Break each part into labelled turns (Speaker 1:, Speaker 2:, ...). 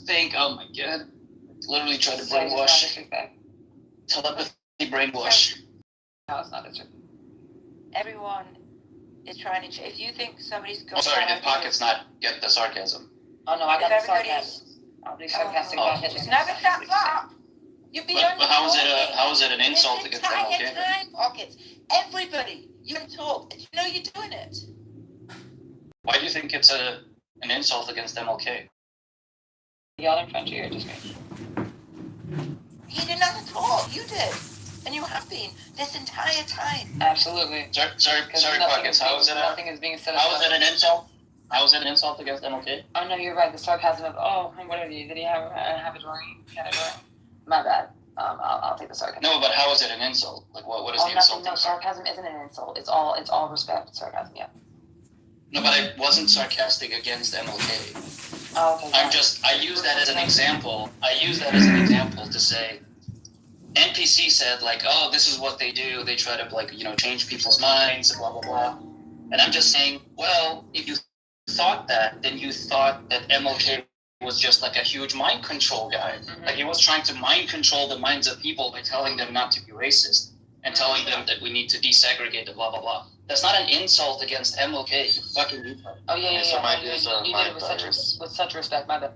Speaker 1: think, oh my god, literally try to brainwash. Telepathy brainwash.
Speaker 2: No, it's not disrespect. Everyone is trying to. If you think somebody's going.
Speaker 1: Oh, sorry, did Pockets not get the sarcasm?
Speaker 2: Oh no, I got the sarcasm. I'll be sarcastic about Hitler. Never shut up. You've been
Speaker 1: but how is it an insult against MLK?
Speaker 2: Time, Pockets. Everybody, you can talk. You know you're doing it.
Speaker 1: Why do you think it's an insult against MLK?
Speaker 2: Y'all in front of you, or just me? He did not at all. You did. And you have been this entire time. Absolutely.
Speaker 1: Sorry, Pockets. How is it?
Speaker 2: Nothing is being said.
Speaker 1: How is it an insult? How is it an insult against MLK?
Speaker 2: Oh no, you're right. The sarcasm of what did he have a drawing? My bad. I'll take the sarcasm.
Speaker 1: No, but how is it an insult? Like what is the insult?
Speaker 2: No, sarcasm isn't an insult. It's all respect. Sarcasm, yeah.
Speaker 1: No, but I wasn't sarcastic against MLK.
Speaker 2: Oh, okay.
Speaker 1: I use that as an example. To say NPC said like, oh, this is what they do. They try to change people's minds, blah blah blah. And I'm just saying, well, if you thought that, then you thought that MLK was just like a huge mind control guy. Mm-hmm. Like he was trying to mind control the minds of people by telling them not to be racist and telling them that we need to desegregate the blah blah blah. That's not an insult against MLK. You fucking retard. Oh yeah. You did it with such respect, my bad.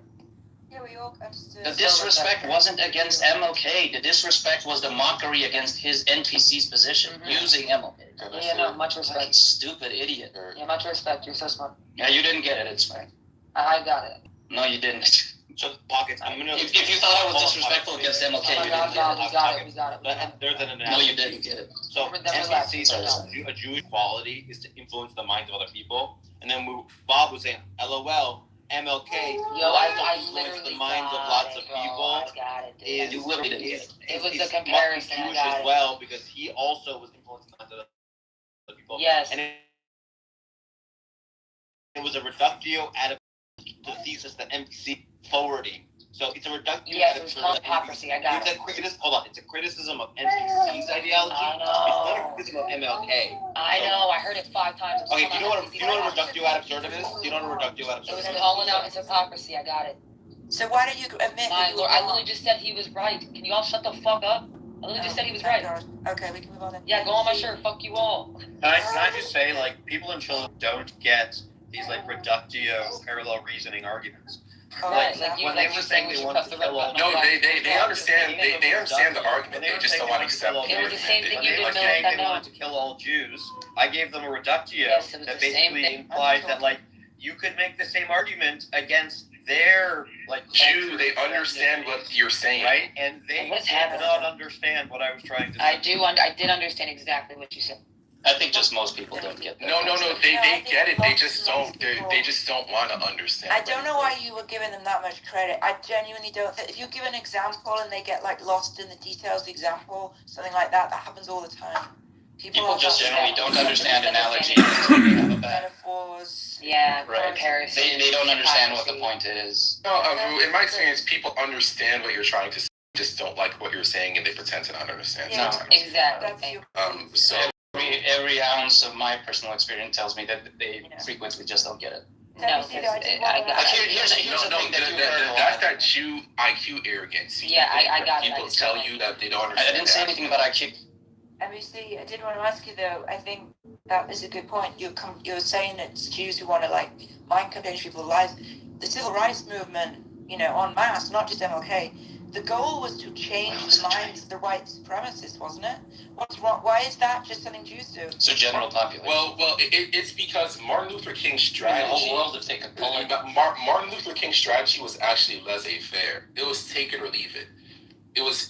Speaker 2: Yeah, we all understood.
Speaker 1: The disrespect wasn't against MLK. The disrespect was the mockery against his NPC's position, using MLK.
Speaker 2: Yeah, no, much respect.
Speaker 1: Fucking stupid idiot.
Speaker 2: Yeah, much respect. You're so smart.
Speaker 1: Yeah, you didn't get it. It's fine.
Speaker 2: I got it.
Speaker 1: No, you didn't.
Speaker 3: So, Pockets, I'm gonna...
Speaker 1: If you thought I was disrespectful against MLK, you didn't get it.
Speaker 2: We got it.
Speaker 3: There's an analogy.
Speaker 1: No, you didn't get it.
Speaker 3: So, NPC, a Jewish quality is to influence the minds of other people. And then Bob was saying, LOL, MLK,
Speaker 2: I
Speaker 3: influence the minds of lots of people.
Speaker 2: I got it, dude.
Speaker 1: You literally did it.
Speaker 2: It was the comparison.
Speaker 3: Jewish as well, because he also was influencing the minds of other people.
Speaker 2: Yes.
Speaker 3: And it was a reductio ad the thesis that NPC forwarding. So it's a reductio.
Speaker 2: Yes, it's called hypocrisy. I got it.
Speaker 3: It's a criticism of NPC's ideology.
Speaker 2: I know.
Speaker 3: It's not a criticism of MLK.
Speaker 2: I know. I heard it 5 times.
Speaker 3: Okay, do you know what a reductio ad absurdum is? Do you know what a reductio ad absurdum is?
Speaker 2: It was calling out his hypocrisy. I got it. So why don't you admit? My lord, I literally just said he was right. Can you all shut the fuck up? I literally just said he was right.
Speaker 4: Okay, we can move on then.
Speaker 2: Yeah, go on my shirt. Fuck you all.
Speaker 5: Can I just say, like, people in children don't get these, like, reductio parallel reasoning arguments.
Speaker 2: Right,
Speaker 5: when they were saying they wanted to kill all...
Speaker 6: No, they understand. They understand the argument. They just don't want to accept the
Speaker 2: It was the same thing you did
Speaker 5: like saying they wanted to kill all Jews. I gave them a reductio that basically implied that, like, you could make the same argument against their, like,
Speaker 6: Jew. They understand what you're saying,
Speaker 5: right? And they did not understand what I was trying to say.
Speaker 2: I did understand exactly what you said.
Speaker 1: I think just most people don't get that.
Speaker 6: No. They get it. They just don't. They just don't want to understand.
Speaker 4: I don't know why you were giving them that much credit. I genuinely don't. If you give an example and they get like lost in the details of the example, something like that, that happens all the time.
Speaker 1: People just generally don't understand analogies.
Speaker 4: Metaphors.
Speaker 2: Yeah,
Speaker 1: right.
Speaker 2: Comparison.
Speaker 1: They don't understand what the point is.
Speaker 6: No, in my experience, people understand what you're trying to say, just don't like what you're saying, and they pretend to not understand.
Speaker 2: Yeah,
Speaker 6: sometimes.
Speaker 2: exactly.
Speaker 6: So.
Speaker 1: Every ounce of my personal experience tells me that they frequently just don't get it.
Speaker 2: No,
Speaker 1: here's the thing that you heard.
Speaker 6: That's that Jew IQ arrogance.
Speaker 2: Yeah, I got it.
Speaker 6: People tell you that they don't understand.
Speaker 1: I didn't say anything about IQ.
Speaker 4: Obviously, I did want to ask you though. I think that is a good point. You're saying that it's Jews who want to like mind control people's lives. The civil rights movement, en masse, not just MLK. The goal was to change the minds of the white supremacists, wasn't it? What's wrong? Why is that just something Jews do?
Speaker 1: It's a general population.
Speaker 6: Well, it's because Martin Luther King's strategy.
Speaker 1: The whole world have taken polling.
Speaker 6: Martin Luther King's strategy was actually laissez-faire. It was take it or leave it. It was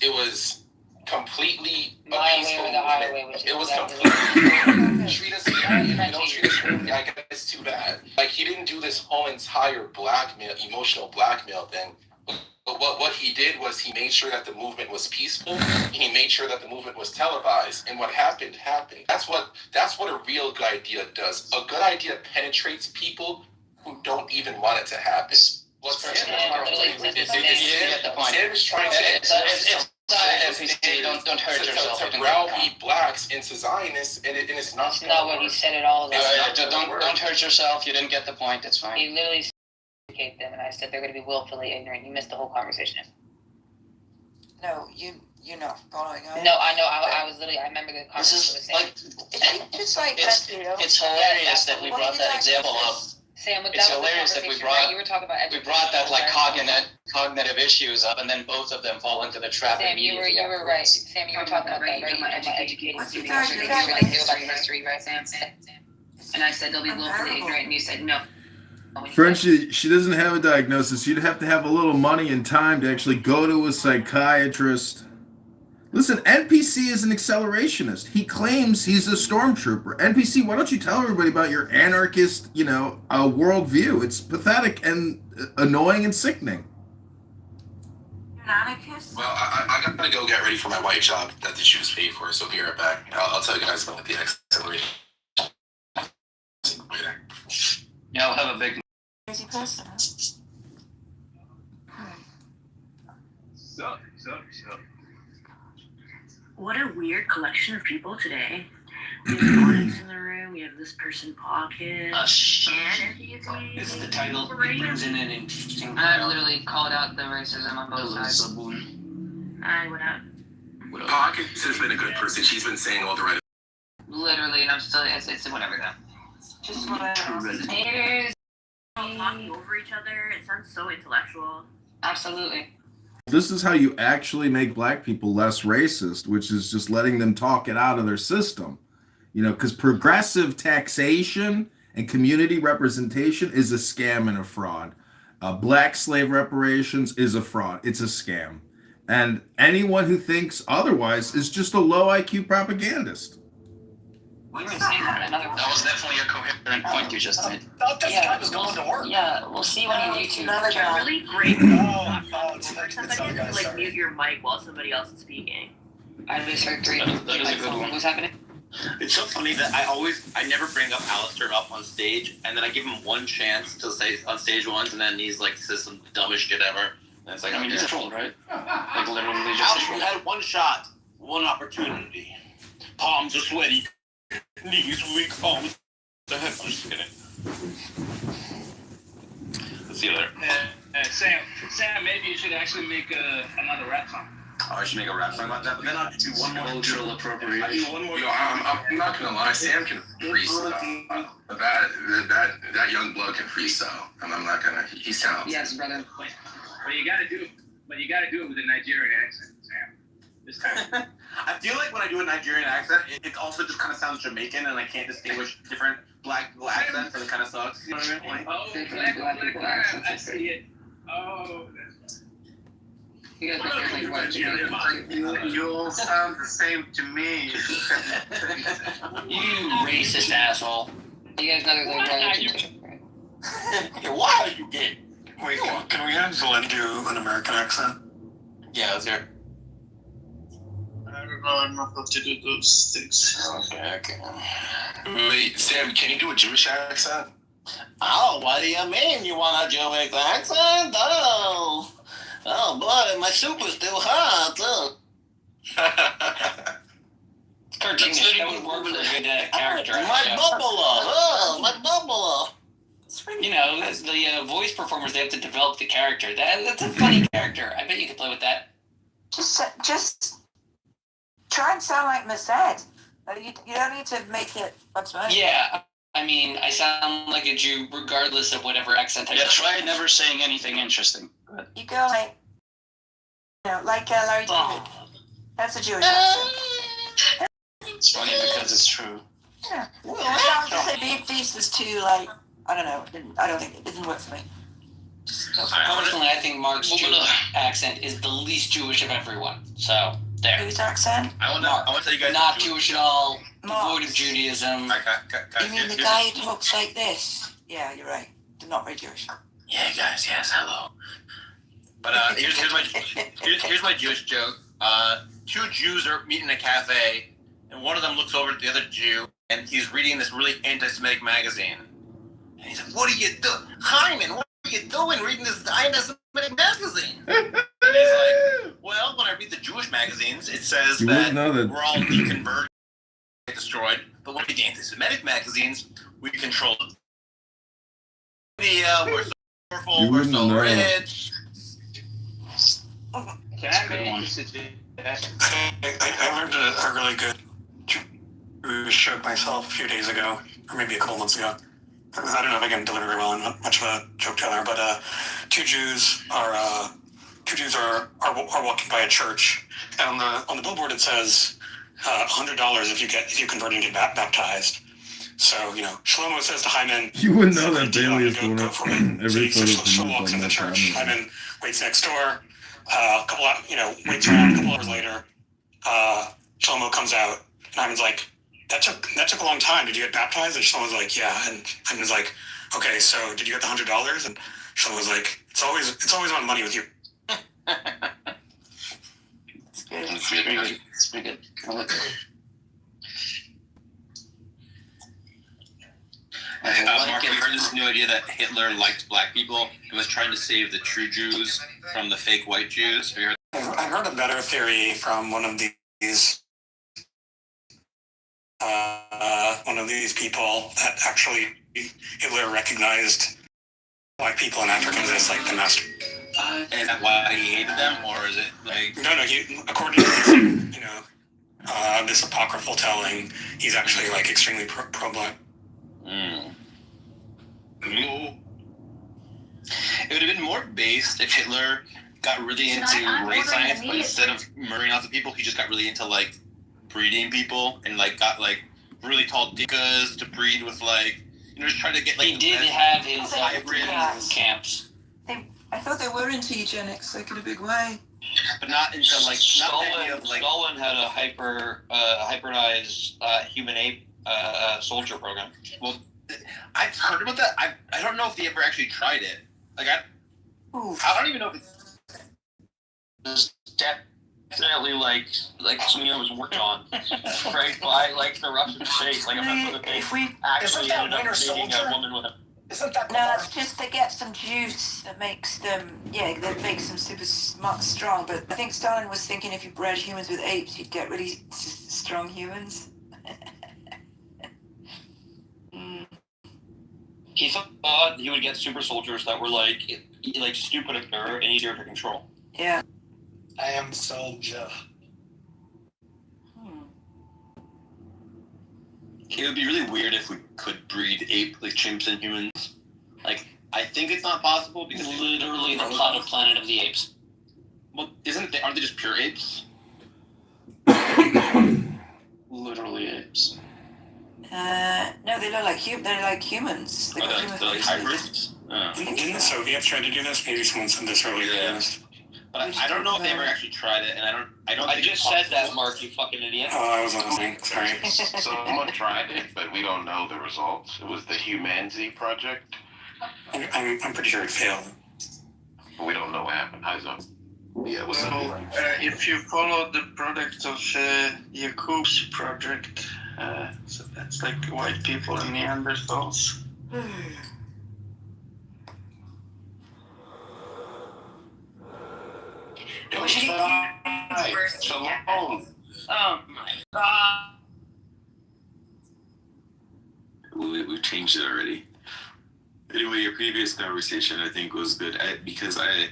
Speaker 6: completely a peaceful movement. It was completely treat us fairly. If you don't treat us fairly, I guess it's too bad. Like he didn't do this whole entire emotional blackmail thing. But what he did was he made sure that the movement was peaceful. He made sure that the movement was televised, and what happened. That's what a real good idea does. A good idea penetrates people who don't even want it to happen. What Sam is trying to
Speaker 1: don't hurt yourself.
Speaker 6: To browbeat blacks into Zionists, and it's not.
Speaker 2: Not what he said at all.
Speaker 1: Don't hurt yourself. You didn't get the point. It's fine.
Speaker 2: He literally educate them, and I said they're going to be willfully ignorant. You missed the whole conversation.
Speaker 4: No, you're not following up.
Speaker 2: No, I know. I was literally. I remember the conversation was saying.
Speaker 4: Just like
Speaker 1: it's hilarious that we brought that example up.
Speaker 2: Sam,
Speaker 1: it's hilarious that we brought.
Speaker 2: You were talking about
Speaker 1: we brought that like cognitive issues up, and then both of them fall into the trap.
Speaker 2: Sam, you were right. Sam, you were talking about that, right? You talking about educating students. You were like about history, right, Sam? And I said they'll be willfully ignorant, and you said no.
Speaker 7: Frenchie, she doesn't have a diagnosis. You'd have to have a little money and time to actually go to a psychiatrist. Listen, NPC is an accelerationist. He claims he's a stormtrooper. NPC, why don't you tell everybody about your anarchist, worldview? It's pathetic and annoying and sickening.
Speaker 4: You're an anarchist?
Speaker 6: Well, I gotta go get ready for my white job that the Jews pay for, so be right back. I'll tell you guys about the acceleration later.
Speaker 1: Yeah, I'll have a big
Speaker 4: Crazy person.
Speaker 8: So.
Speaker 9: What a weird collection of people today. We have Onyx in the room, we have this person Pocket, and
Speaker 10: It's the title. It brings in an interesting
Speaker 2: I literally called out the racism on both sides.
Speaker 9: I went out.
Speaker 6: Pocket has been a good person. She's been saying all the right.
Speaker 2: Literally, and I'm still, it's whatever though.
Speaker 4: Just whatever.
Speaker 2: Haters.
Speaker 9: Talking over each other, it sounds so intellectual.
Speaker 2: Absolutely.
Speaker 7: This is how you actually make black people less racist, which is just letting them talk it out of their system. Because progressive taxation and community representation is a scam and a fraud. Black slave reparations is a fraud. It's a scam. And anyone who thinks otherwise is just a low IQ propagandist.
Speaker 2: We were saying that another.
Speaker 1: That was definitely a coherent point you just made.
Speaker 5: This guy was going to work.
Speaker 2: Yeah, we'll see when you YouTube.
Speaker 9: It's a really great somebody has to mute your mic while somebody else is speaking.
Speaker 2: I just heard three.
Speaker 1: That is a good one.
Speaker 2: What's happening?
Speaker 3: It's so funny that I never bring up Alistair up on stage, and then I give him one chance to say on stage once, and then he's like says some dumbest shit ever. And it's like,
Speaker 1: he's a troll, right? Like literally just a
Speaker 3: Alistair
Speaker 1: troll.
Speaker 3: had one shot, one opportunity. Palms are sweaty, knees weak, palms. I'm just kidding. Let's see you later.
Speaker 8: Sam, maybe you should actually make another rap song.
Speaker 3: Oh, I should make a rap song about that, but then I'll do one more.
Speaker 1: Cultural appropriation.
Speaker 3: I'll do one more.
Speaker 6: I'm not gonna lie, Sam can freestyle. That young bloke can freestyle, and I'm not gonna. He's talented.
Speaker 2: Yes, brother.
Speaker 8: But you gotta do it with a Nigerian accent, Sam. This time.
Speaker 3: I feel like when I do a Nigerian accent, it also just kind of sounds Jamaican, and I can't distinguish different black people accents, and it kind of sucks. You know what I mean? Like,
Speaker 8: Black people accent. I see it. Oh, that's
Speaker 2: You guys are like,
Speaker 8: you all sound the same to me.
Speaker 10: You racist asshole.
Speaker 2: You guys know there's like right?
Speaker 3: why are you gay?
Speaker 8: Wait, can we have Glenn do an American accent?
Speaker 3: Yeah, let's hear.
Speaker 8: I don't know enough to do those things.
Speaker 3: Okay.
Speaker 6: Wait, Sam, can you do a Jewish accent?
Speaker 3: Oh, what do you mean? You want a Jewish accent? Oh boy, my soup is still hot.
Speaker 10: Cartoonish. That would work for a good character.
Speaker 3: My bubble.
Speaker 10: The voice performers, they have to develop the character. That's a funny character. I bet you could play with that.
Speaker 4: Just try and sound like Merced. You don't need to make it much money.
Speaker 10: Yeah, I mean, I sound like a Jew regardless of whatever accent I
Speaker 1: Yeah, try never saying anything interesting.
Speaker 4: You go like Larry David. That's a Jewish accent.
Speaker 1: It's funny because it's true.
Speaker 4: Yeah. Well, I was say beef feast is too like I don't know. I don't think it didn't work for me.
Speaker 10: Personally, I think Mark's Jewish accent is the least Jewish of everyone. So, there.
Speaker 4: Whose accent?
Speaker 3: I want to tell you guys.
Speaker 10: Not Jewish at all,
Speaker 4: Mark.
Speaker 10: devoid of Judaism.
Speaker 4: You mean the guy who talks like this? Yeah, you're right. They're not very Jewish.
Speaker 3: Yeah, guys. Yes, hello. But here's my Jewish joke. Two Jews are meeting in a cafe, and one of them looks over at the other Jew, and he's reading this really anti-Semitic magazine. And he's like, "What are you doing, Hyman? What are you doing reading this anti-Semitic magazine?" And he's like, "Well, when I read the Jewish magazines, it says that we're all deconverted, destroyed. But when we read the anti-Semitic magazines, we control them. We're so powerful, we're so rich.
Speaker 8: Can I make a suggestion?
Speaker 11: I learned a really good joke myself a few days ago, or maybe a couple months ago. I don't know if I can deliver very well and much of a joke teller, but two Jews are walking by a church, and on the billboard it says $100 if you convert and get baptized. So Shlomo says to Hyman,
Speaker 7: You wouldn't know that Bailey is going up every
Speaker 11: so
Speaker 7: photo
Speaker 11: walks
Speaker 7: on
Speaker 11: in the
Speaker 7: that
Speaker 11: church.
Speaker 7: camera.
Speaker 11: Hyman waits next door. Waits around a couple hours later. Shlomo comes out, and Hyman's like, that took a long time. Did you get baptized? And Shlomo's like, yeah. And Hyman's like, okay, so did you get the $100? And Shlomo's like, it's always about money with you.
Speaker 10: It's good. It's pretty good. It's pretty good. I like it.
Speaker 3: Mark, have you heard this new idea that Hitler liked black people and was trying to save the true Jews from the fake white Jews? Have you heard?
Speaker 11: I heard a better theory from one of these people that actually Hitler recognized white people and Africans as like the master.
Speaker 3: Is that why he hated them, or is it like?
Speaker 11: No. According to this, this apocryphal telling, he's actually like extremely pro-black.
Speaker 3: It would have been more based if Hitler got really into race science, but instead of murdering lots of people, he just got really into like breeding people and like got like really tall dickas to breed with, like, just try to get like.
Speaker 10: He did have his
Speaker 3: hybrid
Speaker 10: camps.
Speaker 2: I thought they were into eugenics, like in a big way.
Speaker 3: But not into like
Speaker 10: Stalin had a hybridized human ape soldier program.
Speaker 3: Well, I've heard about that. I don't know if they ever actually tried it. Like I don't even know if
Speaker 10: it's definitely like something that was worked on, right, by like the Russian state. Like I'm not sure that they actually ended up being a woman with a.
Speaker 2: No, it's just they get some juice that makes them super smart, strong. But I think Stalin was thinking if you bred humans with apes, you'd get really strong humans.
Speaker 10: He thought he would get super soldiers that were like stupider and easier to control.
Speaker 2: Yeah.
Speaker 11: I am soldier.
Speaker 3: it would be really weird if we could breed ape like chimps and humans. Like I think it's not possible because
Speaker 10: literally the plot of Planet of the Apes.
Speaker 3: Well, aren't they just pure apes?
Speaker 10: Literally apes.
Speaker 2: No, they look like they're like humans.
Speaker 3: They're like hybrids.
Speaker 11: Didn't the Soviets try to do this? Maybe someone said this earlier.
Speaker 3: Yeah. But I don't know if they ever actually tried it, and I don't.
Speaker 10: I just said that, Mark. You fucking idiot.
Speaker 11: Oh, I was listening. Sorry.
Speaker 12: Someone tried it, but we don't know the results. It was the Humanity project.
Speaker 11: I'm pretty sure it failed.
Speaker 12: We don't know what happened. How's up? Yeah, what's up?
Speaker 13: If you follow the product of Jakub's project, so that's like white people and Neanderthals.
Speaker 12: Shalom.
Speaker 10: Oh my god.
Speaker 14: We've changed it already. Anyway, your previous conversation I think was good because I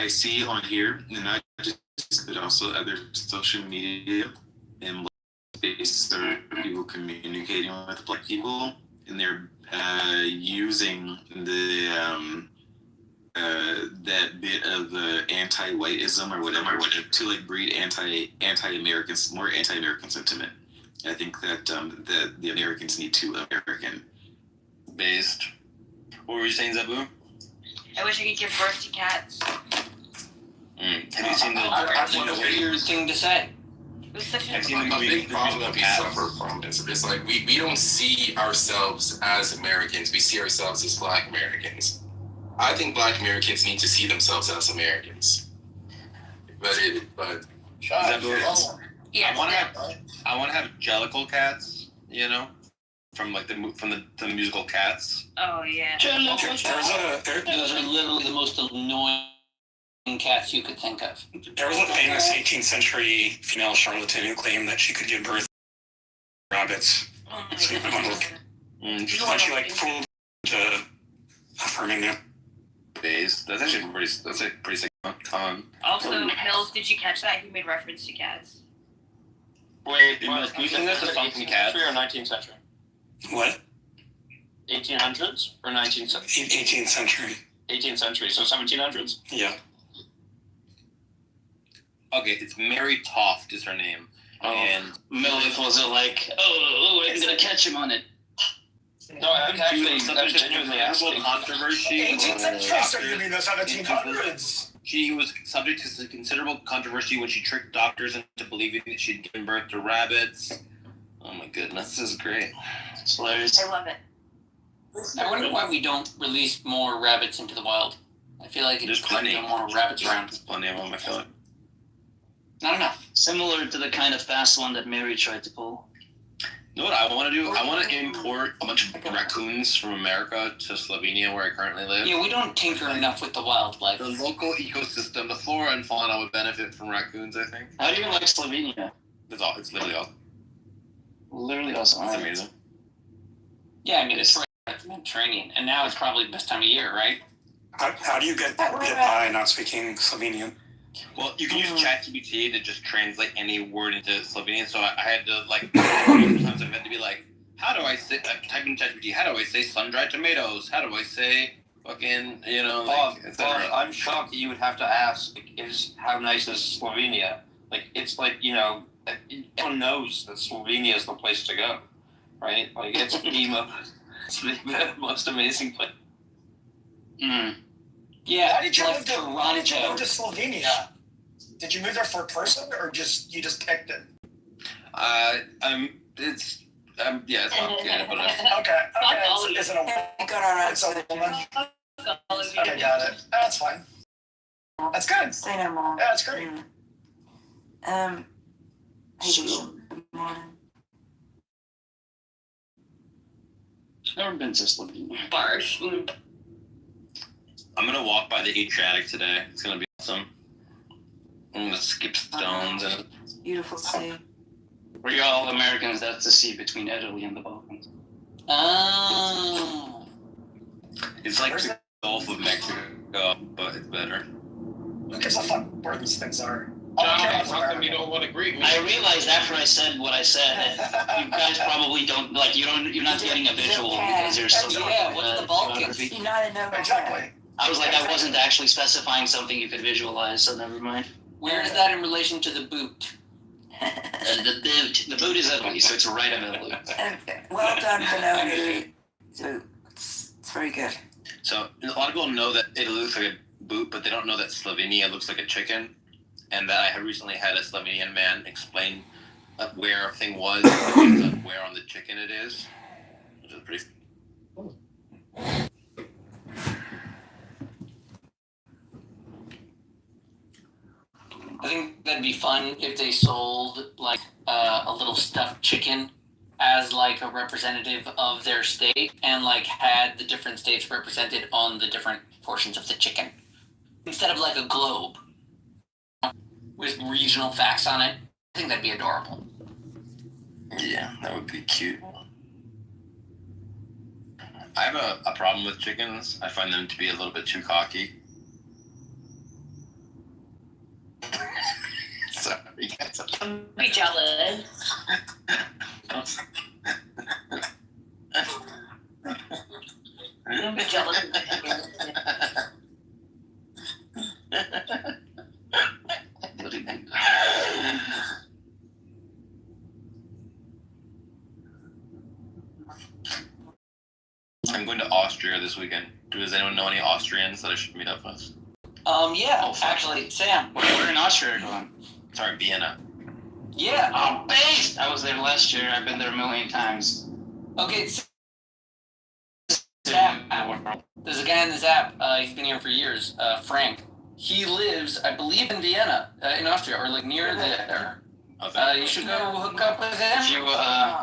Speaker 14: see on here, and not just but also other social media and spaces are people communicating with Black people, and they're using the that bit of the anti-whiteism or whatever to like breed anti-Americans, more anti-American sentiment. I think that the Americans need to American
Speaker 3: based. What were you saying, Zabu?
Speaker 4: I wish I could give birth to cats.
Speaker 3: Have you seen the?
Speaker 10: That's a weird thing to say.
Speaker 4: It was such
Speaker 3: I've seen the movie.
Speaker 6: A big problem that we suffer from is it's like we don't see ourselves as Americans. We see ourselves as Black Americans. I think Black Americans need to see themselves as Americans. But
Speaker 3: Zabu,
Speaker 4: yes,
Speaker 3: I want to have jellicle cats. You know, from like the musical Cats.
Speaker 4: Oh yeah.
Speaker 10: Those are literally the most annoying cats you could think of.
Speaker 11: There was a famous 18th century female charlatan who claimed that she could give birth to rabbits. So she like fooled to affirming it.
Speaker 3: bays. That's actually pretty. That's a pretty sick con.
Speaker 9: Also, Mills, did you catch that? He made reference to cats.
Speaker 3: Wait, Mills, can you sing us a song from Cats?
Speaker 10: 18th century or 19th century?
Speaker 11: What?
Speaker 10: 1800s or 19th century?
Speaker 11: 18th century.
Speaker 10: 18th century, so 1700s.
Speaker 11: Yeah.
Speaker 3: Okay, it's Mary Toft is her name.
Speaker 1: Oh,
Speaker 3: and
Speaker 1: Meredith was like, oh, I'm gonna catch him on it.
Speaker 10: No, I was actually genuinely asking.
Speaker 3: Controversy.
Speaker 15: 18th century, so you mean the 1700s?
Speaker 3: She was subject to considerable controversy when she tricked doctors into believing that she'd given birth to rabbits. Oh my goodness, this is great.
Speaker 1: It's hilarious.
Speaker 4: I love it.
Speaker 16: I wonder why we don't release more rabbits into the wild. I feel like
Speaker 3: There's plenty.
Speaker 16: more rabbits around.
Speaker 3: There's plenty of them, I feel like.
Speaker 16: Not enough.
Speaker 1: Similar to the kind of fast one that Mary tried to pull.
Speaker 3: You know what I want to do? I want to import a bunch of raccoons from America to Slovenia, where I currently live.
Speaker 16: Yeah, we don't tinker enough with the wildlife.
Speaker 3: The local ecosystem, the flora and fauna would benefit from raccoons, I think.
Speaker 1: How do you like Slovenia?
Speaker 3: It's literally awesome.
Speaker 1: Literally awesome.
Speaker 3: It's amazing.
Speaker 16: Yeah, I mean, it's right at the Mediterranean, and now it's probably the best time of year, right?
Speaker 11: How do you get by not speaking Slovenian?
Speaker 3: Well, you can use ChatGPT to just translate any word into Slovenian. So I had to sometimes I've had to be like, how do I say? Type in ChatGPT. How do I say sun-dried tomatoes? How do I say fucking
Speaker 10: Bob, I'm shocked that you would have to ask. How nice is Slovenia? It's everyone knows that Slovenia is the place to go, right? It's the most amazing place.
Speaker 1: Mm.
Speaker 16: Yeah,
Speaker 15: How did you move to
Speaker 16: Toronto.
Speaker 15: Slovenia? Did you move there for a person, or you just picked it?
Speaker 3: It's complicated, but
Speaker 15: okay. Is it a
Speaker 2: Got our
Speaker 15: it's a
Speaker 2: answer.
Speaker 15: woman? Okay, got it. That's fine. That's good.
Speaker 2: Say no more.
Speaker 15: Yeah, that's great.
Speaker 2: Hey, good morning.
Speaker 1: Never been to Slovenia.
Speaker 16: Bars.
Speaker 3: I'm gonna walk by the Adriatic today. It's gonna be awesome. I'm gonna skip stones and
Speaker 2: Beautiful sea.
Speaker 1: For y'all Americans, that's the sea between Italy and the Balkans.
Speaker 16: Oh.
Speaker 3: it's like the Gulf of Mexico, but it's better.
Speaker 15: Who gives a fuck where these things are?
Speaker 12: John, how come you don't want to agree with me?
Speaker 1: I realized after I said what I said that you guys probably don't you're not getting a visual because you're so
Speaker 16: what's the Balkans?
Speaker 2: You not know
Speaker 15: Exactly.
Speaker 1: I was like, I wasn't actually specifying something you could visualize, so never mind.
Speaker 16: Where is that in relation to the boot?
Speaker 1: The boot is Italy, so it's right in Italy.
Speaker 2: Well done for knowing it. So it's very good.
Speaker 3: So a lot of people know that Italy looks like a boot, but they don't know that Slovenia looks like a chicken. And that I had recently had a Slovenian man explain where a thing was, and where on the chicken it is, which is pretty.
Speaker 16: I think that'd be fun if they sold a little stuffed chicken as a representative of their state and had the different states represented on the different portions of the chicken instead of a globe with regional facts on it. I think that'd be adorable.
Speaker 3: Yeah, that would be cute. I have a problem with chickens. I find them to be a little bit too cocky. Sorry, guys.
Speaker 9: Don't be jealous. Don't be jealous.
Speaker 3: I'm going to Austria this weekend. Does anyone know any Austrians that I should meet up with?
Speaker 16: Yeah, actually, Sam.
Speaker 1: Where in Austria are you going?
Speaker 3: Sorry, Vienna.
Speaker 16: Yeah.
Speaker 1: Oh, base! I was there last year. I've been there a million times.
Speaker 16: Okay, Sam. There's a guy in this app. He's been here for years. Frank. He lives, I believe, in Vienna, in Austria, or near there. You should go hook up with him.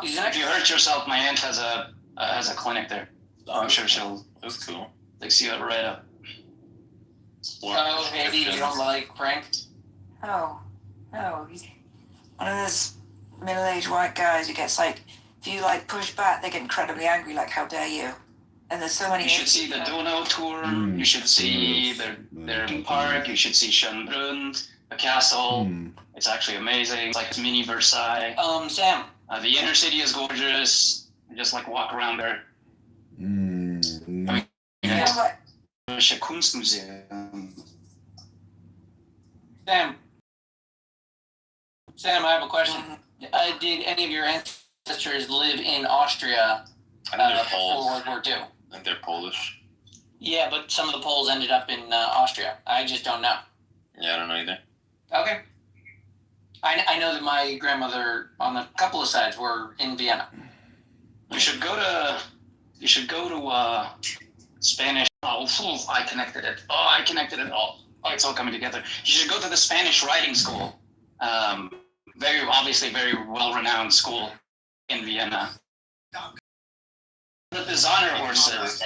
Speaker 1: If you hurt yourself, my aunt has a clinic there. I'm sure she'll.
Speaker 3: That's cool.
Speaker 1: See you right up.
Speaker 16: Oh, maybe you don't like Frank?
Speaker 2: Oh, no. He's one of those middle-aged white guys who gets if you push back, they get incredibly angry, how dare you? And there's so many.
Speaker 1: You should see the Donau tour. You should see their park. You should see Schönbrunn, the castle. It's actually amazing. It's like mini Versailles. Sam. The inner city is gorgeous. You just like walk around there. Kunstmuseum.
Speaker 16: Sam, I have a question. Did any of your ancestors live in Austria before World War II?
Speaker 12: I think they're Polish.
Speaker 16: Yeah, but some of the Poles ended up in Austria. I just don't know.
Speaker 12: Yeah, I don't know either.
Speaker 16: Okay. I know that my grandmother on a couple of sides were in Vienna.
Speaker 1: You should go to Spanish. Oh, I connected it. Oh, it's all coming together. You should go to the Spanish writing school. Very well-renowned school in Vienna. The designer horses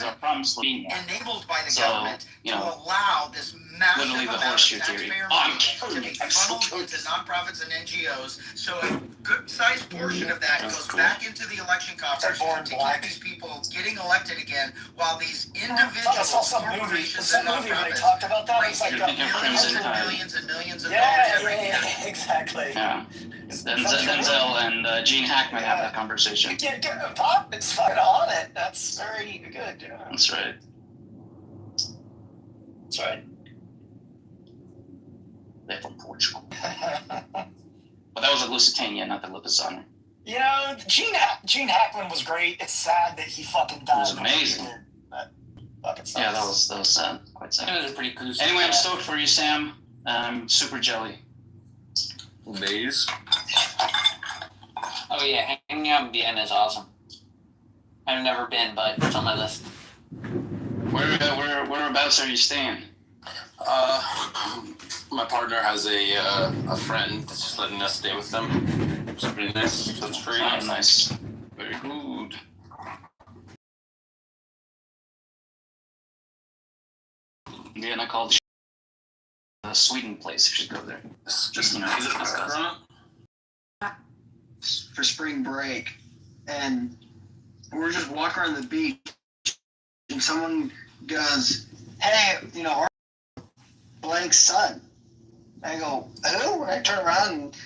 Speaker 1: are from Slovenia.
Speaker 17: Enabled by the government to allow this massive
Speaker 1: literally the
Speaker 17: amount of
Speaker 1: horseshoe
Speaker 17: taxpayer
Speaker 1: theory.
Speaker 17: money to be funneled into nonprofits and NGOs. So a good-sized portion of that goes back into the election coffers to keep these people getting elected again, while these individuals, corporations, and nonprofits
Speaker 15: talked about that.
Speaker 17: raise like millions and millions of dollars every year.
Speaker 15: Exactly.
Speaker 1: Yeah. Denzel and Gene Hackman have that conversation.
Speaker 15: Pop, it's fucking on it. That's very good. Yeah.
Speaker 1: That's right.
Speaker 15: That's right.
Speaker 1: They're from Portugal. But that was a Lusitania, not the Lipizzaner.
Speaker 15: You know, Gene Hackman was great. It's sad that he fucking died.
Speaker 1: It was amazing.
Speaker 15: That fucking sucks.
Speaker 1: Yeah, that was sad. Quite sad.
Speaker 16: It was a pretty cool.
Speaker 1: Anyway, I'm stoked for you, Sam. I'm super jelly.
Speaker 12: Maze.
Speaker 16: Oh yeah, hanging out in Vienna is awesome. I've never been, but it's on my list.
Speaker 1: Whereabouts are you staying?
Speaker 12: My partner has a friend that's just letting us stay with them. It's pretty nice. So it's free.
Speaker 1: Oh, nice. Very good. Vienna called the Sweden place. You should go there. Just
Speaker 17: For spring break, and we're just walking around the beach, and someone goes, "Hey, our blank's son." I go, "Who?" And I turn around, and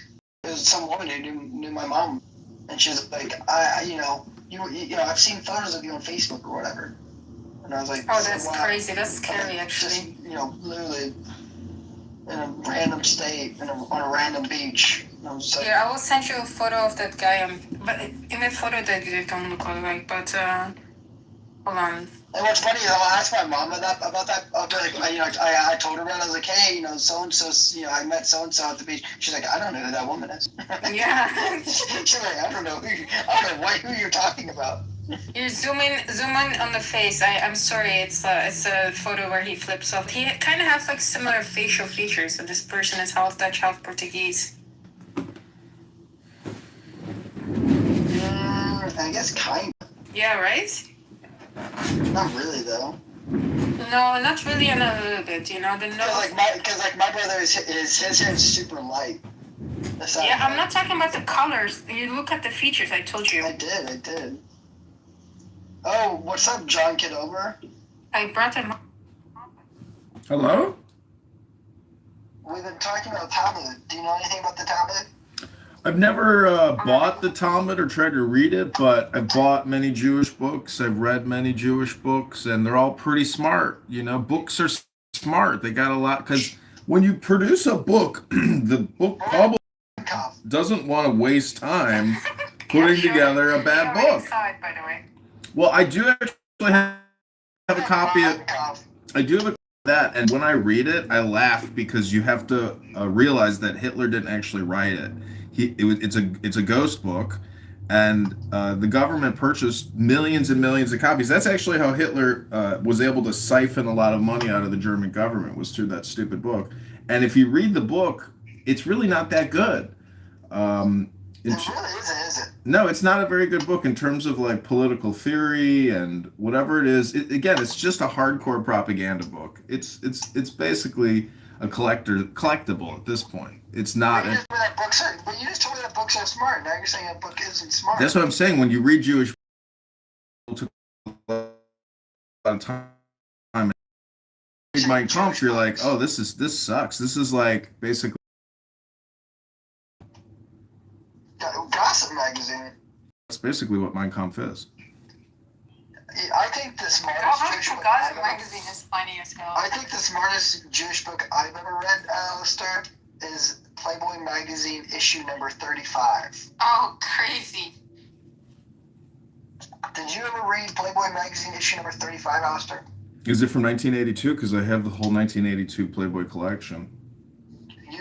Speaker 17: it was some woman who knew my mom, and she's like, I've seen photos of you on Facebook or whatever." And I was like,
Speaker 18: "Oh, that's crazy. That's scary, actually."
Speaker 17: Just, literally in a random state, on a random beach. And I was like,
Speaker 18: I will send you a photo of that guy. But in the photo that you don't look alike. But hold on.
Speaker 17: And what's funny is I'll ask my mom about that. I'll be like, I told her about it. I was like, hey, so and so, I met so and so at the beach. She's like, I don't know who that woman is.
Speaker 18: Yeah.
Speaker 17: She's like, I don't know who you're talking about.
Speaker 18: You zoom in on the face. I'm sorry, it's a photo where he flips off. He kind of has like similar facial features. So this person is half Dutch, half Portuguese.
Speaker 17: I guess kind of.
Speaker 18: Yeah, right?
Speaker 17: Not really though.
Speaker 18: No, not really, and a little bit. The nose.
Speaker 17: Because my brother his hair is super light.
Speaker 18: Yeah, I'm not talking about the colors. You look at the features. I told you.
Speaker 17: I did. Oh, what's up, John Kitover?
Speaker 18: I brought him.
Speaker 7: Hello?
Speaker 17: We've been talking about Talmud. Do you know anything about the Talmud?
Speaker 7: I've never bought the Talmud or tried to read it, but I've bought many Jewish books. I've read many Jewish books, and they're all pretty smart. Books are smart. They got a lot, because when you produce a book, the book publisher doesn't want to waste time putting together a bad book.
Speaker 18: By the way.
Speaker 7: Well, I do actually have a copy of. I do have a copy of that, and when I read it, I laugh because you have to realize that Hitler didn't actually write it. It's a ghost book, and the government purchased millions and millions of copies. That's actually how Hitler was able to siphon a lot of money out of the German government, was through that stupid book. And if you read the book, it's really not that good.
Speaker 17: It really isn't, is it?
Speaker 7: No, it's not a very good book in terms of like political theory and whatever it is. It's just a hardcore propaganda book. It's basically a collectible at this point. It's not.
Speaker 17: But you just told me that books are smart. Now you're saying that book isn't smart.
Speaker 7: That's what I'm saying. When you read Jewish, of time. Read Mein Kampf, you're like, oh, this sucks. This is like basically
Speaker 17: Gossip magazine.
Speaker 7: that's basically what Mein Kampf is.
Speaker 17: I think the smartest Jewish book
Speaker 18: Gossip magazine is funny as hell.
Speaker 17: I think the smartest Jewish book I've ever read, Alistair, is Playboy magazine issue number 35.
Speaker 18: Oh, crazy.
Speaker 17: Did you ever read Playboy magazine issue number 35, Alistair?
Speaker 7: Is it from 1982? Because I have the whole 1982 Playboy collection.
Speaker 17: You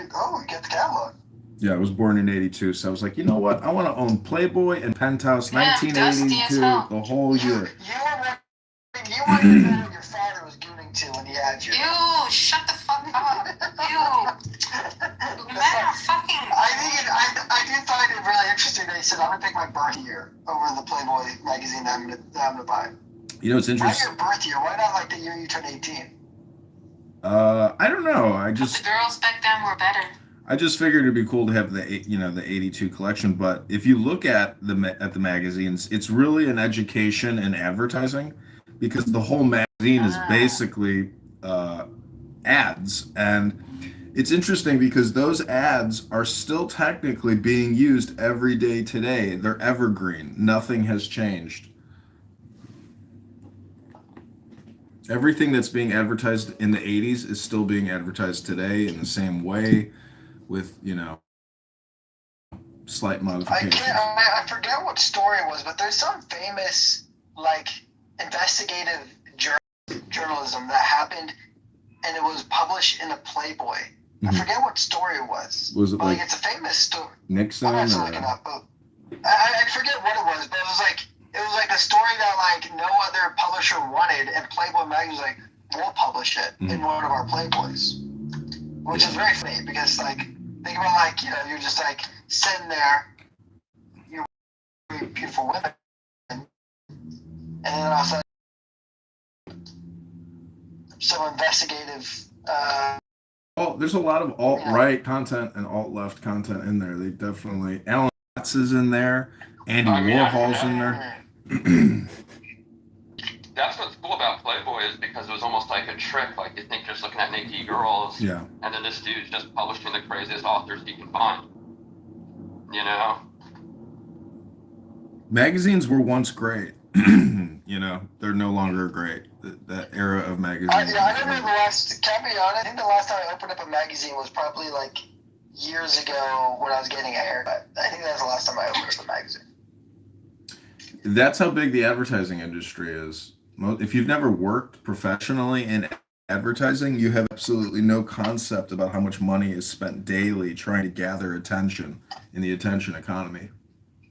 Speaker 17: get the catalog.
Speaker 7: Yeah, I was born in 82, so I was like, you know what? I want to own Playboy and Penthouse
Speaker 18: Yeah,
Speaker 7: 1982 the whole year.
Speaker 17: You wanted to know what your father was gooning to when he had you.
Speaker 18: Ew, shut the fuck up. Ew. Men are fucking...
Speaker 17: I do find it really interesting that he said, I'm going to pick my birth year over the Playboy magazine that I'm going to buy.
Speaker 7: You know, it's interesting.
Speaker 17: Why your birth year? Why not like the year you turn 18?
Speaker 7: I don't know.
Speaker 18: The girls back then were better.
Speaker 7: I just figured it'd be cool to have the 82 collection. But if you look at the magazines, it's really an education and advertising, because the whole magazine is basically ads. And it's interesting because those ads are still technically being used every day today. They're evergreen. Nothing has changed. Everything that's being advertised in the 80s is still being advertised today in the same way, with, slight modifications.
Speaker 17: I forget what story it was, but there's some famous, like, investigative journalism that happened, and it was published in a Playboy. I forget what story it was.
Speaker 7: Was it
Speaker 17: like it's a famous story.
Speaker 7: Nixon?
Speaker 17: I'm actually looking up. I forget what it was, but it was like a story that like no other publisher wanted, and Playboy magazine was like, we'll publish it in one of our Playboys, which is very funny because like think about like you're just like sitting there, you're beautiful women, and then all of a sudden some investigative.
Speaker 7: There's a lot of alt-right content and alt-left content in there. They definitely Alan Watts is in there, Andy Warhol's in there.
Speaker 10: That's what's cool about Playboy is because it was almost like a trick. Like you think you're just looking at naked girls,
Speaker 7: yeah,
Speaker 10: and then this dude's just publishing the craziest authors you can find.
Speaker 17: Magazines
Speaker 7: were once great. They're no longer great. That era of magazines.
Speaker 17: I remember can I be honest? I think the last time I opened up a magazine was probably like years ago when I was getting a haircut. I think that was the last time I opened up a magazine.
Speaker 7: That's how big the advertising industry is. If you've never worked professionally in advertising, you have absolutely no concept about how much money is spent daily trying to gather attention in the attention economy.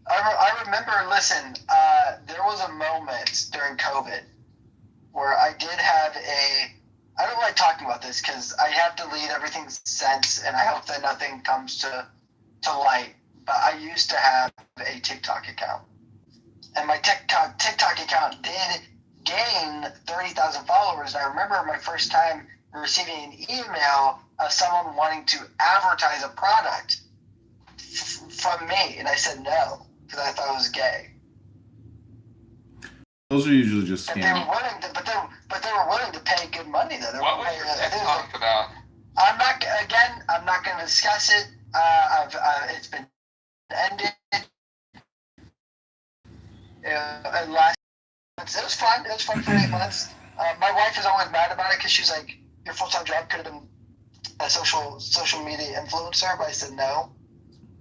Speaker 17: I remember, listen, there was a moment during COVID where I did have I don't like talking about this because I have to lead everything sense, and I hope that nothing comes to light, but I used to have a TikTok account. And my TikTok account did gain 30,000 followers. And I remember my first time receiving an email of someone wanting to advertise a product from me, and I said no because I thought it was gay.
Speaker 7: Those are usually just scams.
Speaker 17: They were willing to, but they were willing to pay good money though.
Speaker 10: What was your TikTok about?
Speaker 17: I'm not going to discuss it. It's been ended. And it was fun. It was fun for 8 months. My wife is always mad about it because she's like, "Your full-time job could have been a social media influencer," but I said no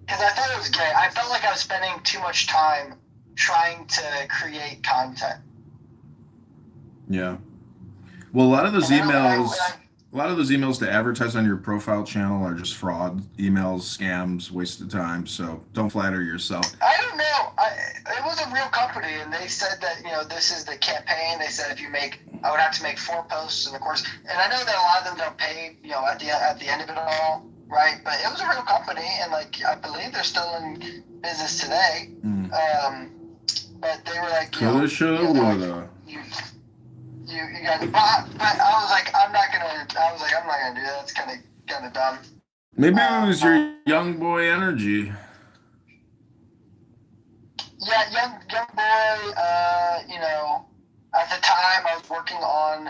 Speaker 17: because I thought it was gay. I felt like I was spending too much time trying to create content.
Speaker 7: Yeah. Well, a lot of those emails to advertise on your profile channel are just fraud emails, scams, wasted time. So don't flatter yourself.
Speaker 17: I don't know. It was a real company, and they said that this is the campaign. They said I would have to make 4 posts, and of course, and I know that a lot of them don't pay. At the end of it all, right? But it was a real company, and I believe they're still in business today. But they were like,
Speaker 7: coulda, shoulda, woulda.
Speaker 17: You got, but I was like, I'm not gonna do that. It's kind of dumb.
Speaker 7: Maybe it was your young boy energy.
Speaker 17: Yeah, young boy. At the time, I was working on,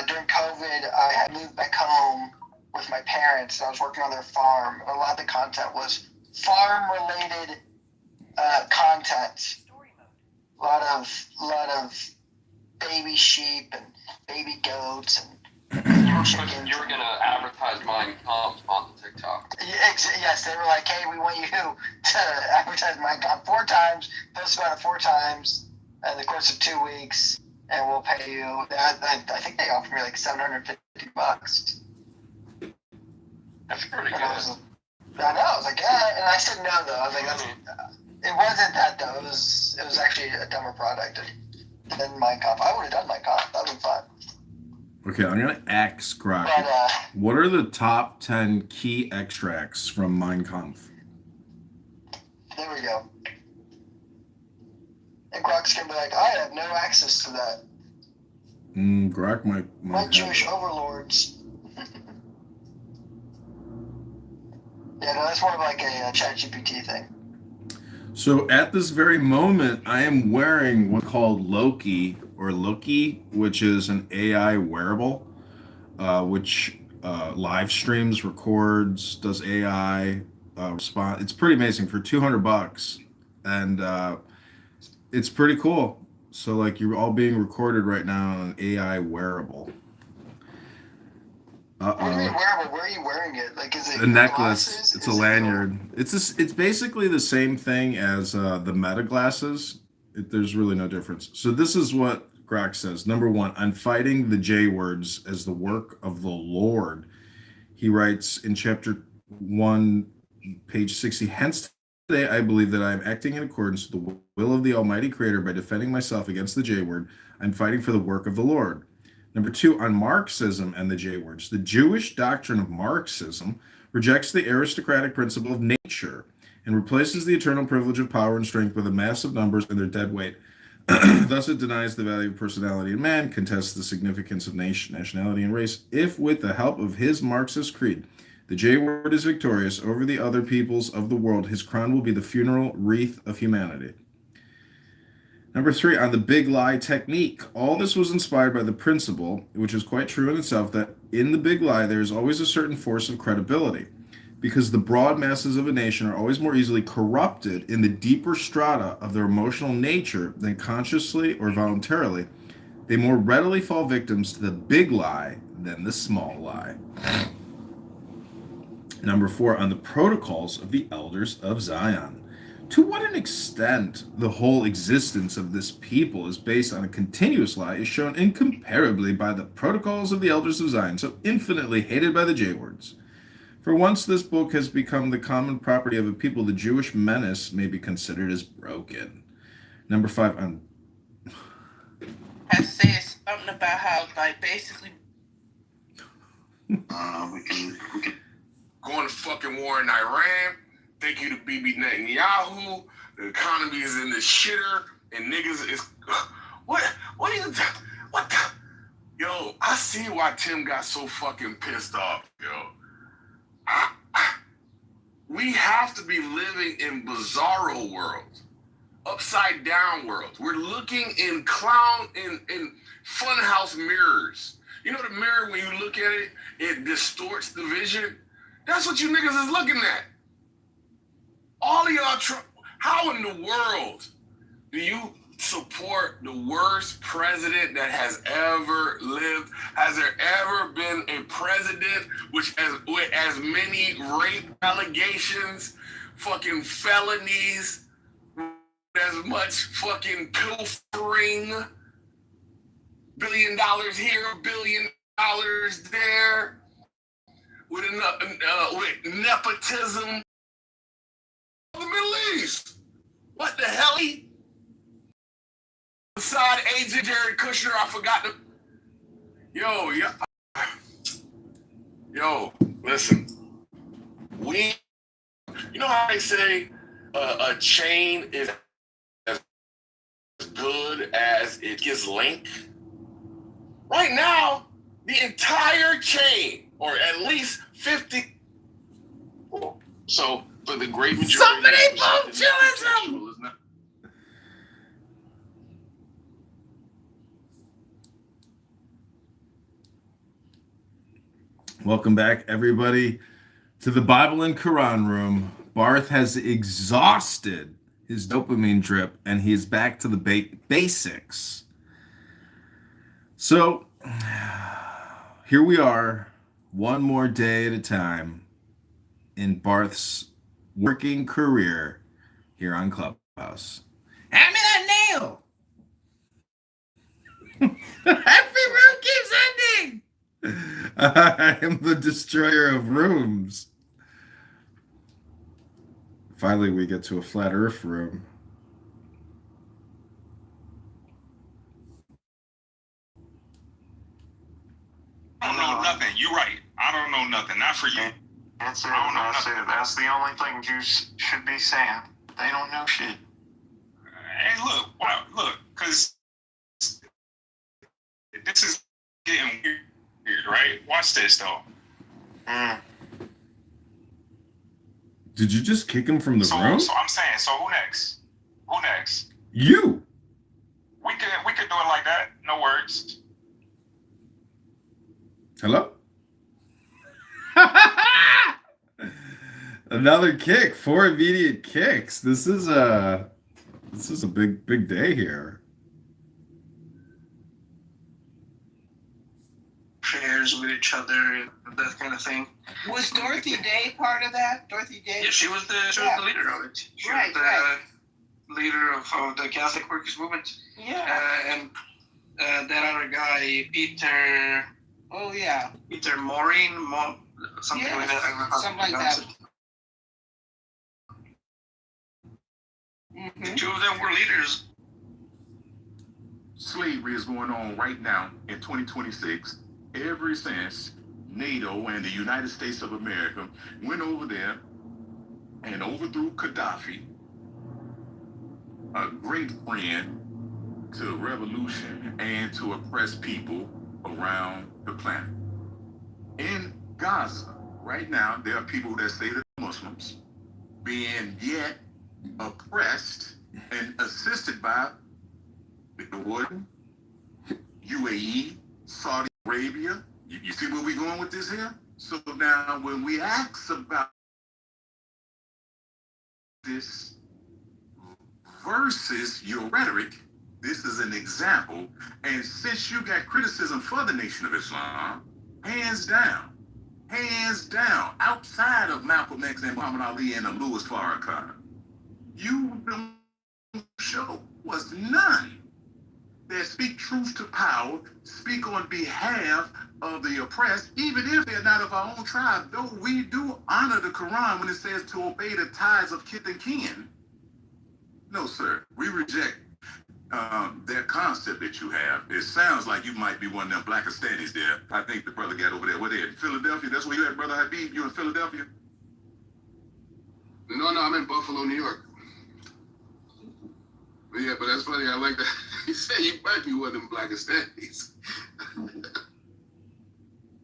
Speaker 17: during COVID, I had moved back home with my parents, and I was working on their farm. A lot of the content was farm-related content. A lot of baby sheep and baby goats and chickens.
Speaker 10: You were gonna advertise Mein Kampf on TikTok.
Speaker 17: Yes, they were like, "Hey, we want you to advertise Mein Kampf 4 times, post about it 4 times in the course of 2 weeks, and we'll pay you." I think they offered me like $750.
Speaker 10: That's pretty good.
Speaker 17: I know. I was like, yeah, and I said no though. I was like, it wasn't that though. It was actually a dumber product than Mein Kampf. I would have done Mein Kampf. That would have been fun.
Speaker 7: Okay, I'm gonna ask Grok. What are the top 10 key extracts from Mein Kampf?
Speaker 17: There we go. And Grok's gonna be like, I have no access to that.
Speaker 7: Grok might
Speaker 17: My Jewish overlords. Yeah, no, that's more of like a ChatGPT thing.
Speaker 7: So at this very moment, I am wearing what's called Loki, which is an AI wearable, which live streams, records, does AI respond. It's pretty amazing for $200, and it's pretty cool. So like you're all being recorded right now on an AI wearable.
Speaker 17: What do you mean wearable? Where are you wearing it? Like, is it
Speaker 7: a necklace?
Speaker 17: glasses?
Speaker 7: It's a lanyard. It's basically the same thing as the Meta glasses. There's really no difference. So this is what Grok says. Number 1, I'm fighting the J words as the work of the Lord. He writes in chapter 1, page 60. Hence today I believe that I am acting in accordance with the will of the Almighty Creator by defending myself against the J word. I'm fighting for the work of the Lord. Number 2, on Marxism and the J words. The Jewish doctrine of Marxism rejects the aristocratic principle of nature and replaces the eternal privilege of power and strength with a mass of numbers and their dead weight. Thus, it denies the value of personality in man, contests the significance of nationality and race. If, with the help of his Marxist creed, the J word is victorious over the other peoples of the world, his crown will be the funeral wreath of humanity. Number 3, on the big lie technique. All this was inspired by the principle, which is quite true in itself, that in the big lie there is always a certain force of credibility, because the broad masses of a nation are always more easily corrupted in the deeper strata of their emotional nature than consciously or voluntarily. They more readily fall victims to the big lie than the small lie. Number 4, on the protocols of the elders of Zion. To what an extent the whole existence of this people is based on a continuous lie is shown incomparably by the protocols of the elders of Zion, so infinitely hated by the J-words. For once this book has become the common property of a people, the Jewish menace may be considered as broken. Number 5, on...
Speaker 19: I say something about how, like, basically...
Speaker 20: we can go on a fucking war in Iran. Thank you to Bibi Netanyahu. The economy is in the shitter, and niggas is what are you? What the? Yo, I see why Tim got so fucking pissed off. Yo, we have to be living in bizarro world, upside down world. We're looking in funhouse mirrors. You know the mirror, when you look at it, it distorts the vision. That's what you niggas is looking at. All of y'all, how in the world do you support the worst president that has ever lived? Has there ever been a president with as many rape allegations, fucking felonies, as much fucking pilfering, $1 billion here, $1 billion there, with nepotism? The Middle East. What the hell? Assad agent Jared Kushner, I forgot to. Yo, listen. You know how they say a chain is as good as it gets linked? Right now, the entire chain, or at least 50. So, for the great majority.
Speaker 7: Somebody vote, Jewism! Welcome back, everybody, to the Bible and Quran room. Barth has exhausted his dopamine drip, and he is back to the basics. So, here we are, one more day at a time in Barth's working career here on Clubhouse. Hand me that nail! Every room keeps ending! I am the destroyer of rooms. Finally, we get to a flat earth room.
Speaker 21: I don't know nothing. You're right. I don't know nothing. Not for you.
Speaker 22: That's it. That's it. That's the only thing Jews should be saying. They don't know shit.
Speaker 21: Hey, look. Wow, look. Because this is getting weird, right? Watch this, though.
Speaker 7: Did you just kick him from the room?
Speaker 21: So I'm saying, so who next? Who next?
Speaker 7: You.
Speaker 21: We could do it like that. No words.
Speaker 7: Hello? Another kick. 4 immediate kicks. This is a big day here.
Speaker 13: Shares with each other, that kind of thing.
Speaker 19: Was Dorothy Day part of that? Dorothy Day?
Speaker 13: Yeah, she was the leader of it. She was the leader of the Catholic Workers Movement.
Speaker 19: Yeah.
Speaker 13: And that other guy, Peter.
Speaker 19: Oh yeah.
Speaker 13: Peter Maureen, something like that. I don't know how
Speaker 19: something like
Speaker 13: pronounce
Speaker 19: that.
Speaker 13: The two of them were leaders.
Speaker 23: Slavery is going on right now in 2026. Ever since NATO and the United States of America went over there and overthrew Gaddafi, a great friend to revolution and to oppress people around the planet. In Gaza, right now, there are people that say that Muslims being yet oppressed and assisted by the Jordan, UAE, Saudi Arabia. You see where we're going with this here? So now when we ask about this versus your rhetoric, this is an example. And since you got criticism for the Nation of Islam, hands down, outside of Malcolm X and Muhammad Ali and Louis Farrakhan, you don't show was none that speak truth to power, speak on behalf of the oppressed, even if they're not of our own tribe, though we do honor the Quran when it says to obey the ties of kith and kin. No, sir, we reject that concept that you have. It sounds like you might be one of them Blackistanis there. I think the brother got over there. Where they in Philadelphia? That's where you at, Brother Habib? You in Philadelphia?
Speaker 20: No, I'm in Buffalo, New York. Yeah, but that's funny. I like that. You said you might be one of them Blackistanis.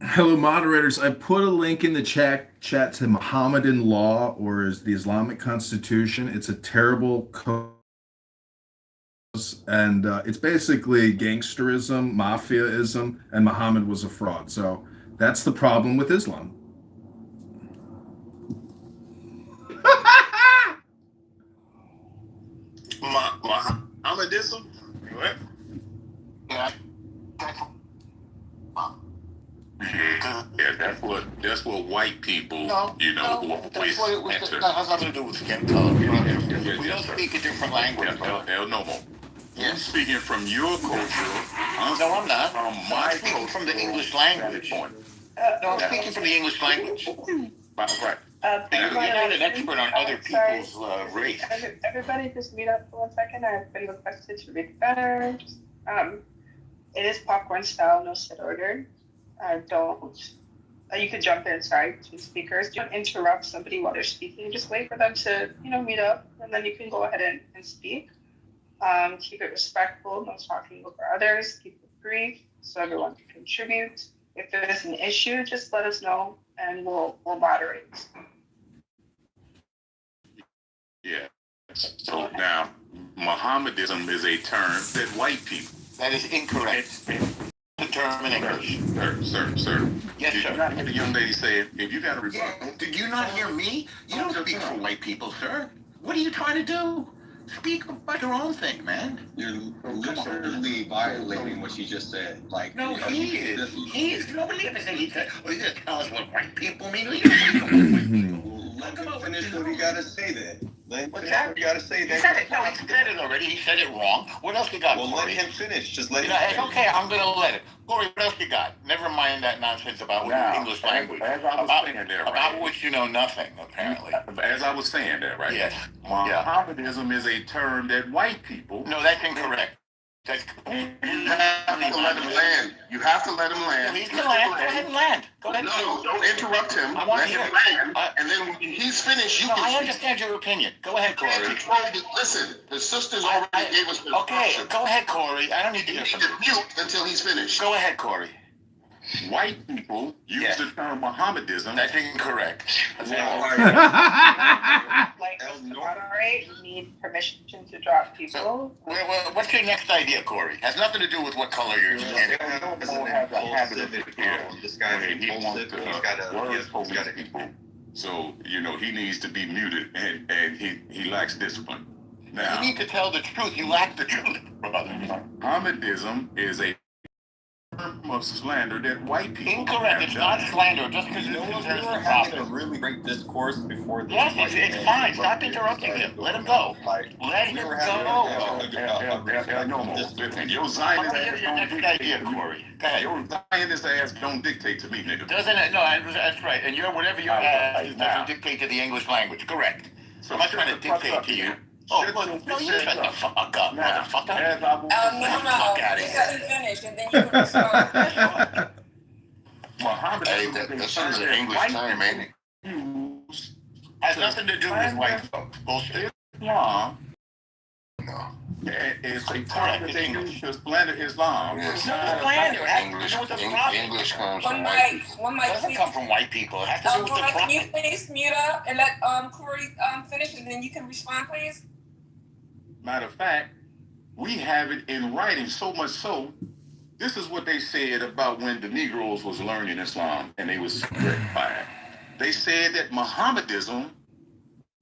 Speaker 7: Hello, moderators. I put a link in the chat to Mohammedan law, or is the Islamic Constitution. It's a terrible code, and it's basically gangsterism, mafiaism, and Muhammad was a fraud. So that's the problem with Islam.
Speaker 23: Mohammedism? What?
Speaker 22: Yeah.
Speaker 23: Yeah, that's what white people,
Speaker 22: that's what it was. That has nothing to do with skin color. We don't speak a different language.
Speaker 23: El Nomo. I'm speaking from your culture.
Speaker 22: No, I'm not.
Speaker 23: From my
Speaker 22: I'm speaking
Speaker 23: culture.
Speaker 22: from the English language. No, I'm speaking from the English language. Right. You're not an expert on other people's race.
Speaker 24: Everybody just mute up for 1 second. I've been requested to read better. It is popcorn style, no set order. You could jump in, between speakers. Don't interrupt somebody while they're speaking. Just wait for them to, meet up, and then you can go ahead and speak. Keep it respectful, no talking over others. Keep it brief so everyone can contribute. If there is an issue, just let us know, and we'll moderate.
Speaker 23: Yeah. So now, Mohammedism is a term that white people.
Speaker 22: That is incorrect.
Speaker 12: the term in English?
Speaker 22: Sir.
Speaker 12: Yes,
Speaker 22: Did
Speaker 12: sir.
Speaker 22: you not hear the young lady say, if you got a rebuttal?
Speaker 12: Did you not hear me? You don't speak for white people, sir. What are you trying to do? Speak about your own thing, man.
Speaker 5: You're literally violating what you just said. Like,
Speaker 12: No,
Speaker 5: you know,
Speaker 12: he is. He is. Nobody ever said he said, well, he's going to tell us what white people mean. Let
Speaker 5: him finish what he got to say then. Let him finish what he got to say
Speaker 12: He
Speaker 5: then.
Speaker 12: said it. No, he said it already. He said it wrong. What else you got,
Speaker 5: Well,
Speaker 12: Corey?
Speaker 5: let him finish. Just let
Speaker 12: You
Speaker 5: him
Speaker 12: know,
Speaker 5: finish.
Speaker 12: okay, I'm going to let it. Corey, what else you got? Never mind that nonsense about English language.
Speaker 22: As I was saying there,
Speaker 12: About which you know nothing, apparently.
Speaker 22: As I was saying there, right?
Speaker 12: Yes.
Speaker 22: Mohammedanism is a term that white people.
Speaker 12: No, that's incorrect. That's
Speaker 22: You have to let him land. You have to let him land.
Speaker 12: He's going to land. Go ahead and land. Go ahead.
Speaker 22: No, don't interrupt him.
Speaker 12: I want
Speaker 22: Let
Speaker 12: to
Speaker 22: him
Speaker 12: hear
Speaker 22: land. And then when he's finished, you
Speaker 12: No,
Speaker 22: can
Speaker 12: I
Speaker 22: speak.
Speaker 12: understand your opinion. Go ahead, Corey.
Speaker 22: Listen, the sisters already gave us the
Speaker 12: Okay, go ahead, Corey. I don't need to
Speaker 22: You
Speaker 12: hear
Speaker 22: need
Speaker 12: from
Speaker 22: to
Speaker 12: you.
Speaker 22: mute until he's finished.
Speaker 12: Go ahead, Corey.
Speaker 22: White people use the term Mohammedism.
Speaker 12: That's incorrect.
Speaker 24: Like, to moderate, you need permission to drop people.
Speaker 12: What's your next idea, Corey? Has nothing to do with what color you're skin.
Speaker 5: This guy's impulsive. He's got to.
Speaker 22: People. So, you know, he needs to be muted and he lacks discipline. Now,
Speaker 12: You need to tell the truth. You lack the truth, brother.
Speaker 22: Mohammedism is a term of slander that white people.
Speaker 12: Incorrect. It's not slander. Just because
Speaker 5: You know
Speaker 12: it
Speaker 5: what?
Speaker 12: concerns
Speaker 5: We were
Speaker 12: the
Speaker 5: having a
Speaker 12: prophet.
Speaker 5: really great discourse before this.
Speaker 12: Yes, it's fine. Stop interrupting him. Let him go. Let him go.
Speaker 22: Listen, your
Speaker 12: I
Speaker 22: Zionist
Speaker 12: want to hear
Speaker 22: ass
Speaker 12: your
Speaker 22: don't
Speaker 12: next
Speaker 22: dictate
Speaker 12: idea,
Speaker 22: to me.
Speaker 12: Corey. Go ahead.
Speaker 22: Your Zionist ass don't dictate to me, nigga.
Speaker 12: Doesn't it? No, that's right. And whatever your ass is doesn't dictate to the English language. Correct.
Speaker 22: So
Speaker 12: I'm not trying to dictate to you. Oh, well, no, you shut the fuck up, motherfucker.
Speaker 24: No, just let him finish, and then you can respond.
Speaker 12: Hey, this is an English term, ain't it? Has nothing to do with white folks. Bullshit.
Speaker 22: Islam. It's a term that they use to slander Islam.
Speaker 12: It's not slander. It has to do with the prophet.
Speaker 22: English comes
Speaker 24: One mic,
Speaker 12: It doesn't come from white people. It has to do with the
Speaker 24: Can
Speaker 12: prophet.
Speaker 24: you please mute up and let Corey finish, and then you can respond, please?
Speaker 22: Matter of fact, we have it in writing, so much so, this is what they said about when the Negroes was learning Islam and they was terrified. They said that Mohammedism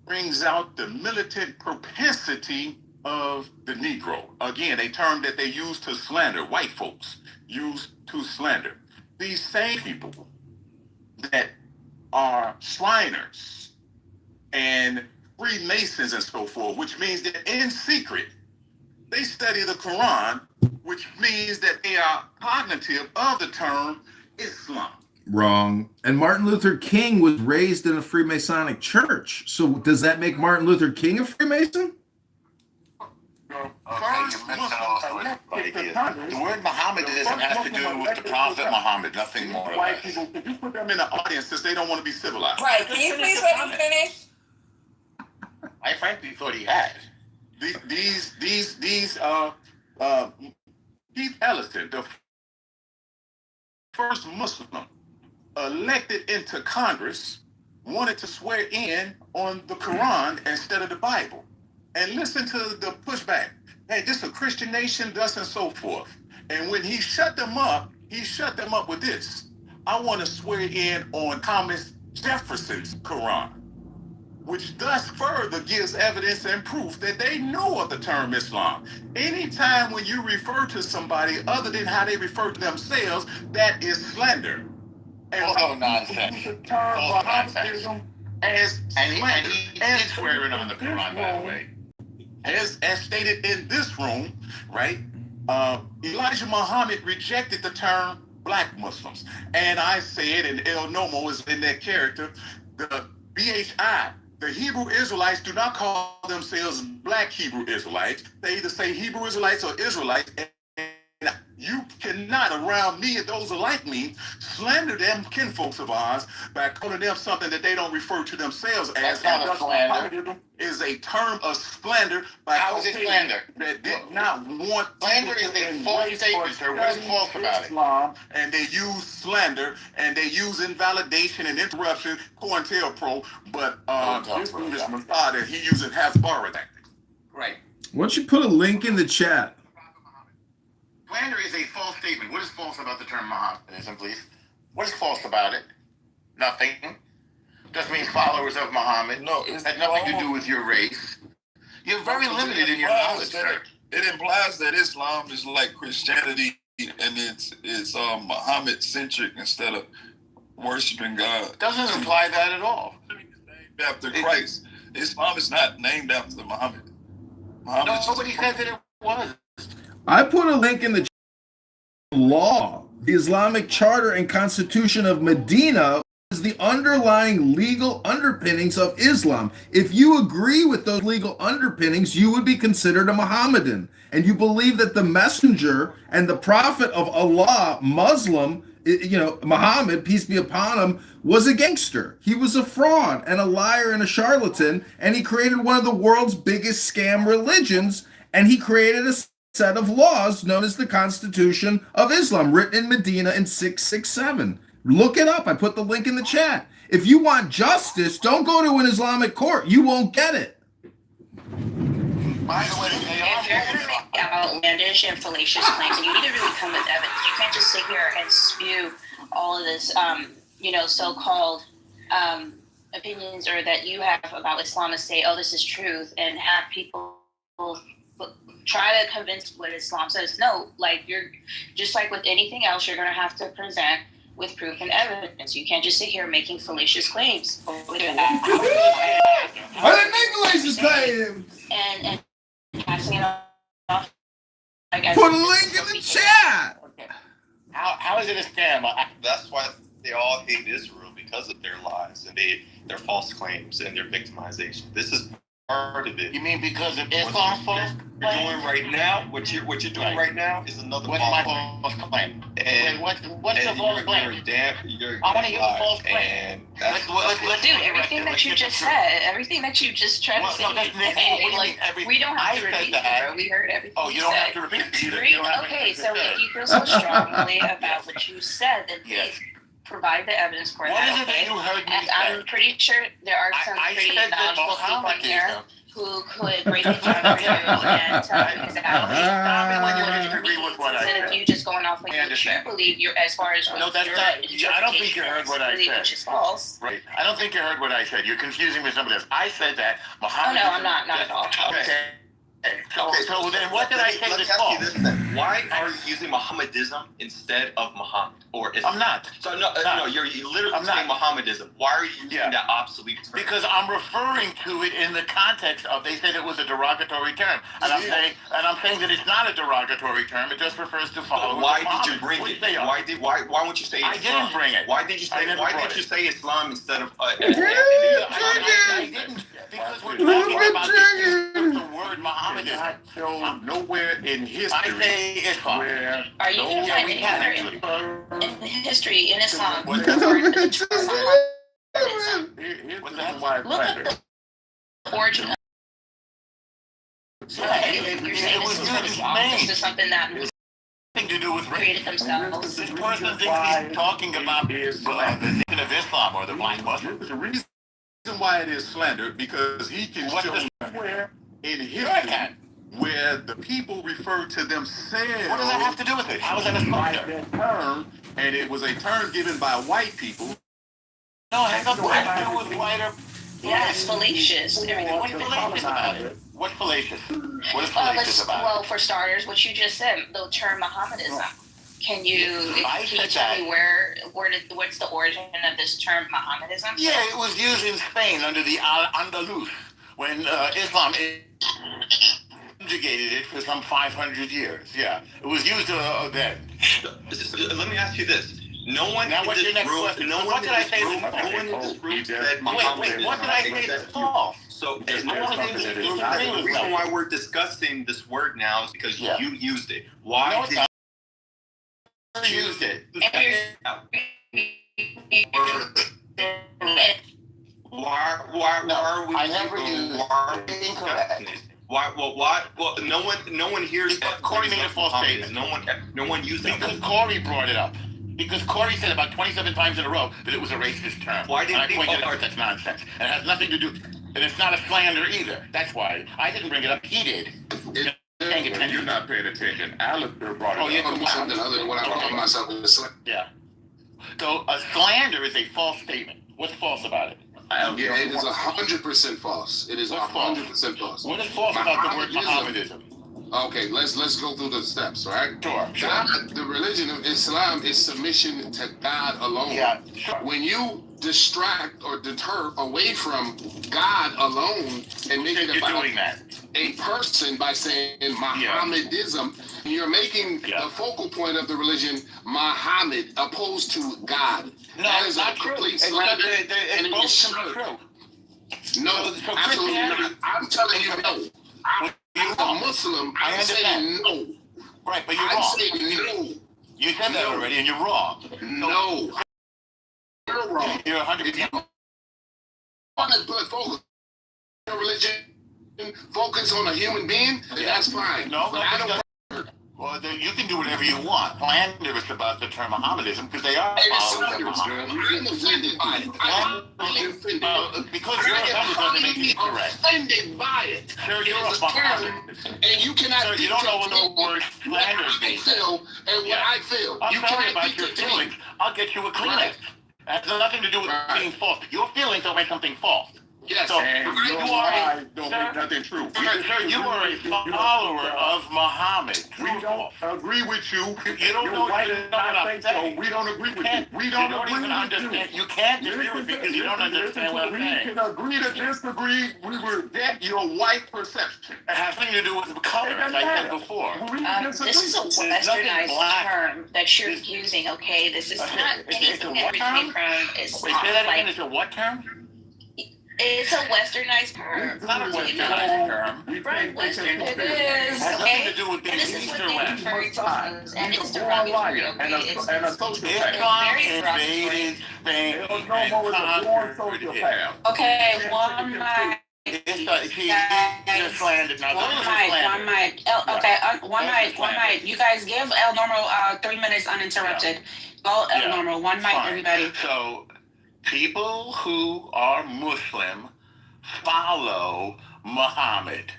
Speaker 22: brings out the militant propensity of the Negro. Again, a term that they use to slander, white folks use to slander. These same people that are Shriners and Freemasons and so forth, which means that in secret, they study the Quran, which means that they are cognitive of the term Islam.
Speaker 7: Wrong. And Martin Luther King was raised in a Freemasonic church. So does that make Martin Luther King a Freemason?
Speaker 12: The word Mohammedism has to do with the Prophet Muhammad, nothing more or
Speaker 22: White
Speaker 12: less.
Speaker 22: people, could you put them in the audience since they don't want to be civilized?
Speaker 24: Right, can you please let him finish?
Speaker 12: I frankly thought he had.
Speaker 22: These Keith Ellison, the first Muslim elected into Congress, wanted to swear in on the Quran instead of the Bible. And listen to the pushback. Hey, this is a Christian nation, thus and so forth. And when he shut them up with this. I want to swear in on Thomas Jefferson's Quran, which thus further gives evidence and proof that they know of the term Islam. Anytime when you refer to somebody other than how they refer to themselves, that is slander.
Speaker 12: And nonsense. All nonsense. And he did swear in on the Quran, by the way.
Speaker 22: As stated in this room, right? Elijah Muhammad rejected the term black Muslims. And I said, and El Nomo is in that character, the BHI, the Hebrew Israelites do not call themselves black Hebrew Israelites. They either say Hebrew Israelites or Israelites. And you cannot, around me and those who like me, slander them kinfolks of ours by calling them something that they don't refer to themselves as.
Speaker 12: That's not a slander.
Speaker 22: Is a term of slander by
Speaker 12: How is it slander?
Speaker 22: That did not want
Speaker 12: slander is a false statement, sir. What is false about it?
Speaker 22: Islam, and they use slander and they use invalidation and interruption, COINTELPRO, but this dude is Mossad and he using Hasbara tactics.
Speaker 12: Right.
Speaker 7: Why don't you put a link in the chat?
Speaker 22: Slander is a false statement. What is false about the term Mohammedanism, please? What is false about it? Nothing. Just means followers of Muhammad. No, it had nothing to do with your race. You're very limited in your knowledge, sir.
Speaker 4: It implies that Islam is like Christianity and it's Muhammad centric instead of worshiping God.
Speaker 22: Doesn't imply that at all.
Speaker 4: After Christ, Islam is not named after Muhammad.
Speaker 22: Nobody said that it was.
Speaker 7: I put a link in the law. The Islamic Charter and Constitution of Medina is the underlying legal underpinnings of Islam. If you agree with those legal underpinnings, you would be considered a Mohammedan. And you believe that the messenger and the prophet of Allah, Muslim, Muhammad, peace be upon him, was a gangster. He was a fraud and a liar and a charlatan, and he created one of the world's biggest scam religions, and he created a set of laws known as the Constitution of Islam, written in Medina in 667. Look it up. I put the link in the chat. If you want justice, don't go to an Islamic court. You won't get it.
Speaker 22: By the way,
Speaker 6: if you're going to make outlandish and fallacious claims, and you need to really come with evidence. You can't just sit here and spew all of this, so-called opinions or that you have about Islam and say, oh, this is truth, and have people try to convince what Islam says. No, like you're just like with anything else, you're going to have to present with proof and evidence. You can't just sit here making fallacious claims.
Speaker 7: What are fallacious claims?
Speaker 6: And passing it off.
Speaker 7: Put a link in the chat.
Speaker 22: Okay. How is it a scam?
Speaker 8: That's why they all hate Israel, because of their lies and their false claims and their victimization. This is part of it.
Speaker 22: You mean because of Islam's false claim?
Speaker 8: You're doing right now, what you're doing right now is another false
Speaker 22: claim.
Speaker 8: And
Speaker 22: what's the false claim?
Speaker 8: You're
Speaker 22: I want to hear the false claim.
Speaker 8: And
Speaker 6: dude, everything that you just said, everything that you just tried to say, we don't have to repeat it, we heard everything.
Speaker 22: Oh, you don't have to repeat it.
Speaker 6: Okay, so if you feel so strongly about what you said, then please provide the evidence for
Speaker 22: that. What is it that you heard me say?
Speaker 6: I'm pretty sure there are some pretty knowledgeable people in here who could break it down for you and tell you exactly. Instead of you just going off like what you believe, you're as far as
Speaker 22: no, that's not. I don't think you heard what I said.
Speaker 6: Which is false.
Speaker 22: Right. I don't think you heard what I said. You're confusing me with somebody else. I said that Muhammad.
Speaker 6: Oh no, I'm not at all.
Speaker 22: Okay. So then what did I say
Speaker 8: Let me ask you this then. Why are you using Mohammedism instead of Muhammad? Or Islam?
Speaker 22: I'm not.
Speaker 8: So no, you're literally saying Mohammedism. Why are you using that obsolete term?
Speaker 22: Because I'm referring to it in the context of, they said it was a derogatory term. And I'm saying that it's not a derogatory term, it just refers to followers.
Speaker 8: Why did you bring it? Why won't you say Islam?
Speaker 22: I didn't bring it.
Speaker 8: Why did you say Islam instead of
Speaker 22: I didn't, because we're talking about the word Muhammad is not shown nowhere in history. I say Islam.
Speaker 6: Are you going to find anywhere in history in Islam?
Speaker 22: Look up the
Speaker 6: origin of you're saying this is something that
Speaker 22: to do with
Speaker 6: created themselves.
Speaker 22: This person thinks he's talking about the nation of Islam or the black Muslim.
Speaker 23: The reason why it is slander, because he can show somewhere in history where the people refer to themselves.
Speaker 22: What does that have to do with it? How is that a slander?
Speaker 23: Term, and it was a term given by white people.
Speaker 22: No, it has nothing to do with white.
Speaker 6: Yeah, it's fallacious. Everything.
Speaker 22: What's fallacious about it? What's fallacious? What is fallacious about it?
Speaker 6: Well, for starters, what you just said, the term Mohammedism. Can you tell me what's the origin of this term Mohammedism?
Speaker 22: Yeah, it was used in Spain under the Andalus when Islam subjugated it for some 500 years. Yeah, it was used then.
Speaker 8: Let me ask you this. No one
Speaker 22: now, what's your next question? What did I say?
Speaker 8: No one in this room said Muhammad.
Speaker 22: Wait, what did I say that's false?
Speaker 8: So the reason why we're discussing this word now is because you used it. Why did
Speaker 22: you used it?
Speaker 8: Why are we?
Speaker 22: I never used incorrect.
Speaker 8: Why? Well, no one hears that.
Speaker 22: Corey made a false statement.
Speaker 8: No one used that.
Speaker 22: Because Corey brought it up. Because Corey said about 27 times in a row that it was a racist term.
Speaker 8: Why didn't
Speaker 22: I pointed out that's nonsense. And it has nothing to do, and it's not a slander either. That's why. I didn't bring it up. He did.
Speaker 8: It
Speaker 16: paying attention.
Speaker 22: You're not paying attention. Alistair brought it
Speaker 16: Oh, yeah,
Speaker 22: up.
Speaker 16: come on.
Speaker 12: Something other than what I call myself in the slang.
Speaker 16: Yeah. So a slander is a false statement. What's false about it?
Speaker 12: Yeah, it is 100% false. It is 100% false.
Speaker 16: What is false about the word Mohammedanism?
Speaker 12: Okay, let's go through the steps, right?
Speaker 16: Sure.
Speaker 12: God, the religion of Islam is submission to God alone.
Speaker 16: Yeah, sure.
Speaker 12: When you distract or deter away from God alone and make it about a person by saying Mohammedism, you're making the focal point of the religion Muhammad opposed to God.
Speaker 16: No,
Speaker 12: that is
Speaker 16: not
Speaker 12: a
Speaker 16: true.
Speaker 12: complete
Speaker 16: It's
Speaker 12: slander.
Speaker 16: both can be true.
Speaker 12: No,
Speaker 16: So
Speaker 12: absolutely not.
Speaker 16: Christianity-
Speaker 12: I'm telling you no. As a Muslim, I'm saying no.
Speaker 16: Right, but you're
Speaker 12: I'm
Speaker 16: wrong.
Speaker 12: saying no.
Speaker 16: You said that already, and you're wrong.
Speaker 12: No. You're wrong.
Speaker 16: You're 100%.
Speaker 12: Want to put focus on religion, focus on a human being, then that's fine.
Speaker 16: No,
Speaker 12: but I don't.
Speaker 16: Well, you can do whatever you want. Slanderous about the term Mohammedism because they are followers of Muhammad.
Speaker 12: I'm offended by it. I'm offended.
Speaker 16: Because you're offended doesn't make you correct.
Speaker 12: Offended by it.
Speaker 16: Sir, you're a Mohammedan.
Speaker 12: And you cannot.
Speaker 16: Sir, you don't know what the word slander means.
Speaker 12: I feel and what I feel.
Speaker 16: I'm
Speaker 12: You
Speaker 16: sorry
Speaker 12: cannot
Speaker 16: about your
Speaker 12: dictate.
Speaker 16: feelings. I'll get you a Kleenex. It has nothing to do with being false. Your feelings don't make something false.
Speaker 12: Yes,
Speaker 16: so
Speaker 22: and your lies don't make nothing true.
Speaker 16: Sir, you are a follower of Muhammad.
Speaker 22: We don't agree with you.
Speaker 16: You don't know
Speaker 22: right
Speaker 16: what I'm saying.
Speaker 22: So we don't agree with you. We don't agree
Speaker 16: even
Speaker 22: with
Speaker 16: understand. You can't disagree with me because you don't understand what I'm saying.
Speaker 22: We can agree to disagree. We will get your white perception.
Speaker 16: It has nothing to do with the color, as I said before.
Speaker 6: This is a westernized term that you're using, okay? This is not anything that originated from Islam.
Speaker 16: Wait, say that again. It's a what term?
Speaker 6: It's a westernized term.
Speaker 16: It's not a westernized term.
Speaker 6: Right, western it is.
Speaker 16: It has nothing to do with being
Speaker 6: This is what
Speaker 16: Eastern
Speaker 6: they
Speaker 16: West.
Speaker 6: refer to as, and it's
Speaker 22: Born
Speaker 6: derogatory,
Speaker 22: liar and
Speaker 6: okay?
Speaker 22: a sociopath.
Speaker 16: Islam invaded Spain and conquered.
Speaker 18: Okay, one mic.
Speaker 16: He's a slander. Now,
Speaker 18: One
Speaker 16: those are
Speaker 18: mic,
Speaker 16: slander.
Speaker 18: one mic. One mic. You guys give El Normal 3 minutes uninterrupted. Go El Normal, one mic,
Speaker 16: Fine.
Speaker 18: everybody.
Speaker 16: So, people who are Muslim follow Muhammad.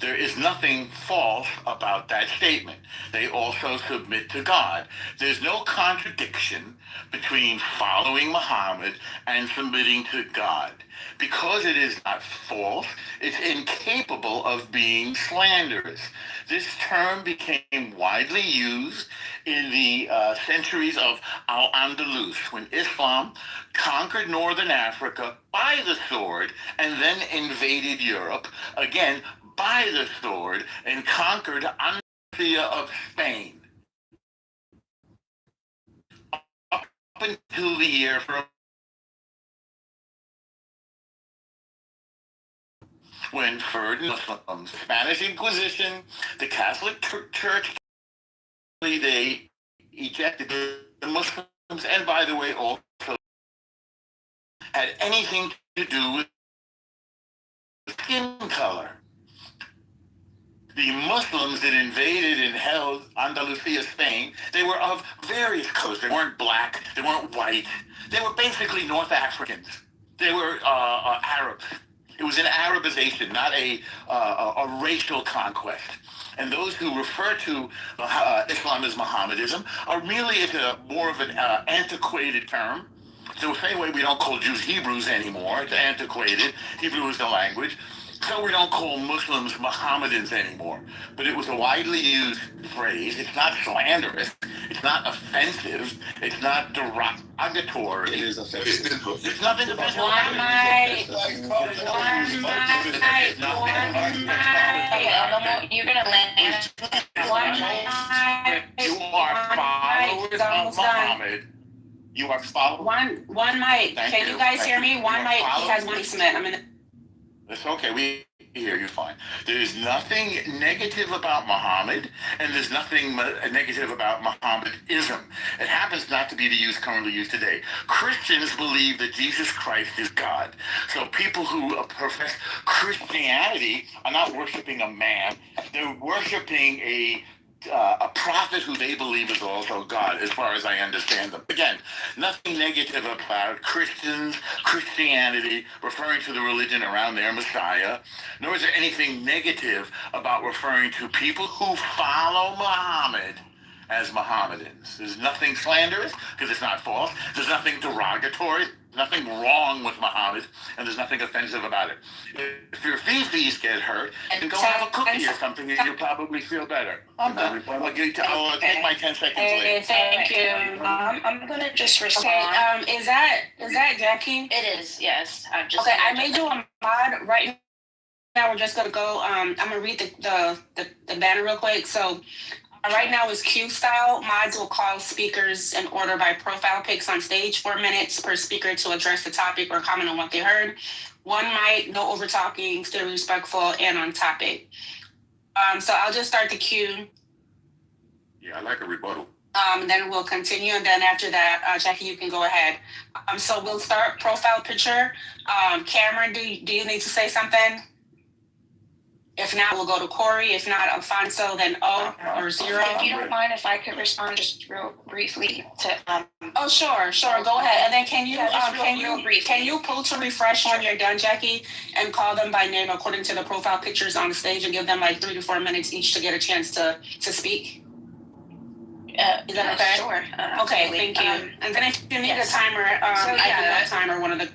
Speaker 16: There is nothing false about that statement. They also submit to God. There's no contradiction between following Muhammad and submitting to God. Because it is not false, it's incapable of being slanderous. This term became widely used in the centuries of Al-Andalus, when Islam conquered northern Africa by the sword and then invaded Europe, again, by the sword, and conquered Andalusia of Spain. Up until the year from when Muslims, Spanish Inquisition, the Catholic Church, they ejected the Muslims, and by the way, also had anything to do with skin color. The Muslims that invaded and held Andalusia, Spain, they were of various colors. They weren't black, they weren't white. They were basically North Africans. They were Arabs. It was an Arabization, not a racial conquest. And those who refer to Islam as Mohammedism are merely more of an antiquated term. So the same way we don't call Jews Hebrews anymore, it's antiquated. Hebrew is the language. So we don't call Muslims Mohammedans anymore. But it was a widely used phrase. It's not slanderous. It's not offensive. It's not derogatory.
Speaker 12: It is offensive.
Speaker 16: There's nothing offensive.
Speaker 18: One mic.
Speaker 6: You're gonna land.
Speaker 18: One mic.
Speaker 16: You are followers of Muhammad. You are followers.
Speaker 18: One mic.
Speaker 16: Thank
Speaker 18: Can you guys hear me? One mic. He has one cement. I'm in.
Speaker 16: It's okay. We hear you fine. There's nothing negative about Muhammad, and there's nothing negative about Mohammedism. It happens not to be the use currently used today. Christians believe that Jesus Christ is God. So people who profess Christianity are not worshiping a man. They're worshiping a
Speaker 22: a prophet who they believe is also God, as far as I understand them. Again, nothing negative about Christians, Christianity, referring to the religion around their Messiah, nor is there anything negative about referring to people who follow Muhammad as Mohammedans. There's nothing slanderous, because it's not false. There's nothing derogatory. Nothing wrong with Muhammad, and there's nothing offensive about it. If your feces get hurt, then go have a cookie or something, and you'll probably feel better. I'm done. I'll take my 10 seconds later.
Speaker 6: Thank you. I'm gonna just respond.
Speaker 3: Okay, is that Jackie?
Speaker 6: It is, yes. I'm just
Speaker 3: Okay, I made you a mod right now. We're just gonna go. I'm gonna read the banner real quick. So right now is Q style. Mods will call speakers in order by profile pics on stage. 4 minutes per speaker to address the topic or comment on what they heard. One mic, no over talking, still respectful and on topic. So I'll just start the queue.
Speaker 22: Yeah, I like a rebuttal.
Speaker 3: Then we'll continue, and then after that, Jackie, you can go ahead. So we'll start profile picture. Cameron, do you need to say something? If not, we'll go to Corey. If not, Alfonso, then O or Zero.
Speaker 6: If you don't mind, if I could respond just real briefly to
Speaker 3: Oh, sure. Go ahead. And then can you
Speaker 6: briefly.
Speaker 3: can you pull to refresh when you're done, Jackie, and call them by name according to the profile pictures on the stage, and give them like 3 to 4 minutes each to get a chance to speak? Is that okay?
Speaker 6: Sure.
Speaker 3: Okay, thank you. And then if you need a timer, I can have a timer. One of the.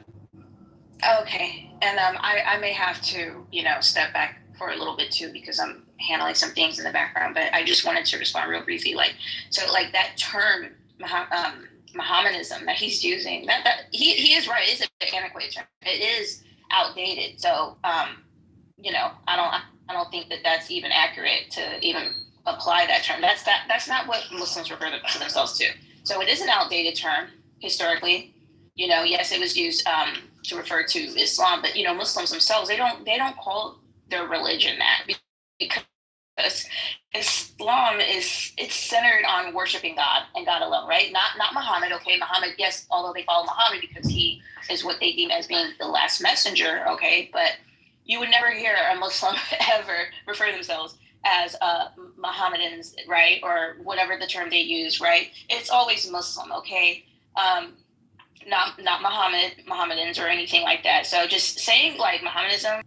Speaker 6: Okay, and I may have to step back for a little bit too, because I'm handling some things in the background, but I just wanted to respond real briefly. That term, Mohammedanism that he's using, that he is right. It's an antiquated term. It is outdated. So, I don't think that that's even accurate to even apply that term. That's not what Muslims refer to themselves to. So it is an outdated term historically. Yes, it was used to refer to Islam, but Muslims themselves, they don't call their religion that, because Islam it's centered on worshiping God and God alone, right? Not Muhammad. Okay, Muhammad, yes, although they follow Muhammad because he is what they deem as being the last messenger, okay, but you would never hear a Muslim ever refer themselves as Mohammedans, right? Or whatever the term they use, right? It's always Muslim, okay? Not Mohammedans or anything like that. So just saying like Mohammedanism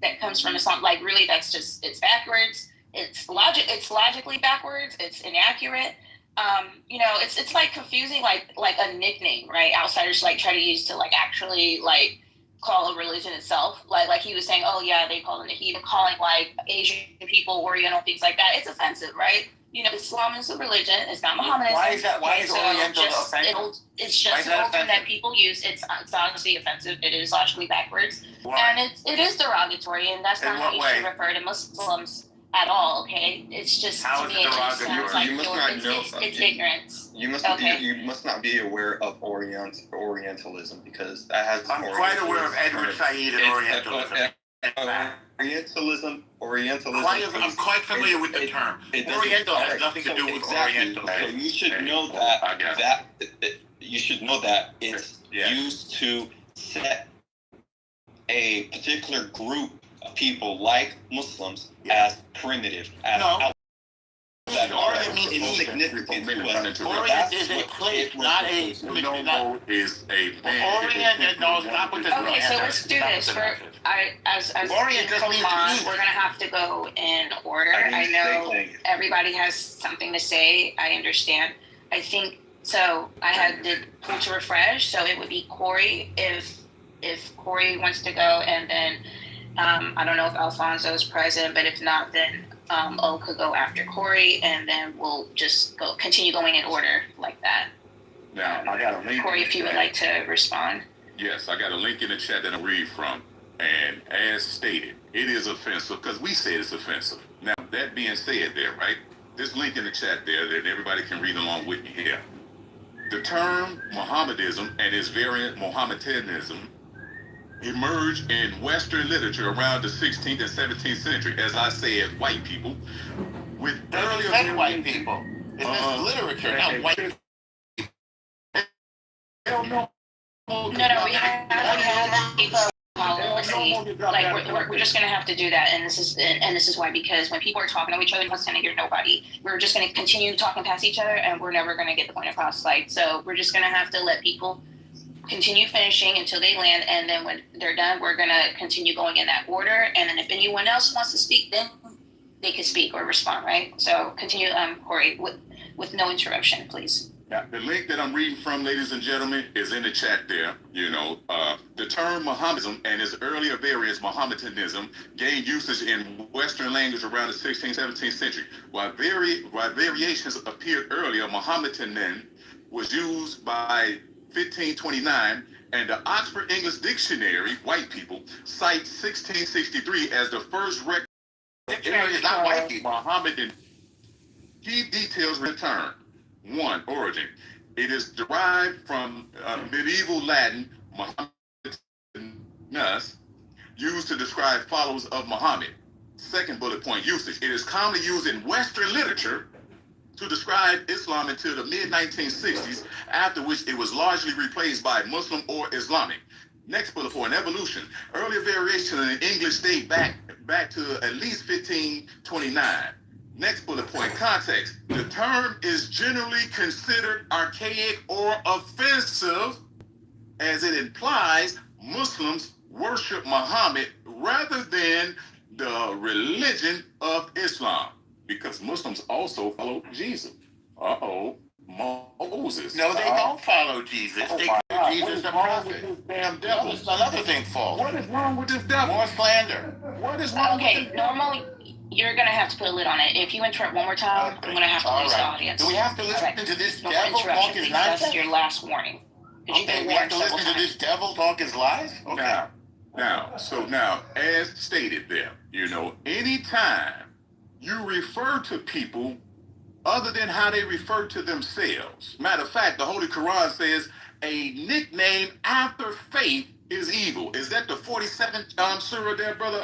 Speaker 6: that comes from Islam, like really it's backwards. It's logically backwards. It's inaccurate. It's like confusing like a nickname, right? Outsiders like try to use to like actually like call a religion itself. Like he was saying, oh yeah, they call them the heathen, calling like Asian people, Oriental, things like that. It's offensive, right? Islam is a religion. It's not Mohammedanism.
Speaker 22: Why is that? Why is Oriental offensive?
Speaker 6: It's just an old term that people use. It's honestly offensive. It is logically backwards. Why? And it is derogatory, and that's not how you should refer to Muslims at all. Okay, it's just
Speaker 22: How
Speaker 6: to me it just sounds like it's ignorance.
Speaker 8: You must not be aware of Orientalism, because that has.
Speaker 22: I'm quite aware of Edward Said and Orientalism.
Speaker 8: Orientalism.
Speaker 22: I'm quite familiar with the term. Oriental has nothing to do with Oriental.
Speaker 8: So you should know that you should know that it's used to set a particular group of people like Muslims as primitive,
Speaker 22: Orient means
Speaker 8: insignificant.
Speaker 22: Orient is a place, not a. No, is a. Orient, no, stop with this.
Speaker 6: Okay, so let's do this. As
Speaker 22: Orient just means
Speaker 6: we're gonna have to go in order. I know everybody has something to say. I understand. I think so. I had to pull to refresh, so it would be Corey if Corey wants to go, and then I don't know if Alfonso is present, but if not, then O could go after Corey, and then we'll just continue going in order like that.
Speaker 22: Now, I got a link.
Speaker 6: Corey, if you would like to respond.
Speaker 22: Yes, I got a link in the chat that I'll read from. And as stated, it is offensive because we say it's offensive. Now, that being said there, right? This link in the chat there that everybody can read along with me here. The term Mohammedism and its variant Mohammedanism emerged in Western literature around the 16th and 17th century, as I said, white people, with earlier white people. It's literature, not white people.
Speaker 6: No, we have people. we're just gonna have to do that, and this is why, because when people are talking to each other, nobody's gonna hear nobody. We're just gonna continue talking past each other, and we're never gonna get the point across. Like, so we're just gonna have to let people continue finishing until they land, and then when they're done, we're gonna continue going in that order. And then if anyone else wants to speak, then they can speak or respond, right? So continue, Corey, with no interruption, please.
Speaker 22: Yeah, the link that I'm reading from, ladies and gentlemen, is in the chat there. The term Mohammedanism and its earlier variants, Mohammedanism, gained usage in Western language around the 16th, 17th century. While variations appeared earlier, Mohammedan was used by 1529, and the Oxford English Dictionary, white people, cites 1663 as the first record. Dictionary is not white people. Mohammedan. Key details return. 1. Origin. It is derived from medieval Latin, Mohammedanus, used to describe followers of Muhammad. Second bullet point, usage. It is commonly used in Western literature to describe Islam until the mid-1960s, after which it was largely replaced by Muslim or Islamic. Next bullet point, evolution. Earlier variations in English date back to at least 1529. Next bullet point, context. The term is generally considered archaic or offensive, as it implies Muslims worship Muhammad rather than the religion of Islam, because Muslims also follow Jesus. Moses.
Speaker 23: No, they don't follow Jesus. They call Jesus a prophet.
Speaker 22: Damn devil.
Speaker 23: That's another thing false.
Speaker 22: What is wrong with this devil?
Speaker 23: More slander.
Speaker 22: What is wrong with this?
Speaker 6: Normally, you're gonna have to put a lid on it. If you interrupt one more time, I'm gonna have to lose the audience.
Speaker 23: Do we have to listen to this
Speaker 6: No
Speaker 23: devil talk his nonsense?
Speaker 6: That's your last warning.
Speaker 23: Okay, we have to listen to this devil talk his lies? Okay.
Speaker 22: Now, as stated there, anytime you refer to people other than how they refer to themselves. Matter of fact, the Holy Quran says a nickname after faith is evil. Is that the 47th surah there, brother?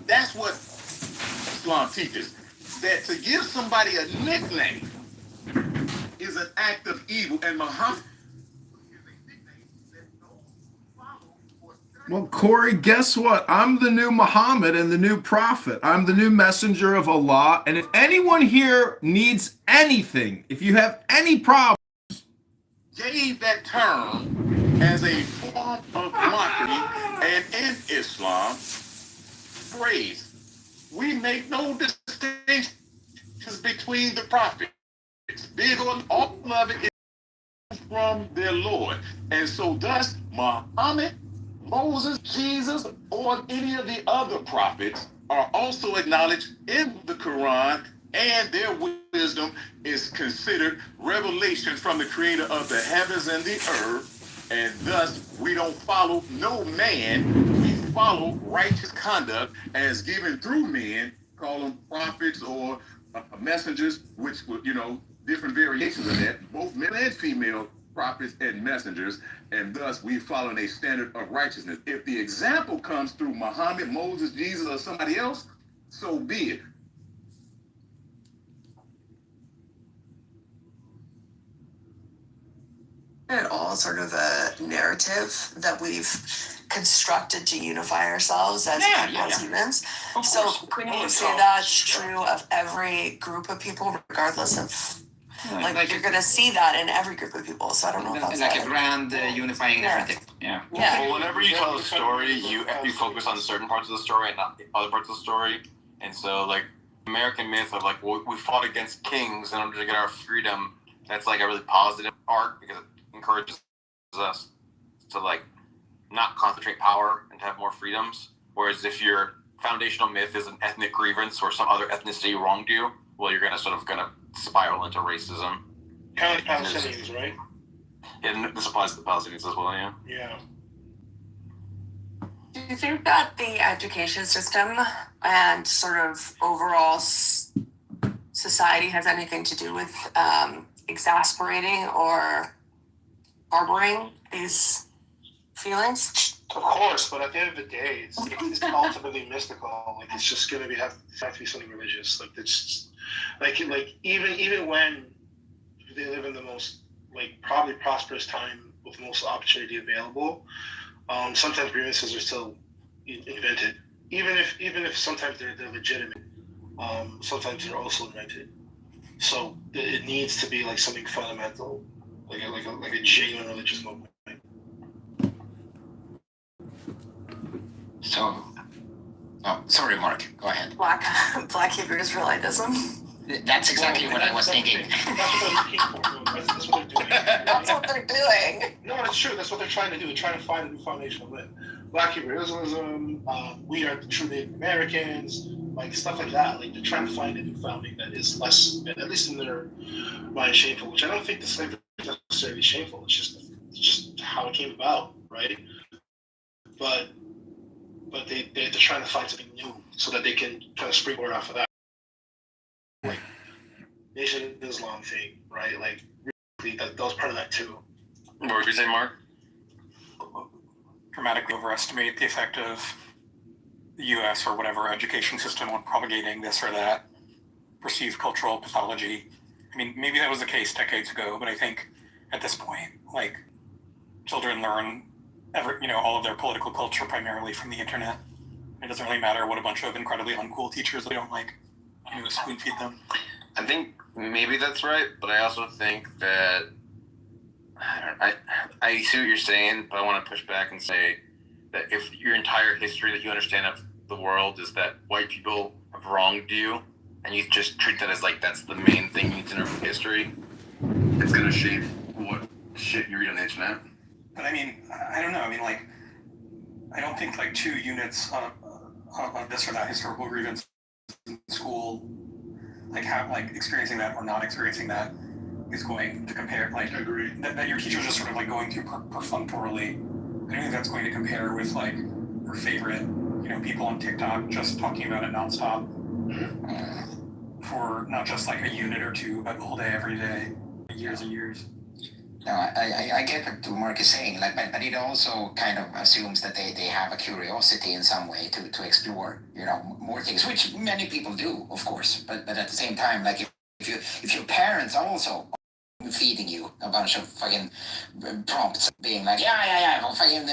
Speaker 22: That's what Islam teaches. That to give somebody a nickname is an act of evil, and Muhammad.
Speaker 7: Well, Corey, guess what? I'm the new Muhammad and the new prophet. I'm the new messenger of Allah. And if anyone here needs anything, if you have any problems,
Speaker 22: gave that term as a form of mockery, and in Islam, phrase, we make no distinctions between the prophets. Big on all of it is from their Lord. And so thus, Muhammad, Moses, Jesus, or any of the other prophets are also acknowledged in the Quran, and their wisdom is considered revelation from the creator of the heavens and the earth, and thus we don't follow no man, we follow righteous conduct as given through men, call them prophets or messengers, which, different variations of that, both male and female prophets and messengers, and thus we follow a standard of righteousness. If the example comes through Muhammad, Moses, Jesus, or somebody else, so be it.
Speaker 2: At all sort of a narrative that we've constructed to unify ourselves as humans. So can you say that's true of every group of people, regardless of you're gonna see that in every group of people. So I don't know if that's
Speaker 9: like a grand unifying everything. Yeah.
Speaker 2: Yeah.
Speaker 11: Well, whenever you tell a story, you focus on certain parts of the story and not the other parts of the story. And so, like American myth of we fought against kings in order to get our freedom. That's like a really positive arc because it encourages us to not concentrate power and to have more freedoms. Whereas if your foundational myth is an ethnic grievance or some other ethnicity wronged you, well, you're gonna spiral into racism.
Speaker 14: Kind of Palestinians, right?
Speaker 11: And this applies to the Palestinians as well, yeah.
Speaker 14: Yeah.
Speaker 2: Do you think that the education system and sort of overall society has anything to do with exasperating or harboring these feelings?
Speaker 14: Of course, but at the end of the day, it's ultimately mystical. It's just going to have to be something religious. It's even when they live in the most probably prosperous time with most opportunity available, Sometimes grievances are still invented, even if sometimes they're legitimate. Sometimes they're also invented. So it needs to be like something fundamental, like a genuine religious movement.
Speaker 9: So, oh, sorry, Mark. Go ahead.
Speaker 2: Black Hebrew Israelitism.
Speaker 9: That's exactly what I was thinking.
Speaker 14: That's what they're doing.
Speaker 2: That's what they're doing.
Speaker 14: No, it's true. That's what they're trying to do. They're trying to find a new foundation to live. Black Hebrew Israelism, we are the true Native Americans, like stuff like that. Like they're trying to find a new founding that is less, at least in their mind, shameful. Which I don't think the slavery is necessarily shameful. It's just how it came about, right? But they're trying to find something new so that they can kind of springboard off of that. Like Nation of Islam thing, right? Like really, that was part of that too.
Speaker 11: What were you saying, Mark?
Speaker 1: Dramatically overestimate the effect of the U.S. or whatever education system on propagating this or that perceived cultural pathology. I mean, maybe that was the case decades ago, but I think at this point, like, children learn all of their political culture primarily from the internet. It doesn't really matter what a bunch of incredibly uncool teachers they don't like, spoon feed them.
Speaker 11: I think maybe that's right, but I also think that I see what you're saying, but I want to push back and say that if your entire history that you understand of the world is that white people have wronged you, and you just treat that as like that's the main thing you need to know from history, it's gonna shape what shit you read on the internet.
Speaker 1: But I mean, I don't know. I mean, like, I don't think like 2 units on this or that historical grievance in school, like experiencing that or not experiencing that, is going to compare. Like, I agree that your teacher's just sort of like going through perfunctorily. I don't think that's going to compare with like your favorite, people on TikTok just talking about it nonstop for not just like a unit or 2, but all day, every day, years and years.
Speaker 9: No, I get what Mark is saying, like, but it also kind of assumes that they have a curiosity in some way to explore, more things, which many people do, of course. But at the same time, like if your parents also feeding you a bunch of fucking prompts, being like, well, fucking,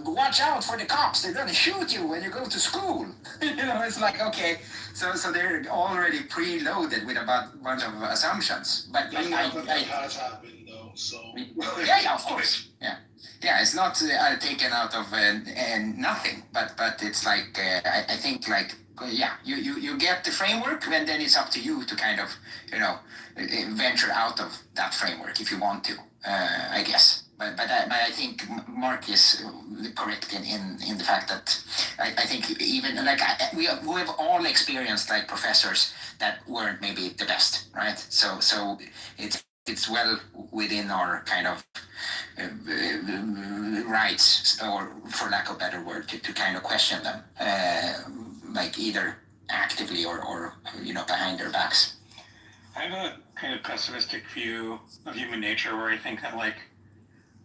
Speaker 9: watch out for the cops, they're gonna shoot you when you go to school. It's like, okay, so they're already preloaded with a bunch of assumptions. But
Speaker 14: That has happened though, so
Speaker 9: yeah, of course, yeah, it's not taken out of nothing, but it's like I think like you get the framework, and then it's up to you to kind of venture out of that framework if you want to, I guess. But I think Mark is correct in the fact that I think even like we have all experienced like professors that weren't maybe the best, right? So it's well within our kind of rights, or for lack of a better word, to kind of question them, like either actively or behind their backs.
Speaker 1: I have a kind of pessimistic view of human nature where I think that like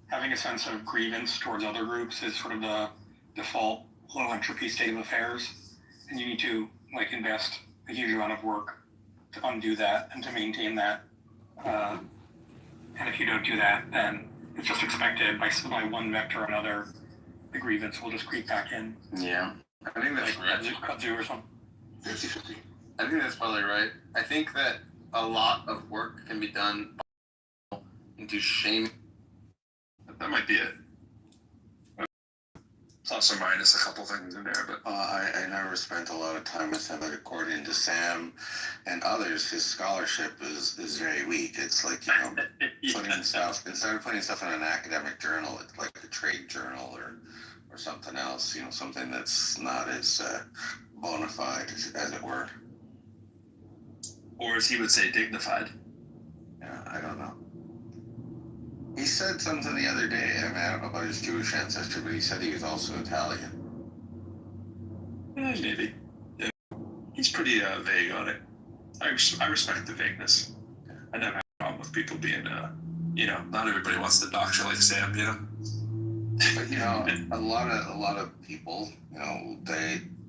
Speaker 1: having a sense of grievance towards other groups is sort of the default low entropy state of affairs, and you need to like invest a huge amount of work to undo that and to maintain that. And if you don't do that, then it's just expected by one vector or another, the grievance will just creep back in.
Speaker 11: Yeah, I think that's right.
Speaker 1: Kudzu or something.
Speaker 14: 50-50.
Speaker 11: I think that's probably right. I think that a lot of work can be done into shame.
Speaker 10: That might be it. Plus or minus a couple things in there, but
Speaker 5: I never spent a lot of time with him, but according to Sam and others, his scholarship is very weak. It's like, putting stuff, instead of putting stuff in an academic journal, it's like a trade journal or something else, something that's not as bona fide, as it were.
Speaker 10: Or as he would say, dignified.
Speaker 5: Yeah, I don't know. He said something the other day, I don't know about his Jewish ancestry, but he said he was also Italian.
Speaker 10: Maybe. Yeah. He's pretty vague on it. I respect the vagueness. I never have a problem with people being, not everybody wants to doctor like Sam,
Speaker 5: But, a lot of people,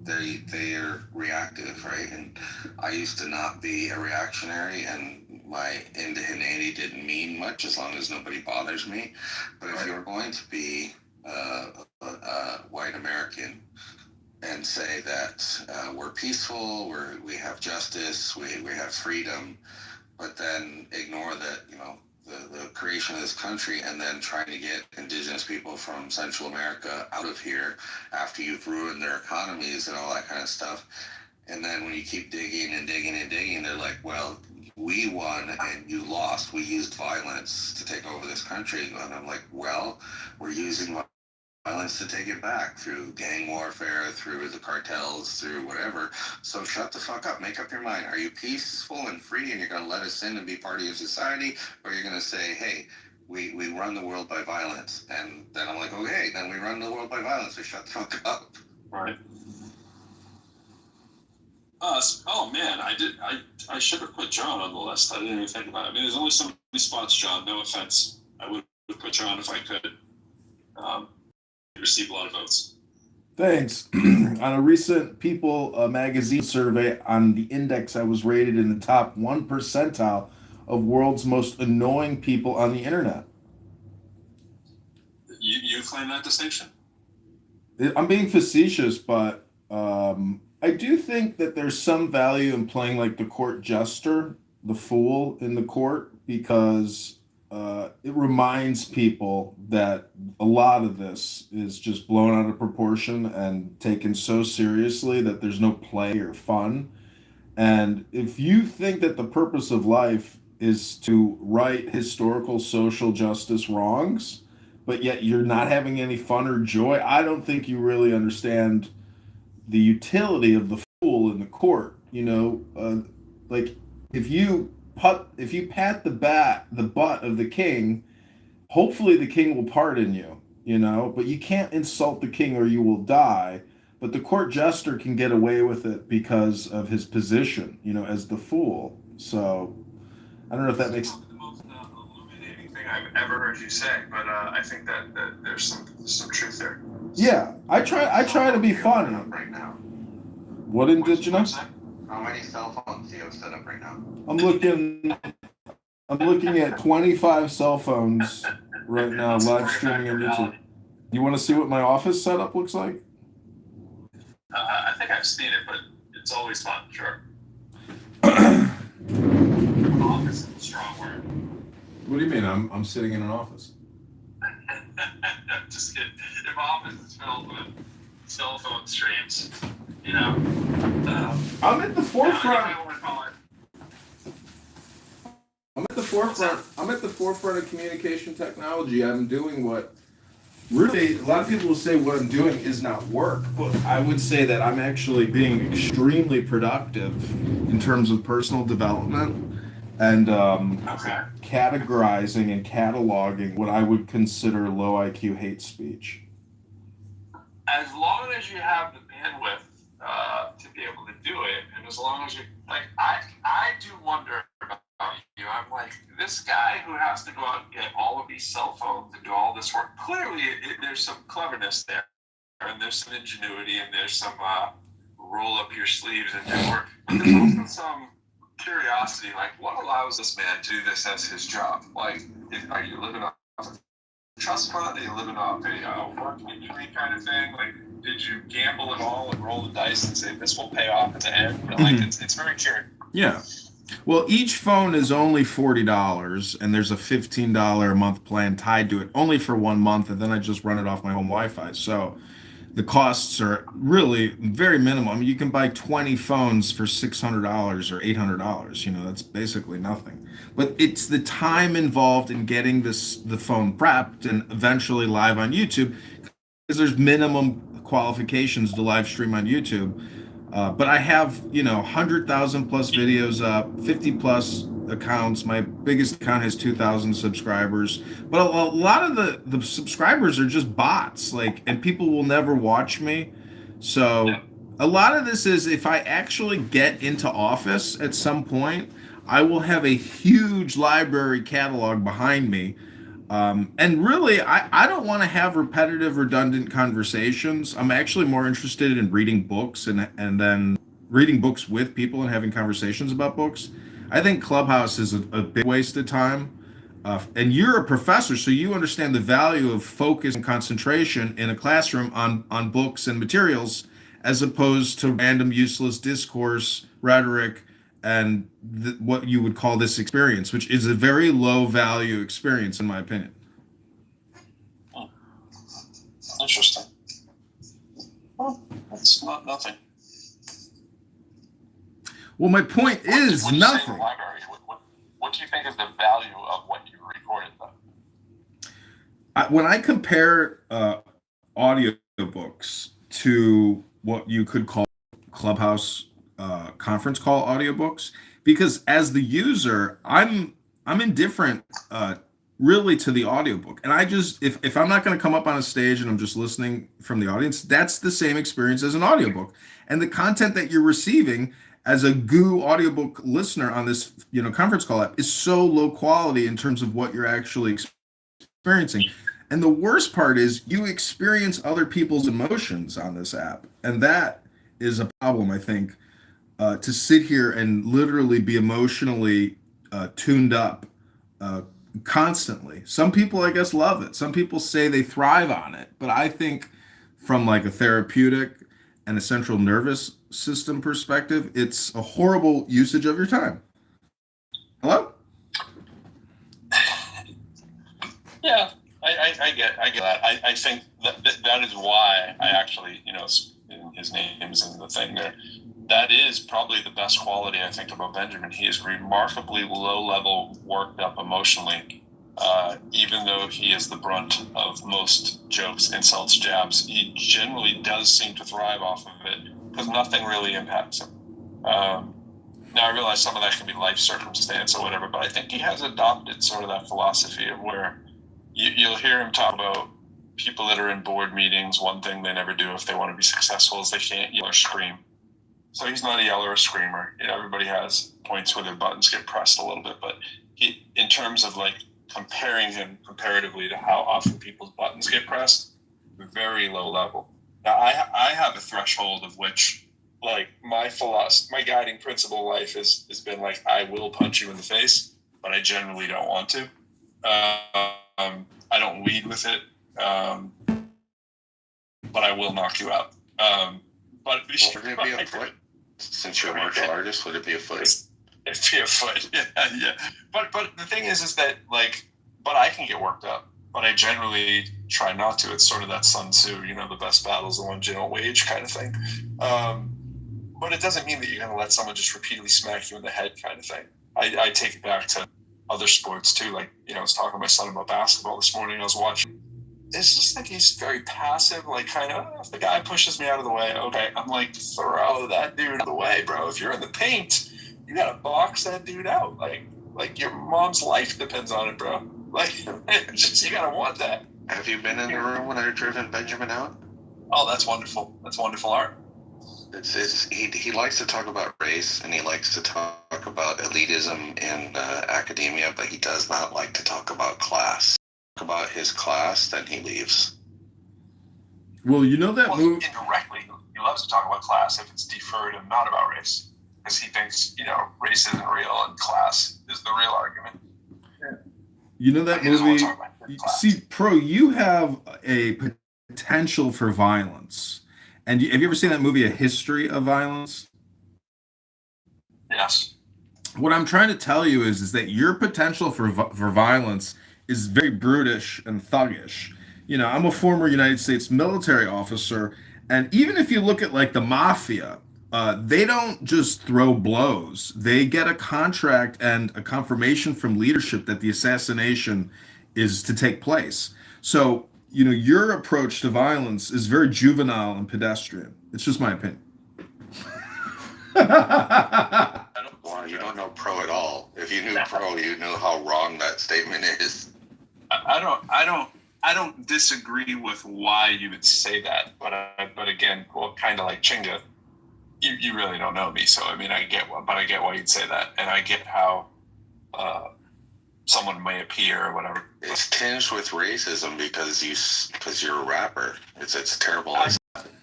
Speaker 5: they are reactive, right? And I used to not be a reactionary, and my indigeneity didn't mean much as long as nobody bothers me. But if you're going to be a say that we're peaceful, we have justice, we have freedom, but then ignore that, the creation of this country, and then trying to get indigenous people from Central America out of here after you've ruined their economies and all that kind of stuff. And then when you keep digging and digging and digging, they're like, well, we won and you lost. We used violence to take over this country. And I'm like, well, we're using violence to take it back through gang warfare, through the cartels, through whatever. So shut the fuck up. Make up your mind. Are you peaceful and free and you're going to let us in and be part of your society? Or you're going to say, hey, we run the world by violence. And then I'm like, okay, then we run the world by violence. So shut the fuck up.
Speaker 10: Right. Oh man, I should have put John on the list. I didn't even think about it. I mean, there's only so many spots, John. No offense. I would have put John if I could. Received a lot of votes.
Speaker 7: Thanks. On a recent People magazine survey on the index, I was rated in the top 1 percentile of world's most annoying people on the internet.
Speaker 10: You claim that distinction?
Speaker 7: I'm being facetious, but I do think that there's some value in playing like the court jester, the fool in the court, because it reminds people that a lot of this is just blown out of proportion and taken so seriously that there's no play or fun. And if you think that the purpose of life is to right historical social justice wrongs, but yet you're not having any fun or joy, I don't think you really understand the utility of the fool in the court. Like if you pat the butt of the king, hopefully the king will pardon you, but you can't insult the king or you will die. But the court jester can get away with it because of his position, as the fool. So I don't know if that makes
Speaker 10: the most illuminating thing I've ever heard you say, but I think that there's some truth there.
Speaker 7: Yeah, I try to be funny.
Speaker 5: Right now.
Speaker 7: What indigenous?
Speaker 5: How many cell phones do you have set up right now?
Speaker 7: I'm looking at 25 cell phones right now, live streaming on YouTube. You want to see what my office setup looks like?
Speaker 10: I think I've seen it, but it's always fun, sure. Office is a strong word.
Speaker 7: What do you mean? I'm sitting in an office.
Speaker 10: Just kidding. If office is filled with cell phone streams,
Speaker 7: I'm at the forefront. I'm at the forefront of communication technology. I'm doing what really a lot of people will say what I'm doing is not work, but I would say that I'm actually being extremely productive in terms of personal development and categorizing and cataloging what I would consider low IQ hate speech.
Speaker 10: As long as you have the bandwidth to be able to do it, and as long as you I do wonder about you. I'm like, this guy who has to go out and get all of these cell phones and do all this work. Clearly, there's some cleverness there, and there's some ingenuity, and there's some roll up your sleeves and do work. But there's also some curiosity, like what allows this man to do this as his job? Like, are you living off a trust fund? Are you living off a work injury kind of thing? Like, did you gamble at all and roll the dice and say this will pay off at the end? Like, it's very curious.
Speaker 7: Yeah. Well, each phone is only $40, and there's a $15 a month plan tied to it, only for 1 month, and then I just run it off my home Wi-Fi. So the costs are really very minimal. I mean, you can buy 20 phones for $600 or $800. That's basically nothing. But it's the time involved in getting the phone prepped and eventually live on YouTube, because there's minimum qualifications to live stream on YouTube. But I have, 100,000 plus videos up, 50 plus accounts. My biggest account has 2,000 subscribers. But a lot of the subscribers are just bots, and people will never watch me. So a lot of this is, if I actually get into office at some point, I will have a huge library catalog behind me. And really, I don't want to have repetitive, redundant conversations. I'm actually more interested in reading books and then reading books with people and having conversations about books. I think Clubhouse is a big waste of time. And you're a professor, so you understand the value of focus and concentration in a classroom on books and materials. as opposed to random useless discourse, rhetoric, and what you would call this experience, which is a very low value experience, in my opinion.
Speaker 10: Interesting. Well, that's not nothing.
Speaker 7: Well, my point is
Speaker 10: when you
Speaker 7: nothing.
Speaker 10: say the library, what do you think is the value of what you recorded, though?
Speaker 7: When I compare audiobooks to what you could call Clubhouse conference call audiobooks, because as the user, I'm indifferent really to the audiobook. And I just, if I'm not going to come up on a stage and I'm just listening from the audience, that's the same experience as an audiobook. And the content that you're receiving as a GU audiobook listener on this, conference call app is so low quality in terms of what you're actually experiencing. And the worst part is you experience other people's emotions on this app. And that is a problem, I think, to sit here and literally be emotionally tuned up constantly. Some people, I guess, love it. Some people say they thrive on it. But I think from like a therapeutic and a central nervous system perspective, it's a horrible usage of your time. Hello?
Speaker 10: Yeah, I get that. I think that is why I actually, his name's in the thing there. That is probably the best quality I think about Benjamin. He is remarkably low level, worked up emotionally. Even though he is the brunt of most jokes, insults, jabs, he generally does seem to thrive off of it because nothing really impacts him. Now I realize some of that can be life circumstance or whatever, but I think he has adopted sort of that philosophy of where you'll hear him talk about people that are in board meetings. One thing they never do if they want to be successful is they can't yell or scream. So he's not a yeller or a screamer. Everybody has points where their buttons get pressed a little bit, but he, in terms of like comparing him comparatively to how often people's buttons get pressed, very low level. Now I have a threshold of which, like, my philosophy, my guiding principle in life has been like, I will punch you in the face, but I generally don't want to. I don't lead with it, but I will knock you out. But
Speaker 5: would it be a foot? Since you're a martial artist, would it be a foot?
Speaker 10: It'd be a foot. Yeah. But the thing is that like, but I can get worked up. But I generally try not to. It's sort of that Sun Tzu, the best battles the ones you don't wage kind of thing. But it doesn't mean that you're going to let someone just repeatedly smack you in the head kind of thing. I take it back to other sports too. Like, I was talking to my son about basketball this morning. I was watching. It's just like he's very passive, like kind of, if the guy pushes me out of the way, okay. I'm like, throw that dude out of the way, bro. If you're in the paint, you got to box that dude out. Like your mom's life depends on it, bro. Like, just, you got to want that.
Speaker 5: Have you been in the room when I've driven Benjamin out?
Speaker 10: Oh, that's wonderful. That's wonderful art.
Speaker 5: He likes to talk about race and he likes to talk about elitism in academia, but he does not like to talk about class. About his class, then he leaves.
Speaker 7: Well, that move
Speaker 10: indirectly. He loves to talk about class if it's deferred and not about race, because he thinks race isn't real and class is the real argument.
Speaker 7: That movie. See, Pro, you have a potential for violence, and have you ever seen that movie, A History of Violence?
Speaker 10: Yes.
Speaker 7: What I'm trying to tell you is that your potential for violence is very brutish and thuggish. I'm a former United States military officer, and even if you look at like the mafia, they don't just throw blows. They get a contract and a confirmation from leadership that the assassination is to take place. So, your approach to violence is very juvenile and pedestrian. It's just my opinion.
Speaker 5: Well, you don't know Pro at all. If you knew Pro, you know how wrong that statement is.
Speaker 10: I don't disagree with why you would say that, but again, well, kind of like Chinga, you really don't know me, so I mean, I get why you'd say that, and I get how someone may appear or whatever.
Speaker 5: It's tinged with racism because you're a rapper. It's terrible.
Speaker 10: I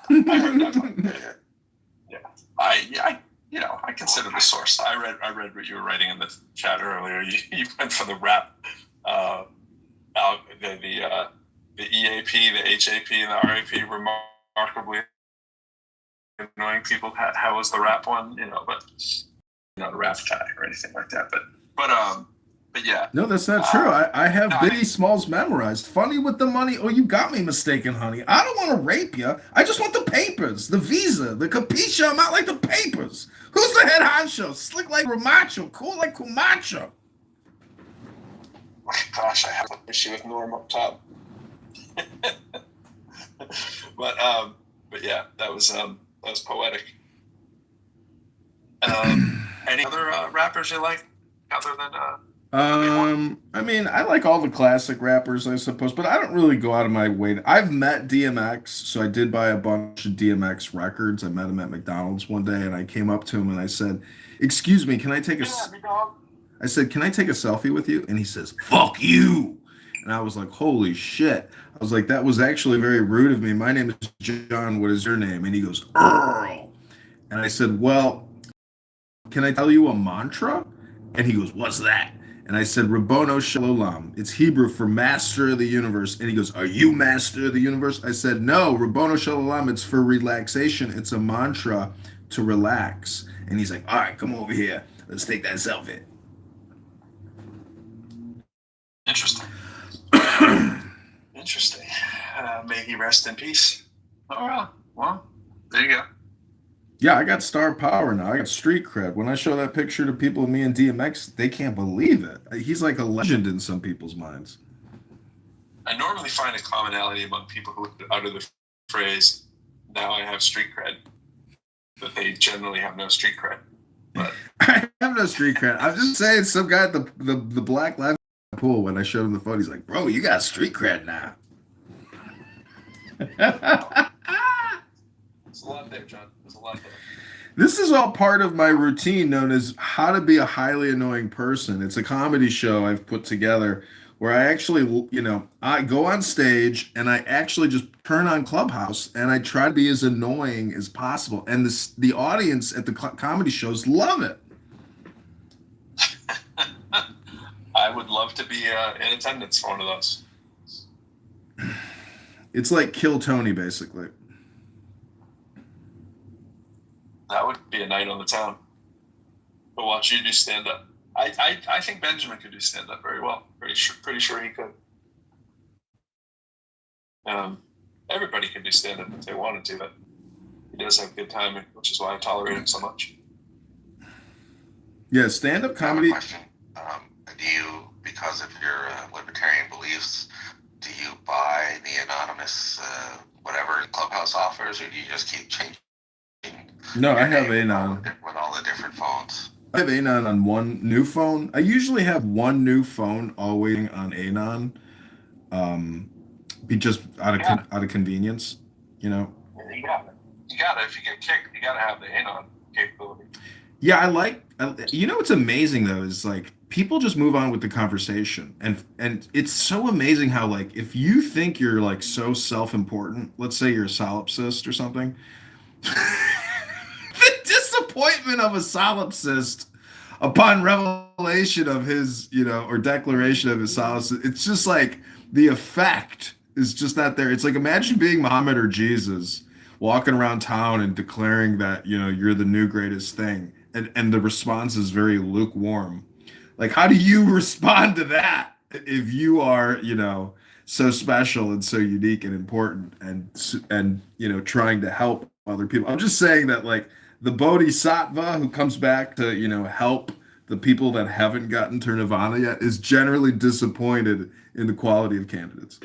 Speaker 10: heard that one. Yeah. I consider the source. I read what you were writing in the chat earlier. You went for the rap. The EAP, the HAP, and the RAP remarkably annoying people. How was the rap one? But not a rap guy or anything like that. But yeah.
Speaker 7: No, that's not true. I have Biggie Smalls memorized. Funny with the money. Oh, you got me mistaken, honey. I don't want to rape you. I just want the papers, the visa, the capisha. I'm out like the papers. Who's the head honcho? Slick like Ramacho, cool like Cumacho.
Speaker 10: Gosh, I have an issue with Norm up top. but yeah, that was poetic. Any other rappers you like other than
Speaker 7: I mean, I like all the classic rappers, I suppose, but I don't really go out of my way. I've met DMX, so I did buy a bunch of DMX records. I met him at McDonald's one day, and I came up to him and I said, "Excuse me, can I take a?" I said, "Can I take a selfie with you?" And he says, "Fuck you!" And I was like, "Holy shit!" I was like, "That was actually very rude of me. My name is John. What is your name?" And he goes, "Earl." And I said, "Well, can I tell you a mantra?" And he goes, "What's that?" And I said, Rabono Shalom. It's Hebrew for Master of the Universe. And he goes, "Are you Master of the Universe?" I said, "No, Rabono Shalom, it's for relaxation. It's a mantra to relax." And he's like, "All right, come over here. Let's take that selfie."
Speaker 10: Interesting. Interesting. May he rest in peace. Oh, well, there you go.
Speaker 7: Yeah, I got star power now. I got street cred. When I show that picture to people of me and DMX, they can't believe it. He's like a legend in some people's minds.
Speaker 10: I normally find a commonality among people who utter the phrase, "Now I have street cred," but they generally have no street cred. But
Speaker 7: I have no street cred. I'm just saying, some guy at the Black Lives pool, when I showed him the photo, he's like, "Bro, you got street cred now."
Speaker 10: There's a lot there, John. There's a lot there.
Speaker 7: This is all part of my routine known as How to Be a Highly Annoying Person. It's a comedy show I've put together where I actually, I go on stage and I actually just turn on Clubhouse and I try to be as annoying as possible. And the audience at the comedy shows love it.
Speaker 10: I would love to be in attendance for one of those.
Speaker 7: It's like Kill Tony, basically.
Speaker 10: That would be a night on the town. But watch you do stand up. I think Benjamin could do stand up very well. Pretty sure he could. Everybody can do stand up if they wanted to, but he does have good timing, which is why I tolerate him so much.
Speaker 7: Yeah, stand up comedy.
Speaker 5: Question. Do you, because of your libertarian beliefs, do you buy the anonymous whatever Clubhouse offers, or do you just keep changing?
Speaker 7: No, I have Anon.
Speaker 5: With all the different phones.
Speaker 7: I have Anon on one new phone. I usually have one new phone always on Anon. Be just out of convenience,
Speaker 10: You got it. You got it. If you get kicked, you got to have the Anon capability.
Speaker 7: Yeah, what's amazing though is like people just move on with the conversation, and it's so amazing how like if you think you're like so self-important, let's say you're a solipsist or something, the disappointment of a solipsist upon revelation of his, or declaration of his solipsist, it's just like the effect is just not there. It's like imagine being Muhammad or Jesus walking around town and declaring that you're the new greatest thing, and the response is very lukewarm. Like, how do you respond to that if you are so special and so unique and important and trying to help other people? I'm just saying that like the bodhisattva who comes back to help the people that haven't gotten to nirvana yet is generally disappointed in the quality of candidates.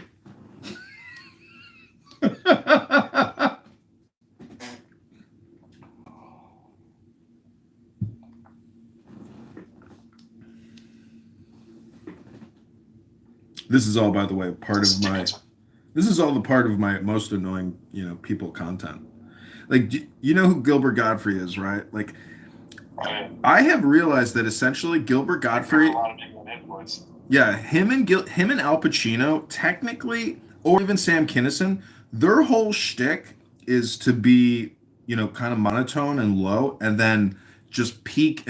Speaker 7: This is all, by the way, this is all the part of my most annoying, people content. Like, you know who Gilbert Gottfried is, right? Like, I have realized that essentially Gilbert Gottfried, yeah, him and Al Pacino, technically, or even Sam Kinison, their whole shtick is to be, kind of monotone and low, and then just peak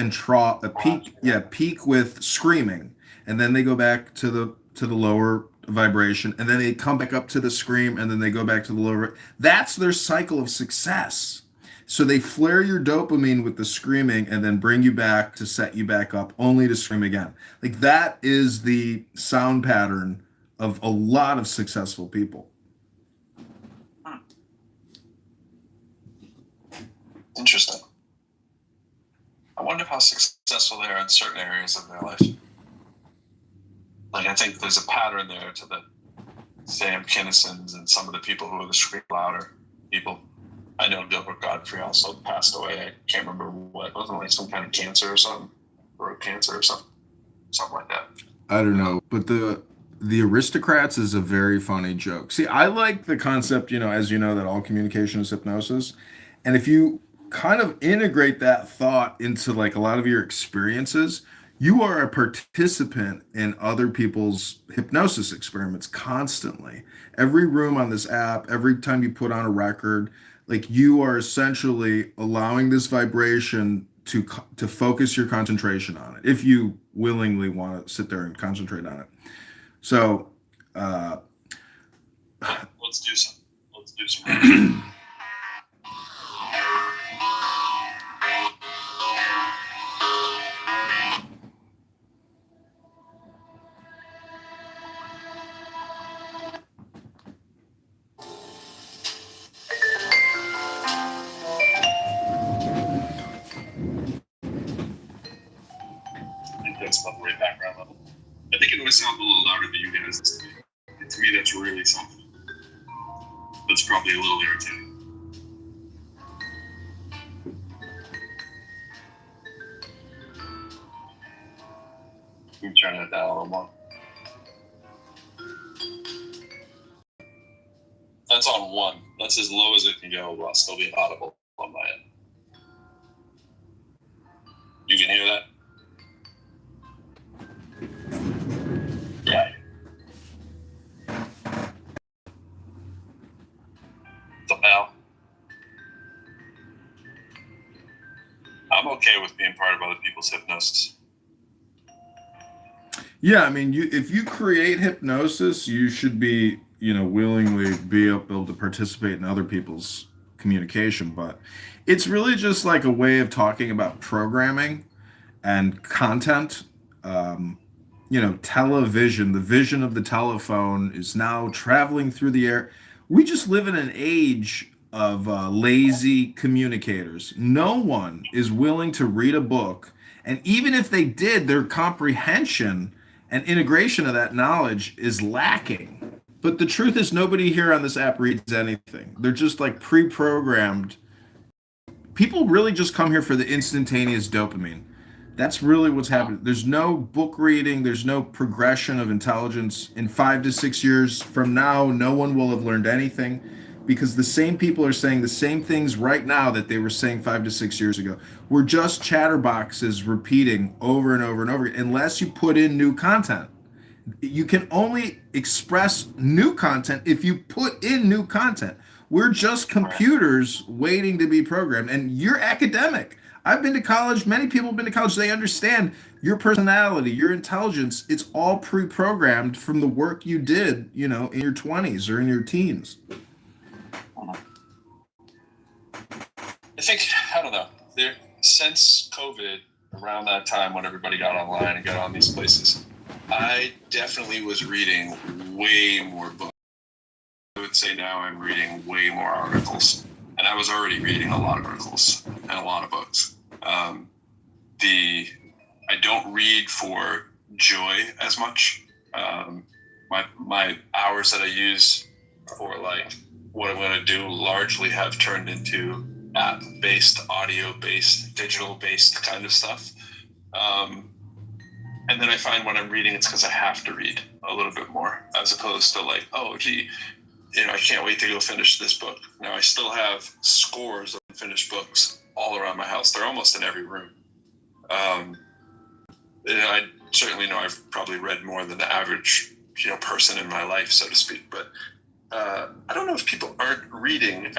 Speaker 7: with screaming, and then they go back to the lower vibration, and then they come back up to the scream, and then they go back to the lower. That's their cycle of success. So they flare your dopamine with the screaming and then bring you back to set you back up only to scream again. Like that is the sound pattern of a lot of successful people.
Speaker 10: Interesting. I wonder how successful they are in certain areas of their life. Like, I think there's a pattern there to the Sam Kinnisons and some of the people who are the scream louder people. I know Gilbert Godfrey also passed away. I can't remember what. Wasn't like some kind of cancer or something? Throat cancer or something like that.
Speaker 7: I don't know, but the aristocrats is a very funny joke. See, I like the concept, you know, as you know, that all communication is hypnosis. And if you kind of integrate that thought into like a lot of your experiences, you are a participant in other people's hypnosis experiments constantly. Every room on this app, every time you put on a record, like you are essentially allowing this vibration to focus your concentration on it if you willingly want to sit there and concentrate on it. So
Speaker 10: let's do some. That's about the right background level. I think it always sounds a little louder than you guys. To me, that's really something. That's probably a little irritating. Let me turn that down a little more. That's on 1. That's as low as it can go while still being audible on my end. You can hear that? Yeah. So now, I'm okay with being part of other people's hypnosis.
Speaker 7: yeah, I mean, if you create hypnosis, you should be, you know, willingly be able to participate in other people's communication. But it's really just like a way of talking about programming and content. You know, television, the vision of the telephone is now traveling through the air. We just live in an age of lazy communicators. No one is willing to read a book. And even if they did, their comprehension and integration of that knowledge is lacking. But the truth is, nobody here on this app reads anything. They're just like pre programmed. People really just come here for the instantaneous dopamine. That's really what's happening. There's no book reading. There's no progression of intelligence. In 5 to 6 years from now, no one will have learned anything because the same people are saying the same things right now that they were saying 5 to 6 years ago. We're just chatterboxes repeating over and over and over again, unless you put in new content. You can only express new content if you put in new content. We're just computers waiting to be programmed. And you're academic. I've been to college. Many people have been to college. They understand your personality, your intelligence. It's all pre-programmed from the work you did, you know, in your 20s or in your teens.
Speaker 10: I think, I don't know, since COVID, around that time when everybody got online and got on these places, I definitely was reading way more books. I would say now I'm reading way more articles. And I was already reading a lot of articles and a lot of books. I don't read for joy as much. My hours that I use for like what I'm going to do largely have turned into app-based, audio-based, digital-based kind of stuff. And then I find when I'm reading, it's because I have to read a little bit more, as opposed to like, oh, gee, you know, I can't wait to go finish this book. Now, I still have scores of unfinished books all around my house. They're almost in every room. And I certainly know I've probably read more than the average, you know, person in my life, so to speak. But I don't know if people aren't reading.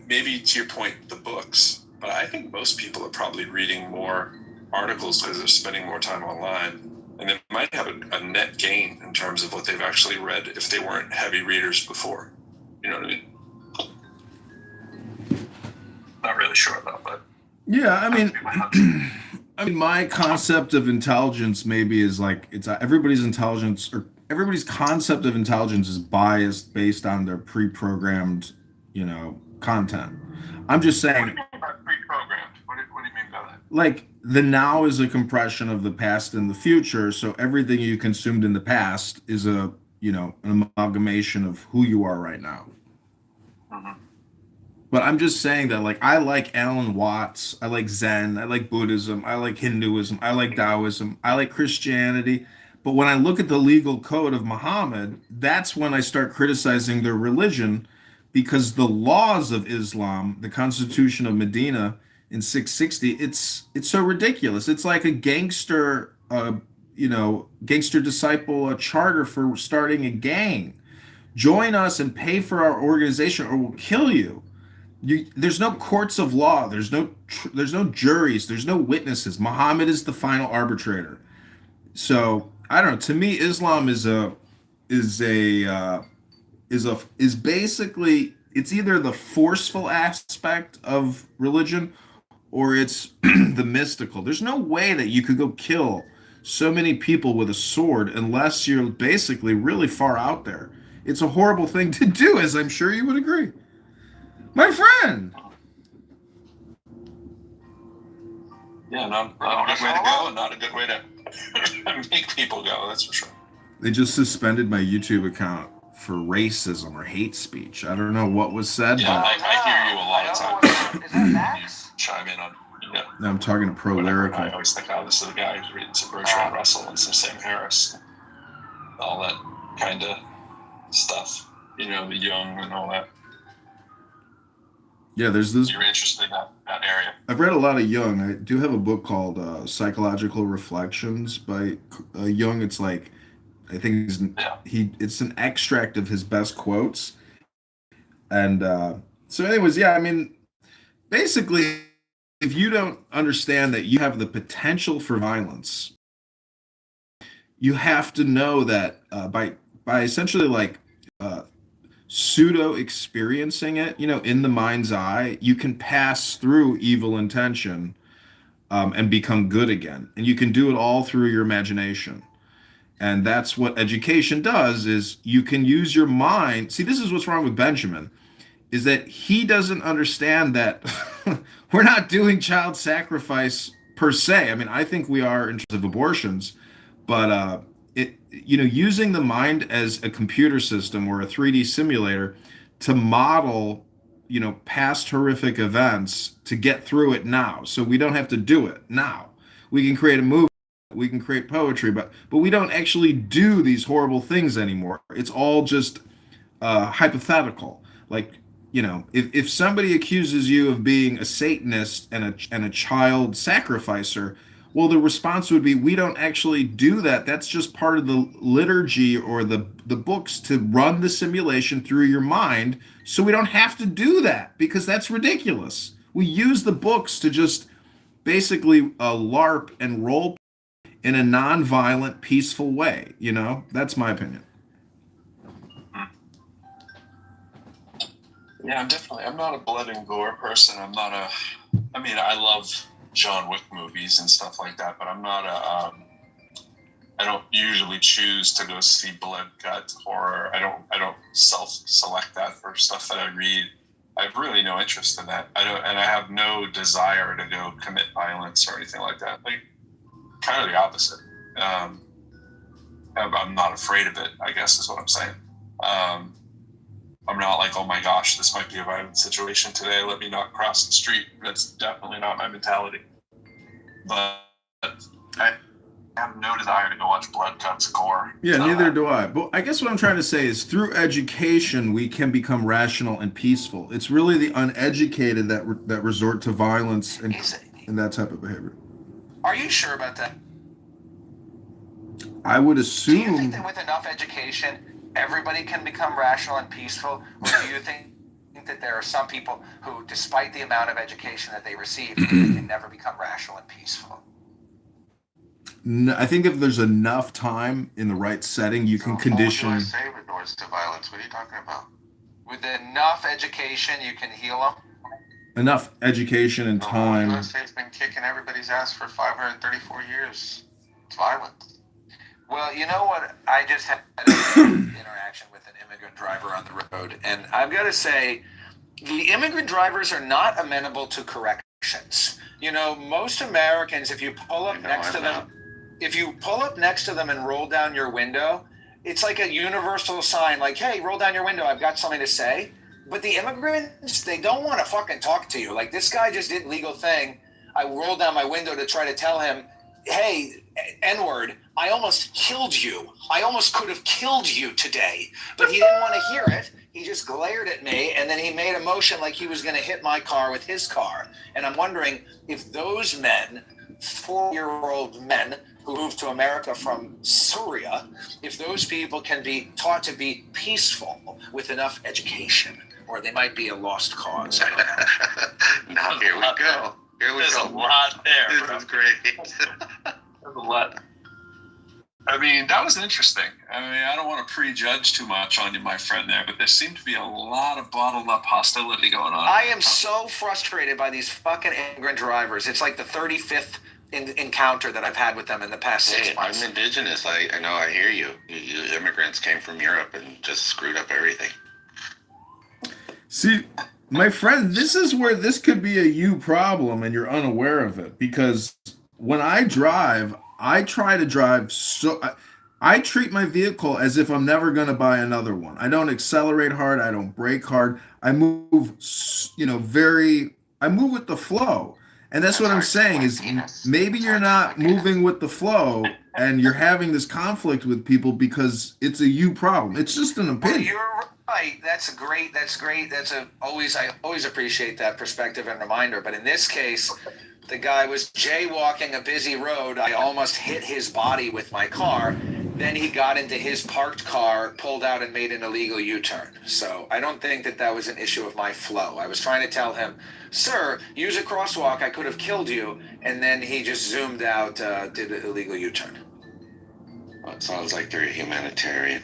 Speaker 10: Maybe to your point, the books. But I think most people are probably reading more articles because they're spending more time online. And they might have a net gain in terms of what they've actually read if they weren't heavy readers before. You know what I mean? Not really sure though, but
Speaker 7: Yeah, I mean, my concept of intelligence maybe is like it's everybody's intelligence or everybody's concept of intelligence is biased based on their pre-programmed, content. I'm just
Speaker 10: what do
Speaker 7: saying,
Speaker 10: you mean by pre-programmed? What do you mean by that?
Speaker 7: like the now is a compression of the past and the future, so everything you consumed in the past is an amalgamation of who you are right now.
Speaker 10: Mm-hmm.
Speaker 7: But I'm just saying that, like, I like Alan Watts, I like Zen, I like Buddhism, I like Hinduism, I like Taoism, I like Christianity. But when I look at the legal code of Muhammad, that's when I start criticizing their religion because the laws of Islam, the Constitution of Medina in 660, it's so ridiculous. It's like a gangster disciple a charter for starting a gang. Join us and pay for our organization or we'll kill you. There's no courts of law. There's no juries. There's no witnesses. Muhammad is the final arbitrator. So I don't know. To me, Islam is basically it's either the forceful aspect of religion or it's the mystical. There's no way that you could go kill so many people with a sword unless you're basically really far out there. It's a horrible thing to do, as I'm sure you would agree. My friend.
Speaker 10: Yeah, not a good way to go, and not a good way to make people go. That's for sure.
Speaker 7: They just suspended my YouTube account for racism or hate speech. I don't know what was said,
Speaker 10: Yeah,
Speaker 7: but
Speaker 10: I hear you a lot of times. Is that Max? Chime in on. Yeah.
Speaker 7: I'm talking to Pro Lyrical.
Speaker 10: I always think, oh, this is the guy who's reading some Bertrand Russell and some Sam Harris, all that kind of stuff. The Young and all that.
Speaker 7: Yeah, there's this.
Speaker 10: You're interested in that area.
Speaker 7: I've read a lot of Jung. I do have a book called Psychological Reflections by Jung. It's like, I think it's an extract of his best quotes. And so, anyways, yeah, I mean, basically, if you don't understand that you have the potential for violence, you have to know that by essentially like pseudo experiencing it, in the mind's eye, you can pass through evil intention and become good again. And you can do it all through your imagination. And that's what education does is you can use your mind. See, this is what's wrong with Benjamin, is that he doesn't understand that we're not doing child sacrifice per se. I mean, I think we are in terms of abortions, but using the mind as a computer system or a 3D simulator to model, past horrific events to get through it now. So we don't have to do it now. We can create a movie, we can create poetry, but we don't actually do these horrible things anymore. It's all just hypothetical. Like, if somebody accuses you of being a Satanist and a child sacrificer, well, the response would be, we don't actually do that. That's just part of the liturgy or the books to run the simulation through your mind. So we don't have to do that because that's ridiculous. We use the books to just basically LARP and role in a non-violent, peaceful way. That's my opinion.
Speaker 10: Yeah, I'm not a blood and gore person. I love John Wick movies and stuff like that, but I'm not I don't usually choose to go see blood, gut, horror. I don't select that for stuff that I read. I have really no interest in that. I have no desire to go commit violence or anything like that. Like, kind of the opposite. I'm not afraid of it, I guess is what I'm saying. I'm not like, oh my gosh, this might be a violent situation today, let me not cross the street. That's definitely not my mentality. But I have no desire to go watch blood, guts, gore.
Speaker 7: Yeah, neither do I. But I guess what I'm trying to say is through education, we can become rational and peaceful. It's really the uneducated that resort to violence and that type of behavior.
Speaker 15: Are you sure about that?
Speaker 7: I would
Speaker 15: Do
Speaker 7: assume.
Speaker 15: you think that with enough education, everybody can become rational and peaceful? Or do you think that there are some people who, despite the amount of education that they receive, they can never become rational and peaceful?
Speaker 7: No, I think if there's enough time in the right setting, you can condition.
Speaker 5: What do I say resorts to violence? What are you talking about?
Speaker 15: With enough education, you can heal them?
Speaker 7: enough education and
Speaker 5: The whole
Speaker 7: time.
Speaker 5: USA's been kicking everybody's ass for 534 years. It's violent.
Speaker 15: Well, you know what? I just had an interaction with an immigrant driver on the road, and I've got to say, the immigrant drivers are not amenable to corrections. You know, most Americans, if you pull up next to them, and roll down your window, it's like a universal sign, like, "Hey, roll down your window. I've got something to say." But the immigrants, they don't want to fucking talk to you. Like, this guy just did legal thing. I rolled down my window to try to tell him, "Hey, N-word, I almost killed you. I almost could have killed you today." But he didn't want to hear it. He just glared at me, and then he made a motion like he was going to hit my car with his car. And I'm wondering if those men, 4-year-old men who moved to America from Syria, if those people can be taught to be peaceful with enough education, or they might be a lost cause. I don't know.
Speaker 5: Now here we go. Here we
Speaker 10: There's
Speaker 5: go.
Speaker 10: a lot there.
Speaker 5: This is great.
Speaker 10: There's a lot. I mean, that was interesting. I mean, I don't want to prejudge too much on you, my friend there, but there seemed to be a lot of bottled up hostility going on.
Speaker 15: I am so frustrated by these fucking immigrant drivers. It's like the 35th encounter that I've had with them in the past 6 months.
Speaker 5: I'm indigenous. I know. I hear you. You immigrants came from Europe and just screwed up everything.
Speaker 7: See, my friend, this is where this could be a you problem and you're unaware of it. Because when I drive, I try to drive I treat my vehicle as if I'm never going to buy another one. I don't accelerate hard. I don't brake hard. I move, I move with the flow. And that's what I'm saying is maybe you're not moving with the flow and you're having this conflict with people because it's a you problem. It's just an opinion.
Speaker 15: You're right. That's great. I always appreciate that perspective and reminder. But in this case, the guy was jaywalking a busy road. I almost hit his body with my car. Then he got into his parked car, pulled out, and made an illegal U-turn. So I don't think that was an issue of my flow. I was trying to tell him, "Sir, use a crosswalk. I could have killed you." And then he just zoomed out, did an illegal U-turn.
Speaker 5: Well, it sounds like you're a humanitarian.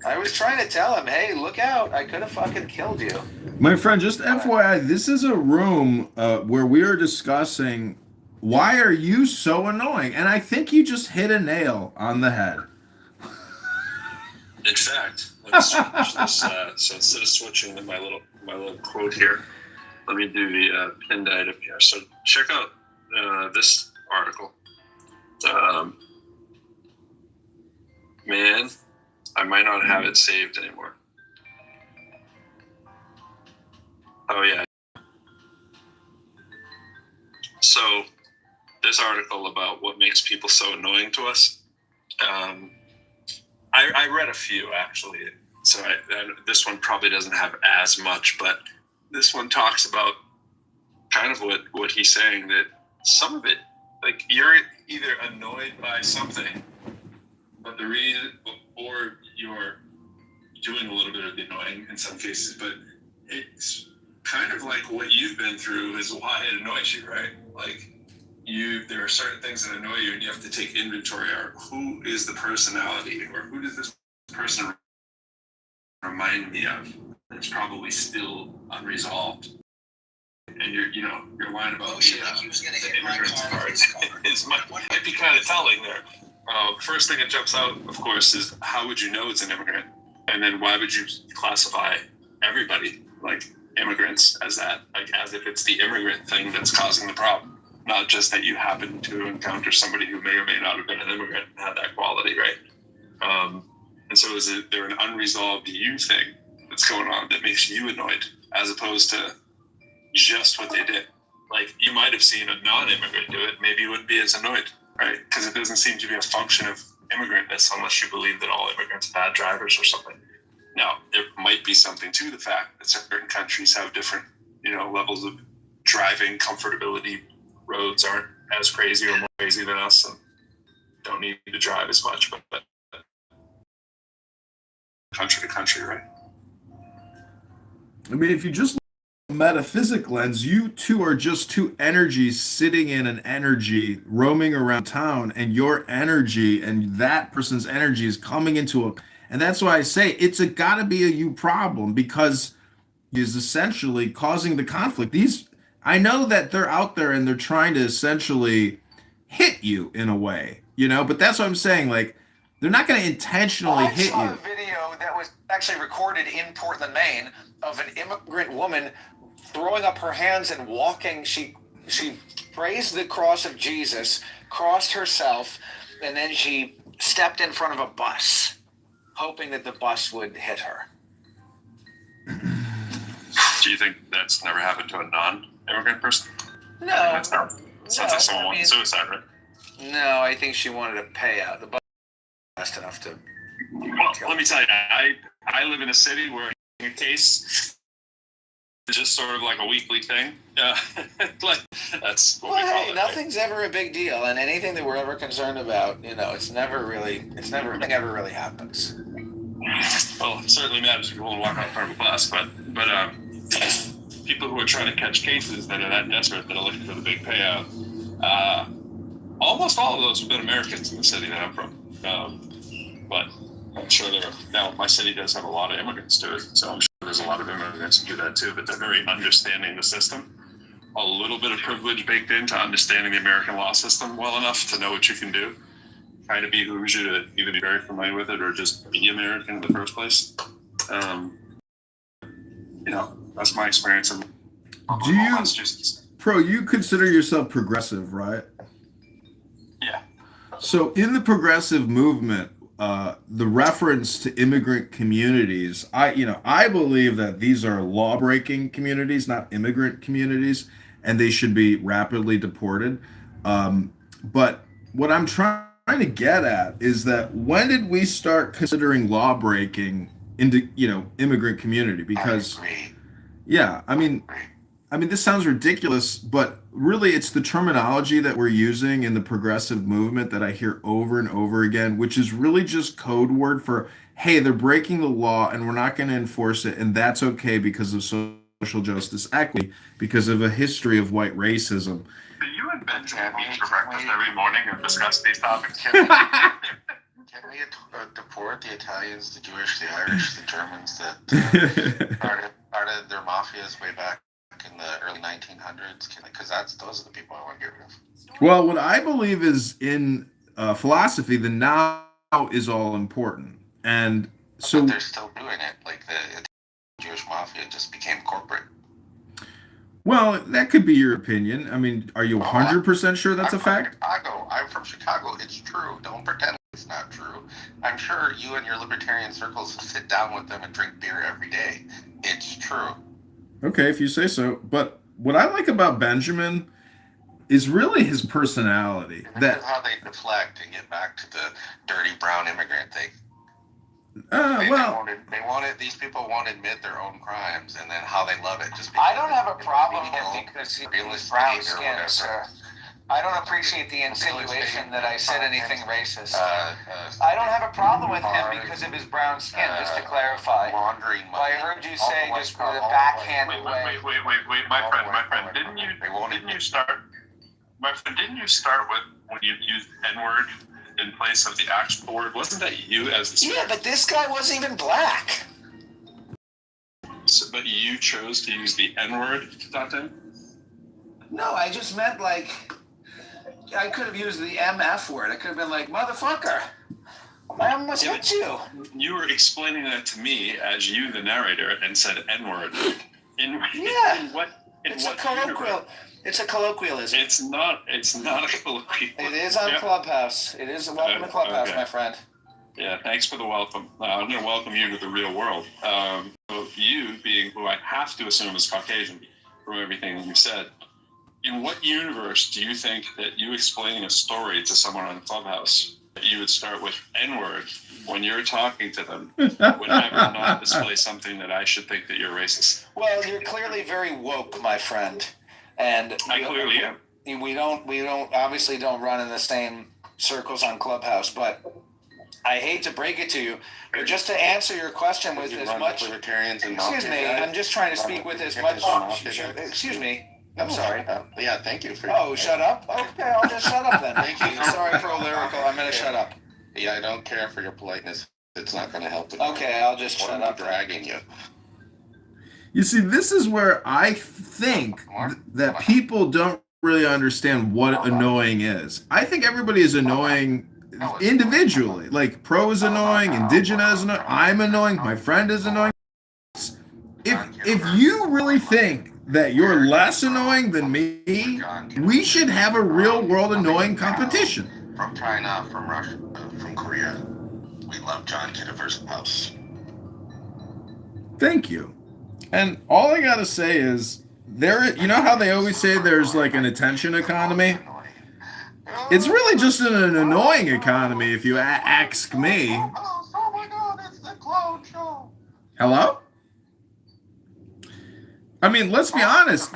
Speaker 15: I was trying to tell him, "Hey, look out. I could have fucking killed you."
Speaker 7: My friend, just FYI, this is a room where we are discussing why are you so annoying? And I think you just hit a nail on the head.
Speaker 10: In fact, let me switch this. So instead of switching to my little quote here, let me do the pinned item here. So check out this article. Man, I might not have it saved anymore. Oh yeah. So this article about what makes people so annoying to us. I read a few actually. So this one probably doesn't have as much, but this one talks about kind of what he's saying, that some of it, like, you're either annoyed by something, but the reason, or you're doing a little bit of the annoying in some cases, but it's kind of like what you've been through is why it annoys you, right? Like, there are certain things that annoy you, and you have to take inventory of who is the personality, or who does this person remind me of? It's probably still unresolved. And your line about the immigrant cards might be kind of telling there. First thing that jumps out, of course, is how would you know it's an immigrant? And then why would you classify everybody, like immigrants, as that, like as if it's the immigrant thing that's causing the problem, not just that you happen to encounter somebody who may or may not have been an immigrant and had that quality, right? And so is there an unresolved you thing that's going on that makes you annoyed, as opposed to just what they did? Like, you might have seen a non-immigrant do it, maybe you wouldn't be as annoyed, right? Because it doesn't seem to be a function of immigrantness unless you believe that all immigrants are bad drivers or something. Now, there might be something to the fact that certain countries have different, levels of driving comfortability. Roads aren't as crazy or more crazy than us and don't need to drive as much, but country to country, right?
Speaker 7: I mean, if you just look at the metaphysic lens, you two are just two energies sitting in an energy roaming around town, and your energy and that person's energy is coming into and that's why I say it's gotta be a you problem, because is essentially causing the conflict. These, I know that they're out there and they're trying to essentially hit you in a way, but that's what I'm saying. Like, they're not going to intentionally hit you.
Speaker 15: I saw a video that was actually recorded in Portland, Maine, of an immigrant woman throwing up her hands and walking. She praised the cross of Jesus, crossed herself, and then she stepped in front of a bus, hoping that the bus would hit her.
Speaker 10: Do you think that's never happened to a non-immigrant person?
Speaker 15: No.
Speaker 10: That's not. Sounds like someone wanted suicide, right?
Speaker 15: No, I think she wanted a payout. The bus was fast enough to.
Speaker 10: Well, let me tell you, I live in a city where a case is just sort of like a weekly thing. Like, that's what we call it.
Speaker 15: Nothing's ever a big deal, and anything that we're ever concerned about, nothing ever really happens.
Speaker 10: Well, it certainly matters if you want to walk out in front of a bus, but people who are trying to catch cases that are that desperate, that are looking for the big payout, almost all of those have been Americans in the city that I'm from. But I'm sure now my city does have a lot of immigrants to it, so I'm sure there's a lot of immigrants who do that too, but they're very understanding of the system. A little bit of privilege baked into understanding the American law system well enough to know what you can do. Kind of behooves you to either be very familiar with it or just be American in the first place. That's my experience in Massachusetts.
Speaker 7: Pro, you consider yourself progressive, right?
Speaker 10: Yeah.
Speaker 7: So in the progressive movement, the reference to immigrant communities, I believe that these are law-breaking communities, not immigrant communities, and they should be rapidly deported. But what I'm trying to get at is that when did we start considering law-breaking into immigrant community? Because I mean, this sounds ridiculous, but really it's the terminology that we're using in the progressive movement that I hear over and over again, which is really just code word for, hey, they're breaking the law and we're not going to enforce it, and that's okay because of social justice equity, because of a history of white racism.
Speaker 10: Do you and Benjamin meet for breakfast every morning and discuss these topics?
Speaker 5: Can we deport the Italians, the Jewish, the Irish, the Germans that started their mafias way back in the early 1900s? Because those are the people I want to get rid of.
Speaker 7: Well, what I believe is in philosophy, the now is all important, and so
Speaker 5: but they're still doing it. Like the Jewish mafia just became corporate.
Speaker 7: Well, that could be your opinion. I mean, are you 100% sure that's a fact?
Speaker 5: I'm from Chicago. It's true. Don't pretend it's not true. I'm sure you and your libertarian circles sit down with them and drink beer every day. It's true.
Speaker 7: Okay, if you say so. But what I like about Benjamin is really his personality.
Speaker 5: This is how they deflect and get back to the dirty brown immigrant thing. These people won't admit their own crimes, and then how they love it.
Speaker 15: I don't have a problem with him because he has brown skin, sir. I don't appreciate the insinuation that I said anything racist. I don't have a problem with him because of his brown skin, just to clarify. I heard you say just with a backhanded way.
Speaker 10: Wait, my friend, didn't you start with when you used N-word in place of the actual word? Wasn't that you as the speaker?
Speaker 15: Yeah, but this guy wasn't even black.
Speaker 10: So, but you chose to use the N-word to talk to him?
Speaker 15: No, I just meant like, I could have used the MF word. I could have been like, motherfucker. I almost hit you.
Speaker 10: You were explaining that to me as you, the narrator, and said N-word.
Speaker 15: It's a colloquial. It's a colloquialism.
Speaker 10: It's not a colloquial.
Speaker 15: It is on Clubhouse. It is a welcome to Clubhouse, my friend.
Speaker 10: Yeah, thanks for the welcome. I'm going to welcome you to the real world. So you, being who I have to assume is Caucasian from everything that you said, in what universe do you think that you explaining a story to someone on Clubhouse, that you would start with N-word when you're talking to them, would ever not display something that I should think that you're racist?
Speaker 15: Well, you're clearly very woke, my friend. And
Speaker 10: I clearly am.
Speaker 15: We obviously don't run in the same circles on Clubhouse, but I hate to break it to you, but just to answer your question with as much. Excuse me, I'm just trying to speak with as much. Excuse me. I'm sorry.
Speaker 5: Yeah, thank you.
Speaker 15: Shut up? Okay, I'll just shut up then. Thank you. Sorry, pro-lyrical. I'm going to shut up.
Speaker 5: Yeah, I don't care for your politeness. It's not going to help.
Speaker 15: Okay, I'll just shut up.
Speaker 5: Dragging you.
Speaker 7: You see, this is where I think that people don't really understand what annoying is. I think everybody is annoying individually. Like Pro is annoying, Indigena is annoying, I'm annoying, my friend is annoying. If you really think that you're less annoying than me, we should have a real world annoying competition.
Speaker 5: From China, from Russia, from Korea. We love John Kitover's house.
Speaker 7: Thank you. And all I gotta say is, you know how they always say there's like an attention economy? It's really just an annoying economy if you ask me.
Speaker 5: Oh my God, it's the clone show.
Speaker 7: Hello? I mean, let's be honest.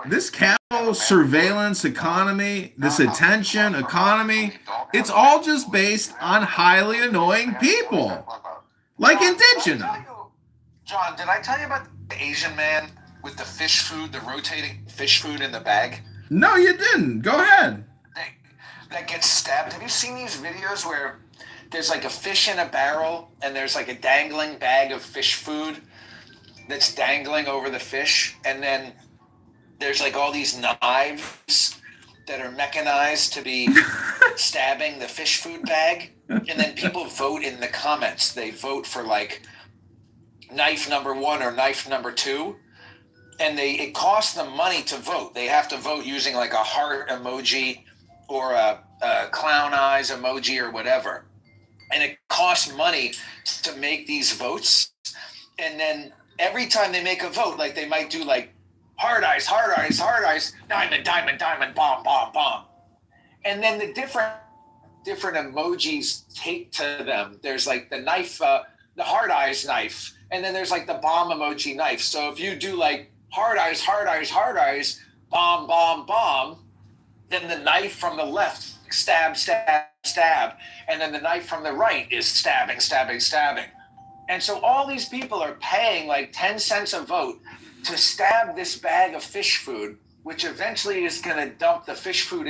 Speaker 7: This capital surveillance economy, this attention economy, it's all just based on highly annoying people. Like Indigena.
Speaker 15: John, did I tell you about the Asian man with the fish food, the rotating fish food in the bag?
Speaker 7: No, you didn't. Go ahead.
Speaker 15: That gets stabbed. Have you seen these videos where there's like a fish in a barrel and there's like a dangling bag of fish food that's dangling over the fish, and then there's like all these knives that are mechanized to be stabbing the fish food bag, and then people vote in the comments. They vote for like knife number 1 or knife number 2, and it costs them money to vote. They have to vote using like a heart emoji or a clown eyes emoji or whatever, and it costs money to make these votes. And then every time they make a vote, like they might do like hard eyes, diamond, diamond, diamond, bomb, bomb, bomb. And then the different emojis take to them. There's like the knife, the hard eyes knife, and then there's like the bomb emoji knife. So if you do like hard eyes, bomb, bomb, bomb, then the knife from the left stab, stab, stab, and then the knife from the right is stabbing, stabbing, stabbing. And so all these people are paying like 10 cents a vote to stab this bag of fish food, which eventually is going to dump the fish food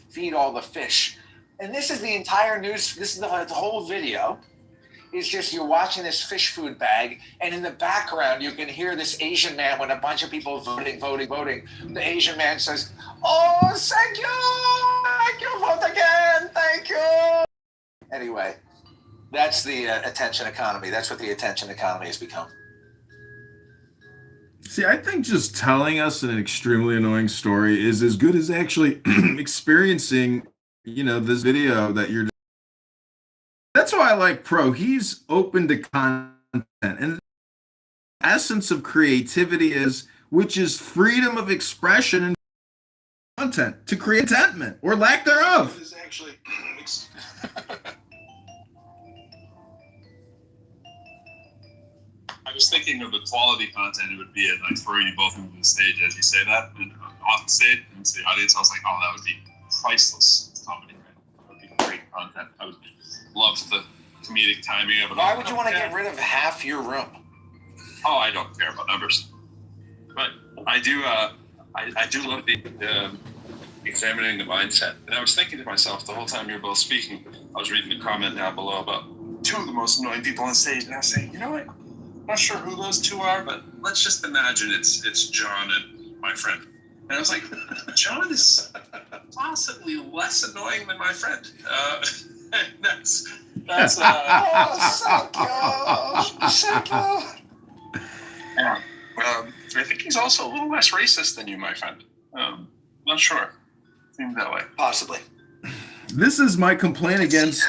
Speaker 15: feed all the fish. And this is the entire news. This is the whole video. It's just you're watching this fish food bag, and in the background you can hear this Asian man when a bunch of people voting. The Asian man says, "Oh, thank you, vote again, thank you." Anyway. That's the attention economy. That's what the attention economy has become.
Speaker 7: See, I think just telling us an extremely annoying story is as good as actually experiencing, this video that you're. That's why I like Pro. He's open to content. And the essence of creativity which is freedom of expression and content to create contentment or lack thereof.
Speaker 14: Is actually
Speaker 10: I was thinking of the quality content it would be like throwing you both into the stage as you say that, and off the stage and to the audience. I was like, oh, that would be priceless comedy. Right? That would be great content. I would love the comedic timing of it.
Speaker 15: Why would you want to get rid of half your room?
Speaker 10: Oh, I don't care about numbers, but I do. I do love the examining the mindset. And I was thinking to myself the whole time you were both speaking. I was reading the comment down below about 2 of the most annoying people on stage, and I was saying, you know what? I'm not sure who those 2 are, but let's just imagine it's John and my friend. And I was like, John is possibly less annoying than my friend. That's I think he's also a little less racist than you, my friend. Not sure. Seems that way.
Speaker 15: Possibly.
Speaker 7: This is my complaint against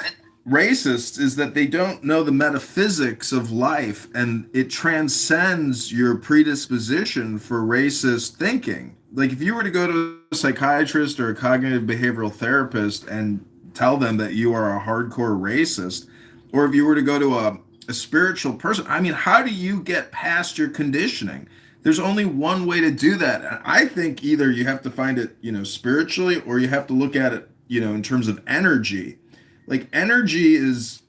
Speaker 7: racists, is that they don't know the metaphysics of life, and it transcends your predisposition for racist thinking. Like if you were to go to a psychiatrist or a cognitive behavioral therapist and tell them that you are a hardcore racist, or if you were to go to a spiritual person, I mean, how do you get past your conditioning? There's only one way to do that. And I think either you have to find it, spiritually, or you have to look at it, in terms of energy. Like energy is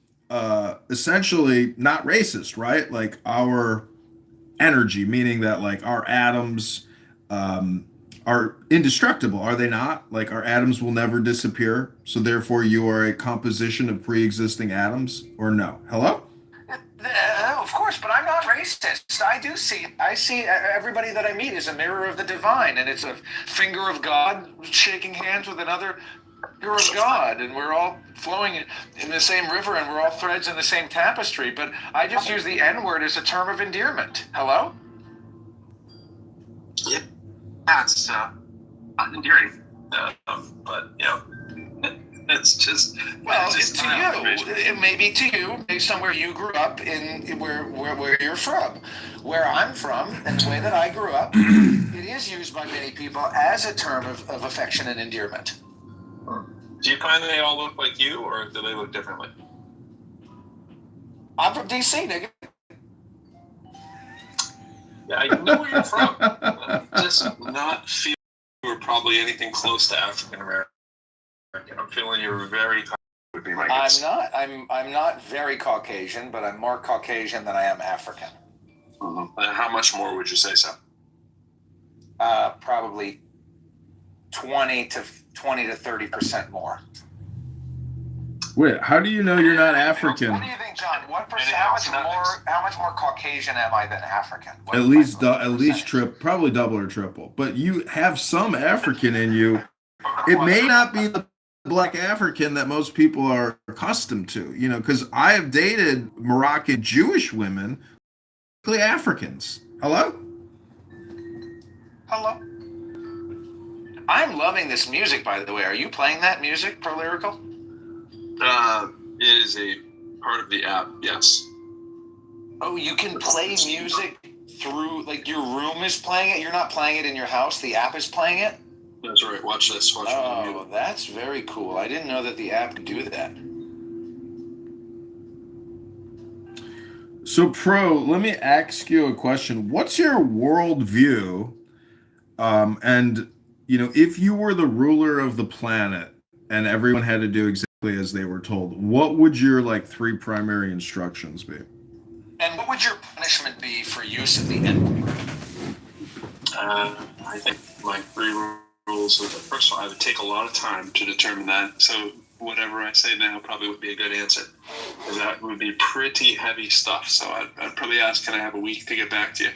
Speaker 7: essentially not racist, right? Like our energy, meaning that like our atoms are indestructible, are they not? Like our atoms will never disappear. So therefore you are a composition of pre-existing atoms, or no? Hello?
Speaker 15: Of course, but I'm not racist. racist. I see everybody that I meet is a mirror of the divine, and it's a finger of God shaking hands with another finger of God, and we're all flowing in the same river, and we're all threads in the same tapestry. But I just use the N-word as a term of endearment. Hello?
Speaker 10: Yeah, it's not endearing, but it's just
Speaker 15: to you, maybe to you, based on where you grew up in where you're from. Where I'm from, and the way that I grew up, it is used by many people as a term of affection and endearment.
Speaker 10: Do you find they all look like you, or do they look differently?
Speaker 15: I'm from DC, nigga.
Speaker 10: Yeah, I know where you're from. Just not feel you were probably anything close to African American. I'm feeling you're very. Would be my guess.
Speaker 15: I'm not very Caucasian, but I'm more Caucasian than I am African.
Speaker 10: Mm-hmm. How much more would you say so?
Speaker 15: Probably 20 to 30% more.
Speaker 7: Wait, how do you know you're not African?
Speaker 15: What do you think, John? How much more Caucasian am I than African?
Speaker 7: At least probably double or triple. But you have some African in you. It may not be the Black African that most people are accustomed to, because I have dated Moroccan Jewish women, basically Africans. Hello?
Speaker 15: I'm loving this music, by the way. Are you playing that music, Pro Lyrical?
Speaker 10: It is a part of the app, yes.
Speaker 15: Oh, you can play music through, like your room is playing it? You're not playing it in your house? The app is playing it?
Speaker 10: That's right. Watch this.
Speaker 15: Oh, that's very cool. I didn't know that the app could do that.
Speaker 7: So, Pro, let me ask you a question. What's your worldview? And, if you were the ruler of the planet and everyone had to do exactly as they were told, what would your, 3 primary instructions be?
Speaker 15: And what would your punishment be for use of the N-word?
Speaker 10: I think my 3 rules. First of all, I would take a lot of time to determine that. So whatever I say now probably would be a good answer. That would be pretty heavy stuff. So I'd probably ask, can I have a week to get back to you?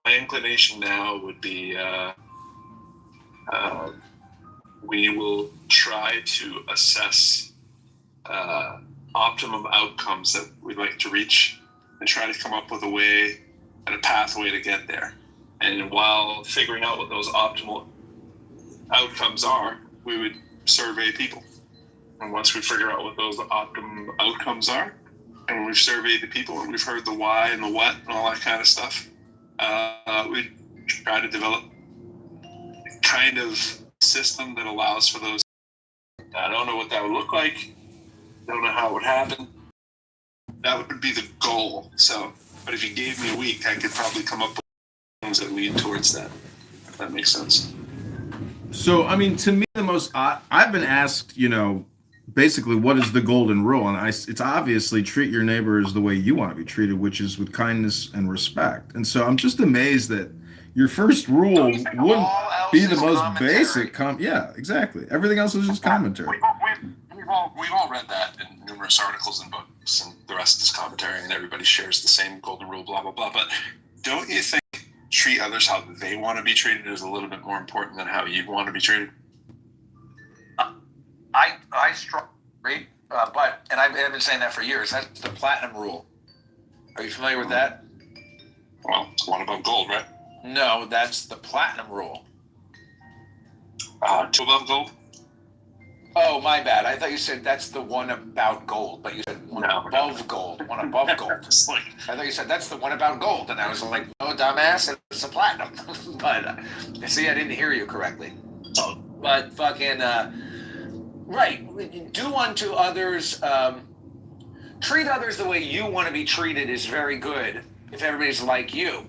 Speaker 10: My inclination now would be we will try to assess optimum outcomes that we'd like to reach and try to come up with a way and a pathway to get there. And while figuring out what those optimal outcomes are, we would survey people. And once we figure out what those optimum outcomes are, and we've surveyed the people and we've heard the why and the what and all that kind of stuff, we try to develop a kind of system that allows for those. I don't know what that would look like. Don't know how it would happen. That would be the goal. So, but if you gave me a week, I could probably come up with things that lead towards that. If that makes sense.
Speaker 7: So, to me, the most I've been asked, basically, what is the golden rule? And it's obviously treat your neighbors the way you want to be treated, which is with kindness and respect. And so I'm just amazed that your first rule wouldn't be the most basic. Yeah, exactly. Everything else is just commentary.
Speaker 10: We've all read that in numerous articles and books, and the rest is commentary, and everybody shares the same golden rule, blah, blah, blah. But don't you think treat others how they want to be treated is a little bit more important than how you want to be treated?
Speaker 15: I strongly agree, and I've been saying that for years. That's the platinum rule. Are you familiar with that?
Speaker 10: Well, it's one about gold, right?
Speaker 15: No, that's the platinum rule.
Speaker 10: 2 above gold?
Speaker 15: Oh, my bad. I thought you said that's the one about gold, but you said one above gold. One above gold. I thought you said that's the one about gold, and I was like, no, dumbass, it's a platinum. But see, I didn't hear you correctly. But fucking, right. Do unto others, treat others the way you want to be treated is very good if everybody's like you.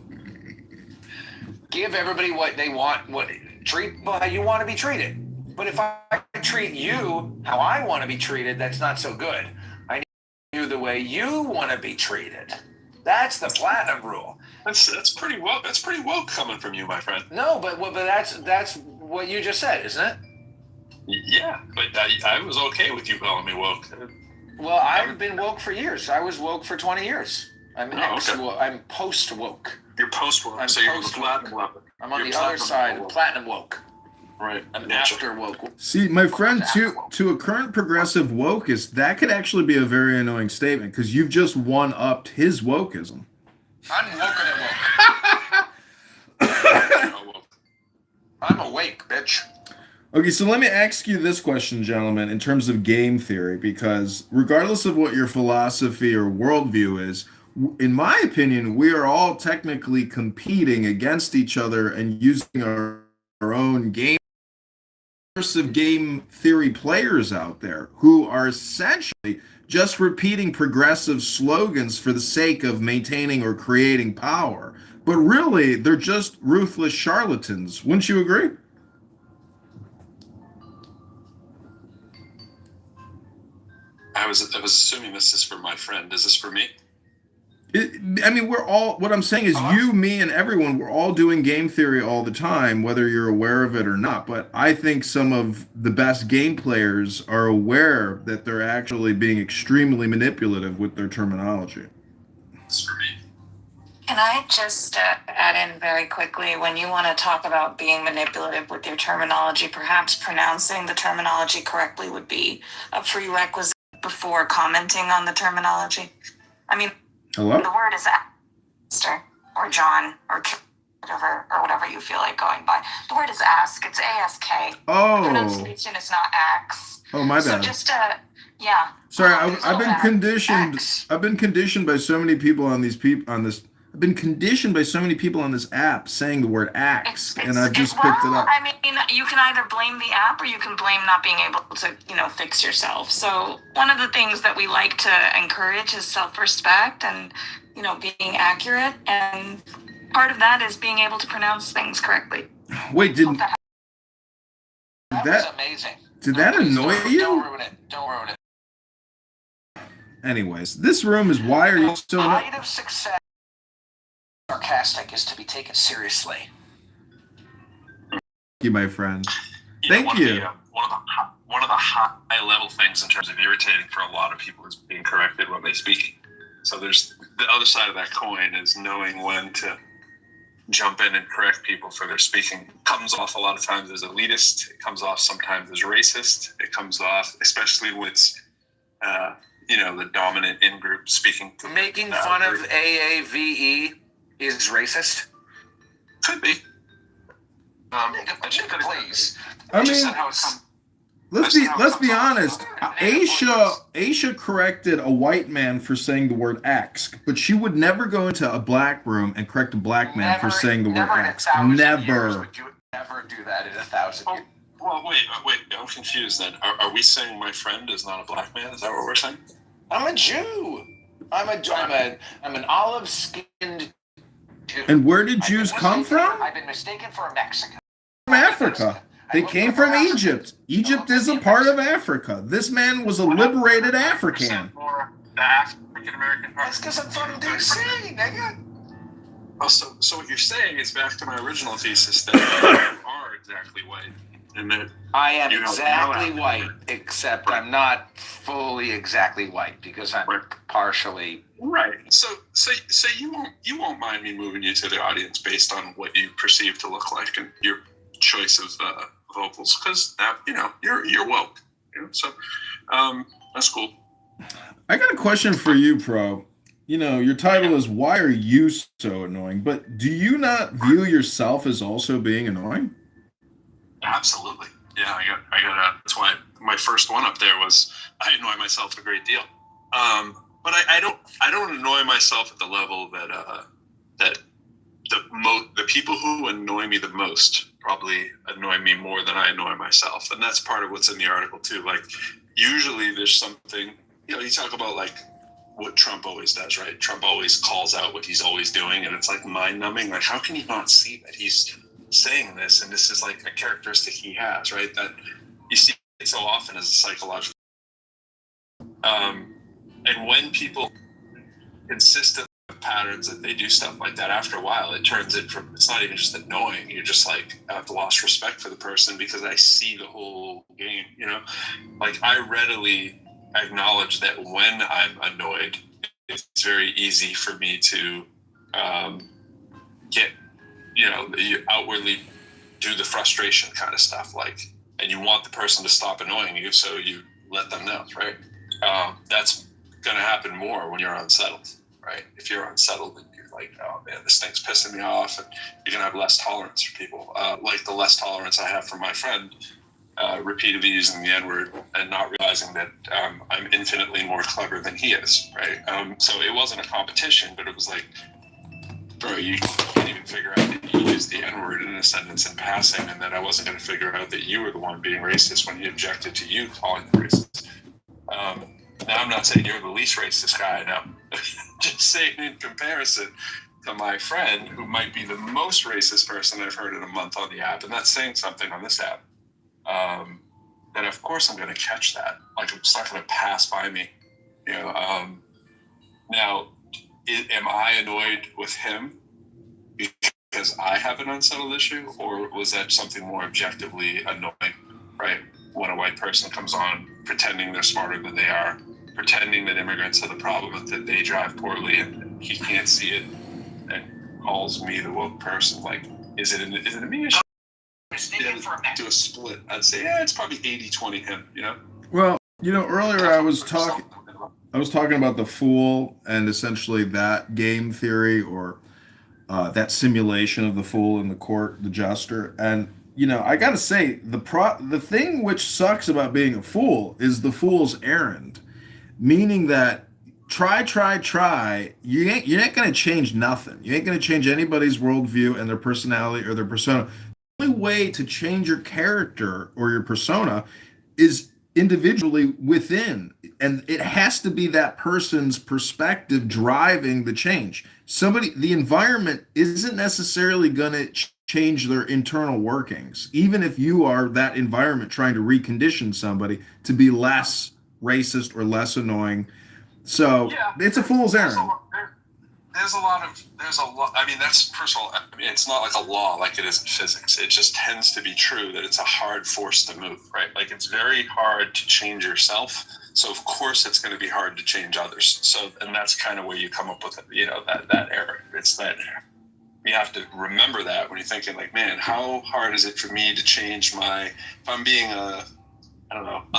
Speaker 15: Give everybody what they want, treat how you want to be treated. But if I treat you how I want to be treated, that's not so good. I need you the way you want to be treated. That's the platinum rule.
Speaker 10: That's pretty well. That's pretty well coming from you, my friend.
Speaker 15: No, but that's what you just said, isn't it?
Speaker 10: Yeah, but I was okay with you calling me woke.
Speaker 15: Well, I've been woke for years. I was woke for 20 years. I'm I'm post woke.
Speaker 10: You're post woke.
Speaker 15: I'm
Speaker 10: So you're
Speaker 15: post
Speaker 10: platinum
Speaker 15: woke.
Speaker 10: level.
Speaker 15: I'm on
Speaker 10: You're
Speaker 15: the other
Speaker 10: platinum
Speaker 15: side,
Speaker 10: level.
Speaker 15: platinum woke.
Speaker 10: Right.
Speaker 15: I'm after woke.
Speaker 7: See, my friend, to a current progressive wokeist, that could actually be a very annoying statement because you've just one-upped his wokeism.
Speaker 15: I'm woker than woke. I'm awake, bitch.
Speaker 7: Okay, so let me ask you this question, gentlemen, in terms of game theory, because regardless of what your philosophy or worldview is, in my opinion, we are all technically competing against each other and using our own game. Of game theory players out there who are essentially just repeating progressive slogans for the sake of maintaining or creating power. But really, they're just ruthless charlatans. Wouldn't you agree?
Speaker 10: I was assuming this is for my friend. Is this for me?
Speaker 7: I mean, we're all, what I'm saying is you, me, and everyone, we're all doing game theory all the time, whether you're aware of it or not. But I think some of the best game players are aware that they're actually being extremely manipulative with their terminology.
Speaker 10: It's for me.
Speaker 2: Can I just add in very quickly, when you want to talk about being manipulative with your terminology, perhaps pronouncing the terminology correctly would be a prerequisite before commenting on the terminology? I mean,
Speaker 7: hello?
Speaker 2: The word is Esther or John or Kitover or whatever you feel like going by. The word is ask. It's ASK.
Speaker 7: Oh.
Speaker 2: The pronunciation is not ax.
Speaker 7: Oh, my bad.
Speaker 2: So just yeah.
Speaker 7: Sorry, I've been conditioned. I've been conditioned by so many people on these I've been conditioned by so many people on this app saying the word axe, and I've just picked it up.
Speaker 2: I mean, you can either blame the app or you can blame not being able to, fix yourself. So one of the things that we like to encourage is self-respect and, being accurate. And part of that is being able to pronounce things correctly.
Speaker 7: Wait, did
Speaker 15: that was amazing.
Speaker 7: Did that annoy you?
Speaker 15: Don't ruin it. Don't ruin it.
Speaker 7: Anyways, this room is wired so.
Speaker 15: The height of success. Sarcastic is to be taken seriously.
Speaker 7: Thank you, my friend.
Speaker 10: One of the high level things in terms of irritating for a lot of people is being corrected when they speak. So there's the other side of that coin is knowing when to jump in and correct people for their speaking. It comes off a lot of times as elitist. It comes off sometimes as racist. It comes off, especially when it's the dominant in-group speaking.
Speaker 15: Making fun of AAVE is racist?
Speaker 10: Could be.
Speaker 15: Please.
Speaker 7: I mean, let's be honest. Aisha corrected a white man for saying the word axe, but she would never go into a black room and correct a black man for saying the word axe. Never.
Speaker 15: Would you ever do that in 1,000 years?
Speaker 10: Well, wait. I'm confused then. Are we saying my friend is not a black man? Is that what we're saying?
Speaker 15: I'm a Jew. I'm an olive-skinned Jew.
Speaker 7: And where did Jews come from?
Speaker 15: I've been mistaken for a Mexican.
Speaker 7: From Africa. They came from Egypt. Egypt is a part of Africa. This man was a liberated African.
Speaker 10: The African American part.
Speaker 15: That's because I'm from DC, nigga.
Speaker 10: Oh, so what you're saying is back to my original thesis that you are exactly white. And that
Speaker 15: I am exactly white, except I'm not fully exactly white because I'm partially
Speaker 10: right. So you won't mind me moving you to the audience based on what you perceive to look like and your choice of vocals, because you're woke. So that's cool.
Speaker 7: I got a question for you, Pro. Your title is "Why Are You So Annoying?" But do you not view yourself as also being annoying?
Speaker 10: Absolutely. Yeah, I got that's why my first one up there was I annoy myself a great deal. But I don't annoy myself at the level that the people who annoy me the most probably annoy me more than I annoy myself. And that's part of what's in the article too. Like usually there's something, you talk about like what Trump always does, right? Trump always calls out what he's always doing, and it's like mind numbing. Like, how can you not see that he's saying this? And this is like a characteristic he has, right? That you see it so often as a psychological. And when people consistently have patterns that they do stuff like that, after a while, it turns it from, it's not even just annoying. You're just like, I've lost respect for the person because I see the whole game, Like I readily acknowledge that when I'm annoyed, it's very easy for me to get, you outwardly do the frustration kind of stuff, like, and you want the person to stop annoying you, so you let them know, right? That's gonna happen more when you're unsettled, right? If you're unsettled and you're like, oh man, this thing's pissing me off, and you're gonna have less tolerance for people, like the less tolerance I have for my friend repeatedly using the N-word and not realizing that I'm infinitely more clever than he is, right? So it wasn't a competition, but it was like, bro, you can't even figure out that you used the N-word in a sentence in passing, and that I wasn't going to figure out that you were the one being racist when he objected to you calling him racist. Now, I'm not saying you're the least racist guy I know. Just saying in comparison to my friend, who might be the most racist person I've heard in a month on the app, and that's saying something on this app, then of course I'm going to catch that. Like, it's not going to pass by me. Now, am I annoyed with him because I have an unsettled issue, or was that something more objectively annoying, right? When a white person comes on pretending they're smarter than they are, pretending that immigrants are the problem, that they drive poorly and he can't see it, and calls me the woke person. Like, is it a me issue? Do a split. I'd say, it's probably 80-20 him,
Speaker 7: Well, earlier I was talking about the fool and essentially that game theory, or that simulation of the fool in the court, the jester. And I gotta say, the thing which sucks about being a fool is the fool's errand, meaning that try, you're not gonna change nothing. You ain't gonna change anybody's worldview and their personality or their persona. The only way to change your character or your persona is individually within, and it has to be that person's perspective driving the change. The environment isn't necessarily going to change their internal workings, even if you are that environment trying to recondition somebody to be less racist or less annoying. So it's a fool's errand.
Speaker 10: There's a lot. I mean, that's, first of all, it's not like a law like it is in physics. It just tends to be true that it's a hard force to move, right? Like, it's very hard to change yourself. So of course it's going to be hard to change others. So, and that's kind of where you come up with, that error. It's that you have to remember that when you're thinking, like, man, how hard is it for me to change if I'm being a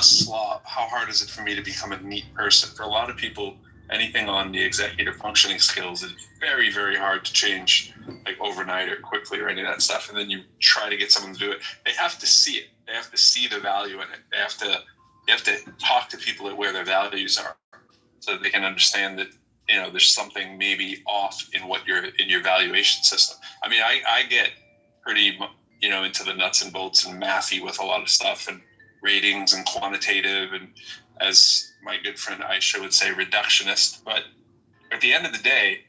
Speaker 10: slob, how hard is it for me to become a neat person? For a lot of people, anything on the executive functioning skills is very, very hard to change, like, overnight or quickly or any of that stuff. And then you try to get someone to do it. They have to see it. They have to see the value in it. You have to talk to people at where their values are, so that they can understand that, there's something maybe off in your valuation system. I mean, I get pretty, into the nuts and bolts and mathy with a lot of stuff, and ratings and quantitative, and, as my good friend Aisha would say, reductionist. But at the end of the day,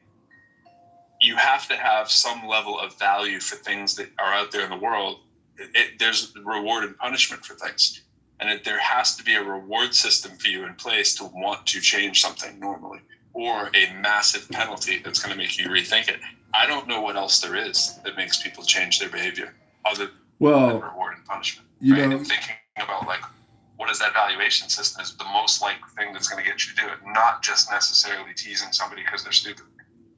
Speaker 10: you have to have some level of value for things that are out there in the world. There's reward and punishment for things. And there has to be a reward system for you in place to want to change something normally, or a massive penalty that's going to make you rethink it. I don't know what else there is that makes people change their behavior other than reward and punishment. Right? And thinking about, like, what is that valuation system is the most likely thing that's going to get you to do it, not just necessarily teasing somebody because they're stupid.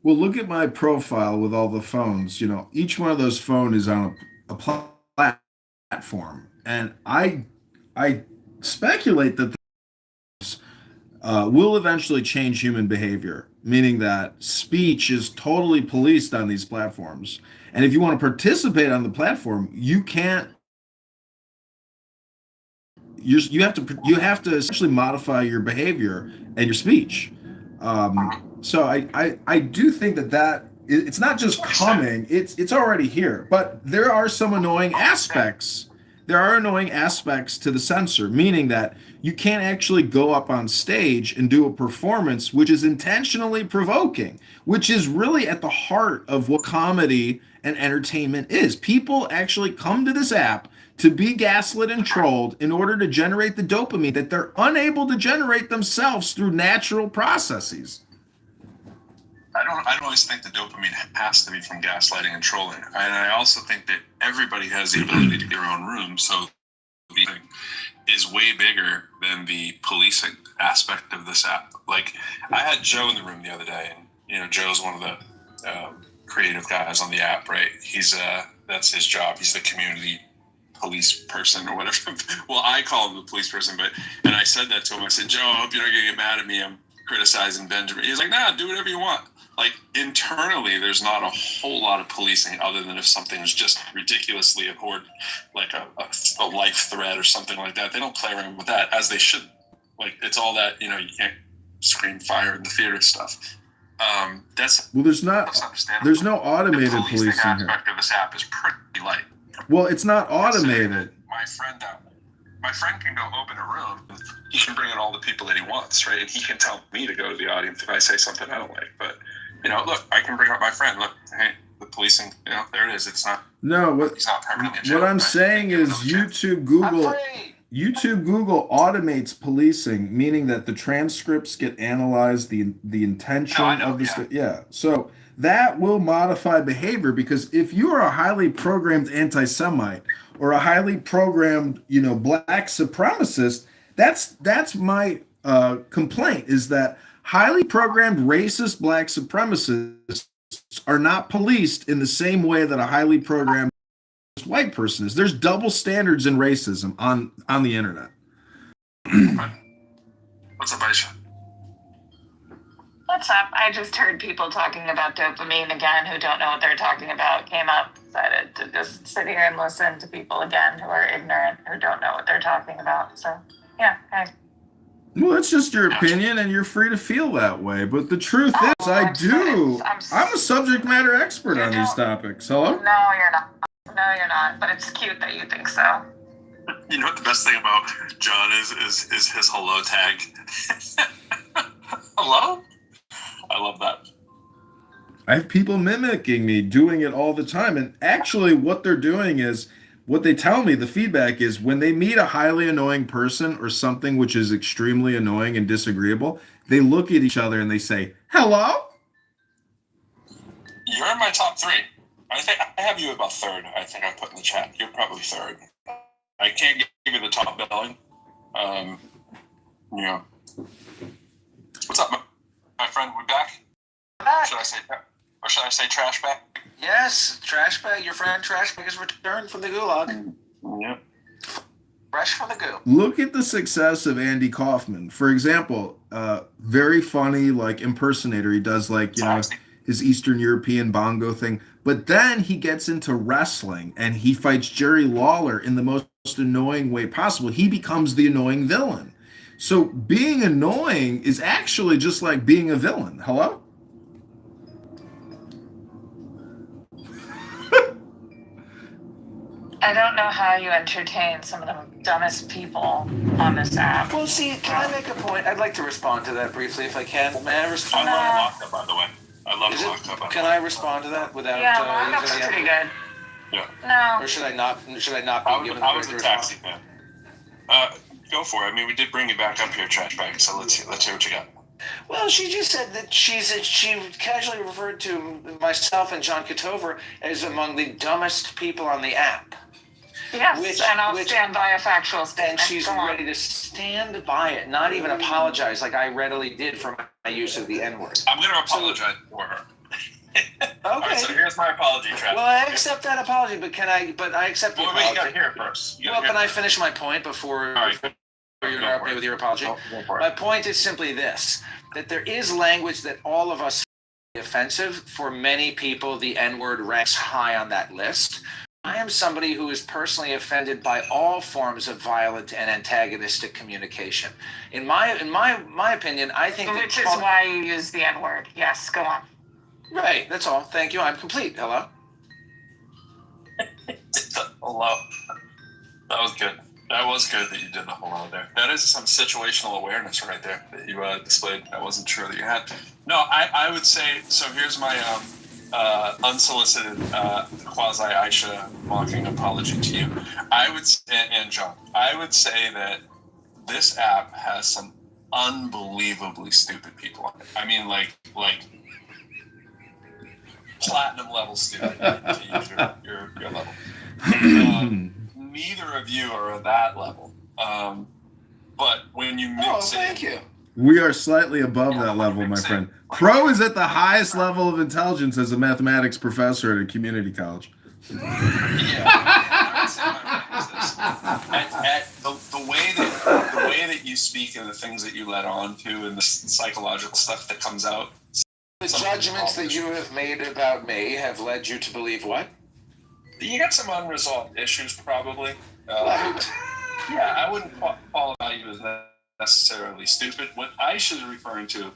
Speaker 7: Well, look at my profile with all the phones. Each one of those phones is on a platform, and I speculate that this will eventually change human behavior, meaning that speech is totally policed on these platforms. And if you want to participate on the platform, you can't. You have to essentially modify your behavior and your speech. So I do think that it's not just coming; it's already here. But there are some annoying aspects. There are annoying aspects to the censor, meaning that you can't actually go up on stage and do a performance which is intentionally provoking, which is really at the heart of what comedy and entertainment is. People actually come to this app to be gaslit and trolled in order to generate the dopamine that they're unable to generate themselves through natural processes.
Speaker 10: I don't always think the dopamine has to be from gaslighting and trolling. And I also think that everybody has the ability to get their own room. So
Speaker 13: is way bigger than the policing aspect of this app. Like, I had Joe in the room the other day, and Joe's one of the creative guys on the app, right? He's that's his job. He's the community police person or whatever. Well, I call him the police person, and I said that to him. I said, Joe, I hope you're not gonna get mad at me. I'm criticizing Benjamin. He's like, nah, do whatever you want. Like, internally, there's not a whole lot of policing other than if something is just ridiculously abhorrent, like a life threat or something like that. They don't play around with that, as they should. Like, it's all that, you can't scream fire in the theater stuff.
Speaker 7: There's no automated
Speaker 13: the
Speaker 7: policing here.
Speaker 13: aspect of this app is pretty light.
Speaker 7: Well, it's not automated.
Speaker 13: My friend can go open a room. He can bring in all the people that he wants, right? And he can tell me to go to the audience if I say something I don't like. But, look, I can bring up my friend. Look, hey, the policing, there it is. It's not.
Speaker 7: No,
Speaker 13: he's not permanently in jail.
Speaker 7: what I'm saying is YouTube, Google automates policing, meaning that the transcripts get analyzed, the intention of the yeah. So that will modify behavior, because if you are a highly programmed anti-Semite or a highly programmed, black supremacist, that's my complaint, is that highly programmed racist black supremacists are not policed in the same way that a highly programmed white person is. There's double standards in racism on the internet.
Speaker 13: What's up, Aisha?
Speaker 18: What's up? I just heard people talking about dopamine again who don't know what they're talking about. Came up, decided to just sit here and listen to people again who are ignorant, who don't know what they're talking about. So, yeah, hey.
Speaker 7: Well, it's just your opinion, and you're free to feel that way. But the truth is, I'm a subject matter expert on these topics. Hello?
Speaker 18: No, you're not. No, you're not. But it's cute that you think so.
Speaker 13: You know what the best thing about John is his hello tag. Hello? I love that.
Speaker 7: I have people mimicking me, doing it all the time. And actually, what they're doing is, what they tell me, the feedback is, when they meet a highly annoying person or something which is extremely annoying and disagreeable, they look at each other and they say, hello?
Speaker 13: You're in my top 3. I think I have you about 3rd. I think I put in the chat. You're probably 3rd. I can't give you the top billing. What's up, my friend? We back? Should I say trash bag?
Speaker 15: Yes, trash bag. Your friend trash bag is returned from the gulag.
Speaker 13: Yeah.
Speaker 15: Fresh from the goo.
Speaker 7: Look at the success of Andy Kaufman. For example, very funny, impersonator. He does his Eastern European bongo thing. But then he gets into wrestling and he fights Jerry Lawler in the most annoying way possible. He becomes the annoying villain. So being annoying is actually just like being a villain. Hello?
Speaker 18: I don't know how you entertain some of the dumbest people on this app.
Speaker 15: Well, see, can I make a point? I'd like to respond to that briefly if I can. May I respond?
Speaker 13: I love Locked Up, by the way. I love Locked Up.
Speaker 15: Can I respond to that without?
Speaker 18: Yeah, Locked Up's pretty good.
Speaker 13: Yeah.
Speaker 15: No. Or should I not? Should I not be given
Speaker 13: I was a taxi fan. Go for it. I mean, we did bring you back up here, trash bag. So let's hear what you got.
Speaker 15: Well, she just said that she casually referred to myself and John Kitover as among the dumbest people on the app.
Speaker 18: Yes, and I'll stand by a factual statement.
Speaker 15: And she's ready to stand by it, not even apologize like I readily did for my use of the N-word.
Speaker 13: I'm going to apologize for her.
Speaker 15: Okay.
Speaker 13: All right, so here's my apology, Travis.
Speaker 15: Well, I accept that apology, but I accept the apology.
Speaker 13: You got to hear it first.
Speaker 15: Can I finish my point before you interrupt me with your apology? My point is simply this, that there is language that all of us find offensive. For many people, the N-word ranks high on that list. I am somebody who is personally offended by all forms of violent and antagonistic communication. In my opinion, I think
Speaker 18: which is why you use the N-word. Yes, go on.
Speaker 15: Right, that's all. Thank you. I'm complete. Hello.
Speaker 13: Hello. That was good. That was good that you did the hello there. That is some situational awareness right there that you displayed. I wasn't sure that you had. No, I would say, so here's my unsolicited quasi Aisha mocking apology to you. I would and John, I would say that this app has some unbelievably stupid people on it. I mean, like platinum level stupid to use your level. Neither of you are at that level. But when you mix
Speaker 9: thank you.
Speaker 7: We are slightly above that level, my friend. Crow is at the highest level of intelligence as a mathematics professor at a community college.
Speaker 13: The way that you speak and the things that you let on to and the psychological stuff that comes out.
Speaker 15: The judgments that you have made about me have led you to believe what?
Speaker 13: You got some unresolved issues, probably. I wouldn't qualify you as necessarily stupid. What Aisha's referring to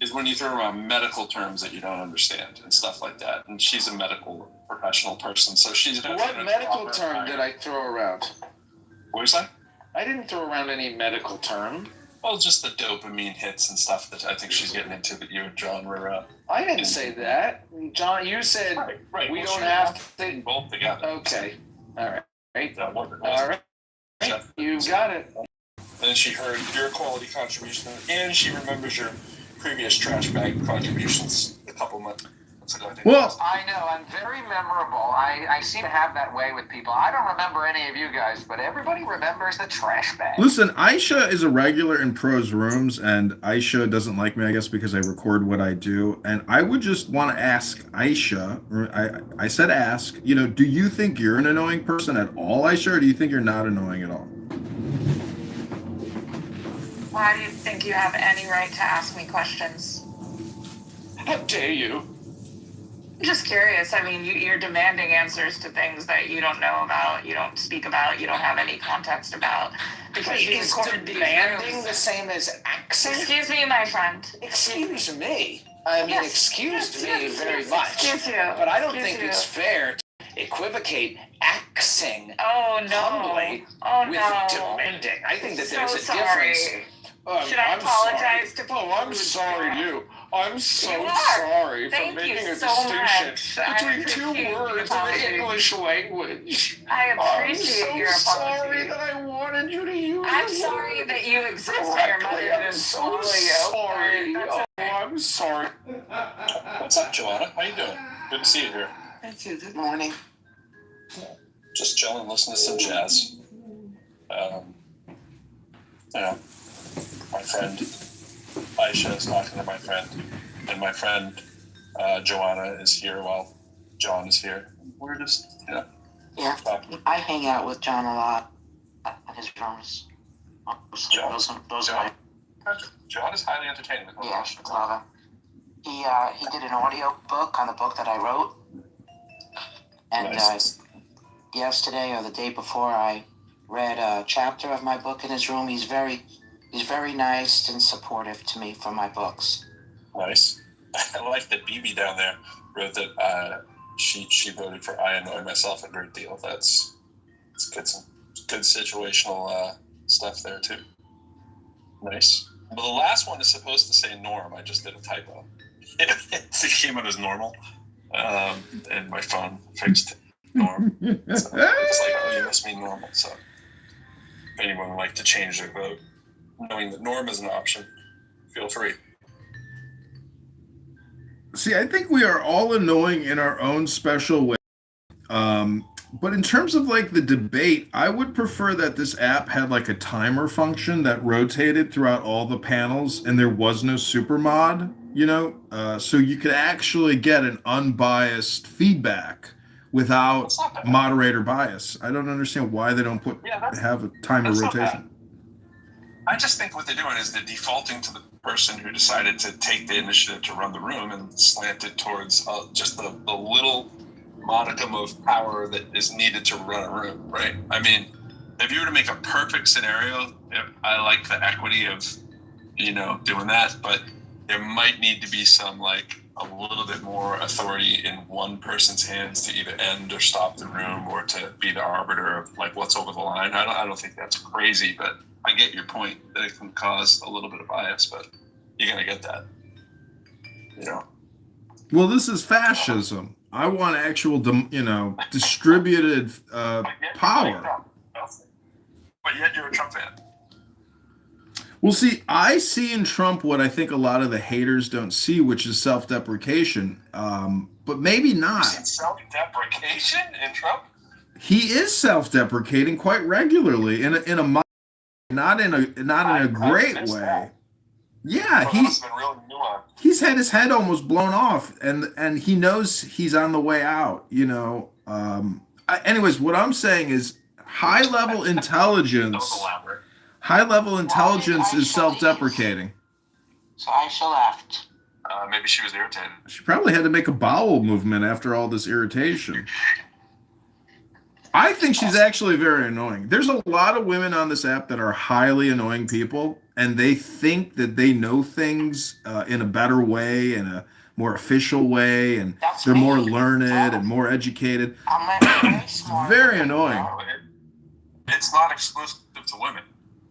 Speaker 13: is when you throw around medical terms that you don't understand and stuff like that. And she's a medical professional person, so she's...
Speaker 15: What medical term did I throw around?
Speaker 13: What was that?
Speaker 15: I didn't throw around any medical term.
Speaker 13: Well, just the dopamine hits and stuff that I think she's getting into that you and John were...
Speaker 15: I didn't say that. John, you said we don't have to...
Speaker 13: Both together.
Speaker 15: Okay. All right.
Speaker 13: All
Speaker 15: right. You got it.
Speaker 13: And she heard your quality contribution, and she remembers your previous trash bag contributions a couple months ago, I think.
Speaker 15: Well, I know. I'm very memorable. I seem to have that way with people. I don't remember any of you guys, but everybody remembers the trash bag.
Speaker 7: Listen, Aisha is a regular in Pro's rooms, and Aisha doesn't like me, I guess, because I record what I do. And I would just want to ask Aisha, I said ask, do you think you're an annoying person at all, Aisha, or do you think you're not annoying at all?
Speaker 18: Why do you think you have any right to ask me questions?
Speaker 15: How dare you?
Speaker 18: I'm just curious. I mean, you're demanding answers to things that you don't know about, you don't speak about, you don't have any context about. Because you
Speaker 15: is
Speaker 18: recorded
Speaker 15: demanding the same as accent?
Speaker 18: Excuse me, my friend.
Speaker 15: Excuse me. I mean, excuse me very much.
Speaker 18: Excuse you.
Speaker 15: But I don't
Speaker 18: Excuse
Speaker 15: think
Speaker 18: you.
Speaker 15: it's fair to equivocate axing
Speaker 18: humbly
Speaker 15: with demanding. I think that there's a difference.
Speaker 18: Should I apologize to people?
Speaker 15: I'm sorry to you. I'm so
Speaker 18: You are.
Speaker 15: sorry for
Speaker 18: Thank
Speaker 15: making
Speaker 18: you
Speaker 15: a
Speaker 18: so
Speaker 15: distinction
Speaker 18: much. I
Speaker 15: between two
Speaker 18: appreciate
Speaker 15: words
Speaker 18: the
Speaker 15: in the
Speaker 18: apology.
Speaker 15: English language.
Speaker 18: I appreciate
Speaker 15: I'm
Speaker 18: your
Speaker 15: so
Speaker 18: apology.
Speaker 15: sorry that I wanted you to use
Speaker 18: I'm
Speaker 15: the
Speaker 18: sorry
Speaker 15: word
Speaker 18: that you exist and your mother
Speaker 15: correctly. I'm
Speaker 18: didn't
Speaker 15: so
Speaker 18: swallow you.
Speaker 15: sorry.
Speaker 18: That's
Speaker 15: Oh,
Speaker 18: okay.
Speaker 15: I'm sorry.
Speaker 13: What's up, Joanna? How you doing? Good to see you here.
Speaker 2: Thank you. Good morning.
Speaker 13: Just chilling, listening to some jazz. My friend Aisha is talking to my friend, and my friend Joanna is here while John is here. We're just,
Speaker 17: Yeah, I hang out with John a lot at his rooms. Those are
Speaker 13: John is highly entertaining.
Speaker 17: yeah, it's love him. He did an audio book on the book that I wrote, and
Speaker 13: Nice.
Speaker 17: Yesterday or the day before, I read a chapter of my book in his room. He's very nice and supportive to me for my books.
Speaker 13: Nice. I like that BB down there wrote that she voted for I annoy myself a great deal. It's good, some good situational stuff there too. Nice. But the last one is supposed to say Norm. I just did a typo. It came out as normal, and my phone fixed Norm. So it's like, oh, you must mean normal. So if anyone would like to change their vote, knowing that Norm is an option, feel free.
Speaker 7: See, I think we are all annoying in our own special way. But in terms of like the debate, I would prefer that this app had like a timer function that rotated throughout all the panels and there was no super mod, so you could actually get an unbiased feedback without moderator bias. I don't understand why they don't have a timer rotation.
Speaker 13: I just think what they're doing is they're defaulting to the person who decided to take the initiative to run the room and slant it towards just the little modicum of power that is needed to run a room, right? I mean, if you were to make a perfect scenario, I like the equity of, doing that, but there might need to be some a little bit more authority in one person's hands to either end or stop the room or to be the arbiter of what's over the line. I don't think that's crazy, but I get your point that it can cause a little bit of bias, but you're gonna get that,
Speaker 7: Well, this is fascism. I want actual, distributed power.
Speaker 13: But yet you're a Trump fan.
Speaker 7: Well, see, I see in Trump what I think a lot of the haters don't see, which is self-deprecation. But maybe not.
Speaker 13: Self-deprecation in Trump?
Speaker 7: He is self-deprecating quite regularly in a not in a great way.
Speaker 13: That.
Speaker 7: Yeah,
Speaker 13: he's been really nuanced.
Speaker 7: He's had his head almost blown off, and he knows he's on the way out. Anyways, what I'm saying is high level intelligence. High level intelligence is self-deprecating.
Speaker 17: So Aisha left.
Speaker 13: Maybe she was irritated.
Speaker 7: She probably had to make a bowel movement after all this irritation. I think she's actually very annoying. There's a lot of women on this app that are highly annoying people, and they think that they know things in a better way, in a more official way, and they're more learned and more educated. It's very annoying.
Speaker 13: It's not exclusive to women.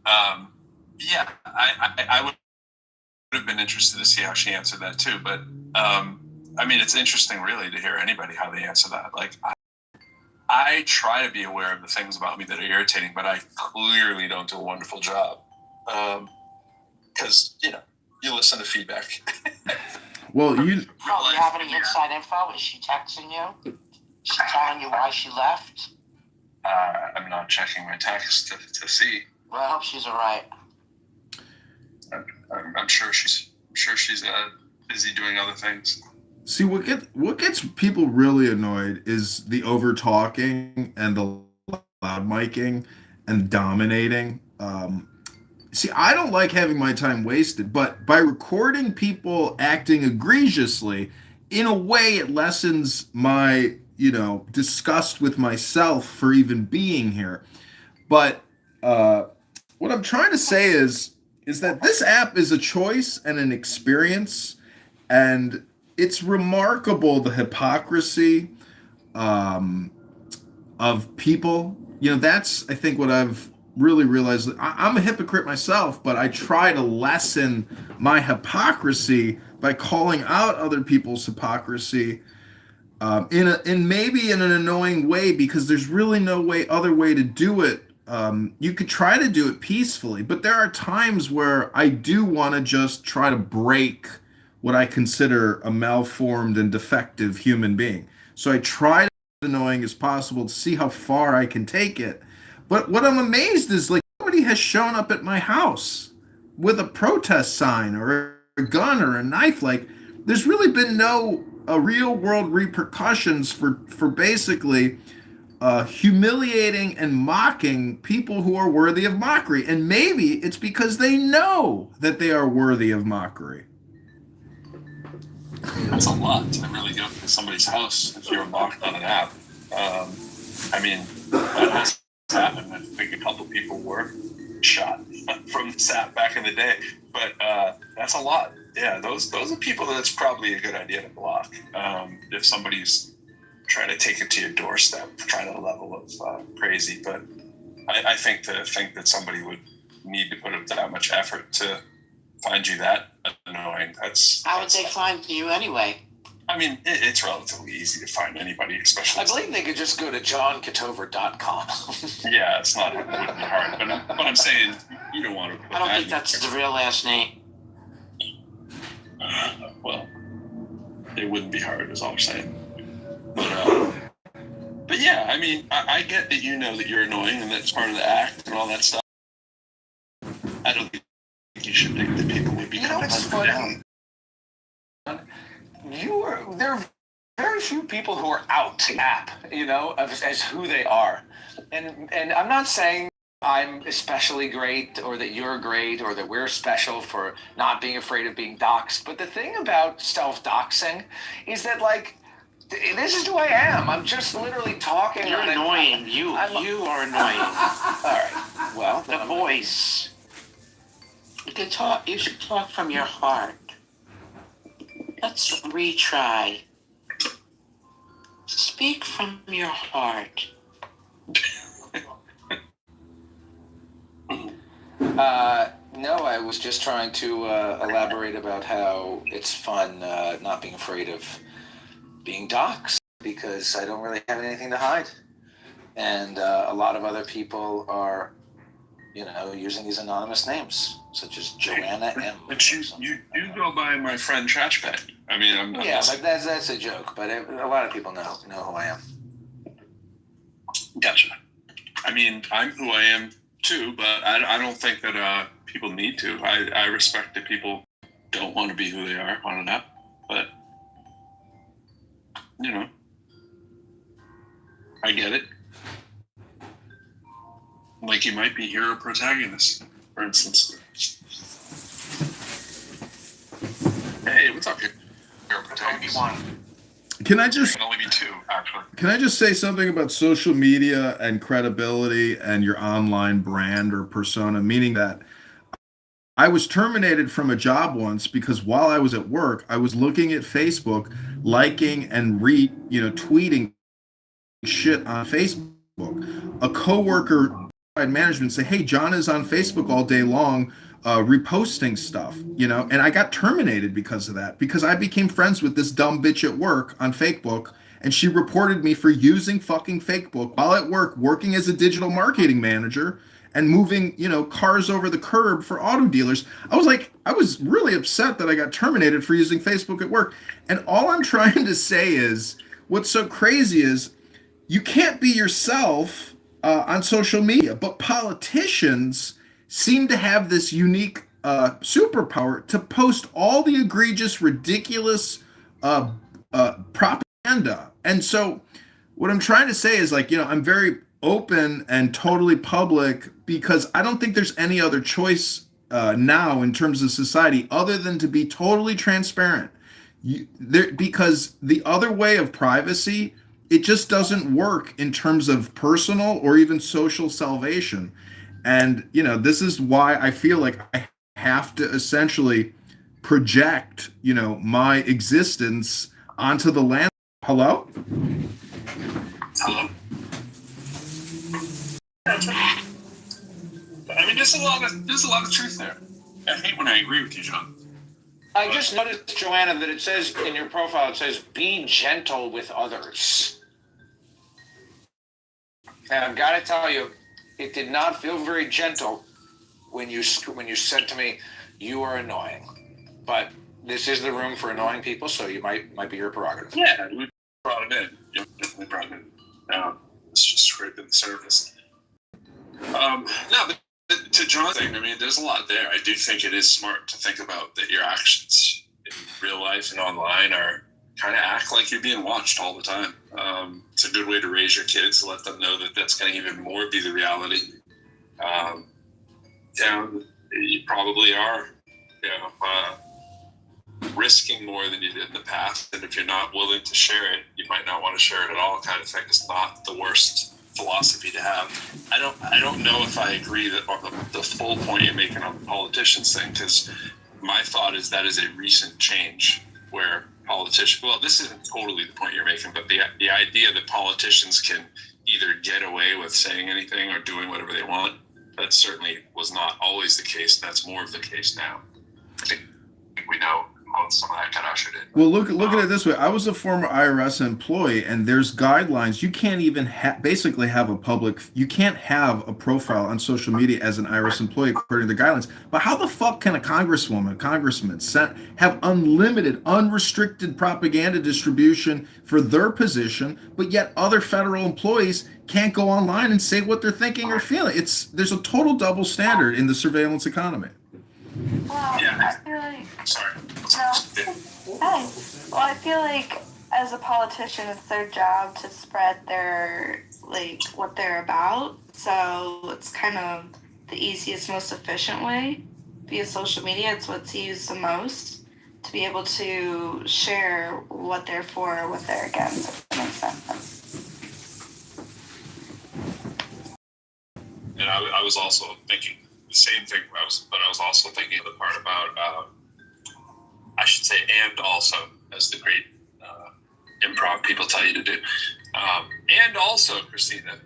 Speaker 13: Yeah, I would have been interested to see how she answered that too. But I mean, it's interesting really to hear anybody how they answer that. Like, I try to be aware of the things about me that are irritating, but I clearly don't do a wonderful job. Because, you listen to feedback.
Speaker 7: Well,
Speaker 17: you have any inside info? Is she texting you? Is she telling you why she left?
Speaker 13: I'm not checking my text to see.
Speaker 17: Well, I hope she's all right.
Speaker 13: I'm sure she's busy doing other things.
Speaker 7: See, what gets people really annoyed is the over talking and the loud miking and dominating. See, I don't like having my time wasted, but by recording people acting egregiously, in a way, it lessens my disgust with myself for even being here. But what I'm trying to say is that this app is a choice and an experience, and it's remarkable the hypocrisy of people. That's, I think, what I've really realized. I'm a hypocrite myself, but I try to lessen my hypocrisy by calling out other people's hypocrisy in maybe in an annoying way, because there's really no other way to do it. You could try to do it peacefully, but there are times where I do want to just try to break what I consider a malformed and defective human being. So I try to be as annoying as possible to see how far I can take it. But what I'm amazed is, like, nobody has shown up at my house with a protest sign or a gun or a knife. Like, there's really been no real world repercussions for basically humiliating and mocking people who are worthy of mockery. And maybe it's because they know that they are worthy of mockery.
Speaker 13: That's a lot to really go to somebody's house if you're mocked on an app. I mean, that has happened. I think a couple people were shot from this app back in the day, but that's a lot. Yeah, those are people that it's probably a good idea to block. If somebody's trying to take it to your doorstep, kind of level of crazy. But I think that somebody would need to put up that much effort to find you that annoying.
Speaker 17: How would they find you anyway?
Speaker 13: I mean, it's relatively easy to find anybody, especially.
Speaker 15: I believe they could just go to johnkitover.com.
Speaker 13: Yeah, it wouldn't be hard. But I'm saying you don't want to.
Speaker 17: I don't think that's the real last name.
Speaker 13: Well, it wouldn't be hard, is all I'm saying. But yeah, I mean, I get that that you're annoying and that's part of the act and all that stuff. I don't think you should think that people would be.
Speaker 15: It's funny. There are very few people who are out app, as who they are. And I'm not saying I'm especially great or that you're great or that we're special for not being afraid of being doxxed. But the thing about self-doxing is that, like, this is who I am. I'm just literally talking.
Speaker 17: You're annoying. You are annoying.
Speaker 15: All right. Well,
Speaker 17: the voice. You should talk from your heart. Let's retry. Speak from your heart.
Speaker 15: No, I was just trying to elaborate about how it's fun not being afraid of being doxxed, because I don't really have anything to hide. And a lot of other people are, using these anonymous names, such as Joanna M.
Speaker 13: But you do go by my friend Trashbag. I mean, I'm not.
Speaker 15: Yeah, but that's a joke. But a lot of people know who I am.
Speaker 13: Gotcha. I mean, I'm who I am too, but I don't think that people need to. I respect that people don't want to be who they are on an app, but you know, I get it. Like you might be hero protagonist, for instance. Hey, what's up, hero protagonist?
Speaker 7: Can I just
Speaker 13: Can only be two, actually.
Speaker 7: Can I just say something about social media and credibility and your online brand or persona? Meaning that I was terminated from a job once because while I was at work, I was looking at Facebook, liking and tweeting shit on Facebook. A coworker and management say, "Hey, John is on Facebook all day long, reposting stuff," and I got terminated because of that. Because I became friends with this dumb bitch at work on Facebook, and she reported me for using fucking Facebook while at work, working as a digital marketing manager and moving, cars over the curb for auto dealers. I was really upset that I got terminated for using Facebook at work. And all I'm trying to say is, what's so crazy is you can't be yourself on social media, but politicians seem to have this unique superpower to post all the egregious, ridiculous propaganda. And so, what I'm trying to say is, I'm very open and totally public because I don't think there's any other choice now in terms of society other than to be totally transparent. Because the other way of privacy, it just doesn't work in terms of personal or even social salvation. And this is why I feel like I have to essentially project my existence onto the land. Hello?
Speaker 13: Hello? I mean, there's a lot of truth there. I hate when I agree with you, John.
Speaker 15: I just noticed, Joanna, that it says in your profile, it says, be gentle with others. And I've got to tell you, it did not feel very gentle when you said to me, you are annoying. But this is the room for annoying people, so you might be your prerogative.
Speaker 13: Yeah, we brought it in. Yeah, definitely brought it in. It's just scraping the surface. No, but to John's thing, I mean, there's a lot there. I do think it is smart to think about that your actions in real life and online are kind of act like you're being watched all the time. It's a good way to raise your kids, to let them know that that's going to even more be the reality. You probably are, risking more than you did in the past, and if you're not willing to share it, you might not want to share it at all. Kind of thing is not the worst philosophy to have. I don't know if I agree that the full point you're making on the politicians thing, because my thought is that is a recent change where politicians. Well, this isn't totally the point you're making, but the idea that politicians can either get away with saying anything or doing whatever they want, that certainly was not always the case. That's more of the case now. I think we know how some of that got ushered in.
Speaker 7: Well, look at it this way. I was a former IRS employee, and there's guidelines. You can't even basically have you can't have a profile on social media as an IRS employee according to the guidelines. But how the fuck can a congressman have unlimited, unrestricted propaganda distribution for their position, but yet other federal employees can't go online and say what they're thinking or feeling? There's a total double standard in the surveillance economy.
Speaker 18: Well,
Speaker 13: Yeah.
Speaker 18: I feel like.
Speaker 13: Sorry.
Speaker 18: No. Hey. Well, I feel like as a politician, it's their job to spread what they're about. So it's kind of the easiest, most efficient way via social media. It's what's used the most to be able to share what they're for or what they're against, if that makes sense.
Speaker 13: And I was also thinking the same thing, but I was also thinking of the part about, I should say, and also, as the great improv people tell you to do. And also, Christina,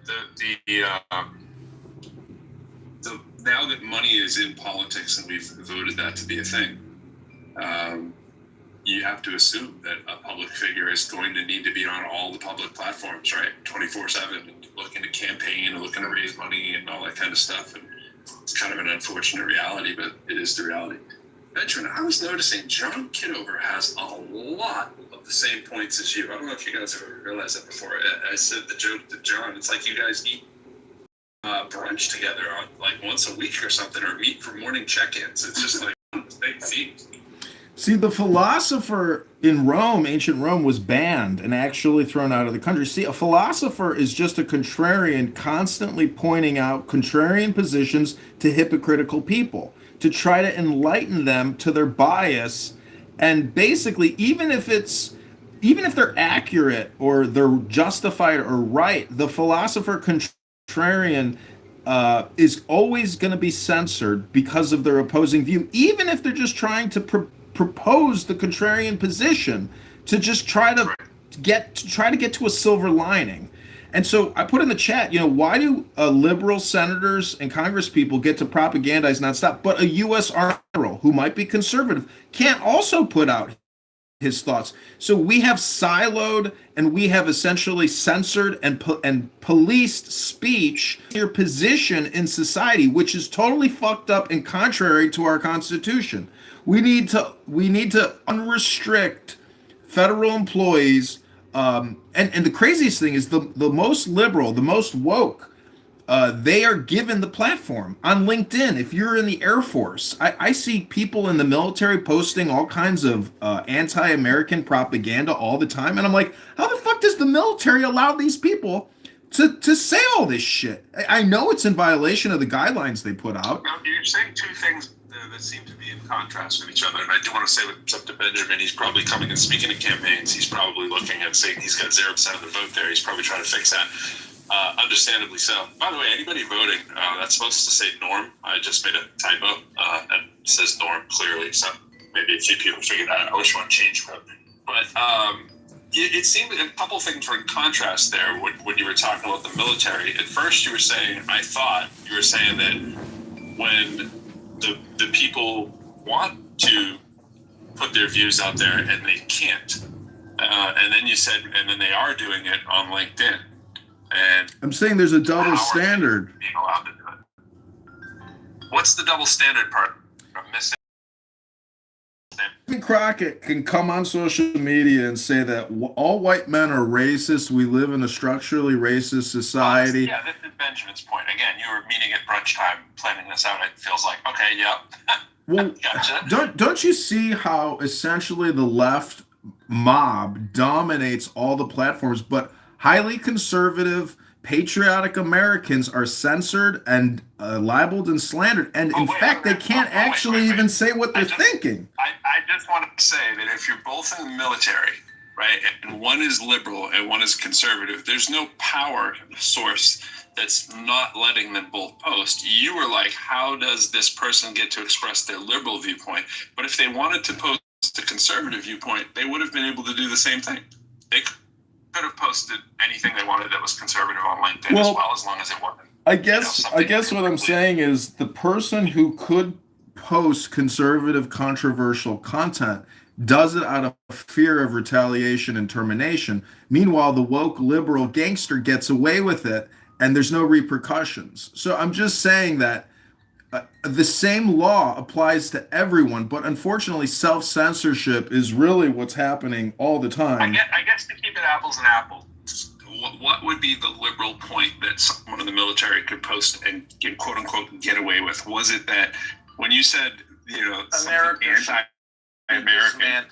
Speaker 13: now that money is in politics and we've voted that to be a thing, you have to assume that a public figure is going to need to be on all the public platforms, right? 24/7, and looking to campaign and looking to raise money and all that kind of stuff. And it's kind of an unfortunate reality, but it is the reality. Benjamin, I was noticing John Kitover has a lot of the same points as you. I don't know if you guys ever realized that before. I said the joke to John, it's like you guys eat brunch together on like once a week or something, or meet for morning check-ins. It's just like big feet.
Speaker 7: See, the philosopher in Rome, ancient Rome, was banned and actually thrown out of the country. See, a philosopher is just a contrarian constantly pointing out contrarian positions to hypocritical people to try to enlighten them to their bias. And basically, even if they're accurate or they're justified or right, the philosopher contrarian is always going to be censored because of their opposing view, even if they're just trying to propose the contrarian position to just try to get to a silver lining. And so I put in the chat, why do liberal senators and Congress people get to propagandize nonstop, but a U.S. Army general who might be conservative can't also put out his thoughts? So we have siloed and we have essentially censored and policed speech, your position in society, which is totally fucked up and contrary to our Constitution. We need to unrestrict federal employees. And the craziest thing is the most liberal, the most woke, they are given the platform on LinkedIn. If you're in the Air Force, I see people in the military posting all kinds of anti-American propaganda all the time, and I'm like, how the fuck does the military allow these people to say all this shit? I know it's in violation of the guidelines they put out.
Speaker 13: Now, you're saying two things that seem to be in contrast with each other, and I do want to say what's up to Benjamin. He's probably coming and speaking at campaigns. He's probably looking at saying he's got 0% of the vote there. He's probably trying to fix that. Understandably so. By the way, anybody voting, that's supposed to say Norm. I just made a typo that says Norm clearly, so maybe a few people figured that out. I wish one changed it. But it seemed a couple things were in contrast there when you were talking about the military. At first, I thought you were saying that when the people want to put their views out there and they can't, and then you said, and then they are doing it on LinkedIn. And
Speaker 7: I'm saying there's a double standard.
Speaker 13: Being allowed to do it. What's the double standard part? I'm missing.
Speaker 7: Crockett can come on social media and say that all white men are racist. We live in a structurally racist society.
Speaker 13: Yeah, this is Benjamin's point. Again, you were meeting at brunch time, planning this out. It feels like, okay, yeah.
Speaker 7: Well,
Speaker 13: gotcha.
Speaker 7: don't you see how essentially the left mob dominates all the platforms, but highly conservative, patriotic Americans are censored and libeled and slandered, and in fact, they can't actually even say what they're thinking.
Speaker 13: I just want to say that if you're both in the military, right, and one is liberal and one is conservative, there's no power source that's not letting them both post. You were like, how does this person get to express their liberal viewpoint? But if they wanted to post a conservative viewpoint, they would have been able to do the same thing. They could have posted anything they wanted that was conservative on LinkedIn as well, as long as it wasn't.
Speaker 7: I guess what I'm saying is the person who could post conservative, controversial content does it out of fear of retaliation and termination. Meanwhile, the woke liberal gangster gets away with it and there's no repercussions. So I'm just saying that the same law applies to everyone, but unfortunately, self-censorship is really what's happening all the time.
Speaker 13: I guess to keep it apples and apples, what would be the liberal point that someone in the military could post and quote unquote get away with? Was it that when you said, something anti-American,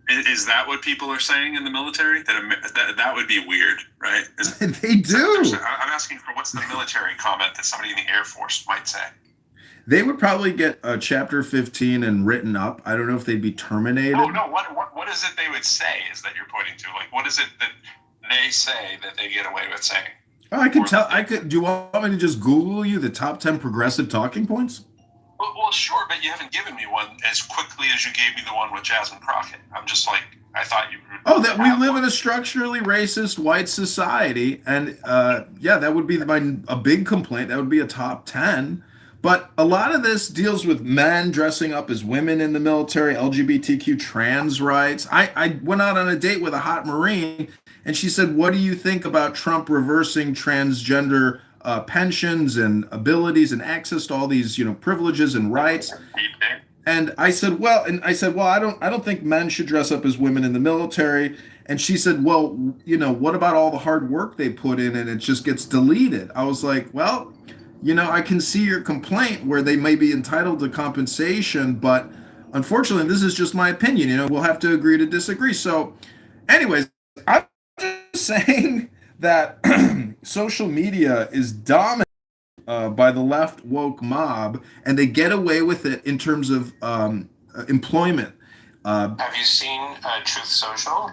Speaker 13: is that what people are saying in the military? That would be weird, right?
Speaker 7: They do.
Speaker 13: I'm asking for what's the military comment that somebody in the Air Force might say?
Speaker 7: They would probably get Chapter 15 and written up. I don't know if they'd be terminated.
Speaker 13: Oh, no. What is it they would say is that you're pointing to? Like, what is it that they say that they get away with saying?
Speaker 7: Oh, I can tell. Do you want me to just Google you the top 10 progressive talking points?
Speaker 13: Well, sure, but you haven't given me one as quickly as you gave me the one with Jasmine Crockett. I'm just like, I thought you would.
Speaker 7: Oh, that we live in a structurally racist white society. And that would be a big complaint. That would be a top 10. But a lot of this deals with men dressing up as women in the military, LGBTQ trans rights. I went out on a date with a hot Marine, and she said, what do you think about Trump reversing transgender pensions and abilities and access to all these, privileges and rights? And I said, well, I don't think men should dress up as women in the military. And she said, well, you know, what about all the hard work they put in and it just gets deleted? I was like, well, you know, I can see your complaint where they may be entitled to compensation, but unfortunately, this is just my opinion. You know, we'll have to agree to disagree. So, anyways, I'm just saying that social media is dominated by the left woke mob, and they get away with it in terms of employment.
Speaker 10: Have you seen Truth Social?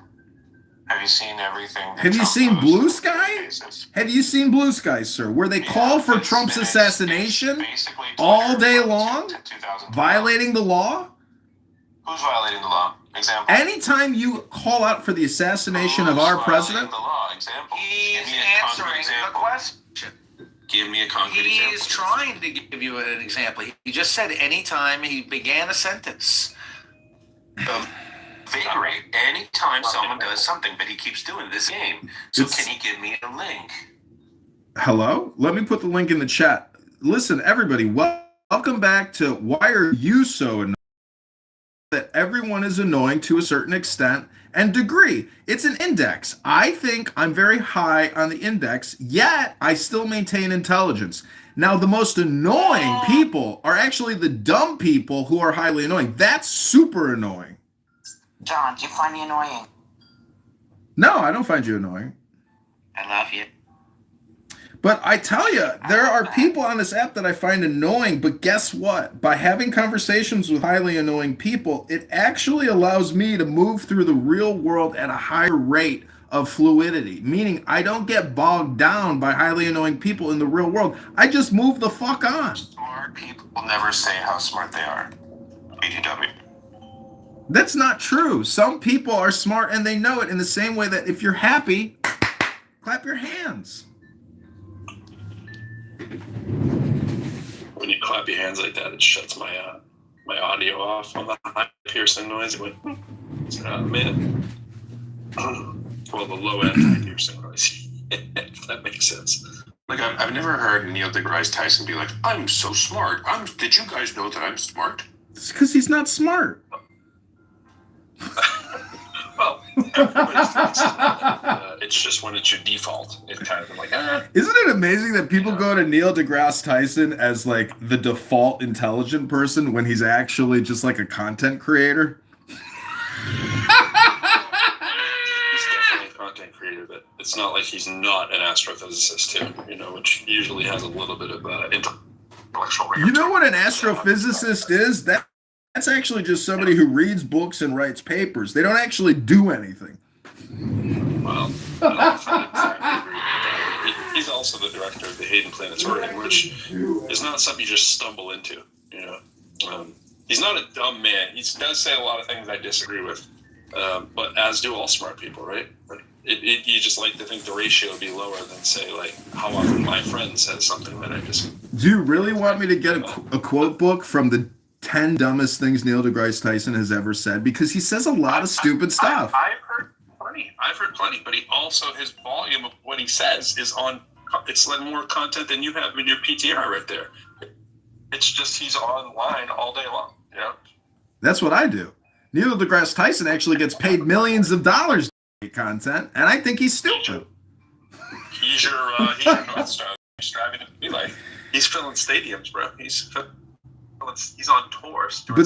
Speaker 10: Have you seen everything?
Speaker 7: Have you seen Blue Sky? Have you seen Blue Sky, sir? Where they call for Trump's assassination all day long, violating the law?
Speaker 10: Who's violating the law? Example.
Speaker 7: Anytime you call out for the assassination of our president,
Speaker 10: The law. Example.
Speaker 15: He's answering the question.
Speaker 10: Give me a concrete
Speaker 15: He
Speaker 10: example.
Speaker 15: is trying to give you an example. He just said anytime he began a sentence.
Speaker 10: Invigorate anytime someone does something, but he keeps doing this game. So can he give me a link?
Speaker 7: hello? Let me put the link in the chat. Listen, everybody, welcome back to Why Are You So Annoying? That everyone is annoying to a certain extent and degree. It's an index. I think I'm very high on the index, yet I still maintain intelligence. Now, the most annoying people are actually the dumb people who are highly annoying. That's super annoying.
Speaker 17: John, do you find me annoying?
Speaker 7: No, I don't find you annoying.
Speaker 17: I love you.
Speaker 7: But I tell you, there are people on this app that I find annoying, but guess what? By having conversations with highly annoying people, it actually allows me to move through the real world at a higher rate of fluidity, meaning I don't get bogged down by highly annoying people in the real world. I just move the fuck on.
Speaker 10: Smart people will never say how smart they are. BTW.
Speaker 7: That's not true. Some people are smart and they know it, in the same way that if you're happy, clap your hands.
Speaker 13: When you clap your hands like that, it shuts my my audio off on the high piercing noise. It went, man. Well, the low end high piercing noise. If that makes sense.
Speaker 10: Like I've never heard Neil deGrasse Tyson be like, "I'm so smart. Did you guys know that I'm smart?"
Speaker 7: It's because he's not smart.
Speaker 13: Well, everybody thinks it's just when it's your default. It's kind of like,
Speaker 7: Isn't it amazing that people go to Neil deGrasse Tyson as like the default intelligent person when he's actually just like a content creator?
Speaker 13: He's definitely a content creator, but it's not like he's not an astrophysicist too, you know, which usually has a little bit of intellectual rigor.
Speaker 7: You know what an astrophysicist is? That's actually just somebody who reads books and writes papers. They don't actually do anything.
Speaker 13: Well, he's also the director of the Hayden Planetarium, which is not something you just stumble into. You know, he's not a dumb man. He does say a lot of things I disagree with, but as do all smart people, right? You just like to think the ratio would be lower than, say, like how often my friend says something that I disagree.
Speaker 7: Do you really want me to get a quote book from the 10 dumbest things Neil deGrasse Tyson has ever said? Because he says a lot of stupid stuff.
Speaker 13: I've heard plenty, but he also, his volume of what he says is on, it's like more content than you have in your PTR right there. It's just he's online all day long, you know?
Speaker 7: That's what I do. Neil deGrasse Tyson actually gets paid millions of dollars to make content, and I think he's stupid.
Speaker 13: He's your North Star. He's striving to be like, he's filling stadiums, bro. He's on tours.
Speaker 7: But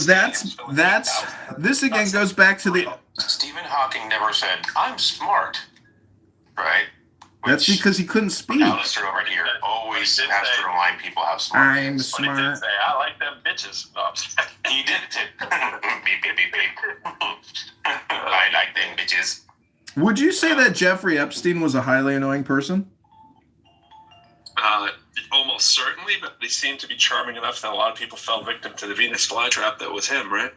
Speaker 7: this again goes back to the...
Speaker 10: Stephen Hawking never said, "I'm smart," right?
Speaker 7: That's because he couldn't speak.
Speaker 10: Alistair over here always has to remind people how smart he is.
Speaker 7: I'm smart.
Speaker 13: He did say, I like them bitches. No,
Speaker 10: he did it. Beep, beep, beep, beep. I like them bitches.
Speaker 7: Would you say that Jeffrey Epstein was a highly annoying person?
Speaker 13: Almost certainly, but they seem to be charming enough that a lot of people fell victim to the Venus flytrap that was him, right?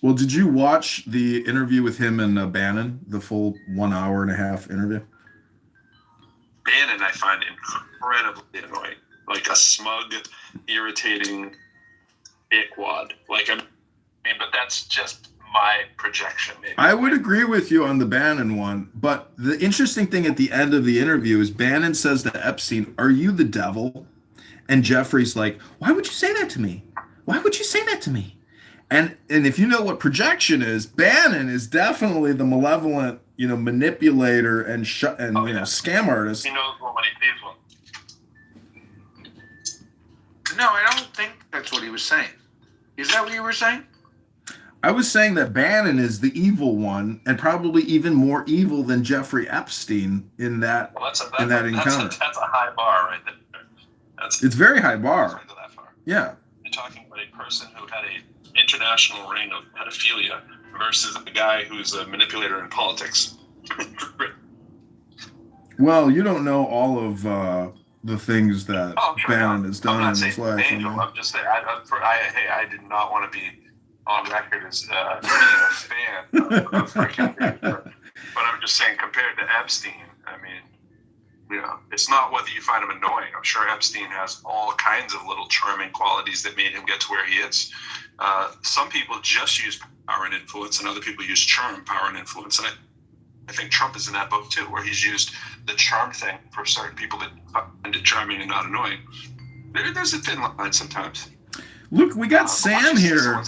Speaker 7: Well, did you watch the interview with him and Bannon, the full 1 hour and a half interview?
Speaker 13: Bannon, I find incredibly annoying. Like a smug, irritating dickwad. Like, I mean, but that's just my projection. Maybe.
Speaker 7: I would agree with you on the Bannon one, but the interesting thing at the end of the interview is Bannon says to Epstein, "Are you the devil?" And Jeffrey's like, "Why would you say that to me? Why would you say that to me?" And if you know what projection is, Bannon is definitely the malevolent manipulator and scam artist.
Speaker 10: He knows when he sees one.
Speaker 19: No, I don't think that's what he was saying. Is that what you were saying?
Speaker 7: I was saying that Bannon is the evil one, and probably even more evil than Jeffrey Epstein in that encounter.
Speaker 10: That's a high bar right there.
Speaker 7: It's very high bar. Yeah.
Speaker 13: You're talking about a person who had an international reign of pedophilia versus a guy who's a manipulator in politics.
Speaker 7: Well, you don't know all of the things that Bannon has done in his life.
Speaker 10: I'm just saying. I did not want to be on record as being a fan of freaking Kitover. But I'm just saying, compared to Epstein, I mean, it's not whether you find him annoying. I'm sure Epstein has all kinds of little charming qualities that made him get to where he is. Some people just use power and influence, and other people use charm, power, and influence. And I think Trump is in that boat too, where he's used the charm thing for certain people that find it charming and not annoying. There's a thin line sometimes.
Speaker 7: Look, we got Sam here.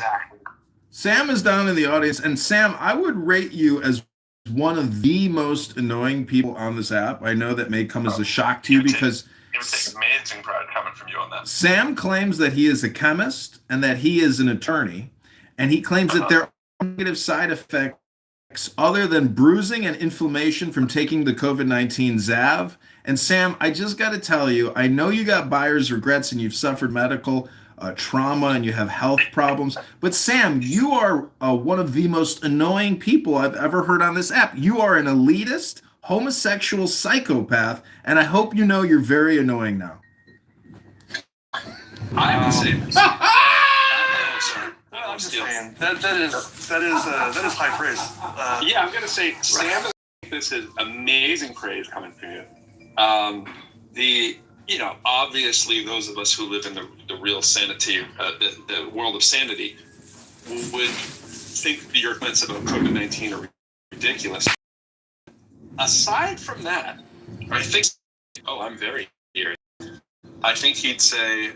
Speaker 7: Sam is down in the audience, and Sam, I would rate you as one of the most annoying people on this app. I know that may come as a shock to you because
Speaker 10: It would take amazing pride coming from you on that.
Speaker 7: Sam claims that he is a chemist and that he is an attorney, and he claims that there are negative side effects other than bruising and inflammation from taking the COVID-19 Zav. And Sam, I just got to tell you, I know you got buyer's regrets and you've suffered medical trauma and you have health problems, but Sam, you are one of the most annoying people I've ever heard on this app. You are an elitist, homosexual psychopath, and I hope you know you're very annoying now.
Speaker 10: I would say this. I'm just saying that is high praise. Yeah, I'm gonna say Sam. This is amazing praise coming from you. Obviously, those of us who live in the real sanity, the world of sanity, would think your comments about COVID-19 are ridiculous. Aside from that, I think. Oh, I'm very serious. I think he'd say.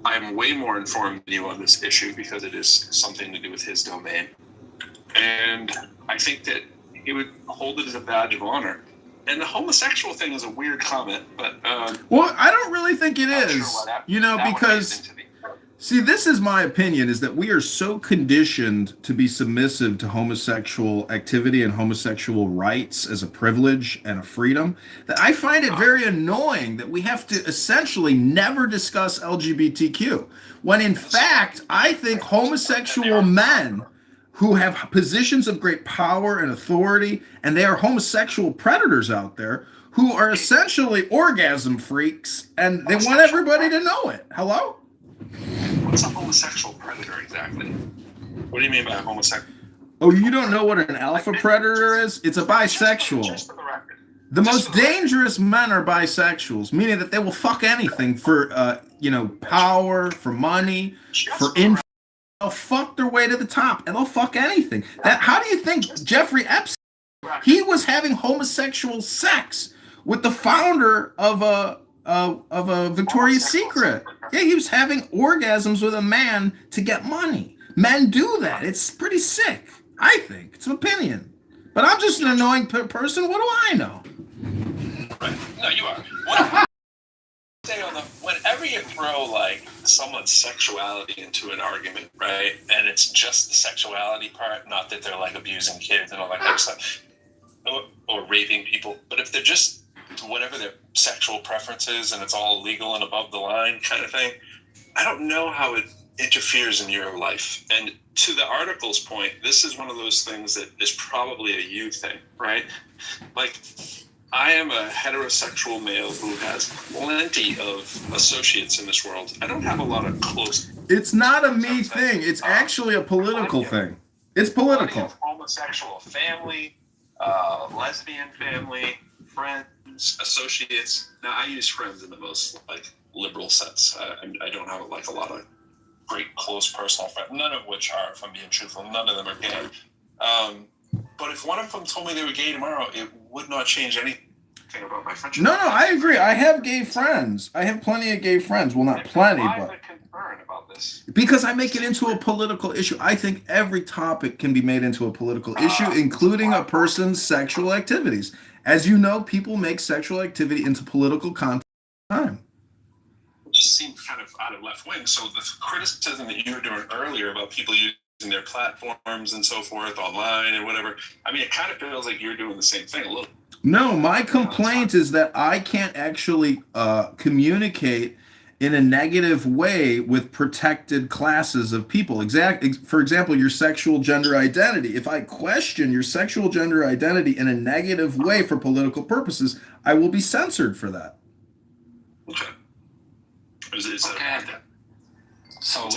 Speaker 10: I'm way more informed than you on this issue because it is something to do with his domain. And I think that he would hold it as a badge of honor. And the homosexual thing is a weird comment, but...
Speaker 7: well, I don't really think it is, because... See, this is my opinion, is that we are so conditioned to be submissive to homosexual activity and homosexual rights as a privilege and a freedom that I find it very annoying that we have to essentially never discuss LGBTQ. When in fact, I think homosexual men who have positions of great power and authority, and they are homosexual predators out there who are essentially orgasm freaks, and they want everybody to know it. Hello?
Speaker 10: What's a homosexual predator exactly? What do you mean by a homosexual?
Speaker 7: Oh, you don't know what an alpha predator is? It's a bisexual.
Speaker 10: Just for the record.
Speaker 7: The most dangerous men are bisexuals, meaning that they will fuck anything for, power, for money, for influence. They'll fuck their way to the top, and they'll fuck anything. How do you think Jeffrey Epstein? He was having homosexual sex with the founder of a Victoria's Secret. Yeah, he was having orgasms with a man to get money. Men do that. It's pretty sick, I think. It's an opinion. But I'm just an annoying person. What do I know?
Speaker 10: Right. No, you are. Whenever you throw someone's sexuality into an argument, right, and it's just the sexuality part, not that they're abusing kids and all that kind of stuff, or raping people, but if they're just whatever their sexual preferences and it's all legal and above the line kind of thing, I don't know how it interferes in your life. And to the article's point, this is one of those things that is probably a you thing, right? I am a heterosexual male who has plenty of associates in this world. I don't have a lot of close...
Speaker 7: It's not a me thing. It's actually a political thing. It's political.
Speaker 10: Homosexual family, lesbian family, friends, associates. Now, I use friends in the most liberal sense. I don't have a lot of great close personal friends. None of which are, if I'm being truthful, none of them are gay. But if one of them told me they were gay tomorrow, it would not change anything about my friendship.
Speaker 7: No, I agree. I have gay friends. I have plenty of gay friends. Well, not plenty, but...
Speaker 10: concern about this
Speaker 7: Because I make it into a political issue. I think every topic can be made into a political issue, including a person's sexual activities. As you know, people make sexual activity into political content all the time.
Speaker 13: It just seemed kind of out of left wing. So the criticism that you were doing earlier about people using their platforms and so forth online and whatever, I mean, it kind of feels like you're doing the same thing a little.
Speaker 7: No, my complaint is that I can't actually communicate in a negative way with protected classes of people. For example, your sexual gender identity. If I question your sexual gender identity in a negative way for political purposes, I will be censored for that.
Speaker 13: Okay. Is
Speaker 4: okay. So,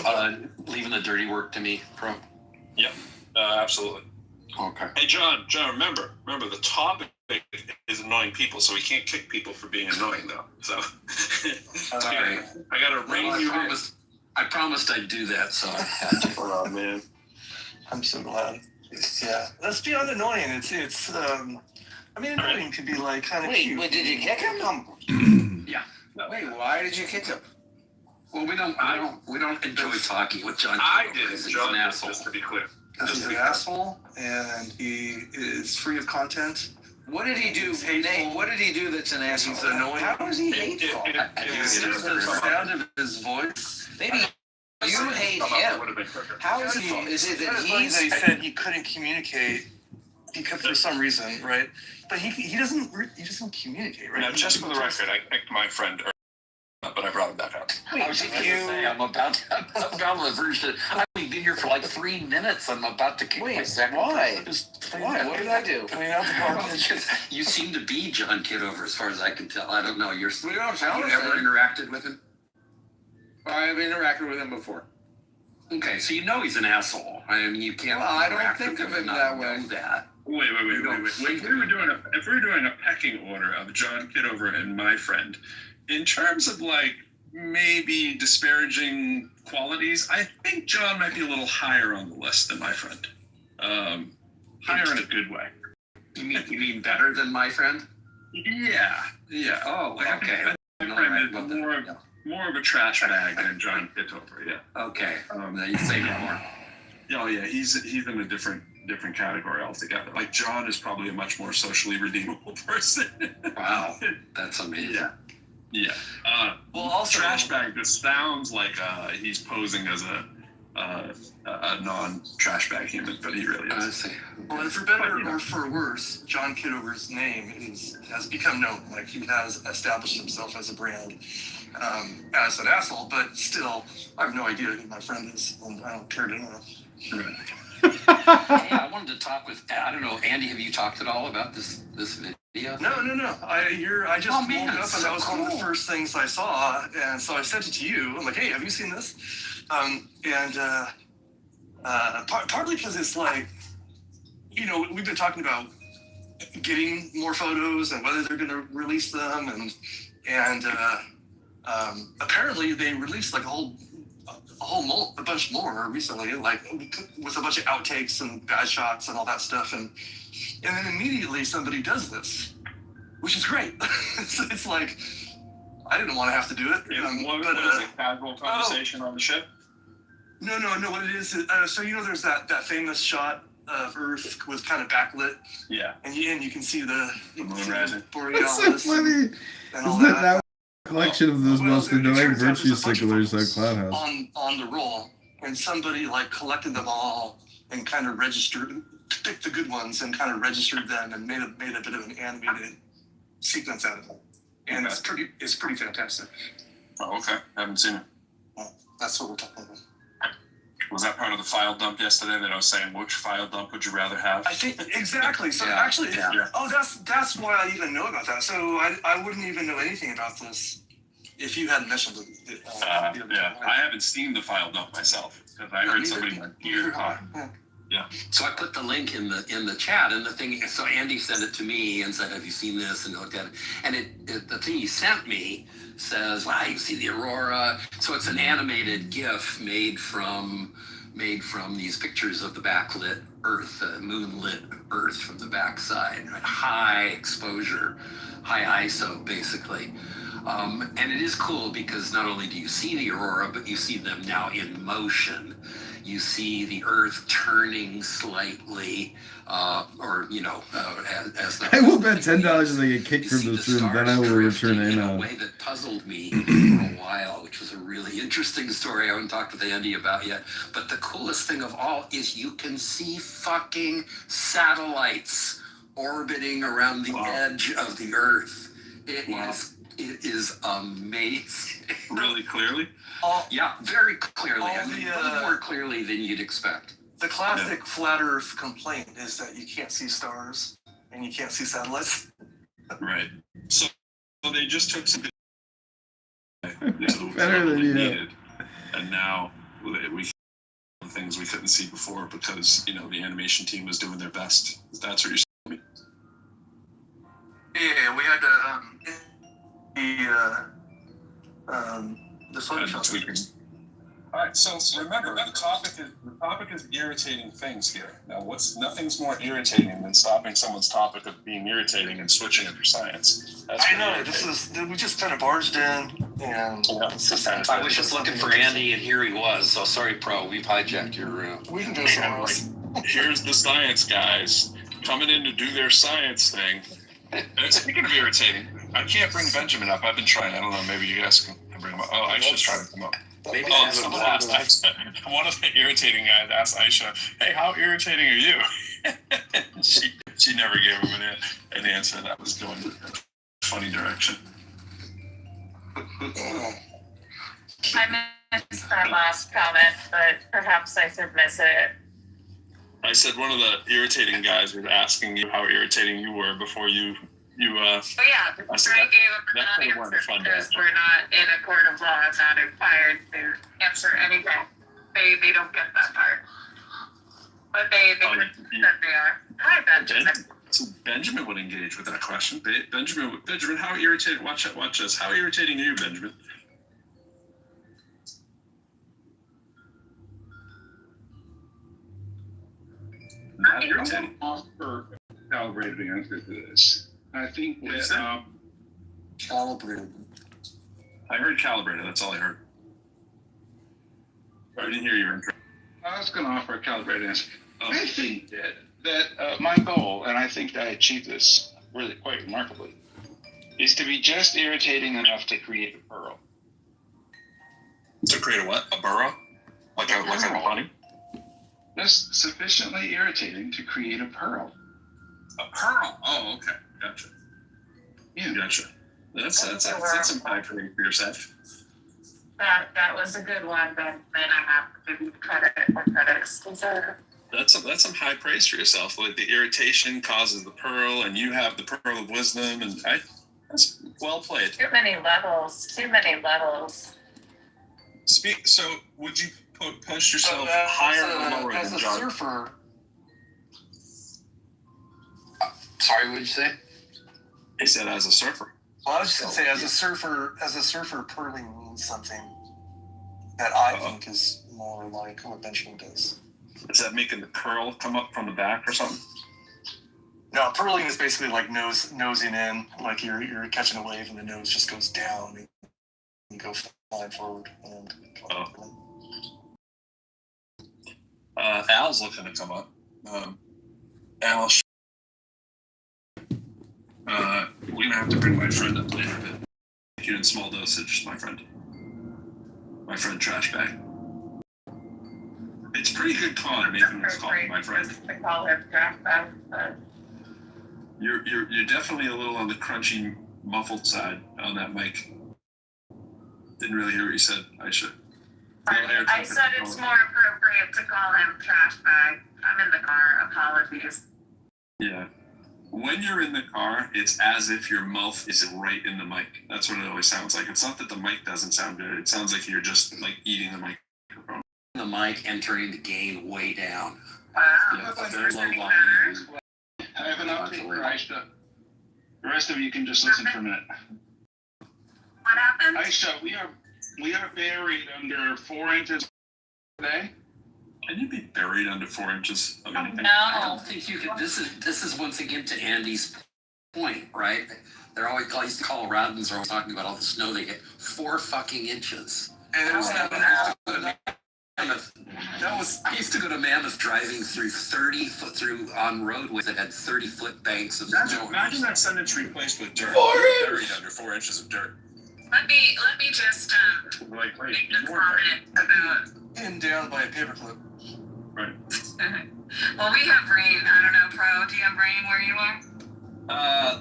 Speaker 4: leaving the dirty work to me, Pro?
Speaker 13: Yep, absolutely.
Speaker 4: Okay.
Speaker 13: Hey, John, remember, the topic is annoying people, so we can't kick people for being annoying, though. So,
Speaker 4: sorry.
Speaker 13: I got to rein you in.
Speaker 4: I promised I'd do that, so I had to.
Speaker 13: Oh, man.
Speaker 20: I'm so glad. Yeah, that's beyond annoying. It's I mean, annoying could be like kind of cute.
Speaker 9: Wait, did you kick him?
Speaker 4: Yeah.
Speaker 9: No. Wait, why did you kick him?
Speaker 4: Well, we don't enjoy talking with John.
Speaker 13: I did.
Speaker 4: John,
Speaker 13: just to be clear.
Speaker 20: Because he's an asshole and he is free of content.
Speaker 9: What did he do? What did he do that's an asshole?
Speaker 20: He's annoying.
Speaker 9: How is he hateful?
Speaker 20: It's just the sound of his voice.
Speaker 9: Maybe you hate him. How is he? Is it that
Speaker 20: he said he couldn't communicate because for some reason, right? But he doesn't communicate, right?
Speaker 13: Now, just for the record, I picked my friend, but I brought him back up.
Speaker 4: I was about to say, I'm about the version. I've only been here for like 3 minutes. I'm about to kick my second.
Speaker 9: Why? Why? What did I do?
Speaker 4: You seem to be John Kitover, as far as I can tell. I don't know.
Speaker 9: We don't
Speaker 4: have
Speaker 9: sound
Speaker 4: you
Speaker 9: the
Speaker 4: ever
Speaker 9: same.
Speaker 4: interacted with him?
Speaker 9: I've interacted with him before.
Speaker 4: Okay, so you know he's an asshole. I mean, you can't.
Speaker 9: Well, I don't
Speaker 4: interact
Speaker 9: think
Speaker 4: with
Speaker 9: of him
Speaker 4: and
Speaker 9: that
Speaker 4: not
Speaker 9: way.
Speaker 4: know that.
Speaker 13: Wait. If we were doing a pecking order of John Kitover and my friend, in terms of like maybe disparaging qualities, I think John might be a little higher on the list than my friend. Higher in a good way.
Speaker 4: You mean better than my friend?
Speaker 13: Yeah.
Speaker 4: Oh,
Speaker 13: like,
Speaker 4: okay.
Speaker 13: I think my friend is more of a trash bag than John Kitover. Yeah.
Speaker 4: Okay. You say no more.
Speaker 13: Oh yeah, he's in a different category altogether. Like John is probably a much more socially redeemable person.
Speaker 4: Wow, that's amazing.
Speaker 13: Yeah. Well, also trash bag just sounds like he's posing as a non-trash bag human, but he really is.
Speaker 4: I see.
Speaker 20: Well, and for better or for worse, John Kitover's name has become known. Like he has established himself as a brand, as an asshole. But still, I have no idea who my friend is, and I don't care to know.
Speaker 4: Hey, I wanted to talk with, I don't know, Andy, have you talked at all about this video?
Speaker 20: No. I just woke up and that was one of the first things I saw, and so I sent it to you. I'm like, hey, have you seen this? Partly because it's like, we've been talking about getting more photos and whether they're going to release them, and apparently they released like a bunch more recently, like with a bunch of outtakes and bad shots and all that stuff, and then immediately somebody does this, which is great. it's like I didn't want to have to do it.
Speaker 13: What is it? Casual conversation on the ship?
Speaker 20: No. What it is? So there's that famous shot of Earth with kind of backlit.
Speaker 13: Yeah.
Speaker 20: And you can see the
Speaker 13: moon rising.
Speaker 7: That's so funny.
Speaker 20: And all
Speaker 7: Isn't
Speaker 20: that.
Speaker 7: that collection of those most annoying virtue sicklers that Cloud has?
Speaker 20: On the roll, and somebody like collected them all and kind of picked the good ones and kind of registered them and made a bit of an animated sequence out of them. And it's pretty fantastic.
Speaker 13: Oh, okay. I haven't seen it.
Speaker 20: Well, that's what we're talking about.
Speaker 13: Was that part of the file dump yesterday that I was saying, which file dump would you rather have?
Speaker 20: I think exactly. So actually, that's why I even know about that. So I wouldn't even know anything about this if you hadn't mentioned it.
Speaker 13: I haven't seen the file dump myself because I heard somebody here talk. Yeah.
Speaker 4: So I put the link in the chat, and the thing. So Andy sent it to me and said, "Have you seen this?" And looked at it. And the thing he sent me says, "Wow, you see the aurora." So it's an animated GIF made from these pictures of the backlit Earth, moonlit Earth from the backside, right? High exposure, high ISO, basically. And it is cool because not only do you see the aurora, but you see them now in motion. You see the Earth turning slightly, or as the.
Speaker 7: I will bet $10 as I get kicked from this room, then I will return in
Speaker 4: a
Speaker 7: on.
Speaker 4: way that puzzled me for a while, which was a really interesting story I haven't talked with Andy about yet. But the coolest thing of all is you can see fucking satellites orbiting around the edge of the Earth. It is amazing.
Speaker 13: Really clearly?
Speaker 4: Yeah, very clearly. I mean, way more clearly than you'd expect.
Speaker 20: The classic flat Earth complaint is that you can't see stars and you can't see satellites.
Speaker 13: Right. So they just took some
Speaker 7: Better than you.
Speaker 13: needed, and now we things we couldn't see before because the animation team was doing their best. That's what you're saying.
Speaker 20: Yeah, we had the Photoshop.
Speaker 13: All right, so remember the topic is irritating things here. Now, nothing's more irritating than stopping someone's topic of being irritating and switching it for science.
Speaker 20: I know we just kind of barged in, and
Speaker 4: I was just looking for Andy, and here he was. So sorry, Pro, we've hijacked your.
Speaker 20: We can go somewhere else.
Speaker 13: Here's the science guys coming in to do their science thing. And speaking of irritating, I can't bring Benjamin up. I've been trying. I don't know. Maybe you guys can bring him up. Oh, Aisha's trying to come up.
Speaker 4: Maybe
Speaker 13: someone asked. One of the irritating guys asked Aisha, "Hey, how irritating are you?" she never gave him an answer that was going in a funny direction.
Speaker 18: I missed that last comment, but perhaps I should miss it.
Speaker 13: I said one of the irritating guys was asking you how irritating you were before you.
Speaker 18: I gave an answer because we're not in a court of law. I'm not required to answer anything. They don't get that part. But they said they are. Hi, Benjamin.
Speaker 13: So Benjamin would engage with that question. Benjamin, how irritating? Watch us. How irritating are you, Benjamin? Not irritating.
Speaker 12: For calibrated answer to this. I think that
Speaker 4: Calibrated.
Speaker 13: I heard calibrated. That's all I heard. I didn't hear your intro.
Speaker 12: I was going to offer a calibrated answer. I think that my goal, and I think that I achieved this really quite remarkably, is to be just irritating enough to create a pearl.
Speaker 13: To create a what? A burrow? Like a bunny?
Speaker 12: Just sufficiently irritating to create a pearl.
Speaker 13: A pearl? Oh, okay. Gotcha.
Speaker 12: Yeah.
Speaker 13: Gotcha. That's some high praise for yourself.
Speaker 18: That was a good one, but then I have to give you credit where credit's deserved.
Speaker 13: That's some high praise for yourself. Like the irritation causes the pearl, and you have the pearl of wisdom, and that's well played.
Speaker 18: Too many levels.
Speaker 13: So, would you post yourself higher or lower
Speaker 20: as
Speaker 13: than
Speaker 20: a
Speaker 13: John?
Speaker 20: surfer?
Speaker 4: Sorry, what did you say?
Speaker 13: He said as a surfer.
Speaker 20: Well, I was just gonna say, as a surfer, pearling means something that I think is more like what Benjamin does.
Speaker 13: Is that making the curl come up from the back or something?
Speaker 20: No, pearling is basically like nosing in, like you're catching a wave and the nose just goes down and you go flying forward. And
Speaker 13: Al's looking to come up. Al, we're gonna have to bring my friend up later. But you in small dosage, my friend. My friend Trash Bag. It's pretty good con making this call, my friend.
Speaker 18: I call him Trash Bag, but
Speaker 13: You're definitely a little on the crunchy, muffled side on that mic. Didn't really hear what you said, Aisha.
Speaker 18: I said it's more appropriate to call him Trash Bag. I'm in the car. Apologies.
Speaker 13: Yeah. When you're in the car, it's as if your mouth is right in the mic. That's what it always sounds like. It's not that the mic doesn't sound good. It sounds like you're just like eating the microphone.
Speaker 4: The mic and turning the gain way down.
Speaker 18: Wow.
Speaker 13: Yeah, very low volume.
Speaker 12: I have an update for Aisha. The rest of you can just listen for a minute.
Speaker 18: What happened?
Speaker 12: Aisha, we are buried under 4 inches today.
Speaker 13: Can you be buried under 4 inches of anything?
Speaker 18: No.
Speaker 4: I don't think you can. This is once again to Andy's point, right? They're always, these Coloradans are always talking about all the snow they get. 4 fucking inches.
Speaker 20: And it was
Speaker 4: I used to go to Mammoth driving through 30 foot through on roadways that had 30-foot banks of snow.
Speaker 13: Imagine that sentence replaced with dirt.
Speaker 7: 4
Speaker 13: Buried under 4 inches of dirt.
Speaker 18: Let me just make a comment about
Speaker 20: pinned down by a paperclip.
Speaker 13: Right.
Speaker 18: well, we have rain. I don't know, Pro. Do you have rain where you are?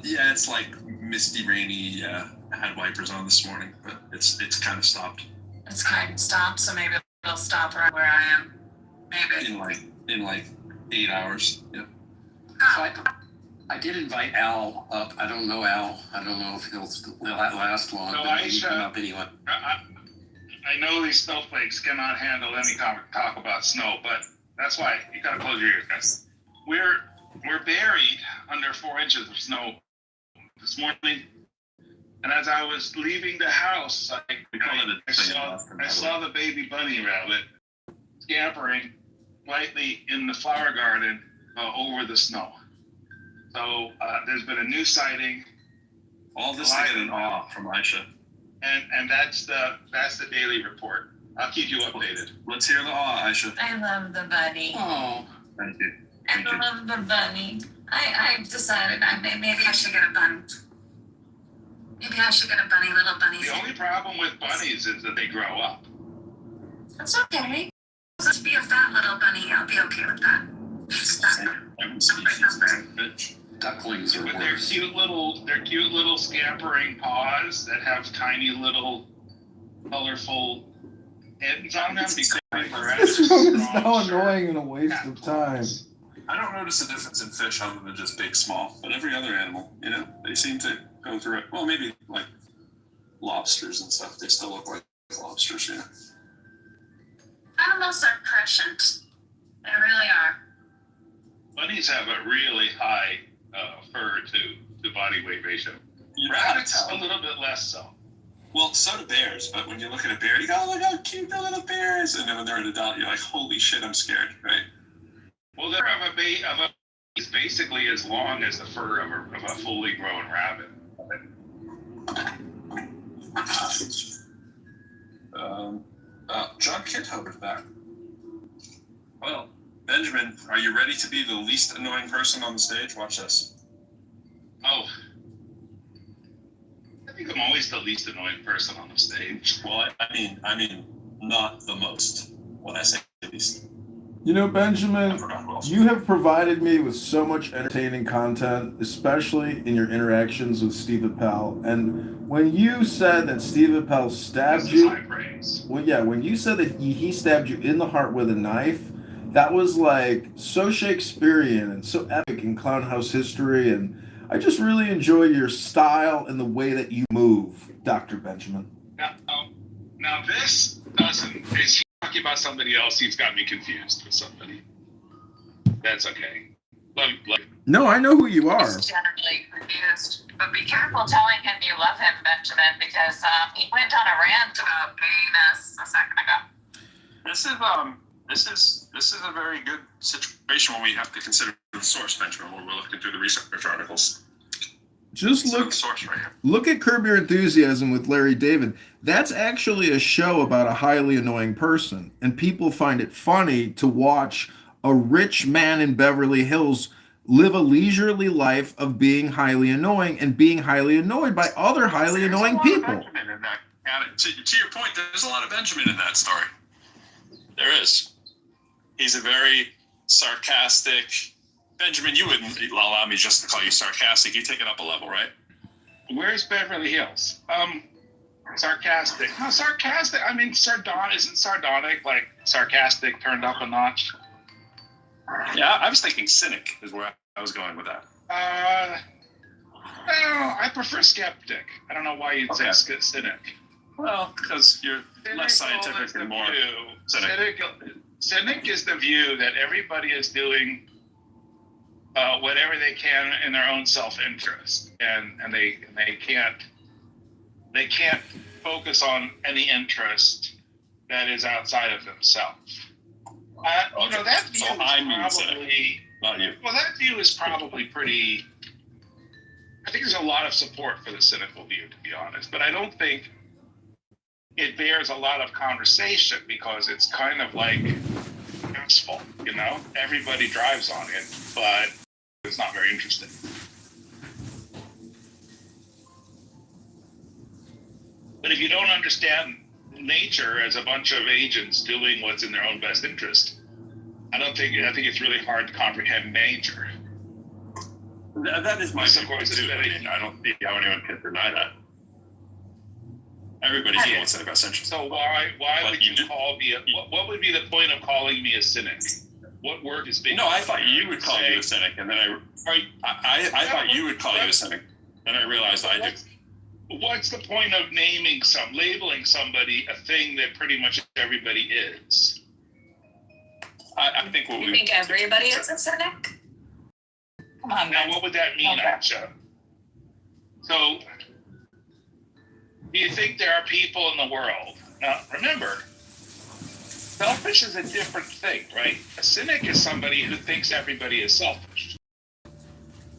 Speaker 13: Yeah, it's like misty, rainy. I had wipers on this morning, but it's kind of stopped.
Speaker 18: It's kind of stopped, so maybe it'll stop right where I am. Maybe.
Speaker 13: In like 8 hours. Yep.
Speaker 4: So I did invite Al up. I don't know Al. I don't know if he'll last long.
Speaker 12: So
Speaker 4: but he
Speaker 12: Aisha,
Speaker 4: come up anyway.
Speaker 12: I know these snowflakes cannot handle any talk about snow, but that's why you gotta close your ears, guys. We're buried under 4 inches of snow this morning, and as I was leaving the house, I saw the baby bunny rabbit scampering lightly in the flower garden over the snow. So there's been a new sighting.
Speaker 13: All this to get an awe from Aisha.
Speaker 12: And that's the daily report. I'll keep you updated.
Speaker 13: Let's hear the awe, Aisha.
Speaker 18: I love the bunny.
Speaker 4: Oh.
Speaker 13: Thank you.
Speaker 18: I love the bunny. I've decided maybe I should get a bunny. Maybe I should get a bunny, little bunny.
Speaker 12: The only problem with bunnies is that they grow up.
Speaker 18: That's okay. To be a fat little bunny, I'll be okay with that.
Speaker 4: Ducklings are
Speaker 12: But
Speaker 4: worse.
Speaker 12: they're cute little scampering paws that have tiny little colorful ends on them because
Speaker 7: This room is now annoying and a waste of time.
Speaker 13: I don't notice a difference in fish other than just big, small. But every other animal, they seem to go through it. Well, maybe like lobsters and stuff. They still look like lobsters,
Speaker 18: Animals are prescient. They really are.
Speaker 12: Bunnies have a really high fur to body weight ratio. Rabbits a little bit less so.
Speaker 13: Well, so do bears, but when you look at a bear, you go, oh, look how cute the little bear is. And then when they're an adult, you're like, holy shit, I'm scared, right?
Speaker 12: Well, they're is basically as long as the fur of a fully grown rabbit.
Speaker 13: John Kitover's back. Well, Benjamin, are you ready to be the least annoying person on the stage? Watch this.
Speaker 12: Oh. I think I'm always the least annoying person on the stage.
Speaker 13: Well, I mean, not the most. When I say least.
Speaker 7: Benjamin, you have provided me with so much entertaining content, especially in your interactions with Steve Appel. And when you said that Steve Appel stabbed you, when you said that he stabbed you in the heart with a knife, that was like so Shakespearean and so epic in Clown House history. And I just really enjoy your style and the way that you move, Dr. Benjamin.
Speaker 12: Now this doesn't. Is he talking about somebody else? He's got me confused with somebody. That's okay.
Speaker 7: No, I know who you are.
Speaker 18: He's generally confused. But be careful telling him you love him, Benjamin, because he went on a rant about penis a second ago.
Speaker 13: This is a very good situation when we have to consider the source, Benjamin, when we're looking through the research articles.
Speaker 7: Just look at Curb Your Enthusiasm with Larry David. That's actually a show about a highly annoying person, and people find it funny to watch a rich man in Beverly Hills live a leisurely life of being highly annoying and being highly annoyed by other highly annoying people.
Speaker 13: To your point, there's a lot of Benjamin in that story. There is. He's a very sarcastic. Benjamin, you wouldn't allow me just to call you sarcastic. You take it up a level, right?
Speaker 12: Where's Beverly Hills? Sarcastic. No, sarcastic. I mean, isn't sardonic like sarcastic turned up a notch?
Speaker 13: Yeah, I was thinking cynic is where I was going with that.
Speaker 12: No, I prefer skeptic. I don't know why you'd say cynic.
Speaker 13: Well, because you're less scientific and more cynic.
Speaker 12: Cynic is the view that everybody is doing whatever they can in their own self-interest, and they can't focus on any interest that is outside of themselves. That view is probably not you. Well, that view is probably pretty think there's a lot of support for the cynical view, to be honest, but I don't think it bears a lot of conversation because it's kind of like asphalt, you know? Everybody drives on it, but it's not very interesting. But if you don't understand nature as a bunch of agents doing what's in their own best interest, I think it's really hard to comprehend nature.
Speaker 3: That is my view too. I mean, I don't see how anyone can deny that. Everybody's doing what's in their best interest.
Speaker 12: So why would you call me what would be the point of calling me a cynic? What word is being?
Speaker 3: No, I thought you would call you a cynic, and then I thought you would call you a cynic. Then I realized I do.
Speaker 12: What's the point of labeling somebody a thing that pretty much everybody is?
Speaker 3: I think
Speaker 18: You think everybody is a cynic? Come on,
Speaker 12: now, what would that mean, Aisha? So, do you think there are people in the world? Now, remember, selfish is a different thing, right? A cynic is somebody who thinks everybody is selfish.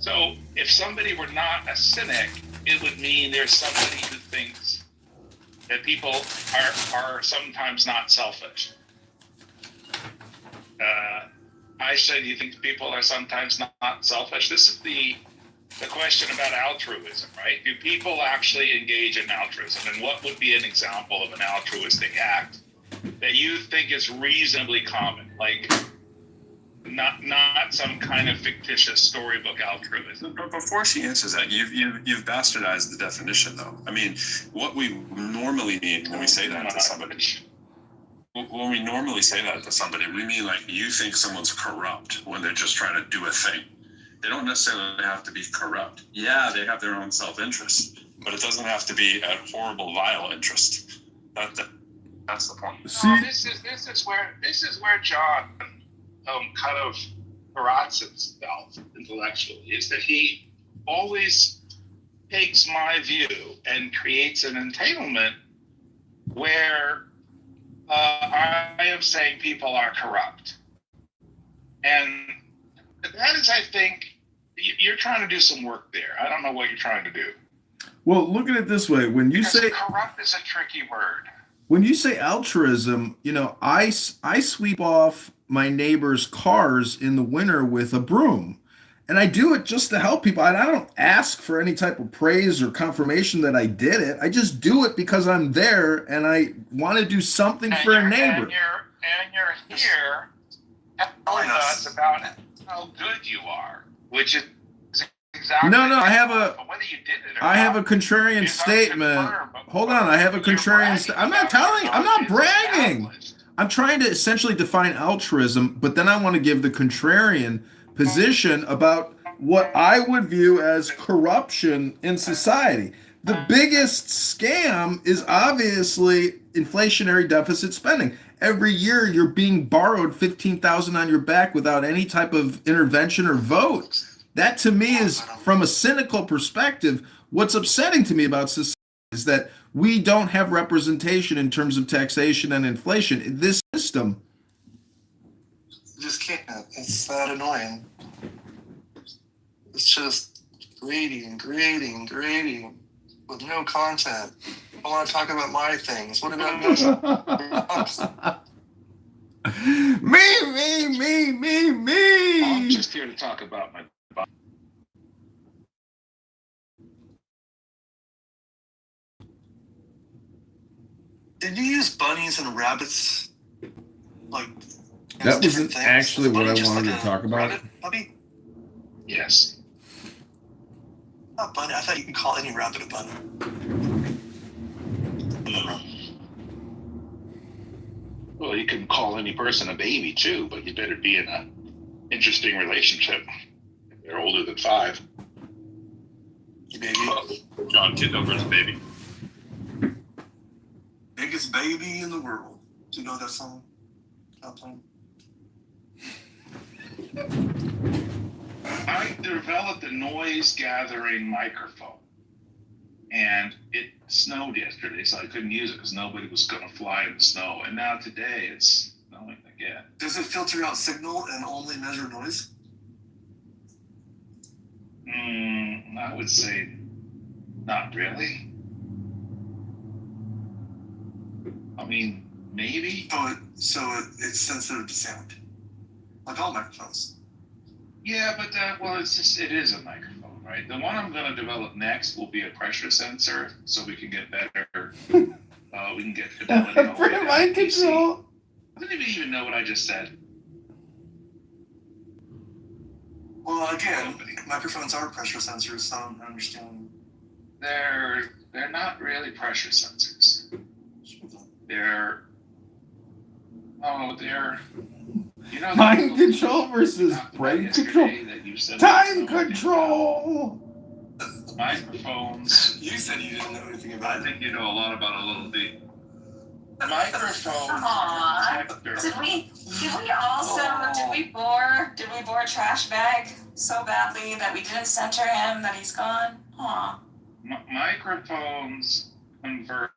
Speaker 12: So, if somebody were not a cynic, it would mean there's somebody who thinks that people are sometimes not selfish. Aisha, do you think people are sometimes not selfish? This is the question about altruism, right? Do people actually engage in altruism? And what would be an example of an altruistic act that you think is reasonably common? Like, not some kind of fictitious storybook altruism.
Speaker 13: But before she answers that, you've bastardized the definition, though. I mean, what we normally mean when we say that to somebody, when we normally say that to somebody, we mean like you think someone's corrupt when they're just trying to do a thing. They don't necessarily have to be corrupt. Yeah, they have their own self-interest, but it doesn't have to be a horrible, vile interest. That's the point.
Speaker 12: No, this is where John kind of corrupts himself intellectually, is that he always takes my view and creates an entanglement where I am saying people are corrupt. And that is, I think, you're trying to do some work there. I don't know what you're trying to do.
Speaker 7: Well, look at it this way. When you say
Speaker 12: corrupt is a tricky word.
Speaker 7: When you say altruism, I sweep off my neighbor's cars in the winter with a broom. And I do it just to help people. I don't ask for any type of praise or confirmation that I did it. I just do it because I'm there and I want to do something for a neighbor.
Speaker 12: And you're here telling us about how good you are, which is exactly
Speaker 7: No, I have a
Speaker 12: whether you did it or
Speaker 7: I have a
Speaker 12: not,
Speaker 7: contrarian statement. Hold on, I have a contrarian I'm not bragging. I'm trying to essentially define altruism, but then I want to give the contrarian position about what I would view as corruption in society. The biggest scam is obviously inflationary deficit spending. Every year you're being borrowed $15,000 on your back without any type of intervention or vote. That to me is, from a cynical perspective, what's upsetting to me about society is that we don't have representation in terms of taxation and inflation. This system
Speaker 14: just can't. It's that annoying. It's just grading with no content. I want to talk about my things. What about
Speaker 7: me?
Speaker 12: I'm just here to talk about my.
Speaker 14: Did you use bunnies and rabbits? Like
Speaker 7: that wasn't actually what I wanted to talk about.
Speaker 14: Rabbit puppy?
Speaker 12: Yes.
Speaker 14: Not bunny. I thought you could call any rabbit a bunny.
Speaker 12: Well, you can call any person a baby too, but you better be in a interesting relationship. If they're older than 5.
Speaker 14: You baby.
Speaker 3: John Kitover's baby.
Speaker 14: Biggest baby in the world. Do you know that song?
Speaker 12: I developed a noise gathering microphone, and it snowed yesterday, so I couldn't use it because nobody was going to fly in the snow. And now today it's snowing again.
Speaker 14: Does it filter out signal and only measure noise?
Speaker 12: I would say not really. I mean, maybe.
Speaker 20: It's sensitive to sound, like all microphones.
Speaker 12: Yeah, but it is a microphone, right? The one I'm going to develop next will be a pressure sensor, so we can get better. We can get fidelity. all the way down to
Speaker 7: Mind
Speaker 12: DC.
Speaker 7: control.
Speaker 12: I didn't even know what I just said.
Speaker 20: Well, again, microphones are pressure sensors, so I don't understand.
Speaker 12: They're not really pressure sensors. They're
Speaker 7: Mind control versus brain control. Time control.
Speaker 12: Microphones.
Speaker 20: You said you didn't know anything about it.
Speaker 12: I think you know a lot about a little D.
Speaker 18: Microphone. Did we bore Trash Bag so badly that we didn't center him that he's gone? Aw.
Speaker 12: Microphones convert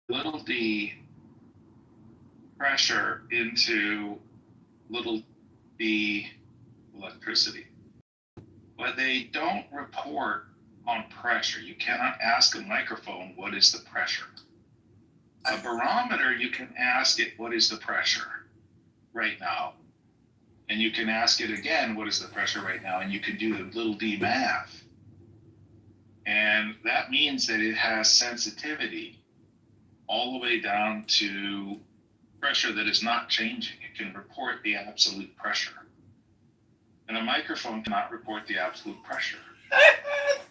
Speaker 12: little d pressure into little d electricity. But they don't report on pressure. You cannot ask a microphone, what is the pressure? A barometer, you can ask it, what is the pressure right now? And you can ask it again, what is the pressure right now? And you can do the little d math. And that means that it has sensitivity all the way down to pressure that is not changing. It can report the absolute pressure. And a microphone cannot report the absolute pressure.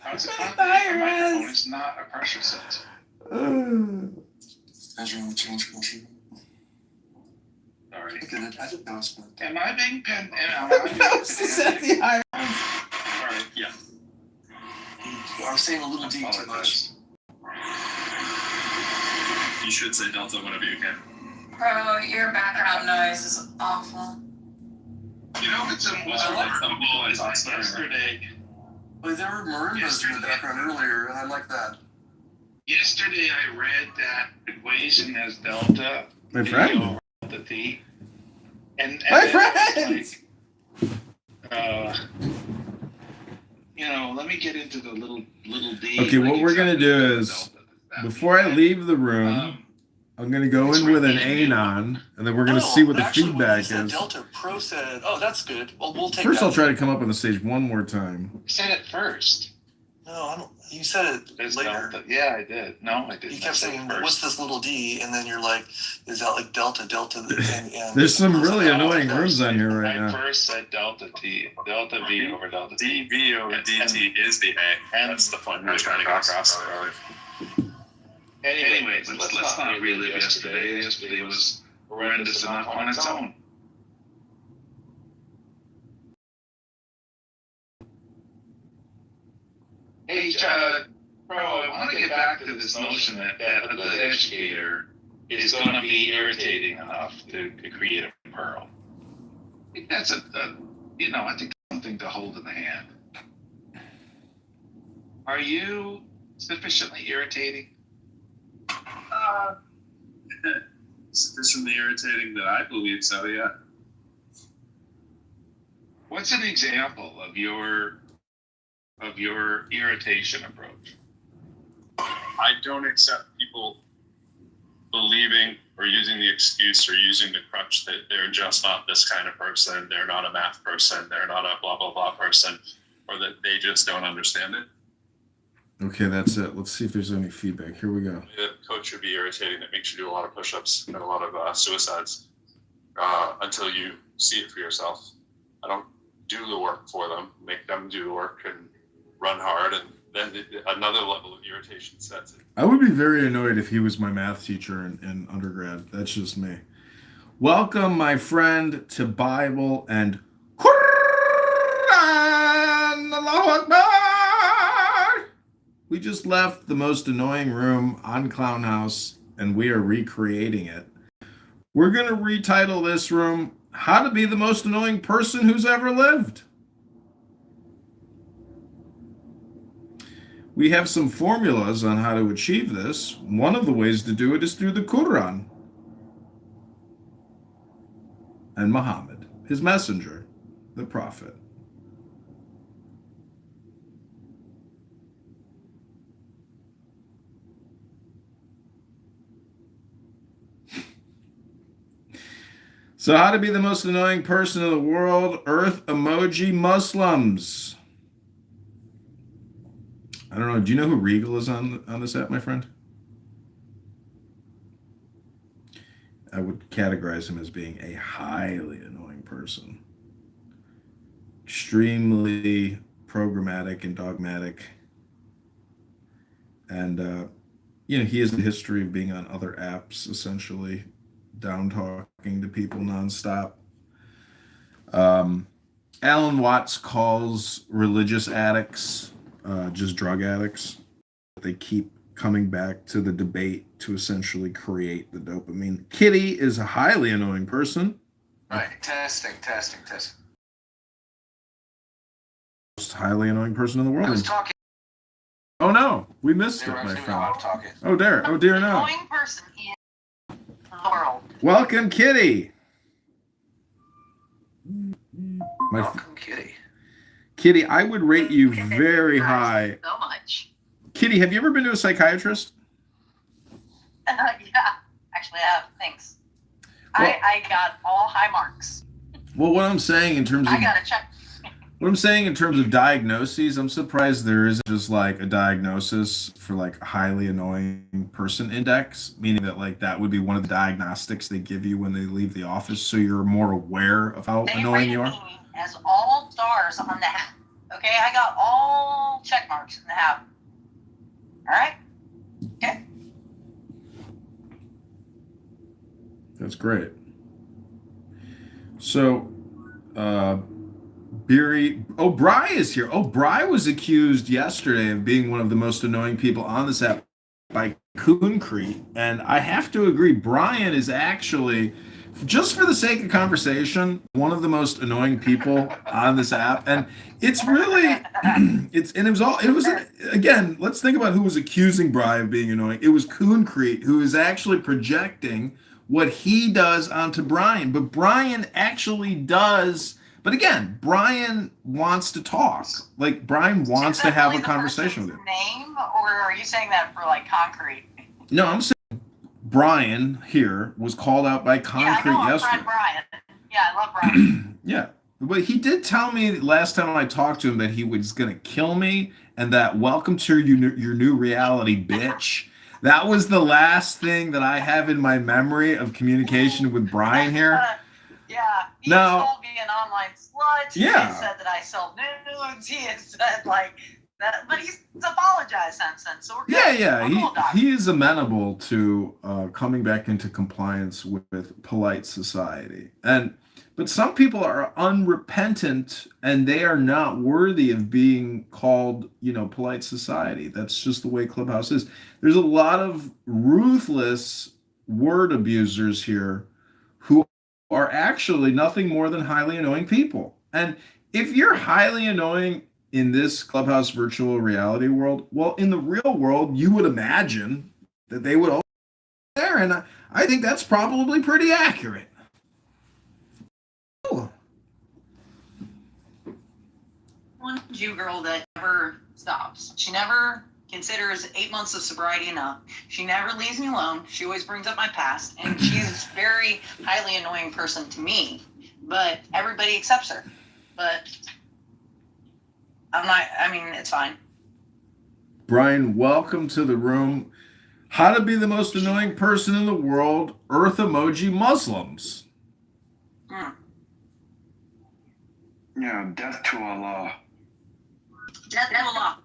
Speaker 12: Consequently, a microphone is not a pressure sensor.
Speaker 20: Measuring the change from shooting.
Speaker 12: Sorry.
Speaker 20: I think that was fun.
Speaker 12: Am I being pen?
Speaker 7: Set the higher.
Speaker 12: Sorry, yeah.
Speaker 20: I was saying a little D too much.
Speaker 3: You should say delta whenever you can.
Speaker 18: Bro, your background noise is awful.
Speaker 12: You know, it's yesterday.
Speaker 20: Well, there were marimbas in the background earlier, and I like that.
Speaker 12: Yesterday, I read that equation as delta.
Speaker 7: My friend.
Speaker 12: Over delta t. And
Speaker 7: My friend.
Speaker 12: Let me get into the little d.
Speaker 7: Okay, what we're gonna do is, before I leave the room, I'm gonna go in with an anon, and then we're gonna see what the feedback is.
Speaker 20: Delta Pro said, "Oh, that's good. Well, we'll take."
Speaker 7: First,
Speaker 20: that.
Speaker 7: I'll try to come up on the stage one more time.
Speaker 12: You said it first.
Speaker 20: No, I don't. You said it later.
Speaker 12: Delta. Yeah, I did. No, I didn't.
Speaker 20: You kept saying, "What's this little d?" And then you're like, "Is that like delta?" And
Speaker 7: There's some really annoying rooms on here right
Speaker 12: I
Speaker 7: now.
Speaker 12: first said delta t, delta v over delta t.
Speaker 3: dv over dt is the a. And that's the point we're trying to get across there.
Speaker 12: Anyway, let's not relive yesterday. Yesterday was horrendous enough on its own. Hey, bro, I want to get back to this notion that a good educator is going to be irritating enough to create a pearl. I think that's I think something to hold in the hand. Are you sufficiently irritating?
Speaker 3: Sufficiently irritating that I believe so, yeah.
Speaker 12: What's an example of your irritation approach?
Speaker 3: I don't accept people believing or using the excuse or using the crutch that they're just not this kind of person, they're not a math person, they're not a blah, blah, blah person, or that they just don't understand it.
Speaker 7: Okay, that's it. Let's see if there's any feedback. Here we go.
Speaker 3: The coach should be irritating that makes you do a lot of push-ups and a lot of suicides until you see it for yourself. I don't do the work for them, make them do the work and run hard, and then another level of irritation sets in.
Speaker 7: I would be very annoyed if he was my math teacher in undergrad. That's just me. Welcome, my friend, to Bible and Quran. Allahu Akbar. We just left the most annoying room on Clown House, and we are recreating it. We're going to retitle this room, How to Be the Most Annoying Person Who's Ever Lived. We have some formulas on how to achieve this. One of the ways to do it is through the Quran and Muhammad, his messenger, the prophet. So, how to be the most annoying person in the world? Earth emoji Muslims. I don't know. Do you know who Regal is on this app, my friend? I would categorize him as being a highly annoying person. Extremely programmatic and dogmatic. And, he has a history of being on other apps, essentially down talking to people nonstop. Alan Watts calls religious addicts just drug addicts. They keep coming back to the debate to essentially create the dopamine. Kitty is a highly annoying person.
Speaker 15: Right. Testing.
Speaker 7: Most highly annoying person in the world.
Speaker 15: I was talking.
Speaker 7: Oh no, we missed it, my friend. Oh dear no.
Speaker 18: Annoying person in the world.
Speaker 7: Welcome, Kitty.
Speaker 15: Welcome, Kitty.
Speaker 7: Kitty, I would rate you very high.
Speaker 18: So much.
Speaker 7: Kitty, have you ever been to a psychiatrist?
Speaker 18: Yeah, actually I have. Thanks.
Speaker 7: Well-
Speaker 18: I got all high marks.
Speaker 7: Well, what I'm saying in terms of
Speaker 18: I got a check.
Speaker 7: What I'm saying in terms of diagnoses, I'm surprised there isn't just like a diagnosis for like a highly annoying person index, meaning that like that would be one of the diagnostics they give you when they leave the office, so you're more aware of how annoying you are.
Speaker 18: Me as all stars on the hat. Okay, I got all check marks in the hat. All right. Okay.
Speaker 7: That's great. So, Bri is here. Bri was accused yesterday of being one of the most annoying people on this app by Concrete, and I have to agree, Brian is actually, just for the sake of conversation, one of the most annoying people on this app, and it's really, again, let's think about who was accusing Bri of being annoying. It was Concrete, who is actually projecting what he does onto Brian, but Brian actually does. But again, Brian wants to talk. Like, Brian wants to have a conversation with him.
Speaker 18: Name, or are you saying that for like Concrete?
Speaker 7: No, I'm saying Brian here was called out by Concrete yesterday.
Speaker 18: Brian. Yeah, I love Brian.
Speaker 7: Yeah. But he did tell me last time I talked to him that he was going to kill me, and that welcome to your new reality, bitch. That was the last thing that I have in my memory of communication with Brian here.
Speaker 18: Yeah, he
Speaker 7: Now,
Speaker 18: called me an online slut. He
Speaker 7: Yeah.
Speaker 18: has said that I sell nudes. He has said like that, but he's apologized since then. So we're good.
Speaker 7: Yeah.
Speaker 18: We're cool, Doc.
Speaker 7: He is amenable to coming back into compliance with polite society. But some people are unrepentant, and they are not worthy of being called, polite society. That's just the way Clubhouse is. There's a lot of ruthless word abusers here who are actually nothing more than highly annoying people. And if you're highly annoying in this Clubhouse virtual reality world, well, in the real world, you would imagine that they would all be there. And I think that's probably pretty accurate. Cool.
Speaker 8: One Jew girl that never stops. She never considers 8 months of sobriety enough. She never leaves me alone. She always brings up my past, and she's a very highly annoying person to me. But everybody accepts her. But it's fine.
Speaker 7: Brian, welcome to the room. How to be the most annoying person in the world, Earth emoji Muslims.
Speaker 16: Yeah, death to Allah.
Speaker 8: Death to Allah.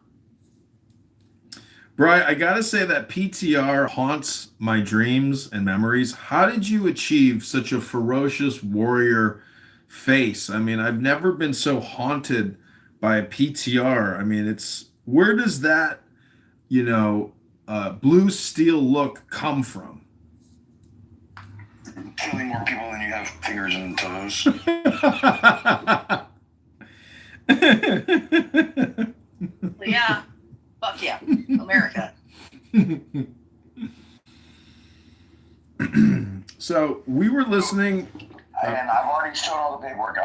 Speaker 7: Brian, I gotta say that PTR haunts my dreams and memories. How did you achieve such a ferocious warrior face? I mean, I've never been so haunted by a PTR. I mean, where does that, blue steel look come from?
Speaker 16: Killing more people than you have fingers and toes.
Speaker 8: Yeah. Fuck yeah. America.
Speaker 7: So we were listening.
Speaker 16: And I've already showed all the paperwork.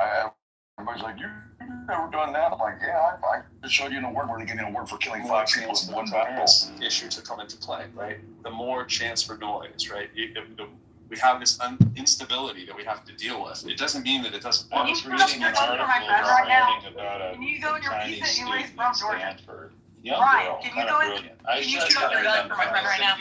Speaker 16: Everybody's like, you've never done that. I'm like, yeah, I just showed you in the work where they give me a work for killing 5 people with one barrel.
Speaker 3: Issue to come into play, right? The more chance for noise, right? we have this instability that we have to deal with. It doesn't mean that it doesn't work.
Speaker 8: I was reading an article right now.
Speaker 3: About
Speaker 8: Can you go in your
Speaker 3: Chinese
Speaker 8: piece and erase
Speaker 3: student
Speaker 8: from
Speaker 3: at
Speaker 8: Georgia?
Speaker 3: Stanford. Young
Speaker 8: Brian,
Speaker 3: girl,
Speaker 8: can you
Speaker 3: kind
Speaker 8: go
Speaker 3: of
Speaker 8: in?
Speaker 3: brilliant.
Speaker 8: Can you shoot up your gun for my friend right now?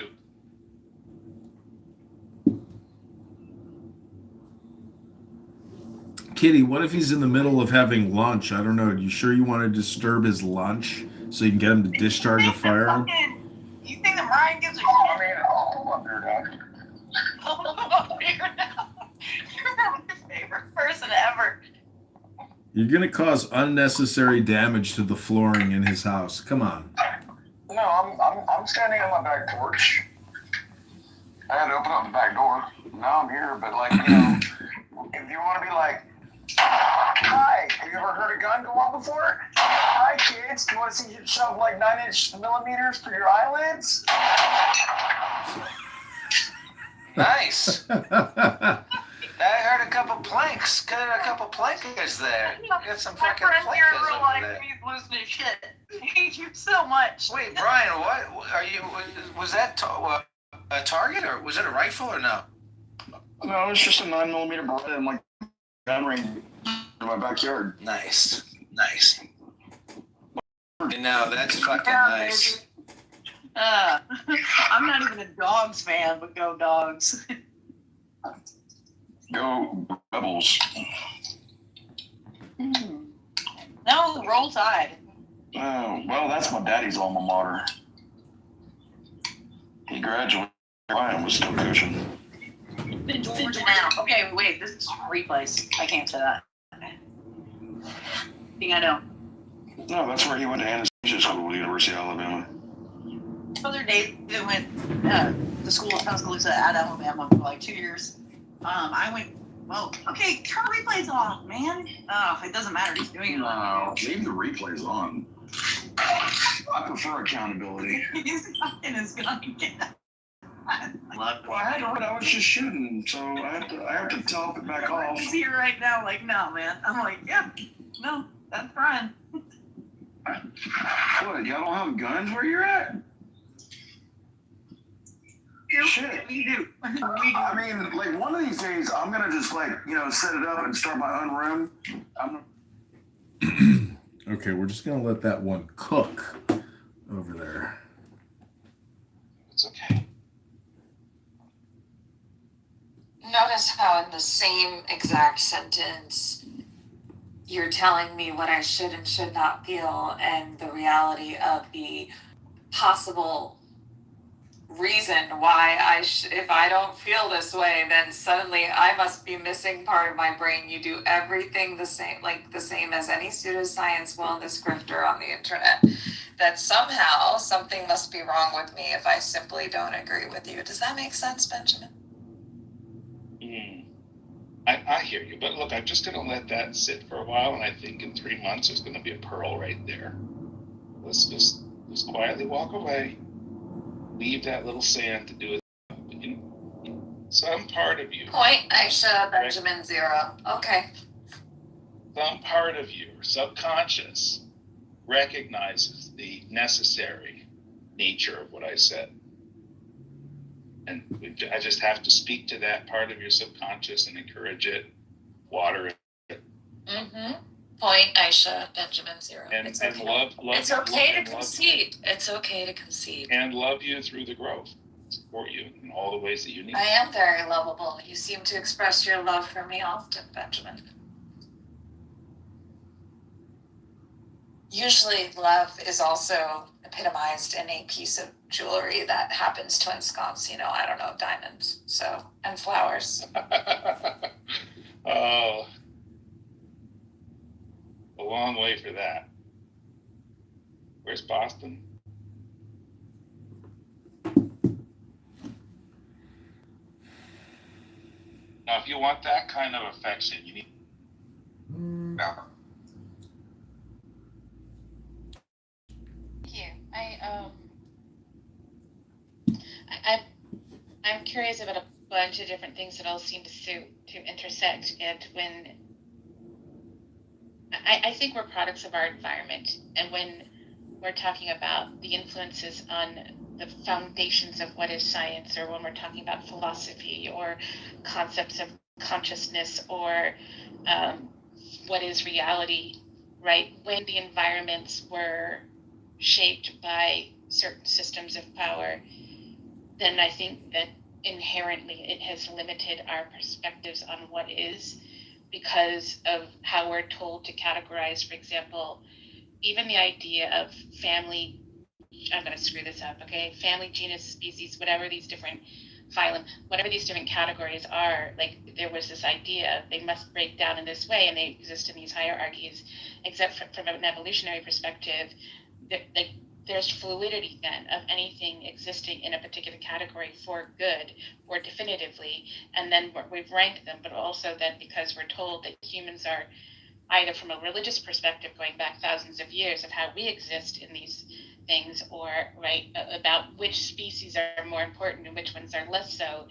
Speaker 7: Kitty, what if he's in the middle of having lunch? I don't know. You sure you want to disturb his lunch so you can get him to discharge a firearm?
Speaker 8: You think that Brian gives a shit?
Speaker 16: I mean, hold up there, Doc.
Speaker 8: Hold up here now. You're my favorite person ever.
Speaker 7: You're going to cause unnecessary damage to the flooring in his house. Come on.
Speaker 16: No, I'm standing on my back porch. I had to open up the back door. Now I'm here, but like, you know, if you want to be like, hi, have you ever heard a gun go off before? Hi, kids, do you want to see you shove like 9-inch millimeters through your eyelids?
Speaker 19: Nice. I heard a couple planks. Got a couple plankers there. Got some
Speaker 8: My
Speaker 19: fucking
Speaker 8: friend here in
Speaker 19: plankers
Speaker 8: real
Speaker 19: over
Speaker 8: life,
Speaker 19: there.
Speaker 8: he's losing his shit. I hate you so much.
Speaker 19: Wait, Brian, what are you? Was that a target or was it a rifle or no?
Speaker 16: No, it's just a 9mm Beretta and like gun range in my backyard.
Speaker 19: Nice. No, that's fucking nice.
Speaker 8: I'm not even a dogs fan, but go dogs.
Speaker 16: Go Rebels.
Speaker 8: No, roll tide.
Speaker 16: Oh, well, that's my daddy's alma mater. He graduated. Ryan was still coaching.
Speaker 8: Georgia now. Okay, wait, this is replays. I can't say that. Think I know.
Speaker 16: No, that's where he went to anesthesia school, the University of Alabama.
Speaker 8: Other day, they went to school in Tuscaloosa at Alabama for like 2 years. I went, well, okay, turn replays off, man. It doesn't matter. He's doing it.
Speaker 16: No, leave the replays on. I prefer accountability.
Speaker 8: He's in his gun again.
Speaker 16: Well, I had to, I was just shooting, so I have to top it back off.
Speaker 8: He's here right now, like, no, man. I'm like, yeah, no, that's Brian.
Speaker 16: What, y'all don't have guns where you're at? Shit.
Speaker 8: We do.
Speaker 16: I mean, like, one of these days, I'm going to just, like, you know, set it up and start my own room.
Speaker 7: Okay, we're just going to let that one cook over there.
Speaker 3: It's okay.
Speaker 6: Notice how in the same exact sentence you're telling me what I should and should not feel and the reality of the possible reason why if I don't feel this way, then suddenly I must be missing part of my brain. You do everything the same as any pseudoscience wellness grifter on the internet. That somehow something must be wrong with me if I simply don't agree with you. Does that make sense, Benjamin?
Speaker 12: I hear you, but look, I'm just going to let that sit for a while, and I think in 3 months there's going to be a pearl right there. Let's just quietly walk away. Leave that little sand to do it. Some part of you.
Speaker 6: Point, Aisha, Benjamin, 0. Okay.
Speaker 12: Some part of you, subconscious, recognizes the necessary nature of what I said. And I just have to speak to that part of your subconscious and encourage it, water it.
Speaker 6: Mm-hmm. Point, Aisha, Benjamin, 0.
Speaker 12: And
Speaker 6: it's okay.
Speaker 12: love
Speaker 6: it's okay to concede. It's okay to concede.
Speaker 12: And love you through the growth. Support you in all the ways that you need.
Speaker 6: I am very lovable. You seem to express your love for me often, Benjamin. Usually love is also epitomized in a piece of jewelry that happens to ensconce, I don't know, diamonds, and flowers.
Speaker 12: Oh, a long way for that. Where's Boston? Now, if you want that kind of affection, you need. No.
Speaker 21: Thank you. I'm curious about a bunch of different things that all seem to intersect. And when I think we're products of our environment, and when we're talking about the influences on the foundations of what is science, or when we're talking about philosophy or concepts of consciousness, or what is reality, right? When the environments were shaped by certain systems of power, then I think that inherently it has limited our perspectives on what is, because of how we're told to categorize, for example, even the idea of family. I'm going to screw this up, okay? Family, genus, species, whatever these different phylum, whatever these different categories are, like there was this idea they must break down in this way, and they exist in these hierarchies, except from an evolutionary perspective, there's fluidity then of anything existing in a particular category for good or definitively, and then we've ranked them, but also then because we're told that humans are either from a religious perspective going back thousands of years of how we exist in these things, or right about which species are more important and which ones are less so,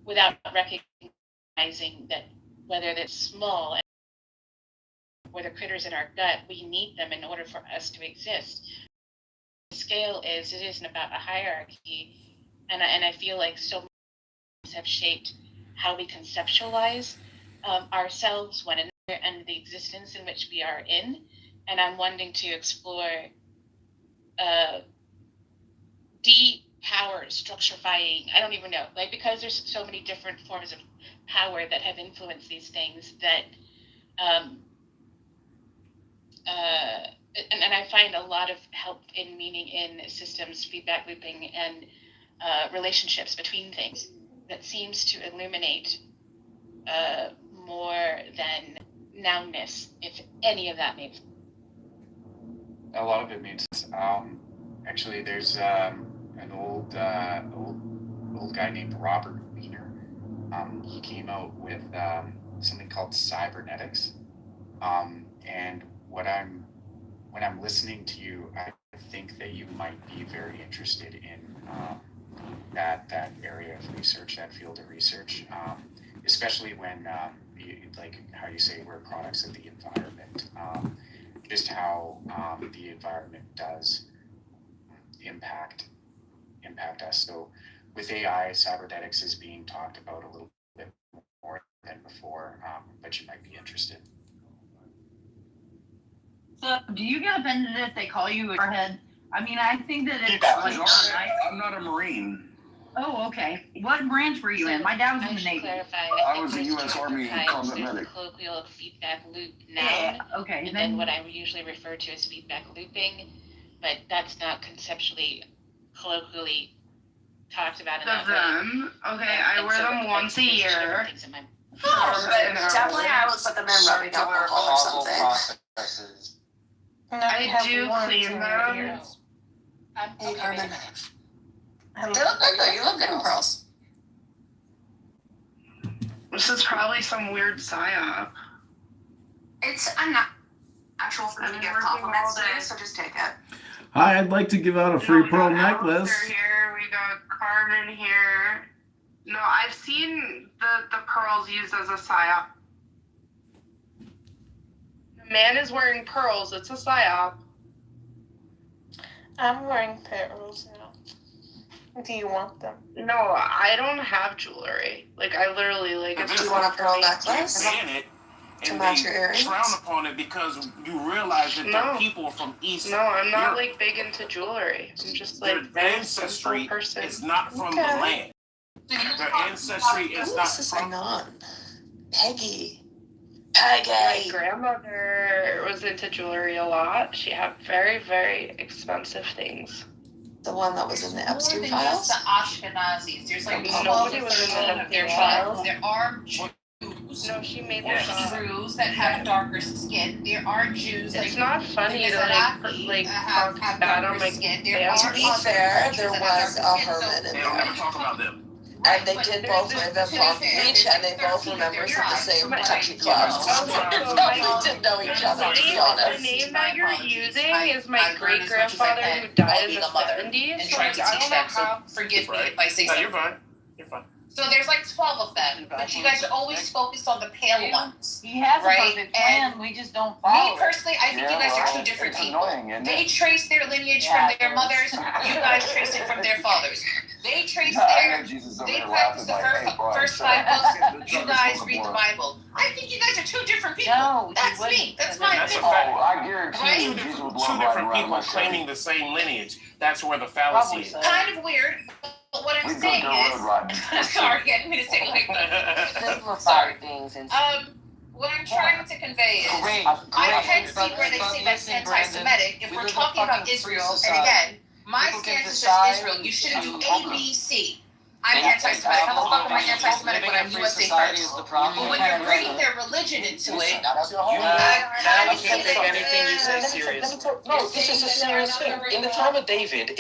Speaker 21: without recognizing that whether that's small or the critters in our gut, we need them in order for us to exist. The scale is, it isn't about a hierarchy, and I feel like so many things have shaped how we conceptualize ourselves, one another, and the existence in which we are in. And I'm wanting to explore de-power, structurifying, I don't even know, like, because there's so many different forms of power that have influenced these things that, and I find a lot of help in meaning in systems, feedback looping, and relationships between things that seems to illuminate more than nounness, if any of that makes sense.
Speaker 1: A lot of it makes sense. Actually, there's an old guy named Robert Wiener. He came out with something called cybernetics. And when I'm listening to you, I think that you might be very interested in that area of research, that field of research, especially when like how you say we're products of the environment. Just how the environment does impact us. So with AI, cybernetics is being talked about a little bit more than before, but you might be interested.
Speaker 8: So, do you get offended if they call you a warhead? I mean, I think that it's like,
Speaker 20: I'm not a Marine.
Speaker 8: Oh, okay. What branch were you in? My dad was in the Navy.
Speaker 20: I was a U.S. Army combat medic.
Speaker 21: Colloquial feedback loop noun.
Speaker 8: Yeah, okay.
Speaker 21: And then what I usually refer to as feedback looping, but that's not conceptually, colloquially talked about in that way.
Speaker 22: Okay, I wear them once a year.
Speaker 2: Definitely I would put them in rubbing alcohol or something.
Speaker 22: I do clean them.
Speaker 2: Hey, Carmen. They look good though. You look good in pearls.
Speaker 22: This is probably some weird psyop.
Speaker 2: It's unnatural for me to give compliments today, so just take it.
Speaker 7: Hi, I'd like to give out a free pearl necklace.
Speaker 22: Here we got Carmen here. No, I've seen the pearls used as a psyop. The man is wearing pearls. It's a psyop.
Speaker 18: I'm wearing pearls now. Do you want them?
Speaker 22: No, I don't have jewelry. Like, I literally, like,
Speaker 2: Do you want a pearl necklace?
Speaker 23: To
Speaker 2: match your earrings?
Speaker 23: Frown upon it because you realize that there are people from East.
Speaker 22: No, I'm not
Speaker 23: Europe.
Speaker 22: like big into jewelry. I'm just like
Speaker 23: Their ancestry
Speaker 22: person.
Speaker 23: is not from the land. Their ancestry is not from.
Speaker 2: Peggy.
Speaker 22: My grandmother was into jewelry a lot. She had very, very expensive things.
Speaker 2: The one that was in the Epstein
Speaker 24: More than
Speaker 2: files?
Speaker 24: just the Ashkenazis. There's like
Speaker 22: Nobody was in the
Speaker 24: their
Speaker 22: files.
Speaker 24: There are Jews.
Speaker 22: No, she made
Speaker 24: Or Hebrews that have darker skin. There are Jews.
Speaker 22: It's
Speaker 24: like
Speaker 22: not funny to like talk bad on my
Speaker 24: skin.
Speaker 2: To be fair, there was a hermit in
Speaker 23: They don't
Speaker 2: there.
Speaker 23: ever talk about them.
Speaker 2: And they did both live in Palm Beach, and they both were members of the same country club. So they probably did know each other, to be honest.
Speaker 22: The name that you're using is my great grandfather who died in the 70s.
Speaker 24: And trying to teach them. So forgive me if I say something.
Speaker 23: You're fine. You're fine.
Speaker 24: So there's like 12 of them, but you guys are always focused on the pale ones.
Speaker 8: He has a
Speaker 24: Right,
Speaker 8: perfect plan,
Speaker 24: and
Speaker 8: we just don't follow
Speaker 24: Me personally, I think you guys are two different people. They trace their lineage from their mothers. You guys trace it from their fathers. They trace they practice the first 5 books. You guys read the Bible. I think you guys are two different people.
Speaker 8: No,
Speaker 24: that's me. That's my
Speaker 23: That's a
Speaker 24: opinion.
Speaker 23: fact.
Speaker 16: I guarantee
Speaker 24: Right?
Speaker 16: you,
Speaker 23: Two different people claiming the same lineage. That's where the fallacy is.
Speaker 24: Kind of weird. But what I'm saying is, sorry, I didn't mean to say it like that.
Speaker 5: Simplify things and
Speaker 24: What I'm trying to convey is, I can see where they say that's anti-Semitic. If we're talking about Israel, and again, my stance is just Israel. You shouldn't do A, B, C. I'm anti-Semitic. How the fuck am I anti-Semitic when I'm USA first? But when you're bringing their religion into it,
Speaker 23: Now we can't take anything you say serious.
Speaker 5: No, this is a serious thing. In the time of David,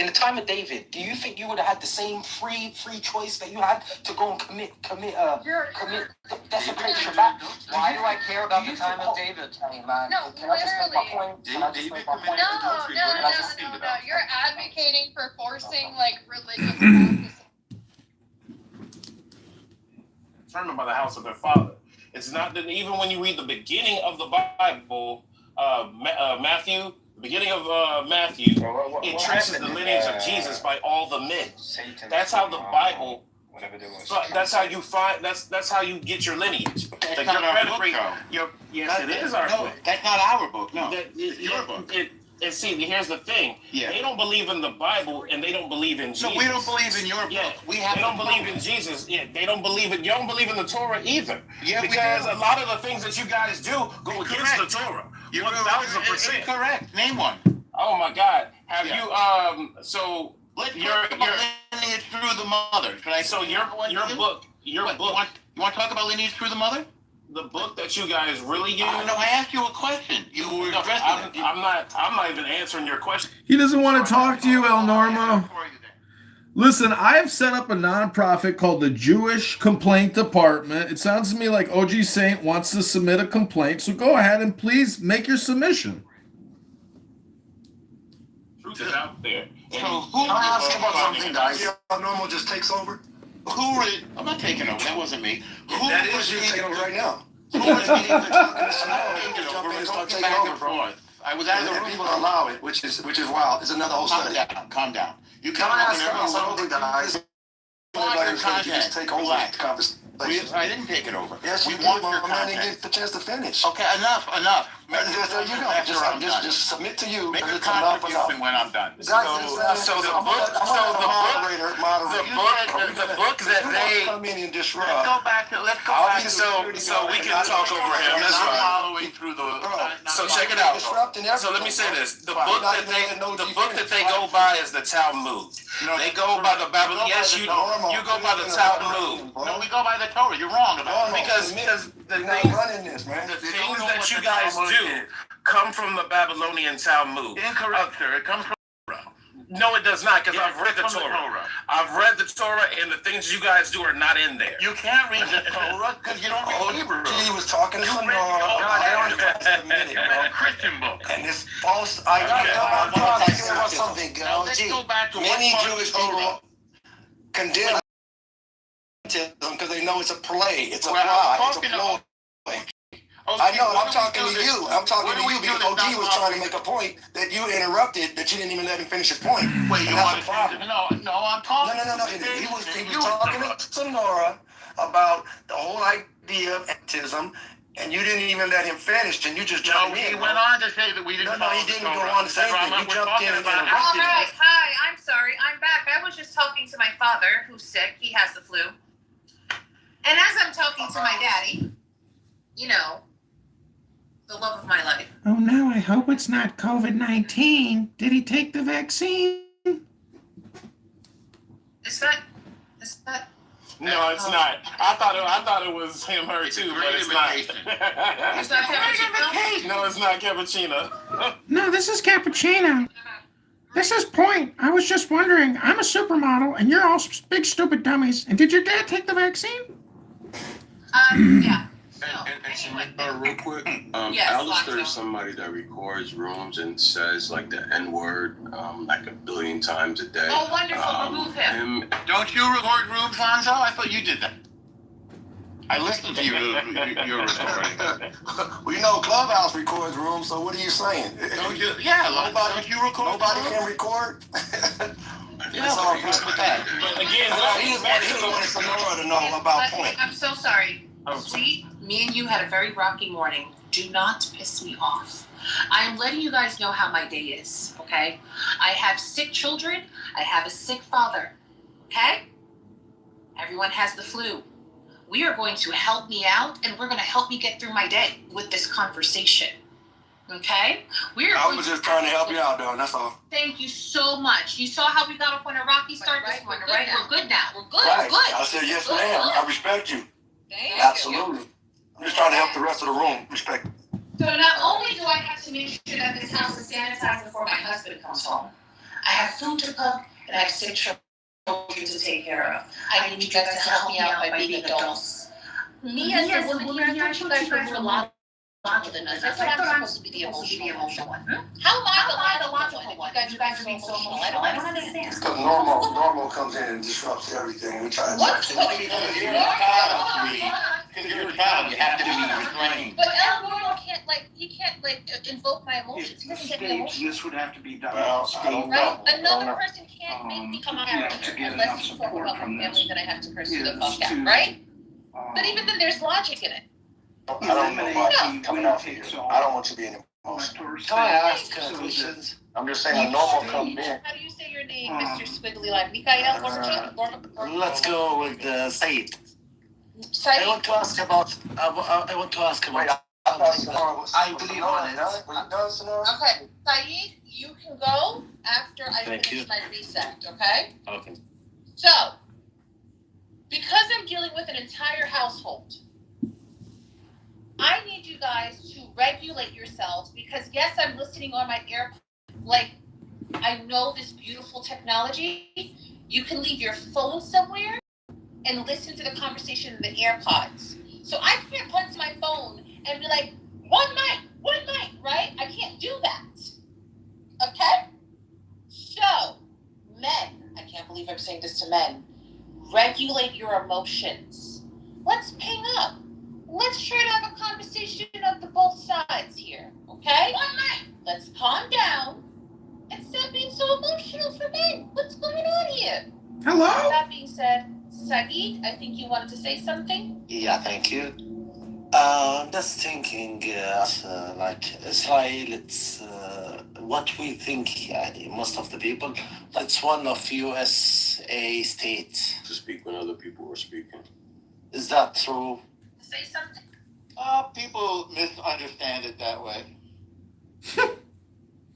Speaker 5: do you think you would have had the same free choice that you had to go and commit desecration?
Speaker 19: Why do I care about the time of David?
Speaker 24: No,
Speaker 5: Can I just make my point?
Speaker 24: No. You're advocating for forcing like religious practices.
Speaker 23: Determined by the house of their father. It's not that even when you read the beginning of the Bible, Matthew, the beginning of Matthew, it traces the lineage of Jesus by all the men. That's how the Bible. That's how you find. That's how you get your lineage. That's Like not your our book, pedigree. though. Yes, it is our book. That's not our book. No, it's your book. And see, here's the thing. Yeah. They don't believe in the Bible, and they don't believe in Jesus.
Speaker 10: So we don't believe in your book.
Speaker 23: Yeah, they don't believe in Jesus. Yeah, they don't believe in. You don't believe in the Torah either.
Speaker 10: Yeah,
Speaker 23: because
Speaker 10: we do.
Speaker 23: a lot of the things that you guys do go against the Torah. 1,000%.
Speaker 10: Correct. Name one.
Speaker 23: Oh my God. Have you so
Speaker 10: Let's
Speaker 23: your
Speaker 10: talk about lineage through the mother.
Speaker 23: so your book
Speaker 10: You want to talk about lineage through the mother?
Speaker 23: the book that you guys really use.
Speaker 10: No, I asked you a question. You were addressing it.
Speaker 23: I'm not even answering your question.
Speaker 7: He doesn't want to talk to you, El Normo. Listen, I've set up a nonprofit called the Jewish Complaint Department. It sounds to me like OG Saint wants to submit a complaint, so go ahead and please make your submission.
Speaker 23: Truth is out there.
Speaker 10: So who?
Speaker 16: Can I ask about something, guys? El Normo just takes over.
Speaker 10: Who really? I'm not taking over. That wasn't me. Who
Speaker 16: That
Speaker 10: was
Speaker 16: is you
Speaker 10: taking
Speaker 16: taking over right now.
Speaker 10: Who was getting the
Speaker 16: Jump in and start taking
Speaker 10: back
Speaker 16: over,
Speaker 10: and
Speaker 16: bro.
Speaker 10: forth? I was out of the
Speaker 16: And
Speaker 10: room.
Speaker 16: people allow it, which is wild. It's another whole study.
Speaker 10: Calm down. You
Speaker 16: Can
Speaker 10: can't
Speaker 16: I ask about something, guys? Everybody's going to just take over the conversation.
Speaker 10: I didn't take it over.
Speaker 16: Yes,
Speaker 10: we
Speaker 16: you
Speaker 10: want
Speaker 16: did,
Speaker 10: your
Speaker 16: but man didn't
Speaker 10: content.
Speaker 16: get the chance to finish.
Speaker 10: Okay, enough.
Speaker 16: There you go. Just submit to you.
Speaker 10: Make
Speaker 16: because
Speaker 10: a
Speaker 16: it's enough.
Speaker 10: contribution when I'm done.
Speaker 23: So the book that they
Speaker 16: come in and disrupt.
Speaker 10: Let's go back to
Speaker 23: so we can talk over him. That's right.
Speaker 10: Following through the.
Speaker 23: So check it out. So let me say this: the book that they go by is the Talmud. They go by the Bible. Yes, you go by the Talmud.
Speaker 10: No, we go by the Torah. You're wrong about it.
Speaker 23: Because the things that you guys do come from the Babylonian Talmud.
Speaker 10: Incorrect, sir. It comes from Torah.
Speaker 23: No, it does not, because I've read the
Speaker 10: from the
Speaker 23: Torah.
Speaker 10: Torah.
Speaker 23: I've read the Torah, and the things you guys do are not in there.
Speaker 10: You can't read the Torah because you don't read Hebrew.
Speaker 16: He was talking to some
Speaker 10: Christian book.
Speaker 16: And this false idea about something.
Speaker 10: Let's go back to
Speaker 16: many Jewish people condemn because they know it's a play, it's a lie, it's a ploy. I know, I'm talking to you. I'm talking to you because OG was trying to make a point that you interrupted, that you didn't even let him finish his point.
Speaker 10: Wait, you want to No, I'm talking.
Speaker 16: No. He was talking to Sonora about the whole idea of antism, and you didn't even let him finish, and you just jumped in.
Speaker 10: He went on to say that we didn't.
Speaker 16: No, he didn't go on to say anything. You jumped in and interrupted
Speaker 24: All
Speaker 16: him.
Speaker 24: right, hi, I'm sorry, I'm back. I was just talking to my father, who's sick. He has the flu. And as I'm talking to my daddy, you know, the love of my life.
Speaker 11: Oh no, I hope it's not COVID-19. Did he take the vaccine?
Speaker 24: Is that?
Speaker 23: No, it's not. I thought it was him, her too, but it's not.
Speaker 24: It's not Cappuccino?
Speaker 23: No, it's not Cappuccino.
Speaker 11: No, this is Cappuccino. This is Point. I was just wondering, I'm a supermodel and you're all big stupid dummies. And did your dad take the vaccine?
Speaker 24: Yeah. Real quick,
Speaker 8: Yes,
Speaker 24: Alistair
Speaker 8: Lonzo.
Speaker 24: is somebody that records rooms and says like the N word like a billion times a day.
Speaker 8: Oh, wonderful. Remove him.
Speaker 10: Don't you record rooms, Lonzo? I thought you did that. I listened to your recording.
Speaker 16: Well, you know, Clubhouse records rooms, so what are you saying?
Speaker 10: Don't you? Yeah,
Speaker 16: Nobody,
Speaker 10: don't you record?
Speaker 16: nobody can record.
Speaker 10: Yeah,
Speaker 16: all
Speaker 10: but with that.
Speaker 23: But again,
Speaker 16: he just wanted Sonora to know about Point.
Speaker 8: I'm so sorry. Sweet, me and you had a very rocky morning. Do not piss me off. I am letting you guys know how my day is, okay? I have sick children. I have a sick father, okay? Everyone has the flu. We are going to help me out, and we're going to help me get through my day with this conversation, okay?
Speaker 16: I was just trying to help you out, though. That's all.
Speaker 8: Thank you so much. You saw how we got off on a rocky start this morning, right? We're good now. We're good.
Speaker 16: Right.
Speaker 8: We're good.
Speaker 16: I said, yes, ma'am. I respect you.
Speaker 8: Thank
Speaker 16: Absolutely. I'm just trying to help the rest of the room respect.
Speaker 8: So not only do I have to make sure that this house is sanitized before my husband comes home, I have food to cook and I have sick children to take care of. I need you guys to help me out by being adults. Me as a woman here, I thought you guys were a lot than us. I thought I'm supposed to be the emotional one. How am I the logical one? You guys are being so emotional. I don't understand.
Speaker 16: Because normal comes in and disrupts everything. We try to.
Speaker 8: What's going
Speaker 10: Because you're a child, you have to be restrained.
Speaker 8: But El Normal can't invoke my emotions. He doesn't get me emotional.
Speaker 10: This would have to be done.
Speaker 16: Well, I don't know.
Speaker 8: Right? Another person can't make me come out unless you talk about my family, then I have to curse you the fuck out, right? But even then, there's logic in it.
Speaker 16: I don't know about you coming out here. I don't want you being emotional.
Speaker 10: Can I ask questions?
Speaker 16: I'm just saying a normal comes in.
Speaker 8: How do you say your name, Mr. Squiggly Line? Mikael or
Speaker 10: Let's go with Said.
Speaker 8: Said?
Speaker 10: I want to ask about. I believe on it.
Speaker 8: Okay, Saeed, you can go after I
Speaker 10: Thank
Speaker 8: finish
Speaker 10: you.
Speaker 8: my reset, okay?
Speaker 10: Okay.
Speaker 8: So, because I'm dealing with an entire household, I need you guys to regulate yourselves because yes, I'm listening on my AirPods. Like, I know this beautiful technology. You can leave your phone somewhere and listen to the conversation in the AirPods. So I can't punch my phone and be like, one mic, right? I can't do that. Okay? So, men, I can't believe I'm saying this to men, regulate your emotions. Let's ping up. Let's try to have a conversation of the both sides here, okay? One mic. Let's calm down and stop being so emotional for men. What's going on here?
Speaker 11: Hello?
Speaker 8: That being said, Saeed, I think you wanted to say something?
Speaker 10: Yeah, thank you. Just thinking, like Israel, it's what we think. Most of the people, it's one of USA states.
Speaker 24: To speak when other people were speaking.
Speaker 10: Is that true?
Speaker 8: Say something.
Speaker 10: People misunderstand it that way.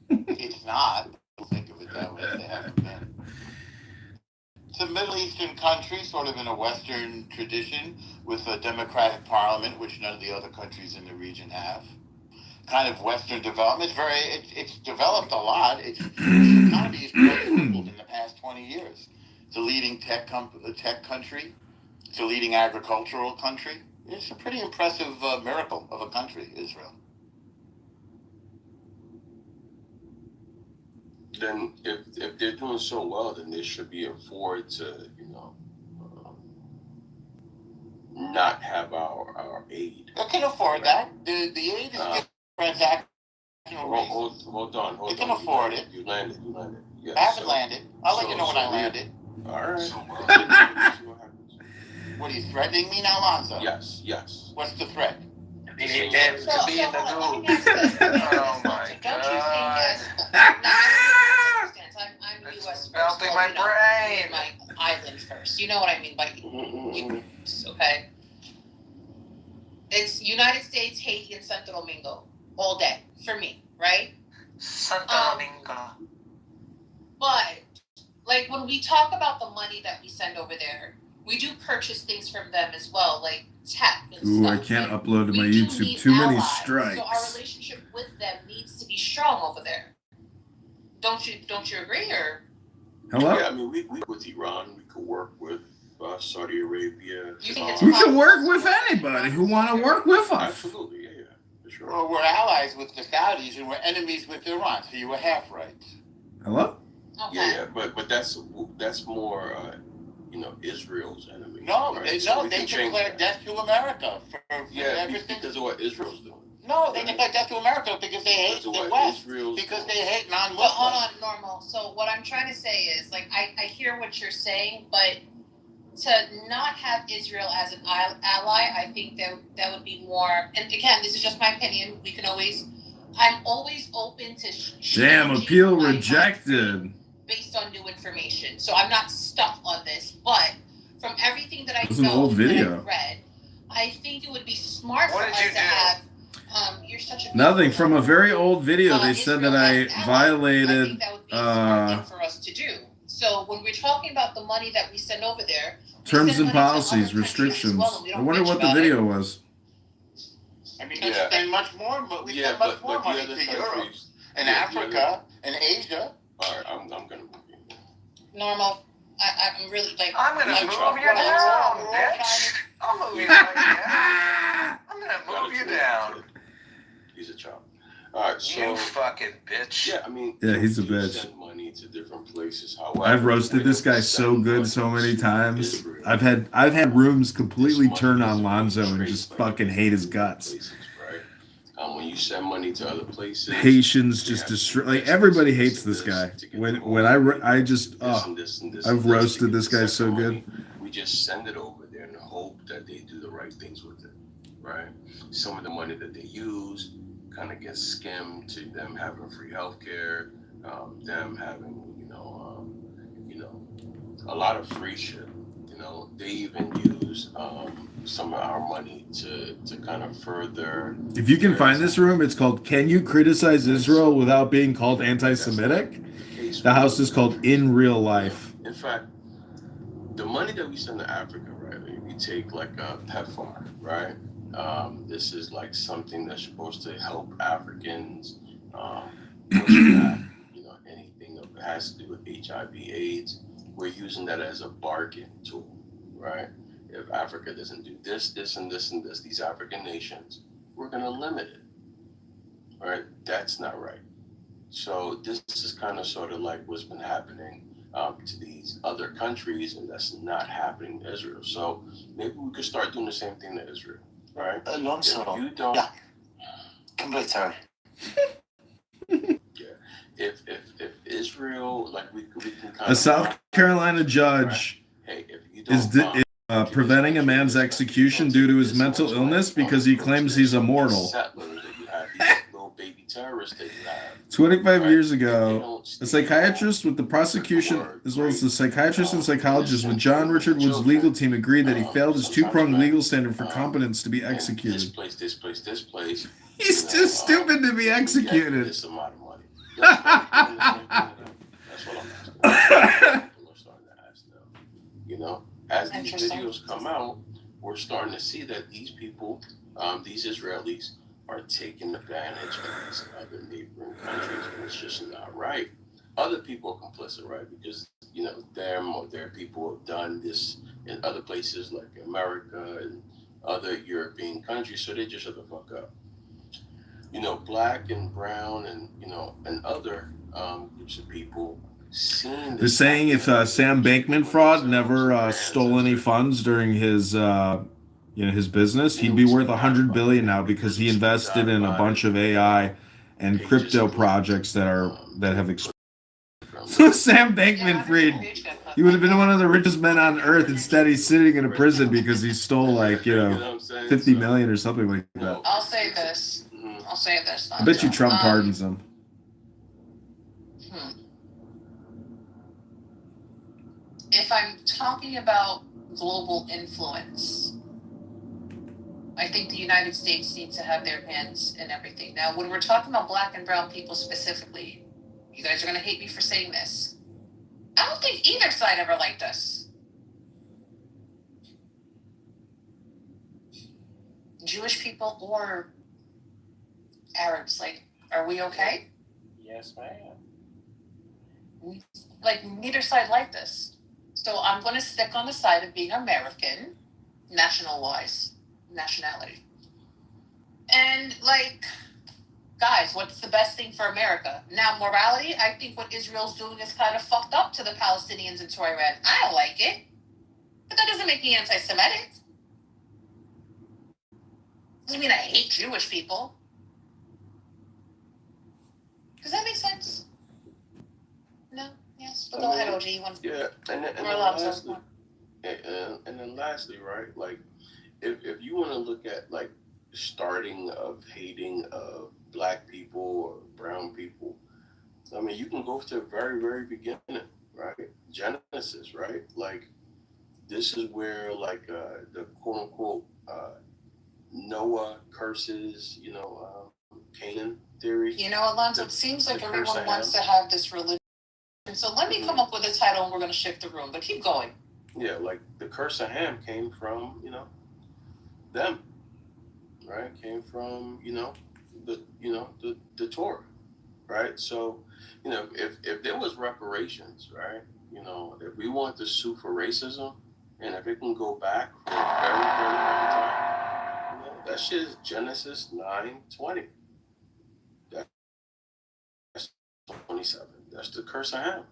Speaker 10: It's not. Think of it that way. They haven't been. It's a Middle Eastern country, sort of in a Western tradition, with a democratic parliament, which none of the other countries in the region have. Kind of Western development. It's developed a lot. Its economy has quadrupled in the past 20 years. It's a leading tech country. It's a leading agricultural country. It's a pretty impressive miracle of a country, Israel.
Speaker 24: Then if they're doing so well, then they should be afforded to, not have our aid.
Speaker 10: They can afford that. The aid is transactional.
Speaker 24: Hold on.
Speaker 10: They can afford it.
Speaker 24: You landed. Yes,
Speaker 10: I haven't landed. I'll let you know when I landed.
Speaker 24: All right.
Speaker 10: What are you threatening me now, Lonzo?
Speaker 24: Yes.
Speaker 10: What's the threat?
Speaker 24: To be in the group.
Speaker 15: Oh my god.
Speaker 8: I'm U.S. first.
Speaker 15: Melting my brain.
Speaker 8: My island first. You know what I mean by okay? It's United States, Haiti, and Santo Domingo all day for me, right?
Speaker 15: Santo Domingo.
Speaker 8: But like when we talk about the money that we send over there, we do purchase things from them as well, like tech and
Speaker 7: Ooh,
Speaker 8: stuff.
Speaker 7: I can't
Speaker 8: And
Speaker 7: upload to my
Speaker 8: we do
Speaker 7: YouTube.
Speaker 8: need
Speaker 7: Too many
Speaker 8: allies.
Speaker 7: strikes.
Speaker 8: So our relationship with them needs to be strong over there. Don't you agree or?
Speaker 7: Hello?
Speaker 24: Yeah, I mean we with Iran, we could work with
Speaker 4: Saudi Arabia.
Speaker 24: You think it's
Speaker 7: We can work with anybody who want to work with us.
Speaker 4: Absolutely, yeah, for sure.
Speaker 10: Well, we're allies with the Saudis and we're enemies with Iran, so you were half right.
Speaker 7: Hello?
Speaker 4: Yeah, but that's more, Israel's enemy.
Speaker 10: No,
Speaker 4: right?
Speaker 10: they
Speaker 4: So we
Speaker 10: they
Speaker 4: can change
Speaker 10: declared
Speaker 4: that.
Speaker 10: death to America for everything.
Speaker 4: Because of what Israel's doing.
Speaker 10: No, they declared death to America because they hate the West. Because they hate non-Muslims.
Speaker 24: Well, hold on, Normal. So what I'm trying to say is, like, I hear what you're saying, but to not have Israel as an ally, I think that would be more. And again, this is just my opinion. I'm always open to.
Speaker 7: Damn, appeal rejected.
Speaker 24: Based on new information, so I'm not stuck on this. But from everything that I
Speaker 7: It's an old video.
Speaker 24: that I've read, I think it would be smart for us to have. You're such a
Speaker 7: Nothing. From a very old video, they said that I violated.
Speaker 24: for us to do. So when we're talking about the money that we send over there,
Speaker 7: Terms and policies, restrictions. I wonder what the video was.
Speaker 10: I mean, we spend much more, but we spend much more money to Europe and Africa and Asia.
Speaker 4: All right, I'm gonna.
Speaker 24: Normal. I'm really like.
Speaker 19: I'm gonna move you down, bitch. I'll move you down. I'm gonna move you down.
Speaker 4: He's a chop. All right, so
Speaker 19: you fucking bitch.
Speaker 4: Yeah, I mean.
Speaker 7: Yeah, he's a bitch.
Speaker 4: Send money to different places. However,
Speaker 7: I've roasted this guy so good so many times. I've had rooms completely turn on Lonzo and just fucking hate his guts.
Speaker 4: When you send money to other places,
Speaker 7: Haitians just destroy. Like everybody hates this guy. When I've roasted this guy so good.
Speaker 4: We just send it over there and hope that they do the right things with it, right? Some of the money that they use kind of gets skimmed to them having free healthcare, them having a lot of free shit. They even use some of our money to kind of further.
Speaker 7: If you can find this room, it's called "Can You Criticize Israel Without Being Called Anti-Semitic?" The house is called "In Real Life."
Speaker 4: In fact, the money that we send to Africa, right? If you take like a PEPFAR, right? This is like something that's supposed to help Africans push back, anything that has to do with HIV/AIDS. We're using that as a bargain tool, right? If Africa doesn't do this, this, and this, and this, these African nations, we're going to limit it, right? That's not right. So this is kind of sort of like what's been happening to these other countries, and that's not happening to Israel. So maybe we could start doing the same thing to Israel, right?
Speaker 9: Alonso.
Speaker 4: If you don't...
Speaker 9: Yeah. Complete, sorry.
Speaker 4: If Israel, like we can kind
Speaker 7: A South Carolina judge is preventing a man's execution due to his mental illness because he claims he's immortal. 25 years ago, a psychiatrist with the prosecution, as well as the psychiatrist and psychologist with John Richard Wood's legal team, agreed that he failed his two-pronged legal standard for competence to be executed.
Speaker 4: This place.
Speaker 7: He's too stupid to be executed.
Speaker 4: This amount of money. That's what I'm asking. People are starting to ask now. As these videos come out, we're starting to see that these people, these Israelis, are taking advantage of these other neighboring countries, and it's just not right. Other people are complicit, right? Because them or their people have done this in other places like America and other European countries, so they just shut the fuck up. Black and brown and and other groups of people seeing.
Speaker 7: They're saying if Sam Bankman-Fried never stole any funds during his his business, he'd be worth $100 billion now because he invested in a bunch of AI and crypto projects that have exploded. So Sam Bankman-Fried, he would have been one of the richest men on earth. Instead, he's sitting in a prison because he stole $50 million or something like that.
Speaker 24: I'll say this.
Speaker 7: I bet you Trump pardons him.
Speaker 24: If I'm talking about global influence, I think the United States needs to have their hands in everything. Now, when we're talking about black and brown people specifically, you guys are going to hate me for saying this. I don't think either side ever liked us. Jewish people or Arabs, are we okay?
Speaker 23: Yes, ma'am.
Speaker 24: Neither side liked us.
Speaker 2: So I'm going to stick on the side of being American, nationality. And like, guys, what's the best thing for America? Now, morality, I think what Israel's doing is kind of fucked up to the Palestinians and to Iran. I don't like it. But that doesn't make me anti-Semitic. Doesn't mean I hate Jewish people. Does that make sense? No? Yes? But go ahead, OG. You want to...
Speaker 4: Yeah, and then lastly, right, like, if you want to look at, like, starting of hating of black people or brown people, I mean, you can go to the very, very beginning, right? Genesis, right? Like, this is where, like, the quote-unquote Noah curses, Canaan theory.
Speaker 2: You know, Alonzo, it seems like everyone wants to have this religion. So let me come up with a title and we're going to shift the room. But keep going.
Speaker 4: Yeah, like the curse of Ham came from, them, right? Came from, the Torah, right? So, if there was reparations, right? If we want to sue for racism, and if it can go back for a very, very long time, that shit is Genesis 9:20. That's 27. That's the curse of Ham,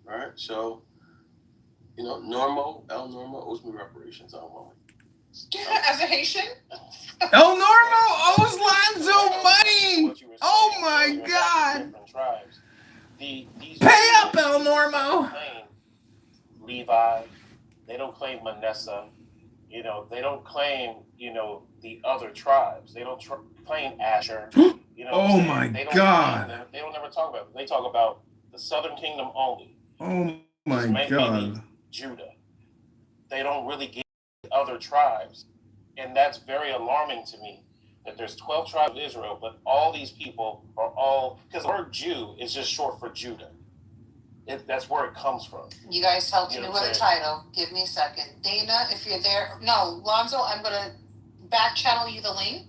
Speaker 4: right? So, Normo, El Normo owes me reparations. I don't want it.
Speaker 2: As a Haitian?
Speaker 7: El Normo owes Lonzo money. Oh my God. Pay up, El Normo.
Speaker 23: Levi, they don't claim Manasseh. They don't claim, the other tribes. They don't claim Asher.
Speaker 7: Oh my God.
Speaker 23: They don't ever talk about it. They talk about the southern kingdom only.
Speaker 7: Oh my God.
Speaker 23: Judah. They don't really get other tribes. And that's very alarming to me that there's 12 tribes of Israel, but all these people are all, because the word Jew is just short for Judah. That's where it comes from.
Speaker 2: You guys helped me with a title. Give me a second. Dana, if you're there. No, Lonzo, I'm going to back channel you the link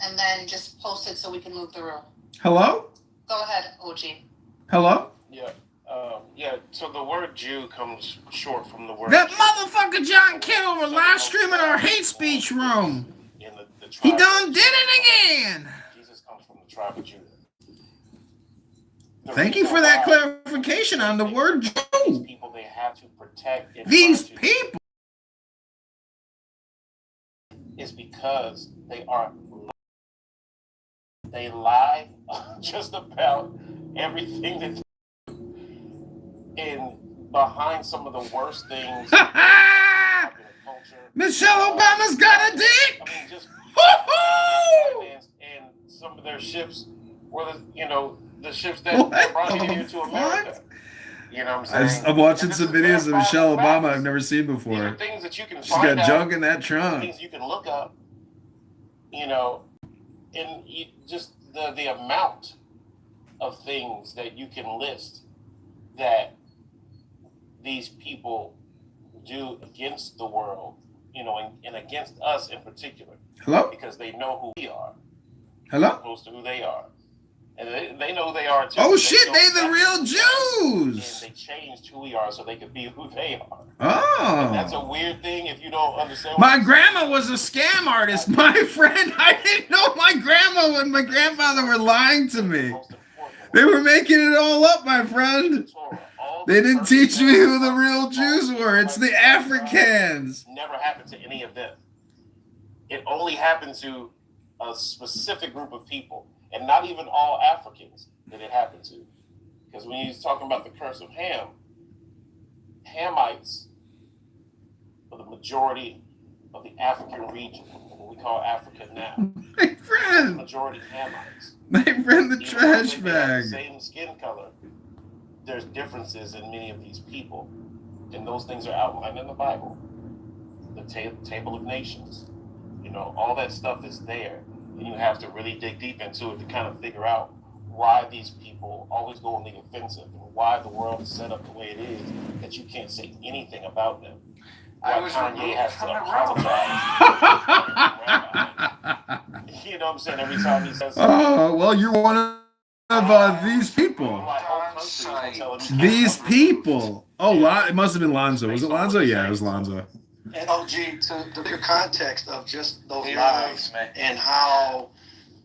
Speaker 2: and then just post it so we can move the room.
Speaker 7: Hello?
Speaker 2: Go ahead, OG.
Speaker 7: Hello?
Speaker 23: Yeah, so the word Jew comes short from the word
Speaker 11: That
Speaker 23: Jew.
Speaker 11: motherfucker John Kitover live streaming our hate speech room. He done did it again.
Speaker 23: Jesus comes from the tribe of Judah.
Speaker 7: Thank you for that clarification on the word Jew.
Speaker 23: These people they have to protect.
Speaker 7: These people
Speaker 23: is because they lie just about everything that in behind some of the worst things.
Speaker 11: Michelle Obama's got a dick.
Speaker 23: I mean, just and some of their ships were the ships that brought you here to America. You know what I'm saying?
Speaker 7: I'm watching some videos of Michelle Obama I've never seen before.
Speaker 23: Things that you can
Speaker 7: She's got junk in that trunk.
Speaker 23: Things you can look up. And just the amount of things that you can list that these people do against the world, and against us in particular.
Speaker 7: Hello?
Speaker 23: Because they know who we are.
Speaker 7: Hello?
Speaker 23: As opposed to who they are. And they know who they are too.
Speaker 7: Oh shit, they the real Jews!
Speaker 23: And they changed who we are so they could be who they are.
Speaker 7: Oh.
Speaker 23: And that's a weird thing if you don't understand.
Speaker 11: My grandma was a scam artist. My friend, I didn't know my grandma and my grandfather were lying to me. They were making it all up, my friend. They didn't teach me who the real Jews were. It's the Africans.
Speaker 23: Never happened to any of them. It only happened to a specific group of people, and not even all Africans that it happened to. Because when he's talking about the curse of Ham, Hamites are the majority of the African region, what we call Africa now.
Speaker 7: My friend.
Speaker 23: Majority Hamites.
Speaker 7: My friend, the
Speaker 23: Even
Speaker 7: trash
Speaker 23: though they have
Speaker 7: bag.
Speaker 23: the same skin color, there's differences in many of these people, and those things are outlined in the Bible. The table of nations, all that stuff is there, and you have to really dig deep into it to kind of figure out why these people always go on the offensive, and why the world is set up the way it is, that you can't say anything about them. Why Kanye has to apologize. You know what I'm saying? Every time he says
Speaker 7: Oh, well, you're one of these people. These people.
Speaker 11: Oh, it must have been Lonzo. Was it Lonzo? Yeah, it was Lonzo.
Speaker 3: And OG, to the bigger context of just those lives and how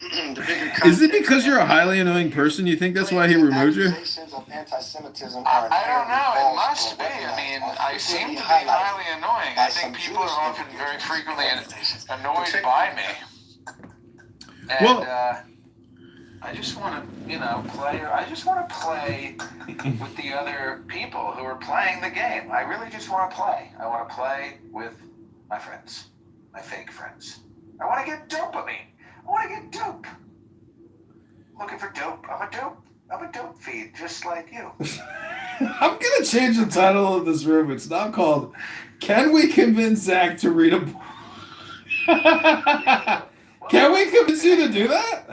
Speaker 3: the bigger context.
Speaker 11: Is it because you're a highly annoying person? You think that's why he removed you?
Speaker 3: Accusations of anti-Semitism
Speaker 19: I don't know. It must be. I mean, I seem to be highly annoying. I think people are often very frequently annoyed by me. And,
Speaker 11: Well,
Speaker 19: I just want to, play. I just want to play with the other people who are playing the game. I really just want to play. I want to play with my friends, my fake friends. I want to get dopamine. I want to get dope. Looking for dope. I'm a dope feed, just like you.
Speaker 11: I'm gonna change the title of this room. It's now called "Can We Convince Zach to Read a Book?" Can we convince you to do that?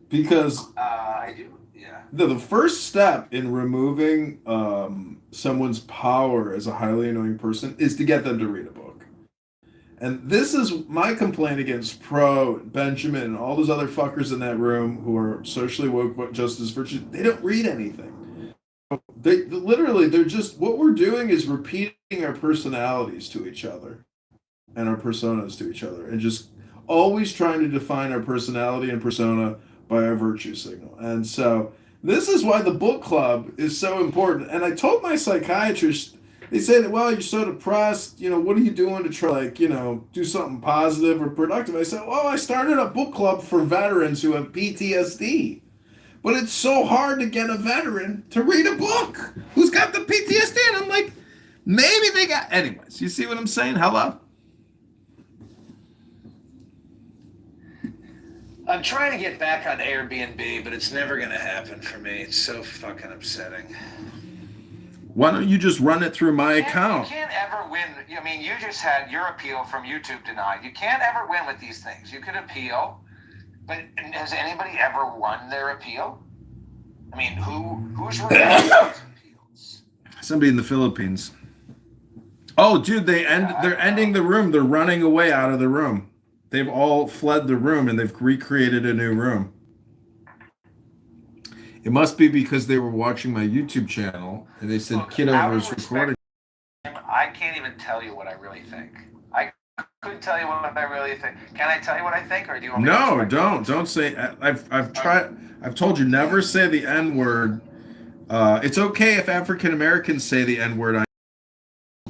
Speaker 11: Because
Speaker 19: I do, yeah.
Speaker 11: The first step in removing someone's power as a highly annoying person is to get them to read a book. And this is my complaint against Pro, Benjamin, and all those other fuckers in that room who are socially woke, justice, virtue. They don't read anything. They're just, what we're doing is repeating our personalities to each other and our personas to each other, and just always trying to define our personality and persona by our virtue signal. And so this is why the book club is so important. And I told my psychiatrist, they said, well, you're so depressed, what are you doing to try, do something positive or productive? I said, well, I started a book club for veterans who have PTSD. But it's so hard to get a veteran to read a book who's got the PTSD. And I'm like, maybe they got... Anyways, you see what I'm saying? Hello?
Speaker 19: I'm trying to get back on Airbnb, but it's never going to happen for me. It's so fucking upsetting.
Speaker 11: Why don't you just run it through my account?
Speaker 19: You can't ever win. I mean, you just had your appeal from YouTube denied. You can't ever win with these things. You could appeal, but has anybody ever won their appeal? I mean, who's reviewing those appeals?
Speaker 11: Somebody in the Philippines. Oh, dude, they're ending the room. They're running away out of the room. They've all fled the room and they've recreated a new room. It must be because they were watching my YouTube channel and they said Kitover is recording.
Speaker 19: I can't even tell you what I really think. I couldn't tell you what I really think. Can I tell you what I think, or do you want me to?
Speaker 11: No, don't say. I've tried. I've told you never say the N-word. It's okay if African Americans say the N-word. I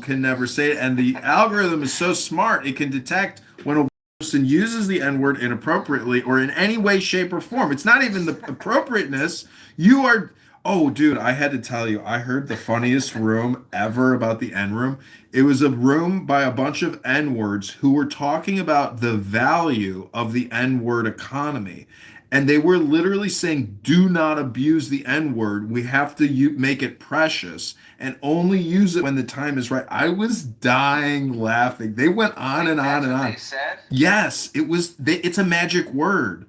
Speaker 11: can never say it, and the algorithm is so smart it can detect when a person uses the N-word inappropriately or in any way, shape, or form. It's not even the appropriateness. You are... Oh, dude, I had to tell you, I heard the funniest room ever about the N-room. It was a room by a bunch of N-words who were talking about the value of the N-word economy. And they were literally saying, do not abuse the N-word. We have to make it precious and only use it when the time is right. I was dying laughing. They went on and on and on.
Speaker 19: They said?
Speaker 11: Yes, it's a magic word.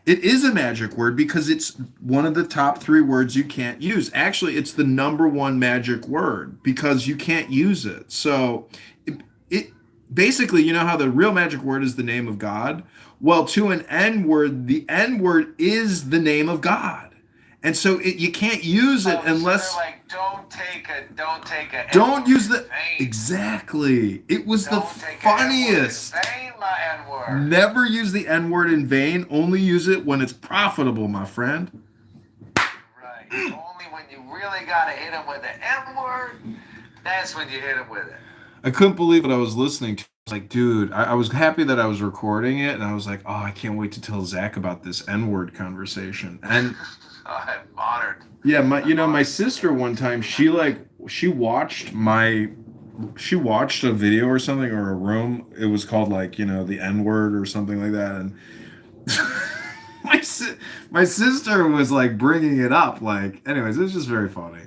Speaker 11: It is a magic word because it's one of the top 3 words you can't use. Actually, it's the number 1 magic word because you can't use it. So it basically, you know how the real magic word is the name of God? Well, to an N-word, the N-word is the name of God. And so you can't use it unless...
Speaker 19: So they're like,
Speaker 11: don't use the... Exactly. It was the funniest. Never use the N-word in vain. Only use it when it's profitable, my friend.
Speaker 19: Right. Only when you really got to hit them with the N-word, that's when you hit them with it.
Speaker 11: I couldn't believe what I was listening to. I was like, dude, I was happy that I was recording it, and I was like, oh, I can't wait to tell Zach about this N-word conversation. And
Speaker 19: I'm honored.
Speaker 11: yeah, my sister one time, she watched a video or something, or a room. It was called the N-word or something like that, and my sister was bringing it up. Anyways, it was just very funny.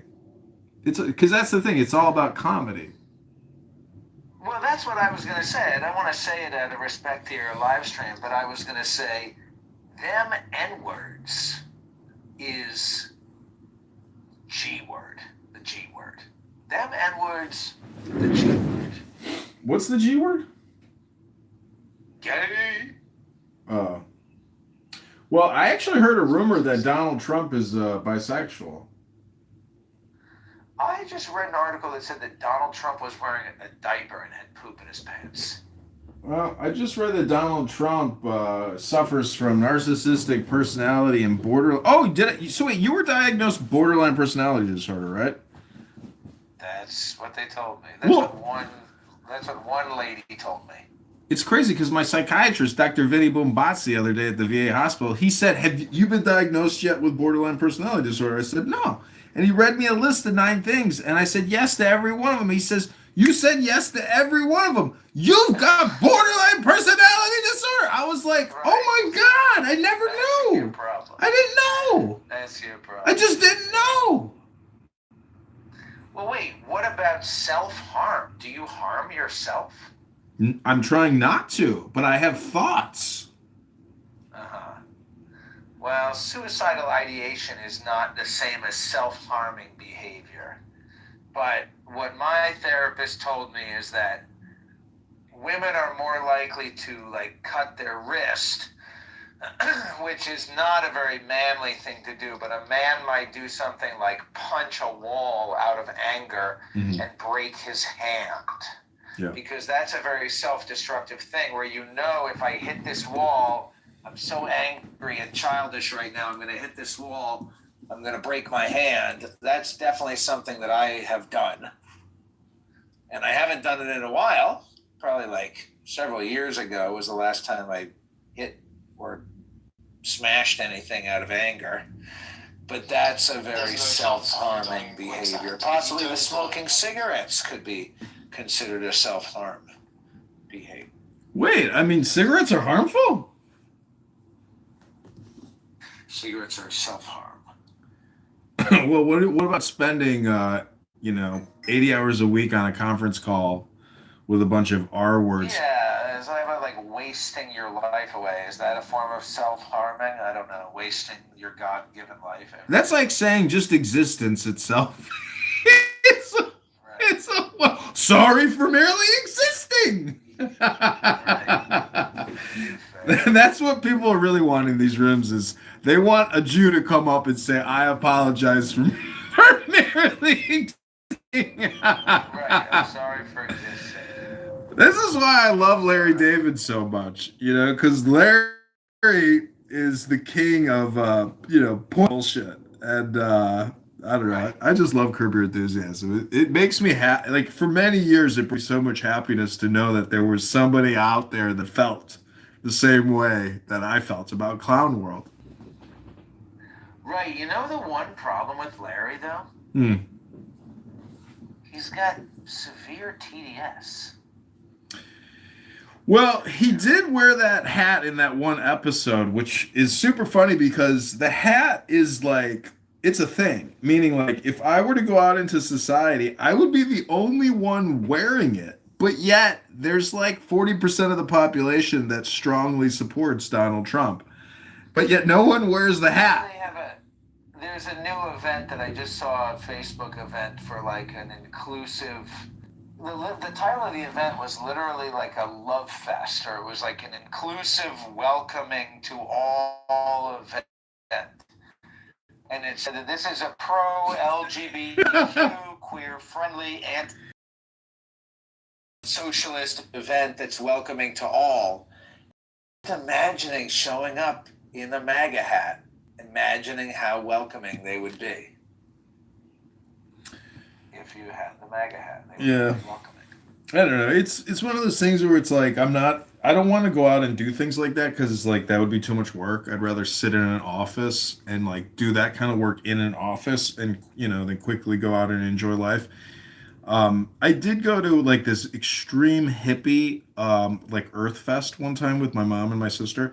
Speaker 11: It's because that's the thing. It's all about comedy.
Speaker 19: Well, that's what I was going to say. I don't want to say it out of respect to your live stream, but I was going to say, them N-words is G-word, the G-word. Them N-words, the G-word.
Speaker 11: What's the G-word?
Speaker 19: Gay.
Speaker 11: Well, I actually heard a rumor that Donald Trump is bisexual.
Speaker 19: I just read an article that said that Donald Trump was wearing a diaper and had poop in his pants.
Speaker 11: Well, I just read that Donald Trump suffers from narcissistic personality and borderline. Oh, did it? So wait, you were diagnosed borderline personality disorder, right?
Speaker 19: That's what they told me. That's
Speaker 11: Well,
Speaker 19: what one lady told me.
Speaker 11: it's crazy because my psychiatrist, Dr. Vinny Boombatz, the other day at the VA hospital, he said, "Have you been diagnosed yet with borderline personality disorder?" I said, "No." And he read me a list of 9 things, and I said yes to every one of them. He says, "You said yes to every one of them. You've got borderline personality disorder." I was like,
Speaker 19: Right.
Speaker 11: "Oh my God, I never
Speaker 19: That's your
Speaker 11: knew.
Speaker 19: problem.
Speaker 11: I didn't know.
Speaker 19: That's your problem.
Speaker 11: I just didn't know."
Speaker 19: Well, wait. What about self-harm? Do you harm yourself?
Speaker 11: I'm trying not to, but I have thoughts.
Speaker 19: Uh-huh. Well, suicidal ideation is not the same as self-harming behavior. But what my therapist told me is that women are more likely to cut their wrist, which is not a very manly thing to do, but a man might do something like punch a wall out of anger and break his hand.
Speaker 11: Yeah.
Speaker 19: Because that's a very self-destructive thing where if I hit this wall, I'm so angry and childish right now, I'm going to hit this wall, I'm going to break my hand. That's definitely something that I have done. And I haven't done it in a while. Probably several years ago was the last time I hit or smashed anything out of anger. But that's a very self-harming behavior. Possibly the smoking cigarettes could be considered a self-harm behavior.
Speaker 11: Wait, I mean, cigarettes are harmful?
Speaker 19: Cigarettes are self-harm.
Speaker 11: Well, what about spending, 80 hours a week on a conference call with a bunch of R words?
Speaker 19: Yeah, it's like about wasting your life away. Is that a form of self-harming? I don't know. Wasting your God-given life.
Speaker 11: That's like saying just existence itself. Sorry for merely existing. That's what people are really wanting in these rooms is they want a Jew to come up and say, "I apologize for merely existing."
Speaker 19: Right, I'm sorry for existing.
Speaker 11: This is why I love Larry David so much, because Larry is the king of, bullshit. And I don't know. I just love Curb Your Enthusiasm. It makes me happy. For many years, it brings so much happiness to know that there was somebody out there that felt the same way that I felt about Clown World.
Speaker 19: Right. The one problem with Larry, though? He's got severe TDS.
Speaker 11: Well, he did wear that hat in that one episode, which is super funny because the hat is it's a thing. Meaning, if I were to go out into society, I would be the only one wearing it. But yet, there's 40% of the population that strongly supports Donald Trump. But yet, no one wears the hat.
Speaker 19: There's a new event that I just saw, a Facebook event for an inclusive. The title of the event was literally a love fest, or it was an inclusive, welcoming to all event. And it said that this is a pro-LGBTQ, queer-friendly, and socialist event that's welcoming to all. Imagining showing up in the MAGA hat, imagining how welcoming they would be. If you had the MAGA hat, they would be welcoming.
Speaker 11: I don't know. It's one of those things where it's I don't want to go out and do things like that because that would be too much work. I'd rather sit in an office and do that kind of work in an office and then quickly go out and enjoy life. I did go to this extreme hippie Earth Fest one time with my mom and my sister.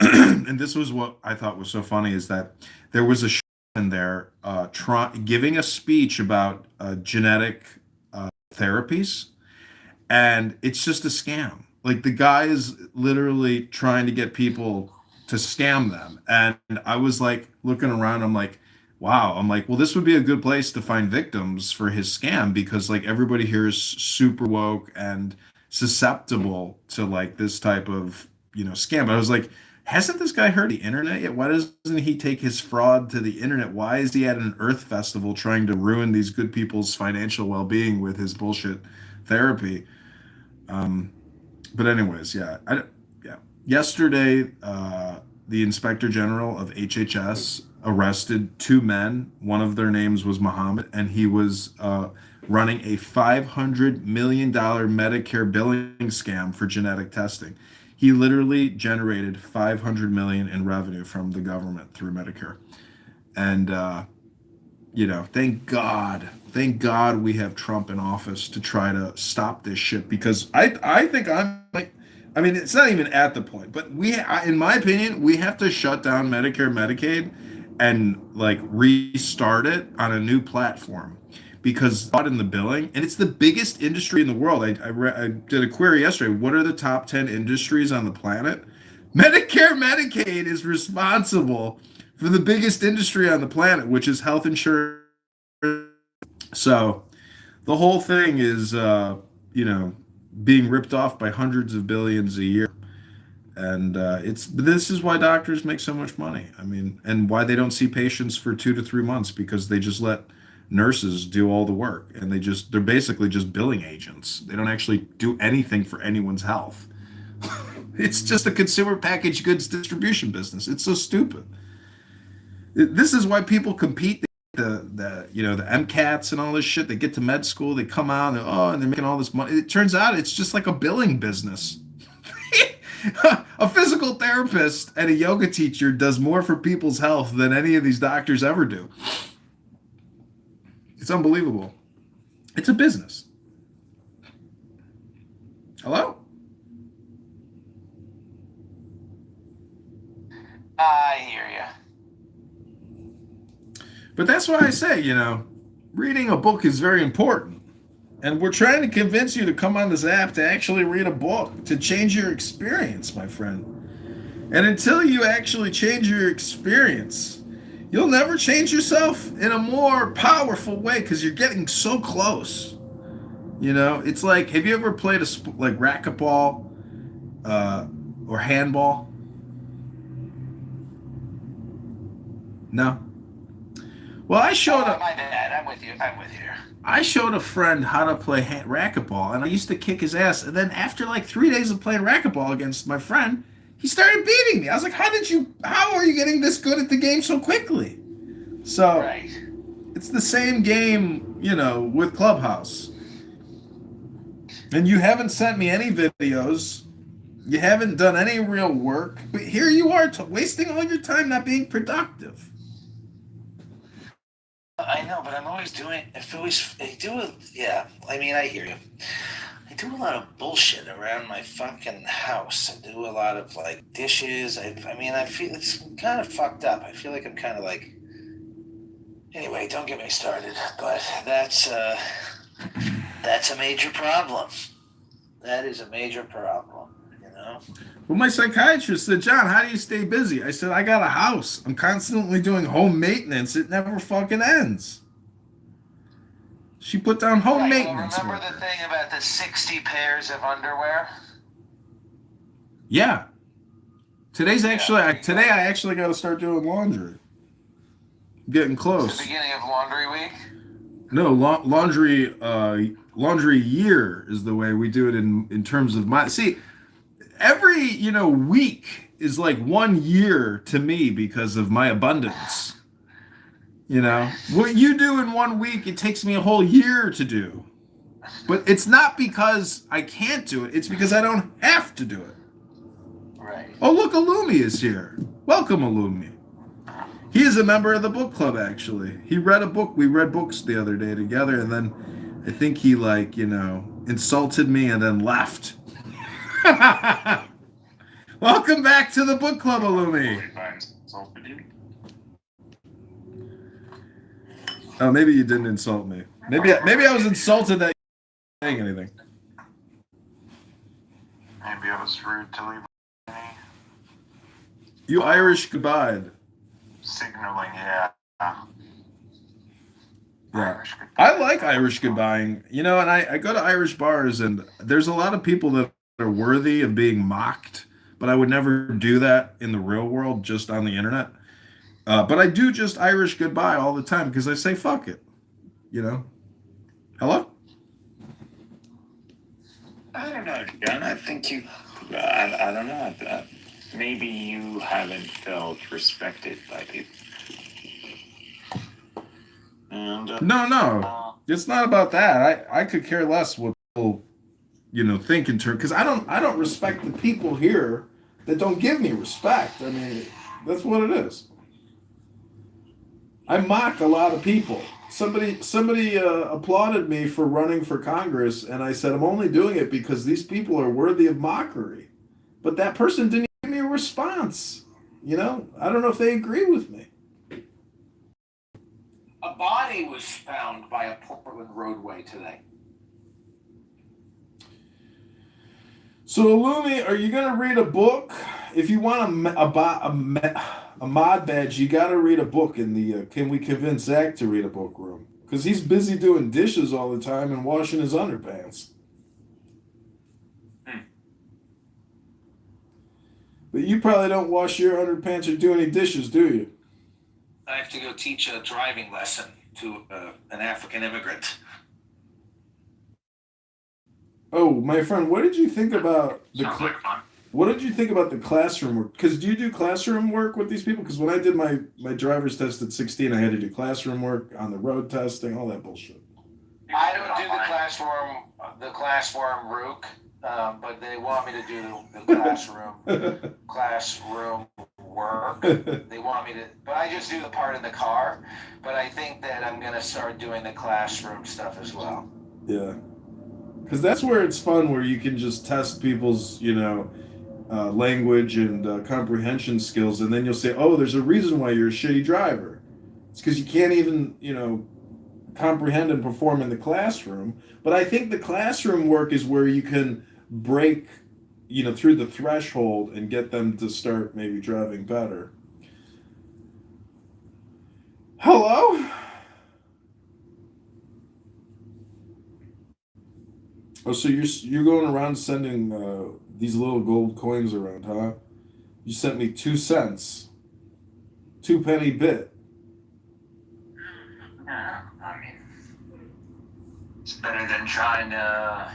Speaker 11: And this was what I thought was so funny is that there was a shaman there giving a speech about genetic therapies, and it's just a scam. The guy is literally trying to get people to scam them. And I was looking around, I'm wow. I'm well, this would be a good place to find victims for his scam because everybody here is super woke and susceptible to this type of, scam. But I was Hasn't this guy heard the internet yet? Why doesn't he take his fraud to the internet? Why is he at an Earth festival trying to ruin these good people's financial well-being with his bullshit therapy? Um, but anyways, yeah. Yesterday, the Inspector General of HHS arrested two men. One of their names was Muhammad, and he was running a $500 million Medicare billing scam for genetic testing. He literally generated 500 million in revenue from the government through Medicare. And thank God we have Trump in office to try to stop this shit, because I think I'm like, I mean, it's not even at the point, but in my opinion, we have to shut down Medicare, Medicaid, and like restart it on a new platform, because in the billing, and it's the biggest industry in the world. I did a query yesterday. What are the top 10 industries on the planet? Medicare, Medicaid is responsible for the biggest industry on the planet, which is health insurance. So the whole thing is, being ripped off by hundreds of billions a year. And this is why doctors make so much money. I mean, and why they don't see patients for 2 to 3 months, because they just let nurses do all the work, and they're basically just billing agents. They don't actually do anything for anyone's health. It's just a consumer packaged goods distribution business. It's so stupid. This is why people compete. The MCATs and all this shit. They get to med school, they come out, and they're making all this money. It turns out it's just like a billing business. A physical therapist and a yoga teacher does more for people's health than any of these doctors ever do. It's unbelievable. It's a business. Hello?
Speaker 19: I hear you.
Speaker 11: But that's why I say, reading a book is very important. And we're trying to convince you to come on this app to actually read a book, to change your experience, my friend. And until you actually change your experience, you'll never change yourself in a more powerful way, because you're getting so close. It's like, have you ever played like racquetball or handball? No? Well, I showed
Speaker 19: my bad. I'm with you.
Speaker 11: I showed a friend how to play racquetball, and I used to kick his ass. And then after like 3 days of playing racquetball against my friend, he started beating me. I was like, how are you getting this good at the game so quickly? So
Speaker 19: right.
Speaker 11: It's the same game, with Clubhouse. And you haven't sent me any videos. You haven't done any real work. But here you are wasting all your time not being productive.
Speaker 19: I know, but I'm always doing. I mean, I hear you. I do a lot of bullshit around my fucking house. I do a lot of like dishes. I feel it's kind of fucked up. I feel like I'm kind of like. Anyway, don't get me started. But that's a major problem. That is a major problem.
Speaker 11: Well, my psychiatrist said, John, how do you stay busy? I said, I got a house. I'm constantly doing home maintenance. It never fucking ends. She put down home maintenance.
Speaker 19: Well, remember the thing about the 60 pairs of underwear?
Speaker 11: Yeah. Today I actually got to start doing laundry. I'm getting close.
Speaker 19: It's the beginning of laundry week?
Speaker 11: No, laundry year is the way we do it in terms of my. See, every week is like 1 year to me because of my abundance. What you do in 1 week, it takes me a whole year to do. But it's not because I can't do it. It's because I don't have to do it.
Speaker 19: Right.
Speaker 11: Oh, look, Alumi is here. Welcome, Alumi. He is a member of the book club, actually. He read a book. We read books the other day together, and then I think he, insulted me and then left. Welcome back to the book club, Alumi. Oh, maybe you didn't insult me. Maybe I was insulted that you weren't saying anything.
Speaker 6: Maybe I was rude to leave.
Speaker 11: You Irish goodbye.
Speaker 6: Signaling, yeah.
Speaker 11: Yeah. I like Irish goodbying. And I go to Irish bars, and there's a lot of people that are worthy of being mocked
Speaker 7: but I would never do that in the real world, just on the internet. But I do just Irish goodbye all the time because I say fuck it. Hello?
Speaker 6: I don't know, John. I think I don't know. Maybe you haven't felt respected by people. And,
Speaker 7: No. It's not about that. I could care less what people, think in turn, because I don't respect the people here that don't give me respect. I mean, that's what it is. I mock a lot of people. Somebody applauded me for running for Congress, and I said I'm only doing it because these people are worthy of mockery. But that person didn't give me a response. I don't know if they agree with me.
Speaker 19: A body was found by a Portland roadway today.
Speaker 7: So, Illumi, are you going to read a book? If you want a mod badge, you got to read a book in the Can We Convince Zach to Read a Book room. Because he's busy doing dishes all the time and washing his underpants. But you probably don't wash your underpants or do any dishes, do you?
Speaker 19: I have to go teach a driving lesson to an African immigrant.
Speaker 7: Oh, my friend, what did you think about what did you think about the classroom work? Because do you do classroom work with these people? Because when I did my driver's test at 16, I had to do classroom work, on the road testing, all that bullshit.
Speaker 19: I don't do the classroom rook, but they want me to do the classroom work. They want me to, but I just do the part in the car. But I think that I'm gonna start doing the classroom stuff as well.
Speaker 7: Yeah. Because that's where it's fun, where you can just test people's, language and comprehension skills, and then you'll say, oh, there's a reason why you're a shitty driver. It's because you can't even, comprehend and perform in the classroom. But I think the classroom work is where you can break, through the threshold and get them to start maybe driving better. Hello? Oh, so you're going around sending these little gold coins around, huh? You sent me 2 cents. 2 penny bit.
Speaker 6: Yeah, I mean, it's better than trying to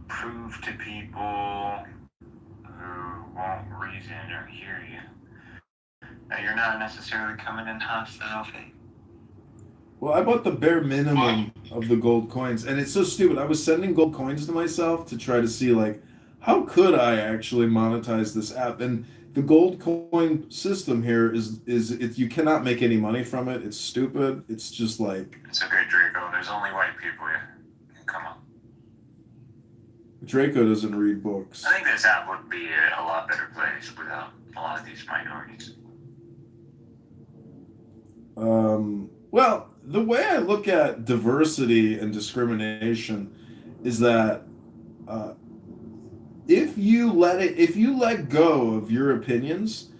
Speaker 6: prove to people who won't reason or hear you that you're not necessarily coming in hostile faith.
Speaker 7: Well, I bought the bare minimum of the gold coins, and it's so stupid. I was sending gold coins to myself to try to see, how could I actually monetize this app? And the gold coin system here is you cannot make any money from it. It's stupid. It's just like...
Speaker 6: It's okay, Draco. There's only white people here. Come on.
Speaker 7: Draco doesn't read books.
Speaker 6: I think this app would be a lot better place without a lot of these minorities.
Speaker 7: Well, the way I look at diversity and discrimination is that if you let go of your opinions,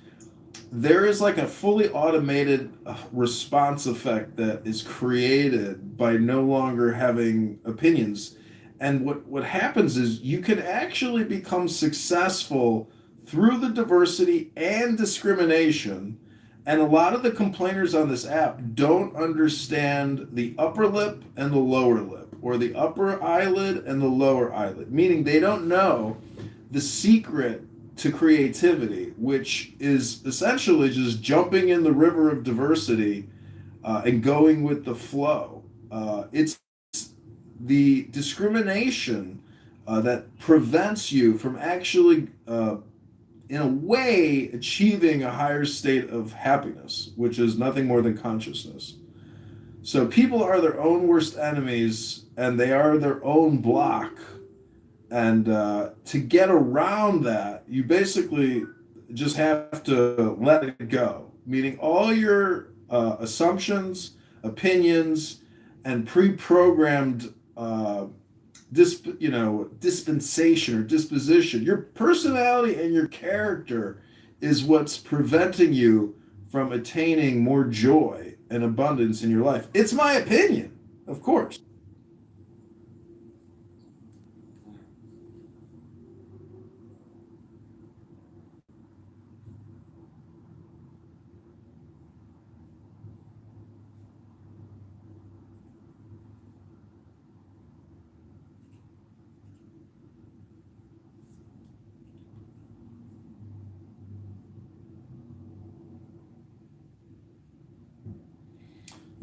Speaker 7: there is like a fully automated response effect that is created by no longer having opinions. And what happens is you can actually become successful through the diversity and discrimination. And a lot of the complainers on this app don't understand the upper lip and the lower lip, or the upper eyelid and the lower eyelid, meaning they don't know the secret to creativity, which is essentially just jumping in the river of diversity and going with the flow. It's the discrimination that prevents you from actually in a way, achieving a higher state of happiness, which is nothing more than consciousness. So people are their own worst enemies, and they are their own block. And to get around that, you basically just have to let it go. Meaning all your assumptions, opinions, and pre-programmed dispensation or disposition. Your personality and your character is what's preventing you from attaining more joy and abundance in your life. It's my opinion, of course.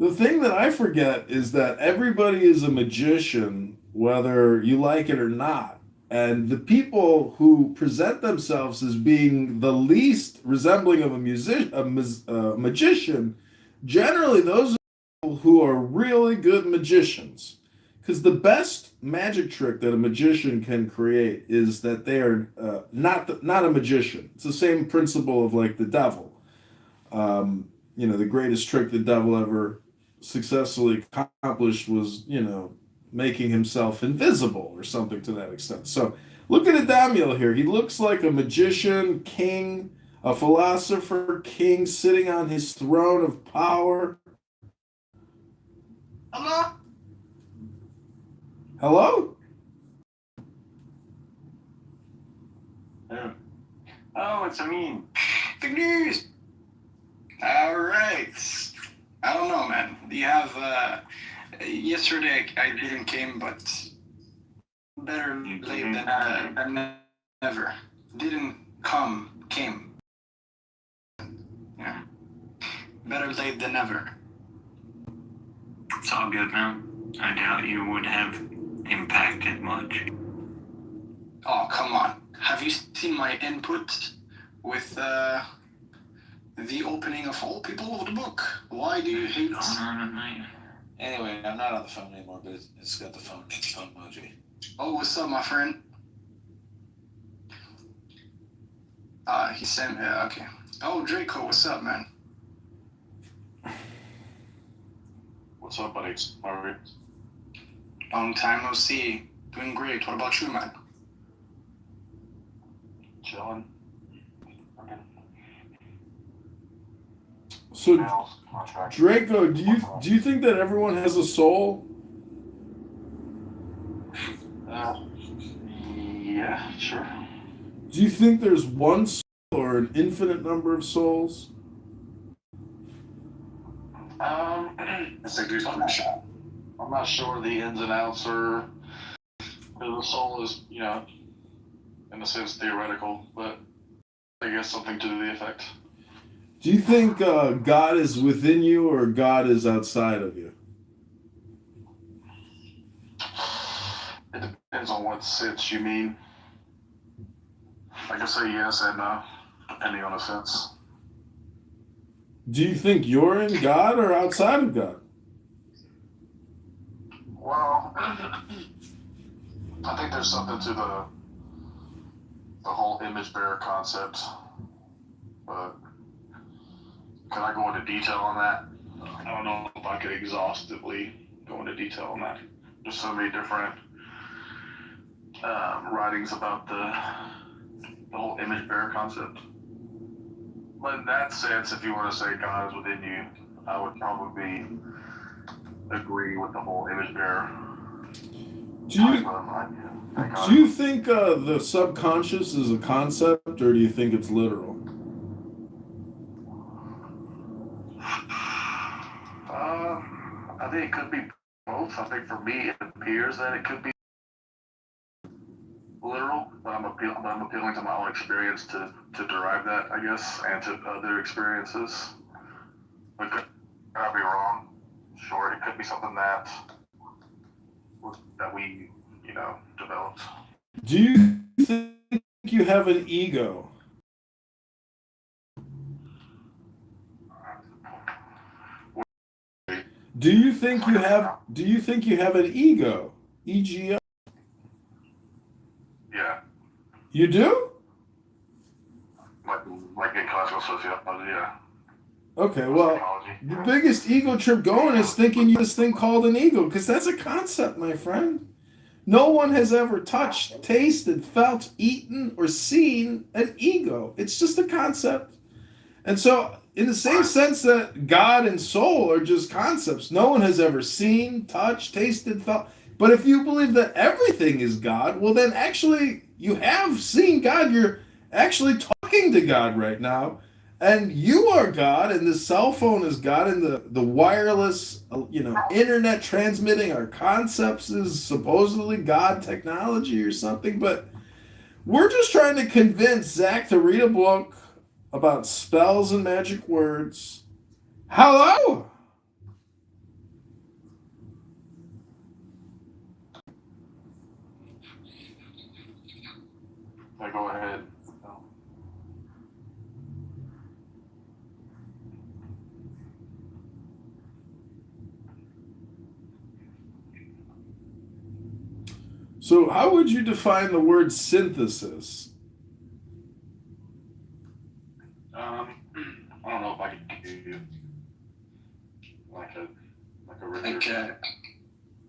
Speaker 11: The thing that I forget is that everybody is a magician, whether you like it or not. And the people who present themselves as being the least resembling of a magician, generally those are people who are really good magicians. Because the best magic trick that a magician can create is that they are not a magician. It's the same principle of like the devil. The greatest trick the devil ever successfully accomplished was, making himself invisible or something to that extent. So look at Adamiel here. He looks like a magician, king, a philosopher, king sitting on his throne of power.
Speaker 16: Hello?
Speaker 11: Hello?
Speaker 16: Oh, it's Amin. Big news! Alright. I don't know, man. You have, yesterday I didn't came, but better late than never. Didn't come, came. Yeah. Better late than never.
Speaker 6: It's all good, man. I doubt you would have impacted much.
Speaker 16: Oh, come on. Have you seen my input with the opening of all people of the book? Why do you hate us?
Speaker 19: Anyway, I'm not on the phone anymore, but it's got the phone emoji.
Speaker 16: Oh, what's up, my friend? He sent me, okay. Oh, Draco, what's up, man?
Speaker 12: What's up, buddies? How are you?
Speaker 16: Long time no see. Doing great. What about you, man?
Speaker 12: Chilling.
Speaker 11: So, Draco, do you think that everyone has a soul?
Speaker 12: Yeah, sure.
Speaker 11: Do you think there's one soul or an infinite number of souls?
Speaker 12: That's a good question. I'm not sure the ins and outs are. The soul is, in a sense theoretical, but I guess something to the effect.
Speaker 11: Do you think God is within you or God is outside of you?
Speaker 12: It depends on what sense you mean. I can say yes and no, depending on the sense.
Speaker 11: Do you think you're in God or outside of God?
Speaker 12: Well, I think there's something to the whole image bearer concept, but can I go into detail on that? I don't know if I could exhaustively go into detail on that. There's so many different writings about the whole image bearer concept. But in that sense, if you want to say God is within you, I would probably agree with the whole image bearer.
Speaker 11: Do you think the subconscious is a concept, or do you think it's literal?
Speaker 12: I think it could be both. I think for me, it appears that it could be literal, but I'm appealing to my own experience to derive that, I guess, and to other experiences. But could I be wrong? Sure, it could be something that we, developed.
Speaker 11: Do you think you have an ego? Do you think you have an ego? EGO?
Speaker 12: Yeah.
Speaker 11: You do?
Speaker 12: Like in classical sociology, yeah.
Speaker 11: Okay, well, the biggest ego trip going is thinking you this thing called an ego, because that's a concept, my friend. No one has ever touched, tasted, felt, eaten, or seen an ego. It's just a concept. And so, in the same sense that God and soul are just concepts, no one has ever seen, touched, tasted, felt. But if you believe that everything is God, well, then actually you have seen God. You're actually talking to God right now. And you are God, and the cell phone is God, and the wireless, internet transmitting our concepts is supposedly God technology or something. But we're just trying to convince Zach to read a book about spells and magic words. Hello!
Speaker 12: Yeah, go ahead.
Speaker 11: So, how would you define the word synthesis?
Speaker 12: I don't know if I could give you like a regular.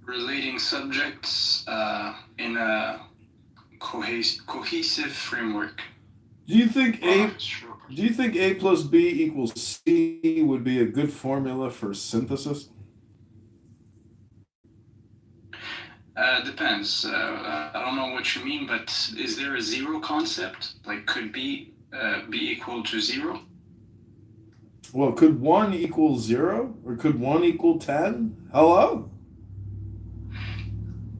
Speaker 1: Relating subjects in a cohesive framework.
Speaker 11: Do you think A plus B equals C would be a good formula for synthesis?
Speaker 1: Depends. I don't know what you mean, but is there a zero concept? Like, could B be equal to zero?
Speaker 11: Well, could 1 equal 0? Or could 1 equal 10? Hello?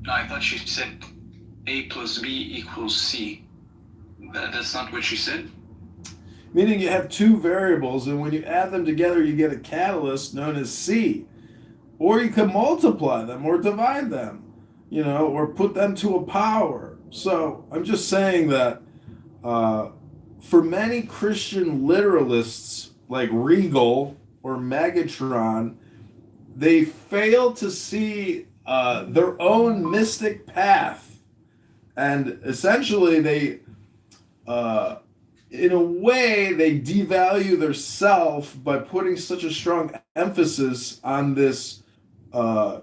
Speaker 1: No, I thought you said A plus B equals C. That's not what you said?
Speaker 11: Meaning you have two variables, and when you add them together, you get a catalyst known as C. Or you can multiply them or divide them, or put them to a power. So I'm just saying that for many Christian literalists like Regal or Megatron, they fail to see their own mystic path. And essentially they, in a way, they devalue their self by putting such a strong emphasis on this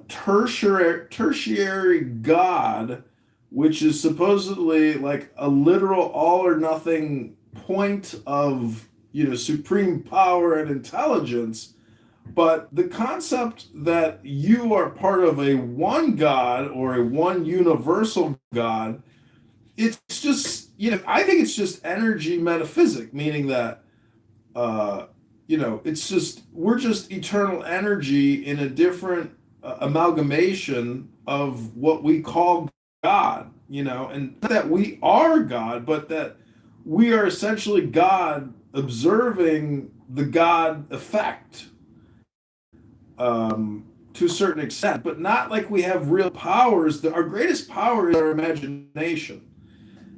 Speaker 11: tertiary God, which is supposedly like a literal all or nothing point of supreme power and intelligence. But the concept that you are part of a one God or a one universal God, it's just, I think it's just energy metaphysic, meaning that, it's just, we're just eternal energy in a different amalgamation of what we call God, and not that we are God, but that we are essentially God observing the God effect. To a certain extent, but not like we have real powers. Our greatest power is our imagination.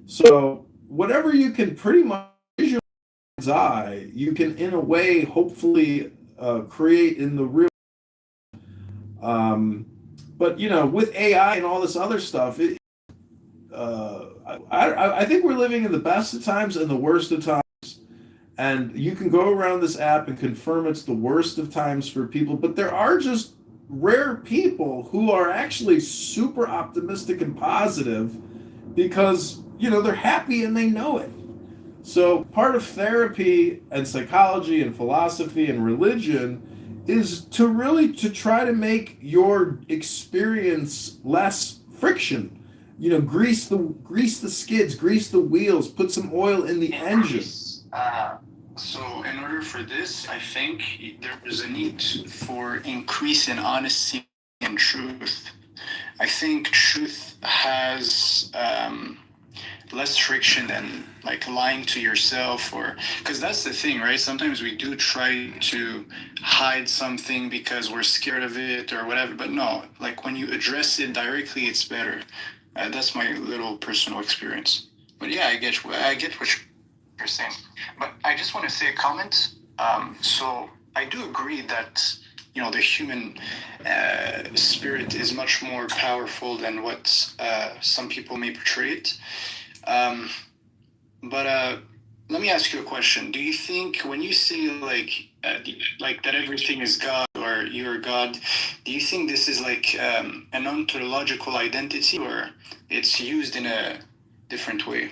Speaker 11: So whatever you can pretty much visualize, you can in a way hopefully create in the real. But with AI and all this other stuff, I think we're living in the best of times and the worst of times. And you can go around this app and confirm it's the worst of times for people, but there are just rare people who are actually super optimistic and positive because, they're happy and they know it. So part of therapy and psychology and philosophy and religion is to try to make your experience less friction. Grease the skids, grease the wheels, put some oil in the engine.
Speaker 1: So in order for this, I think there is a need for increase in honesty and truth. I think truth has less friction than like lying to yourself, or because that's the thing, right? Sometimes we do try to hide something because we're scared of it or whatever, but no, like when you address it directly, it's better. That's my little personal experience. But yeah, I get what you're saying. But I just want to say a comment. So I do agree that the human spirit is much more powerful than what some people may portray it. But let me ask you a question. Do you think when you say like that everything is God or you're God, do you think this is like an ontological identity, or it's used in a different way?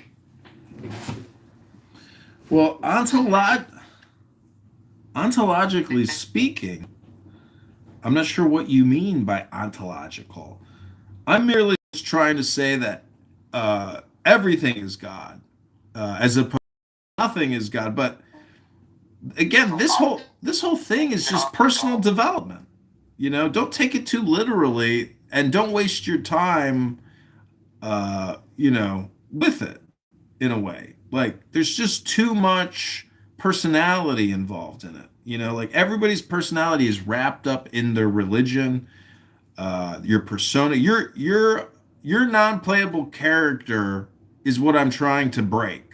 Speaker 11: Well, ontologically speaking, I'm not sure what you mean by ontological. I'm merely just trying to say that everything is God, as opposed to nothing is God. But again, this whole thing is just personal development. Don't take it too literally, and don't waste your time, with it in a way. Like there's just too much personality involved in it. Like everybody's personality is wrapped up in their religion, your persona, your non-playable character is what I'm trying to break.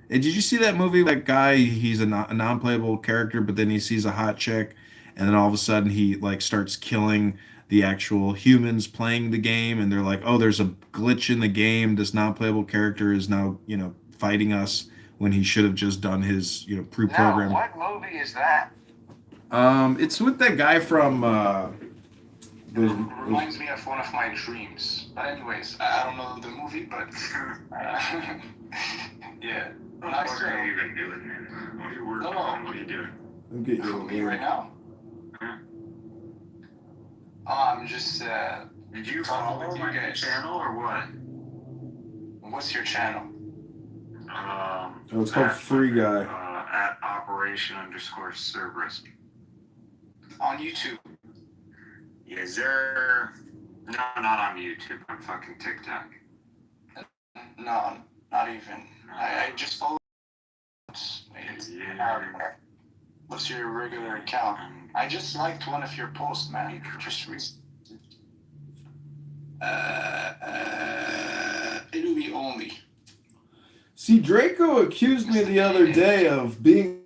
Speaker 11: And did you see that movie? That guy, he's a non-playable character, but then he sees a hot chick, and then all of a sudden he like starts killing the actual humans playing the game, and they're like, "Oh, there's a glitch in the game. This non-playable character is now, fighting us when he should have just done his,
Speaker 15: No,
Speaker 11: pre-programmed."
Speaker 15: what movie is that?
Speaker 11: It's with that guy from.
Speaker 23: Reminds me of one of my dreams. But anyways, I don't know the movie, but yeah. Nice
Speaker 6: What are you even doing, man? What are you working on? What are you doing?
Speaker 11: I'm getting you
Speaker 23: Me right now? I'm just
Speaker 6: Did you follow my channel or what?
Speaker 23: what's your channel?
Speaker 11: Oh, it's called Free Guy.
Speaker 6: At Operation_Cerberus.
Speaker 23: On YouTube.
Speaker 6: Yes, sir. No, not on YouTube. On fucking TikTok.
Speaker 23: No, not even. I just follow. What's your regular account? I just liked one of your posts, man. Just recently. It'll be only.
Speaker 11: See, Draco accused me the other day of being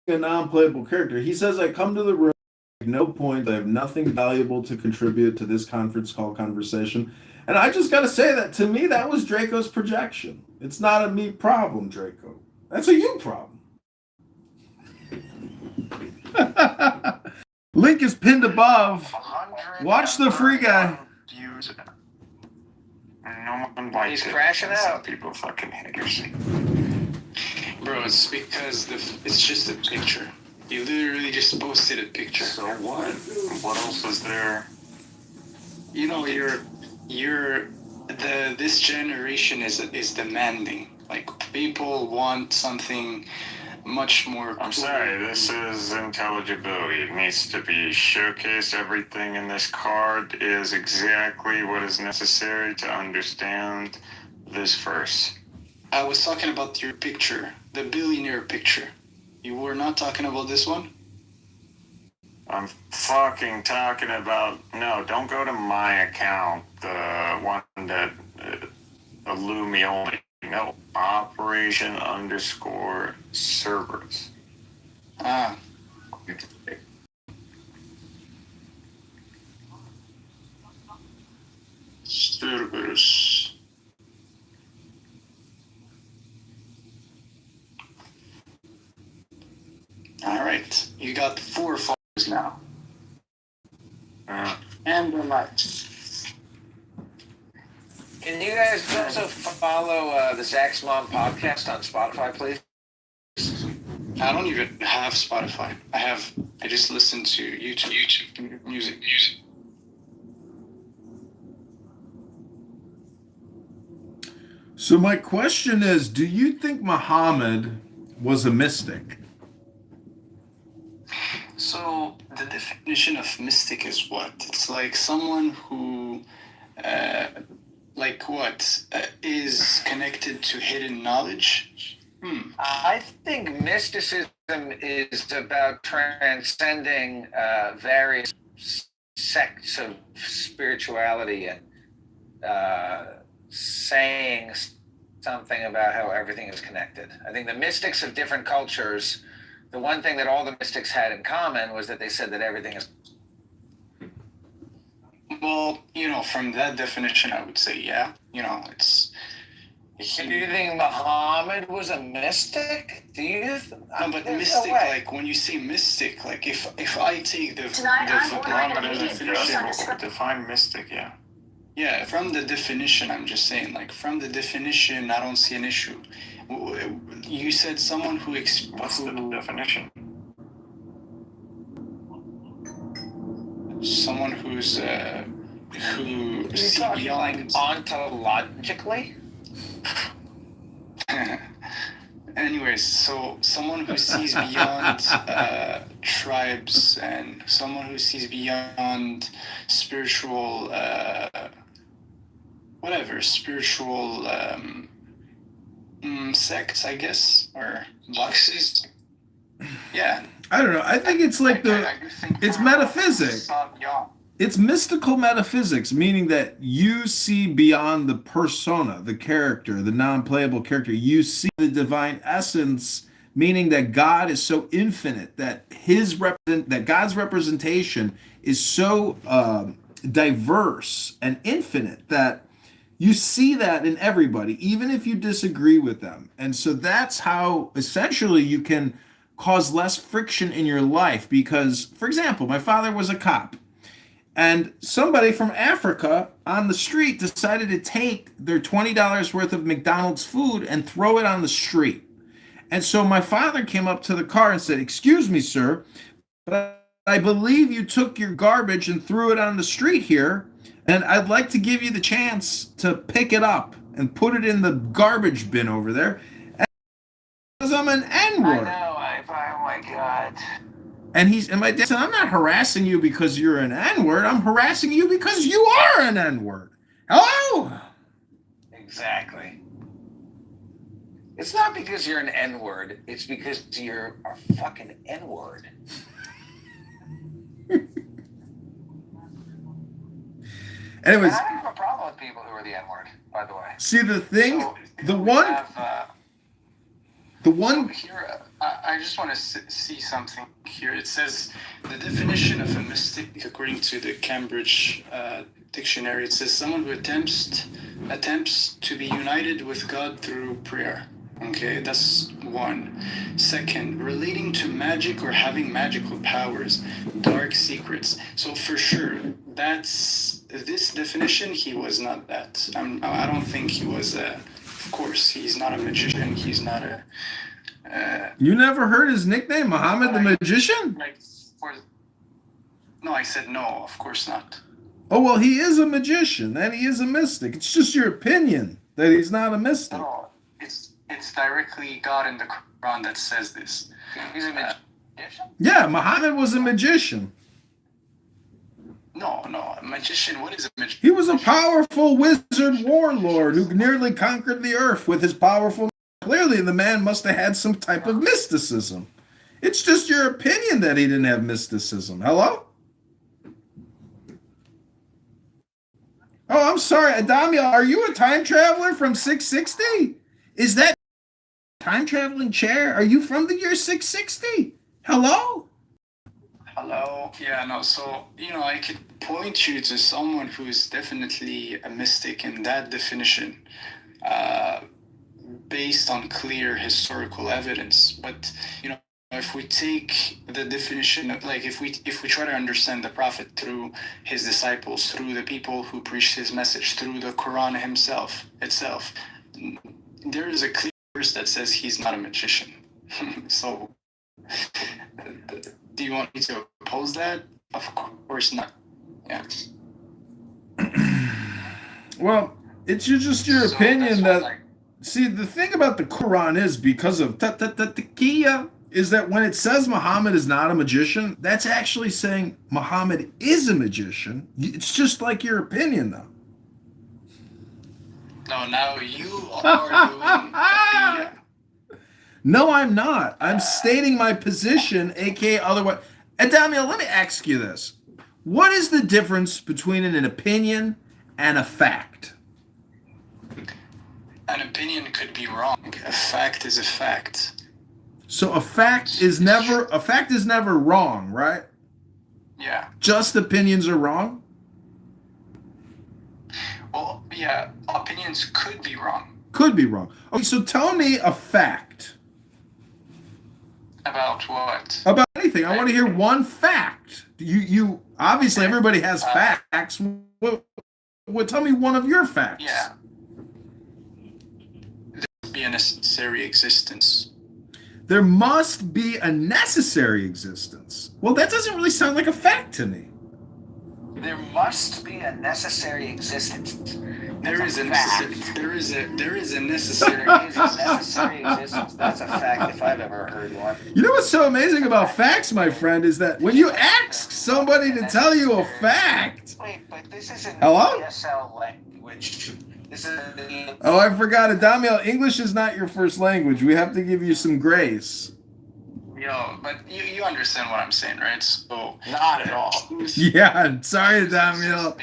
Speaker 11: a non-playable character. He says I come to the room, make no point, I have nothing valuable to contribute to this conference call conversation. And I just got to say that to me, that was Draco's projection. It's not a me problem, Draco. That's a you problem. Link is pinned above. Watch the Free Guy.
Speaker 6: No one likes
Speaker 15: He's crashing out.
Speaker 6: People fucking haters.
Speaker 1: Bro, it's because it's just a picture. You literally just posted a picture.
Speaker 6: So what? What else is there?
Speaker 1: You know, this generation is demanding. Like, people want something much more.
Speaker 6: I'm sorry, this is intelligibility. It needs to be showcased. Everything in this card is exactly what is necessary to understand this verse.
Speaker 1: I was talking about your picture, the billionaire picture. You were not talking about this one?
Speaker 6: I'm fucking talking about... No, don't go to my account, the one that Illumi only. No, Operation_Cerberus.
Speaker 1: Ah. Cerberus. Alright, you got 4 followers now. And the likes.
Speaker 15: Can you guys also follow the Zach's Mom podcast on Spotify, please?
Speaker 1: I don't even have Spotify. I just listen to YouTube music.
Speaker 11: So my question is, do you think Muhammad was a mystic?
Speaker 1: So the definition of mystic is what? It's like someone who, is connected to hidden knowledge.
Speaker 15: I think mysticism is about transcending various sects of spirituality and saying something about how everything is connected. I think the mystics of different cultures, the one thing that all the mystics had in common was that they said that everything is...
Speaker 1: Well, from that definition, I would say, yeah. It's...
Speaker 15: Do you think Muhammad was a mystic? Do you?
Speaker 1: No, but mystic, like when you say mystic, like if I take the definition,
Speaker 6: define mystic, yeah.
Speaker 1: Yeah, from the definition, I'm just saying, like from the definition, I don't see an issue. You said someone who
Speaker 6: What's the definition?
Speaker 1: Someone who sees beyond.
Speaker 15: Ontologically?
Speaker 1: Anyways, so someone who sees beyond tribes and someone who sees beyond spiritual, spiritual sects, I guess, or boxes. Yeah.
Speaker 11: I don't know. I think it's like it's metaphysics. It's mystical metaphysics, meaning that you see beyond the persona, the character, the non-playable character. You see the divine essence, meaning that God is so infinite that that God's representation is so diverse and infinite that you see that in everybody, even if you disagree with them. And so that's how essentially you can cause less friction in your life. Because, for example, my father was a cop, and somebody from Africa on the street decided to take their $20 worth of McDonald's food and throw it on the street. And so my father came up to the car and said, "Excuse me, sir, but I believe you took your garbage and threw it on the street here. And I'd like to give you the chance to pick it up and put it in the garbage bin over there." Because I'm an N-word.
Speaker 19: Oh my God.
Speaker 11: And my dad said, "I'm not harassing you because you're an N-word. I'm harassing you because you are an N-word." Hello?
Speaker 19: Exactly. It's not because you're an N-word. It's because you're a fucking N-word.
Speaker 11: Anyways,
Speaker 19: I don't have a problem with people who are the N-word, by the way.
Speaker 11: See the thing,
Speaker 19: So,
Speaker 11: the
Speaker 19: we
Speaker 11: one,
Speaker 19: have,
Speaker 11: the one.
Speaker 1: Here, I just want to see something here. It says the definition of a mystic, according to the Cambridge dictionary, it says someone who attempts to be united with God through prayer. Okay, that's one. Second, relating to magic or having magical powers, dark secrets. So for sure, that's this definition. He was not that. I don't think he was. Of course, he's not a magician. He's not a.
Speaker 11: You never heard his nickname, Muhammad the Magician?
Speaker 1: No, I said no. Of course not.
Speaker 11: Oh well, he is a magician and he is a mystic. It's just your opinion that he's not a mystic.
Speaker 1: No, it's directly God in the Quran that says this.
Speaker 19: He's a magician?
Speaker 11: Yeah, Muhammad was a magician.
Speaker 1: No, a magician. What is a magician?
Speaker 11: He was a powerful wizard warlord who nearly conquered the earth with his powerful. Clearly, the man must have had some type of mysticism. It's just your opinion that he didn't have mysticism. Hello? Oh, I'm sorry, Adamia. Are you a time traveler from 660? Is that time traveling chair? Are you from the year 660? Hello?
Speaker 1: Hello. Yeah, no. So, I could point you to someone who is definitely a mystic in that definition, based on clear historical evidence. But, if we take the definition of, like, if we try to understand the Prophet through his disciples, through the people who preached his message, through the Quran itself, there is a clear verse that says he's not a magician. So, do you want me to oppose that? Of course not. Yeah.
Speaker 11: Well, it's just your opinion that. See, the thing about the Quran is because of taqiyya is that when it says Muhammad is not a magician, that's actually saying Muhammad is a magician. It's just like your opinion, though.
Speaker 1: No, now you are doing taqiyya.
Speaker 11: No, I'm not. I'm stating my position, aka otherwise. Adamia, let me ask you this. What is the difference between an opinion and a fact?
Speaker 1: An opinion could be wrong. A fact is a fact.
Speaker 11: So a fact is never wrong, right?
Speaker 1: Yeah.
Speaker 11: Just opinions are wrong?
Speaker 1: Well, yeah, opinions could be wrong.
Speaker 11: Could be wrong. Okay, so tell me a fact.
Speaker 1: About what?
Speaker 11: About anything. I want to hear one fact. You obviously everybody has facts. What tell me one of your facts.
Speaker 1: Yeah. There would be a necessary existence.
Speaker 11: There must be a necessary existence. Well, that doesn't really sound like a fact to me.
Speaker 19: There must be a necessary existence.
Speaker 1: There is a necessary
Speaker 19: Necessary existence. That's a fact if I've ever heard one.
Speaker 11: You know what's so amazing about facts, my friend, is that when you ask somebody to tell you a fact.
Speaker 19: Wait, but this isn't
Speaker 11: Hello?
Speaker 19: ESL language. This is.
Speaker 11: Oh, I forgot it. Damiel, English is not your first language. We have to give you some grace.
Speaker 1: But you understand what I'm saying, right? So
Speaker 3: Not at all.
Speaker 11: Yeah, sorry, Damiel.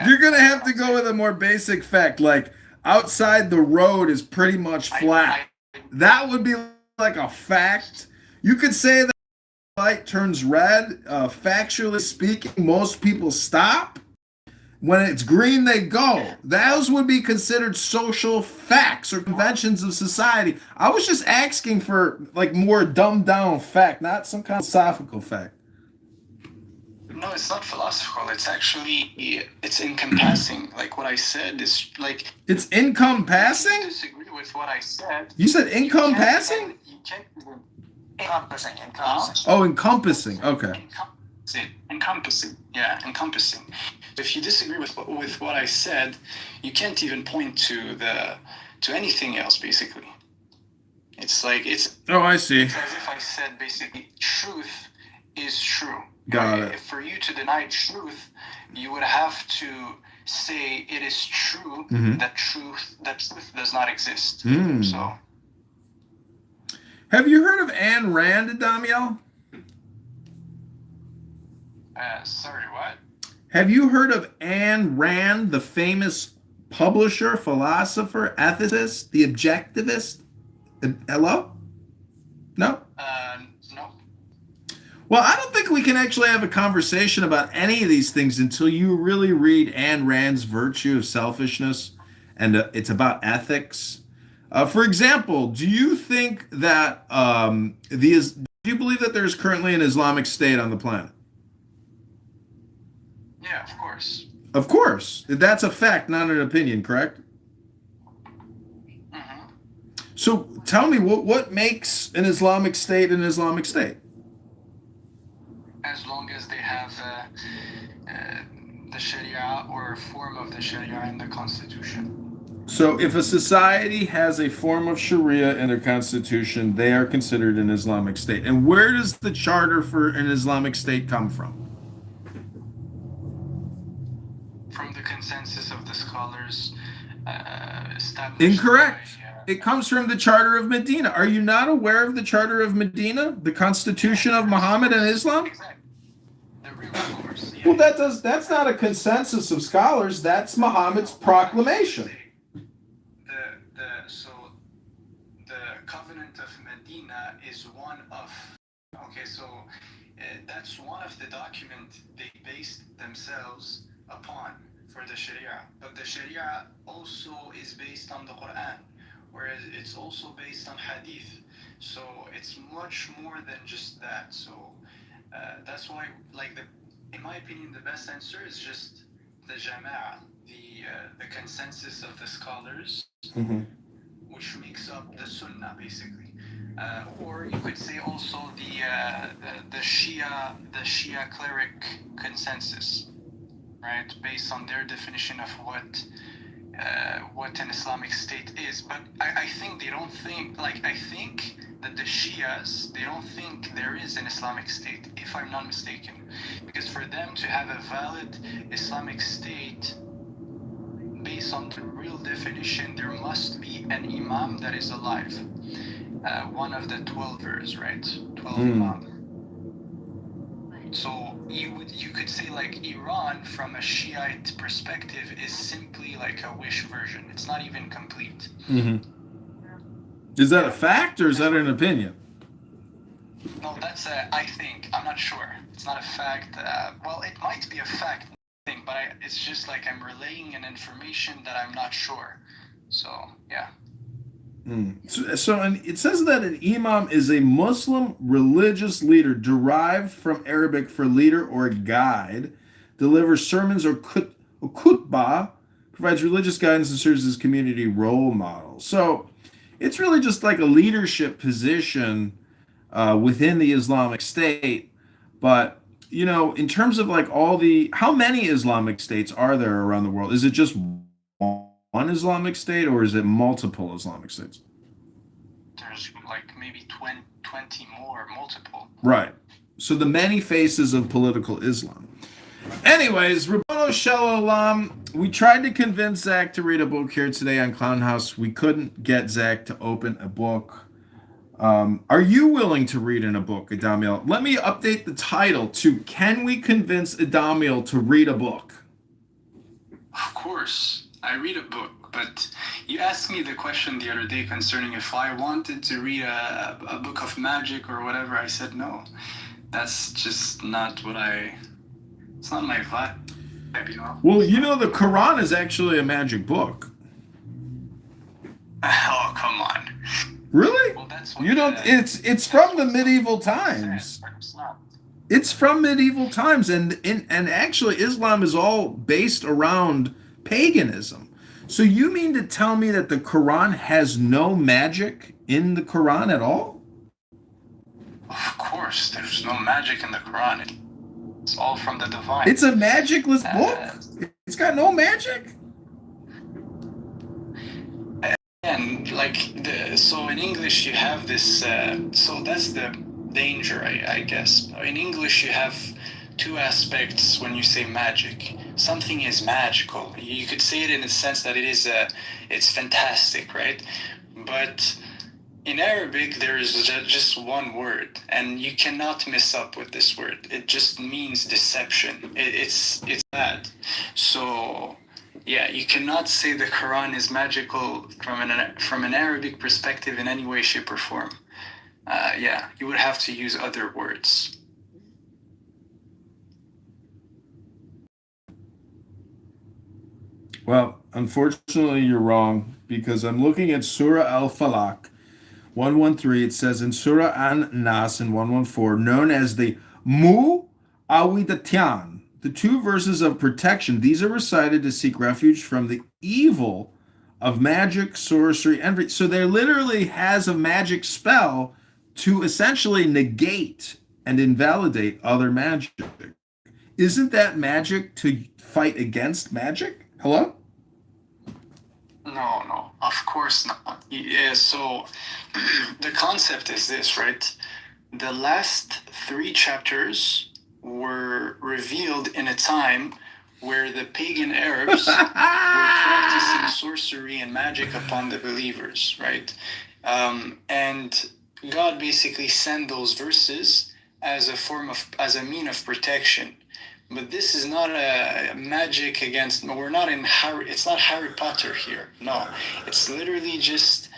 Speaker 11: You're gonna have to go with a more basic fact, like outside the road is pretty much flat. That would be like a fact. You could say that the light turns red. Factually speaking, most people stop. When it's green, they go. Those would be considered social facts or conventions of society. I was just asking for like more dumbed down fact, not some kind of philosophical fact.
Speaker 1: No, it's not philosophical. It's encompassing. Like what I said is like.
Speaker 11: It's encompassing?
Speaker 1: You disagree with what I said.
Speaker 11: You said encompassing?
Speaker 1: You can't even.
Speaker 2: Encompassing.
Speaker 11: Oh, encompassing. Okay.
Speaker 1: Encompassing. Yeah, encompassing. If you disagree with what I said, you can't even point to anything else. Basically, it's like it's.
Speaker 11: Oh, I see.
Speaker 1: It's as if I said basically, truth is true.
Speaker 11: Got it.
Speaker 1: For you to deny truth, you would have to say it is true that truth does not exist. So.
Speaker 11: Have you heard of Ayn Rand, Damiel?
Speaker 1: Sorry, what?
Speaker 11: Have you heard of Ayn Rand, the famous publisher, philosopher, ethicist, the objectivist? Hello? No?
Speaker 1: No.
Speaker 11: Well, I don't think we can actually have a conversation about any of these things until you really read Ayn Rand's Virtue of Selfishness, and it's about ethics. For example, do you think that do you believe that there's currently an Islamic State on the planet?
Speaker 1: Yeah, of course.
Speaker 11: Of course. That's a fact, not an opinion, correct? So tell me, what makes an Islamic State an Islamic State?
Speaker 1: As long as they have the Sharia or a form of the Sharia in the Constitution.
Speaker 11: So if a society has a form of Sharia in their constitution, they are considered an Islamic State. And where does the charter for an Islamic State come from?
Speaker 1: From the consensus of the scholars established.
Speaker 11: Incorrect. It comes from the Charter of Medina. Are you not aware of the Charter of Medina, the constitution of Muhammad and Islam? Well, that's not a consensus of scholars. That's Muhammad's proclamation.
Speaker 1: So the Covenant of Medina is one of. Okay, so that's one of the documents they based themselves upon for the Sharia. But the Sharia also is based on the Quran, whereas it's also based on Hadith. So it's much more than just that. So that's why, in my opinion, the best answer is just the Jama'a, the consensus of the scholars, which makes up the Sunnah, basically. Or you could say also the Shia cleric consensus, right, based on their definition of what an Islamic State is. But I think they don't think, I think that the Shias, they don't think there is an Islamic State, if I'm not mistaken. Because for them to have a valid Islamic State, based on the real definition, there must be an Imam that is alive. One of the 12ers, right? 12 Imam. So you could say Iran from a Shiite perspective is simply like a wish version. It's not even complete.
Speaker 11: Is that a fact or is that an opinion?
Speaker 1: No, that's I think. I'm not sure. It's not a fact. Well, it might be a fact, but it's just I'm relaying an information that I'm not sure. So, yeah.
Speaker 11: So it says that an imam is a Muslim religious leader derived from Arabic for leader or guide, delivers sermons or khutbah, provides religious guidance and serves as community role model. So it's really just like a leadership position within the Islamic State. But, in terms of how many Islamic states are there around the world? Is it just one Islamic State or is it multiple Islamic states?
Speaker 1: There's maybe 20 more, multiple.
Speaker 11: Right. So the many faces of political Islam. Anyways, Rabbono Shalom, we tried to convince Zach to read a book here today on Clown House. We couldn't get Zach to open a book. Are you willing to read in a book, Adamiel? Let me update the title to Can We Convince Adamiel to Read a Book?
Speaker 1: Of course, I read a book, but you asked me the question the other day concerning if I wanted to read a book of magic or whatever. I said no. That's just not it's not my vibe, you know?
Speaker 11: Well, you know, the Quran is actually a magic book.
Speaker 1: Oh, come on.
Speaker 11: Really?
Speaker 1: Well, that's
Speaker 11: You don't, it's from the medieval times. It's from medieval times, and actually Islam is all based around paganism. So you mean to tell me that the Quran has no magic in the Quran at all?
Speaker 1: Of course, there's no magic in the Quran. It's all from the divine.
Speaker 11: It's a magicless book? It's got no magic?
Speaker 1: And so in English you have this, so that's the danger, I guess. In English you have two aspects when you say magic. Something is magical. You could say it in the sense that it's fantastic, right? But in Arabic there is just one word, and you cannot mess up with this word. It just means deception. It's that. So yeah, you cannot say the Quran is magical from an Arabic perspective in any way, shape, or form. Yeah, you would have to use other words.
Speaker 11: Well, unfortunately, you're wrong, because I'm looking at Surah Al-Falaq 113. It says in Surah An-Nas in 114, known as the Mu'awwidatayn, the two verses of protection. These are recited to seek refuge from the evil of magic, sorcery, envy. So there literally has a magic spell to essentially negate and invalidate other magic. Isn't that magic to fight against magic? Hello?
Speaker 1: No, of course not. Yeah, so the concept is this, right? The last 3 chapters were revealed in a time where the pagan Arabs were practicing sorcery and magic upon the believers, right? And God basically sent those verses as a mean of protection. But this is not a magic against. We're not in Harry. It's not Harry Potter here. No, it's literally just.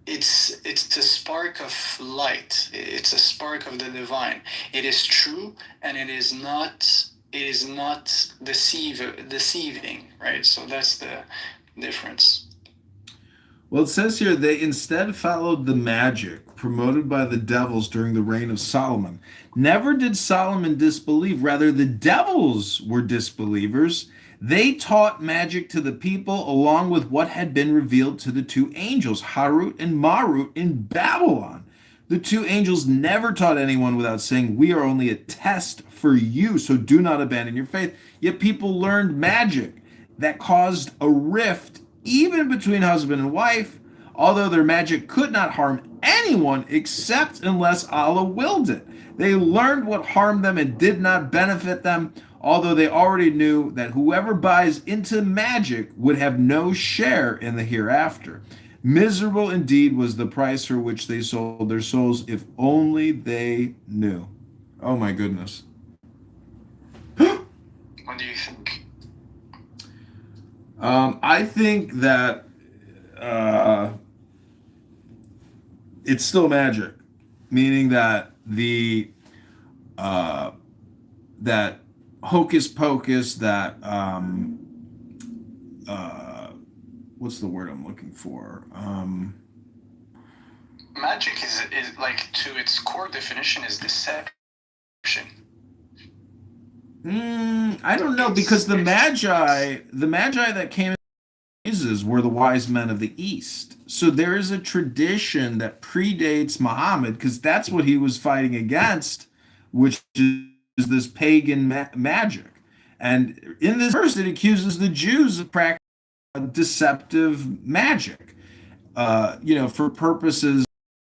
Speaker 1: It's the spark of light. It's a spark of the divine. It is true, and it is not. It is not deceiving, right? So that's the difference.
Speaker 11: Well, it says here they instead followed the magic promoted by the devils during the reign of Solomon. Never did Solomon disbelieve, rather, the devils were disbelievers. They taught magic to the people along with what had been revealed to the 2 angels, Harut and Marut, in Babylon. The 2 angels never taught anyone without saying, "We are only a test for you, so do not abandon your faith." Yet people learned magic that caused a rift even between husband and wife, although their magic could not harm anyone except unless Allah willed it. They learned what harmed them and did not benefit them, although they already knew that whoever buys into magic would have no share in the hereafter. Miserable indeed was the price for which they sold their souls, if only they knew. Oh my goodness.
Speaker 1: What do you think?
Speaker 11: I think that it's still magic, meaning that that hocus pocus, that what's the word I'm looking for?
Speaker 1: Magic is like, to its core definition, is deception.
Speaker 11: I don't know, because the magi that came in Jesus were the wise men of the East. So there is a tradition that predates Muhammad, because that's what he was fighting against, which is this pagan magic. And in this verse, it accuses the Jews of practicing deceptive magic, for purposes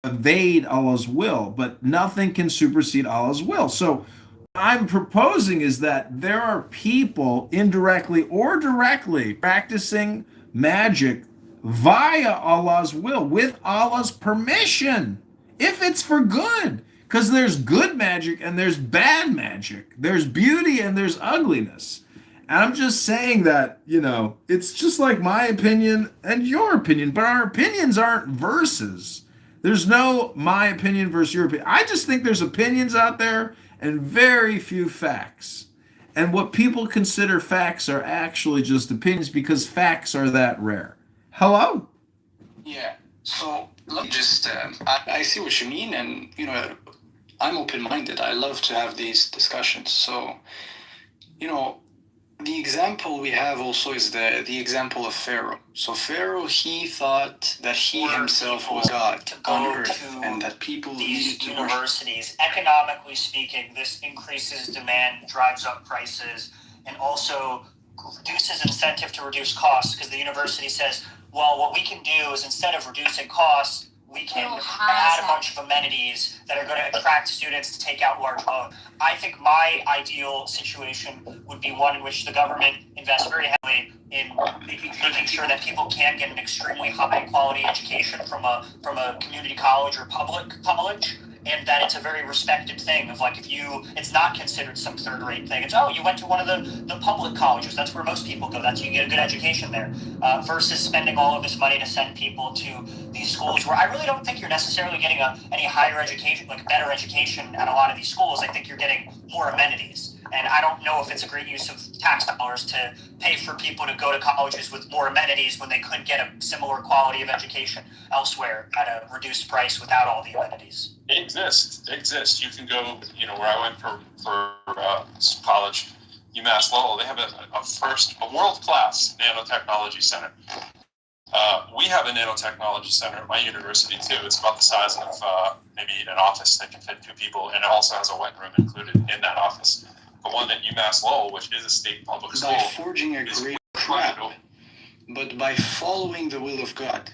Speaker 11: evade Allah's will, but nothing can supersede Allah's will. So what I'm proposing is that there are people indirectly or directly practicing magic via Allah's will, with Allah's permission, if it's for good. Because there's good magic and there's bad magic. There's beauty and there's ugliness. And I'm just saying that, it's just like my opinion and your opinion, but our opinions aren't verses. There's no my opinion versus your opinion. I just think there's opinions out there and very few facts. And what people consider facts are actually just opinions because facts are that rare. Hello?
Speaker 1: Yeah. So let me just, I see what you mean, and, I'm open-minded. I love to have these discussions. So, the example we have also is the example of Pharaoh. So Pharaoh, he thought that he himself was God on earth, and that people needed to
Speaker 13: universities. Economically speaking, this increases demand, drives up prices, and also reduces incentive to reduce costs, because the university says, well, what we can do is instead of reducing costs, we can add a bunch of amenities that are going to attract students to take out large loans. I think my ideal situation would be one in which the government invests very heavily in making sure that people can get an extremely high quality education from a community college or public college, and that it's a very respected thing of like, it's not considered some third rate thing. It's, you went to one of the public colleges. That's where most people go. You get a good education there, versus spending all of this money to send people to these schools where I really don't think you're necessarily getting any higher education, like better education at a lot of these schools. I think you're getting more amenities. And I don't know if it's a great use of tax dollars to pay for people to go to colleges with more amenities when they could get a similar quality of education elsewhere at a reduced price without all the amenities.
Speaker 14: It exists. You can go, where I went for college, UMass Lowell, they have a world-class nanotechnology center. We have a nanotechnology center at my university too. It's about the size of maybe an office that can fit 2 people, and it also has a wet room included in that office. The one at UMass Lowell, which is a state public school,
Speaker 1: by forging a great crap, but by following the will of God,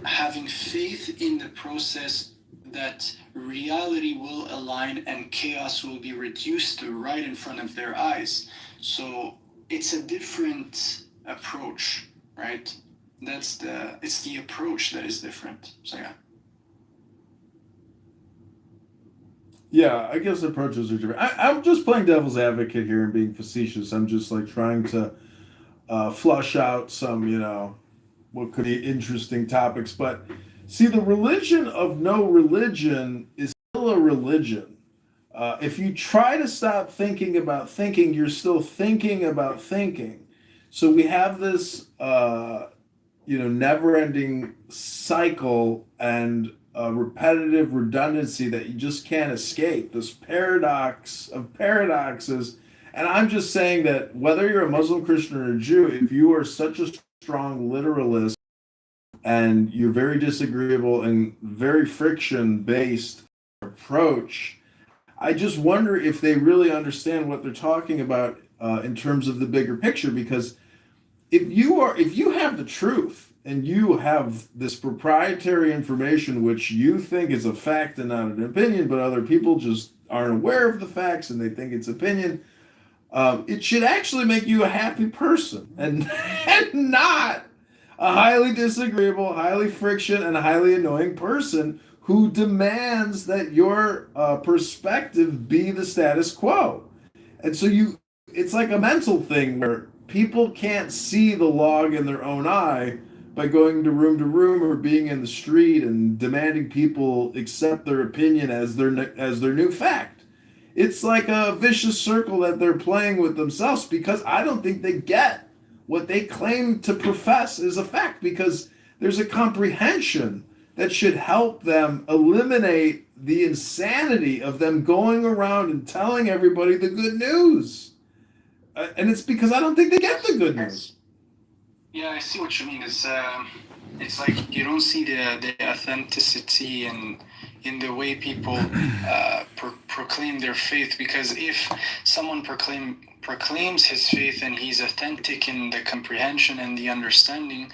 Speaker 1: having faith in the process that reality will align and chaos will be reduced right in front of their eyes. So it's a different approach, right? It's the approach that is different. So yeah.
Speaker 11: Yeah, I guess approaches are different. I'm just playing devil's advocate here and being facetious. I'm just like trying to flush out some, what could be interesting topics. But see, the religion of no religion is still a religion. If you try to stop thinking about thinking, you're still thinking about thinking. So we have this, never-ending cycle and repetitive redundancy that you just can't escape. This paradox of paradoxes. And I'm just saying that whether you're a Muslim, Christian, or a Jew, if you are such a strong literalist and you're very disagreeable and very friction-based approach, I just wonder if they really understand what they're talking about in terms of the bigger picture. Because if you have the truth and you have this proprietary information which you think is a fact and not an opinion, but other people just aren't aware of the facts and they think it's opinion, it should actually make you a happy person and not a highly disagreeable, highly friction, and highly annoying person who demands that your perspective be the status quo. And so it's like a mental thing where people can't see the log in their own eye by going to room or being in the street and demanding people accept their opinion as their new fact. It's like a vicious circle that they're playing with themselves, because I don't think they get what they claim to profess is a fact, because there's a comprehension that should help them eliminate the insanity of them going around and telling everybody the good news. And it's because I don't think they get the good news.
Speaker 1: Yeah, I see what you mean. It's like you don't see the authenticity in the way people proclaim their faith. Because if someone proclaims his faith and he's authentic in the comprehension and the understanding,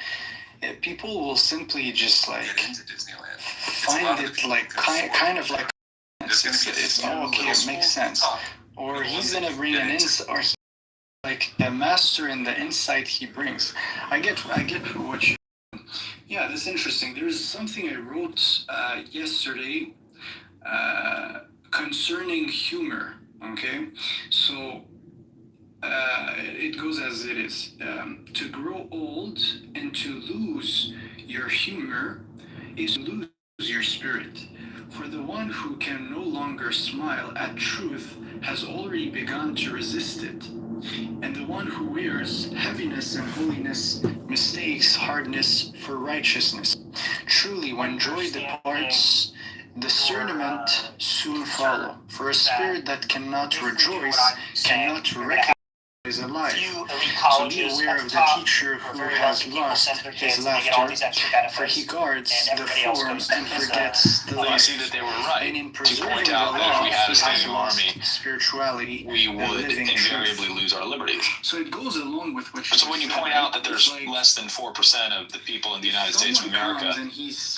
Speaker 1: people will simply just like find it like kind of like it's okay, it makes sense. Or he's gonna bring an insight, or like a master in the insight he brings. I get what you. Yeah, that's interesting. There's something I wrote yesterday concerning humor. Okay, so it goes as it is. To grow old and to lose your humor is to lose your spirit. For the one who can no longer smile at truth has already begun to resist it. And the one who wears heaviness and holiness mistakes hardness for righteousness. Truly, when joy departs, discernment soon follow. For a spirit that cannot rejoice cannot recognize is alive. So be aware of the teacher who has lost his laughter, for he guards the form and forgets the life.
Speaker 17: You see that they were right
Speaker 1: And in
Speaker 17: to
Speaker 1: preserving
Speaker 17: point
Speaker 1: the
Speaker 17: out that if we
Speaker 1: law,
Speaker 17: had a
Speaker 1: he
Speaker 17: standing
Speaker 1: has lost
Speaker 17: army,
Speaker 1: spirituality,
Speaker 17: we
Speaker 1: the
Speaker 17: would
Speaker 1: living
Speaker 17: invariably
Speaker 1: truth.
Speaker 17: lose our liberties.
Speaker 1: So it goes along with what you
Speaker 17: So when you point out that there's less than 4% of the people in the United States of America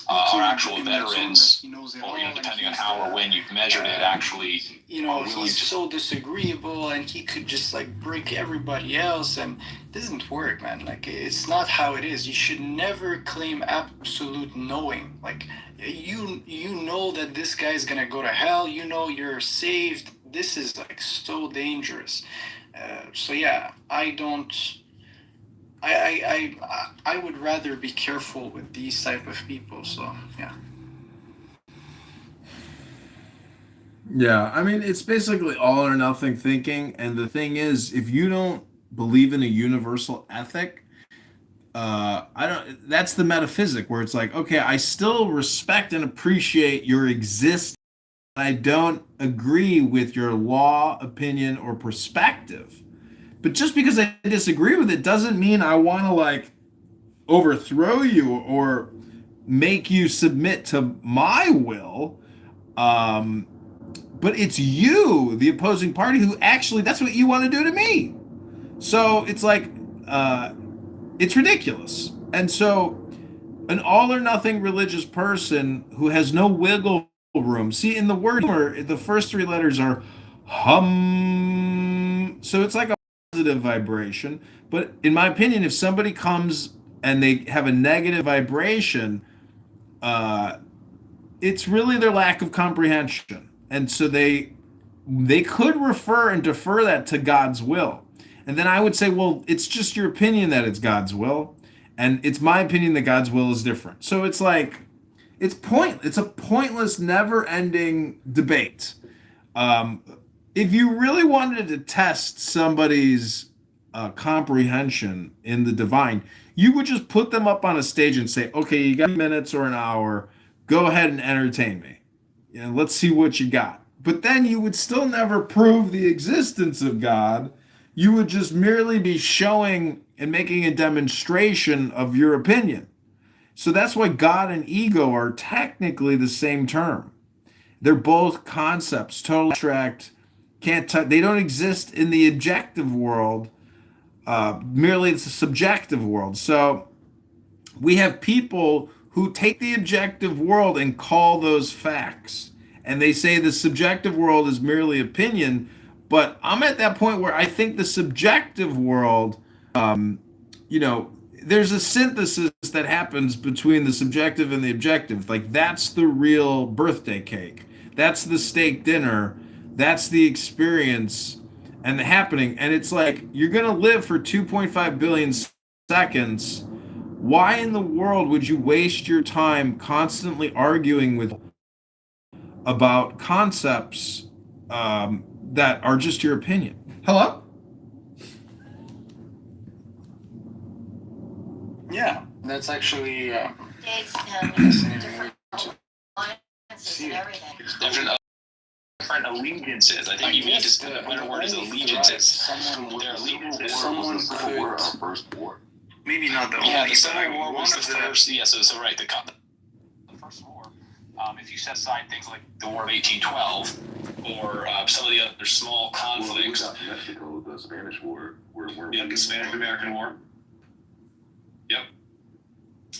Speaker 17: are actual veterans, or depending on how or when you've measured it, actually
Speaker 1: he's so disagreeable and he could just like break everybody else, and it doesn't work, man. Like, it's not how it is. You should never claim absolute knowing. Like, you know that this guy's gonna go to hell, you're saved. This is like so dangerous. So yeah, I would rather be careful with these type of people. So yeah.
Speaker 11: Yeah, I mean, it's basically all or nothing thinking. And the thing is, if you don't believe in a universal ethic, I don't, that's the metaphysic where it's like, okay, I still respect and appreciate your existence. I don't agree with your law, opinion, or perspective. But just because I disagree with it doesn't mean I want to like overthrow you or make you submit to my will. But it's you, the opposing party, who actually, that's what you want to do to me. So it's like, it's ridiculous. And so an all or nothing religious person who has no wiggle room, see, in the word humor, the first three letters are hum. So it's like a positive vibration. But in my opinion, if somebody comes and they have a negative vibration, it's really their lack of comprehension. And so they could refer and defer that to God's will. And then I would say, well, it's just your opinion that it's God's will, and it's my opinion that God's will is different. So it's like it's a pointless, never-ending debate. If you really wanted to test somebody's comprehension in the divine, you would just put them up on a stage and say, okay, you got minutes or an hour, go ahead and entertain me. Let's see what you got. But then you would still never prove the existence of God. You would just merely be showing and making a demonstration of your opinion. So that's why God and ego are technically the same term. They're both concepts, totally abstract, they don't exist in the objective world. Merely it's a subjective world. So we have people who take the objective world and call those facts. And they say the subjective world is merely opinion. But I'm at that point where I think the subjective world, there's a synthesis that happens between the subjective and the objective. Like, that's the real birthday cake. That's the steak dinner. That's the experience and the happening. And it's like, you're going to live for 2.5 billion seconds. Why in the world would you waste your time constantly arguing with about concepts that are just your opinion? Hello?
Speaker 1: Yeah, that's actually
Speaker 17: different allegiances. I think you need to spend a better word is allegiances. Their allegiances.
Speaker 1: Someone could.
Speaker 17: First war.
Speaker 1: Maybe not the only.
Speaker 17: Yeah, the Civil War was the first. Yeah, so right. The first war. If you set aside things like the War of 1812 or some of the other small conflicts. Well, Mexico, the Spanish War. The Spanish-American War. Yep.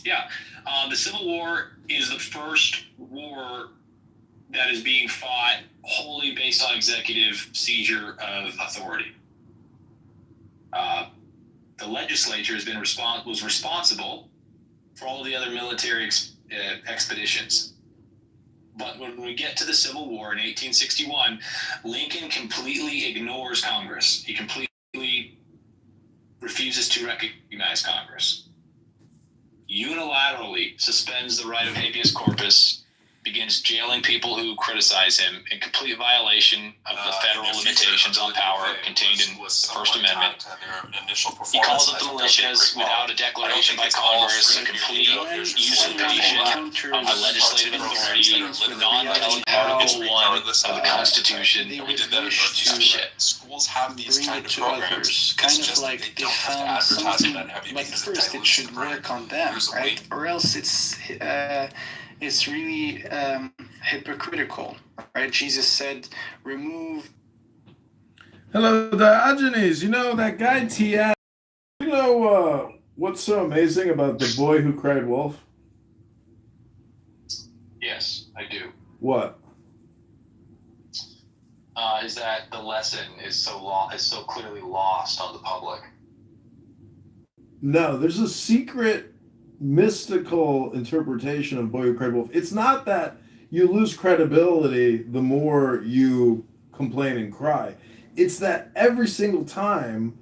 Speaker 17: Yeah. The Civil War is the first war that is being fought wholly based on executive seizure of authority. The legislature was responsible for all the other military expeditions. But when we get to the Civil War in 1861, Lincoln completely ignores Congress. He completely refuses to recognize Congress. Unilaterally suspends the right of habeas corpus, begins jailing people who criticize him in complete violation of the federal limitations on power contained in the First Amendment. He calls up the militias without a declaration by Congress, a complete usurpation of the legislative authority, non-telling Article 1 of the Constitution.
Speaker 1: We did that shit.
Speaker 14: Schools have these
Speaker 1: Bring
Speaker 14: kind
Speaker 1: it
Speaker 14: of
Speaker 1: to
Speaker 14: programs.
Speaker 1: others, kind
Speaker 14: It's
Speaker 1: of
Speaker 14: just
Speaker 1: like
Speaker 14: that
Speaker 1: they
Speaker 14: don't have to
Speaker 1: found
Speaker 14: advertise
Speaker 1: something,
Speaker 14: that heavy
Speaker 1: but
Speaker 14: because
Speaker 1: first it should work on them, right? Or else it's really hypocritical, right? Jesus said, remove.
Speaker 11: Hello, Diogenes. You know that guy T.S. You know what's so amazing about The Boy Who Cried Wolf?
Speaker 17: Yes, I do.
Speaker 11: What?
Speaker 17: Is that the lesson is so clearly lost on the public.
Speaker 11: No, there's a secret mystical interpretation of Boy Who Cried Wolf. It's not that you lose credibility the more you complain and cry. It's that every single time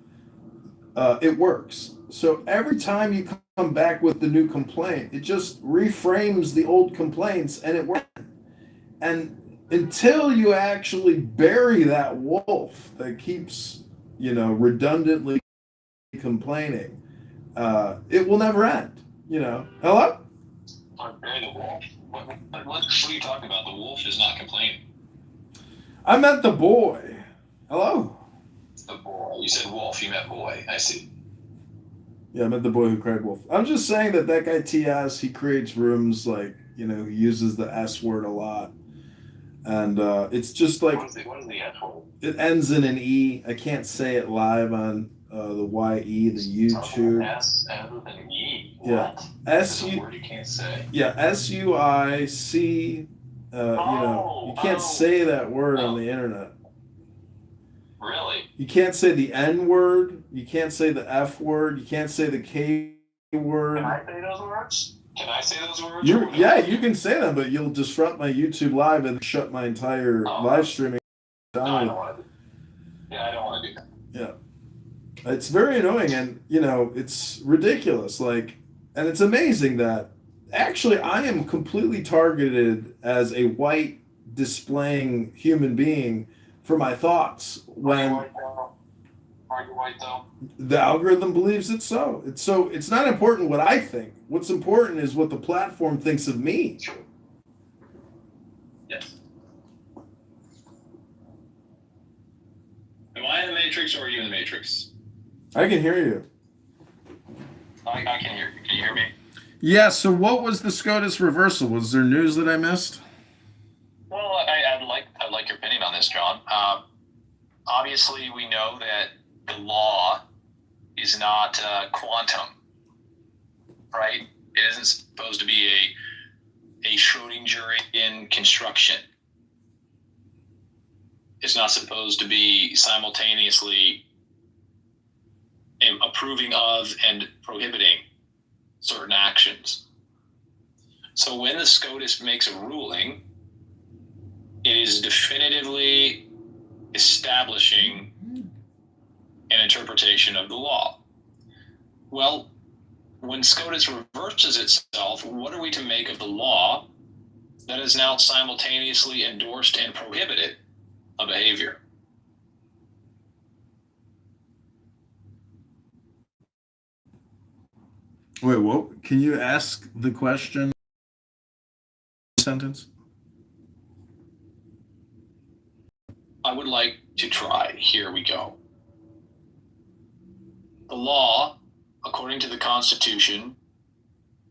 Speaker 11: it works. So every time you come back with the new complaint, it just reframes the old complaints and it works. And until you actually bury that wolf that keeps, redundantly complaining, it will never end. Hello?
Speaker 17: Bury the wolf? What are you talking about? The wolf is not complaining.
Speaker 11: I meant the boy. Hello?
Speaker 17: The boy. You said wolf. You meant boy. I see.
Speaker 11: Yeah, I meant The Boy Who Cried Wolf. I'm just saying that guy T.S., he creates rooms he uses the S word a lot. And it's just like...
Speaker 17: What is the S word?
Speaker 11: It ends in an E. I can't say it live on the YE, the YouTube.
Speaker 17: S ends with an E.
Speaker 11: Yeah.
Speaker 17: What?
Speaker 11: That's
Speaker 17: a word you can't say.
Speaker 11: Yeah, SUIC. You can't say that word on the internet.
Speaker 17: Really?
Speaker 11: You can't say the N word. You can't say the F word. You can't say the K word.
Speaker 17: Can I say those words?
Speaker 11: Yeah, you can say them, but you'll disrupt my YouTube live and shut my entire live streaming down.
Speaker 17: I don't want to do that.
Speaker 11: Yeah. It's very annoying and, it's ridiculous. And it's amazing that actually I am completely targeted as a white displaying human being for my thoughts when
Speaker 17: Are you white though?
Speaker 11: the algorithm believes it's so. It's not important what I think. What's important is what the platform thinks of me.
Speaker 17: True. Yes. Am I in the Matrix or are you in the Matrix?
Speaker 11: I can hear you.
Speaker 17: I can hear you. Can you hear me?
Speaker 11: Yeah, so what was the SCOTUS reversal? Was there news that I missed?
Speaker 17: Well, I'd like your opinion on this, John. Obviously, we know that the law is not quantum, right? It isn't supposed to be a Schrödingerian construction. It's not supposed to be simultaneously approving of and prohibiting certain actions. So when the SCOTUS makes a ruling, it is definitively establishing an interpretation of the law. Well, when SCOTUS reverses itself, what are we to make of the law that has now simultaneously endorsed and prohibited a behavior?
Speaker 11: Wait, what? Can you ask the question sentence?
Speaker 17: I would like to try. Here we go. The law, according to the Constitution,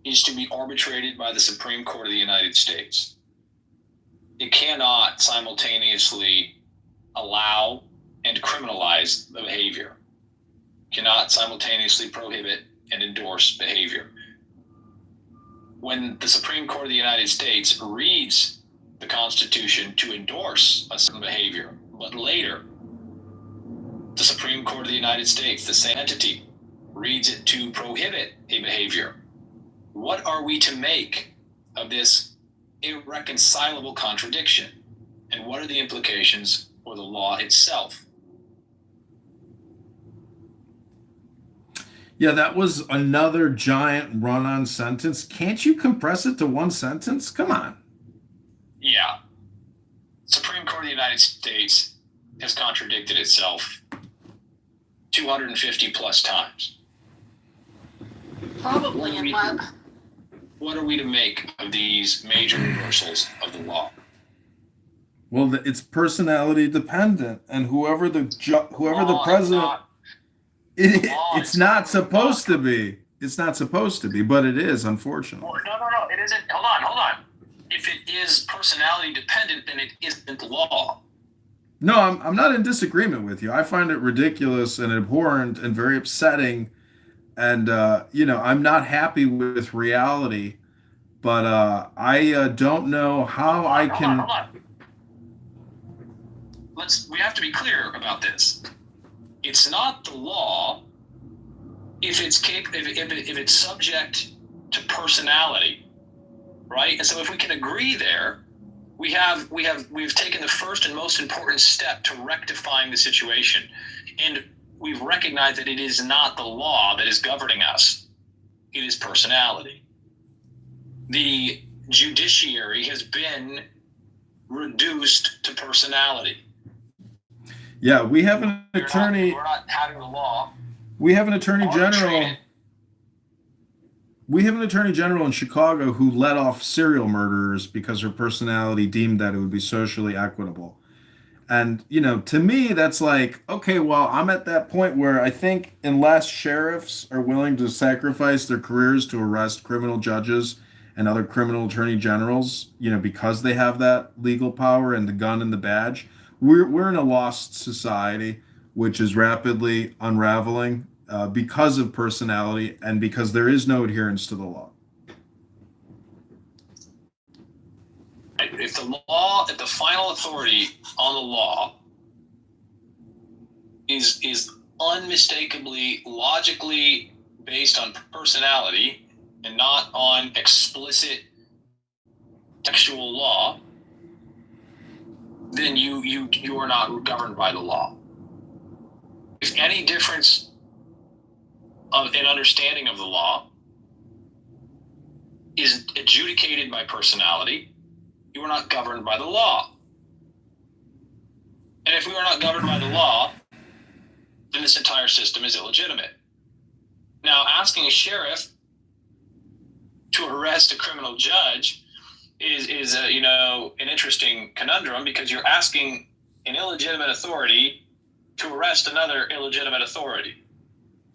Speaker 17: is to be arbitrated by the Supreme Court of the United States. It cannot simultaneously allow and criminalize the behavior. It cannot simultaneously prohibit and endorse behavior. When the Supreme Court of the United States reads the Constitution to endorse a certain behavior, but later the Supreme Court of the United States, the same entity, reads it to prohibit a behavior. What are we to make of this irreconcilable contradiction? And what are the implications for the law itself?
Speaker 11: Yeah, that was another giant run-on sentence. Can't you compress it to one sentence? Come on.
Speaker 17: Yeah. Supreme Court of the United States has contradicted itself 250 plus times.
Speaker 24: Probably in my.
Speaker 17: What are we to make of these major reversals of the law?
Speaker 11: Well, it's personality dependent, and whoever the president, it's not supposed to be. It's not supposed to be, but it is, unfortunately.
Speaker 17: No, it isn't. Hold on. If it is personality dependent, then it isn't law.
Speaker 11: No, I'm not in disagreement with you. I find it ridiculous and abhorrent and very upsetting, and I'm not happy with reality, but I don't know how I can.
Speaker 17: Hold on. We have to be clear about this. It's not the law if it's if it's subject to personality, right? And so if we can agree there, we've taken the first and most important step to rectifying the situation, and we've recognized that it is not the law that is governing us; it is personality. The judiciary has been reduced to personality.
Speaker 11: Yeah, we have an attorney.
Speaker 17: We're not having the law.
Speaker 11: We have an attorney general. We have an attorney general in Chicago who let off serial murderers because her personality deemed that it would be socially equitable. And, to me, that's like, okay, well, I'm at that point where I think unless sheriffs are willing to sacrifice their careers to arrest criminal judges and other criminal attorney generals, because they have that legal power and the gun and the badge, we're in a lost society, which is rapidly unraveling because of personality and because there is no adherence to the law.
Speaker 17: If the final authority on the law is unmistakably, logically based on personality and not on explicit textual law, then you are not governed by the law. If any difference in understanding of the law is adjudicated by personality, you are not governed by the law. And if we are not governed by the law, then this entire system is illegitimate. Now, asking a sheriff to arrest a criminal judge is an interesting conundrum, because you're asking an illegitimate authority to arrest another illegitimate authority.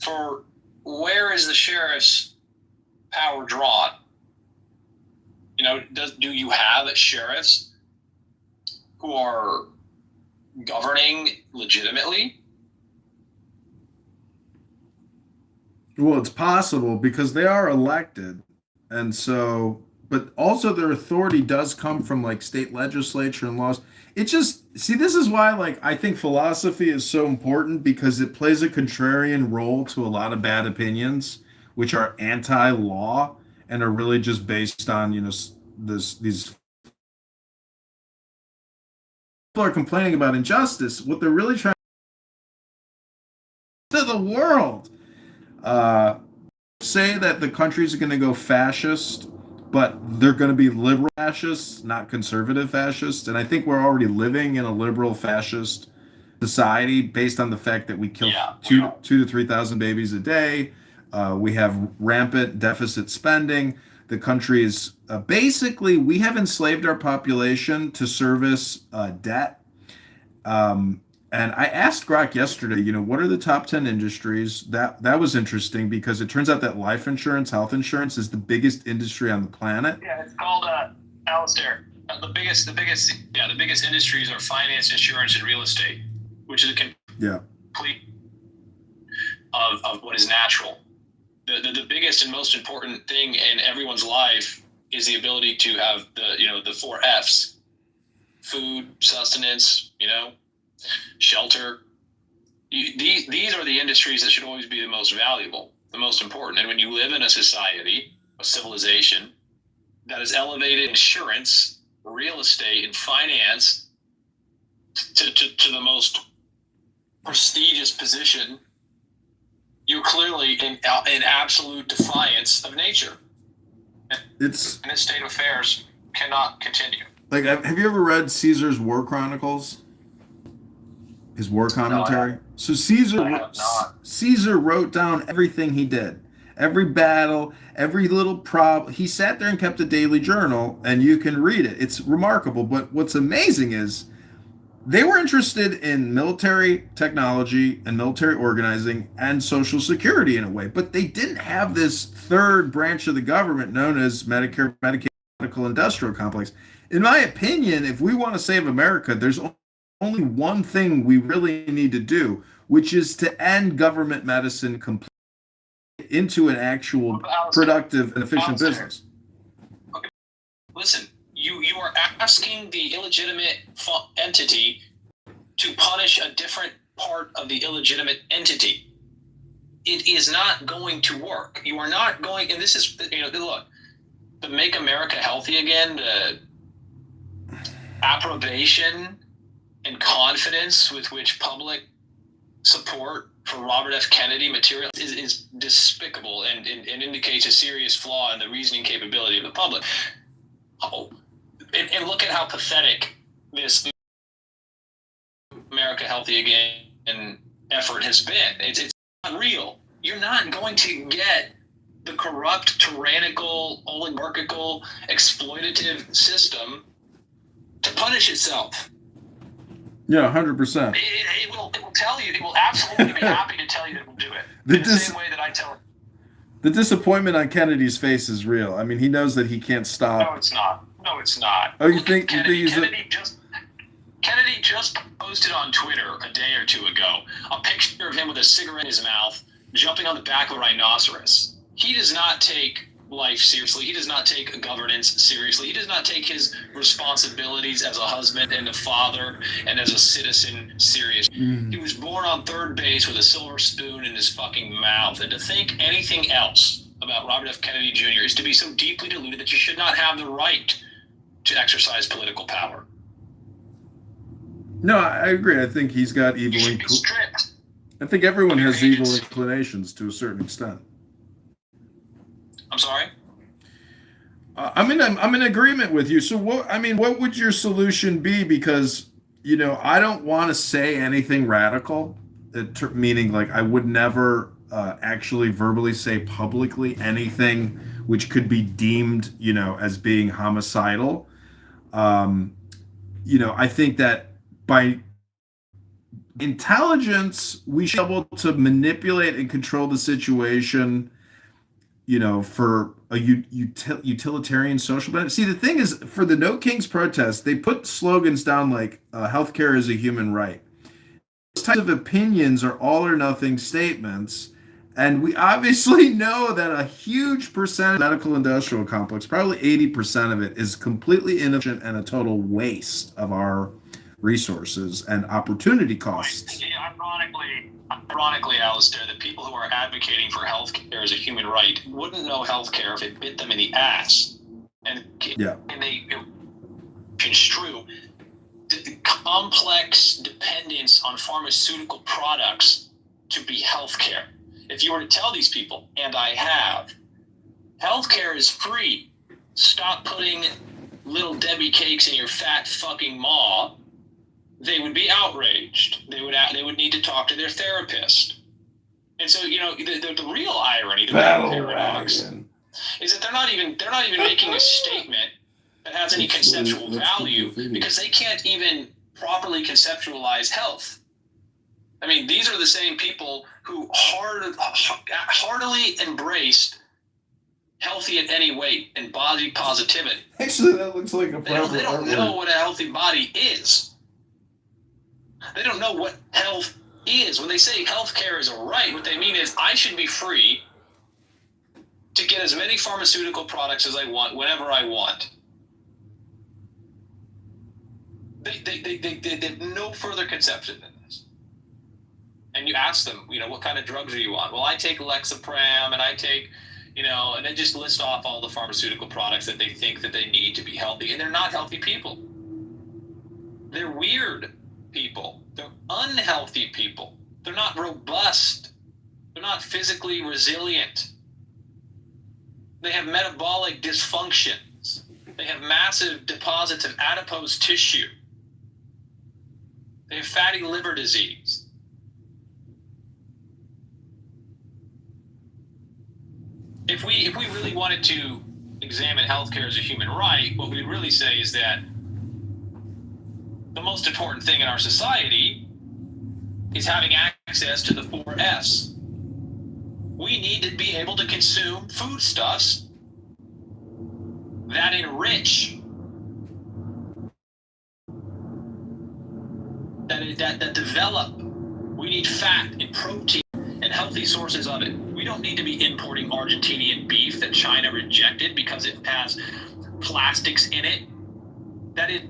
Speaker 17: For where is the sheriff's power drawn? Do you have sheriffs who are governing legitimately?
Speaker 11: Well, it's possible because they are elected. And so, but also their authority does come from like state legislature and laws. This is why I think philosophy is so important, because it plays a contrarian role to a lot of bad opinions, which are anti-law and are really just based on, these people are complaining about injustice. What they're really trying to the world. Say that the countries are going to go fascist, but they're going to be liberal fascists, not conservative fascists. And I think we're already living in a liberal fascist society based on the fact that we kill 2,000 to 3,000 babies a day. We have rampant deficit spending. The country is basically, we have enslaved our population to service debt. And I asked Grok yesterday, what are the top 10 industries? That was interesting, because it turns out that life insurance, health insurance is the biggest industry on the planet.
Speaker 17: Yeah, it's called Alistair. The biggest industries are finance, insurance, and real estate, which is a complete of what is natural. The biggest and most important thing in everyone's life is the ability to have the 4 F's: food, sustenance, shelter, These are the industries that should always be the most valuable, the most important. And when you live in a society, a civilization that has elevated insurance, real estate, and finance to the most prestigious position, you're clearly in absolute defiance of nature.
Speaker 7: It's
Speaker 17: and this state of affairs cannot continue.
Speaker 7: like, have you ever read Caesar's War Chronicles? His war commentary. So Caesar wrote down everything he did, every battle, every little problem. He sat there and kept a daily journal, and you can read it. It's remarkable. But what's amazing is they were interested in military technology and military organizing and social security in a way, but they didn't have this third branch of the government known as Medicare, Medicaid, medical industrial complex. In my opinion, if we want to save America, there's only one thing we really need to do, which is to end government medicine completely into an actual productive and efficient business.
Speaker 17: Okay. Listen, you are asking the illegitimate entity to punish a different part of the illegitimate entity. It is not going to work. You are not going, and this is, look, the Make America Healthy Again, the approbation and confidence with which public support for Robert F. Kennedy material is despicable and indicates a serious flaw in the reasoning capability of the public. And look at how pathetic this America Healthy Again effort has been. It's not real. You're not going to get the corrupt, tyrannical, oligarchical, exploitative system to punish itself.
Speaker 7: Yeah, 100%.
Speaker 17: It will tell you. It will absolutely be happy to tell you that it will do it. In the same way that I tell it.
Speaker 7: The disappointment on Kennedy's face is real. I mean, he knows that he can't stop.
Speaker 17: No, it's not. No, it's not.
Speaker 7: Oh, you think
Speaker 17: Kennedy just posted on Twitter a day or two ago a picture of him with a cigarette in his mouth, jumping on the back of a rhinoceros. He does not take life seriously. He does not take governance seriously. He does not take his responsibilities as a husband and a father and as a citizen serious. He was born on third base with a silver spoon in his fucking mouth. And to think anything else about Robert F. Kennedy Jr. is to be so deeply deluded that you should not have the right to exercise political power.
Speaker 7: No, I agree. I think he's got evil. I think everyone has evil inclinations to a certain extent.
Speaker 17: I'm sorry.
Speaker 7: I'm in agreement with you. So what would your solution be? Because I don't want to say anything radical, meaning like I would never actually verbally say publicly anything which could be deemed as being homicidal. I think that by intelligence we should be able to manipulate and control the situation. For a utilitarian social benefit. See, the thing is, for the No Kings protest, they put slogans down like healthcare is a human right. Those types of opinions are all or nothing statements. And we obviously know that a huge percent of the medical industrial complex, probably 80% of it, is completely inefficient and a total waste of our resources and opportunity costs.
Speaker 17: Yeah, ironically, Alistair, the people who are advocating for healthcare as a human right wouldn't know healthcare if it bit them in the ass. And they construe the complex dependence on pharmaceutical products to be healthcare. If you were to tell these people, and I have, healthcare is free. Stop putting little Debbie cakes in your fat fucking maw. They would be outraged. They would need to talk to their therapist. And so, the real irony, the real paradox, is that they're not even making a statement that has any conceptual value because they can't even properly conceptualize health. I mean, these are the same people who heartily embraced healthy at any weight and body positivity.
Speaker 7: Actually, that looks like a problem.
Speaker 17: They don't know what a healthy body is. They don't know what health is. When they say healthcare is a right, what they mean is I should be free to get as many pharmaceutical products as I want, whenever I want. They have no further conception than this. and you ask them, what kind of drugs are you on? Well, I take Lexapram, and I take, and they just list off all the pharmaceutical products that they think that they need to be healthy, and they're not healthy people. They're weird people. They're unhealthy people. They're not robust. They're not physically resilient. They have metabolic dysfunctions. They have massive deposits of adipose tissue. They have fatty liver disease. If we really wanted to examine healthcare as a human right, what we'd really say is that the most important thing in our society is having access to the 4 F's. We need to be able to consume foodstuffs that enrich, that develop. We need fat and protein and healthy sources of it. We don't need to be importing Argentinian beef that China rejected because it has plastics in it. That is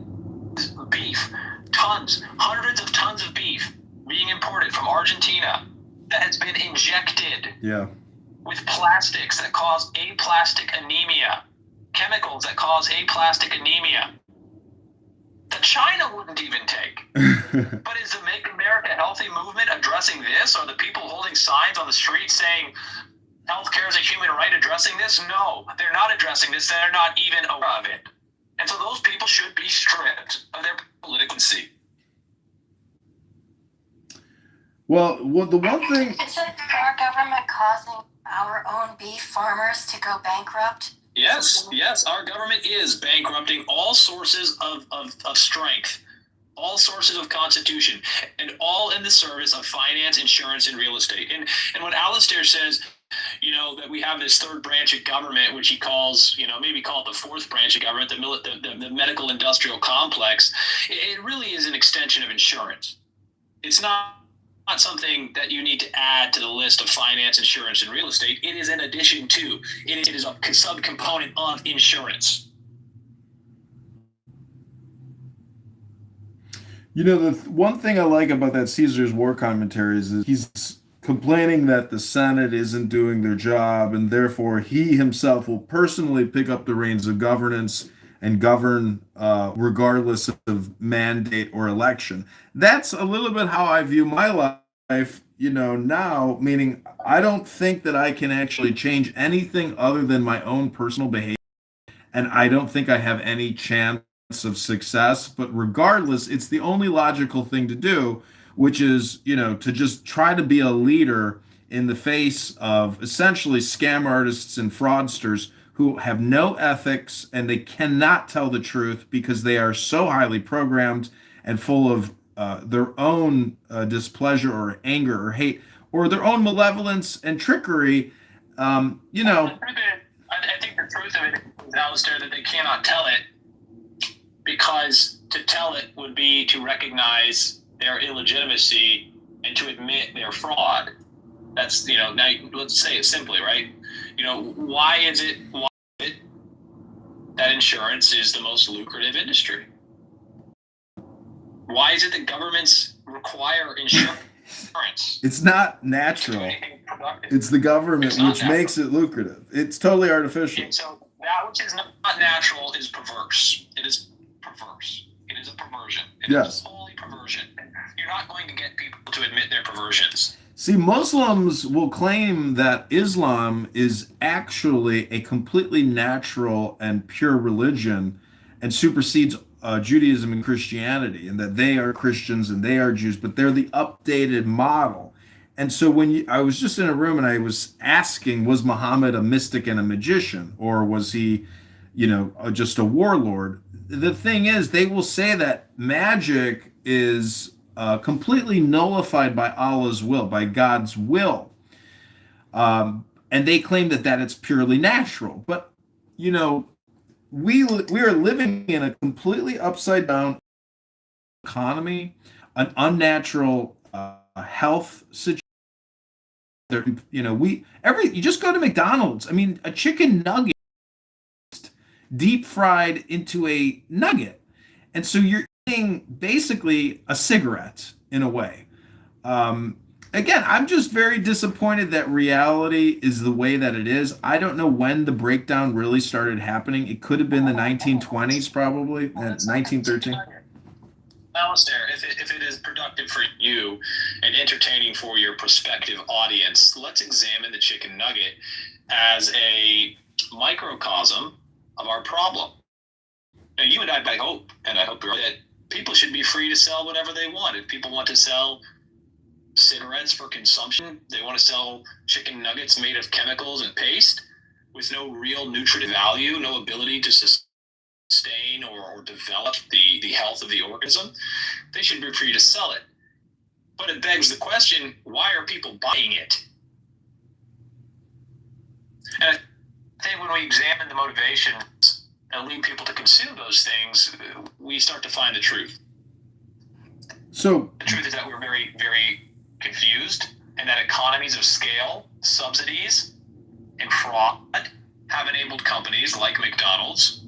Speaker 17: beef. Hundreds of tons of beef being imported from Argentina that has been injected with plastics that cause aplastic anemia, chemicals that cause aplastic anemia, that China wouldn't even take. But is the Make America Healthy movement addressing this? Are the people holding signs on the street saying healthcare is a human right addressing this? No, they're not addressing this. They're not even aware of it. And so those people should be stripped of their political seat.
Speaker 11: Well, the one thing...
Speaker 18: Isn't our government causing our own beef farmers to go bankrupt?
Speaker 17: Yes, our government is bankrupting all sources of strength, all sources of constitution, and all in the service of finance, insurance, and real estate. And when Alistair says, that we have this third branch of government, which he calls, maybe call it the fourth branch of government, the medical industrial complex, it really is an extension of insurance. It's not something that you need to add to the list of finance, insurance, and real estate. It is an addition to. It is a subcomponent of insurance.
Speaker 11: The one thing I like about that Caesar's War commentaries is he's complaining that the Senate isn't doing their job, and therefore he himself will personally pick up the reins of governance and govern regardless of mandate or election. That's a little bit how I view my life, now, meaning I don't think that I can actually change anything other than my own personal behavior, and I don't think I have any chance of success. But regardless, it's the only logical thing to do, which is, to just try to be a leader in the face of essentially scam artists and fraudsters who have no ethics, and they cannot tell the truth because they are so highly programmed and full of their own displeasure or anger or hate or their own malevolence and trickery.
Speaker 17: I think the truth of it is, Alistair, that they cannot tell it, because to tell it would be to recognize their illegitimacy and to admit their fraud. That's, now let's say it simply, right? Why is it that insurance is the most lucrative industry? Why is it that governments require insurance?
Speaker 11: It's not natural. It's the government which makes it lucrative. It's totally artificial.
Speaker 17: And so that which is not natural is perverse. It is perverse. It is a perversion. It is wholly perversion. You're not going to get people to admit their perversions.
Speaker 11: See, Muslims will claim that Islam is actually a completely natural and pure religion and supersedes Judaism and Christianity, and that they are Christians and they are Jews, but they're the updated model. And so I was just in a room and I was asking, was Muhammad a mystic and a magician, or was he, just a warlord? The thing is, they will say that magic is completely nullified by Allah's will, by God's will. And they claim that it's purely natural. But, we are living in a completely upside down economy, an unnatural health situation. You just go to McDonald's. I mean, a chicken nugget deep fried into a nugget, and so you're eating basically a cigarette in a way. again, I'm just very disappointed that reality is the way that it is. I don't know when the breakdown really started happening. It could have been the 1920s, probably, 1913.
Speaker 17: Alistair, if it is productive for you and entertaining for your prospective audience, let's examine the chicken nugget as a microcosm of our problem. Now, you and I hope, and I hope that people should be free to sell whatever they want. If people want to sell cigarettes for consumption, they want to sell chicken nuggets made of chemicals and paste with no real nutritive value, no ability to sustain or develop the health of the organism, they should be free to sell it. But it begs the question, why are people buying it? And I think when we examine the motivations that lead people to consume those things, we start to find the truth.
Speaker 11: So
Speaker 17: the truth is that we're very, very confused, and that economies of scale, subsidies, and fraud have enabled companies like McDonald's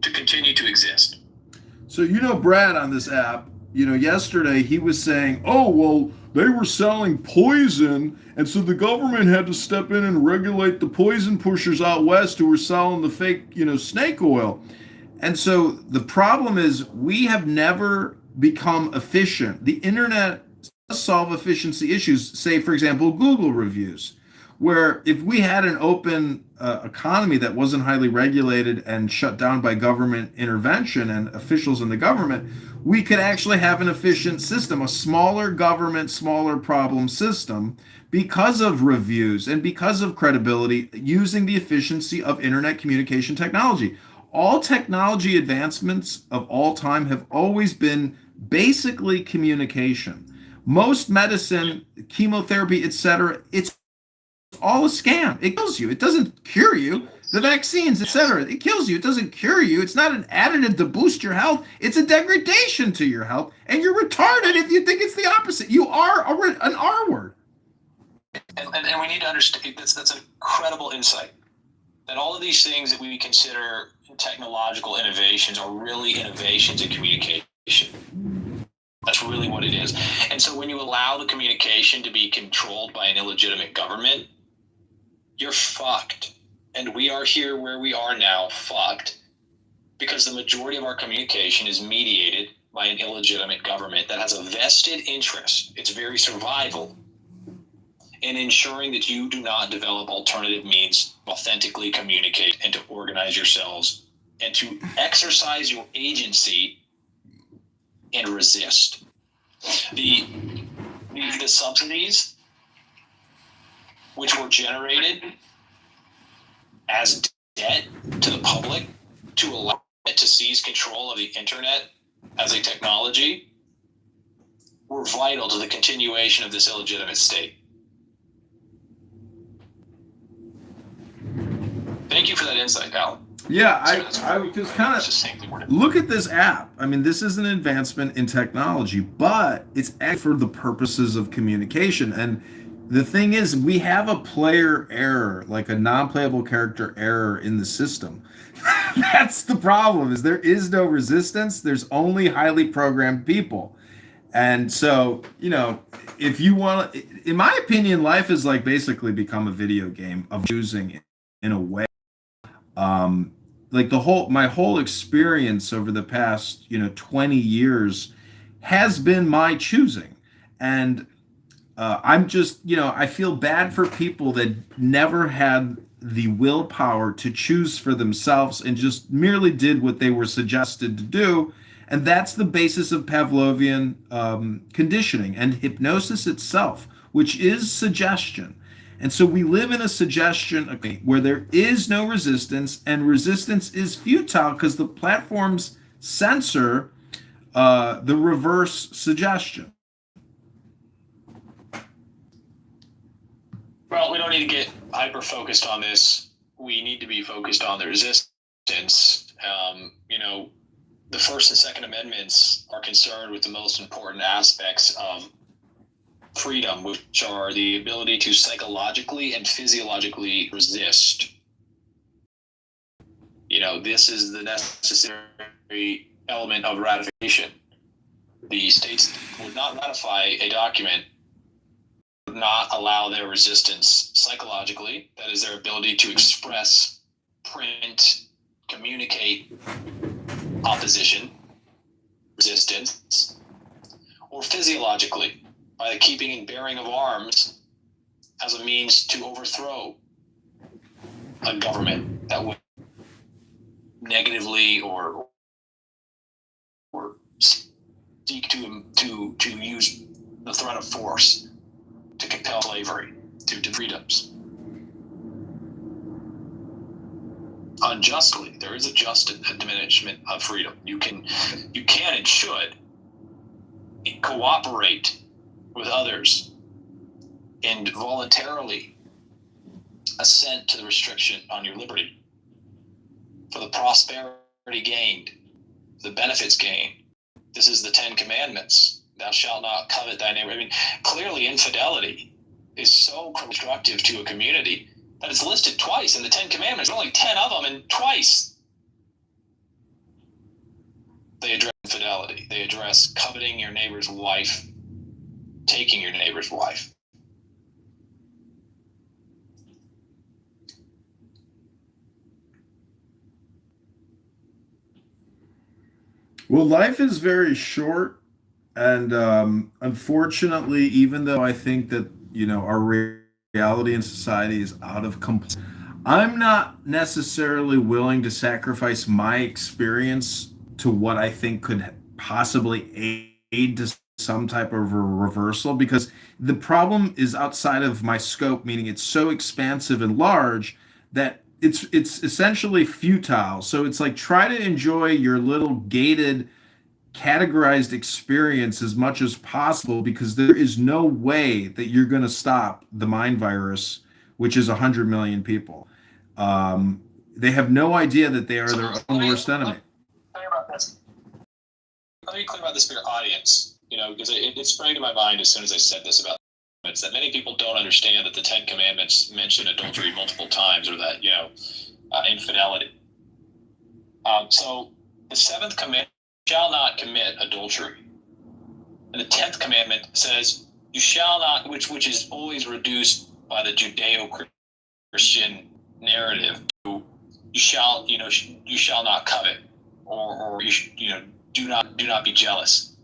Speaker 17: to continue to exist.
Speaker 11: So, Brad on this app, yesterday he was saying, oh, well, they were selling poison, and so the government had to step in and regulate the poison pushers out west who were selling the fake, snake oil. And so the problem is we have never become efficient. The internet does solve efficiency issues, say, for example, Google reviews, where if we had an open economy that wasn't highly regulated and shut down by government intervention and officials in the government, we could actually have an efficient system, a smaller government, smaller problem system, because of reviews and because of credibility, using the efficiency of internet communication technology. All technology advancements of all time have always been basically communication. Most medicine, chemotherapy, etc., it's all a scam. It kills you. It doesn't cure you. The vaccines, etc., it kills you. It doesn't cure you. It's not an additive to boost your health. It's a degradation to your health. And you're retarded if you think it's the opposite. You are an R word.
Speaker 17: And we need to understand, that's an incredible insight. That all of these things that we consider technological innovations are really innovations in communication. That's really what it is. And so when you allow the communication to be controlled by an illegitimate government, you're fucked. And we are here where we are now, fucked, because the majority of our communication is mediated by an illegitimate government that has a vested interest, its very survival, in ensuring that you do not develop alternative means to authentically communicate and to organize yourselves and to exercise your agency and resist. The subsidies which were generated as debt to the public to allow it to seize control of the internet as a technology were vital to the continuation of this illegitimate state. Thank you for that insight, Alan.
Speaker 11: Yeah, I would just kind of look at this app. I mean, this is an advancement in technology, but it's for the purposes of communication. And the thing is, we have a player error, like a non-playable character error in the system. That's the problem, is there is no resistance. There's only highly programmed people. And so, if you want to, in my opinion, life has like basically become a video game of choosing in a way. Like my whole experience over the past 20 years has been my choosing, and I'm just I feel bad for people that never had the willpower to choose for themselves and just merely did what they were suggested to do. And that's the basis of Pavlovian conditioning and hypnosis itself, which is suggestion. And so we live in a suggestion where there is no resistance, and resistance is futile because the platforms censor the reverse suggestion.
Speaker 17: Well, we don't need to get hyper-focused on this. We need to be focused on the resistance. The First and Second Amendments are concerned with the most important aspects of freedom, which are the ability to psychologically and physiologically resist. This is the necessary element of ratification. The states would not ratify a document would not allow their resistance psychologically, that is their ability to express, print, communicate opposition, resistance, or physiologically, by the keeping and bearing of arms as a means to overthrow a government that would negatively or seek to use the threat of force to compel slavery to freedoms. Unjustly, there is a just diminishment of freedom. You can and should cooperate with others and voluntarily assent to the restriction on your liberty for the prosperity gained, the benefits gained. This is the 10 Commandments. Thou shalt not covet thy neighbor. I mean, clearly infidelity is so destructive to a community that it's listed twice in the 10 Commandments. There's only 10 of them, and twice they address infidelity. They address coveting your neighbor's wife, taking your neighbor's wife.
Speaker 11: Well, life is very short, and unfortunately, even though I think that our reality in society is out of compliance, I'm not necessarily willing to sacrifice my experience to what I think could possibly aid to some type of a reversal, because the problem is outside of my scope, meaning it's so expansive and large that it's essentially futile. So it's like, try to enjoy your little gated, categorized experience as much as possible, because there is no way that you're going to stop the mind virus, which is 100 million people. They have no idea that they are their own worst enemy.
Speaker 17: Let me clear about this for your audience, because it sprang to my mind as soon as I said this about it's that many people don't understand that the 10 Commandments mention adultery multiple times, or that, infidelity. So the 7th commandment, shall not commit adultery. And the 10th commandment says, you shall not, which is always reduced by the Judeo-Christian narrative to, you shall not covet, or do not be jealous.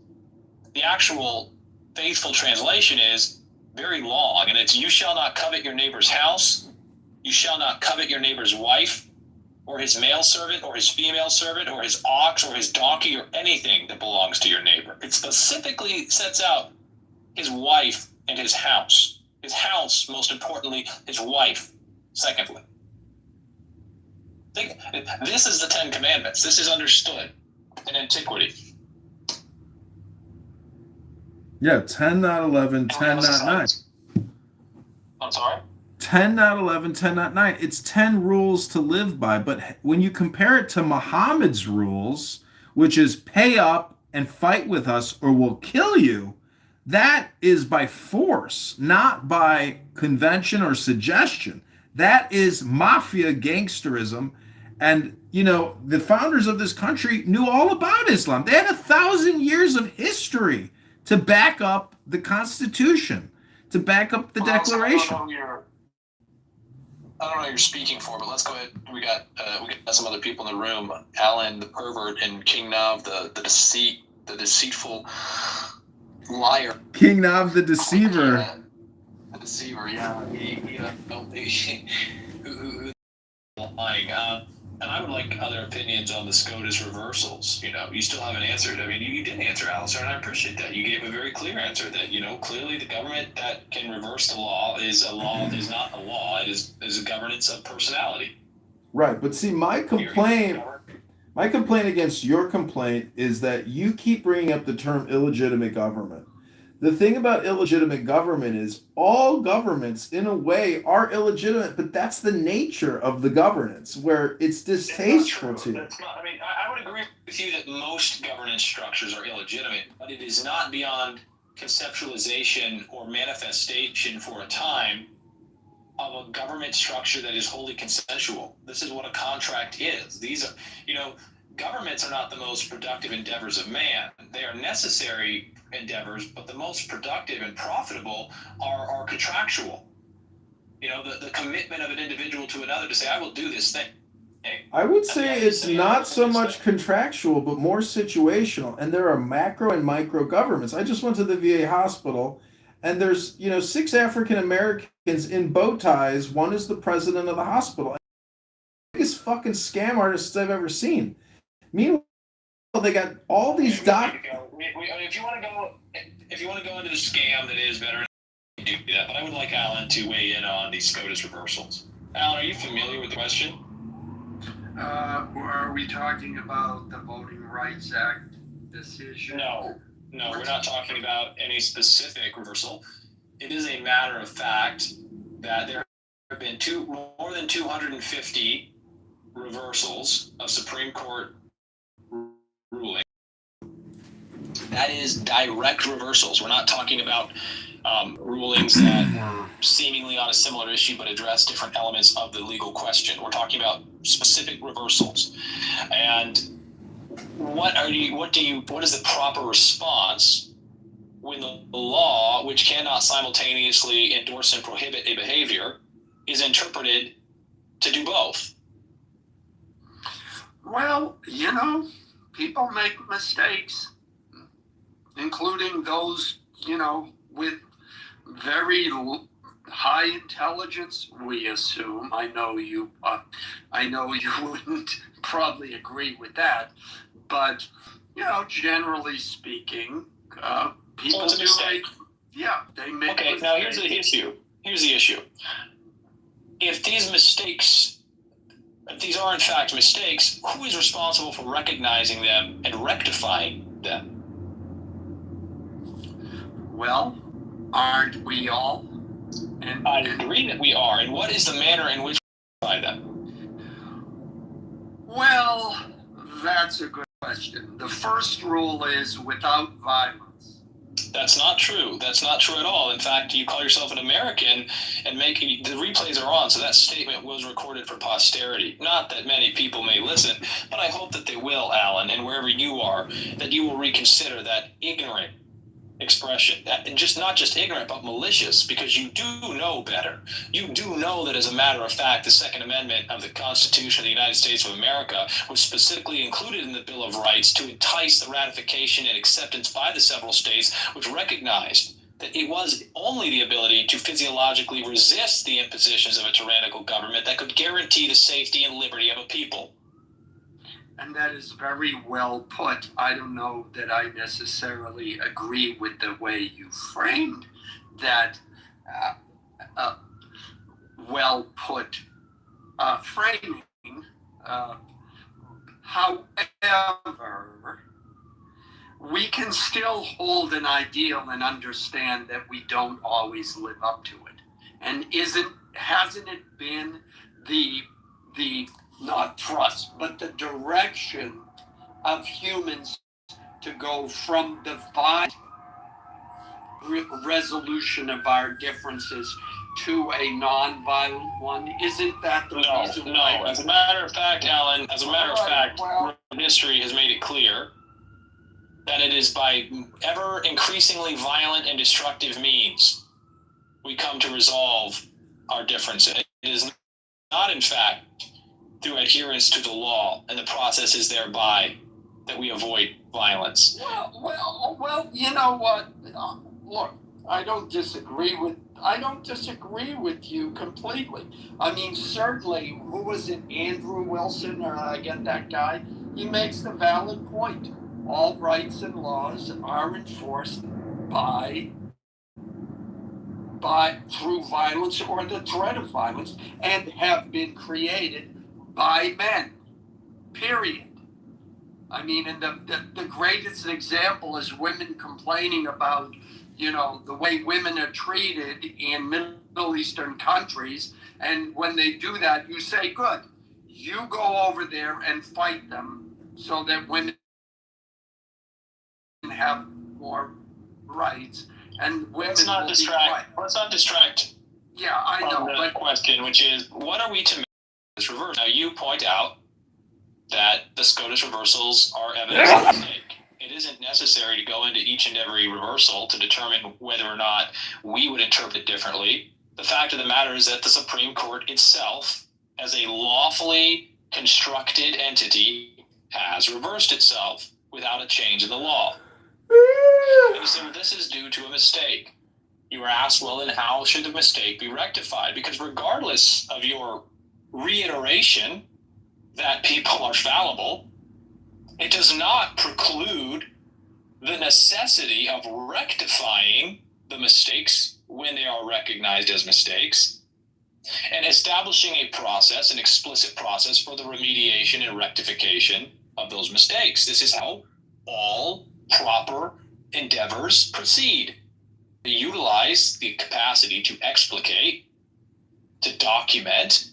Speaker 17: The actual faithful translation is very long, and it's, you shall not covet your neighbor's house, you shall not covet your neighbor's wife, or his male servant, or his female servant, or his ox, or his donkey, or anything that belongs to your neighbor. It specifically sets out his wife and his house. His house, most importantly, his wife, secondly. This is the 10 Commandments. This is understood in antiquity.
Speaker 11: Yeah, 10, not 11, 10, not 9.
Speaker 17: I'm sorry?
Speaker 11: 10, not 11, 10, not 9. It's 10 rules to live by. But when you compare it to Muhammad's rules, which is pay up and fight with us or we'll kill you, that is by force, not by convention or suggestion. That is mafia gangsterism. And, the founders of this country knew all about Islam. They had 1,000 years of history to back up the Constitution, to back up the Declaration.
Speaker 17: I don't know who you're speaking for, but let's go ahead. We got some other people in the room. Alan, the pervert, and King Nav, the deceitful liar.
Speaker 11: King Nav, the deceiver.
Speaker 17: The deceiver, yeah. Who lying. And I would like other opinions on the SCOTUS reversals. You still haven't answered. I mean, you did answer, Alistair, and I appreciate that. You gave a very clear answer that, clearly the government that can reverse the law is not a law. It is a governance of personality.
Speaker 11: Right, but see, my complaint against your complaint is that you keep bringing up the term illegitimate government. The thing about illegitimate government is all governments, in a way, are illegitimate, but that's the nature of the governance, where it's distasteful to you.
Speaker 17: I would agree with you that most governance structures are illegitimate, but it is not beyond conceptualization or manifestation for a time of a government structure that is wholly consensual. This is what a contract is. These are, governments are not the most productive endeavors of man. They are necessary endeavors, but the most productive and profitable are contractual. You know, the commitment of an individual to another to say, I will do this thing.
Speaker 11: I would say it's not so much contractual, but more situational. And there are macro and micro governments. I just went to the VA hospital, and there's 6 African Americans in bow ties. One is the president of the hospital. Biggest fucking scam artists I've ever seen. Meanwhile, they got all these
Speaker 17: If you want to go into the scam, that is better. Do that, but I would like Alan to weigh in on these SCOTUS reversals. Alan, are you familiar with the question?
Speaker 5: Are we talking about the Voting Rights Act decision?
Speaker 17: No, we're not talking about any specific reversal. It is a matter of fact that there have been more than 250 reversals of Supreme Court ruling. That is direct reversals. We're not talking about rulings that were seemingly on a similar issue but address different elements of the legal question. We're talking about specific reversals. And what is the proper response when the law, which cannot simultaneously endorse and prohibit a behavior, is interpreted to do both?
Speaker 5: Well, people make mistakes, including those, with very high intelligence, we assume. I know you wouldn't probably agree with that, but generally speaking, people do make. Yeah, they make.
Speaker 17: Okay,
Speaker 5: mistakes.
Speaker 17: now here's the issue. If these are in fact mistakes, who is responsible for recognizing them and rectifying them?
Speaker 5: Well, aren't we all?
Speaker 17: I agree that we are. And what is the manner in which we rectify them?
Speaker 5: Well, that's a good question. The first rule is without violence.
Speaker 17: That's not true. That's not true at all. In fact, you call yourself an American and the replays are on, so that statement was recorded for posterity. Not that many people may listen, but I hope that they will, Alan, and wherever you are, that you will reconsider that ignorant expression, and not just ignorant, but malicious, because you do know better. You do know that, as a matter of fact, the Second Amendment of the Constitution of the United States of America was specifically included in the Bill of Rights to entice the ratification and acceptance by the several states, which recognized that it was only the ability to physiologically resist the impositions of a tyrannical government that could guarantee the safety and liberty of a people.
Speaker 5: And that is very well put. I don't know that I necessarily agree with the way you framed that well put framing. However, we can still hold an ideal and understand that we don't always live up to it. And hasn't it been the not trust, but the direction of humans to go from the violent resolution of our differences to a non-violent one? Isn't that the reason why?
Speaker 17: No. As a matter of fact, Alan, history has made it clear that it is by ever increasingly violent and destructive means we come to resolve our differences. It is not, in fact, through adherence to the law and the processes thereby that we avoid violence.
Speaker 5: Well, you know what? Look, I don't disagree with you completely. I mean, certainly, who was it, Andrew Wilson, or I get that guy? He makes the valid point. All rights and laws are enforced through violence or the threat of violence, and have been created by men, period. I mean, and the greatest example is women complaining about, the way women are treated in Middle Eastern countries. And when they do that, you say, good, you go over there and fight them so that women have more rights, and women
Speaker 17: Let's not distract.
Speaker 5: Yeah, I know.
Speaker 17: The question, which is, what are we to make this reverse? Now, you point out that the SCOTUS reversals are evidence of mistake. It isn't necessary to go into each and every reversal to determine whether or not we would interpret differently. The fact of the matter is that the Supreme Court itself, as a lawfully constructed entity, has reversed itself without a change in the law. And so this is due to a mistake. You were asked, well, then how should the mistake be rectified? Because regardless of your reiteration that people are fallible, it does not preclude the necessity of rectifying the mistakes when they are recognized as mistakes, and establishing a process, an explicit process for the remediation and rectification of those mistakes. This is how all proper endeavors proceed. They utilize the capacity to explicate, to document,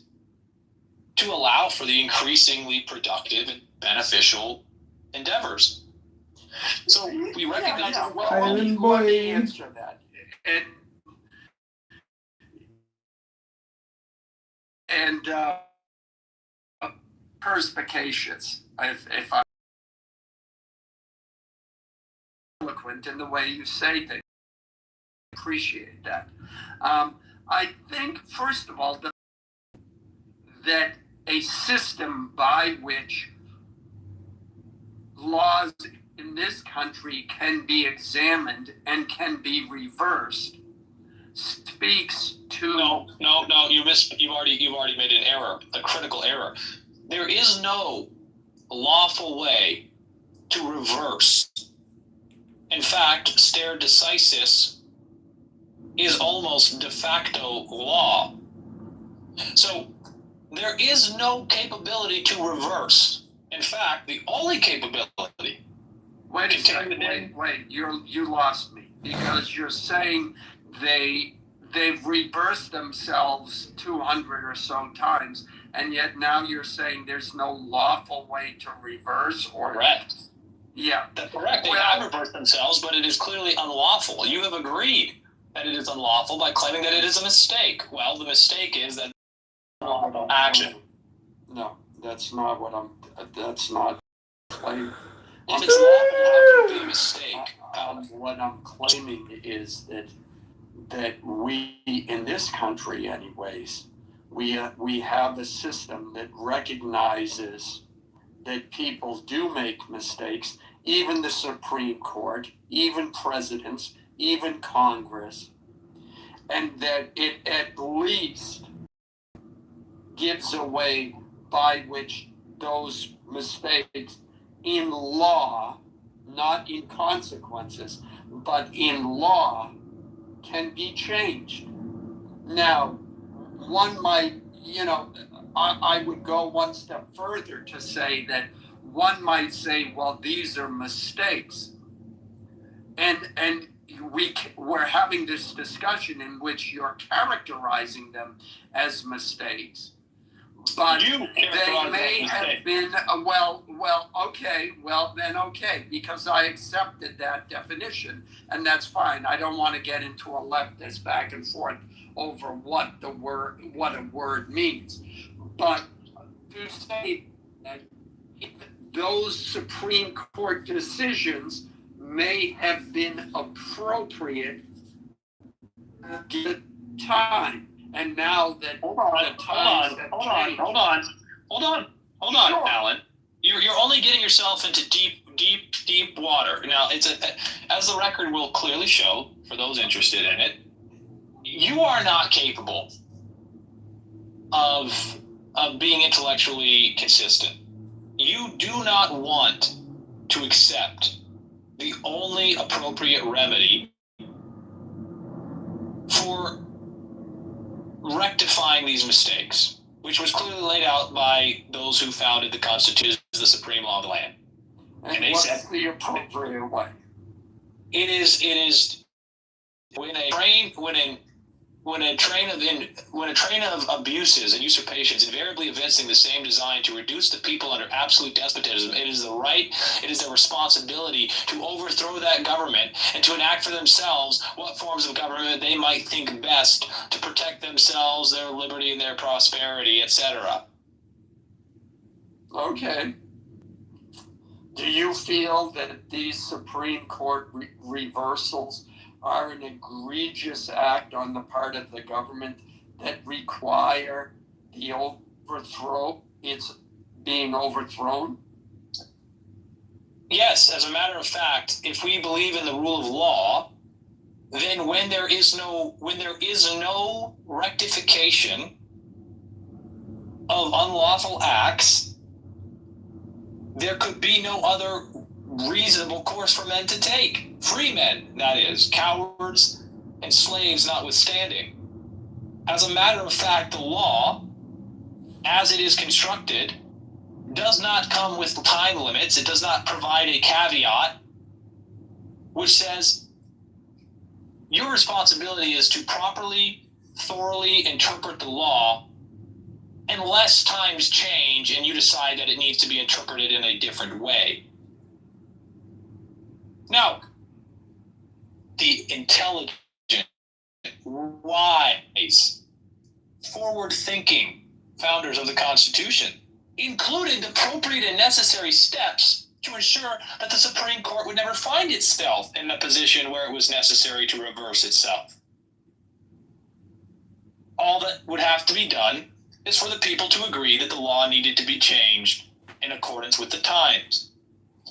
Speaker 17: to allow for the increasingly productive and beneficial endeavors. So we recognize
Speaker 5: let me answer that. And perspicacious, if I'm eloquent in the way you say things. I appreciate that. I think, first of all, that a system by which laws in this country can be examined and can be reversed speaks to
Speaker 17: No, you've already made an error, a critical error. There is no lawful way to reverse. In fact, stare decisis is almost de facto law. So there is no capability to reverse. In fact, the only capability.
Speaker 5: Wait a second. Wait. You lost me, because you're saying they've reversed themselves 200 or so times, and yet now you're saying there's no lawful way to reverse. Or
Speaker 17: correct.
Speaker 5: Yeah,
Speaker 17: that's correct. They have reversed themselves, but it is clearly unlawful. You have agreed that it is unlawful by claiming that it is a mistake. Well, the mistake is that action.
Speaker 5: No, that's not what that's not claiming.
Speaker 17: If it's lawful, how can it be a mistake?
Speaker 5: What I'm claiming is that we, in this country anyways, we have a system that recognizes that people do make mistakes, even the Supreme Court, even presidents, even Congress, and that it at least gives a way by which those mistakes in law, not in consequences, but in law, can be changed. Now, one might, I would go one step further to say that one might say, well, these are mistakes. And we're having this discussion in which you're characterizing them as mistakes. But they may have been, okay, because I accepted that definition, and that's fine. I don't want to get into a leftist back and forth over what a word means. But to say that those Supreme Court decisions may have been appropriate at the time. And now that
Speaker 17: hold on, Alan. You're only getting yourself into deep water. Now, as the record will clearly show, for those interested in it, you are not capable of being intellectually consistent. You do not want to accept the only appropriate remedy for rectifying these mistakes, which was clearly laid out by those who founded the Constitution as the supreme law of the land.
Speaker 5: And they said the appropriate way.
Speaker 17: It is when a train of abuses and usurpations invariably evincing the same design to reduce the people under absolute despotism, it is their responsibility to overthrow that government and to enact for themselves what forms of government they might think best to protect themselves, their liberty, and their prosperity, etc.
Speaker 5: Okay. Do you feel that these Supreme Court reversals are an egregious act on the part of the government that require the overthrow? It's being overthrown?
Speaker 17: Yes, as a matter of fact, if we believe in the rule of law, then when there is no rectification of unlawful acts, there could be no other reasonable course for men to take. Free men, that is, cowards and slaves notwithstanding. As a matter of fact, the law, as it is constructed, does not come with time limits. It does not provide a caveat which says your responsibility is to properly, thoroughly interpret the law unless times change and you decide that it needs to be interpreted in a different way. Now, the intelligent, wise, forward-thinking founders of the Constitution included appropriate and necessary steps to ensure that the Supreme Court would never find itself in a position where it was necessary to reverse itself. All that would have to be done is for the people to agree that the law needed to be changed in accordance with the times.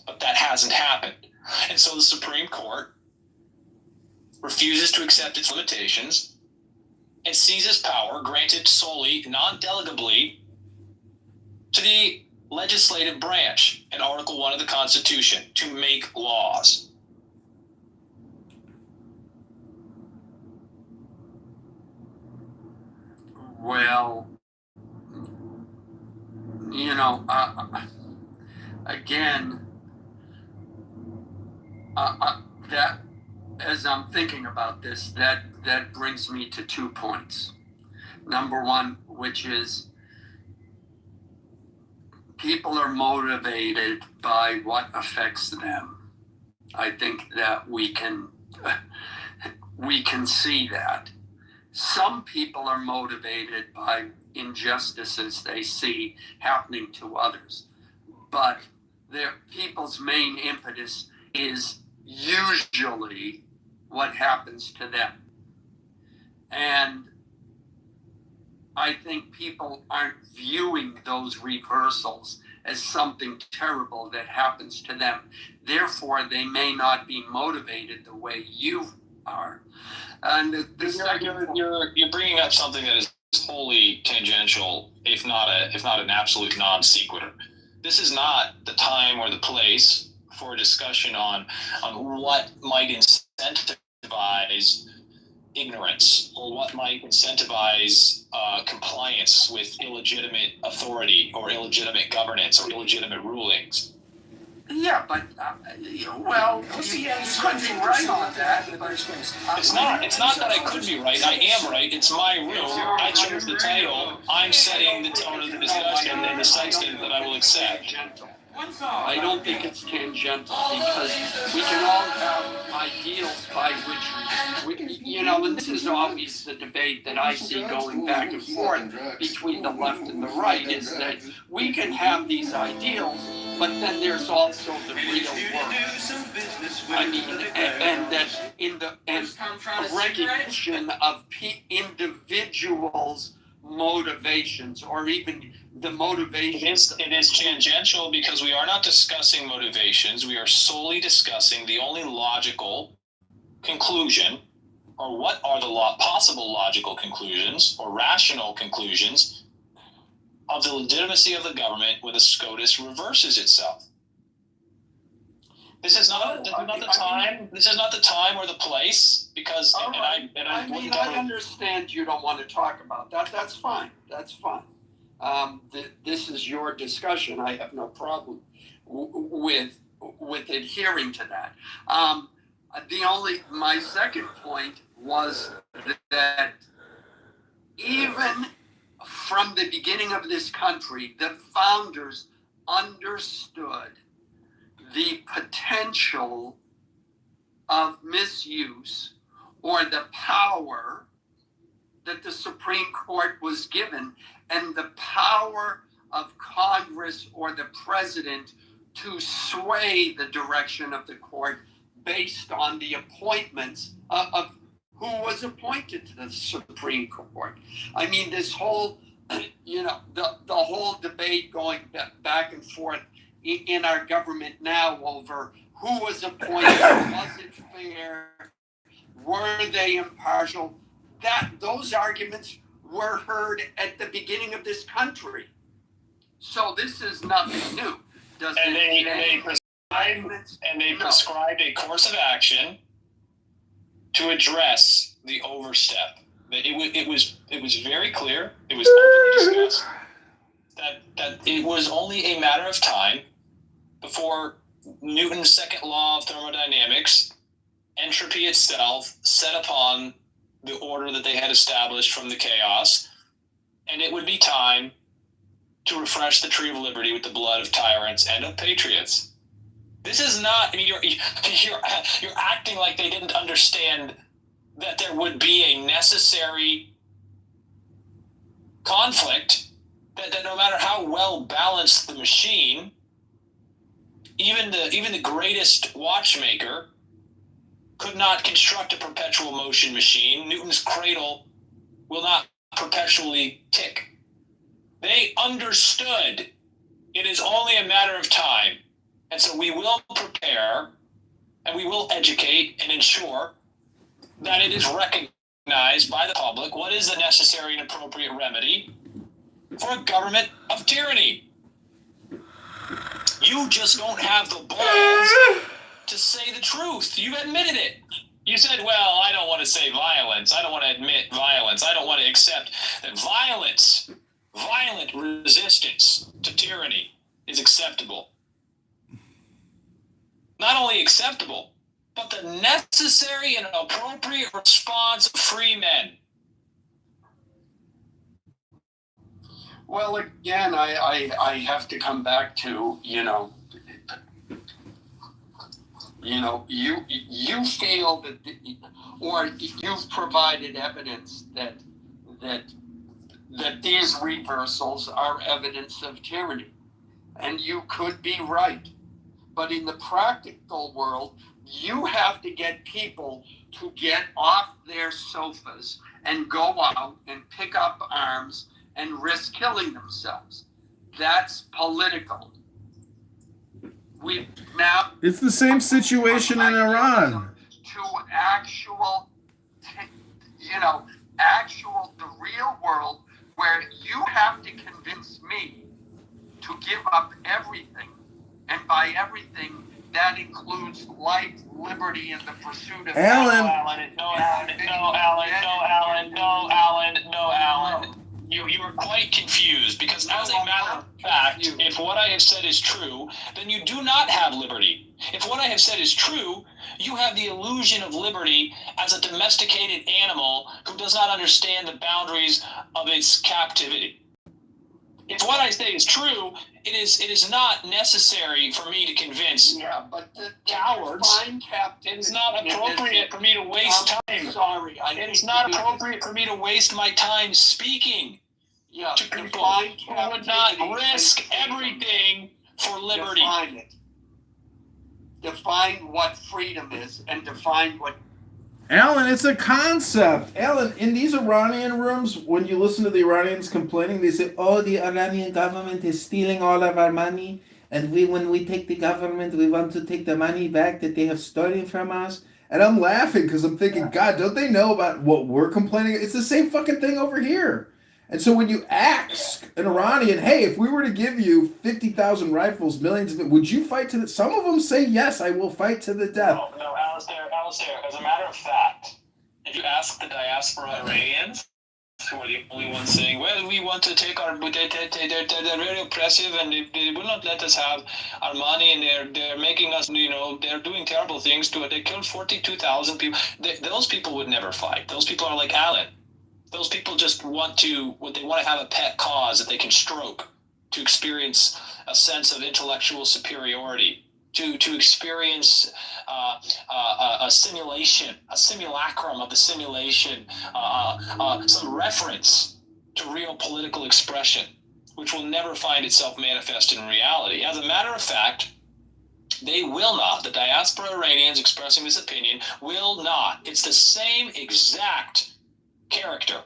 Speaker 17: But that hasn't happened. And so the Supreme Court refuses to accept its limitations and seizes power granted solely, non-delegably, to the legislative branch in Article 1 of the Constitution to make laws.
Speaker 5: Well, you know, again, that as I'm thinking about this, that brings me to 2 points. Number one, which is people are motivated by what affects them. I think that we can see that. Some people are motivated by injustices they see happening to others, but people's main impetus is usually what happens to them. And I think people aren't viewing those reversals as something terrible that happens to them. Therefore, they may not be motivated the way you are. And
Speaker 17: you're bringing up something that is wholly tangential, if not an absolute non sequitur. This is not the time or the place for a discussion on what might incentivize ignorance or what might incentivize compliance with illegitimate authority or illegitimate governance or illegitimate rulings.
Speaker 5: Yeah, but you could be right on that.
Speaker 17: It's not that I could be right. I am right. It's my room. I chose the title. I'm setting the tone of the discussion and the substance that I will accept.
Speaker 5: I don't think it's tangential because we can all have ideals by which and this is always the debate that I see going back and forth between the left and the right, is that we can have these ideals, but then there's also the real world. I mean, and that in the recognition of individuals' motivations, or even the motivations.
Speaker 17: It is tangential because we are not discussing motivations. We are solely discussing the only logical conclusion, or what are the possible logical conclusions or rational conclusions of the legitimacy of the government when the SCOTUS reverses itself. This is not the time. This is not the time or the place because.
Speaker 5: I understand you don't want to talk about that. That's fine. That's fine. This is your discussion. I have no problem with adhering to that. My second point was that even from the beginning of this country, the founders understood the potential of misuse or the power that the Supreme Court was given and the power of Congress or the president to sway the direction of the court based on the appointments of who was appointed to the Supreme Court. I mean, this whole, the whole debate going back and forth in our government now over who was appointed, was it fair, were they impartial? Those arguments were heard at the beginning of this country. So this is nothing new.
Speaker 17: They prescribed a course of action to address the overstep. It was very clear. It was openly discussed that it was only a matter of time before Newton's second law of thermodynamics, entropy itself, set upon the order that they had established from the chaos, and it would be time to refresh the tree of liberty with the blood of tyrants and of patriots. This is not. I mean, you're acting like they didn't understand that there would be a necessary conflict. That no matter how well balanced the machine, even the greatest watchmaker could not construct a perpetual motion machine. Newton's cradle will not perpetually tick. They understood it is only a matter of time. And so we will prepare and we will educate and ensure that it is recognized by the public what is the necessary and appropriate remedy for a government of tyranny. You just don't have the balls to say the truth. You've admitted it. You said, well, I don't want to say violence. I don't want to admit violence. I don't want to accept that violent resistance to tyranny is acceptable. Not only acceptable, but the necessary and appropriate response of free men.
Speaker 5: Well, again, I have to come back to, you feel that, or you've provided evidence that these reversals are evidence of tyranny. And you could be right. But in the practical world, you have to get people to get off their sofas and go out and pick up arms and risk killing themselves. That's political.
Speaker 11: It's the same situation in Iran.
Speaker 5: To the real world where you have to convince me to give up everything. And by everything, that includes life, liberty, and the pursuit of...
Speaker 11: Alan.
Speaker 17: You are quite confused because as a matter of fact, if what I have said is true, then you do not have liberty. If what I have said is true, you have the illusion of liberty as a domesticated animal who does not understand the boundaries of its captivity. If what I say is true, it is not necessary for me to convince cowards. It is not appropriate for me to waste time. It is not appropriate for me to waste my time speaking to people who would not risk everything for liberty.
Speaker 5: Define what freedom is and define what...
Speaker 11: Alan, it's a concept. Alan, in these Iranian rooms, when you listen to the Iranians complaining, they say, oh, the Iranian government is stealing all of our money. And when we take the government, we want to take the money back that they have stolen from us. And I'm laughing because I'm thinking, God, don't they know about what we're complaining? It's the same fucking thing over here. And so when you ask an Iranian, hey, if we were to give you 50,000 rifles, millions of it, would you fight to the... Some of them say, yes, I will fight to the death.
Speaker 17: No, Alistair, as a matter of fact, if you ask the diaspora Iranians, who are the only ones saying, well, we want to take our... They're very oppressive and they will not let us have our money and they're making us, they're doing terrible things to it. They killed 42,000 people. Those people would never fight. Those people are like Alan. Those people just want to have a pet cause that they can stroke, to experience a sense of intellectual superiority, to experience a simulation, a simulacrum of the simulation, some reference to real political expression, which will never find itself manifest in reality. As a matter of fact, They will not. The diaspora Iranians expressing this opinion will not. It's the same exact character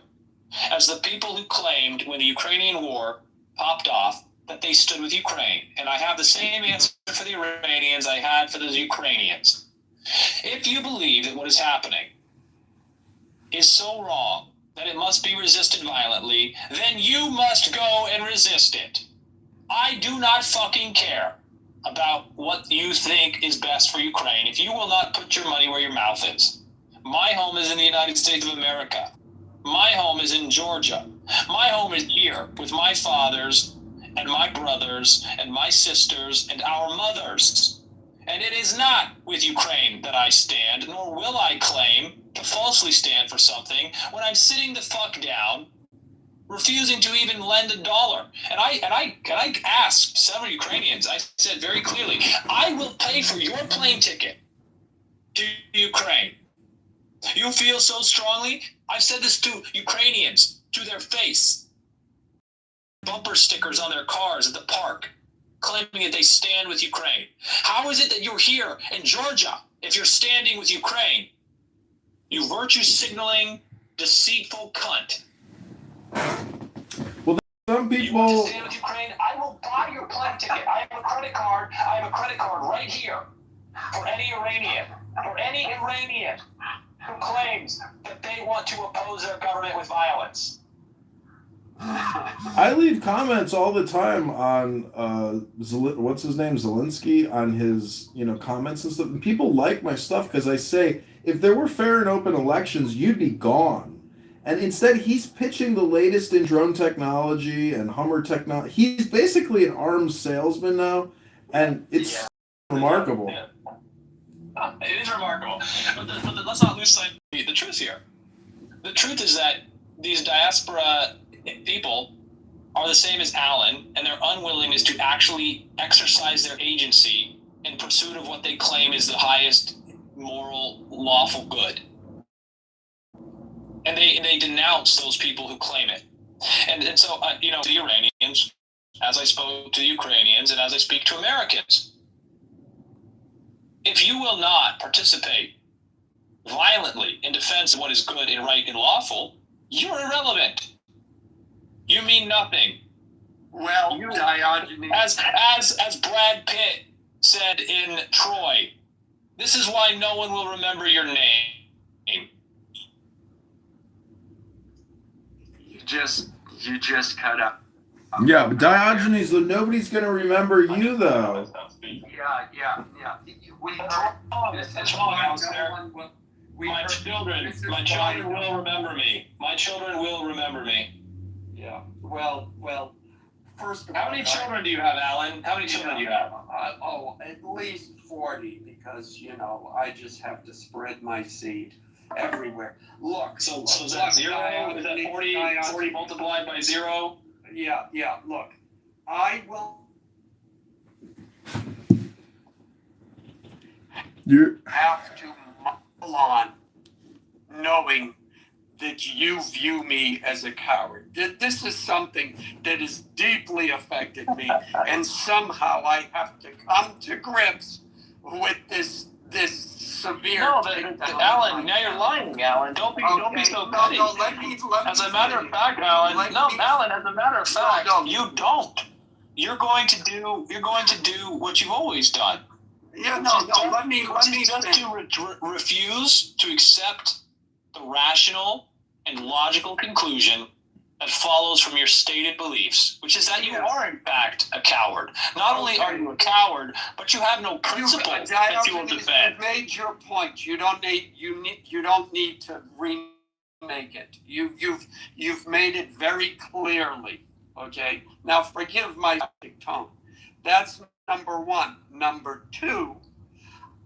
Speaker 17: as the people who claimed when the Ukrainian war popped off that they stood with Ukraine. And I have the same answer for the Iranians I had for the Ukrainians. If you believe that what is happening is so wrong that it must be resisted violently, then you must go and resist it. I do not fucking care about what you think is best for Ukraine if you will not put your money where your mouth is. My home is in the United States of America. My home is in Georgia. My home is here with my fathers and my brothers and my sisters and our mothers. And it is not with Ukraine that I stand, nor will I claim to falsely stand for something when I'm sitting the fuck down, refusing to even lend $1. And I asked several Ukrainians, I said very clearly, I will pay for your plane ticket to Ukraine. You feel so strongly? I've said this to Ukrainians, to their face. Bumper stickers on their cars at the park, claiming that they stand with Ukraine. How is it that you're here in Georgia if you're standing with Ukraine? You virtue signaling, deceitful cunt.
Speaker 7: Well, some people.
Speaker 17: You want to stand with Ukraine? I will buy your plane ticket. I have a credit card. I have a credit card right here for any Iranian. For any Iranian who claims that they want to oppose their government with violence.
Speaker 7: I leave comments all the time on what's his name, Zelensky, on his comments and stuff. And people like my stuff because I say if there were fair and open elections, you'd be gone. And instead, he's pitching the latest in drone technology and Hummer technology. He's basically an arms salesman now, and it's remarkable.
Speaker 17: Yeah. It is remarkable. But let's not lose sight of the truth here. The truth is that these diaspora people are the same as Alan, and their unwillingness to actually exercise their agency in pursuit of what they claim is the highest moral, lawful good. And they denounce those people who claim it. And so, to the Iranians, as I spoke to the Ukrainians, and as I speak to Americans, if you will not participate violently in defense of what is good and right and lawful, you're irrelevant. You mean nothing.
Speaker 5: Well, Diogenes.
Speaker 17: As Brad Pitt said in Troy, this is why no one will remember your name.
Speaker 5: You just cut up.
Speaker 7: Yeah, but Diogenes, nobody's gonna remember you though.
Speaker 5: Yeah.
Speaker 17: It's wrong out there. My children will remember me. My children will remember me.
Speaker 5: Yeah. Well. First of all,
Speaker 17: how many children do you have, Alan? How many children do you have?
Speaker 5: At least 40, because I just have to spread my seed everywhere. Look.
Speaker 17: So is that 0? Is that 40 multiplied by 0?
Speaker 5: Yeah. Look, I will.
Speaker 7: You
Speaker 5: have to muddle on, knowing that you view me as a coward. This is something that has deeply affected me, and somehow I have to come to grips with this severe.
Speaker 17: No, Alan, now you're lying, Alan. Don't be so petty.
Speaker 5: No, let me
Speaker 17: as a matter of fact, Alan. Alan. As a matter of fact, you don't. You're going to do what you've always done.
Speaker 5: Yeah, let me
Speaker 17: to refuse to accept the rational and logical conclusion that follows from your stated beliefs, which is that you are in fact a coward. Not only are you a coward, but you have no principle that you will defend.
Speaker 5: You've made your point. You don't need to remake it. You've made it very clearly. Okay. Now forgive my tone. That's number one. Number two,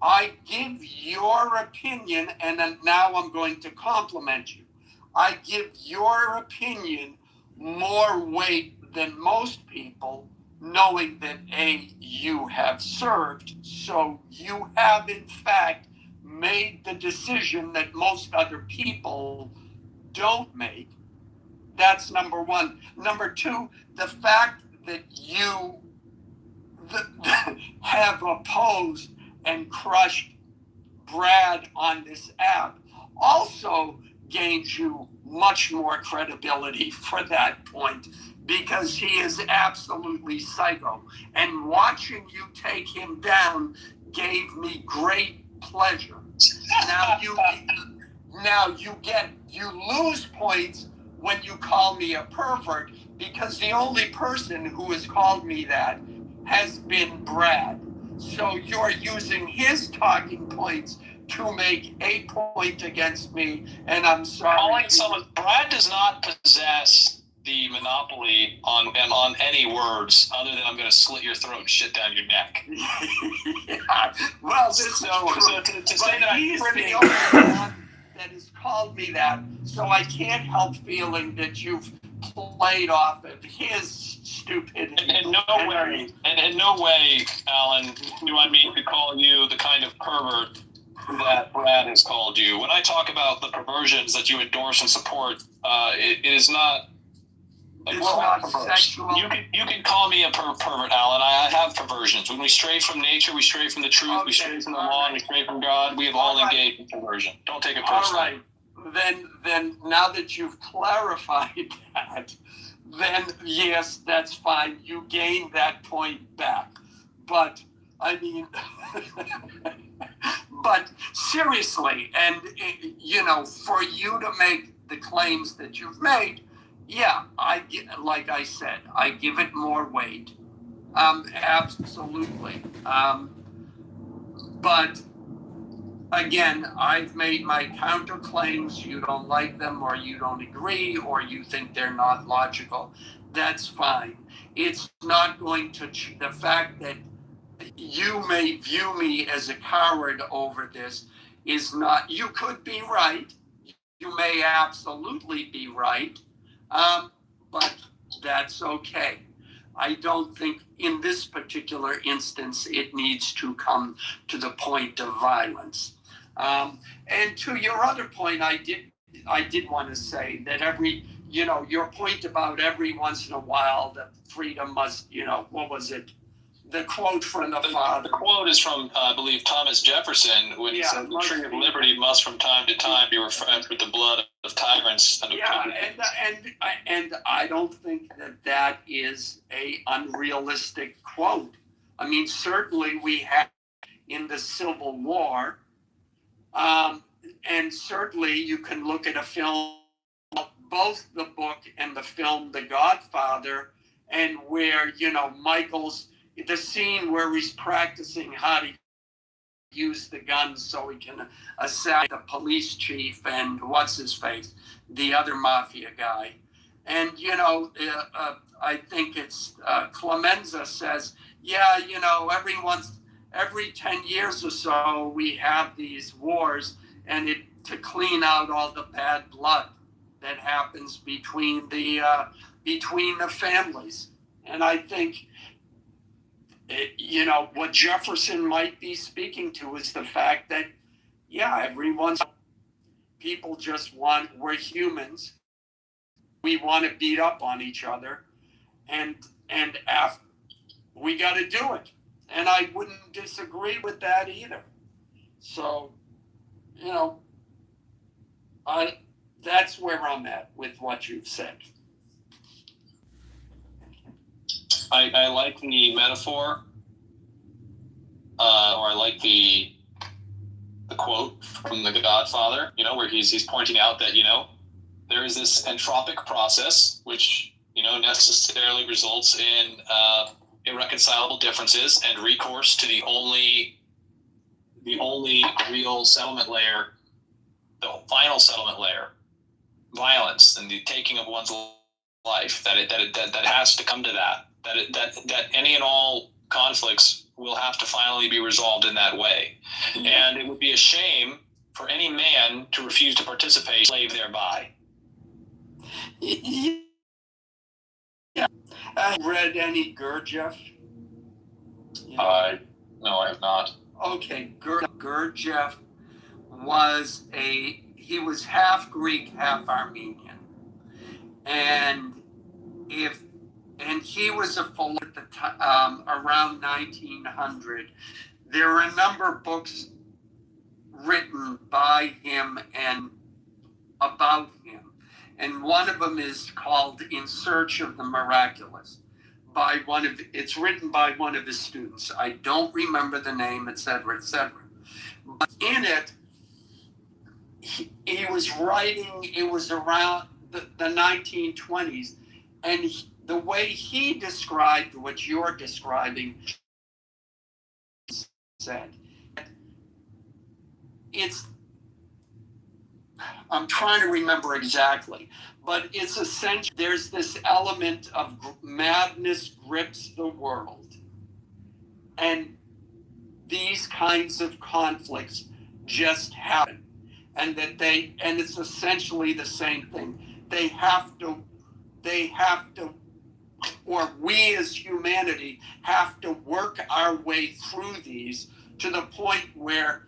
Speaker 5: I give your opinion, and then now I'm going to compliment you. I give your opinion more weight than most people, knowing that you have served, so you have in fact made the decision that most other people don't make. That's number one. Number two, the fact that have opposed and crushed Brad on this app also gains you much more credibility for that point, because he is absolutely psycho. And watching you take him down gave me great pleasure. Now you lose points when you call me a pervert, because the only person who has called me that has been Brad. So you're using his talking points to make a point against me, and I'm sorry.
Speaker 17: Calling someone, Brad does not possess the monopoly on any words other than I'm going to slit your throat and shit down your neck.
Speaker 5: Yeah. Well, this is true.
Speaker 17: To say that
Speaker 5: he's
Speaker 17: I'm
Speaker 5: the only one that has called me that, so I can't help feeling that you've played off of his stupidity.
Speaker 17: In no way, Alan, do I mean to call you the kind of pervert that Brad has called you. When I talk about the perversions that you endorse and support, it is not. Like,
Speaker 5: it's not sexual.
Speaker 17: You can call me a pervert, Alan. I have perversions. When we stray from nature, we stray from the truth, we stray from the law, and we stray from God. We have all engaged in perversion. Don't take it personally.
Speaker 5: All right. Then now that you've clarified that, then yes, that's fine. You gain that point back. But I mean, but seriously, and for you to make the claims that you've made, yeah, like I said, I give it more weight. Absolutely. But again, I've made my counterclaims. You don't like them, or you don't agree, or you think they're not logical. That's fine. It's not going to the fact that you may view me as a coward over this is not. You could be right. You may absolutely be right. But that's okay. I don't think in this particular instance it needs to come to the point of violence. And to your other point, I did want to say that your point about every once in a while that freedom must, what was it? The quote from the father.
Speaker 17: The quote is from, I believe, Thomas Jefferson, when he said, "The tree of liberty must from time to time be refreshed with the blood of tyrants."
Speaker 5: And I don't think that is a unrealistic quote. I mean, certainly we had in the Civil War, and certainly you can look at a film, both the book and the film, The Godfather, and where, the scene where he's practicing how to use the gun so he can assassinate the police chief and what's his face, the other mafia guy. And, I think it's Clemenza says, every 10 years or so, we have these wars and to clean out all the bad blood that happens between the families. And I think, what Jefferson might be speaking to is the fact that, people we're humans. We want to beat up on each other, and after, we got to do it. And I wouldn't disagree with that either. So, that's where I'm at with what you've said.
Speaker 17: I like the metaphor, or I like the quote from The Godfather, where he's pointing out that, there is this entropic process, which, necessarily results in irreconcilable differences and recourse to the only real settlement layer, the final settlement layer, violence and the taking of one's life. That has to come to that. That any and all conflicts will have to finally be resolved in that way. And it would be a shame for any man to refuse to participate, slave thereby.
Speaker 5: Yeah. Read any Gurdjieff?
Speaker 17: No, I have not.
Speaker 5: Okay, Gurdjieff he was half Greek, half Armenian. And he was a philosopher at the around 1900. There are a number of books written by him and about him. And one of them is called In Search of the Miraculous. It's written by one of his students. I don't remember the name, etc., etc. But in it, he was writing, it was around the 1920s, and the way he described what you're describing said, I'm trying to remember exactly, but it's essential. There's this element of madness grips the world, and these kinds of conflicts just happen, and it's essentially the same thing. They have to, or we as humanity have to work our way through these to the point where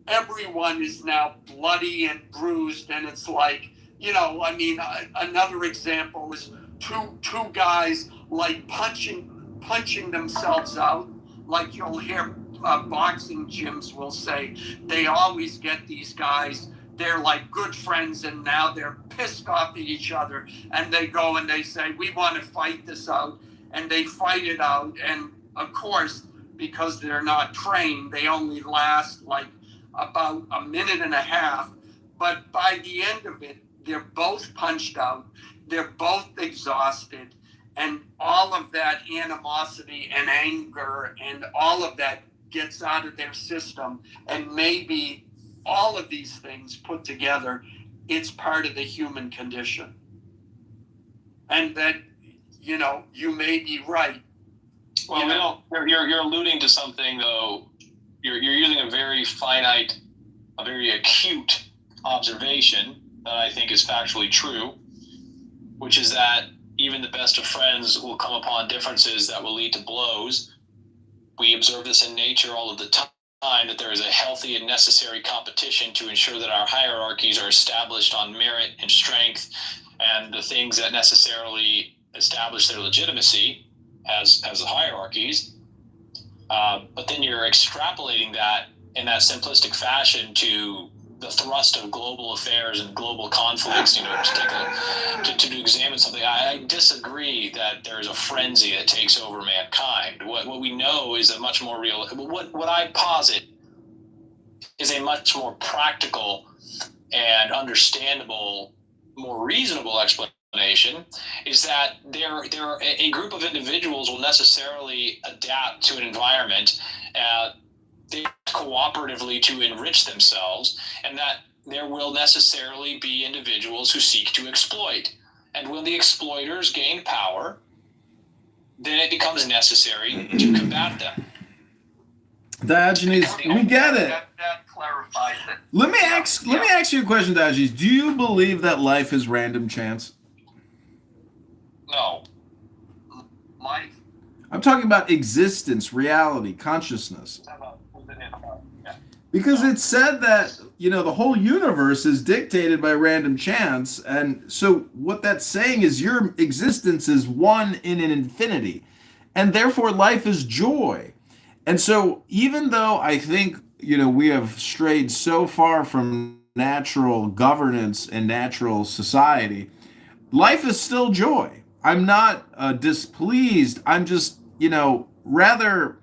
Speaker 5: everyone is now bloody and bruised, and it's like, another example is two guys like punching themselves out, like you'll hear boxing gyms will say. They always get these guys, they're like good friends, and now they're pissed off at each other, and they go and they say, we want to fight this out, and they fight it out, and of course, because they're not trained, they only last like about a minute and a half, but by the end of it, they're both punched out, they're both exhausted, and all of that animosity and anger and all of that gets out of their system, and maybe all of these things put together, it's part of the human condition. And that, you may be right.
Speaker 17: Well, you're alluding to something, though. You're using a very finite, a very acute observation that I think is factually true, which is that even the best of friends will come upon differences that will lead to blows. We observe this in nature all of the time, that there is a healthy and necessary competition to ensure that our hierarchies are established on merit and strength and the things that necessarily establish their legitimacy as the hierarchies. But then you're extrapolating that in that simplistic fashion to the thrust of global affairs and global conflicts, to examine something. I disagree that there is a frenzy that takes over mankind. What we know is a much more real, what I posit is a much more practical and understandable, more reasonable explanation, is that a group of individuals will necessarily adapt to an environment, they cooperatively to enrich themselves, and that there will necessarily be individuals who seek to exploit. And when the exploiters gain power, then it becomes necessary to combat them.
Speaker 11: Diogenes, we get it.
Speaker 5: That clarifies it.
Speaker 11: Let me ask you a question, Diogenes. Do you believe that life is random chance?
Speaker 17: No.
Speaker 5: Life?
Speaker 11: I'm talking about existence, reality, consciousness. Because it's said that, the whole universe is dictated by random chance. And so what that's saying is your existence is one in an infinity. And therefore life is joy. And so even though I think, we have strayed so far from natural governance and natural society, life is still joy. I'm not displeased. I'm just, rather,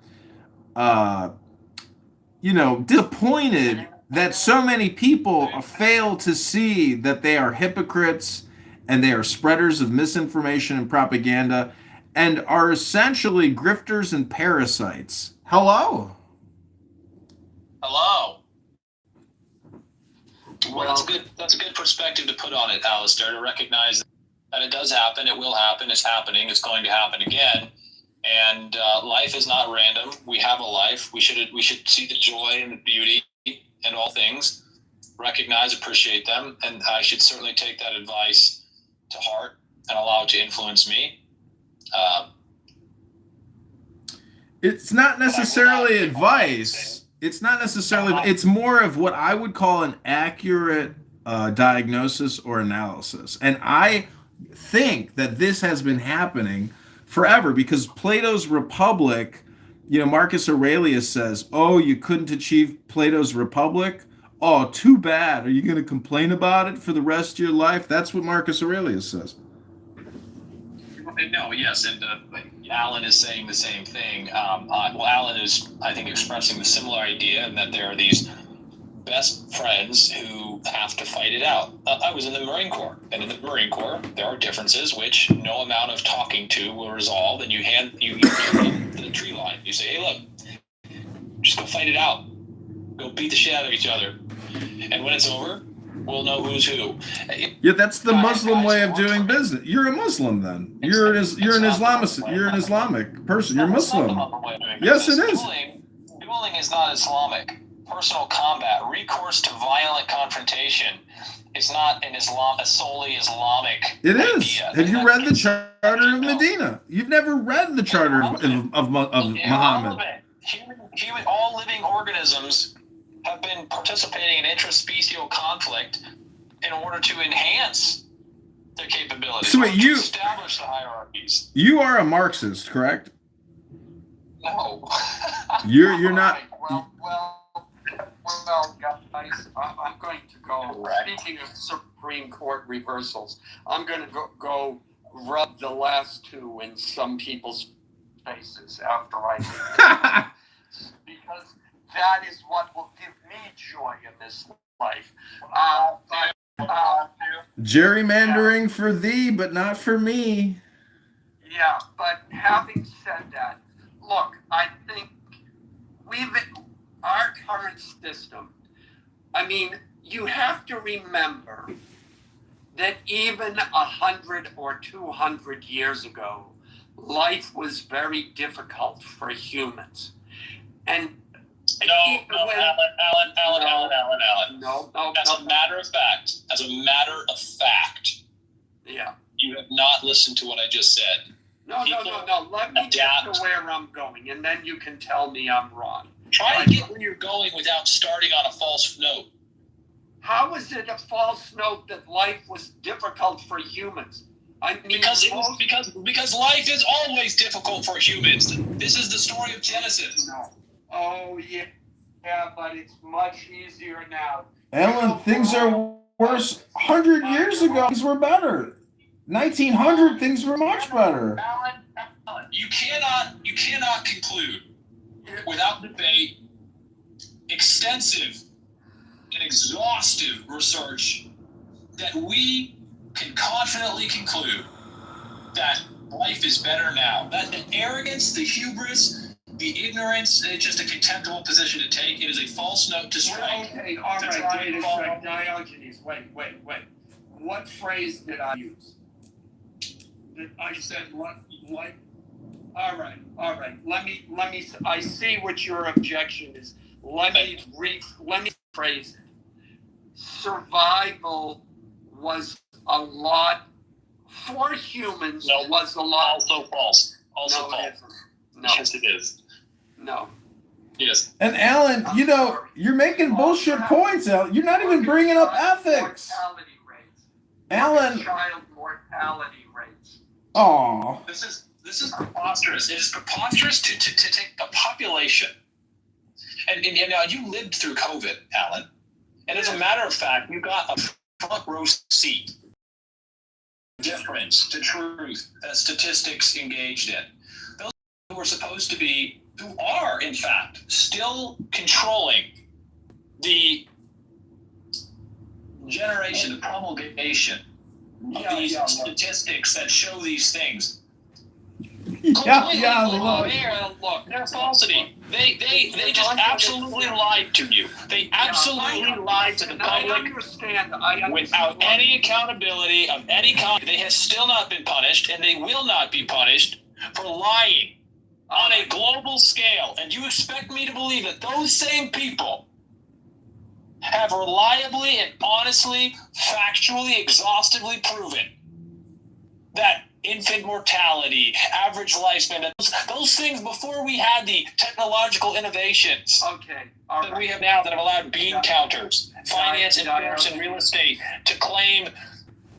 Speaker 11: disappointed that so many people fail to see that they are hypocrites and they are spreaders of misinformation and propaganda and are essentially grifters and parasites. Hello?
Speaker 17: Hello. Well, that's a good perspective to put on it, Alistair, to recognize that it does happen, it will happen, it's happening, it's going to happen again. And life is not random. We have a life. We should see the joy and the beauty in all things, recognize, appreciate them, and I should certainly take that advice to heart and allow it to influence me.
Speaker 11: It's not necessarily advice. It's not necessarily. It's more of what I would call an accurate diagnosis or analysis, and I think that this has been happening forever, because Plato's Republic, Marcus Aurelius says, oh, you couldn't achieve Plato's Republic? Oh, too bad. Are you going to complain about it for the rest of your life? That's what Marcus Aurelius says.
Speaker 17: No, yes, and Alan is saying the same thing. Well, Alan is, I think, expressing the similar idea, and that there are these best friends who have to fight it out. I was in the Marine Corps, and in the Marine Corps, there are differences which no amount of talking to will resolve, and you the tree line. You say, hey, look, just go fight it out. Go beat the shit out of each other. And when it's over, we'll know who's who.
Speaker 11: Yeah, that's the Muslim way of doing business. You're a Muslim then. You're an Islamic person. You're Muslim. Yes, it is.
Speaker 17: Dueling is not Islamic. Personal combat, recourse to violent confrontation, is not a solely Islamic
Speaker 11: It is.
Speaker 17: idea.
Speaker 11: Have you read the Charter of Medina? You've never read the Charter of Muhammad.
Speaker 17: All living organisms have been participating in intraspecial conflict in order to enhance their capabilities.
Speaker 11: So wait,
Speaker 17: to establish the hierarchies.
Speaker 11: You are a Marxist, correct?
Speaker 17: No.
Speaker 11: You're not.
Speaker 5: Well, guys, I'm going to go. Speaking of Supreme Court reversals, I'm going to go rub the last two in some people's faces after I because that is what will give me joy in this life.
Speaker 11: Gerrymandering for thee, but not for me.
Speaker 5: Yeah, but having said that, look, I think our current system, I mean, you have to remember that even 100 or 200 years ago, life was very difficult for humans. And
Speaker 17: Alan. No. As a matter of fact.
Speaker 5: Yeah.
Speaker 17: You have not listened to what I just said.
Speaker 5: No. Let me get to where I'm going, and then you can tell me I'm wrong.
Speaker 17: Try to get where you're going without starting on a false note.
Speaker 5: How is it a false note that life was difficult for humans? I mean,
Speaker 17: because life is always difficult for humans. This is the story of Genesis.
Speaker 5: No. Oh yeah, but it's much easier now.
Speaker 11: Alan, things are worse. 100 years ago, things were better. 1900, things were much better.
Speaker 17: Alan, you cannot conclude without debate, extensive and exhaustive research, that we can confidently conclude that life is better now. That the arrogance, the hubris, the ignorance, it's just a contemptible position to take. It is a false note to strike.
Speaker 5: Okay, all right, wait a second. Diogenes, wait. What phrase did I use? I said what? All right. Let me. I see what your objection is. Let me phrase it. Survival was a lot for humans. Was a lot.
Speaker 17: Also false. Also false.
Speaker 5: No.
Speaker 17: Yes, it is.
Speaker 5: No.
Speaker 17: Yes.
Speaker 11: And Alan, you're making bullshit points, Alan. You're not even bringing up ethics.
Speaker 5: Mortality rates.
Speaker 11: Alan.
Speaker 5: Child mortality rates.
Speaker 11: Aw.
Speaker 17: This is preposterous. It is preposterous to take a population. And now you lived through COVID, Alan. And as a matter of fact, you got a front row seat. Difference to truth that statistics engaged in. Those who are, in fact, still controlling the generation, the promulgation of these statistics that show these things.
Speaker 11: Look.
Speaker 17: They're falsity. They just absolutely lied to you. They absolutely lied to the public without any accountability of any kind. They have still not been punished, and they will not be punished for lying on a global scale. And you expect me to believe that those same people have reliably and honestly, factually, exhaustively proven that infant mortality, average lifespan, those things before we had the technological innovations that we have now that have allowed bean counters, finance, insurance, and real estate to claim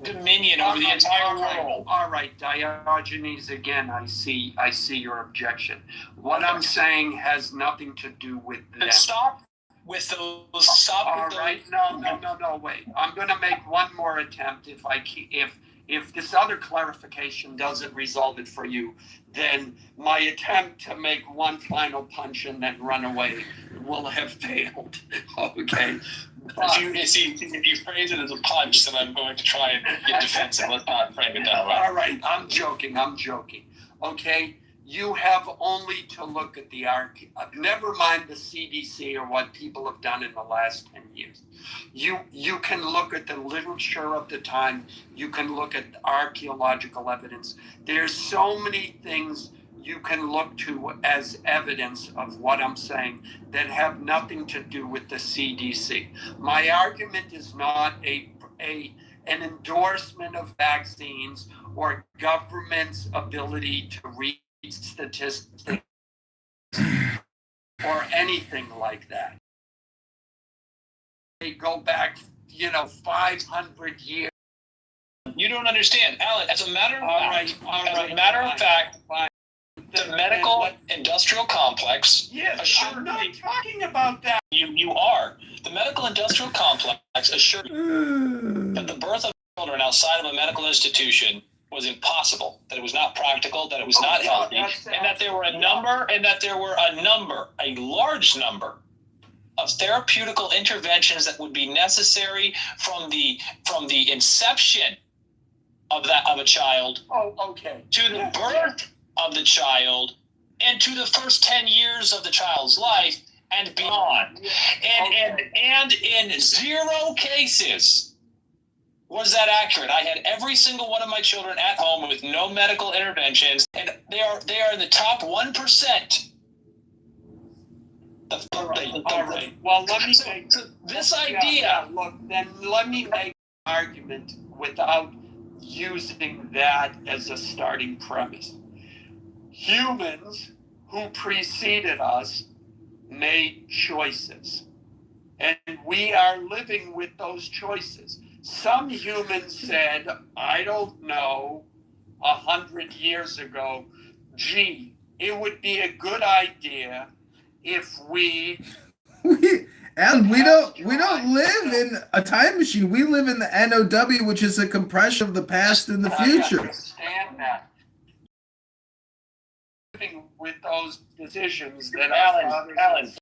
Speaker 17: dominion over the entire world.
Speaker 5: All right, Diogenes, again, I see your objection. What I'm saying has nothing to do with them.
Speaker 17: Stop with those.
Speaker 5: All right, no, wait. I'm going to make one more attempt. If this other clarification doesn't resolve it for you, then my attempt to make one final punch and then run away will have failed. Okay.
Speaker 17: But if you phrase it as a punch, then I'm going to try and get defensive. Let's not frame it that way.
Speaker 5: All right, I'm joking. Okay, you have only to look at the never mind the CDC or what people have done in the last 10 years. You can look at the literature of the time. You can look at archaeological evidence. There's so many things you can look to as evidence of what I'm saying that have nothing to do with the CDC. My argument is not an endorsement of vaccines or government's ability to read statistics or anything like that. They go back, 500 years.
Speaker 17: You don't understand, Alan. As a matter of fact, the medical industrial complex.
Speaker 5: Yes, I'm not talking about that.
Speaker 17: You are. The medical industrial complex assured you that the birth of children outside of a medical institution was impossible, that it was not practical, that it was not healthy, and that there were a large number of therapeutical interventions that would be necessary from the inception of a child to the birth of the child and to the first 10 years of the child's life and beyond. And in 0 cases was that accurate. I had every single one of my children at home with no medical interventions, and they are in the top 1%.
Speaker 5: All right. Well, let me make
Speaker 17: this idea.
Speaker 5: Look, then let me make an argument without using that as a starting premise. Humans who preceded us made choices, and we are living with those choices. Some humans said, I don't know, 100 years ago, gee, it would be a good idea if
Speaker 11: and we don't live in a time machine. We live in the NOW, which is a compression of the past and the future.
Speaker 5: I understand that. Living with those decisions that
Speaker 17: Alan,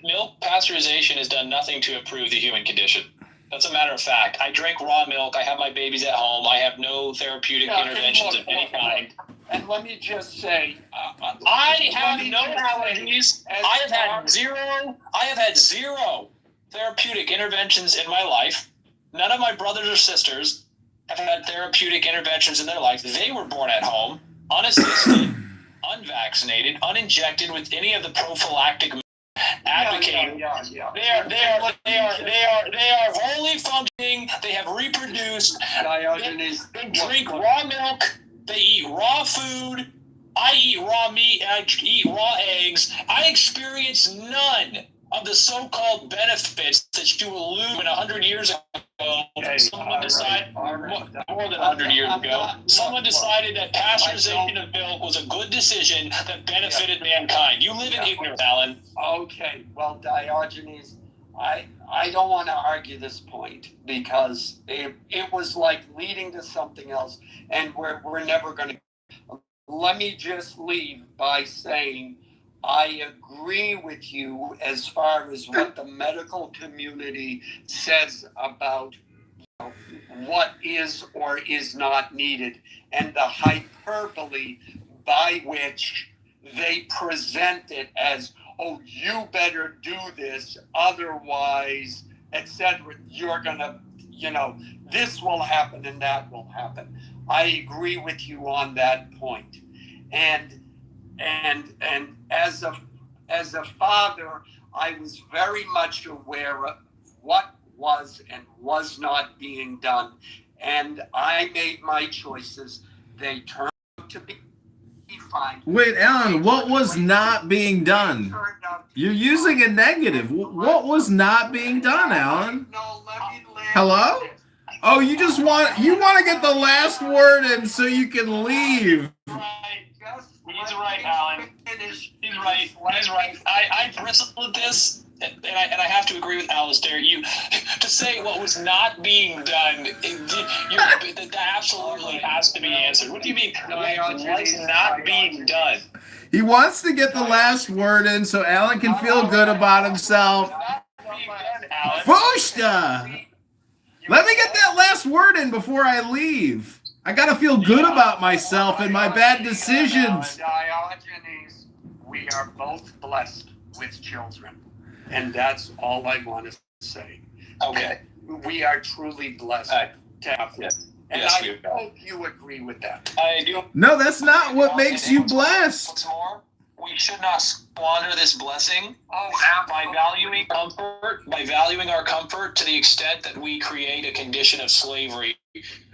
Speaker 17: milk pasteurization has done nothing to improve the human condition. That's a matter of fact. I drink raw milk. I have my babies at home. I have no therapeutic interventions of any kind.
Speaker 5: And let me just say,
Speaker 17: I have no allergies. I have had zero therapeutic interventions in my life. None of my brothers or sisters have had therapeutic interventions in their life. They were born at home, unassisted, unvaccinated, uninjected with any of the prophylactic advocating. They are wholly functioning. They have reproduced. They drink raw milk. They eat raw food. I eat raw meat. I eat raw eggs. I experience none of the so-called benefits that you allude when 100 years ago, someone decided, more than 100 years ago, someone decided that pasteurization of milk was a good decision that benefited mankind. You live in ignorance, Alan.
Speaker 5: Okay, well, Diogenes, I don't want to argue this point because it was like leading to something else, and we're never going to. Let me just leave by saying I agree with you as far as what the medical community says about what is or is not needed, and the hyperbole by which they present it as, oh, you better do this, otherwise, etc. You're gonna, this will happen and that will happen. I agree with you on that point. And as a father, I was very much aware of what was and was not being done, and I made my choices. They turned out to be fine.
Speaker 11: Wait, Alan, what was not being done? You're using a negative. What was not being done, Alan? Hello? Oh, you want to get the last word in so you can leave.
Speaker 17: He's right, Alan. He's right. He's right. I bristled with this, and I have to agree with Alistair. You to say what was not being done, that absolutely has to be answered. What do you mean? What's not being done?
Speaker 11: He wants to get the last word in so Alan can feel good about himself. Fushta! Let me get that last word in before I leave. I gotta feel good about myself and my bad decisions.
Speaker 5: Diogenes, we are both blessed with children. And that's all I want to say.
Speaker 17: Okay.
Speaker 5: We are truly blessed to have them. And
Speaker 17: Yes,
Speaker 5: I hope you agree with that.
Speaker 17: I do.
Speaker 11: No, that's not what makes you blessed.
Speaker 17: What's more, we should not squander this blessing by valuing our comfort to the extent that we create a condition of slavery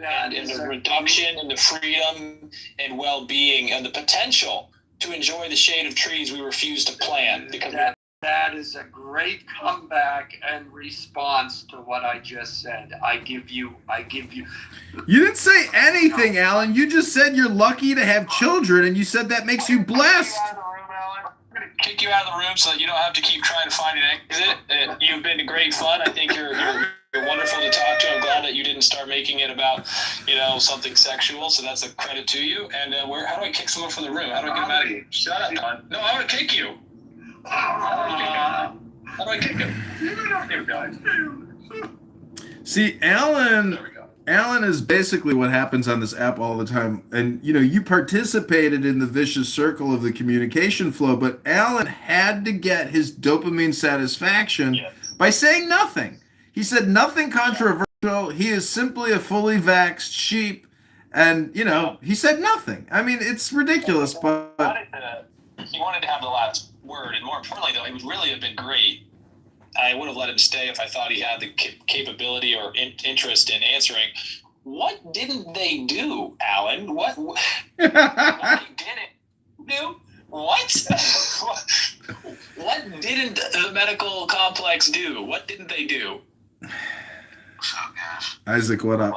Speaker 17: and in the reduction in the freedom and well-being and the potential to enjoy the shade of trees we refuse to plant because
Speaker 5: that is a great comeback and response to what I just said. I give you.
Speaker 11: You didn't say anything, Alan. You just said you're lucky to have children, and you said that makes you blessed.
Speaker 17: Kick you out of the room so that you don't have to keep trying to find an exit. You've been great fun. I think you're wonderful to talk to. I'm glad that you didn't start making it about, something sexual. So that's a credit to you. And how do I kick someone from the room? How do I get them out of here? Shut up, John. No, I'm gonna kick you. How do I kick him?
Speaker 11: See, Alan is basically what happens on this app all the time. And, you participated in the vicious circle of the communication flow, but Alan had to get his dopamine satisfaction by saying nothing. He said nothing controversial. He is simply a fully vaxxed sheep. And, he said nothing. I mean, it's ridiculous, but...
Speaker 17: He wanted to have the last word. And more importantly, though, it would really have been great. I would have let him stay if I thought he had the capability or interest in answering. What didn't they do, Alan? What didn't do? What? What didn't the medical complex do? What didn't they do?
Speaker 11: Isaac, what up?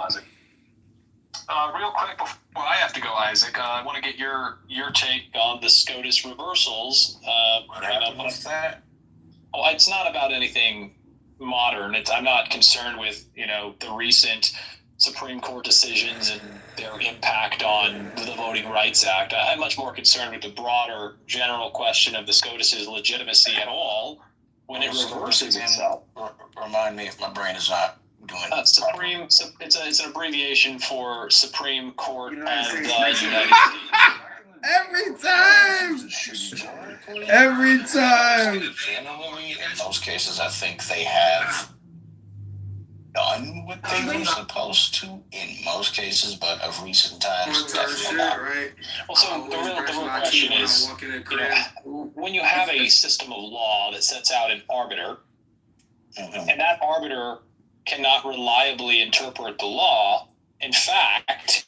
Speaker 17: Real quick before I have to go, Isaac, I want to get your take on the SCOTUS reversals.
Speaker 9: What happened with that?
Speaker 17: Well, it's not about anything modern. I'm not concerned with, the recent Supreme Court decisions and their impact on the Voting Rights Act. I'm much more concerned with the broader general question of the SCOTUS's legitimacy at all when it reverses itself.
Speaker 9: Remind me if my brain is not doing it.
Speaker 17: Supreme. It's an abbreviation for Supreme Court of the United States.
Speaker 11: Every time.
Speaker 9: Generally, in most cases, I think they have done what they were supposed to. In most cases, but of recent times, definitely not.
Speaker 17: Well, so the real question is, when you have a system of law that sets out an arbiter, and that arbiter cannot reliably interpret the law, in fact,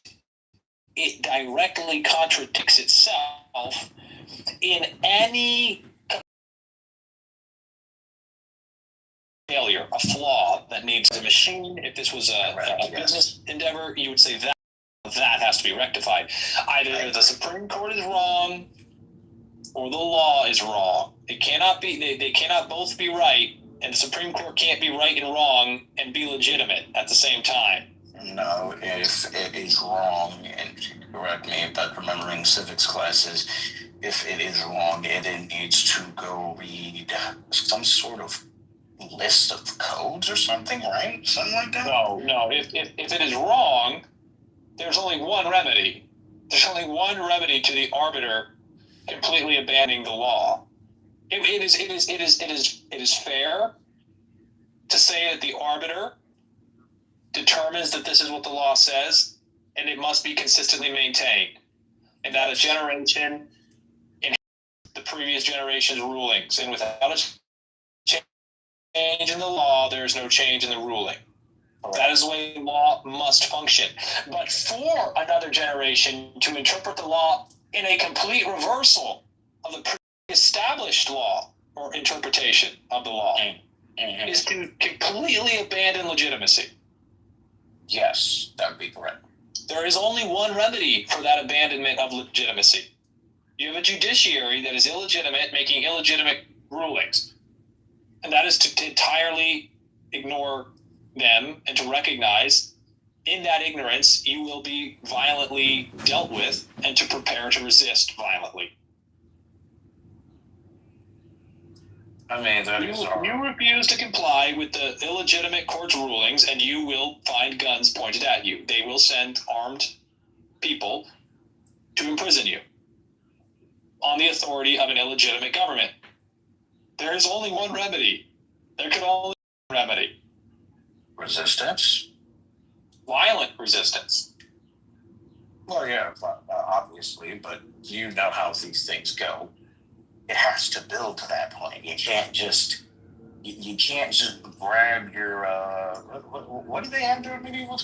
Speaker 17: it directly contradicts itself in any failure, a flaw that needs a machine. If this was a business endeavor, you would say that has to be rectified. Either the Supreme Court is wrong or the law is wrong. It cannot be, they cannot both be right, and the Supreme Court can't be right and wrong and be legitimate at the same time.
Speaker 9: No, if it is wrong, and correct me, but remembering civics classes, if it is wrong, it needs to go read some sort of list of codes or something, right? Something like that?
Speaker 17: No. If it is wrong, there's only one remedy. There's only one remedy to the arbiter completely abandoning the law. It is fair to say that the arbiter determines that this is what the law says, and it must be consistently maintained, and that a generation inherits the previous generation's rulings, and without a change in the law, there is no change in the ruling. That is the way law must function. But for another generation to interpret the law in a complete reversal of the pre-established law or interpretation of the law is to completely abandon legitimacy.
Speaker 9: Yes, that would be correct.
Speaker 17: There is only one remedy for that abandonment of legitimacy. You have a judiciary that is illegitimate, making illegitimate rulings. And that is to entirely ignore them and to recognize in that ignorance you will be violently dealt with and to prepare to resist violently.
Speaker 9: I mean,
Speaker 17: you refuse to comply with the illegitimate court's rulings, and you will find guns pointed at you. They will send armed people to imprison you on the authority of an illegitimate government. There is only one remedy. There can only be one remedy.
Speaker 9: Resistance?
Speaker 17: Violent resistance.
Speaker 9: Well, yeah, obviously, but you know how these things go. It has to build to that point. You can't just grab your what do they have during medieval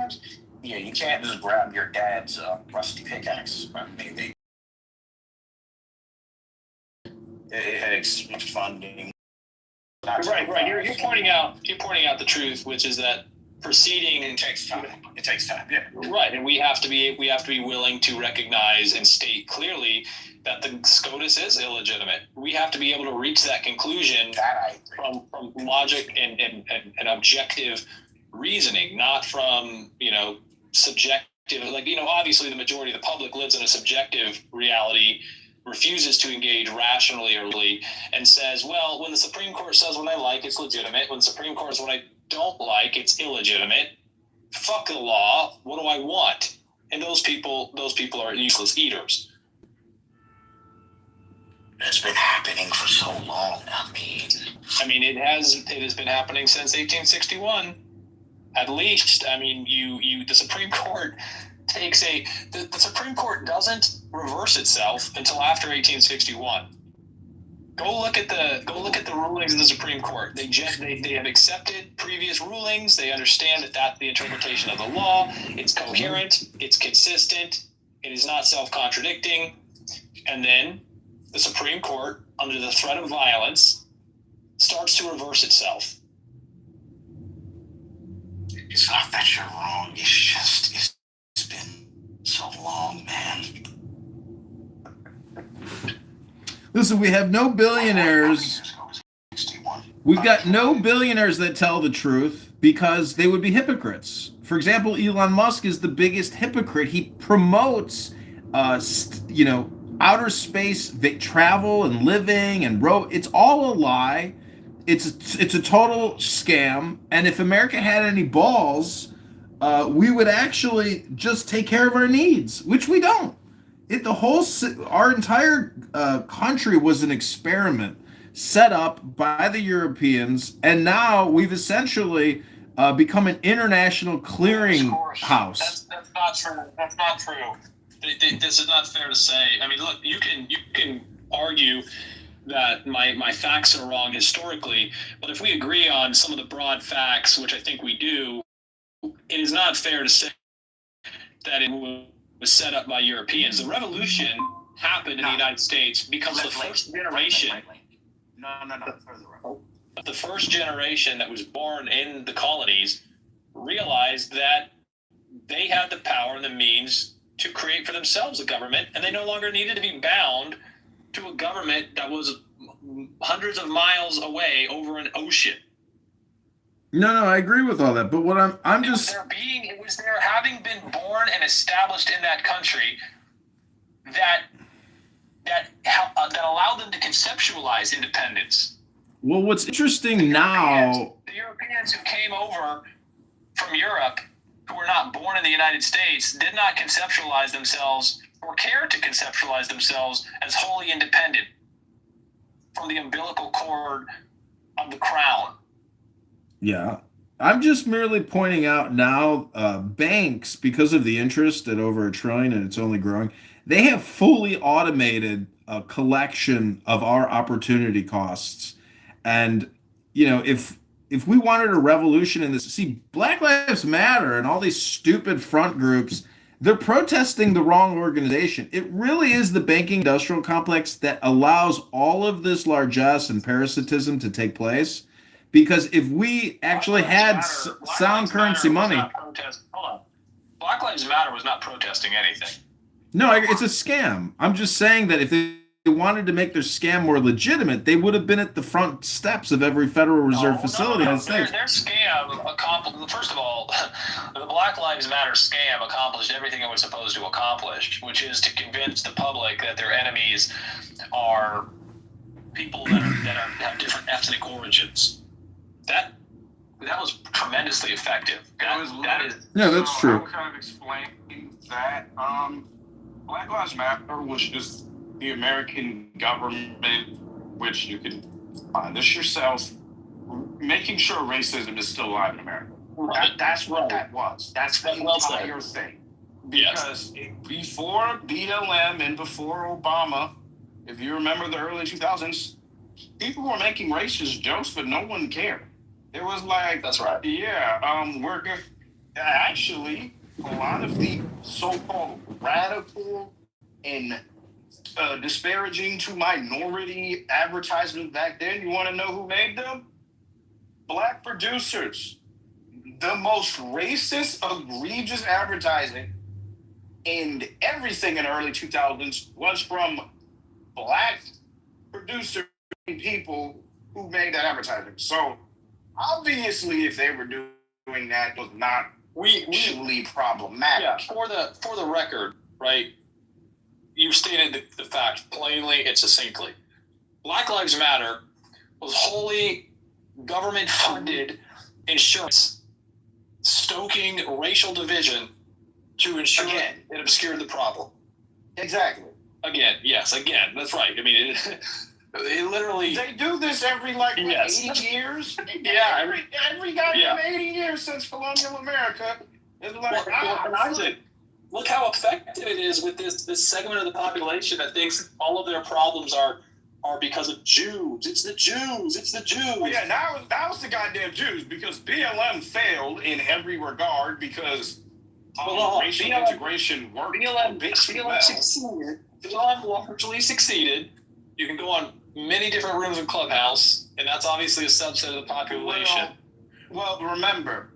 Speaker 9: times? Yeah, you can't just grab your dad's rusty pickaxe. I mean, it had funding.
Speaker 17: Right. You're pointing out the truth, which is that proceeding.
Speaker 9: It takes time. Yeah.
Speaker 17: Right, and we have to be willing to recognize and state clearly that the SCOTUS is illegitimate. We have to be able to reach that conclusion from logic and objective reasoning, not from subjective. Obviously the majority of the public lives in a subjective reality, refuses to engage rationally or really, and says, well, when the Supreme Court says what I like, it's legitimate. When the Supreme Court says what I don't like, it's illegitimate. Fuck the law. What do I want? And those people are useless eaters.
Speaker 9: It's been happening for so long.
Speaker 17: I mean, it has been happening since 1861, at least. I mean, the Supreme Court the Supreme Court doesn't reverse itself until after 1861. Go look at the rulings of the Supreme Court. They have accepted previous rulings. They understand that that's the interpretation of the law. It's coherent. It's consistent. It is not self-contradicting. And then the Supreme Court, under the threat of violence, starts to reverse itself.
Speaker 9: It's not that you're wrong. It's been so long, man.
Speaker 11: Listen, we have no billionaires. We've got no billionaires that tell the truth because they would be hypocrites. For example, Elon Musk is the biggest hypocrite. He promotes, outer space travel and living and it's all a lie. It's a total scam. And if America had any balls, we would actually just take care of our needs, which we don't. Our entire country was an experiment set up by the Europeans, and now we've essentially become an international clearing house.
Speaker 17: That's not true. That's not true. This is not fair to say. I mean, look, you can argue that my facts are wrong historically, but if we agree on some of the broad facts, which I think we do, it is not fair to say that it was set up by Europeans. The revolution happened in the United States because the first generation. The first generation that was born in the colonies realized that they had the power and the means to create for themselves a government, and they no longer needed to be bound to a government that was hundreds of miles away over an ocean.
Speaker 11: No, I agree with all that, but what I'm just
Speaker 17: it was their having been born and established in that country that allowed them to conceptualize independence.
Speaker 11: Well, what's interesting now,
Speaker 17: the Europeans who came over from Europe, who were not born in the United States, did not conceptualize themselves or care to conceptualize themselves as wholly independent from the umbilical cord of the crown.
Speaker 11: Yeah. I'm just merely pointing out now, banks, because of the interest at over $1 trillion and it's only growing, they have fully automated a collection of our opportunity costs. And, if we wanted a revolution in this, see, Black Lives Matter and all these stupid front groups, they're protesting the wrong organization. It really is the banking industrial complex that allows all of this largesse and parasitism to take place. Because if we actually had sound currency money,
Speaker 17: Hold on. Black Lives Matter was not protesting anything.
Speaker 11: no, it's a scam. I'm just saying that if they wanted to make their scam more legitimate, they would have been at the front steps of every Federal Reserve facility in the States.
Speaker 17: Their scam accomplished. First of all, the Black Lives Matter scam accomplished everything it was supposed to accomplish, which is to convince the public that their enemies are people that have different ethnic origins. That was tremendously effective. That is.
Speaker 11: Yeah, that's true.
Speaker 12: I would kind of explain that. Black Lives Matter was just the American government, which you can find this yourself, making sure racism is still alive in America. That's what that was. That's the entire thing. Because before BLM and before Obama, if you remember the early 2000s, people were making racist jokes, but no one cared. It was like,
Speaker 17: that's right.
Speaker 12: Yeah, we're good. Actually, a lot of the so-called radical and disparaging to minority advertisements back then, you want to know who made them? Black producers. The most racist, egregious advertising and everything in the early 2000s was from Black producer people who made that advertising. So obviously, if they were doing that, it was not truly problematic.
Speaker 17: Yeah, for the record, right? You stated the fact plainly and succinctly. Black Lives Matter was wholly government-funded insurance, stoking racial division to ensure it obscured the problem.
Speaker 12: Exactly.
Speaker 17: Again, that's right. I mean, it literally.
Speaker 12: They do this every 80 years.
Speaker 17: Yeah,
Speaker 12: every goddamn 80 years since colonial America. It's like,
Speaker 17: look how effective it is with this segment of the population that thinks all of their problems are because of Jews. It's the Jews. It's the Jews.
Speaker 12: Well, yeah, that was the goddamn Jews, because BLM failed in every regard because racial integration worked.
Speaker 17: BLM succeeded. BLM largely succeeded. You can go on many different rooms in Clubhouse, and that's obviously a subset of the population.
Speaker 12: Well, remember,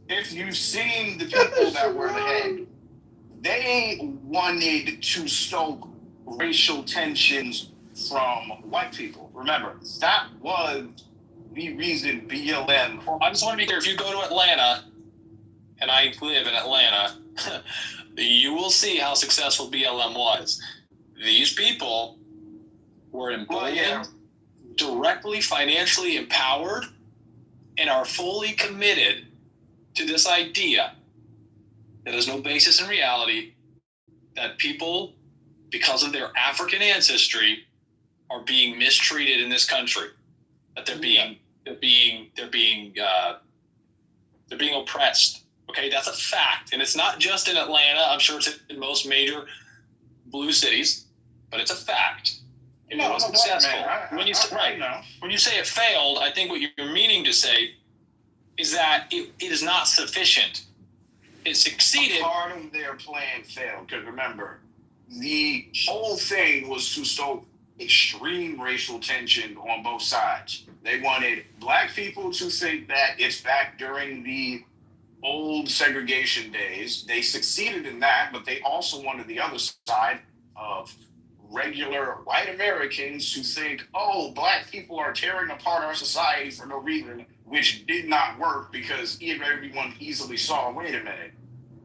Speaker 12: if you've seen the people that were the head, they wanted to stoke racial tensions from white people. Remember, that was the reason BLM.
Speaker 17: I just want to be clear, if you go to Atlanta, and I live in Atlanta, you will see how successful BLM was. These people were emboldened, directly financially empowered, and are fully committed to this idea that has no basis in reality, that people, because of their African ancestry, are being mistreated in this country, that they're being oppressed. Okay, that's a fact, and it's not just in Atlanta. I'm sure it's in most major blue cities, but it's a fact. It was successful. When you say it failed, I think what you're meaning to say is that it is not sufficient. It succeeded.
Speaker 12: Part of their plan failed, because remember, the whole thing was to stoke extreme racial tension on both sides. They wanted black people to think that it's back during the old segregation days. They succeeded in that, but they also wanted the other side of regular white Americans to think, oh, black people are tearing apart our society for no reason, which did not work, because everyone easily saw, wait a minute,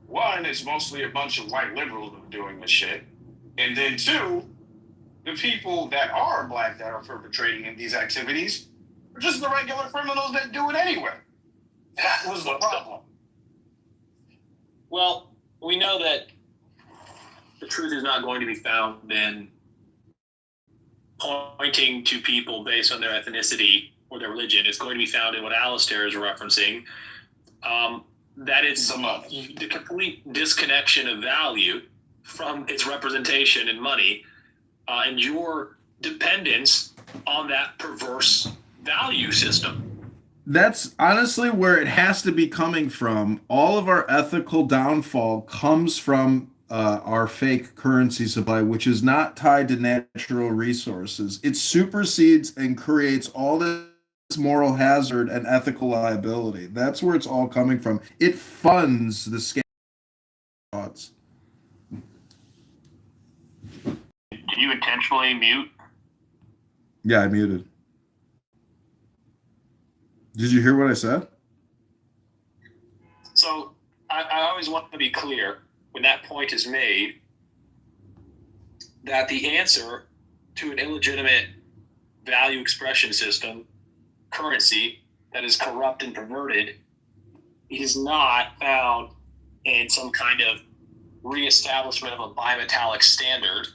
Speaker 12: one, it's mostly a bunch of white liberals doing this shit, and then two, the people that are black that are perpetrating in these activities are just the regular criminals that do it anyway. That was the problem.
Speaker 17: Well, we know that the truth is not going to be found in pointing to people based on their ethnicity or their religion. It's going to be found in what Alistair is referencing. That is the complete disconnection of value from its representation in money, and your dependence on that perverse value system.
Speaker 11: That's honestly where it has to be coming from. All of our ethical downfall comes from our fake currency supply, which is not tied to natural resources. It supersedes and creates all this
Speaker 7: moral hazard and ethical liability. That's where it's all coming from. It funds the scam thoughts.
Speaker 6: Did you intentionally mute?
Speaker 7: Yeah, I muted. Did you hear what I said?
Speaker 17: So I always want to be clear when that point is made that the answer to an illegitimate value expression system, currency, that is corrupt and perverted, is not found in some kind of reestablishment of a bimetallic standard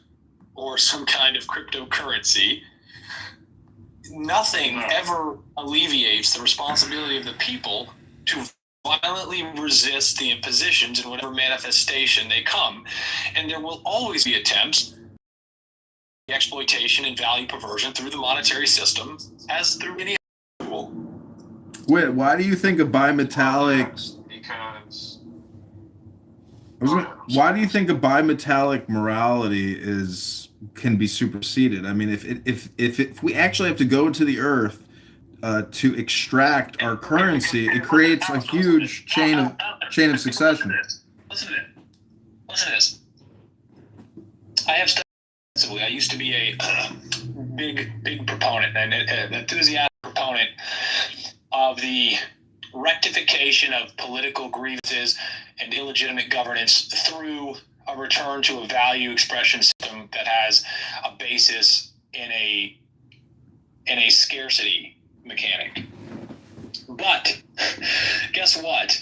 Speaker 17: or some kind of cryptocurrency. Nothing ever alleviates the responsibility of the people to violently resist the impositions in whatever manifestation they come. And there will always be attempts at exploitation and value perversion through the monetary system as through any other tool.
Speaker 7: Wait, why do you think a bimetallic...
Speaker 12: Because...
Speaker 7: Why do you think a bimetallic morality can be superseded? I mean, if we actually have to go into the earth to extract our currency, it creates a huge chain of succession.
Speaker 17: Listen to this. I have studied extensively. I used to be a big proponent, an enthusiastic proponent of the rectification of political grievances and illegitimate governance through a return to a value expression system that has a basis in a scarcity mechanic. But guess what?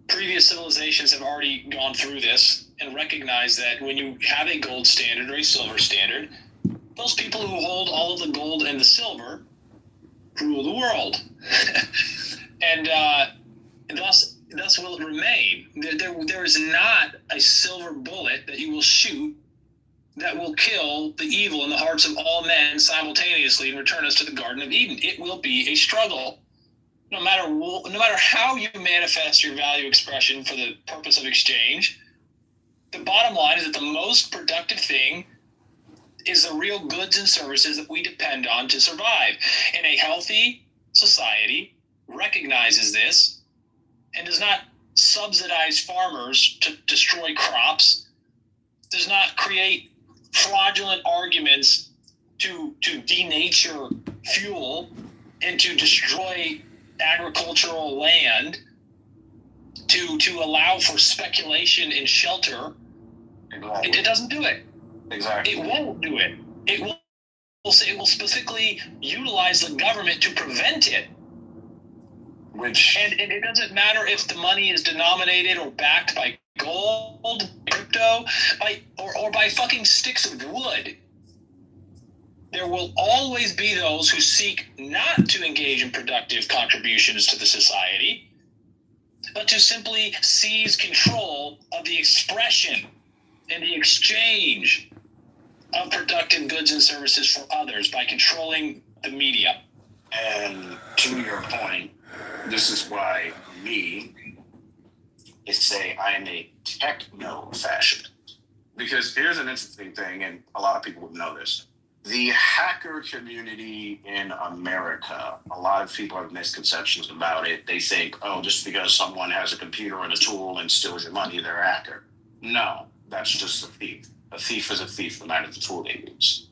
Speaker 17: Previous civilizations have already gone through this and recognized that when you have a gold standard or a silver standard, those people who hold all of the gold and the silver rule the world. And thus will it remain. There is not a silver bullet that you will shoot that will kill the evil in the hearts of all men simultaneously and return us to the Garden of Eden. It will be a struggle. No matter how you manifest your value expression for the purpose of exchange, the bottom line is that the most productive thing is the real goods and services that we depend on to survive. And a healthy society recognizes this and does not subsidize farmers to destroy crops, does not create fraudulent arguments to denature fuel and to destroy agricultural land, to allow for speculation in shelter. Exactly. It doesn't do it. Exactly. It won't do it. It will specifically utilize the government to prevent it. And it doesn't matter if the money is denominated or backed by gold, crypto, or by fucking sticks of wood. There will always be those who seek not to engage in productive contributions to the society, but to simply seize control of the expression and the exchange of productive goods and services for others by controlling the media.
Speaker 8: And to your point, this is why I say I am a techno-fascist. Because here's an interesting thing, and a lot of people would know this. The hacker community in America, a lot of people have misconceptions about it. They think, oh, just because someone has a computer and a tool and steals your money, they're a hacker. No, that's just a thief. A thief is a thief, no matter the tool they use.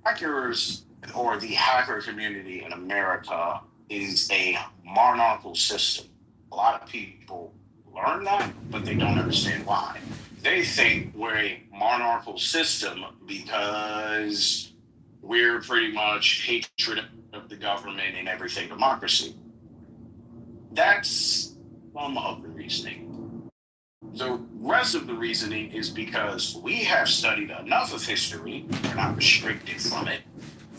Speaker 8: Hackers, or the hacker community in America, is a monarchical system. A lot of people learn that, but they don't understand why. They think we're a monarchical system because we're pretty much hatred of the government and everything democracy. That's some of the reasoning. The rest of the reasoning is because we have studied enough of history, we're not restricted from it,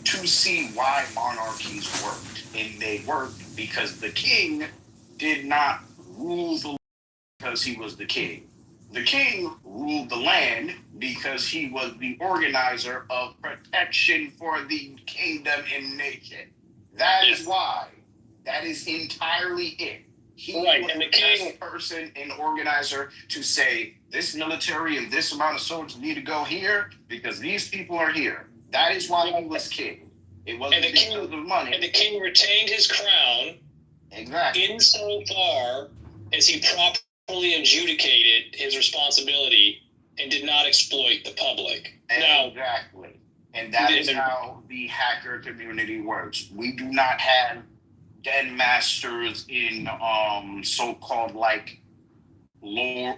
Speaker 8: to see why monarchies worked. And they worked because the king did not rule the land because he was the king. The king ruled the land because he was the organizer of protection for the kingdom and nation. That is why. That is entirely it. He was the best person and organizer to say, this military and this amount of soldiers need to go here because these people are here. That is why he was king. It wasn't because of money.
Speaker 17: And the king retained his crown.
Speaker 8: Exactly.
Speaker 17: Insofar as he properly adjudicated his responsibility and did not exploit the public.
Speaker 8: Exactly. And that is how the hacker community works. We do not have den masters in so-called like lore.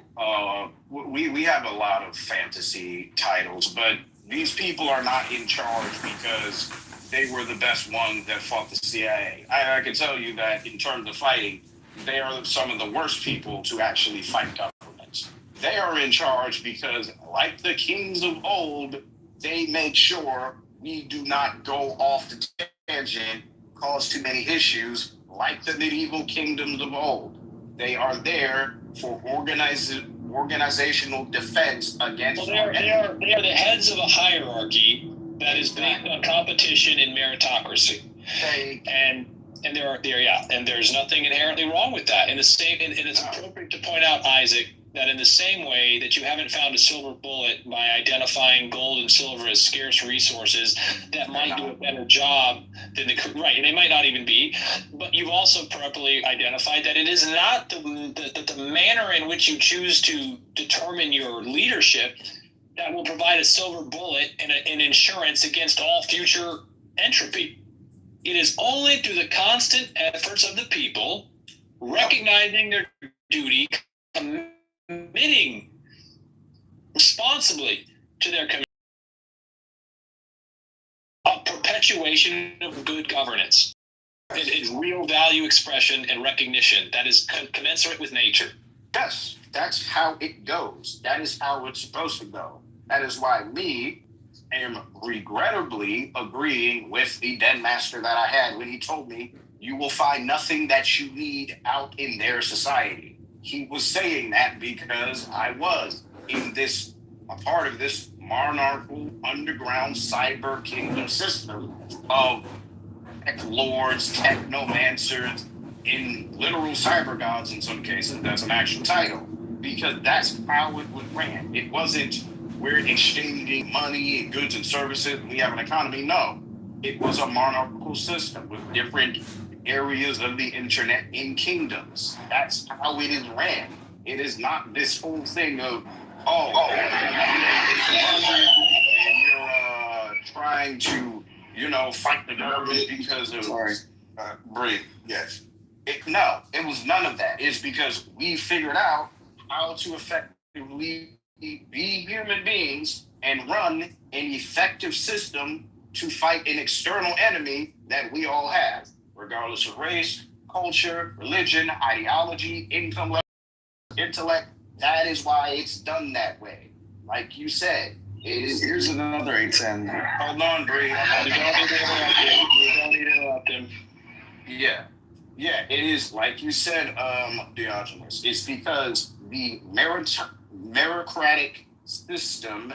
Speaker 8: We have a lot of fantasy titles, but these people are not in charge because they were the best ones that fought the CIA. I can tell you that in terms of fighting, they are some of the worst people to actually fight governments. They are in charge because, like the kings of old, they make sure we do not go off the tangent, cause too many issues, like the medieval kingdoms of old. They are there for organizational defense against.
Speaker 17: Well, they are the heads of a hierarchy that is based on competition and meritocracy. And there's nothing inherently wrong with that. And it's appropriate to point out, Isaac, that in the same way that you haven't found a silver bullet by identifying gold and silver as scarce resources that might do a better job than and they might not even be, but you've also properly identified that it is not the manner in which you choose to determine your leadership that will provide a silver bullet and an insurance against all future entropy. It is only through the constant efforts of the people, recognizing their duty, committing responsibly to their commitment, a perpetuation of good governance. It is real value expression and recognition that is commensurate with nature.
Speaker 8: Yes, that's how it goes. That is how it's supposed to go. That is why me am regrettably agreeing with the den master that I had when he told me, you will find nothing that you need out in their society. He was saying that because I was in a part of this monarchical underground cyber kingdom system of tech lords, technomancers, in literal cyber gods in some cases. That's an actual title. Because that's how it was ran. It wasn't we're exchanging money, goods and services, we have an economy. No. It was a monarchical system with different areas of the internet in kingdoms. That's how it is ran. It is not this whole thing of, and you're trying to, fight the government because of breathe. Yes. No, it was none of that. It's because we figured out how to effectively be human beings and run an effective system to fight an external enemy that we all have, regardless of race, culture, religion, ideology, income level, intellect. That is why it's done that way. Like you said, here's another 810. Hold on, Bree. You don't need to interrupt him. Yeah, it is like you said, Diogenes. It's because the meritocratic system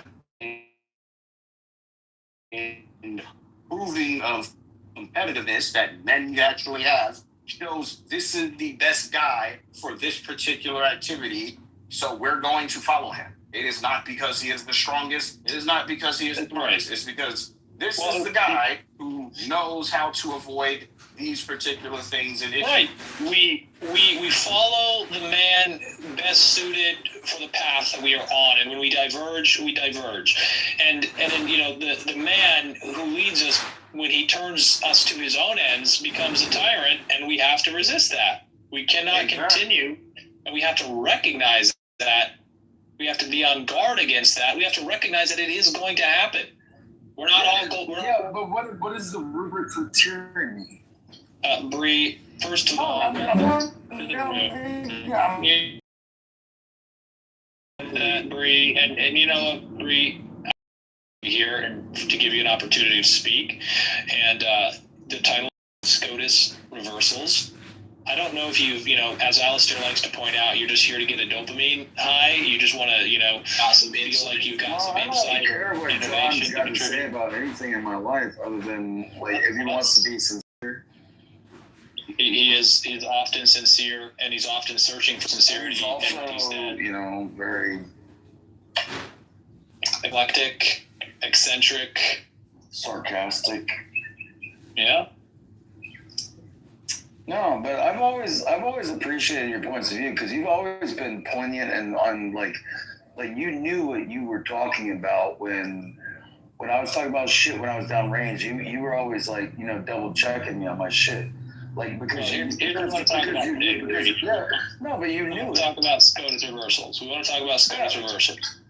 Speaker 8: and proving of competitiveness that men actually have shows this is the best guy for this particular activity, so we're going to follow him. It is not because he is the strongest. It is not because he is the smartest. It's because this is the guy who knows how to avoid these particular things and issues.
Speaker 17: Right. We follow the man best suited for the path that we are on, and when we diverge, we diverge. And then the man who leads us, when he turns us to his own ends, becomes a tyrant, and we have to resist that. We cannot continue, and we have to recognize that. We have to be on guard against that. We have to recognize that it is going to happen. We're not all
Speaker 10: but what is the rubric for tyranny?
Speaker 17: Bree, first of all, Bree, and Bree, here to give you an opportunity to speak, and the title is SCOTUS Reversals. I don't know if you've, as Alistair likes to point out, you're just here to get a dopamine high. You just want to, got some insight. Like you've got some insight.
Speaker 10: I don't care what John's got to say about anything in my life other than, if he wants to be sincere.
Speaker 17: He's often sincere, and he's often searching for sincerity.
Speaker 10: He's also, very
Speaker 17: eclectic, eccentric,
Speaker 10: sarcastic.
Speaker 17: Yeah.
Speaker 10: No, but I've always appreciated your points of view because you've always been poignant and on like you knew what you were talking about when I was talking about shit when I was downrange. You were always like, you know, double checking me on my shit. Like because
Speaker 17: Here's what I want to talk about today.
Speaker 10: No, but you knew.
Speaker 17: We want to talk about SCOTUS reversals. We want to talk about SCOTUS reversals.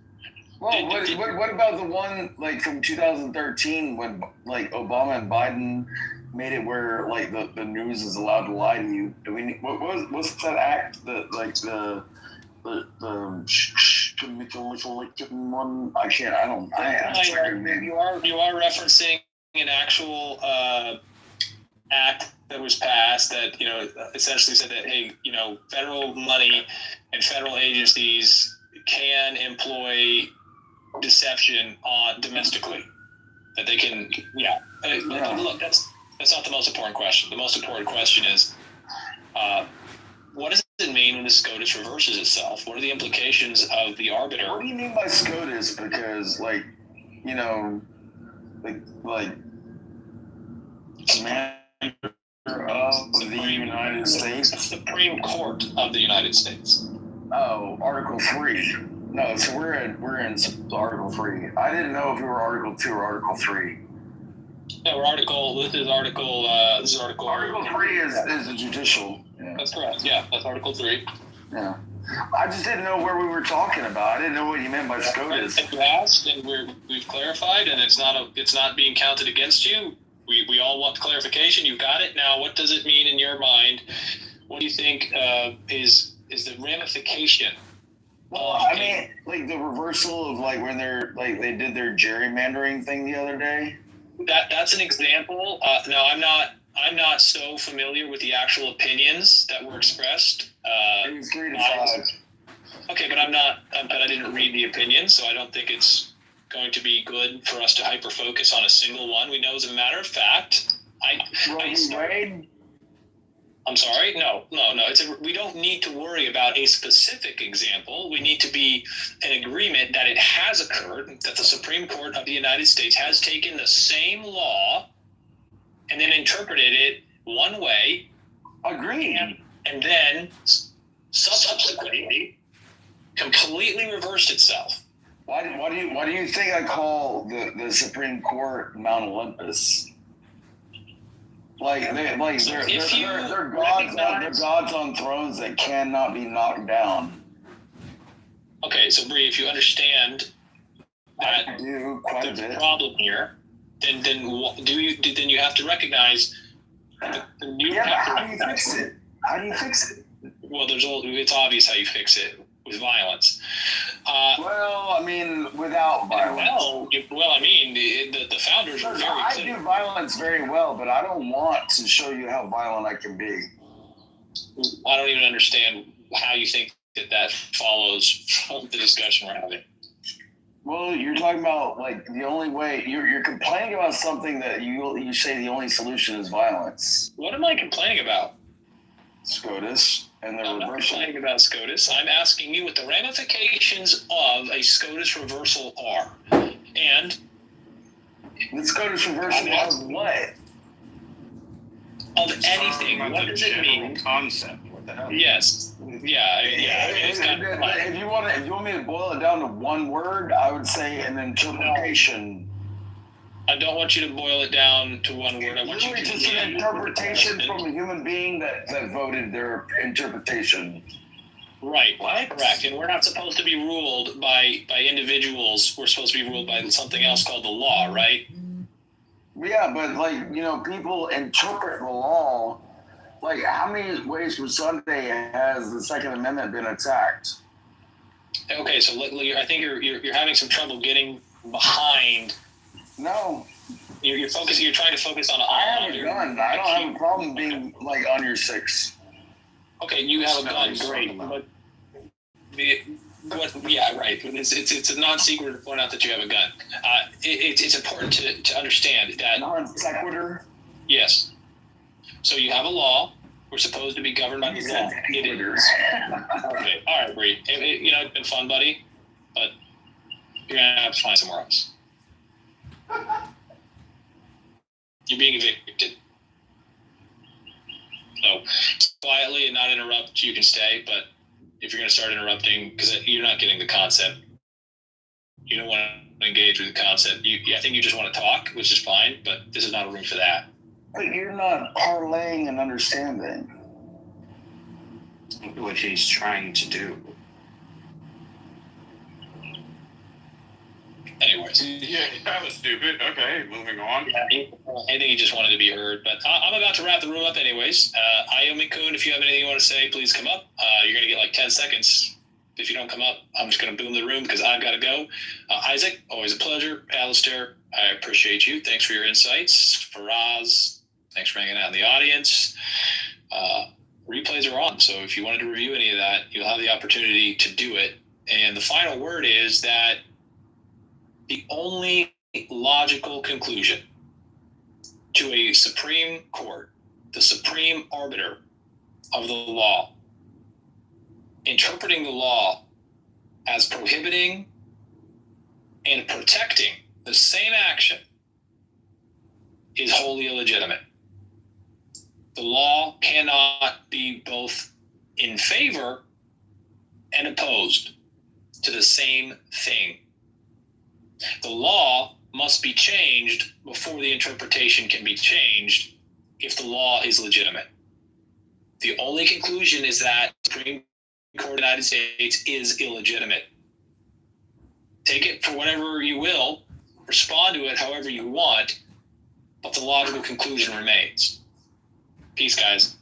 Speaker 10: Well, what about the one like from 2013 when like Obama and Biden made it where like the news is allowed to lie to you? Do we? What's that act that like the one? I can't. I don't.
Speaker 17: You are referencing an actual act that was passed that, you know, essentially said that, hey, you know, federal money and federal agencies can employ deception on domestically, that they can, yeah. Look, that's not the most important question. The most important question is, what does it mean when the SCOTUS reverses itself? What are the implications of the arbiter?
Speaker 10: What do you mean by SCOTUS? Because, like, you know, like commander of the United States,
Speaker 17: the Supreme Court of the United States.
Speaker 10: Oh, Article 3. No, so we're in Article 3. I didn't know if we were Article 2 or Article 3.
Speaker 17: Yeah, This is Article.
Speaker 10: Article 3 is the judicial.
Speaker 17: Yeah. That's correct. Yeah, that's Article 3.
Speaker 10: Yeah. I just didn't know where we were talking about. I didn't know what you meant by SCOTUS.
Speaker 17: You asked, and we've clarified, and it's not being counted against you. We all want clarification. You got it. Now, what does it mean in your mind? What do you think is the ramification?
Speaker 10: Well, I mean, like the reversal of like when they did their gerrymandering thing the other day.
Speaker 17: That's an example. No, I'm not so familiar with the actual opinions that were expressed.
Speaker 10: It was 3 to 5.
Speaker 17: Okay, but I didn't read the opinion, so I don't think it's going to be good for us to hyper focus on a single one. We know, as a matter of fact, I'm sorry. No. We don't need to worry about a specific example. We need to be in agreement that it has occurred, that the Supreme Court of the United States has taken the same law and then interpreted it one way.
Speaker 10: Agreed.
Speaker 17: And then subsequently completely reversed itself.
Speaker 10: Why do you think I call the Supreme Court Mount Olympus? They're gods on thrones that cannot be knocked down.
Speaker 17: Okay, so Bree, if you understand that there's a problem here, then you have to recognize
Speaker 10: but how do you fix it? How do you fix it?
Speaker 17: Well, it's obvious how you fix it, with violence.
Speaker 10: Well, I mean, without violence.
Speaker 17: The founders were very clear.
Speaker 10: I do violence very well, but I don't want to show you how violent I can be.
Speaker 17: I don't even understand how you think that follows from the discussion we're having.
Speaker 10: Well, you're talking about like the only way you're complaining about something that you say the only solution is violence.
Speaker 17: What am I complaining about?
Speaker 10: SCOTUS and the reversal.
Speaker 17: I'm not complaining about SCOTUS. I'm asking you what the ramifications of a SCOTUS reversal are. And
Speaker 10: the SCOTUS reversal of what?
Speaker 17: Of anything. What does it mean?
Speaker 8: Concept. What the hell?
Speaker 17: Yes. Yeah.
Speaker 10: If you want me to boil it down to one word, I would say an interpretation.
Speaker 17: I don't want you to boil it down to one word. I want you to
Speaker 10: just an interpretation from a human being that voted their interpretation.
Speaker 17: Right. Correct. And we're not supposed to be ruled by individuals. We're supposed to be ruled by something else called the law, right?
Speaker 10: Yeah, but people interpret the law. Like, how many ways from Sunday has the Second Amendment been attacked?
Speaker 17: Okay, so I think you're having some trouble getting behind.
Speaker 10: No.
Speaker 17: You're focusing. You're trying to focus on.
Speaker 10: I have a gun. I don't have a problem being like on your 6.
Speaker 17: Okay, you have a gun. Great. Yeah, right. It's a non sequitur to point out that you have a gun. It's important to understand that
Speaker 10: non sequitur.
Speaker 17: Yes. So you have a law. We're supposed to be governed by the law. It is. Okay. All right, Bree. It's been fun, buddy, but you're gonna have to find somewhere else. You're being evicted. So quietly and not interrupt, you can stay, but if you're going to start interrupting, because you're not getting the concept, you don't want to engage with the concept. I think you just want to talk, which is fine, but this is not a room for that.
Speaker 10: But you're not parlaying an understanding.
Speaker 8: What he's trying to do.
Speaker 17: Anyways.
Speaker 8: Yeah, that was stupid. Okay, moving on.
Speaker 17: Yeah, I think he just wanted to be heard, but I'm about to wrap the room up anyways. Ayomi-kun, if you have anything you want to say, please come up. You're going to get like 10 seconds. If you don't come up, I'm just going to boom the room because I've got to go. Isaac, always a pleasure. Alistair, I appreciate you. Thanks for your insights. Faraz, thanks for hanging out in the audience. Replays are on, so if you wanted to review any of that, you'll have the opportunity to do it. And the final word is that the only logical conclusion to a Supreme Court, the supreme arbiter of the law, interpreting the law as prohibiting and protecting the same action is wholly illegitimate. The law cannot be both in favor and opposed to the same thing. The law must be changed before the interpretation can be changed if the law is legitimate. The only conclusion is that the Supreme Court of the United States is illegitimate. Take it for whatever you will, respond to it however you want, but the logical conclusion remains. Peace, guys.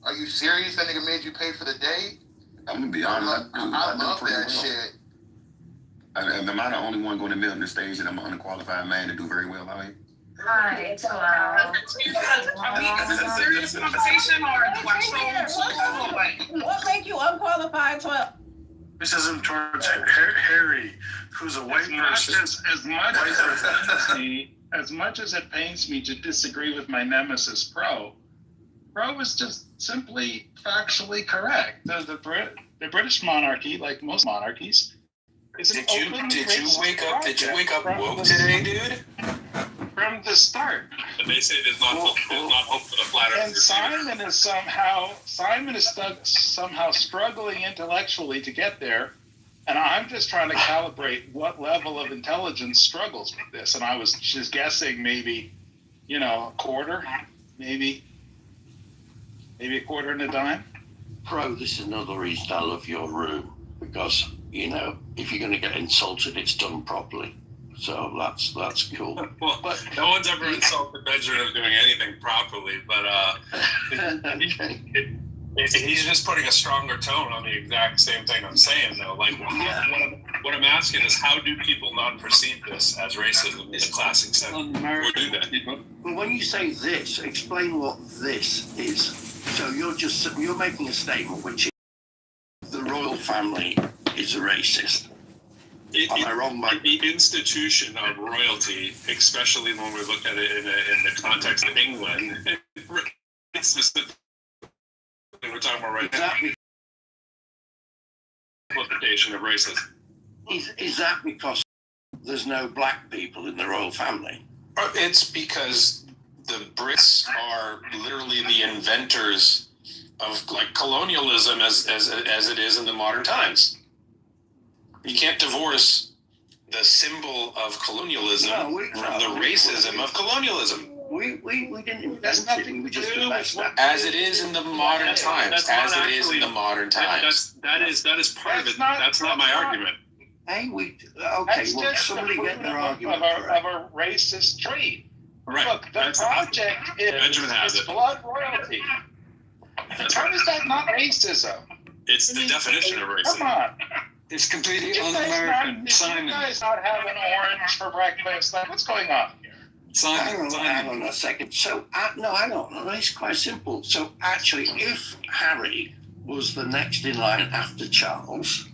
Speaker 4: Are you serious? That nigga made you pay for the date?
Speaker 20: I'm gonna be honest.
Speaker 4: I love that
Speaker 20: well.
Speaker 4: shit.
Speaker 20: Am I the only one going to mill on the stage and I'm an unqualified man to do very well out here?
Speaker 21: Hi, it's allowed.
Speaker 22: Is this a serious conversation or do I troll what?
Speaker 21: What make you unqualified to?
Speaker 3: This isn't towards Harry, who's a white person.
Speaker 25: As much as it pains me to disagree with my nemesis Pro is just simply factually correct. The British monarchy, like most monarchies, is an
Speaker 8: Did you wake up woke today, dude?
Speaker 25: from the start.
Speaker 14: And they say there's not hope for the flat earth.
Speaker 25: And Simon is somehow struggling intellectually to get there. And I'm just trying to calibrate what level of intelligence struggles with this. And I was just guessing maybe, a quarter, maybe a quarter and a dime.
Speaker 3: Pro, this is another reason I love your room, because, if you're going to get insulted, it's done properly. So that's cool.
Speaker 14: Well, but no one's ever insulted Benjamin doing anything properly, but he's just putting a stronger tone on the exact same thing I'm saying, though. Like, what I'm asking is, how do people not perceive this as racism in the classic sense? Or do they?
Speaker 3: Well, when you say this, explain what this is. So you're making a statement which is the royal family is a racist. Am I wrong, Mike?
Speaker 14: The institution of royalty, especially when we look at it in the context of England, it's just the thing we're talking about right now. Interpretation of racism.
Speaker 3: Is that because there's no black people in the royal family?
Speaker 8: It's because the Brits are literally the inventors of like colonialism as it is in the modern times. You can't divorce the symbol of colonialism from the racism of colonialism.
Speaker 3: We didn't invent nothing. We just
Speaker 8: as it is in the modern times. That
Speaker 14: is part of it. That's not my argument.
Speaker 3: Hey,
Speaker 25: That's
Speaker 3: well,
Speaker 25: just
Speaker 3: somebody get their argument
Speaker 25: of a racist trait.
Speaker 14: Right.
Speaker 25: Look, the project is blood royalty. How is that not racism?
Speaker 14: It's the definition of racism.
Speaker 25: Come on.
Speaker 5: It's completely
Speaker 25: Did
Speaker 5: un-American, Simon.
Speaker 25: you guys not have an orange for breakfast? Like, what's going on here?
Speaker 5: Simon.
Speaker 3: Hang on a second. So, no, I don't know. It's quite simple. So, actually, if Harry was the next in line after Charles,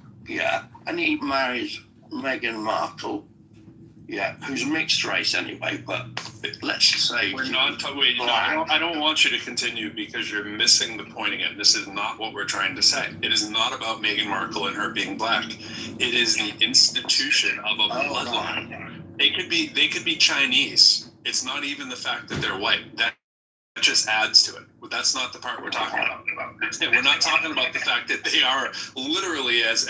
Speaker 3: and he marries Meghan Markle, who's mixed race anyway, but let's say
Speaker 14: we're not. Wait, I don't want you to continue because you're missing the point again. This is not what we're trying to say. It is not about Meghan Markle and her being black. It is the institution of a bloodline. They could be Chinese. It's not even the fact that they're white. That just adds to it. That's not the part we're talking about. We're not talking about the fact that they are literally as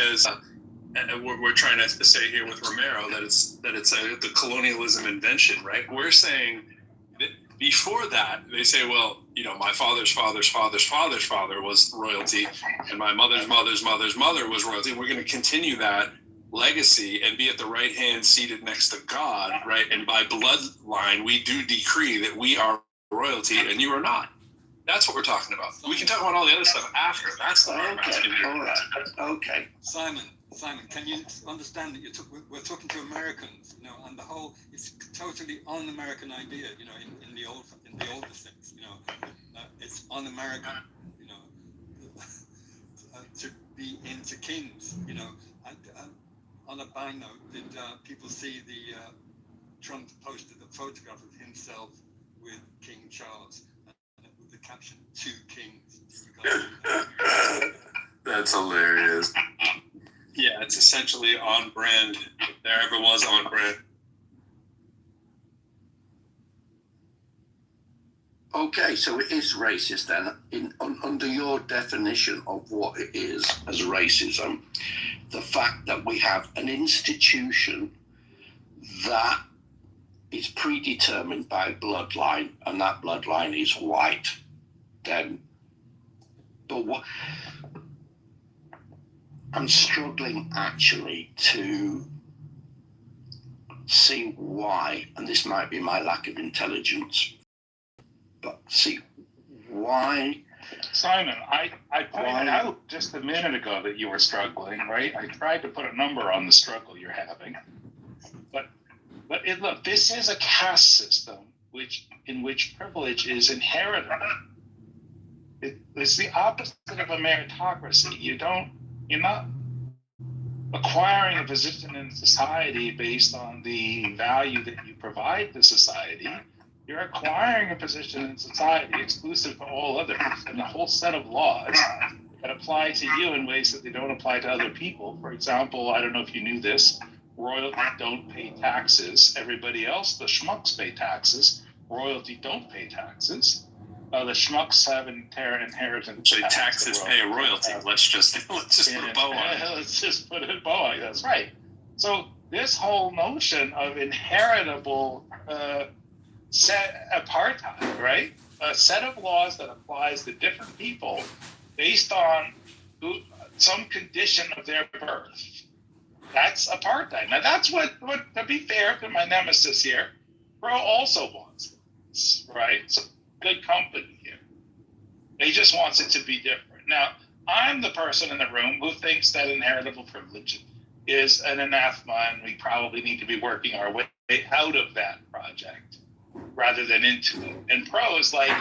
Speaker 14: we're trying to say here with Romero that it's the colonialism invention, right? We're saying that before that they say, well, my father's father's father's father's father was royalty, and my mother's mother's mother's mother was royalty. We're going to continue that legacy and be at the right hand seated next to God, right? And by bloodline, we do decree that we are royalty and you are not. That's what we're talking about. We can talk about all the other stuff after. That's the part I'm asking you.
Speaker 3: All right. Okay.
Speaker 5: Simon, can you understand that we're talking to Americans, and the whole, it's totally un-American idea, in the older sense, it's un-American, to be into kings, and on a by note, did people see the Trump posted a photograph of himself with King Charles with the caption "Two Kings"?
Speaker 8: That's hilarious.
Speaker 14: Yeah, it's essentially on brand. If there ever was on brand.
Speaker 3: Okay, so it is racist then. Under your definition of what it is as racism, the fact that we have an institution that is predetermined by bloodline, and that bloodline is white, then, but what? I'm struggling actually to see why, and this might be my lack of intelligence, but see why.
Speaker 25: Simon, I pointed out just a minute ago that you were struggling, right? I tried to put a number on the struggle you're having, but look, this is a caste system in which privilege is inherited. It's the opposite of a meritocracy. You're not acquiring a position in society based on the value that you provide to society. You're acquiring a position in society exclusive to all others, and a whole set of laws that apply to you in ways that they don't apply to other people. For example, I don't know if you knew this, royalty don't pay taxes. Everybody else, the schmucks, pay taxes. Royalty don't pay taxes. The schmucks have inheritance.
Speaker 14: Actually, taxes pay a royalty. Let's just put a bow on it.
Speaker 25: Let's just put a bow on it. That's right. So this whole notion of inheritable set apartheid, right? A set of laws that applies to different people based on some condition of their birth. That's apartheid. Now that's what to be fair to my nemesis here, Pro also wants this, right? So good company here. He just wants it to be different. Now, I'm the person in the room who thinks that inheritable privilege is an anathema, and we probably need to be working our way out of that project rather than into it. And Pro is like,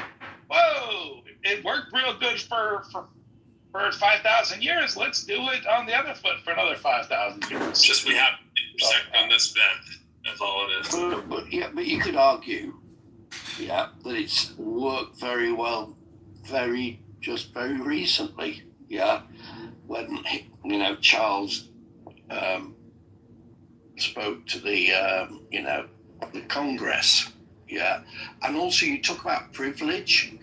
Speaker 25: whoa, it worked real good for 5,000 years. Let's do it on the other foot for another 5,000 years.
Speaker 14: Just we have to intersect on this bend. That's all it is.
Speaker 3: But you could argue, that it's worked very well, very recently. When Charles spoke to the Congress. And also you talk about privilege,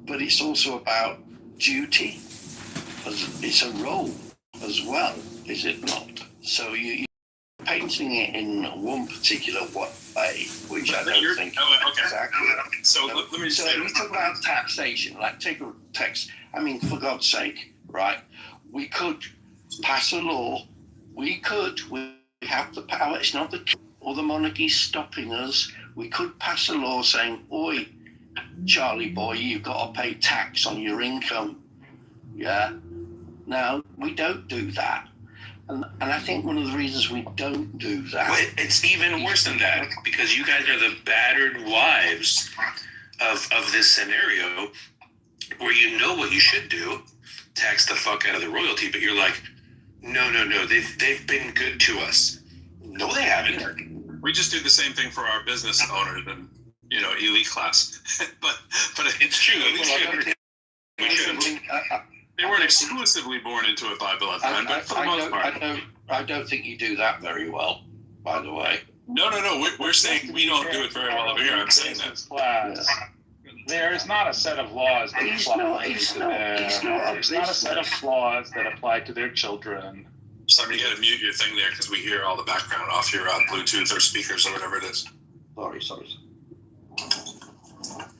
Speaker 3: but it's also about duty. It's a role as well, is it not? So you're painting it in one particular way, which I don't think exactly.
Speaker 14: So let me
Speaker 3: so we talk about taxation, like take a tax. I mean, for God's sake, right? We could pass a law. We have the power. It's not the king or the monarchy stopping us. We could pass a law saying, "Oi, Charlie boy, you've got to pay tax on your income." No, we don't do that. And I think one of the reasons we don't do that...
Speaker 2: Well, it's even worse than that, because you guys are the battered wives of this scenario where you know what you should do, tax the fuck out of the royalty, but you're like, no, they've been good to us. No, they haven't.
Speaker 14: We just do the same thing for our business owners and, elite class. but
Speaker 2: it's true. We should.
Speaker 14: They weren't exclusively born into it by the time, but for the most part.
Speaker 3: I don't think you do that very well, by the way.
Speaker 14: No. We're saying we don't do it very well over here. I'm saying that.
Speaker 25: Class. There is not a set of laws that apply to them. There's not a set of laws that apply to their children.
Speaker 14: Somebody got to mute your thing there because we hear all the background off your Bluetooth or speakers or whatever it is.
Speaker 3: Sorry.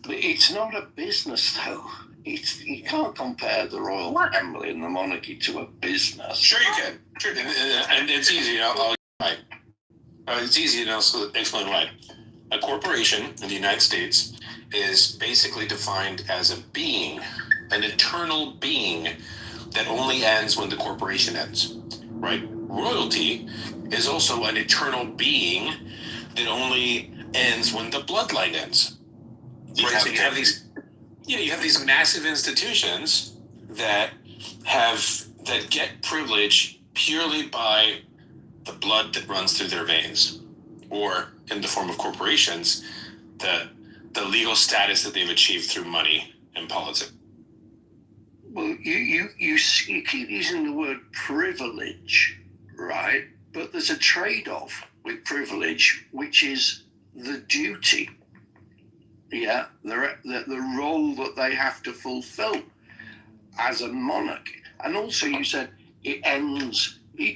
Speaker 3: But it's not a business, though. You can't compare the royal family and the monarchy to a business.
Speaker 2: Sure you can. Sure. And it's easy. It's easy to also explain why. A corporation in the United States is basically defined as a being, an eternal being that only ends when the corporation ends, right? Royalty is also an eternal being that only ends when the bloodline ends. Right? So you have these massive institutions that get privilege purely by the blood that runs through their veins, or in the form of corporations, the legal status that they've achieved through money and politics.
Speaker 3: Well, you keep using the word privilege, right? But there's a trade-off with privilege, which is the duty. The role that they have to fulfill as a monarch. And also you said it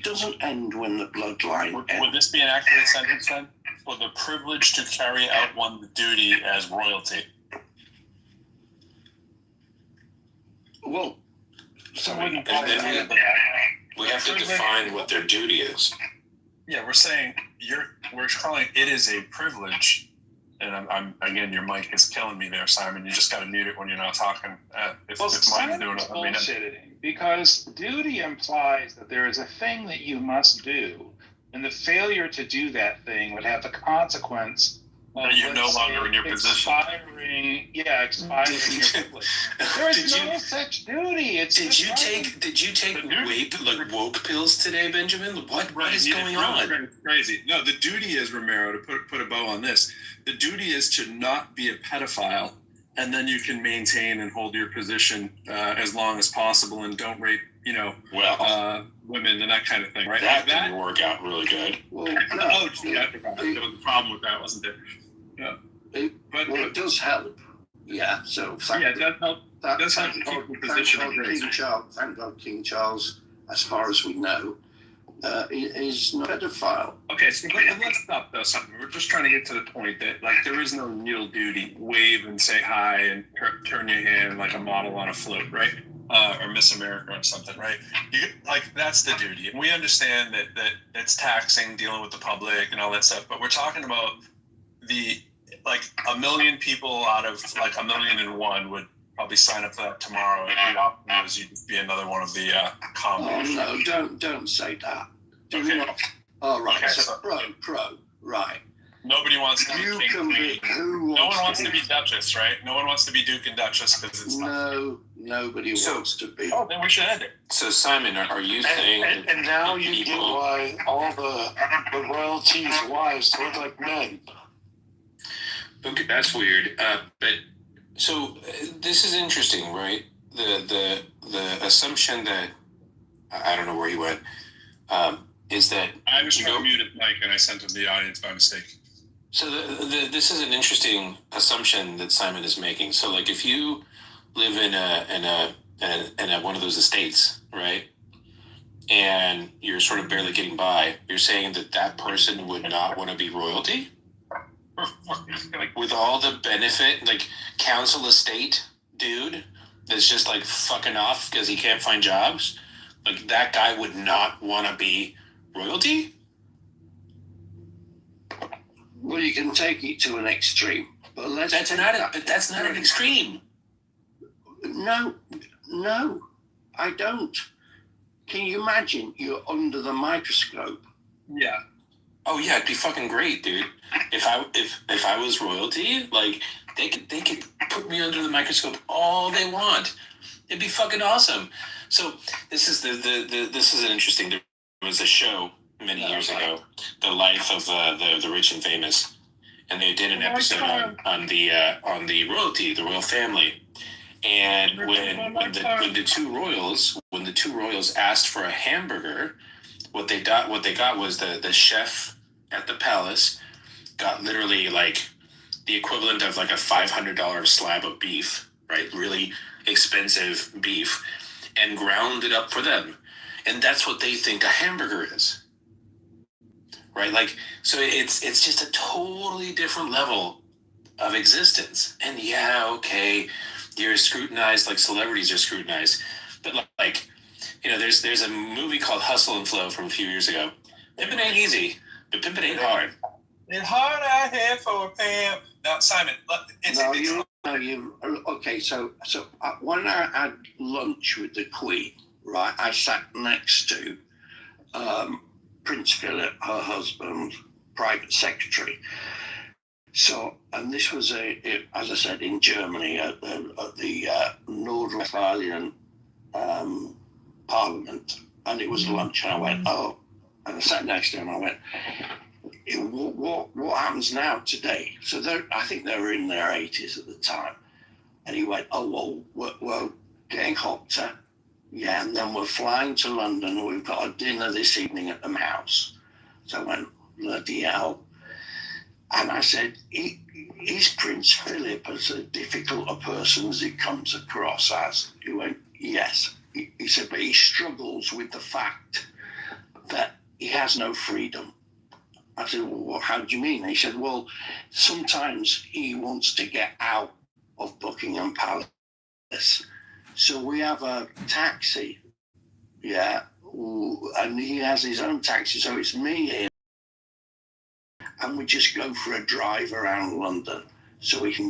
Speaker 3: doesn't end when the bloodline ends.
Speaker 14: Would this be an accurate sentence then? For the privilege to carry out one's duty as royalty?
Speaker 3: Well,
Speaker 2: and then we have to define what their duty is.
Speaker 14: Yeah, we're saying we're calling it is a privilege. And I'm again, your mic is killing me there, Simon. You just got to mute it when you're not talking. If mine's doing it, let me know.
Speaker 25: Because duty implies that there is a thing that you must do, and the failure to do that thing would have the consequence
Speaker 14: that you're no longer in your position.
Speaker 25: Expiring your privilege. There is no such duty.
Speaker 2: Did you take woke pills today, Benjamin? What is going on?
Speaker 14: Crazy. No, the duty is, Romero, to put a bow on this. The duty is to not be a pedophile, and then you can maintain and hold your position as long as possible, and don't rape women and that kind of thing, right?
Speaker 2: That didn't work out really good.
Speaker 3: Well,
Speaker 14: Oh, gee, I forgot. There was a problem with that, wasn't there? Yeah.
Speaker 3: It does help. Yeah. So
Speaker 14: it does help. Does help to keep the position of grace.
Speaker 3: Thank God, King Charles, as far as we know, is not a pedophile.
Speaker 14: Okay, so let's stop though. Something. We're just trying to get to the point that there is no real duty. Wave and say hi and turn your hand like a model on a float, right? Or Miss America or something, right? That's the duty. And we understand that it's taxing dealing with the public and all that stuff. But we're talking about the 1 million people out of 1,000,001 would probably sign up for that tomorrow. And the option was you'd be another one of the combos.
Speaker 3: Oh no! Don't say that. Do
Speaker 14: Okay.
Speaker 3: not. All right.
Speaker 14: Okay,
Speaker 3: so pro. Right.
Speaker 14: Nobody wants to be
Speaker 3: You
Speaker 14: king.
Speaker 3: can be.
Speaker 14: No one wants to be Duchess, right? No one wants to be Duke and Duchess because it's not.
Speaker 3: No, nobody wants to be.
Speaker 14: Oh, then we should end it.
Speaker 2: So Simon, are you saying?
Speaker 13: And now you get why all the royalties' wives look like men.
Speaker 2: Okay, that's weird. But so this is interesting, right? The assumption that I don't know where he went is that
Speaker 14: I was trying to mute Mike and I sent him to the audience by mistake.
Speaker 2: So this is an interesting assumption that Simon is making. So if you live in a one of those estates, right, and you're sort of barely getting by, you're saying that person would not want to be royalty? With all the benefit, council estate dude that's just fucking off because he can't find jobs, that guy would not want to be royalty?
Speaker 3: Well, you can take it to an extreme, but
Speaker 2: that's not an extreme.
Speaker 3: No, I don't. Can you imagine you're under the microscope?
Speaker 14: Yeah.
Speaker 2: Oh yeah, it'd be fucking great, dude. If I was royalty, they could put me under the microscope all they want. It'd be fucking awesome. So this is this is an interesting. There was a show many years ago, The Life of the Rich and Famous, and they did an episode on the royalty, the royal family, and when the two royals asked for a hamburger, what they got was the chef at the palace got literally the equivalent of a $500 slab of beef, right? Really expensive beef, and ground it up for them, and that's what they think a hamburger is. Right, so it's just a totally different level of existence. And yeah, okay, you're scrutinized like celebrities are scrutinized, but there's a movie called Hustle and Flow from a few years ago. Pimpin' ain't easy, but pimpin' ain't hard.
Speaker 14: It's hard out here for a pimp. No, Simon,
Speaker 3: okay. So when I had lunch with the Queen, right, I sat next to Prince Philip, her husband, private secretary. So, and this was as I said, in Germany at the North Rhine-Westphalian Parliament, and it was lunch, and I went, oh, and I sat next to him, and I went, what happens now today? So I think they were in their 80s at the time, and he went, oh, well, we're getting hotter. Yeah, and then we're flying to London, and we've got a dinner this evening at the house. So I went, bloody hell. And I said, is Prince Philip as difficult a person as he comes across as? He went, yes. He said, but he struggles with the fact that he has no freedom. I said, well, how do you mean? He said, well, sometimes he wants to get out of Buckingham Palace. So we have a taxi, yeah, and he has his own taxi, so it's me here, and we just go for a drive around London, so we can.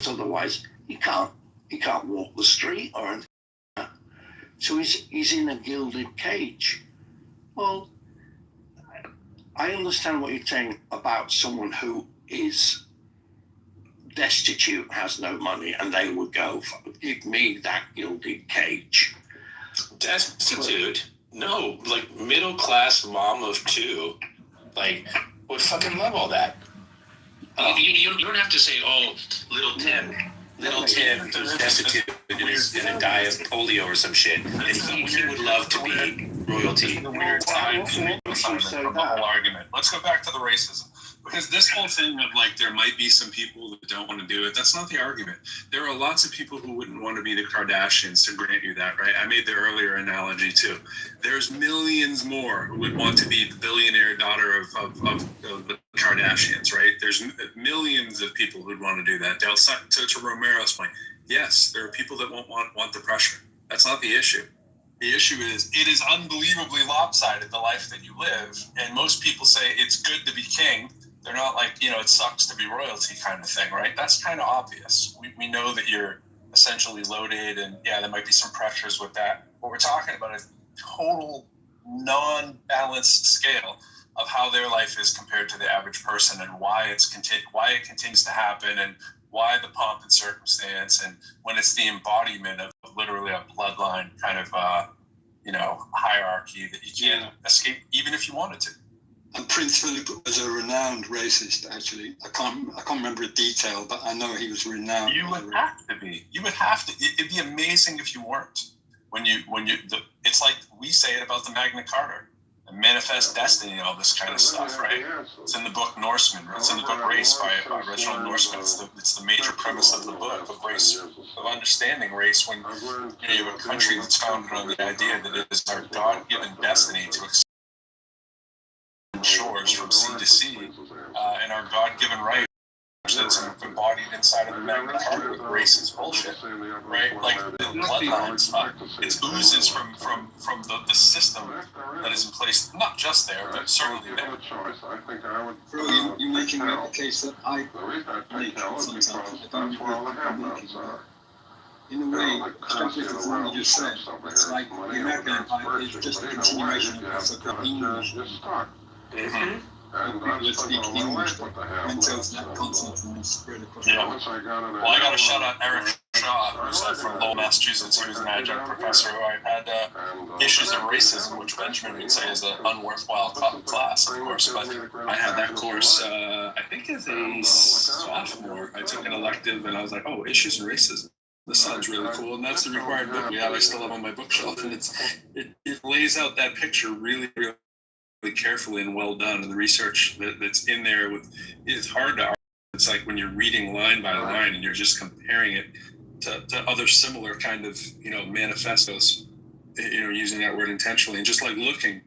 Speaker 3: Otherwise, he can't walk the street or anything. So he's in a gilded cage. Well, I understand what you're saying about someone who is destitute, has no money, and they would go, give me that gilded cage.
Speaker 2: Destitute? No, middle class mom of two, would fucking love all that. You don't have to say, oh, little Tim, little Tim who's destitute and is going to die of polio or some shit, and he would love to be royalty.
Speaker 14: The weird time from the whole argument. Let's go back to the racism. Because this whole thing of like there might be some people that don't want to do it, that's not the argument. There are lots of people who wouldn't want to be the Kardashians, to grant you that, right? I made the earlier analogy too. There's millions more who would want to be the billionaire daughter of the Kardashians, right? There's millions of people who'd want to do that. To Romero's point, yes, there are people that won't want the pressure. That's not the issue. The issue is it is unbelievably lopsided, the life that you live. And most people say it's good to be king. They're not like, it sucks to be royalty kind of thing, right? That's kind of obvious. We know that you're essentially loaded, and yeah, there might be some pressures with that. What we're talking about is total non-balanced scale of how their life is compared to the average person, and why it continues to happen, and why the pomp and circumstance, and when it's the embodiment of literally a bloodline kind of hierarchy that you can't escape even if you wanted to.
Speaker 1: And Prince Philip was a renowned racist, actually. I can't remember a detail, but I know he was renowned.
Speaker 14: You would have to be. You would have to. It'd be amazing if you weren't. It's like we say it about the Magna Carta, and manifest destiny, and all this kind of stuff, right? It's in the book Norseman. It's in the book Race by Reginald Norseman. It's the major premise of the book of race, of understanding race. When you have a country that's founded on the idea that it is our God-given destiny to shores from sea to sea, and our God-given right that's embodied inside of the Magna Carta with race is bullshit, right? Like the bloodlines, it oozes from the system that is in place, not just there, but certainly there.
Speaker 1: You're making the case that I make sometimes. In a way, extrapolated from what you just said, it's like the American Empire is just a continuation of the English. Let's speak English, but mentals that constant and spread across the world.
Speaker 14: Well, I got to shout out Eric Shaw, who's from Lowell, Massachusetts. He was an adjunct professor who I had issues of racism, which Benjamin would say is an unworthwhile class, of course. But I had that course, I think as a sophomore. I took an elective, and I was like, oh, issues of racism. This sounds really cool, and that's the required book we have. I still have on my bookshelf, and it lays out that picture really, really carefully and well done, and the research that's in there it's hard to argue. It's like when you're reading line by line and you're just comparing it to other similar kind of manifestos, using that word intentionally, and just like looking,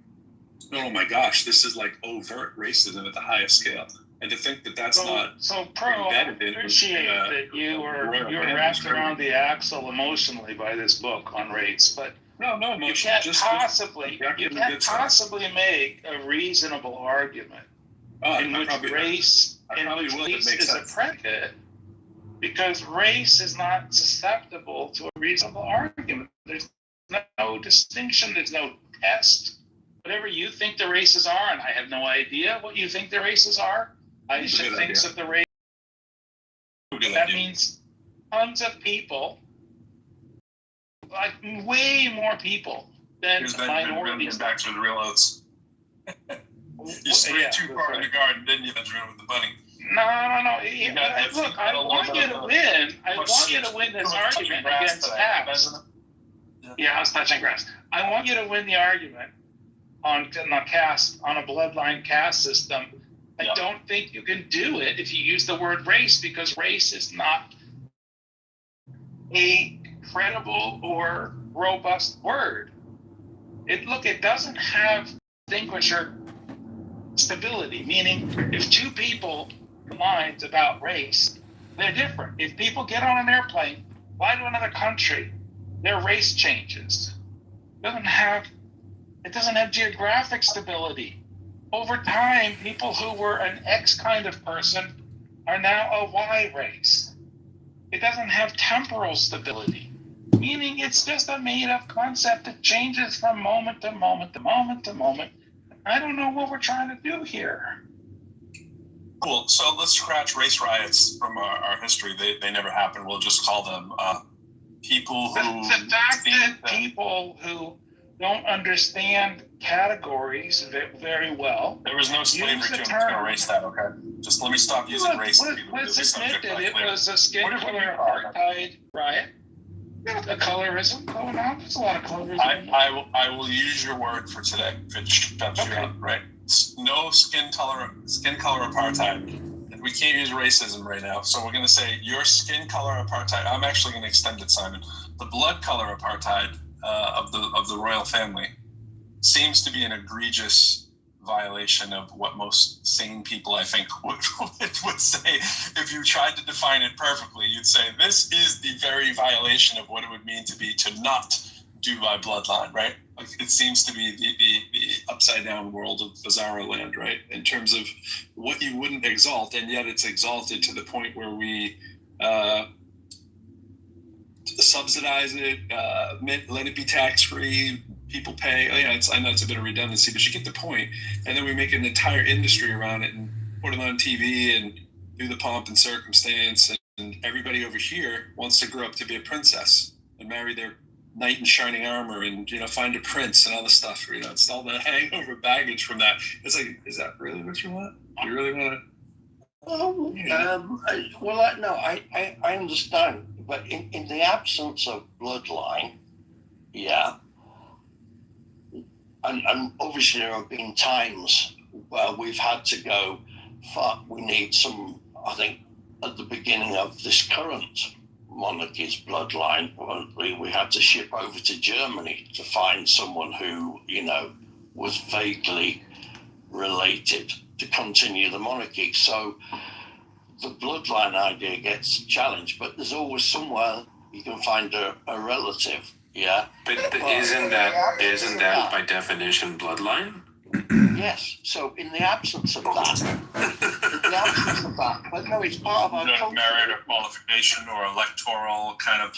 Speaker 14: oh my gosh, this is like overt racism at the highest scale. And to think that that's not
Speaker 25: so pro. I appreciate that you were wrapped around the axle emotionally by this book on race, but
Speaker 14: no,
Speaker 25: you can't possibly make a reasonable argument in which race is a predicate, because race is not susceptible to a reasonable argument. There's no distinction. There's no test. Whatever you think the races are, and I have no idea what you think the races are. I should think that the race. That means tons of people. Like way more people than minorities.
Speaker 14: Back to the real oats. You strayed too far in the garden, didn't you, Benjamin, with the bunny?
Speaker 25: No. Look, I want you to win. I want you to win this argument against caste. Yeah, I was touching grass. I want you to win the argument on a bloodline caste system. I don't think you can do it if you use the word race, because race is not a credible or robust word. It doesn't have distinguisher stability, meaning if two people lines about race, they're different. If people get on an airplane, fly to another country, their race changes. It doesn't have geographic stability. Over time, people who were an X kind of person are now a Y race. It doesn't have temporal stability, meaning it's just a made-up concept that changes from moment to moment to moment to moment. I don't know what we're trying to do here.
Speaker 14: Cool. So let's scratch race riots from our history. They never happened. We'll just call them people who...
Speaker 25: The fact that people who don't understand categories very well.
Speaker 14: There was no slavery
Speaker 25: Use the
Speaker 14: to
Speaker 25: term.
Speaker 14: erase that, okay? Just let me stop using race.
Speaker 25: Let's admit that it was a skin color apartheid riot. The colorism going on. There's a lot of colorism.
Speaker 14: I will use your word for today. If it shuts you up, right? No skin color apartheid. We can't use racism right now, so we're going to say your skin color apartheid. I'm actually going to extend it, Simon. The blood color apartheid of the royal family seems to be an egregious violation of what most sane people, I think, would say. If you tried to define it perfectly, you'd say this is the very violation of what it would mean to not do by bloodline, right? Like, it seems to be the upside down world of Bizarro Land, right? In terms of what you wouldn't exalt, and yet it's exalted to the point where we subsidize it, let it be tax free. People pay. I know it's a bit of redundancy, but you get the point. And then we make an entire industry around it and put it on TV and do the pomp and circumstance. And everybody over here wants to grow up to be a princess and marry their knight in shining armor and find a prince and all the stuff. It's all the hangover baggage from that. It's like, is that really what you want? You really want
Speaker 3: to? I understand, but in the absence of bloodline, yeah. And obviously there have been times where we've had to go, fuck, we need some, I think, at the beginning of this current monarchy's bloodline, we had to ship over to Germany to find someone who, was vaguely related to continue the monarchy. So the bloodline idea gets challenged, but there's always somewhere you can find a relative. Yeah,
Speaker 2: but isn't that by definition bloodline?
Speaker 3: Yes. So in the absence of that, but no, it's part of our culture.
Speaker 14: Merit or qualification or electoral kind of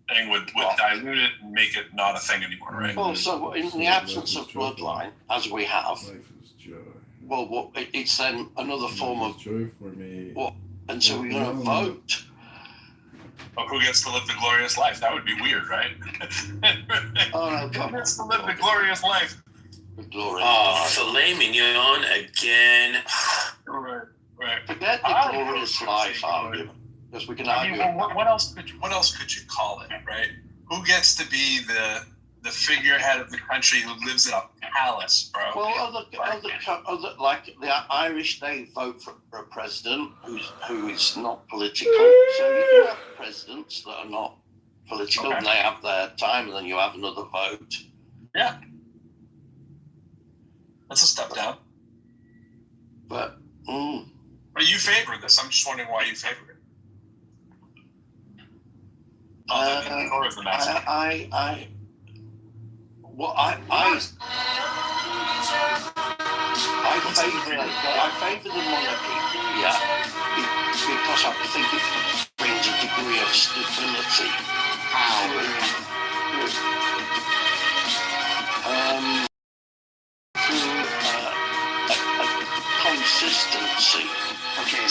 Speaker 14: thing would dilute it and make it not a thing anymore, right?
Speaker 3: Well, so in the absence of bloodline, as we have, it's then another form of joy for me. And so we're going to vote.
Speaker 14: But who gets to live the glorious life? That would be weird, right?
Speaker 3: Oh, no,
Speaker 14: who gets to live the glorious life?
Speaker 2: Filet mignon again.
Speaker 14: Right.
Speaker 3: Forget the glorious life argument, because we can argue.
Speaker 14: What else could you call it, right? Who gets to be the figurehead of the country who lives in a palace, bro?
Speaker 3: Well, other like the Irish, they vote for a president who is not political. So you can have presidents that are not political, and they have their time, and then you have another vote.
Speaker 14: Yeah, that's a step down.
Speaker 3: But
Speaker 14: you favor this? I'm just wondering why you favor it. Or is the master?
Speaker 3: I favour the monarchy, yeah, because I think it brings a degree of stability. Consistency.
Speaker 15: Okay,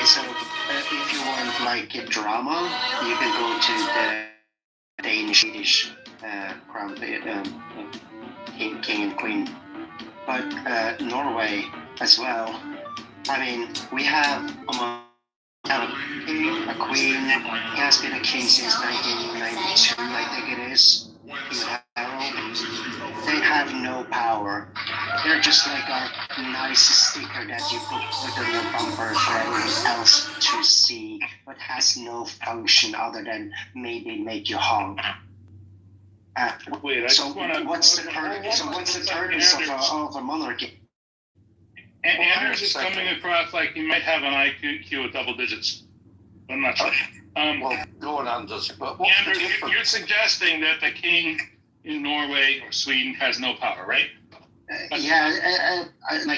Speaker 15: so if you want like a drama, you can go to the Danish crown, king and queen, but Norway as well. I mean, we have a king, a queen. He has been a king since 1992, I think it is. They have no power. They're just like a nice sticker that you put on your bumper for everyone else to see, but has no function other than maybe make you honk. What's the purpose of a monarchy?
Speaker 25: Anders is coming across like he might have an IQ of double digits. I'm not sure.
Speaker 3: Go on, Anders.
Speaker 25: Anders, you're suggesting that the king in Norway or Sweden has no power, right?
Speaker 15: Like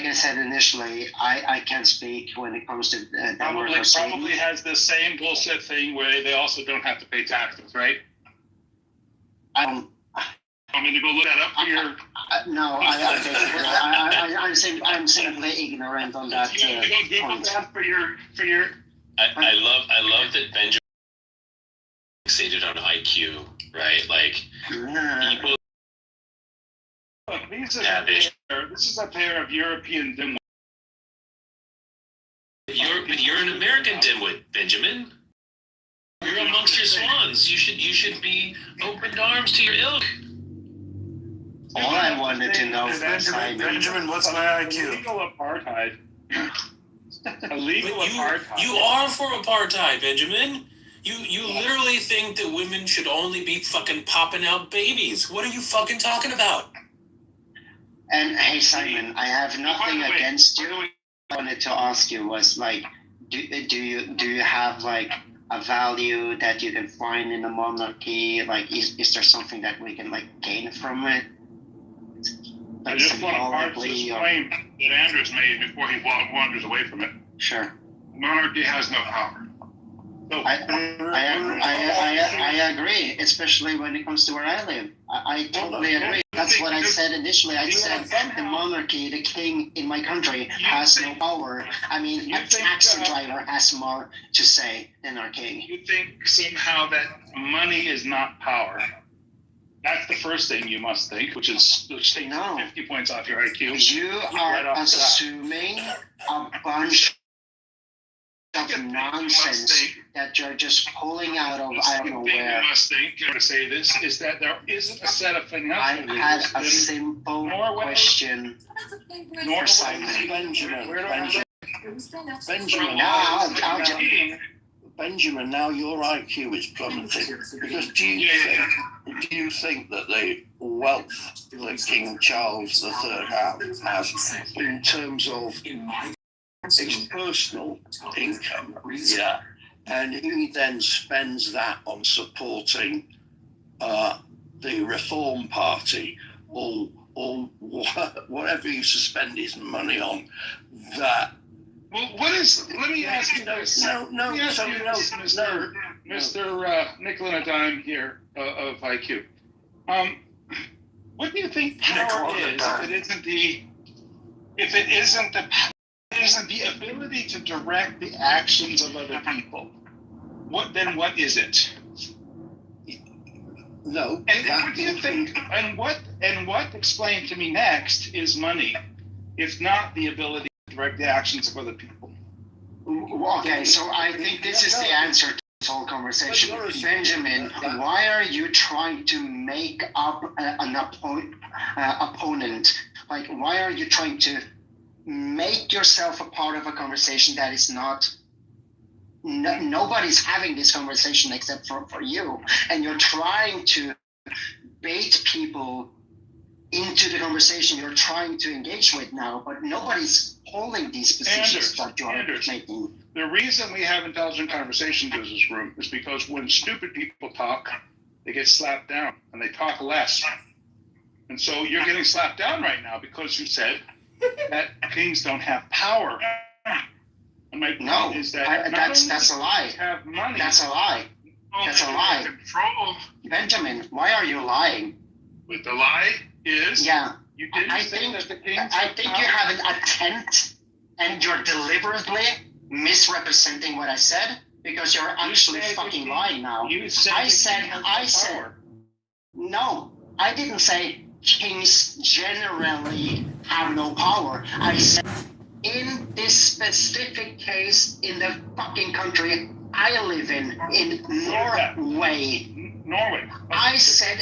Speaker 15: I said initially, I can't speak when it comes to Denmark or Sweden.
Speaker 25: Probably has the same bullshit thing where they also don't have to pay taxes, right?
Speaker 15: Want
Speaker 25: me to go look that up for your?
Speaker 15: No, I'm simply ignorant on that
Speaker 25: You have to go Google that for your.
Speaker 2: I love that Benjamin fixated on IQ. right? Like people.
Speaker 25: Look,
Speaker 2: Yeah,
Speaker 25: this is a pair of European dimwits.
Speaker 2: You're an American dimwit, Benjamin. You're amongst your swans. You should be open arms to your ilk.
Speaker 15: All I wanted to know from Simon.
Speaker 13: Benjamin, what's my IQ?
Speaker 25: Illegal apartheid. Illegal apartheid.
Speaker 2: You are for apartheid, Benjamin. You literally think that women should only be fucking popping out babies. What are you fucking talking about?
Speaker 15: And hey, Simon, I have nothing against you. I wanted to ask you was like, do you have like a value that you can find in the monarchy? Like, is there something that we can like gain from it?
Speaker 25: I just want to parse this claim that Andrews made before he wanders away from it.
Speaker 15: Sure.
Speaker 25: Monarchy has no power. So,
Speaker 15: I agree, especially when it comes to where I live. I totally agree. That's what I said initially. I said the monarchy, the king in my country, has no power. I mean, a taxi driver has more to say than our king.
Speaker 25: You think somehow that money is not power? That's the first thing you must think, which takes 50 points off your IQ.
Speaker 15: You are assuming a bunch of nonsense that you're just pulling out of I don't know where.
Speaker 25: You must think, to say this, is that there isn't a set of financial rules.
Speaker 15: I had a simple question for Simon.
Speaker 3: Benjamin, now your IQ is plummeting because do you think that the wealth that King Charles III has in terms of his personal income, and he then spends that on supporting the Reform Party or whatever you spend his money on, that.
Speaker 25: Well, let me ask you this. Mr. Nickel and a Dime here of IQ. What do you think power is if it isn't the ability to direct the actions of other people? What is it?
Speaker 3: No.
Speaker 25: And what do you think? And what explain to me next is money, if not the ability to direct the actions of other people.
Speaker 15: Okay, so I think this is the answer to this whole conversation. Benjamin, why are you trying to make up an opponent? Like, why are you trying to make yourself a part of a conversation that is not... nobody's having this conversation except for you. And you're trying to bait people into the conversation you're trying to engage with now, but nobody's holding these positions that you're making.
Speaker 25: The reason we have intelligent conversations in this room is because when stupid people talk, they get slapped down and they talk less. And so you're getting slapped down right now because you said that kings don't have power. And my point is that
Speaker 15: that's a lie.
Speaker 25: Have money.
Speaker 15: That's a lie. That's a lie.
Speaker 25: Control.
Speaker 15: Benjamin, why are you lying?
Speaker 25: With the lie is you didn't say that the kings.
Speaker 15: I think you have an attempt, and you're deliberately misrepresenting what I said because you're actually fucking lying now. I said. No, I didn't say kings generally have no power. I said in this specific case in the fucking country I live in Norway. I said,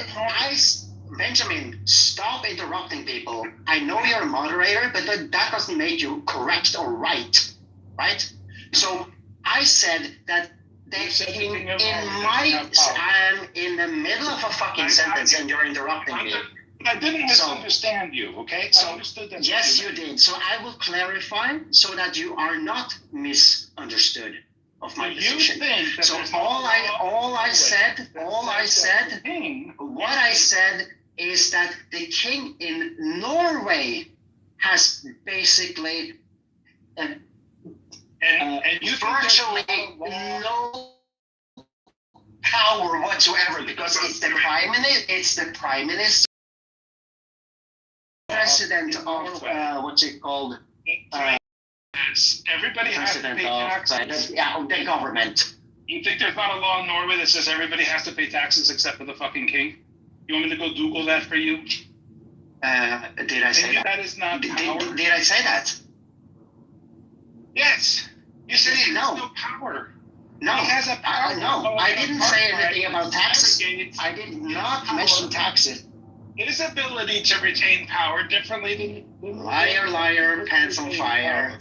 Speaker 15: Benjamin, stop interrupting people. I know you're a moderator, but that doesn't make you correct or right? So I said that I'm in the middle of a fucking sentence and you're interrupting me.
Speaker 25: I didn't misunderstand you, okay?
Speaker 15: So,
Speaker 25: I understood that.
Speaker 15: Yes, you did. So I will clarify so that you are not misunderstood of my position. So what I said is that the king in Norway has basically virtually no power whatsoever because it's the prime minister, president of what's it called?
Speaker 25: Everybody has to pay taxes.
Speaker 15: The government.
Speaker 25: You think there's not a law in Norway that says everybody has to pay taxes except for the fucking king? You want me to go Google that for you?
Speaker 15: Did I say that?
Speaker 25: That is not power.
Speaker 15: Did I say that?
Speaker 25: Yes. You said he has no power.
Speaker 15: No.
Speaker 25: He has a power.
Speaker 15: No, I didn't say anything about taxes. I did not mention taxes.
Speaker 25: His ability to retain power differently than
Speaker 15: Liar, pants on fire.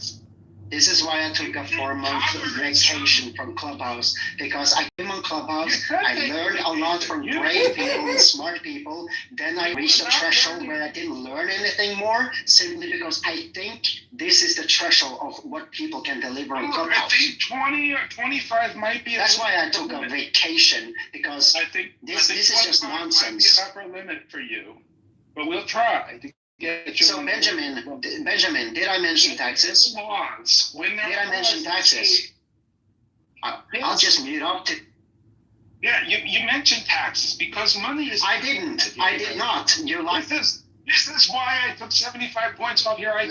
Speaker 15: This is why I took a 4-month vacation from Clubhouse, because I came on Clubhouse, I learned a lot from brave people and smart people. Then I reached a threshold where I didn't learn anything more, simply because I think this is the threshold of what people can deliver on Clubhouse.
Speaker 25: I think 20 or 25 might be.
Speaker 15: That's why I took a vacation, because
Speaker 25: I think
Speaker 15: this is just nonsense.
Speaker 25: Might be an upper limit for you, but we'll try to get you.
Speaker 15: So Benjamin, did I mention taxes? Did I mention taxes? I'll just mute up to.
Speaker 25: Yeah, you mentioned taxes because money is.
Speaker 15: I didn't. I did not. You're lying.
Speaker 25: This is why I took 75 points off your IQ.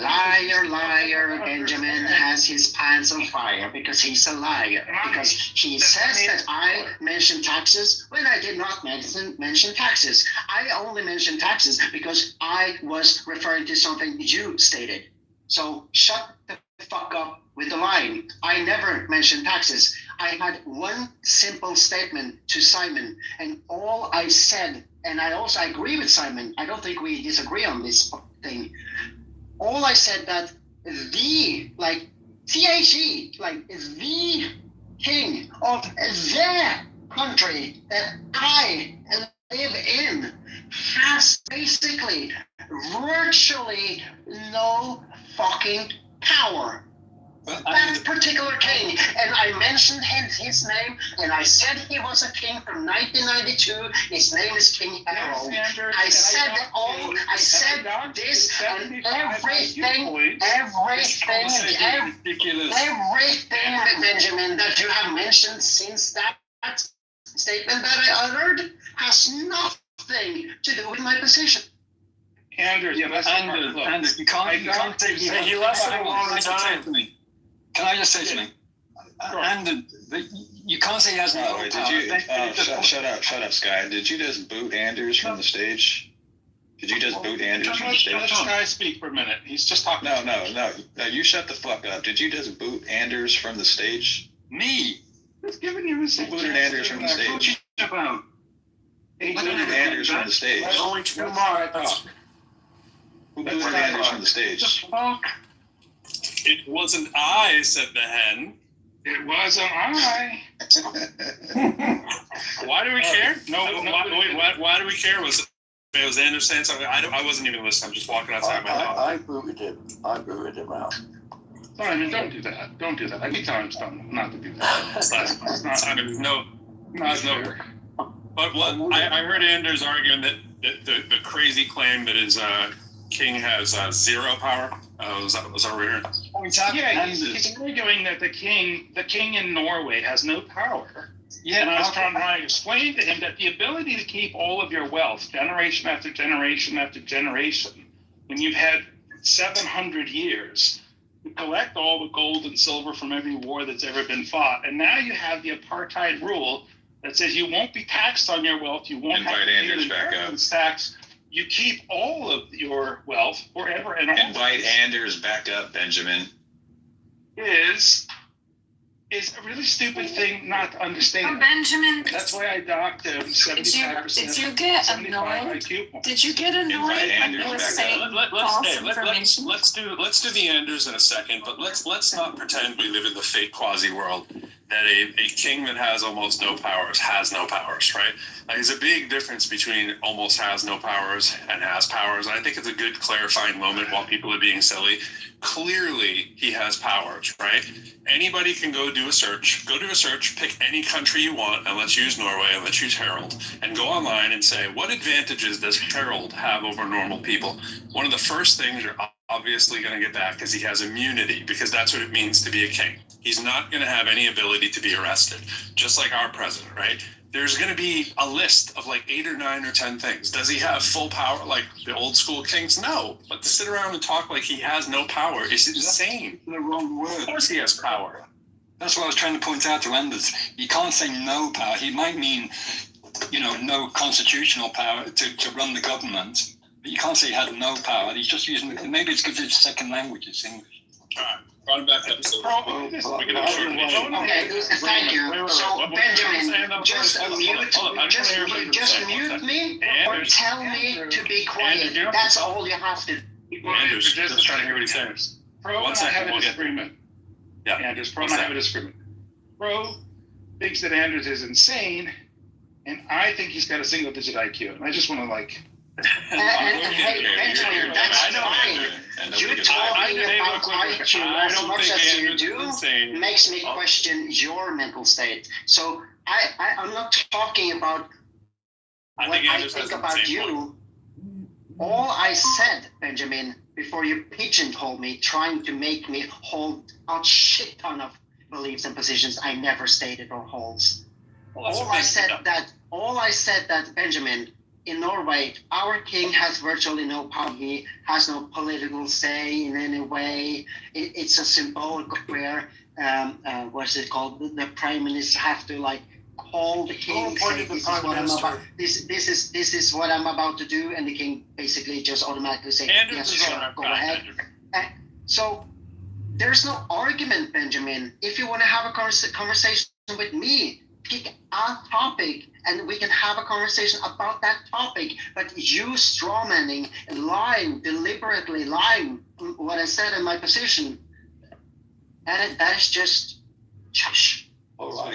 Speaker 15: Liar, Benjamin has his pants on fire because he's a liar. Because he says that I mentioned taxes when I did not mention taxes. I only mentioned taxes because I was referring to something you stated. So shut the fuck up with the lying. I never mentioned taxes. I had one simple statement to Simon, and all I said, and I also agree with Simon, I don't think we disagree on this thing. All I said that the, like, THE, like, the king of the country that I live in has basically virtually no fucking power. That particular king, and I mentioned his name, and I said he was a king from 1992. His name is King Harold. I said this, and everything, Benjamin, that you have mentioned since that statement that I uttered has nothing to do with my position.
Speaker 25: Anders,
Speaker 1: Anders, you can't say he lasted a long time. Can I just say something? And you can't say he has no power.
Speaker 16: Shut up, Sky. Did you just boot Anders from the stage? Did you just boot Anders from the stage?
Speaker 25: Let Sky speak for a minute. He's just talking.
Speaker 16: No, you shut the fuck up. Did you just boot Anders from the stage?
Speaker 1: Me?
Speaker 25: He's giving you his.
Speaker 16: Who booted Anders from the stage? Who booted Anders from the stage?
Speaker 1: There's only 2 more.
Speaker 16: Who booted Anders from the stage?
Speaker 14: It wasn't I, said the hen.
Speaker 25: It wasn't I.
Speaker 14: Why do we care? Why do we care? Was it Anders saying something? I wasn't even listening. I'm just walking outside my dog.
Speaker 10: I booted him. I booted him out.
Speaker 25: Simon, don't do that. Don't do that. I keep telling him not to do that. It's not. I mean, no. But what
Speaker 14: I heard Anders arguing that the crazy claim that his king has 0 power. Was that what we heard?
Speaker 25: Yeah, he's arguing that the king in Norway has no power. Yeah, and I was trying to explain to him that the ability to keep all of your wealth, generation after generation after generation, when you've had 700 years to collect all the gold and silver from every war that's ever been fought, and now you have the apartheid rule that says you won't be taxed on your wealth, you won't have to pay the inheritance tax. You keep all of your wealth forever and always.
Speaker 16: Invite Anders back up, Benjamin.
Speaker 25: Is a really stupid thing not to understand.
Speaker 22: Benjamin.
Speaker 25: That's why I docked him 75%.
Speaker 22: Did you get annoyed? Did you get annoyed when you were saying false information?
Speaker 14: Let's do the Anders in a second, but let's not pretend we live in the fake quasi world that a king that has almost no powers has no powers, right? Like, there's a big difference between almost has no powers and has powers. And I think it's a good clarifying moment while people are being silly. Clearly, he has powers, right? Anybody can go do a search, pick any country you want, and let's use Norway, and let's use Harold, and go online and say, what advantages does Harold have over normal people? One of the first things you're obviously going to get back is he has immunity, because that's what it means to be a king. He's not going to have any ability to be arrested, just like our president, right? There's going to be a list of like 8 or 9 or 10 things. Does he have full power like the old school kings? No. But to sit around and talk like he has no power is insane.
Speaker 1: The wrong word.
Speaker 14: Of course he has power.
Speaker 1: That's what I was trying to point out to Anders. You can't say no power. He might mean, no constitutional power to run the government, but you can't say he had no power. He's just using, maybe it's because his second language is English.
Speaker 14: All right. Run back to episode. We can have a short meeting.
Speaker 15: Okay, thank you. So, Benjamin, just mute me or tell me to be quiet. That's all you have to do.
Speaker 14: Anders, just trying to hear what he's saying.
Speaker 25: Pro and I have a disagreement. Yeah, Anders, Pro and I have a disagreement. Pro thinks that Anders is insane, and I think he's got a single-digit IQ. And I just want to
Speaker 15: Hey, Benjamin, that's fine. You talking about IQ as much as you do makes me question your mental state. So I'm not talking about what I think about you. All I said, Benjamin, before you pigeonholed me, trying to make me hold a shit ton of beliefs and positions I never stated or holds. All I said that, Benjamin, in Norway, our king has virtually no power. He has no political say in any way. It's a symbolic where, what's it called? The prime minister have to call the king. Say, this is what I'm about to do, and the king basically just automatically say, yes, sure, go ahead. So there's no argument, Benjamin. If you want to have a conversation with me, pick a topic and we can have a conversation about that topic. But you strawmanning and lying, deliberately lying what I said in my position, that is just trash.
Speaker 14: What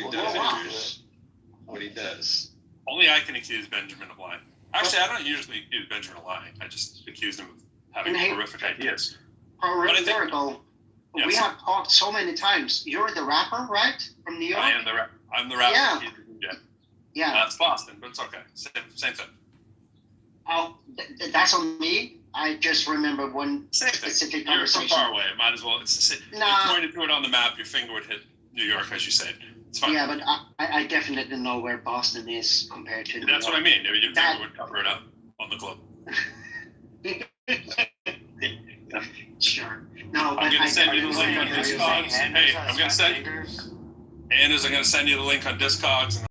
Speaker 14: he does. Only I can accuse Benjamin of lying. Actually, I don't usually accuse Benjamin of lying. I just accuse him of having horrific ideas.
Speaker 15: Horrific. We have talked so many times. You're the rapper, right? From New York?
Speaker 14: I am the rapper. I'm the rapper.
Speaker 15: Yeah.
Speaker 14: That's Boston, but it's okay. Same thing.
Speaker 15: Oh, that's on me. I just remember one specific conversation.
Speaker 14: You're from far away. It might as well. You pointed to it on the map. Your finger would hit New York, as you said. It's fine.
Speaker 15: Yeah, but I definitely know where Boston is compared to New York.
Speaker 14: That's what I mean. Maybe your finger would cover it up on the globe.
Speaker 15: Sure. No,
Speaker 14: I'm going to send you the link on Discogs. Hey, I'm going to send you the link on Discogs. And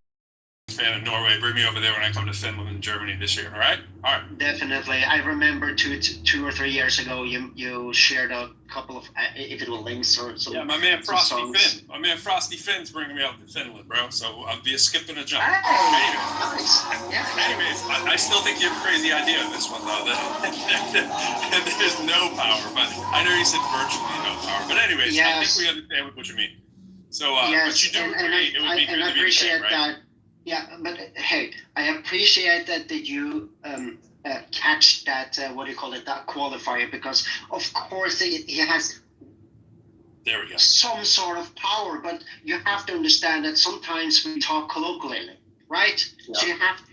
Speaker 14: fan of Norway. Bring me over there when I come to Finland and Germany this year. All right.
Speaker 15: Definitely. I remember two or 3 years ago, you shared a couple of if it was links or something.
Speaker 14: Yeah, my man Frosty Finn's bringing me up to Finland, bro. So I'll be a skip and a jump.
Speaker 15: Hey, nice. Yeah.
Speaker 14: Anyways, I still think you have a crazy idea of this one though. That there's no power, but I know you said virtually no power. But anyways, I think we understand what you mean. So, but you do agree it would be good to be
Speaker 15: appreciate
Speaker 14: right?
Speaker 15: that. Yeah, but hey, I appreciate that you catch that, that qualifier, because of course he has some sort of power, but you have to understand that sometimes we talk colloquially, right? Yeah. So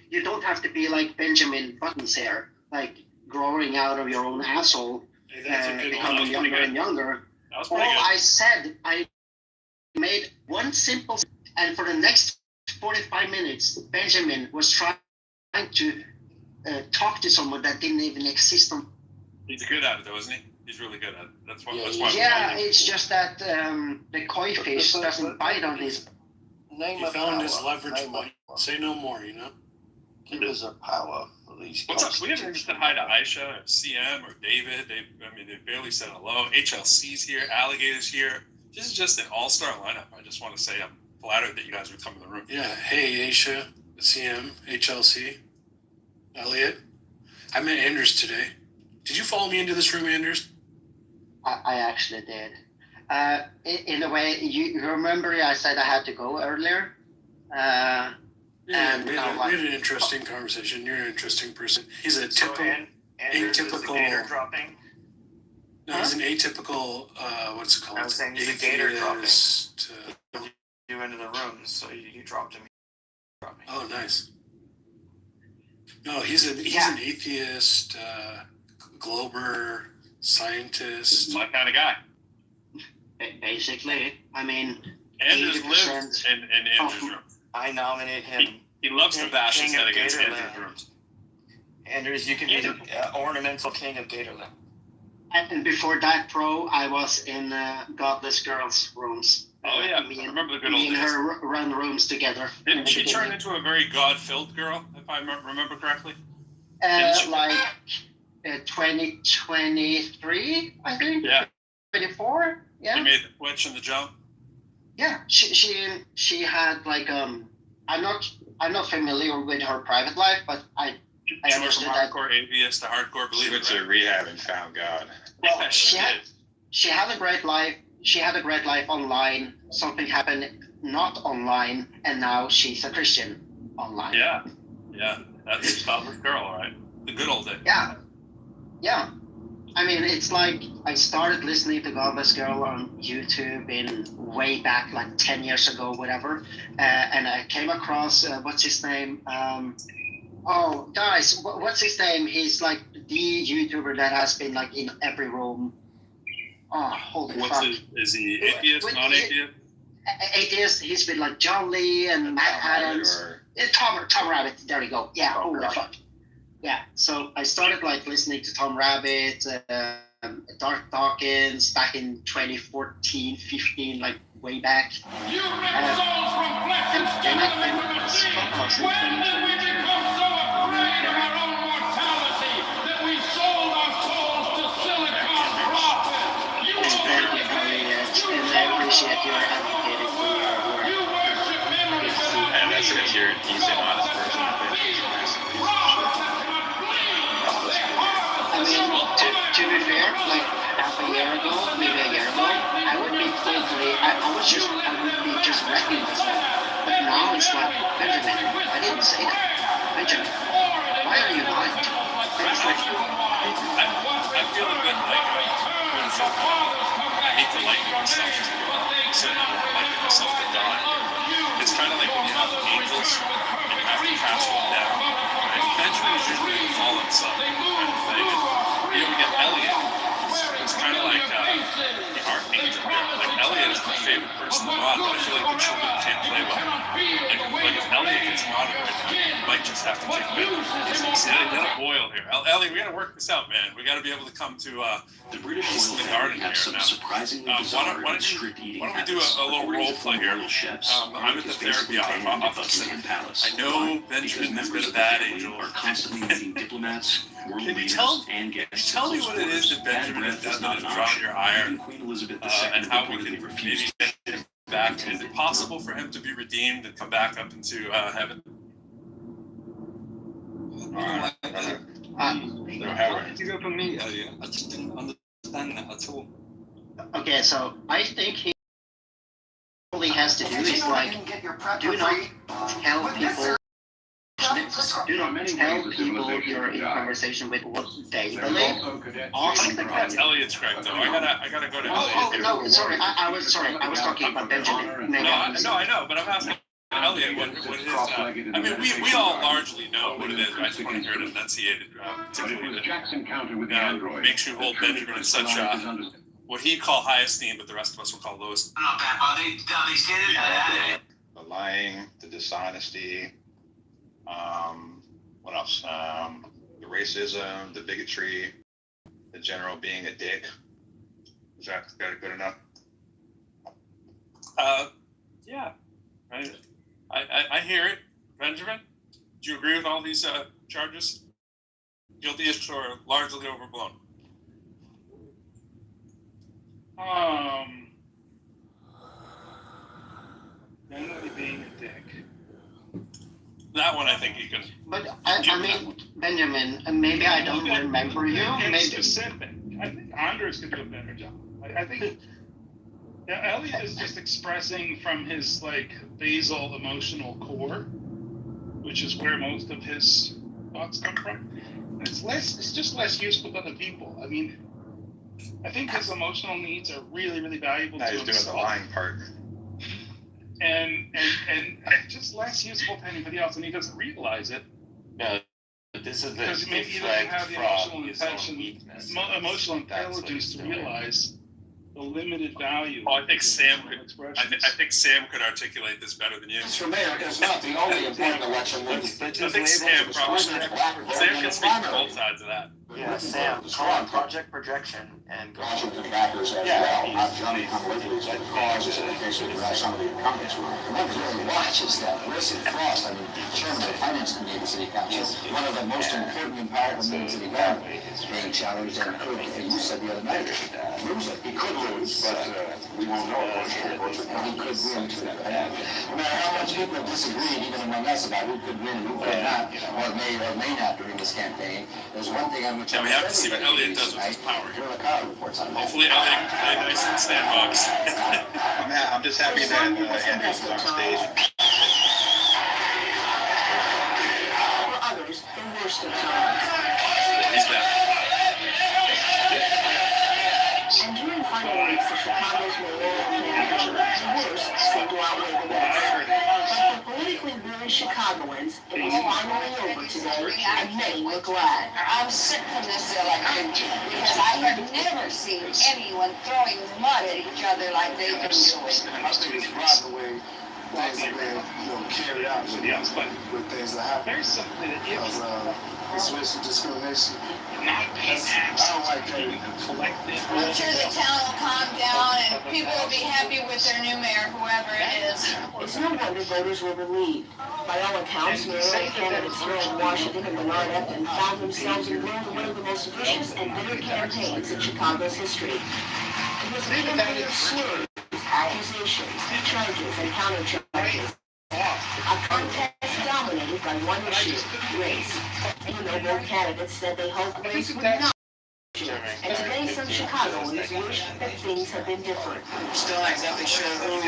Speaker 15: you don't have to be like Benjamin Buttons here, like growing out of your own asshole, becoming younger and younger. All I said, I made one simple, and for the next 45 minutes, Benjamin was trying to talk to someone that didn't even exist on.
Speaker 14: He's good at it, though, isn't he? He's really good at it. That's why.
Speaker 15: It's just that the koi fish doesn't bite on his.
Speaker 13: He found his leverage point. Say no more,
Speaker 3: Give us a power for these.
Speaker 14: What's up? We haven't just said hi to Aisha, or CM, or David. They barely said hello. HLC's here. Alligator's here. This is just an all-star lineup. I just want to say I'm flattered that you guys would come in the room.
Speaker 13: Yeah. Hey, Aisha, CM, HLC, Elliot. I met Anders today. Did you follow me into this room, Anders?
Speaker 15: I actually did. In a way, you remember I said I had to go earlier?
Speaker 13: We had an interesting conversation. You're an interesting person. He's a atypical.
Speaker 6: Dropping.
Speaker 13: No, he's an atypical, what's it called?
Speaker 6: I was saying he's a gator dropping. You into the room, so you dropped him.
Speaker 13: Oh, nice. No, he's an atheist, glober, scientist.
Speaker 14: My kind of guy.
Speaker 15: Basically, I mean,
Speaker 14: Anders lives in Andrew's room.
Speaker 6: I nominate him.
Speaker 14: He loves to bash his head against Andrew's rooms.
Speaker 6: Anders, you can be the ornamental king of Gatorland.
Speaker 15: And before that, Pro, I was in Godless Girls' rooms.
Speaker 14: Oh yeah,
Speaker 21: Me
Speaker 14: I
Speaker 21: and,
Speaker 14: remember the good
Speaker 21: me
Speaker 14: old
Speaker 21: and
Speaker 14: days.
Speaker 21: her run rooms together.
Speaker 14: Didn't she turn into a very God-filled girl, if I remember correctly?
Speaker 21: Like 2023, I think.
Speaker 14: Yeah.
Speaker 21: 24. Yeah.
Speaker 14: She made the switch and the jump.
Speaker 21: Yeah. She had like I'm not familiar with her private life, but I
Speaker 14: She went
Speaker 21: understood
Speaker 14: from
Speaker 21: that.
Speaker 14: hardcore atheist to hardcore
Speaker 16: She
Speaker 14: believer.
Speaker 16: went to rehab and found God.
Speaker 21: Well,
Speaker 14: Yeah,
Speaker 21: she had
Speaker 14: did.
Speaker 21: she had a great life. She had a great life online. Something happened not online, and now she's a Christian online.
Speaker 14: Yeah, that's a spotless girl, right? The good old days.
Speaker 21: Yeah. I mean, it's like I started listening to Godless Girl on YouTube in way back, like 10 years ago, whatever. And I came across, what's his name? Guys, what's his name? He's like the YouTuber that has been like in every room. Oh, holy fuck.
Speaker 14: Is he atheist, non-atheist?
Speaker 21: Atheist. He's been like John Lee and Matt Adams. Tom Rabbit. There you go. Yeah, holy fuck. Yeah, so I started like listening to Tom Rabbit, Dark Dawkins back in 2014, 15, like way back. You ripped souls from flesh and skin in 2022. And I appreciate your advocating for your work.
Speaker 16: And that's because he's an honest person.
Speaker 21: I mean, to be fair, like half a year ago, maybe a year ago, I would be just wrecking this one. But now it's like, Benjamin, I didn't say that. Benjamin, why are you lying? And it's like,
Speaker 14: I feel a bit like I hate to liken myself to liken myself to God. It's kind of like when you have angels and you have to cast them down. Right? Benjamin is usually the fallen son kind of thing. And we get Elliot. It's kind of like the archangel here. Like Elliot is my favorite person to run, but I feel like the children can't play well. Like if Elliot gets modded right now, you might just have to kick him. See, they got a boil here. Elliot, we got to work this out, man. We got to be able to come to
Speaker 9: the British
Speaker 14: the garden here now. Why don't we do a little role play here? I'm at the therapy office. I know Benjamin has been a bad angel. Can you tell me what it is that Benjamin has done that has drawn your ire, and how we can maybe get him back? Is it possible for him to be redeemed and come back up into heaven?
Speaker 1: Why did you go for me earlier? I just didn't understand that at all.
Speaker 21: okay, so I think all he has to do is like, do not tell people. Do not tell people you're in conversation with what they believe. Ask the
Speaker 14: That's Elliot's correct, though. I gotta go to Elliot.
Speaker 21: No, sorry. I was talking about Benjamin.
Speaker 14: No, I know, but I'm asking Elliot what his. I mean, we all largely know what it is. I just want to hear it enunciated, particularly that makes you hold Benjamin in such what he'd call high esteem, but the rest of us will call low esteem.
Speaker 16: The lying, the dishonesty. What else? The racism, the bigotry, the general being a dick. Is that good enough?
Speaker 14: Yeah. I hear it. Benjamin, do you agree with all these charges? Guilty-ish or largely overblown?
Speaker 25: Generally being a dick.
Speaker 14: That one I think you can.
Speaker 21: But I mean, Benjamin, maybe I don't remember you. Maybe
Speaker 25: Specific. I think Andres could do a better job. I think Elliot is just expressing from his like basal emotional core, which is where most of his thoughts come from. And it's just less useful to other people. I mean, I think his emotional needs are really, really valuable to himself.
Speaker 16: He's doing the lying part.
Speaker 25: And just less useful to anybody else, and he doesn't realize it.
Speaker 18: No, this is
Speaker 25: because maybe he doesn't have the emotional intelligence to realize the limited value.
Speaker 14: I think Sam could. I think Sam could articulate this better than you.
Speaker 19: Mr. Mayor, it's not the only important election.
Speaker 14: I think Sam probably. Sam can speak to both sides of that.
Speaker 9: Yeah, Sam, call on Project Projection and go.
Speaker 11: The backers as well. Johnny come with me to the cause in case we have some of the incumbents. One really watches that. Listen, Frost, I mean, chairman of the finance committee of the city council, one of the most important and powerful members of the government, being challenged and could, you said the other night, lose it. He could lose, but we won't know. But he could win too. No matter how much people disagreed, even among us, about who could win and who could not, or may not during this campaign, there's one thing I'm
Speaker 14: Yeah, we have to see what Elliot does with his power. Hopefully Elliot can play nice in the sandbox.
Speaker 16: I'm just happy that Andrew's on stage.
Speaker 19: For others, the worst of times.
Speaker 14: He's back.
Speaker 19: And during final weeks of Chicago's mayoral campaign, the worst seemed to outweigh the best. But for politically weary Chicagoans, it was finally over today, and many were glad.
Speaker 23: I'm sick from this election because I have never seen anyone throwing mud at each other like they've been doing.
Speaker 11: I think it's right the way things have been, carried out with things that happen.
Speaker 25: There's something that
Speaker 11: Because this racial discrimination,
Speaker 25: not pay tax.
Speaker 11: I don't like that.
Speaker 23: I'm sure the town will calm down and people will be happy with their new mayor, whoever it is.
Speaker 19: It's no wonder voters were relieved. By all accounts, mayoral candidates here in Washington and Bernard Epton found themselves embroiled in one of the most vicious and bitter campaigns in Chicago's history. It was a campaign of slurs, accusations, charges, and countercharges. A contest dominated by one issue, race. Even though both candidates said they hoped race would not. And today some Chicagoans wish that things had been different.
Speaker 24: I'm still not exactly sure what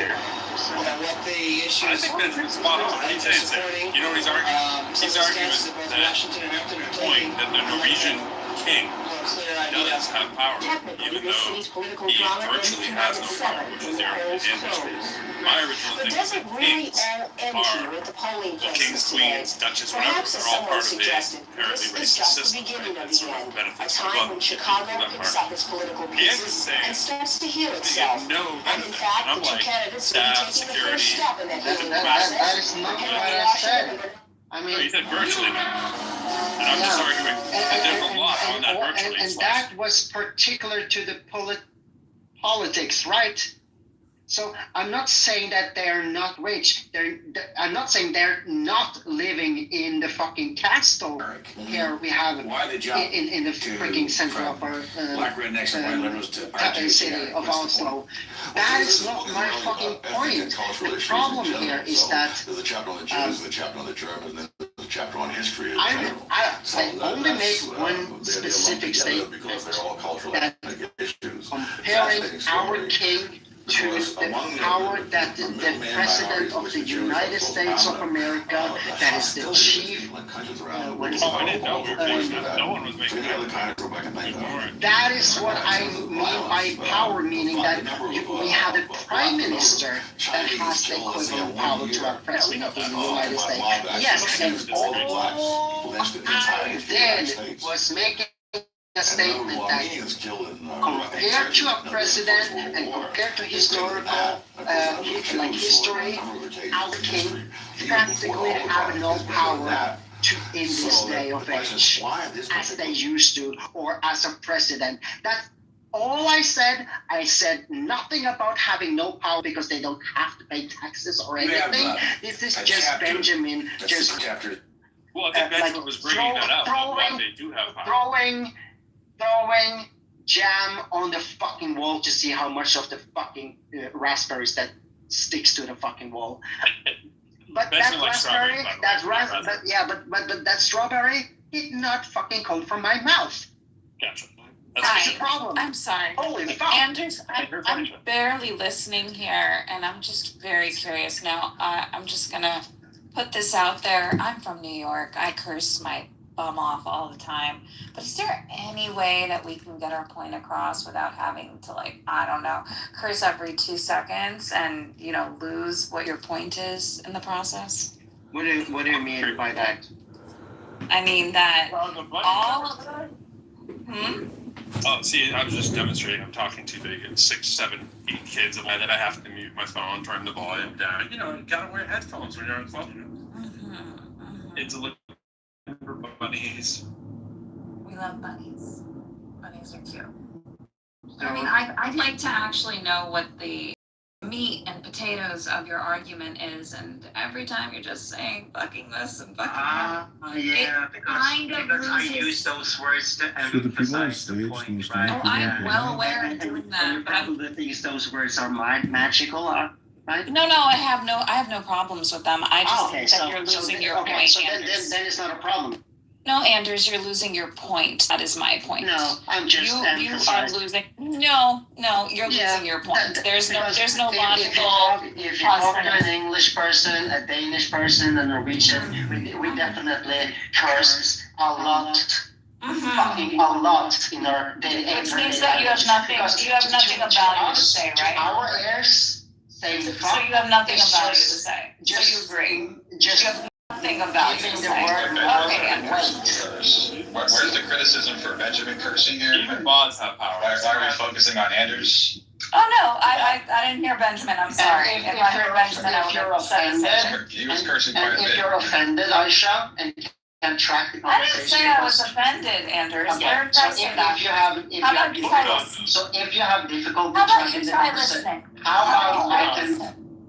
Speaker 24: the issue is.
Speaker 14: I think that's spot on. He's saying, you know what he's arguing? He's arguing that the point that the Norwegian king does have power, even though he virtually has no power, which is there in history. My original
Speaker 19: But
Speaker 14: thing
Speaker 19: does
Speaker 14: was
Speaker 19: it
Speaker 14: that
Speaker 19: really
Speaker 14: kings
Speaker 19: all end here with the polling
Speaker 14: the kings,
Speaker 19: places today?
Speaker 14: queens, duchess, whatever,
Speaker 19: Perhaps as
Speaker 14: are all
Speaker 19: someone
Speaker 14: part of the
Speaker 19: suggested,
Speaker 14: apparently
Speaker 19: this is
Speaker 14: racist
Speaker 19: just the
Speaker 14: system,
Speaker 19: beginning
Speaker 14: right?
Speaker 19: of
Speaker 14: That
Speaker 19: the
Speaker 14: sort
Speaker 19: end.
Speaker 14: of
Speaker 19: A
Speaker 14: benefits the
Speaker 19: time when Chicago
Speaker 14: that
Speaker 19: picks
Speaker 14: part.
Speaker 19: up its political
Speaker 14: He is
Speaker 19: pieces
Speaker 14: saying
Speaker 19: and starts to heal
Speaker 14: they
Speaker 19: itself.
Speaker 14: get no
Speaker 19: And in
Speaker 14: benefit.
Speaker 19: fact,
Speaker 14: And I'm
Speaker 19: the two
Speaker 14: like,
Speaker 19: candidates will be
Speaker 14: staff,
Speaker 19: taking the first
Speaker 14: security,
Speaker 19: step in that healing
Speaker 14: that
Speaker 19: process.
Speaker 14: is
Speaker 19: not
Speaker 14: what
Speaker 19: I said.
Speaker 23: I
Speaker 14: No, he said virtually no. And I'm just arguing a different law on that virtually.
Speaker 23: And that was particular to the politics, right? So I'm not saying that they're not rich. I'm not saying they're not living in the fucking castle here we have in the freaking center of our city of Oslo. That is not my fucking point. The problem here is that
Speaker 20: there's a chapter on the Jews, the chapter on the Germans, and then there's a chapter on history.
Speaker 23: I only make one specific statement that comparing our king to the power that the President of the United States of America, that is the chief, what is it?
Speaker 14: I didn't know no one was making that.
Speaker 23: That is what I mean by power, meaning that we have a prime minister that has the equivalent power to our president in the United States. Yes, and all I did was make a statement that compared to a president and compared to historical history, our king practically have no power in this day of age as they used to, or as a president. That's all I said. I said nothing about having no power because they don't have to pay taxes or anything. This is just Benjamin just
Speaker 14: Well, I think Benjamin was bringing that up. Why they do have power.
Speaker 23: Throwing jam on the fucking wall to see how much of the fucking raspberries that sticks to the fucking wall. But that raspberry, but that strawberry did not fucking come from my mouth.
Speaker 14: Gotcha.
Speaker 23: That's the problem.
Speaker 22: I'm sorry.
Speaker 23: Holy fuck.
Speaker 22: Anders, I'm barely listening here, and I'm just very curious now. I'm just gonna put this out there. I'm from New York. I curse my bum off all the time. But is there any way that we can get our point across without having to, like, I don't know, curse every 2 seconds and, lose what your point is in the process?
Speaker 23: What do you mean by that?
Speaker 22: I mean that all of it.
Speaker 14: Oh, see, I was just demonstrating. I'm talking too big. It's 6, 7, 8 kids, and then I have to mute my phone, turn the volume down. You gotta wear headphones when you're on Clubhouse. It's a little for bunnies.
Speaker 22: We love bunnies. Bunnies are cute. I mean, I'd like to actually know what the meat and potatoes of your argument is, and every time you're just saying fucking this and fucking that.
Speaker 6: Yeah, because I use those words to emphasize the point, right?
Speaker 22: Oh, I'm well aware of doing that, but
Speaker 21: People that think those words are magical, right?
Speaker 22: no, I have no problems with them. I just think that you're losing your point,
Speaker 21: So
Speaker 22: Anders.
Speaker 21: then it's not a problem.
Speaker 22: No, Anders, you're losing your point. That is my point.
Speaker 21: No, I'm just
Speaker 22: you are
Speaker 21: emphasizing.
Speaker 22: losing. No, you're losing your point. There's no logical.
Speaker 21: If you talk to an English person, a Danish person, a Norwegian, we definitely curse a lot. Fucking a lot in our daily.
Speaker 22: Which means that you have nothing. You have nothing of value to say, right?
Speaker 21: Our heirs say fuck.
Speaker 22: So you have nothing of value to say. So you agree.
Speaker 21: Just
Speaker 22: you have nothing of value to say. Okay, Anders.
Speaker 16: Where's the criticism for Benjamin cursing here?
Speaker 14: Even mods have power.
Speaker 16: Why are we focusing on Anders?
Speaker 22: Oh no, I didn't hear Benjamin. I'm sorry. If I heard Benjamin, I would have said the same.
Speaker 16: He was cursing quite a bit.
Speaker 21: If you're offended, Aisha, and can track the
Speaker 22: I
Speaker 21: conversation.
Speaker 22: didn't say I was offended, Anders.
Speaker 21: Okay,
Speaker 22: Where did
Speaker 21: so
Speaker 22: I say that? How about you try listening?
Speaker 21: So if you have difficulty
Speaker 22: How about
Speaker 21: tracking
Speaker 22: you
Speaker 21: the
Speaker 22: try
Speaker 21: conversation,
Speaker 22: listening?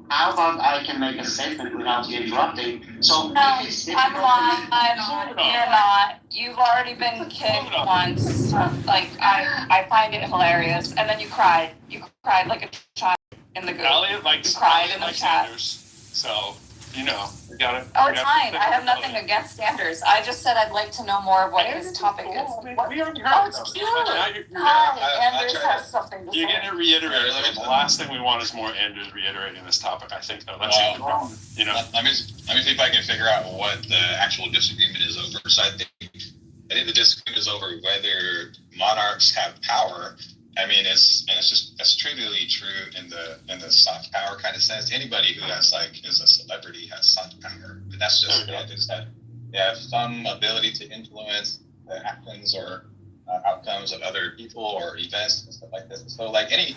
Speaker 21: how about I can make a statement without you interrupting? So
Speaker 22: No,
Speaker 21: if it's
Speaker 22: I'm
Speaker 21: difficult
Speaker 22: lying. You're not. You've already been kicked once. Like I find it hilarious. And then you cried. You cried like a child in the group.
Speaker 14: Elliot likes,
Speaker 22: you cried in the
Speaker 14: likes
Speaker 22: chat.
Speaker 14: Anders, so you know, we got it.
Speaker 22: Oh, it's fine. I have nothing against Anders. I just said I'd like to know more of what his topic is. What?
Speaker 14: We already
Speaker 22: Oh,
Speaker 14: heard
Speaker 22: it's
Speaker 14: it.
Speaker 22: cute.
Speaker 14: I'll
Speaker 22: Hi, Anders
Speaker 14: try
Speaker 22: has something to say.
Speaker 14: You're gonna reiterate. The last thing we want is more Anders reiterating this topic. I think though that's the problem. You know.
Speaker 16: Let me see if I can figure out what the actual disagreement is over. So I think the disagreement is over whether monarchs have power. I mean, that's truly true in the soft power kind of sense. Anybody who is a celebrity has soft power, but that's just is that they have some ability to influence the actions or outcomes of other people or events and stuff like this. So, like any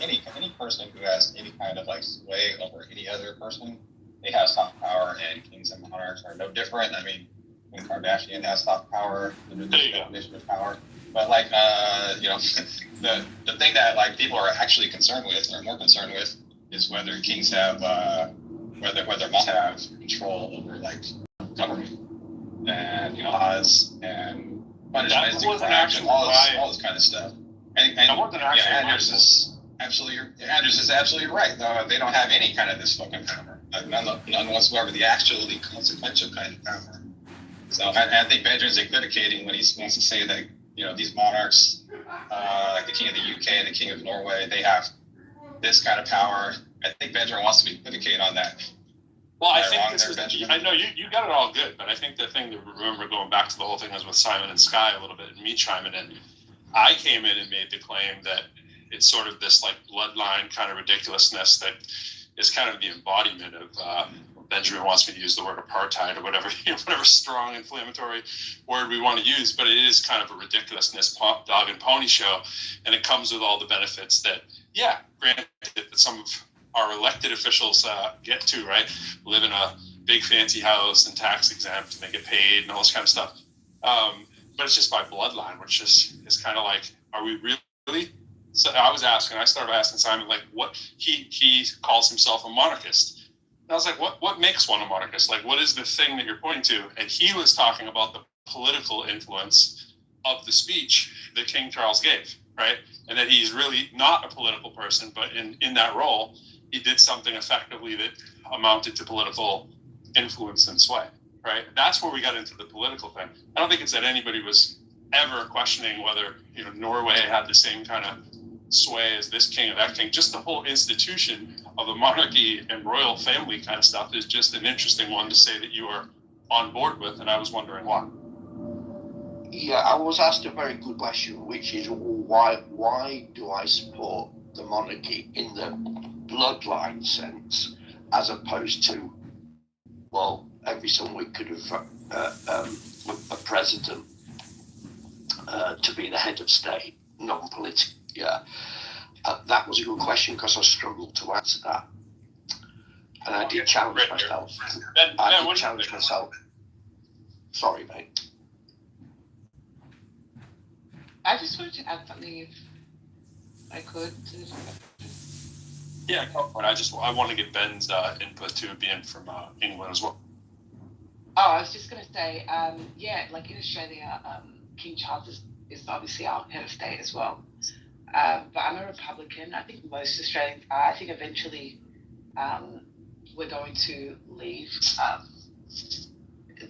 Speaker 16: person who has any kind of sway over any other person, they have soft power, and kings and monarchs are no different. I mean, Kim Kardashian has soft power, the definition of power. But the thing that people are actually concerned with, or more concerned with, is whether kings have whether monarchs have control over government and laws and punishments and crimes and all this kind of stuff. And Anders is absolutely right. Though they don't have any kind of this fucking power, none whatsoever. The actually consequential kind of power. So I think Benjamin's equivocating when he wants to say that these monarchs, like the king of the UK and the king of Norway, they have this kind of power. I think Benjamin wants to equivocate on that.
Speaker 14: Well, I think I know you got it all good, but I think the thing to remember going back to the whole thing was with Simon and Sky a little bit, and me chiming in. I came in and made the claim that it's sort of this bloodline kind of ridiculousness that is kind of the embodiment of Benjamin wants me to use the word apartheid or whatever strong inflammatory word we want to use, but it is kind of a ridiculousness dog and pony show, and it comes with all the benefits that, granted that some of our elected officials get to, right? Live in a big fancy house and tax exempt and they get paid and all this kind of stuff. But it's just by bloodline, which is kind of are we really? So I started asking Simon, what he calls himself a monarchist. And I was like, what makes one a monarchist? What is the thing that you're pointing to? And he was talking about the political influence of the speech that King Charles gave, right? And that he's really not a political person, but in that role, he did something effectively that amounted to political influence and sway, right? That's where we got into the political thing. I don't think it's that anybody was ever questioning whether, Norway had the same kind of sway as this king or that king. Just the whole institution of the monarchy and royal family kind of stuff is just an interesting one to say that you are on board with, and I was wondering why.
Speaker 3: Yeah, I was asked a very good question, which is why do I support the monarchy in the bloodline sense, as opposed to, every so we could have a president to be the head of state, non-political. Yeah, that was a good question because I struggled to answer that, and I did challenge myself. I did challenge myself. Sorry, mate.
Speaker 4: I just wanted to add something if I could.
Speaker 14: Yeah, go for it. I want to get Ben's input too, being from England as well.
Speaker 4: Oh, I was just going to say, yeah, like in Australia, King Charles is obviously our head of state as well. But I'm a Republican. I think most Australians are. I think eventually we're going to leave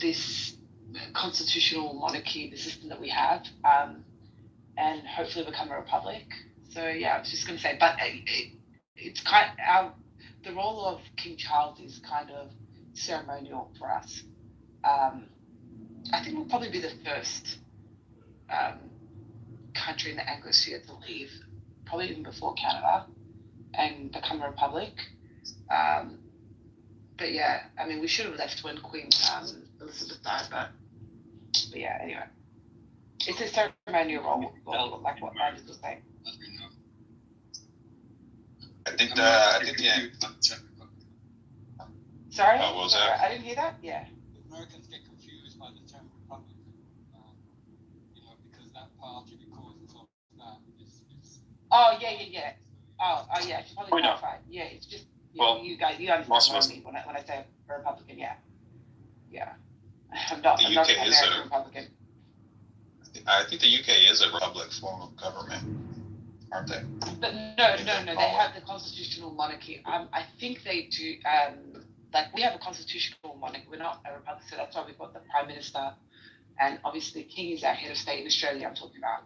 Speaker 4: this constitutional monarchy, the system that we have, and hopefully become a republic. So yeah, I was just going to say, but it's kind of the role of King Charles is kind of ceremonial for us. I think we'll probably be the first country in the Anglosphere to leave, probably even before Canada, and become a republic. But yeah, I mean, we should have left when Queen Elizabeth died, but yeah, anyway. It's a ceremonial role, like what Marcus was saying.
Speaker 16: I think
Speaker 4: Sorry?
Speaker 16: What was
Speaker 4: Sorry,
Speaker 16: that?
Speaker 4: I didn't hear that? Yeah.
Speaker 1: Americans get confused by the term republic, because that party, because that is.
Speaker 4: Oh, yeah. Oh, yeah, I should probably clarify. Yeah, it's just, you guys, you understand what I mean when I say a Republican, yeah. Yeah. I'm not an American Republican.
Speaker 16: I think the UK is a republic form of government, aren't they?
Speaker 4: But no, they have the constitutional monarchy. I think they do, like we have a constitutional monarchy, we're not a republic, so that's why we've got the Prime Minister, and obviously the King is our head of state in Australia, I'm talking about.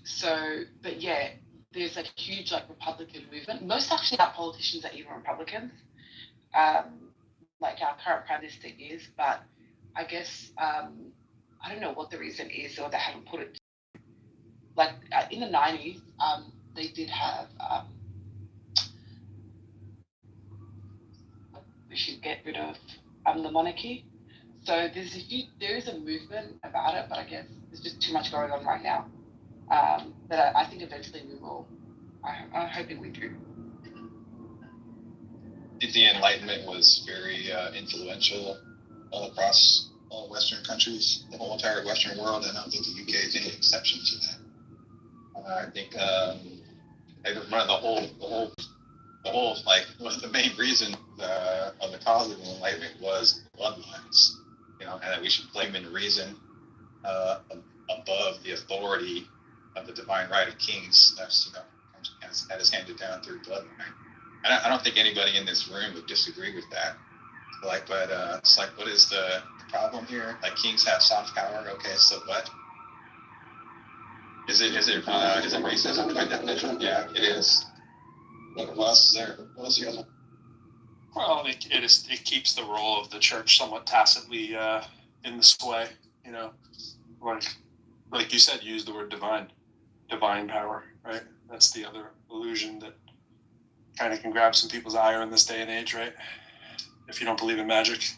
Speaker 4: So, but yeah, there's a huge like Republican movement. Most actually our politicians are even Republicans, like our current Prime Minister is, but I guess, I don't know what the reason is, or they haven't put it. Like in the 90s, they did have, we should get rid of the monarchy. So there is a movement about it, but I guess there's just too much going on right now. But I think eventually we will. I'm hoping we do.
Speaker 16: I think the Enlightenment was very influential all across all Western countries, the whole entire Western world, and I don't think the UK is any exception to that. I think the main reason of the cause of the Enlightenment was bloodlines, and that we should blame in reason above the authority of the divine right of kings. That's that is handed down through bloodline. I don't think anybody in this room would disagree with that. But it's like, what is the problem here? Like, kings have soft power. Okay, so what? Is it racism by definition? Yeah, it is. What else is there? What else you guys?
Speaker 14: Well, it keeps the role of the church somewhat tacitly in this way. Like you said, use the word divine power, right? That's the other illusion that kind of can grab some people's ire in this day and age, right? If you don't believe in magic.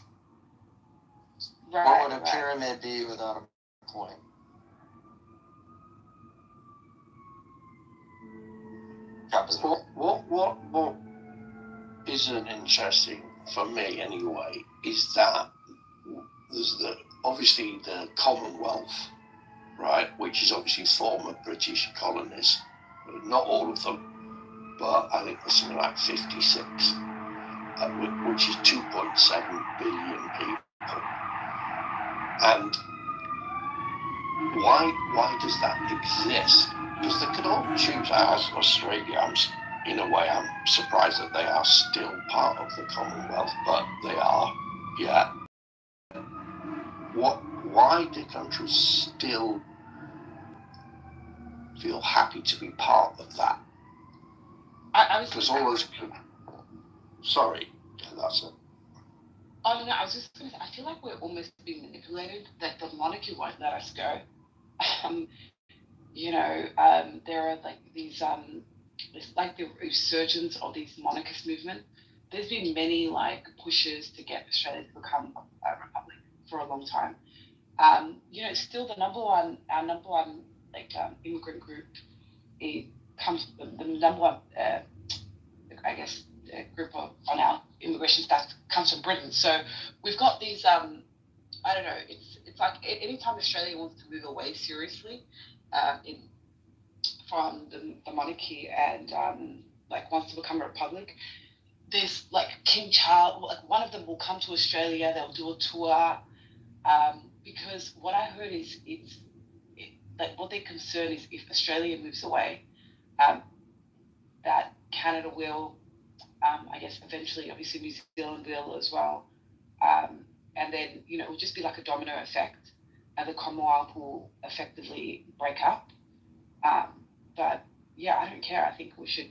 Speaker 9: Right, what would a pyramid be without a point?
Speaker 3: What isn't interesting for me anyway is that there's obviously the Commonwealth, right, which is obviously former British colonies. Not all of them, but I think there's something like 56, which is 2.7 billion people. And why does that exist? Because they could all choose as Australia. In a way, I'm surprised that they are still part of the Commonwealth, but they are, yeah. Why do countries still feel happy to be part of that? Because all those... Sorry, that's it.
Speaker 4: Oh, no, I was just going to say, I feel like we're almost being manipulated, that the monarchy won't let us go. There are like these, it's like the resurgence of these monarchist movement. There's been many like pushes to get Australia to become a republic for a long time. Still our number one immigrant group, it comes, the number one, group on our immigration staff comes from Britain. So we've got these, I don't know, it's it's like anytime Australia wants to move away seriously from the monarchy and like wants to become a republic, there's like King Charles, like one of them will come to Australia, they'll do a tour, because what I heard is like what their concern is if Australia moves away, that Canada will, I guess eventually, obviously New Zealand will as well, and then it will just be like a domino effect, and the Commonwealth will effectively break up. But yeah, I don't care. I think we should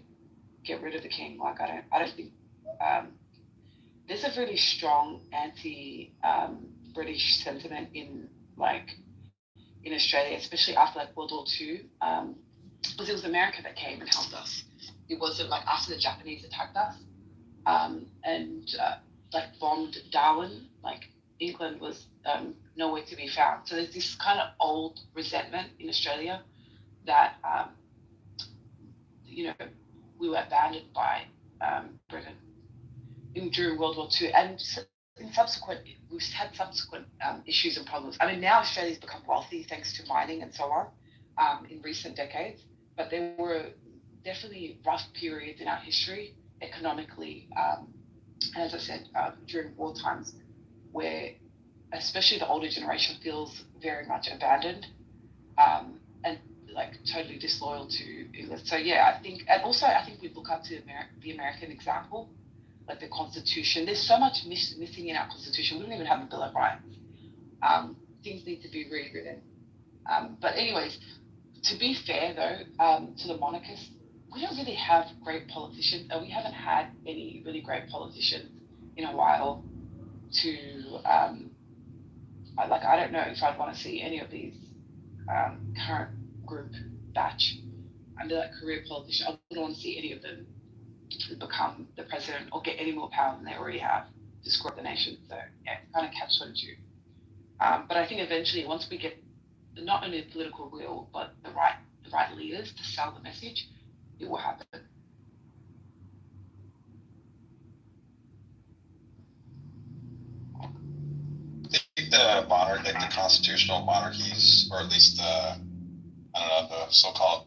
Speaker 4: get rid of the king. Like I don't think there's a really strong anti-British sentiment in Australia, especially after like World War II, because it was America that came and helped us. It wasn't like after the Japanese attacked us and like bombed Darwin. Like England was nowhere to be found. So there's this kind of old resentment in Australia that we were abandoned by Britain during World War II, and we've had subsequent issues and problems. I mean, now Australia's become wealthy thanks to mining and so on in recent decades, but there were definitely rough periods in our history economically, and as I said, during war times, where especially the older generation feels very much abandoned and like totally disloyal to England. So yeah, I think we look up to the American example, like the Constitution. There's so much missing in our Constitution. We don't even have a Bill of Rights. Things need to be rewritten. But anyways, to be fair though, to the monarchists, we don't really have great politicians. We haven't had any really great politicians in a while to, I don't know if I'd want to see any of these current group batch under that career politician. I wouldn't want to see any of them become the president or get any more power than they already have to screw up the nation. So yeah, kind of catch-22. But I think eventually, once we get not only the political will, but the right leaders to sell the message, it will happen.
Speaker 16: I think the constitutional monarchies, or at least the so-called,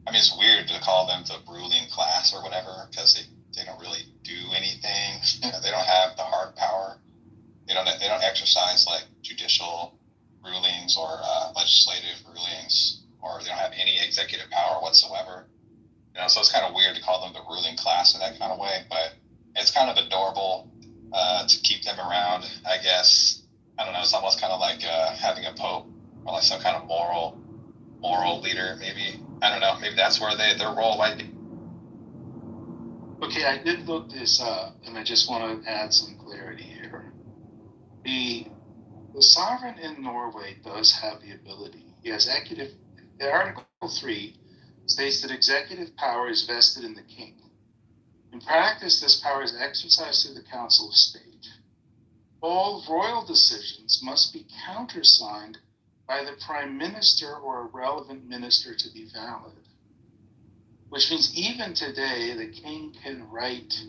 Speaker 16: I mean, it's weird to call them the ruling class or whatever, because they don't really do anything. They don't have the hard power. They don't exercise like judicial rulings or legislative rulings, or they don't have any executive power whatsoever. So it's kind of weird to call them the ruling class in that kind of way, but it's kind of adorable to keep them around, I guess. I don't know. It's almost kind of like having a pope or like some kind of moral leader, maybe. I don't know. Maybe that's where their role might be.
Speaker 25: Okay, I did look this up, and I just want to add some clarity here. The sovereign in Norway does have the ability. He has Article 3 states that executive power is vested in the king. In practice, this power is exercised through the Council of State. All royal decisions must be countersigned by the Prime Minister or a relevant minister to be valid. Which means even today, the king can write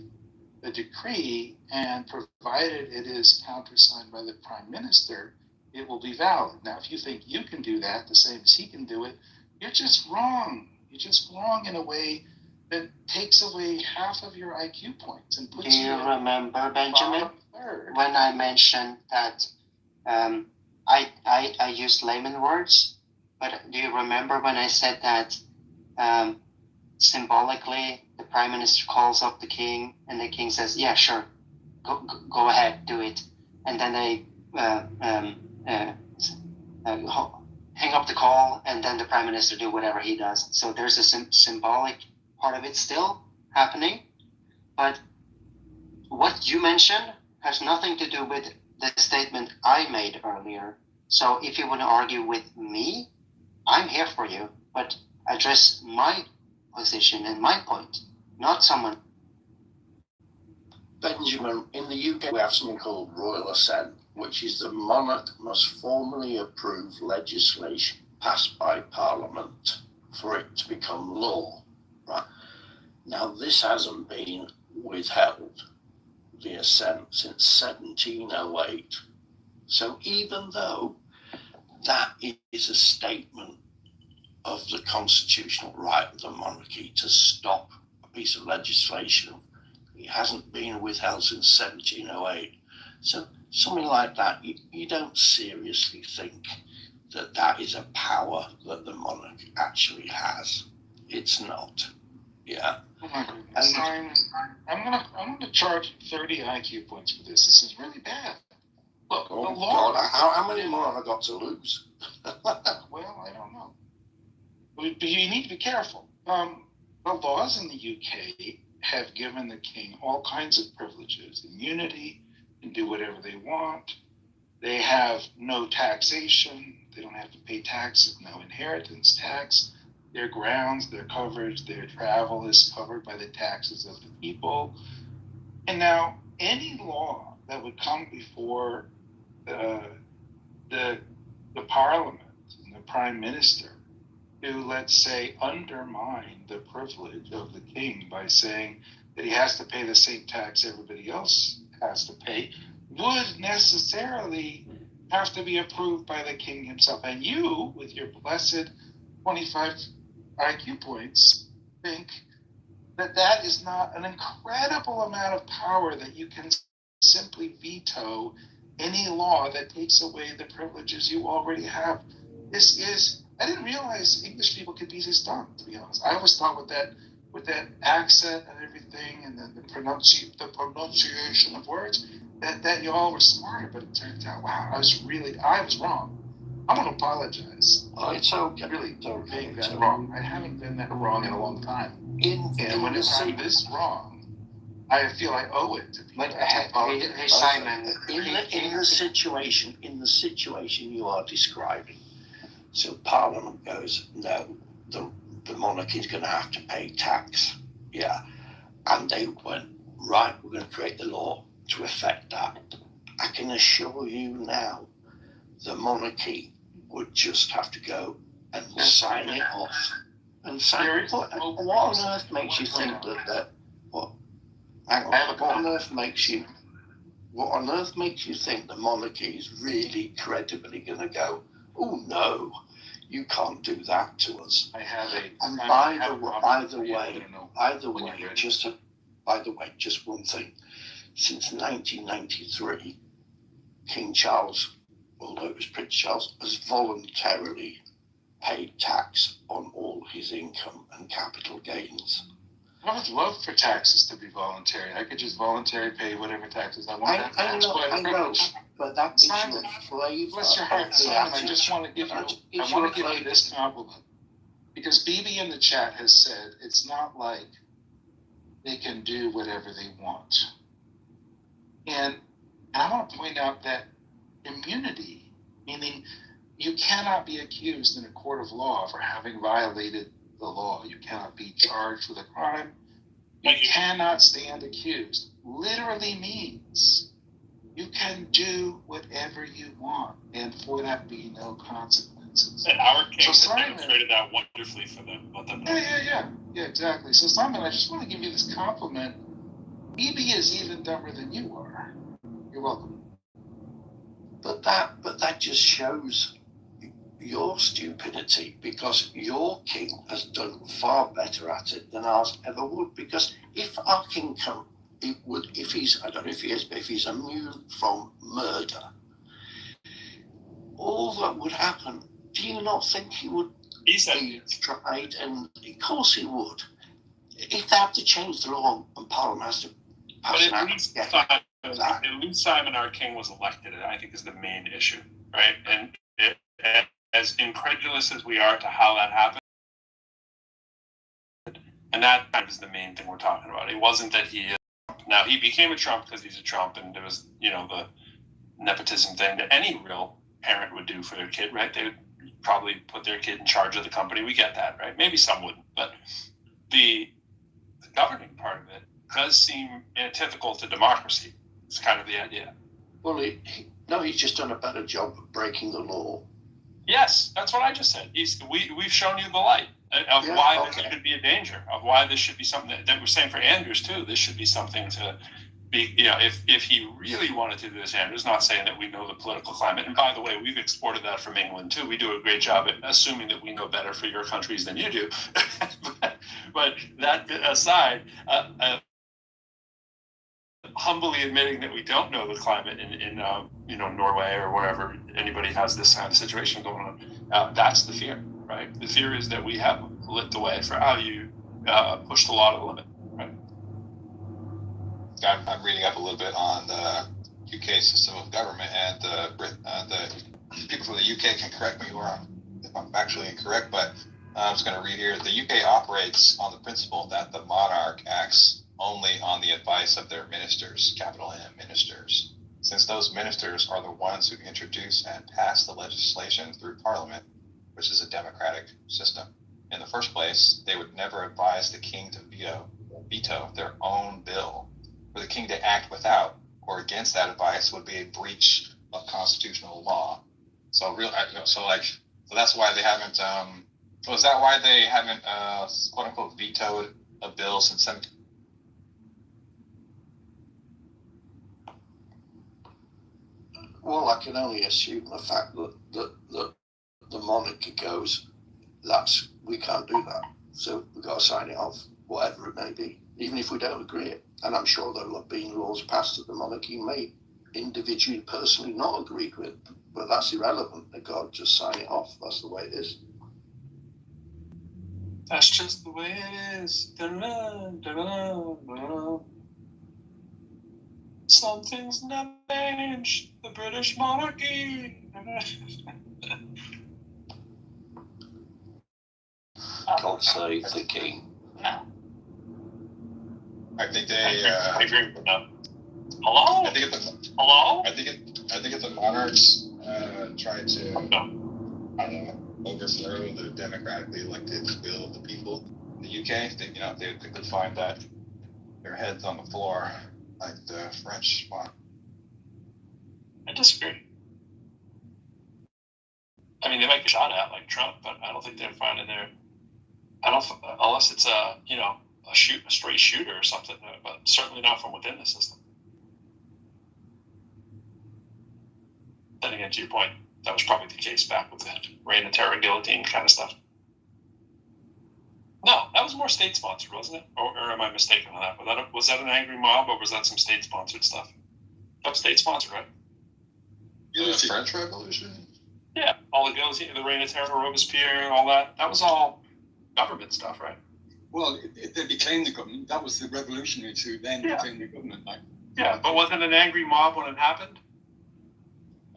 Speaker 25: a decree, and provided it is countersigned by the Prime Minister, it will be valid. Now, if you think you can do that the same as he can do it, you're just wrong. You're just wrong in a way that takes away half of your IQ points and puts you.
Speaker 21: Do you remember, Benjamin, when I mentioned that I used layman words? But do you remember when I said that symbolically the Prime Minister calls up the king and the king says, "Yeah, sure, go ahead, do it," and then they hang up the call, and then the Prime Minister do whatever he does. So there's a symbolic part of it still happening, but what you mentioned has nothing to do with the statement I made earlier. So if you want to argue with me, I'm here for you, but address my position and my point, not someone.
Speaker 3: Benjamin, in the UK we have something called royal assent, which is the monarch must formally approve legislation passed by Parliament for it to become law. Right? Now, this hasn't been withheld, the assent, since 1708. So even though that is a statement of the constitutional right of the monarchy to stop a piece of legislation. It hasn't been withheld since 1708. So something like that, you don't seriously think that that is a power that the monarch actually has. It's not. Yeah.
Speaker 25: Oh my goodness. Simon, I'm gonna charge 30 IQ points for this. This is really bad. Look,
Speaker 3: Oh
Speaker 25: the law.
Speaker 3: God, how many more have I got to lose?
Speaker 25: Well, I don't know. But you need to be careful. The laws in the UK have given the king all kinds of privileges, immunity, and do whatever they want. They have no taxation. They don't have to pay taxes, no inheritance tax. Their grounds, their coverage, their travel is covered by the taxes of the people. And now, any law that would come before the parliament and the prime minister to, let's say, undermine the privilege of the king by saying that he has to pay the same tax everybody else has to pay, would necessarily have to be approved by the king himself. And you, with your blessed 25 IQ points, think that that is not an incredible amount of power that you can simply veto any law that takes away the privileges you already have. This is, I didn't realize English people could be this dumb, to be honest. I always thought with that accent and everything, and then the pronunciation of words, that you all were smarter, but it turns out, wow, I was wrong. I'm gonna apologize.
Speaker 3: Oh, it's okay.
Speaker 25: Really being that wrong. I haven't been that wrong in a long time. And when I'm this wrong, I feel I owe it to people.
Speaker 21: Hey, Simon.
Speaker 3: In the situation you are describing, so Parliament goes, no, the monarchy is going to have to pay tax. Yeah, and they went, right, we're going to create the law to affect that. I can assure you now, the monarchy would just have to go and sign it off. And sign it. What on earth makes you think that what? Hang on. What on earth makes you think the monarchy is really credibly going to go, oh no, you can't do that to us?
Speaker 25: I have a.
Speaker 3: And by the way, just one thing. Since 1993, King Charles, although it was Prince Charles, has voluntarily paid tax on all his income and capital gains.
Speaker 25: I would love for taxes to be voluntary. I could just voluntarily pay whatever taxes I want.
Speaker 3: I know, but that gives you a flavour.
Speaker 25: Bless your heart, Simon. I just want to give you this compliment. Because BB in the chat has said it's not like they can do whatever they want. And I want to point out that immunity, meaning you cannot be accused in a court of law for having violated the law. You cannot be charged with a crime. You cannot stand accused. Literally means you can do whatever you want, and for that be no consequences.
Speaker 14: And our king has demonstrated that wonderfully for them.
Speaker 25: Yeah, exactly. So Simon, I just want to give you this compliment. BB is even dumber than you are. You're welcome.
Speaker 3: But that just shows your stupidity, because your king has done far better at it than ours ever would. Because if our king if he's, I don't know if he is, but if he's immune from murder, all that would happen, do you not think he would be tried? And of course he would. If they have to change the law and Parliament has to pass an act,
Speaker 14: at least Simon, our king, was elected, I think, is the main issue, right? And as incredulous as we are to how that happened, and that is the main thing we're talking about. It wasn't that he became a Trump because he's a Trump, and there was, the nepotism thing that any real parent would do for their kid, right? They would probably put their kid in charge of the company. We get that, right? Maybe some wouldn't, but the governing part of it does seem antithetical to democracy. It's kind of the idea.
Speaker 3: Well, he's just done a better job of breaking the law.
Speaker 14: Yes, that's what I just said. We've shown you the light of why this could be a danger, of why this should be something that we're saying for Andrews too. This should be something to if he really wanted to do this, Andrew's not saying that we know the political climate. And by the way, we've exported that from England too. We do a great job at assuming that we know better for your countries than you do. but that aside, humbly admitting that we don't know the climate in Norway or wherever anybody has this kind of situation going on, that's the fear, right? The fear is that we have lit the way for how you push the law to the limit, right?
Speaker 16: I'm reading up a little bit on the UK system of government, and the people from the UK can correct me if I'm factually incorrect, but I'm just going to read here. The UK operates on the principle that the monarch acts only on the advice of their ministers, capital M, ministers, since those ministers are the ones who introduce and pass the legislation through Parliament, which is a democratic system. In the first place, they would never advise the king to veto their own bill. For the king to act without or against that advice would be a breach of constitutional law. So that's why they haven't. So is that why they haven't quote unquote vetoed a bill since 17?
Speaker 3: Well, I can only assume the fact that the monarchy goes, we can't do that, so we've got to sign it off, whatever it may be, even if we don't agree it. And I'm sure there have been laws passed that the monarchy may individually, personally not agree with, but that's irrelevant. They've got to just sign it off. That's the way it is.
Speaker 14: That's just the way it is. Da-da-da-da-da-da. Some things never change. The British monarchy.
Speaker 3: God save the king.
Speaker 14: No.
Speaker 16: I think they.
Speaker 14: I agree with that. Hello. Hello.
Speaker 16: I think if the monarchs try to, I don't know, overthrow the democratically elected will of the people in the UK, they could find that their heads on the floor like the French one.
Speaker 14: I disagree. I mean, they might get shot at like Trump, but I don't think they're finding their. Unless it's a stray shooter or something, but certainly not from within the system. Then again, to your point, that was probably the case back with the reign of terror, guillotine kind of stuff. No, that was more state-sponsored, wasn't it? Or am I mistaken on that? Was that an angry mob, or was that some state-sponsored stuff? That was state-sponsored, right?
Speaker 16: The French Revolution?
Speaker 14: Yeah, all the guillotine, the reign of terror, Robespierre, all that. That was all government stuff, right?
Speaker 1: Well, they became the government. That was the revolutionaries who then became the government.
Speaker 14: Yeah, but wasn't an angry mob when it happened?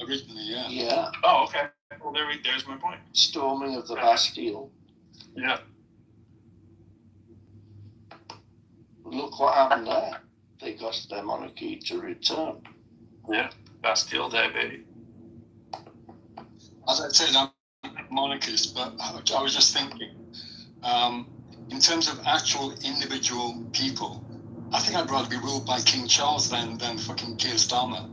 Speaker 1: Originally, yeah.
Speaker 3: Yeah.
Speaker 14: Oh, okay. Well, there's my point.
Speaker 3: Storming of the Bastille.
Speaker 14: Yeah.
Speaker 3: Look what happened there. They got their monarchy to return.
Speaker 14: Yeah, Bastille Day, baby.
Speaker 1: As I said, I'm a monarchist, but I was just thinking, in terms of actual individual people, I think I'd rather be ruled by King Charles than fucking Keir Starmer.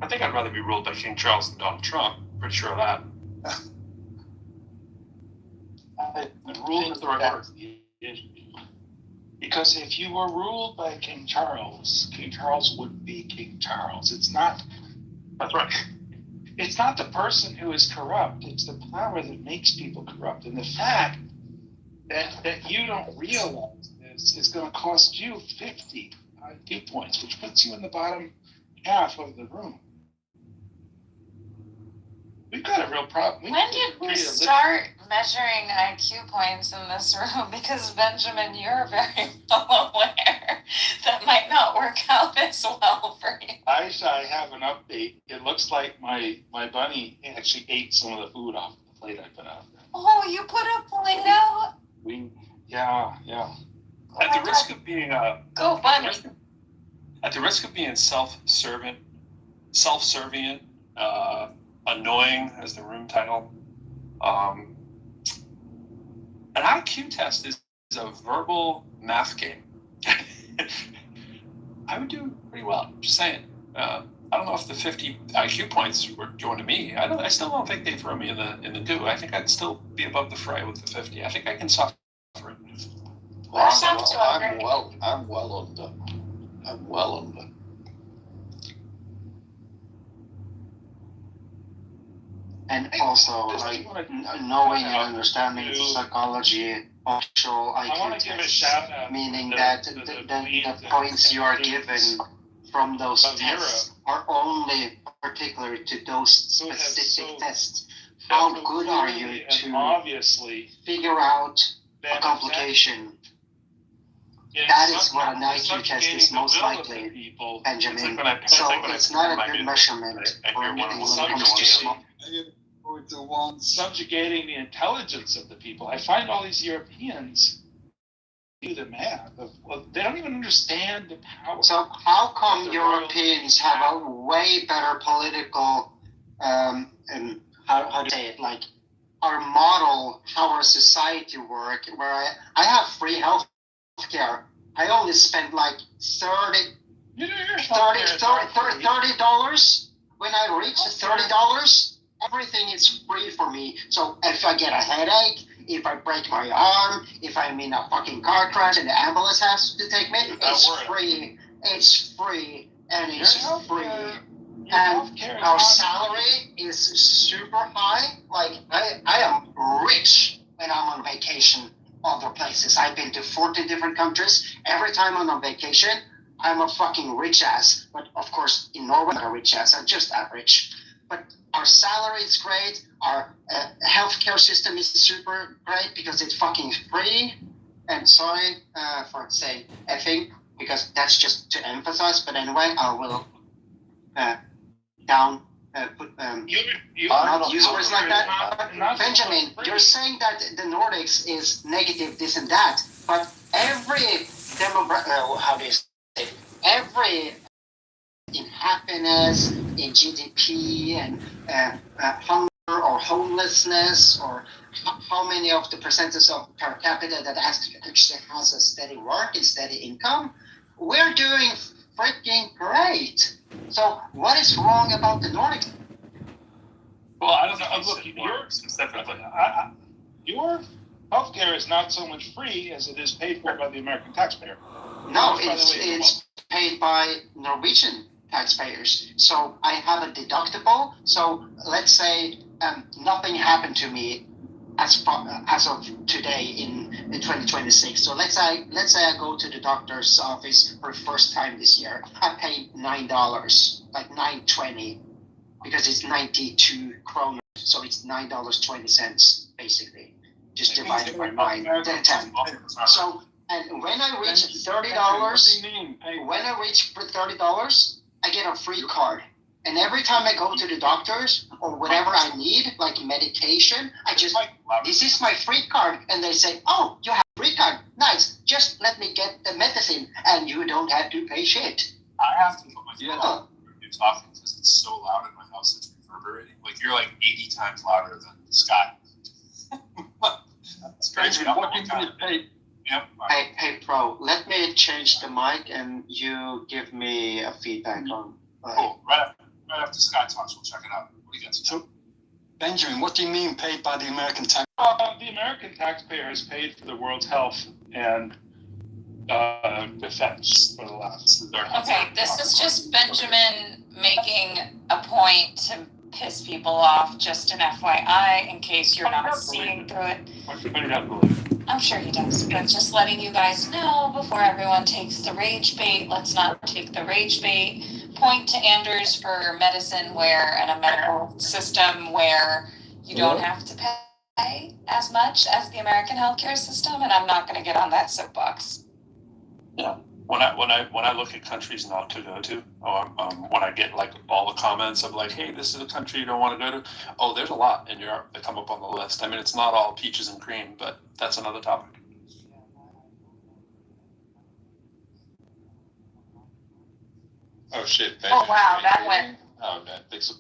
Speaker 14: I think I'd rather be ruled by King Charles than Donald Trump. Pretty sure of that.
Speaker 25: Ruled is the right word. Because if you were ruled by King Charles would be King Charles. It's not.
Speaker 14: That's right.
Speaker 25: It's not the person who is corrupt. It's the power that makes people corrupt. And the fact that you don't realize this is going to cost you 50 IQ points, which puts you in the bottom half of the room. We've got a real problem.
Speaker 22: When did we start measuring IQ points in this room? Because Benjamin, you're very well aware that might not work out as well for you.
Speaker 25: I have an update. It looks like my bunny actually ate some of the food off the plate I put out there.
Speaker 22: Oh, you put a plate out?
Speaker 25: Yeah.
Speaker 14: At the risk of being
Speaker 22: go bunny.
Speaker 14: At the risk of being self-serving, annoying as the room title. An IQ test is a verbal math game. I would do pretty well, just saying. I don't know if the 50 IQ points were going to me. I still don't think they throw me in the goo. I think I'd still be above the fray with the 50. I think I can suffer it.
Speaker 3: Well,
Speaker 22: Push up to
Speaker 3: I'm well under. I'm well under.
Speaker 15: And also, like, knowing and understanding psychology, actual IQ tests, meaning that the points you are given from those tests are only particular to those specific tests. How good are you to figure out a complication? That is what an IQ test is most likely, Benjamin. So it's not a good measurement for anything when it comes to small.
Speaker 25: The ones subjugating the intelligence of the people. I find all these Europeans do the math. They don't even understand the power.
Speaker 15: So how come Europeans have a way better political, and how to say it, like our model, how our society work, where I have free health care. I only spend like $30 when I reach $30. Everything is free for me. So if I get a headache, if I break my arm, if I'm in a fucking car crash and the ambulance has to take me, it's free. It's free and it's free. And our salary is super high. Like I am rich when I'm on vacation other places. I've been to 14 different countries. Every time I'm on vacation, I'm a fucking rich ass. But of course, in Norway, I'm not a rich ass. I'm just average. But our salary is great. Our healthcare system is super great because it's fucking free. And sorry for saying effing, because that's just to emphasize. But anyway, I will not use words like that. Benjamin, you're saying that the Nordics is negative this and that, but every how do you say, every in happiness, in GDP, and hunger or homelessness, or how many of the percentage of per capita that actually has a steady work and steady income, we're doing freaking great. So what is wrong about the Nordics?
Speaker 25: Well, I don't know. Look, your healthcare is not so much free as it is paid for by the American taxpayer.
Speaker 15: No, it's paid by Norwegian taxpayers. So I have a deductible. So let's say nothing happened to me as of today in 2026. So let's say I go to the doctor's office for the first time this year. I pay $9, like $9.20, because it's 92 kroner. So it's $9.20 basically. Just divided by 10. So and when I reach $30, I get a free card. And every time I go to the doctors or whatever I need, like medication, I just, this is my free card. And they say, oh, you have a free card. Nice. Just let me get the medicine and you don't have to pay shit.
Speaker 14: I have to put my phone on when you're talking because it's so loud in my house, it's reverberating. Like you're like 80 times louder than Scott. It's crazy.
Speaker 25: What do you mean paid?
Speaker 14: Yep.
Speaker 15: Hey, Pro, let me change the mic and you give me a feedback on.
Speaker 14: Cool. Right after Scott talks, we'll check it out. What do you got?
Speaker 1: So, Benjamin, what do you mean paid by the American tax?
Speaker 25: The American taxpayer has paid for the world's health and defense for the last.
Speaker 22: Okay, this is just Benjamin making a point to piss people off. Just an FYI, in case you're not seeing through it. I'm sure he does, but just letting you guys know before everyone takes the rage bait. Let's not take the rage bait. Point to Anders for medicine where, and a medical system where you don't have to pay as much as the American healthcare system, and I'm not going to get on that soapbox.
Speaker 14: Yeah. When I look at countries not to go to, when I get like all the comments of like, hey, this is a country you don't want to go to. Oh, there's a lot in Europe that come up on the list. I mean, it's not all peaches and cream, but that's another topic.
Speaker 16: Oh shit!
Speaker 22: Oh wow, that went.
Speaker 16: Oh man, thanks.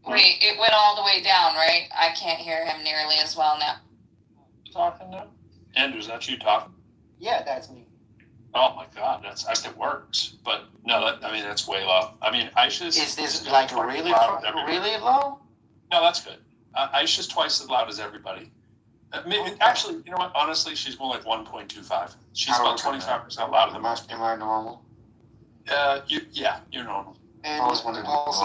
Speaker 22: Wait, it went all the way down, right? I can't hear him nearly as well now.
Speaker 14: Talking now? Andrew, is that you talking?
Speaker 9: Yeah, that's me.
Speaker 14: Oh my God, it works. But no, that's way low. I mean, Aisha's.
Speaker 9: Is this like really low?
Speaker 14: No, that's good. Aisha's twice as loud as everybody. Maybe, actually, you know what? Honestly, she's more like 1.25. She's about 25% louder than most.
Speaker 9: Am I normal?
Speaker 14: You're normal.
Speaker 9: And also,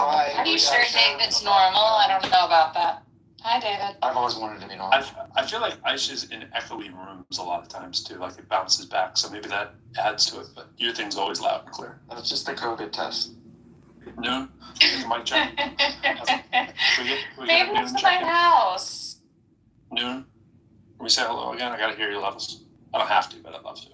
Speaker 22: Are you sure David's normal? I don't know about that. Hi, David.
Speaker 9: I've always wanted to be normal.
Speaker 14: I feel like Aisha is in echoey rooms a lot of times too. Like it bounces back, so maybe that adds to it. But your thing's always loud and clear.
Speaker 9: It's just the COVID test.
Speaker 14: Noon. Is the mic check?
Speaker 22: Maybe it's my house.
Speaker 14: Noon. Can we say hello again? I gotta hear your levels. I don't have to, but I'd love to.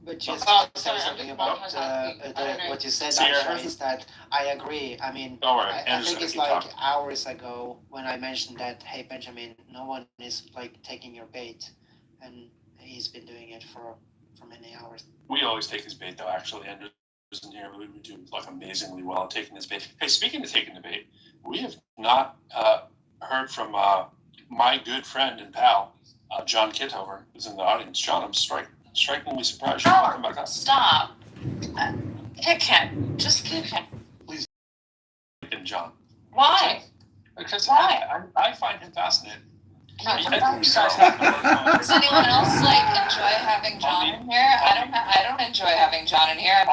Speaker 5: But just to say something about what you said, Aisha, is that I agree. I mean, I think it's like hours ago when I mentioned that, hey, Benjamin, no one is like taking your bait. And he's been doing it for many hours.
Speaker 14: We always take his bait, though, actually. Andrew isn't here. We do like amazingly well at taking his bait. Hey, speaking of taking the bait, we have not heard from my good friend and pal, John Kitover, who's in the audience. John, I'm strikingly surprised you're talking about that.
Speaker 22: Stop. Kick him. Just kick him.
Speaker 14: Please. John.
Speaker 22: Why?
Speaker 14: Because
Speaker 22: why?
Speaker 14: I find him fascinating.
Speaker 22: No, does anyone else like enjoy having John in here? I don't enjoy having John in here.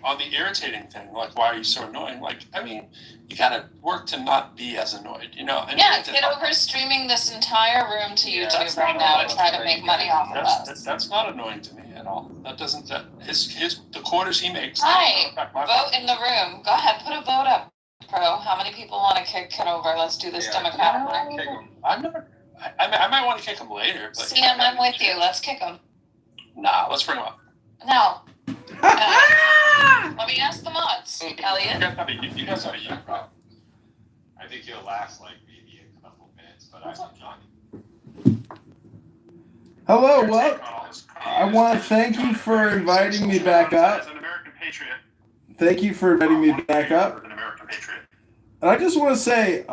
Speaker 14: On the irritating thing, like why are you so annoying? Like, I mean, you gotta work to not be as annoyed, you know? And
Speaker 22: Kitover's streaming this entire room to YouTube right now to try to make money off of us.
Speaker 14: That's not annoying to me at all. That doesn't the quarters he makes.
Speaker 22: Hi, vote in the room. Go ahead, put a vote up. Pro, how many people want to kick Kitover? Let's do this democratically.
Speaker 14: I might want to kick him later. But
Speaker 22: CM, I'm with you. Let's kick him.
Speaker 14: Nah, let's bring him up.
Speaker 22: No. Let me ask the mods. Elliot?
Speaker 14: You guys have a young problem.
Speaker 16: I think he'll last like maybe a couple minutes, but I like Johnny.
Speaker 7: Hello, well, I want to thank you for inviting me back up. Thank you for inviting me back up. And I just want to say,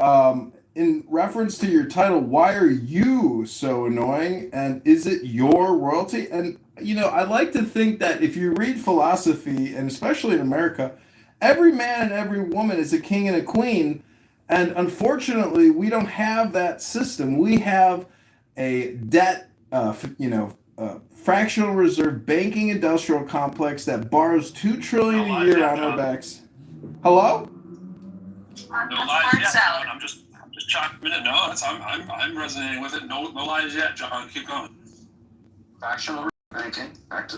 Speaker 7: in reference to your title, why are you so annoying? And is it your royalty? And, you know, I like to think that if you read philosophy, and especially in America, every man and every woman is a king and a queen. And unfortunately, we don't have that system. We have a debt, fractional reserve banking industrial complex that borrows $2 trillion a year on our backs. Hello?
Speaker 14: No lies yet. John. I'm just chopping it. No, I'm resonating with it. No lies yet, John. Keep going.
Speaker 9: Fractional banking. Back to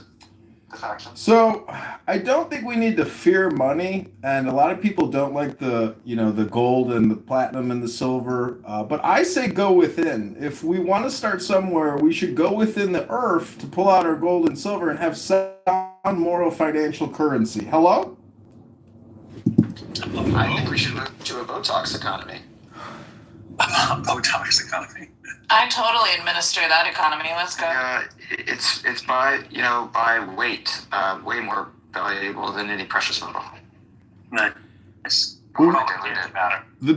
Speaker 9: the faction.
Speaker 7: So I don't think we need to fear money, and a lot of people don't like the gold and the platinum and the silver. But I say go within. If we want to start somewhere, we should go within the earth to pull out our gold and silver and have sound moral financial currency. Hello?
Speaker 9: I think we should move to a Botox economy.
Speaker 14: Botox economy.
Speaker 22: I totally administer that economy. Let's go.
Speaker 9: It's by weight, way more valuable than any precious metal.
Speaker 14: Nice.
Speaker 7: The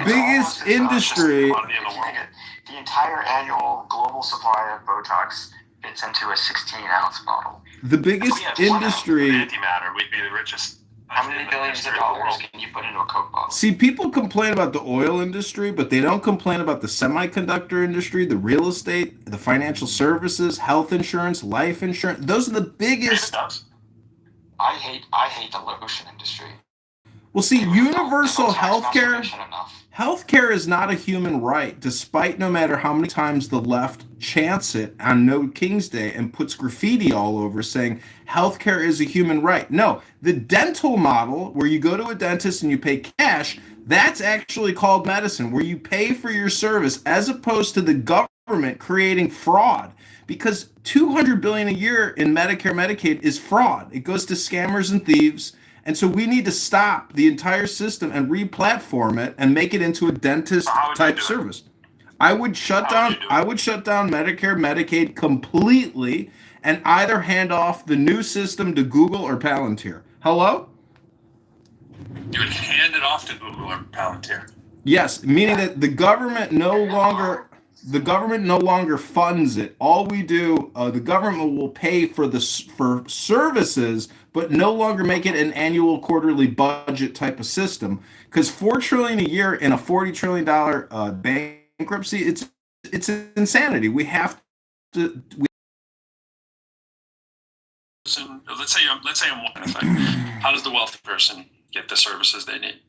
Speaker 7: biggest industry.
Speaker 11: The entire annual global supply of Botox fits into a 16-ounce bottle.
Speaker 7: The biggest industry.
Speaker 14: Antimatter, we'd be the richest.
Speaker 11: How many billions of dollars can you put into a Coke bottle?
Speaker 7: See, people complain about the oil industry, but they don't complain about the semiconductor industry, the real estate, the financial services, health insurance, life insurance. Those are the biggest.
Speaker 11: I hate the lotion industry.
Speaker 7: Well, see, universal healthcare. Healthcare is not a human right, despite no matter how many times the left chants it on No King's Day and puts graffiti all over saying healthcare is a human right. No, the dental model, where you go to a dentist and you pay cash, that's actually called medicine, where you pay for your service, as opposed to the government creating fraud. Because $200 billion a year in Medicare, Medicaid is fraud. It goes to scammers and thieves. And so we need to stop the entire system and re-platform it and make it into a dentist type service. I would shut down Medicare, Medicaid completely and either hand off the new system to Google or Palantir. Hello?
Speaker 14: You would hand it off to Google or Palantir.
Speaker 7: Yes, meaning that the government no longer funds it. All we do, the government will pay for services, but no longer make it an annual, quarterly budget type of system. Because $4 trillion a year in a $40 trillion bank bankruptcy. It's insanity. We have to.
Speaker 14: Let's say I'm one kind of thing. How does the wealthy person get the services they need?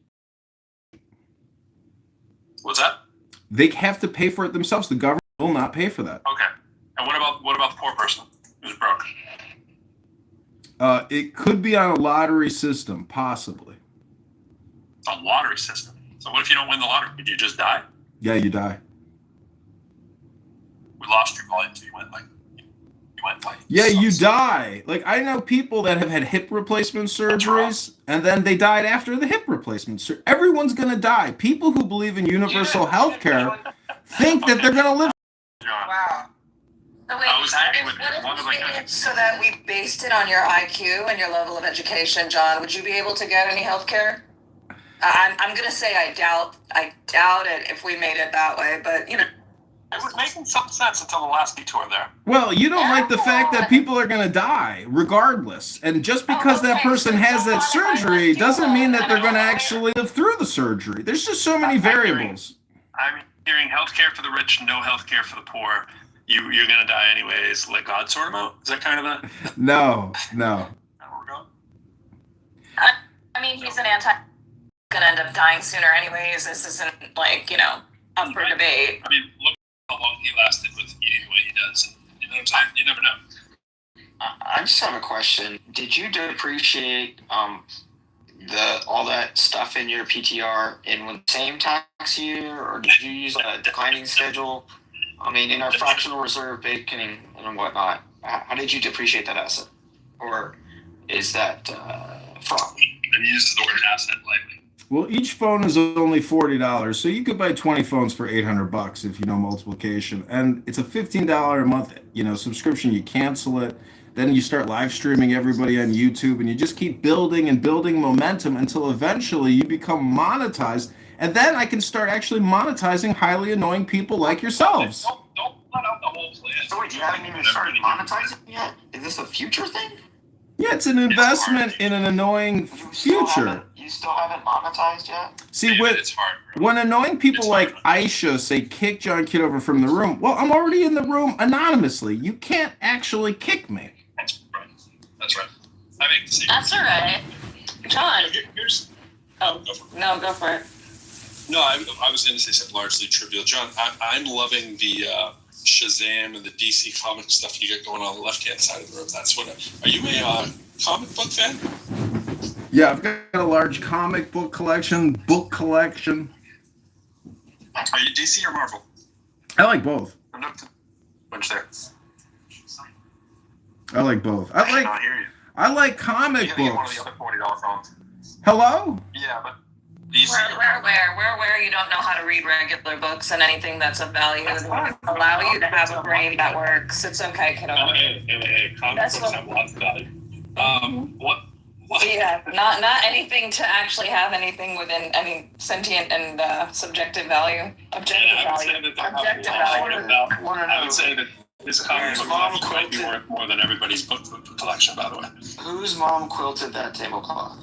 Speaker 14: What's that?
Speaker 7: They have to pay for it themselves. The government will not pay for that.
Speaker 14: Okay. And what about the poor person who's broke?
Speaker 7: It could be on a lottery system, possibly.
Speaker 14: A lottery system. So what if you don't win the lottery? Did you just die?
Speaker 7: Yeah, you die.
Speaker 14: We lost your volume, so you went like.
Speaker 7: Yeah, you die. Like, I know people that have had hip replacement surgeries, and then they died after the hip replacement surgery. Everyone's going to die. People who believe in universal health care think that they're going to live.
Speaker 22: Wow. So wait,
Speaker 14: I was hanging with
Speaker 22: what if
Speaker 14: one of
Speaker 22: we made it so that we based it on your IQ and your level of education, John? Would you be able to get any health care? I'm going to say I doubt it if we made it that way, but, you know.
Speaker 14: It was making some sense until the last detour there.
Speaker 7: Well, you don't like the fact that people are going to die regardless. And just because that person has that surgery doesn't mean that they're going to actually live through the surgery. There's just so many variables.
Speaker 14: I'm hearing healthcare for the rich, no healthcare for the poor. You're going to die anyways. Let God sort them out. Is that kind of the...
Speaker 7: No.
Speaker 22: I mean, he's an anti... Going to end up dying sooner anyways. This isn't like, up for debate.
Speaker 14: I mean, look how long he lasted with eating the way he does. You know what I'm saying? You never know.
Speaker 9: I just have a question. Did you depreciate all that stuff in your PTR in the same tax year, or did you use a declining schedule? I mean, in our fractional reserve baking and whatnot, how did you depreciate that asset? Or is that fraud?
Speaker 14: And you used the word asset lightly.
Speaker 7: Well, each phone is only $40, so you could buy 20 phones for $800 if you know multiplication. And it's a $15 a month, subscription. You cancel it, then you start live streaming everybody on YouTube, and you just keep building and building momentum until eventually you become monetized. And then I can start actually monetizing highly annoying people like yourselves.
Speaker 14: Don't let out the whole plan.
Speaker 9: So wait, you haven't even started monetizing yet? Is this a future thing?
Speaker 7: Yeah, it's an investment in an annoying future.
Speaker 9: You still haven't monetized yet?
Speaker 7: See, when annoying people like Aisha say kick John Kitover from the room, well, I'm already in the room anonymously. You can't actually kick me.
Speaker 14: That's right. I make the same.
Speaker 22: That's all right. John.
Speaker 14: Go for it. No, I was going to say something largely trivial. John, I'm loving the Shazam and the DC comic stuff you get going on the left-hand side of the room. That's what. Are you a comic book fan?
Speaker 7: Yeah, I've got a large comic book collection.
Speaker 14: Are you DC or Marvel?
Speaker 7: I like both.
Speaker 14: Which there?
Speaker 7: I like both. I like comic books.
Speaker 14: One of the other $40 phones.
Speaker 7: Hello?
Speaker 14: Yeah, but DC.
Speaker 22: Where you don't know how to read regular books and anything that's of value and allow you to have a brain that works. It's okay, kiddo.
Speaker 14: Hey, comic books have lots of value. What?
Speaker 22: Yeah, not anything to actually have anything within, sentient and subjective value. Objective value.
Speaker 14: I would say that this comic book might be worth more than everybody's book collection, by the way.
Speaker 9: Whose mom quilted that tablecloth?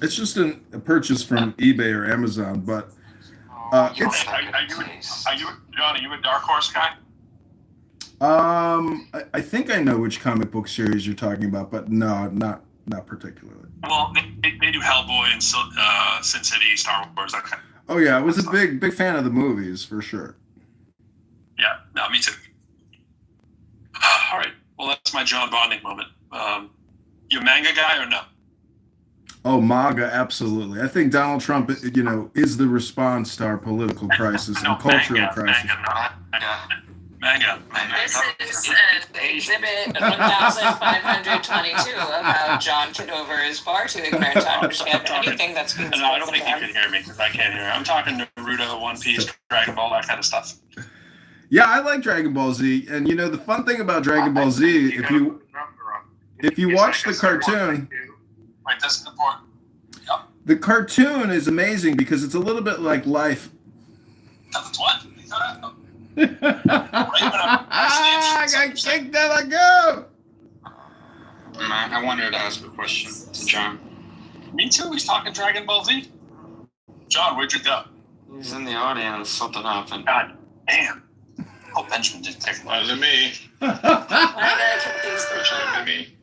Speaker 7: It's just a purchase from eBay or Amazon, but it's.
Speaker 14: Are you John? Are you a Dark Horse guy?
Speaker 7: I think I know which comic book series you're talking about, but no, not particularly.
Speaker 14: Well, they do Hellboy and Sin City, Star Wars, that kind of.
Speaker 7: Oh yeah, I was a big fan of the movies for sure.
Speaker 14: Yeah, no, me too. All right, well that's my John bonding moment. You a manga guy or no?
Speaker 7: Oh, MAGA, absolutely. I think Donald Trump, is the response to our political crisis and cultural crisis.
Speaker 14: Manga.
Speaker 22: This is exhibit 1522 about John Kitover is far too ignorant to understand anything that's being spoken.
Speaker 14: No, I don't think you can hear me because I can't hear. I'm talking Naruto, One Piece, Dragon Ball, that kind of stuff.
Speaker 7: Yeah, I like Dragon Ball Z, and the fun thing about Dragon Ball Z, if you watch the cartoon.
Speaker 14: Right, that's important. Yep.
Speaker 7: The cartoon is amazing because it's a little bit like life.
Speaker 14: That's what?
Speaker 7: I got kicked out of go.
Speaker 2: I wanted to ask a question to John.
Speaker 14: Me too. He's talking Dragon Ball Z. John, where'd you go?
Speaker 9: He's in the audience. Something happened.
Speaker 1: God damn. Oh, Benjamin didn't take one.
Speaker 16: Wasn't me.
Speaker 22: I gotta put these.
Speaker 16: Fortunately,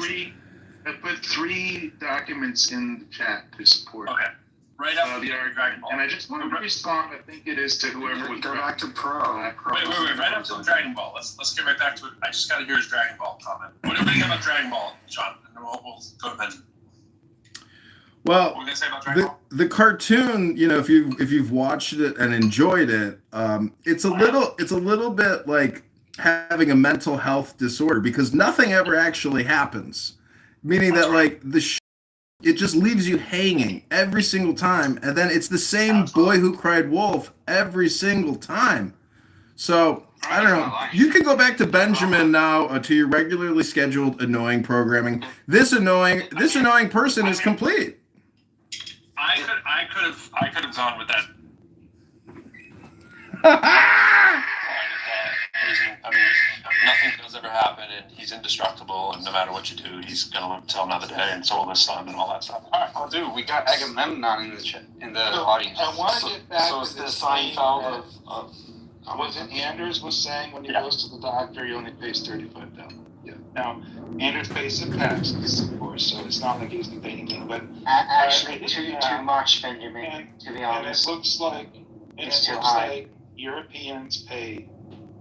Speaker 16: me.
Speaker 25: I put three documents in the chat to support.
Speaker 1: Okay. Right up
Speaker 25: the Dragon Ball. And I just want to respond. I think it is to whoever was
Speaker 9: Go back to Pro.
Speaker 1: Wait. Right up to the Dragon Ball. Let's get right back to it. I just got to hear his Dragon Ball comment. What do you think about Dragon Ball, John? And then we'll go to Benjamin.
Speaker 7: Well,
Speaker 1: What were we gonna say about Dragon Ball?
Speaker 7: the cartoon, you know, if you've watched it and enjoyed it, it's a little bit like having a mental health disorder because nothing ever actually happens, meaning that like it just leaves you hanging every single time, and then it's the same boy who cried wolf every single time. So I don't know. You can go back to Benjamin now to your regularly scheduled annoying programming. This annoying person is complete.
Speaker 1: I could have gone with that. I mean, nothing does ever happen, and he's indestructible, and no matter what you do, he's gonna live till another day, and so will his son, and all that stuff.
Speaker 2: All right, I'll do. We got Agamemnon in the audience.
Speaker 25: I want to get back
Speaker 9: So
Speaker 25: to
Speaker 9: it's the
Speaker 25: the
Speaker 9: Seinfeld of
Speaker 25: was it Anders was saying when he goes to the doctor, he only pays $35. Yeah. Now, Anders pays some taxes, of course, so it's not like he's paying anything. But
Speaker 21: Actually, too much, Benjamin. To be honest,
Speaker 25: and it looks like Europeans pay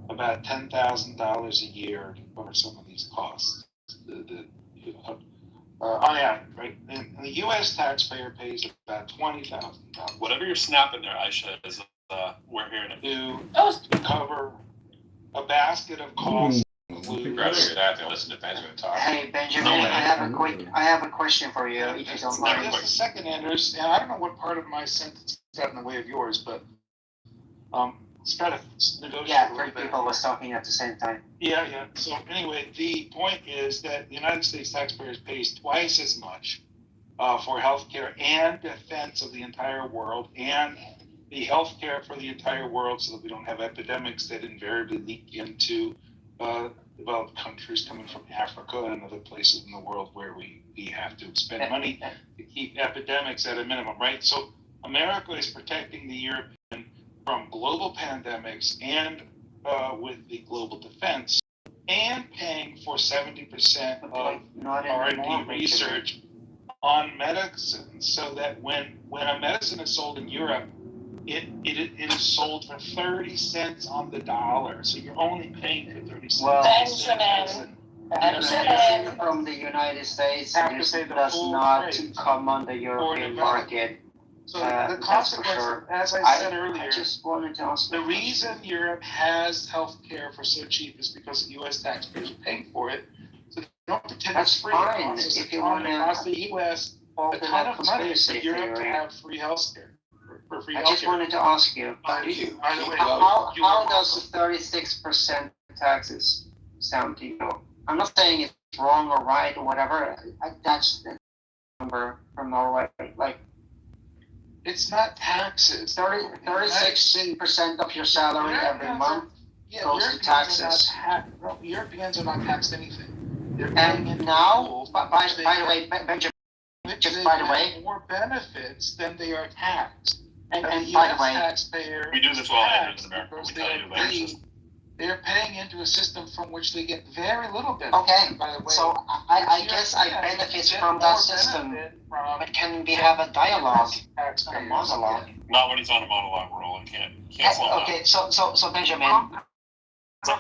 Speaker 25: about $10,000 a year to cover some of these costs. Right. And the U.S. taxpayer pays about $20,000.
Speaker 1: Whatever you're snapping there, Aisha, is we're hearing it.
Speaker 25: To cover a basket of costs.
Speaker 16: I'd rather hear that than listen to Benjamin talk.
Speaker 21: Hey Benjamin, I have a question for you, if you don't mind.
Speaker 25: Just a second, Anders, and I don't know what part of my sentence got in the way of yours, but let's try to negotiate.
Speaker 21: Yeah, three people was talking at the same time.
Speaker 25: Yeah. So anyway, the point is that the United States taxpayers pays twice as much for healthcare and defense of the entire world, and the healthcare for the entire world, so that we don't have epidemics that invariably leak into developed countries coming from Africa and other places in the world where we have to spend money to keep epidemics at a minimum, right? So America is protecting the European from global pandemics and with the global defense, and paying for 70% of R&D research on medicines, so that when a medicine is sold in Europe, it is sold for 30 cents on the dollar. So you're only paying for 30 cents.
Speaker 21: Well, Benjamin from the United States does not come on the European market.
Speaker 25: So the consequence,
Speaker 21: sure.
Speaker 25: as I said earlier,
Speaker 21: I just wanted to ask
Speaker 25: the reason Europe has health care for so cheap is because the U.S. taxpayers are paying for it. So they don't pretend it's free.
Speaker 21: Fine. If you want to
Speaker 25: cost the U.S. a ton of money for Europe to have free health care.
Speaker 21: I just wanted to ask you, how does the 36% taxes sound to you? I'm not saying it's wrong or right or whatever. That's the number from Norway. Like,
Speaker 25: it's not taxes.
Speaker 21: 36% of your salary every month goes to taxes.
Speaker 25: Europeans are not taxed anything.
Speaker 21: And now, by the way, Benjamin, just by the way,
Speaker 25: more benefits than they are taxed.
Speaker 21: And by the way,
Speaker 25: taxpayer,
Speaker 1: we do this well in America. We tell you later.
Speaker 25: They're paying into a system from which they get very little benefit.
Speaker 21: Okay,
Speaker 25: by the way.
Speaker 21: so I guess I benefit from that system. But can we have a dialogue, a monologue?
Speaker 1: Not when he's on a monologue roll. He can't slow down.
Speaker 21: Okay, so Benjamin. Now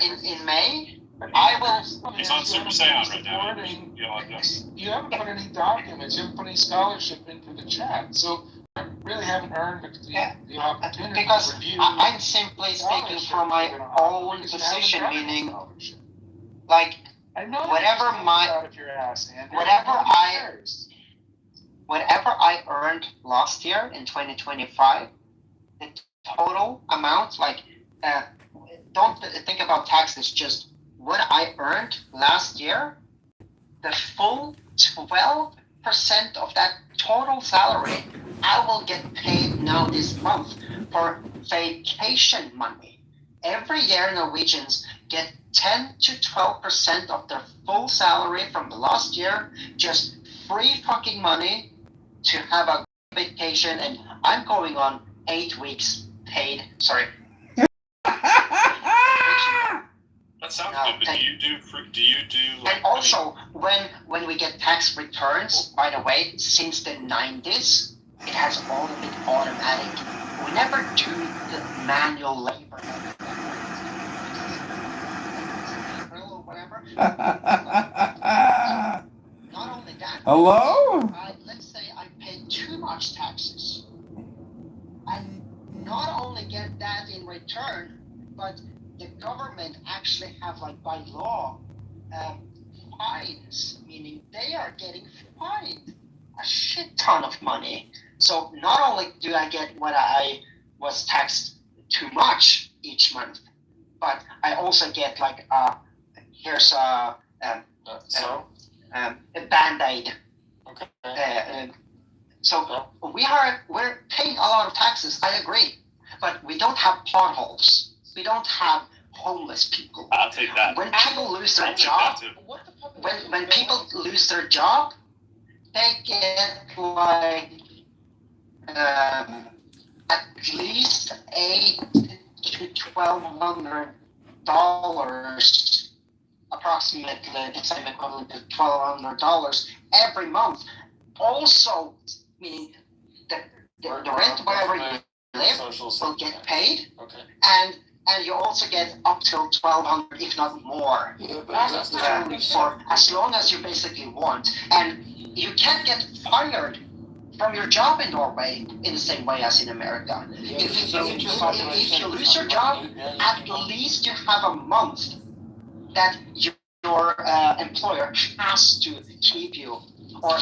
Speaker 21: in May, I will.
Speaker 1: He's on Super Saiyan right now.
Speaker 25: You haven't put any documents, you haven't put any scholarship into the chat, so you really haven't earned the opportunity
Speaker 21: because
Speaker 25: to review.
Speaker 21: I'm simply speaking from my own position, meaning, like, whatever I earned last year in 2025, the total amount, like, don't think about taxes, just what I earned last year, the full 12% of that total salary, I will get paid now this month for vacation money. Every year, Norwegians get 10 to 12% of their full salary from the last year, just
Speaker 23: free fucking money to have a vacation, and I'm going on 8 weeks paid. Sorry.
Speaker 14: That sounds good. But do you do? Like,
Speaker 23: and also, when we get tax returns, by the way, since the 90s, it has all been automatic. We never do the manual labor. Or whatever. Not only that.
Speaker 7: Hello?
Speaker 23: Let's say I pay too much taxes. I not only get that in return, but the government actually have, like, by law, fines, meaning they are getting fined a shit ton of money. So not only do I get what I was taxed too much each month, but I also get, like, here's a Band-Aid.
Speaker 9: Okay.
Speaker 23: So we're paying a lot of taxes, I agree, but we don't have potholes. We don't have homeless people.
Speaker 14: I'll take that.
Speaker 23: When people lose their job, when people lose their job, they get, like, at least $800 to $1,200, approximately the same equivalent to $1,200 every month. Also, meaning the rent wherever you live will get paid, and you also get up till $1,200, if not more, for as long as you basically want. And you can't get fired from your job in Norway in the same way as in America. If you lose your job, at least you have a month that your employer has to keep you, or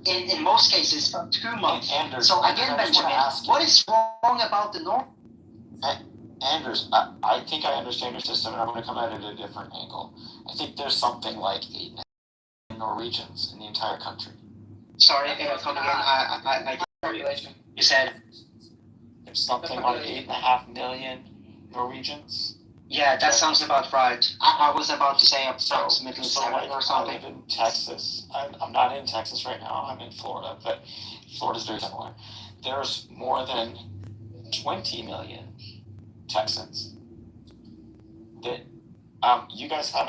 Speaker 23: in most cases 2 months. So again, Benjamin, what is wrong about the North?
Speaker 9: Anders, I think I understand your system, and I'm going to come at it at a different angle. I think there's something like 8 million Norwegians in the entire country.
Speaker 23: Sorry, come again. I you said
Speaker 9: there's something like 8.5 million Norwegians.
Speaker 23: Yeah, that sounds about right. I was about to say approximately 7 or something.
Speaker 9: I live in Texas. I'm not in Texas right now. I'm in Florida, but Florida's very similar. There's more than 20 million Texans that you guys have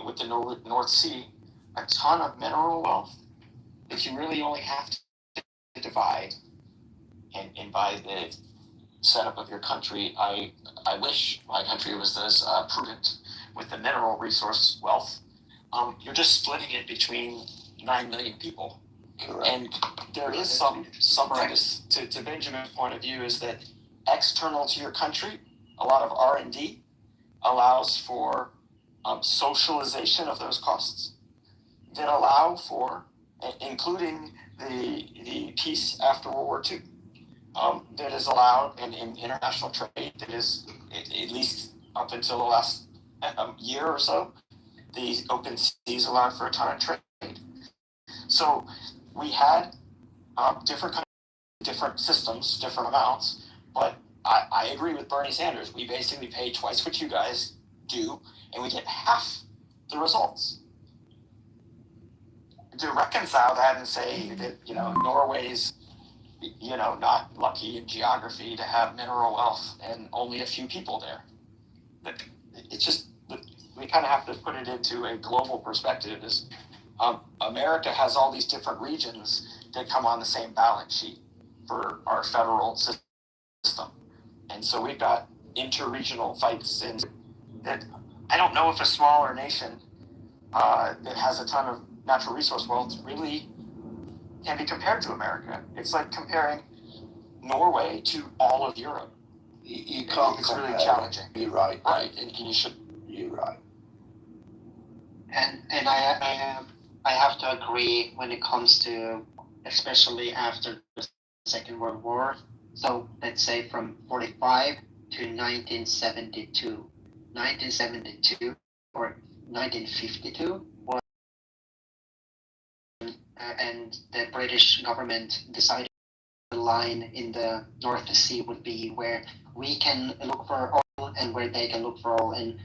Speaker 9: with the North Sea, a ton of mineral wealth that you really only have to divide. And by the setup of your country, I wish my country was as prudent with the mineral resource wealth. You're just splitting it between 9 million people. Correct. And there is some of this, to Benjamin's point of view, is that external to your country, a lot of R&D allows for socialization of those costs that allow for, including the peace after World War II, that is allowed in international trade, that is, at least up until the last year or so, the open seas allowed for a ton of trade. So we had different countries, different systems, different amounts, but I agree with Bernie Sanders. We basically pay twice what you guys do, and we get half the results. To reconcile that and say that, Norway's, not lucky in geography to have mineral wealth and only a few people there. But it's just, we kind of have to put it into a global perspective. America has all these different regions that come on the same balance sheet for our federal system. And so we've got interregional fights, and that I don't know if a smaller nation that has a ton of natural resource wealth really can be compared to America. It's like comparing Norway to all of Europe.
Speaker 3: You can't.
Speaker 9: It's really challenging.
Speaker 3: You're right.
Speaker 9: Right, and you should.
Speaker 3: You're right.
Speaker 23: And I have to agree when it comes to, especially after the Second World War. So let's say from 45 to 1972. 1972 or 1952 was, and the British government decided the line in the North Sea would be where we can look for oil and where they can look for oil. And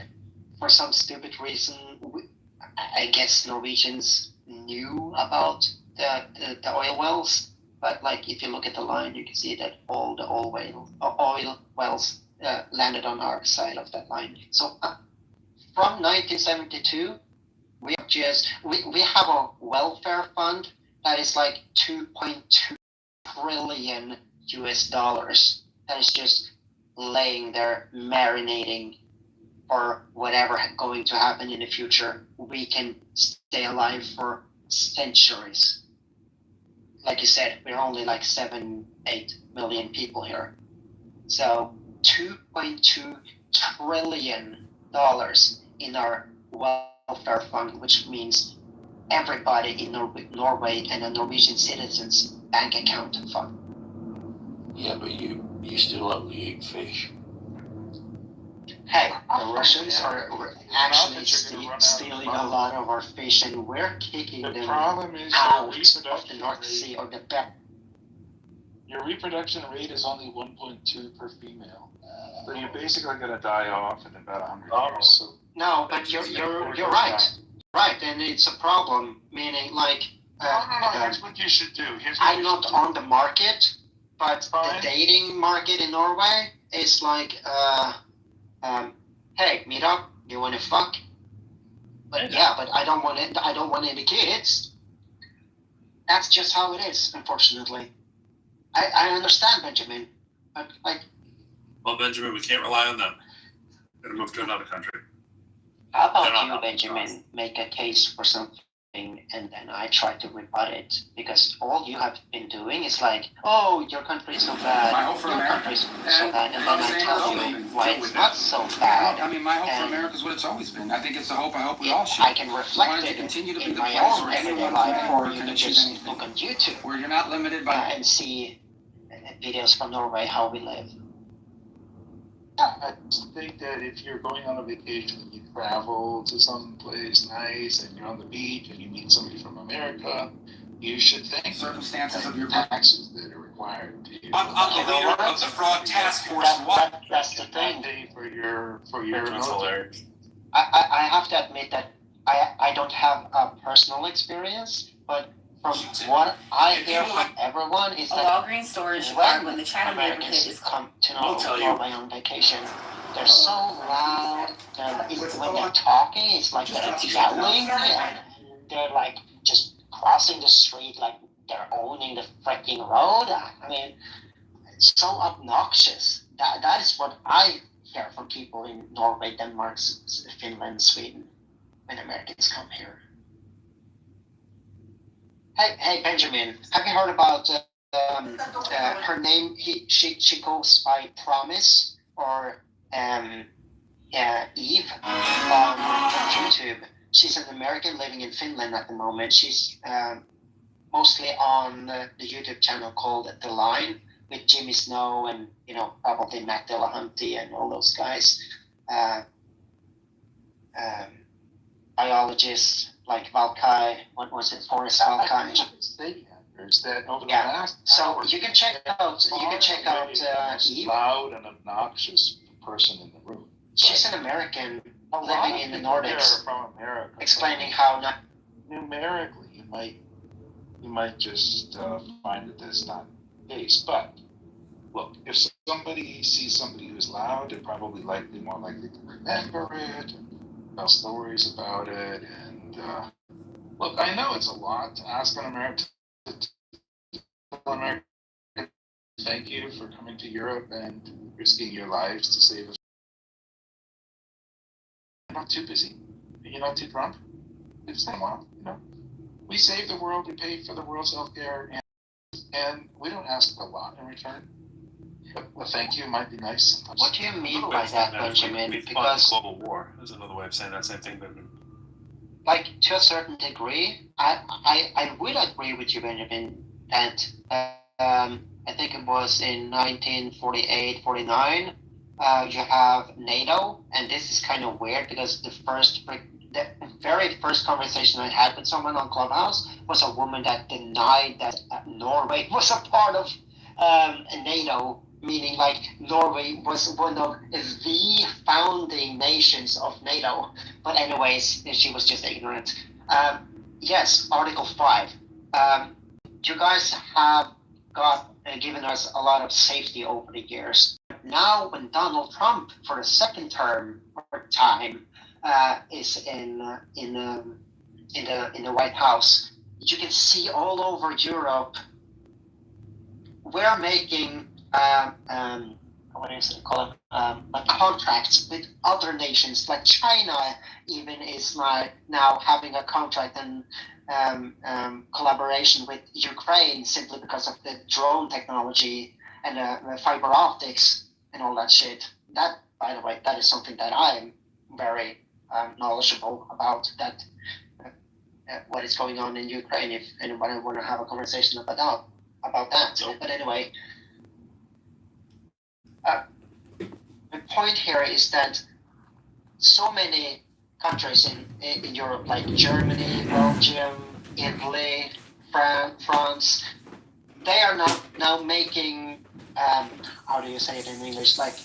Speaker 23: for some stupid reason, I guess Norwegians knew about
Speaker 21: the oil wells. But like if you look at the line, you can see that all the oil wells landed on our side of that line. So from 1972, we have a welfare fund that is like 2.2 trillion US dollars that is just laying there marinating for whatever going to happen in the future. We can stay alive for centuries. Like you said, we're only like 7-8 million people here. So $2.2 trillion in our welfare fund, which means everybody in Norway and a Norwegian citizen's bank account fund.
Speaker 3: Yeah, but you still only eat fish.
Speaker 21: Hey, the Russians are actually stealing a lot of our fish, and we're kicking them out of the North Sea or the back.
Speaker 25: Your reproduction rate is only 1.2 per female, so you're basically going to die off in about 100 years. So
Speaker 21: no, but you're right, right, and it's a problem. Meaning, like,
Speaker 25: here's what you should do.
Speaker 21: I'm not on the market, but the dating market in Norway is like, hey, meet up. You want to fuck? But yeah, but I don't want it. I don't want any kids. That's just how it is, unfortunately. I understand, Benjamin, but like.
Speaker 8: Well, Benjamin, we can't rely on them. Gotta move to another country.
Speaker 21: How about you, Benjamin, make a case for something and then I try to rebut it? Because all you have been doing is like, oh, your country is so bad, your country is so bad, and then I tell you why it's not so bad.
Speaker 20: I mean, my hope for America is what it's always been. I think it's the hope I hope we all share.
Speaker 21: I can reflect it in my own everyday life, or you can just look on YouTube
Speaker 20: where you're not limited by
Speaker 21: and see videos from Norway, how we live.
Speaker 25: I think that if you're going on a vacation and you travel to some place nice and you're on the beach and you meet somebody from America, you should think
Speaker 20: circumstances of your
Speaker 25: taxes that are required to you.
Speaker 8: I'm the leader of the fraud task force.
Speaker 21: That's the thing.
Speaker 25: For your
Speaker 21: I have to admit that I don't have a personal experience, but from what I hear from everyone is that
Speaker 10: Walgreens storage when the China neighborhood is
Speaker 21: come to Norway on vacation, they're so loud. When they're talking, it's like they're yelling, and they're like just crossing the street like they're owning the freaking road. I mean, it's so obnoxious. That is what I hear from people in Norway, Denmark, Finland, Sweden, when Americans come here. Hey, Benjamin, have you heard about her name? She goes by Promise or Eve on YouTube. She's an American living in Finland at the moment. She's mostly on the YouTube channel called The Line with Jimmy Snow and probably Matt Dillahunty and all those guys. Biologists like Valkai, what was it, Forrest Valkai?
Speaker 25: That over the last
Speaker 21: so you can check out Eve.
Speaker 25: Loud and obnoxious person in the room.
Speaker 21: She's an American living in the Nordics,
Speaker 25: from America,
Speaker 21: explaining how
Speaker 25: numerically you might just find that that's not the case. But look, if somebody sees somebody who's loud, they're probably more likely to remember it, and tell stories about it, and look, I know it's a lot to ask an American. Thank you for coming to Europe and risking your lives to save us. You're not too busy. You're not too drunk. It's not wild, We save the world. We pay for the world's healthcare, and we don't ask a lot in return. But thank you might be nice sometimes.
Speaker 21: What do you mean by that, Benjamin?
Speaker 8: Because global war is another way of saying that same thing, Benjamin.
Speaker 21: Like, to a certain degree, I would agree with you, Benjamin, that I think it was in 1948, 49, you have NATO, and this is kind of weird because the very first conversation I had with someone on Clubhouse was a woman that denied that Norway was a part of NATO, meaning like Norway was one of the founding nations of NATO. But anyways, she was just ignorant. Yes, Article 5.
Speaker 23: you guys have given us a lot of safety over the years. Now, when Donald Trump, for a second term or time, is in the White House, you can see all over Europe. We're making what do you call it? Like contracts with other nations, like China, even is now having a contract and collaboration with Ukraine simply because of the drone technology and the fiber optics and all that shit. That, by the way, that is something that I am very knowledgeable about. That what is going on in Ukraine. If anybody want to have a conversation about that. But anyway, the point here is that so many countries in Europe, like Germany, Belgium, Italy, France, they are now making how do you say it in English? Like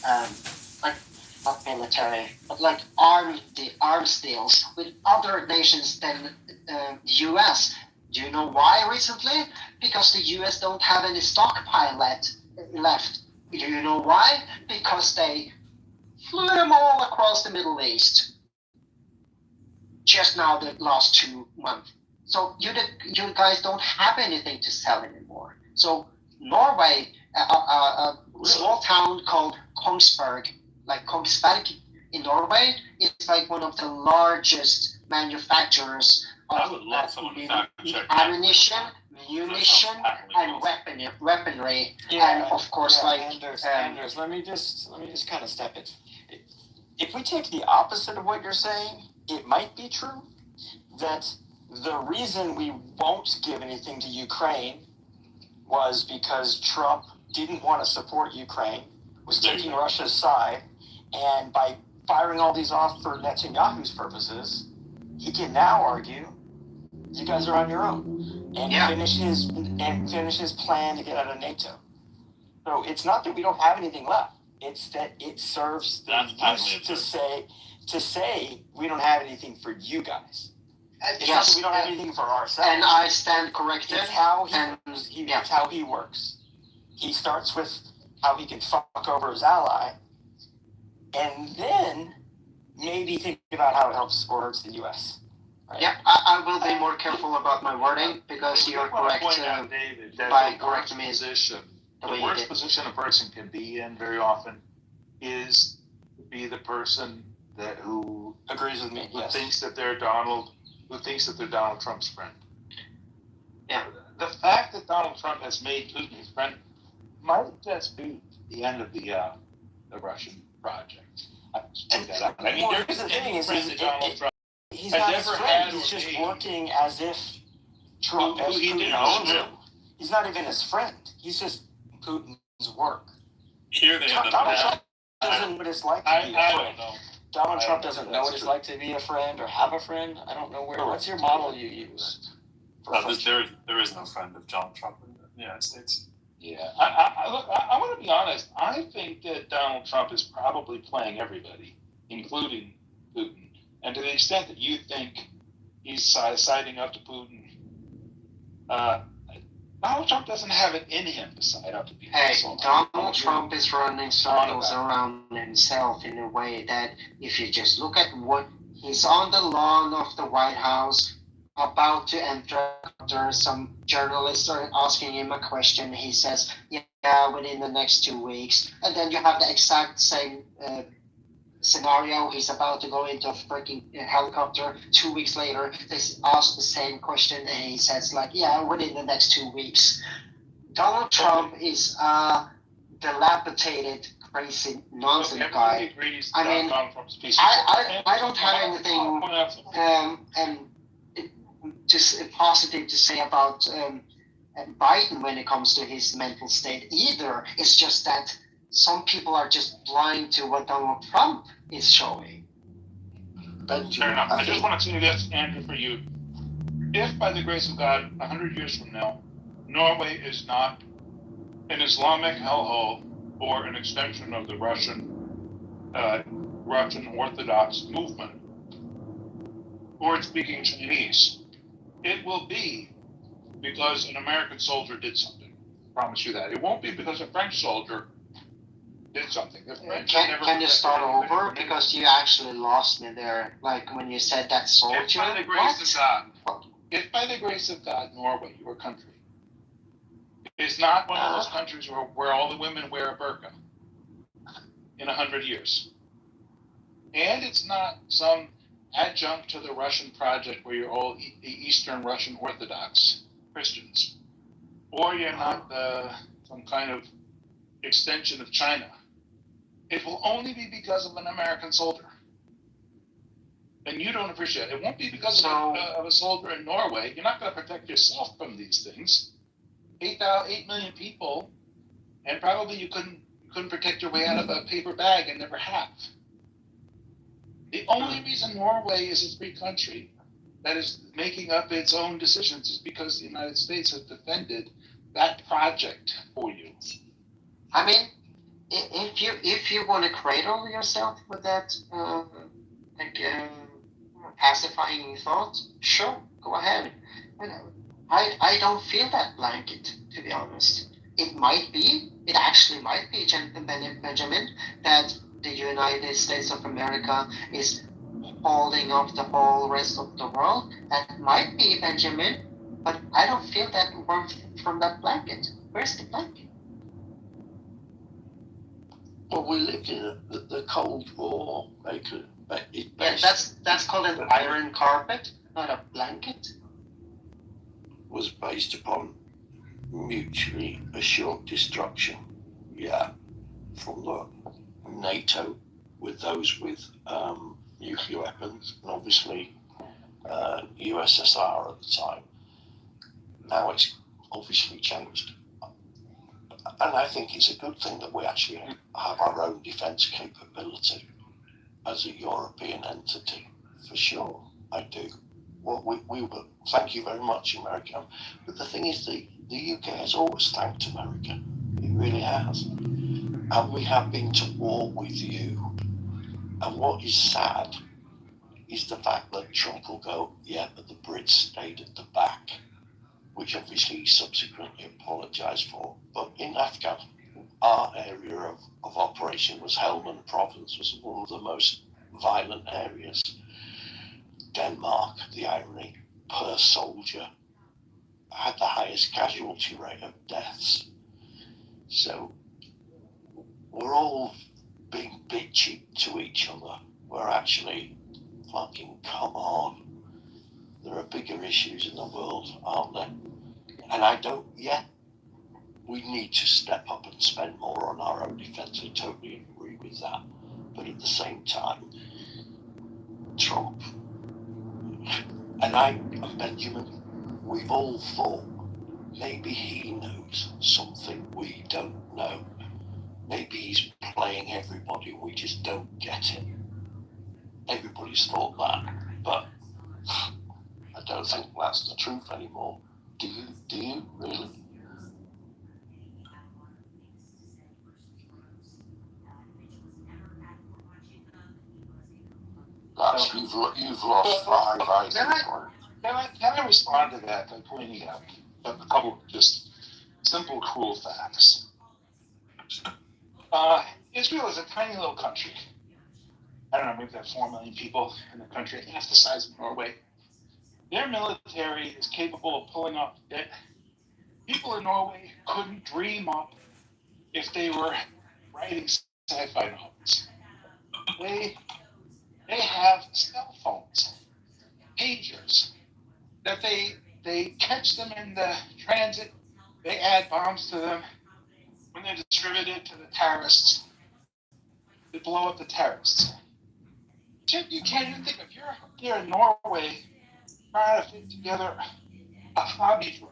Speaker 23: not military, but like arms deals with other nations than the U.S. Do you know why recently? Because the U.S. don't have any stockpile left. Do you know why? Because they flew them all across the Middle East just now the last 2 months. So you guys don't have anything to sell anymore. So Norway, a small town called Kongsberg in Norway, is like one of the largest manufacturers of ammunition, munition, and weaponry, and of course,
Speaker 9: Anders, let me just kind of step it. If we take the opposite of what you're saying, it might be true that the reason we won't give anything to Ukraine was because Trump didn't want to support Ukraine, was taking Russia's side, and by firing all these off for Netanyahu's purposes, he can now argue you guys are on your own and finish his plan to get out of NATO. So it's not that we don't have anything left; it's that it serves the use to say we don't have anything for you guys. It's not that we don't have anything for ourselves.
Speaker 23: And I stand corrected.
Speaker 9: It's how it's how he works. He starts with how he can fuck over his ally, and then maybe think about how it helps or hurts the U.S. Right?
Speaker 23: Yeah, I will be more careful about my wording because you're correct by correcting me.
Speaker 25: The worst position a person can be in very often is to be the person who
Speaker 9: agrees with me,
Speaker 25: who thinks that they're Donald Trump's friend.
Speaker 23: Yeah.
Speaker 25: The fact that Donald Trump has made Putin his friend might just be the end of the Russian project. I mean,
Speaker 9: here's the thing: is
Speaker 25: Donald Trump
Speaker 9: he's not his friend. He's just working as if Trump as Putin owns him. He's not even his friend. He's just Putin's work.
Speaker 14: Here they have
Speaker 9: Donald Trump doesn't know what it's like to be a friend. Donald Trump doesn't know what it's like to be a friend or have a friend. I don't know where. What's your model you use?
Speaker 14: There is no friend of Donald Trump in the United States.
Speaker 25: Yeah, I want to be honest. I think that Donald Trump is probably playing everybody, including Putin. And to the extent that you think he's siding up to Putin, Donald Trump doesn't have it in him to side up to people.
Speaker 23: Hey, Donald Trump is running circles around himself in a way that if you just look at what he's on the lawn of the White House, about to enter, some journalists are asking him a question. He says, yeah, within the next 2 weeks. And then you have the exact same scenario. He's about to go into a freaking helicopter. 2 weeks later, they ask the same question, and he says, yeah, within the next 2 weeks. Donald Trump is a dilapidated, crazy nonsense guy. I mean, I don't have anything just positive to say about Biden when it comes to his mental state either. It's just that some people are just blind to what Donald Trump is showing.
Speaker 25: Fair enough. I just want to say this, Andrew, for you. If by the grace of God, 100 years from now, Norway is not an Islamic hellhole or an extension of the Russian Orthodox movement, or it's speaking Chinese, it will be because an American soldier did something. I promise you that. It won't be because a French soldier did something. The French
Speaker 23: Can you start over? Because you actually lost me there. Like when you said that soldier.
Speaker 25: If by the grace of God, if by the grace of God, Norway, your country, is not one of those countries where all the women wear a burqa in 100 years. And it's not some adjunct to the Russian project where you're all Eastern Russian Orthodox Christians. Or you're not some kind of extension of China. It will only be because of an American soldier. And you don't appreciate it. It won't be because of a soldier in Norway. You're not going to protect yourself from these things. 8 million people, and probably you couldn't protect your way out of a paper bag and never have. The only reason Norway is a free country that is making up its own decisions is because the United States has defended that project for you.
Speaker 23: I mean, if you want to cradle yourself with that pacifying thought, sure, go ahead. I don't feel that blanket, to be honest. It actually might be, Benjamin, that the United States of America is holding up the whole rest of the world. That might be, Benjamin, but I don't feel that warmth from that blanket. Where's the blanket?
Speaker 3: Well, we lived in the Cold War.
Speaker 23: That's called an iron carpet, not a blanket.
Speaker 3: Was based upon mutually assured destruction. Yeah, from the NATO with those with nuclear weapons, and obviously USSR at the time. Now it's obviously changed. And I think it's a good thing that we actually have our own defence capability as a European entity, for sure. I do. Well, we will. Thank you very much, America. But the thing is, the UK has always thanked America. It really has. And we have been to war with you. And what is sad is the fact that Trump will go, yeah, but the Brits stayed at the back, which obviously he subsequently apologised for. But in Afghan, our area of operation was Helmand Province, was one of the most violent areas. Denmark, the irony, per soldier, had the highest casualty rate of deaths. So we're all being bitchy to each other. We're actually fucking, come on. There are bigger issues in the world, aren't there? And I don't, we need to step up and spend more on our own defence. I totally agree with that. But at the same time, Trump and Benjamin, we've all thought maybe he knows something we don't know. Maybe he's playing everybody, we just don't get it. Everybody's thought that, but I don't think that's the truth anymore. Do you really? You've lost 5 eyes.
Speaker 25: Can I respond to that by pointing out a couple of just simple, cruel facts? Israel is a tiny little country. I don't know, maybe there are 4 million people in the country, half the size of Norway. Their military is capable of pulling off that people in Norway couldn't dream up if they were writing sci-fi novels. They have cell phones, pagers, that they catch them in the transit, they add bombs to them. When they're distributed to the terrorists, they blow up the terrorists. You can't even think of, you're here in Norway trying to fit together a hobby for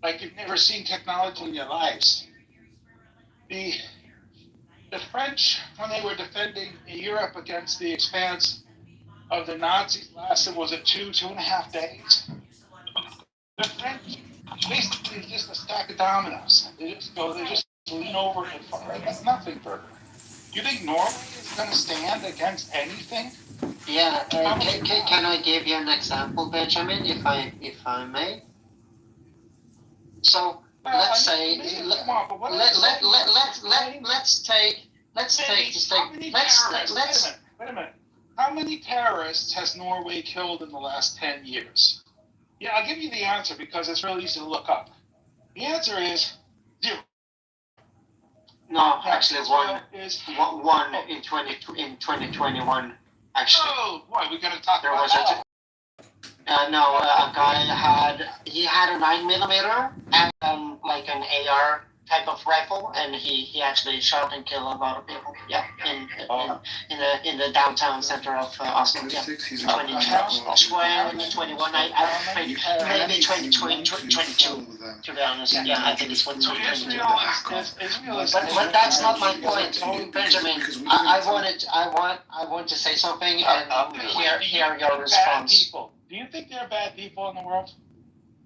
Speaker 25: like you've never seen technology in your lives. The French, when they were defending Europe against the expanse of the Nazis, lasted, was it 2.5 days? The French basically is just a stack of dominoes. They just lean over and fire. That's nothing for them. You think Norway is going to stand against anything?
Speaker 23: Yeah, can I give you an example, Benjamin, if I may?
Speaker 21: So let's say let's take the state.
Speaker 25: Wait a minute. How many terrorists has Norway killed in the last 10 years? Yeah, I'll give you the answer because it's really easy to look up. The answer is 0.
Speaker 21: No, actually one in 2021. Actually.
Speaker 25: Oh, boy, we gotta talk
Speaker 21: There
Speaker 25: about
Speaker 21: was
Speaker 25: that.
Speaker 21: no, a guy had a 9mm and like an AR type of rifle, and he actually shot and killed a lot of people. Yeah, in the downtown center of Oslo. Yeah, 2021. Maybe 2022. To be honest, yeah, I think it's 2022. But that's not my point, Benjamin. I want to say something and hear your response.
Speaker 25: Do you think there are bad people in the world?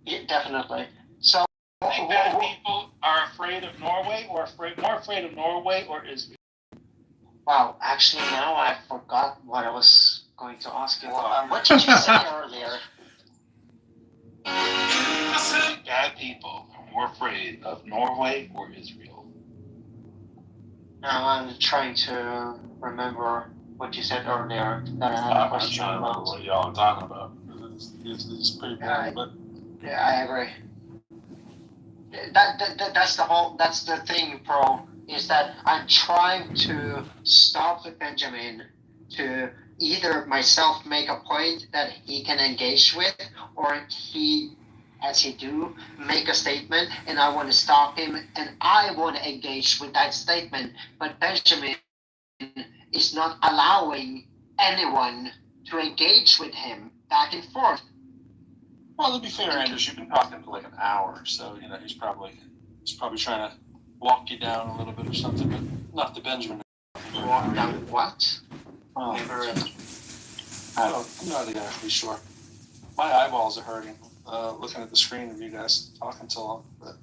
Speaker 21: Yeah, definitely. So,
Speaker 25: do you think bad people are afraid of Norway, or more afraid of Norway or Israel?
Speaker 21: Wow, actually, now I forgot what I was going to ask you. What did you say earlier?
Speaker 25: Bad people are more afraid of Norway or Israel?
Speaker 21: Now I'm trying to remember what you said earlier. That I had a question about.
Speaker 14: What y'all are talking about. It's pretty boring, but
Speaker 21: yeah, I agree. That's the thing, bro, is that I'm trying to stop with Benjamin to either myself make a point that he can engage with, or he, as he do, make a statement, and I want to stop him, and I want to engage with that statement, but Benjamin is not allowing anyone to engage with him back and forth.
Speaker 14: well, to be fair, Anders, you've been talking for like an hour, so he's probably trying to walk you down a little bit or something, but not the Benjamin.
Speaker 21: Walk down what?
Speaker 14: Oh, I'm not exactly sure. My eyeballs are hurting looking at the screen of you guys talking so long. But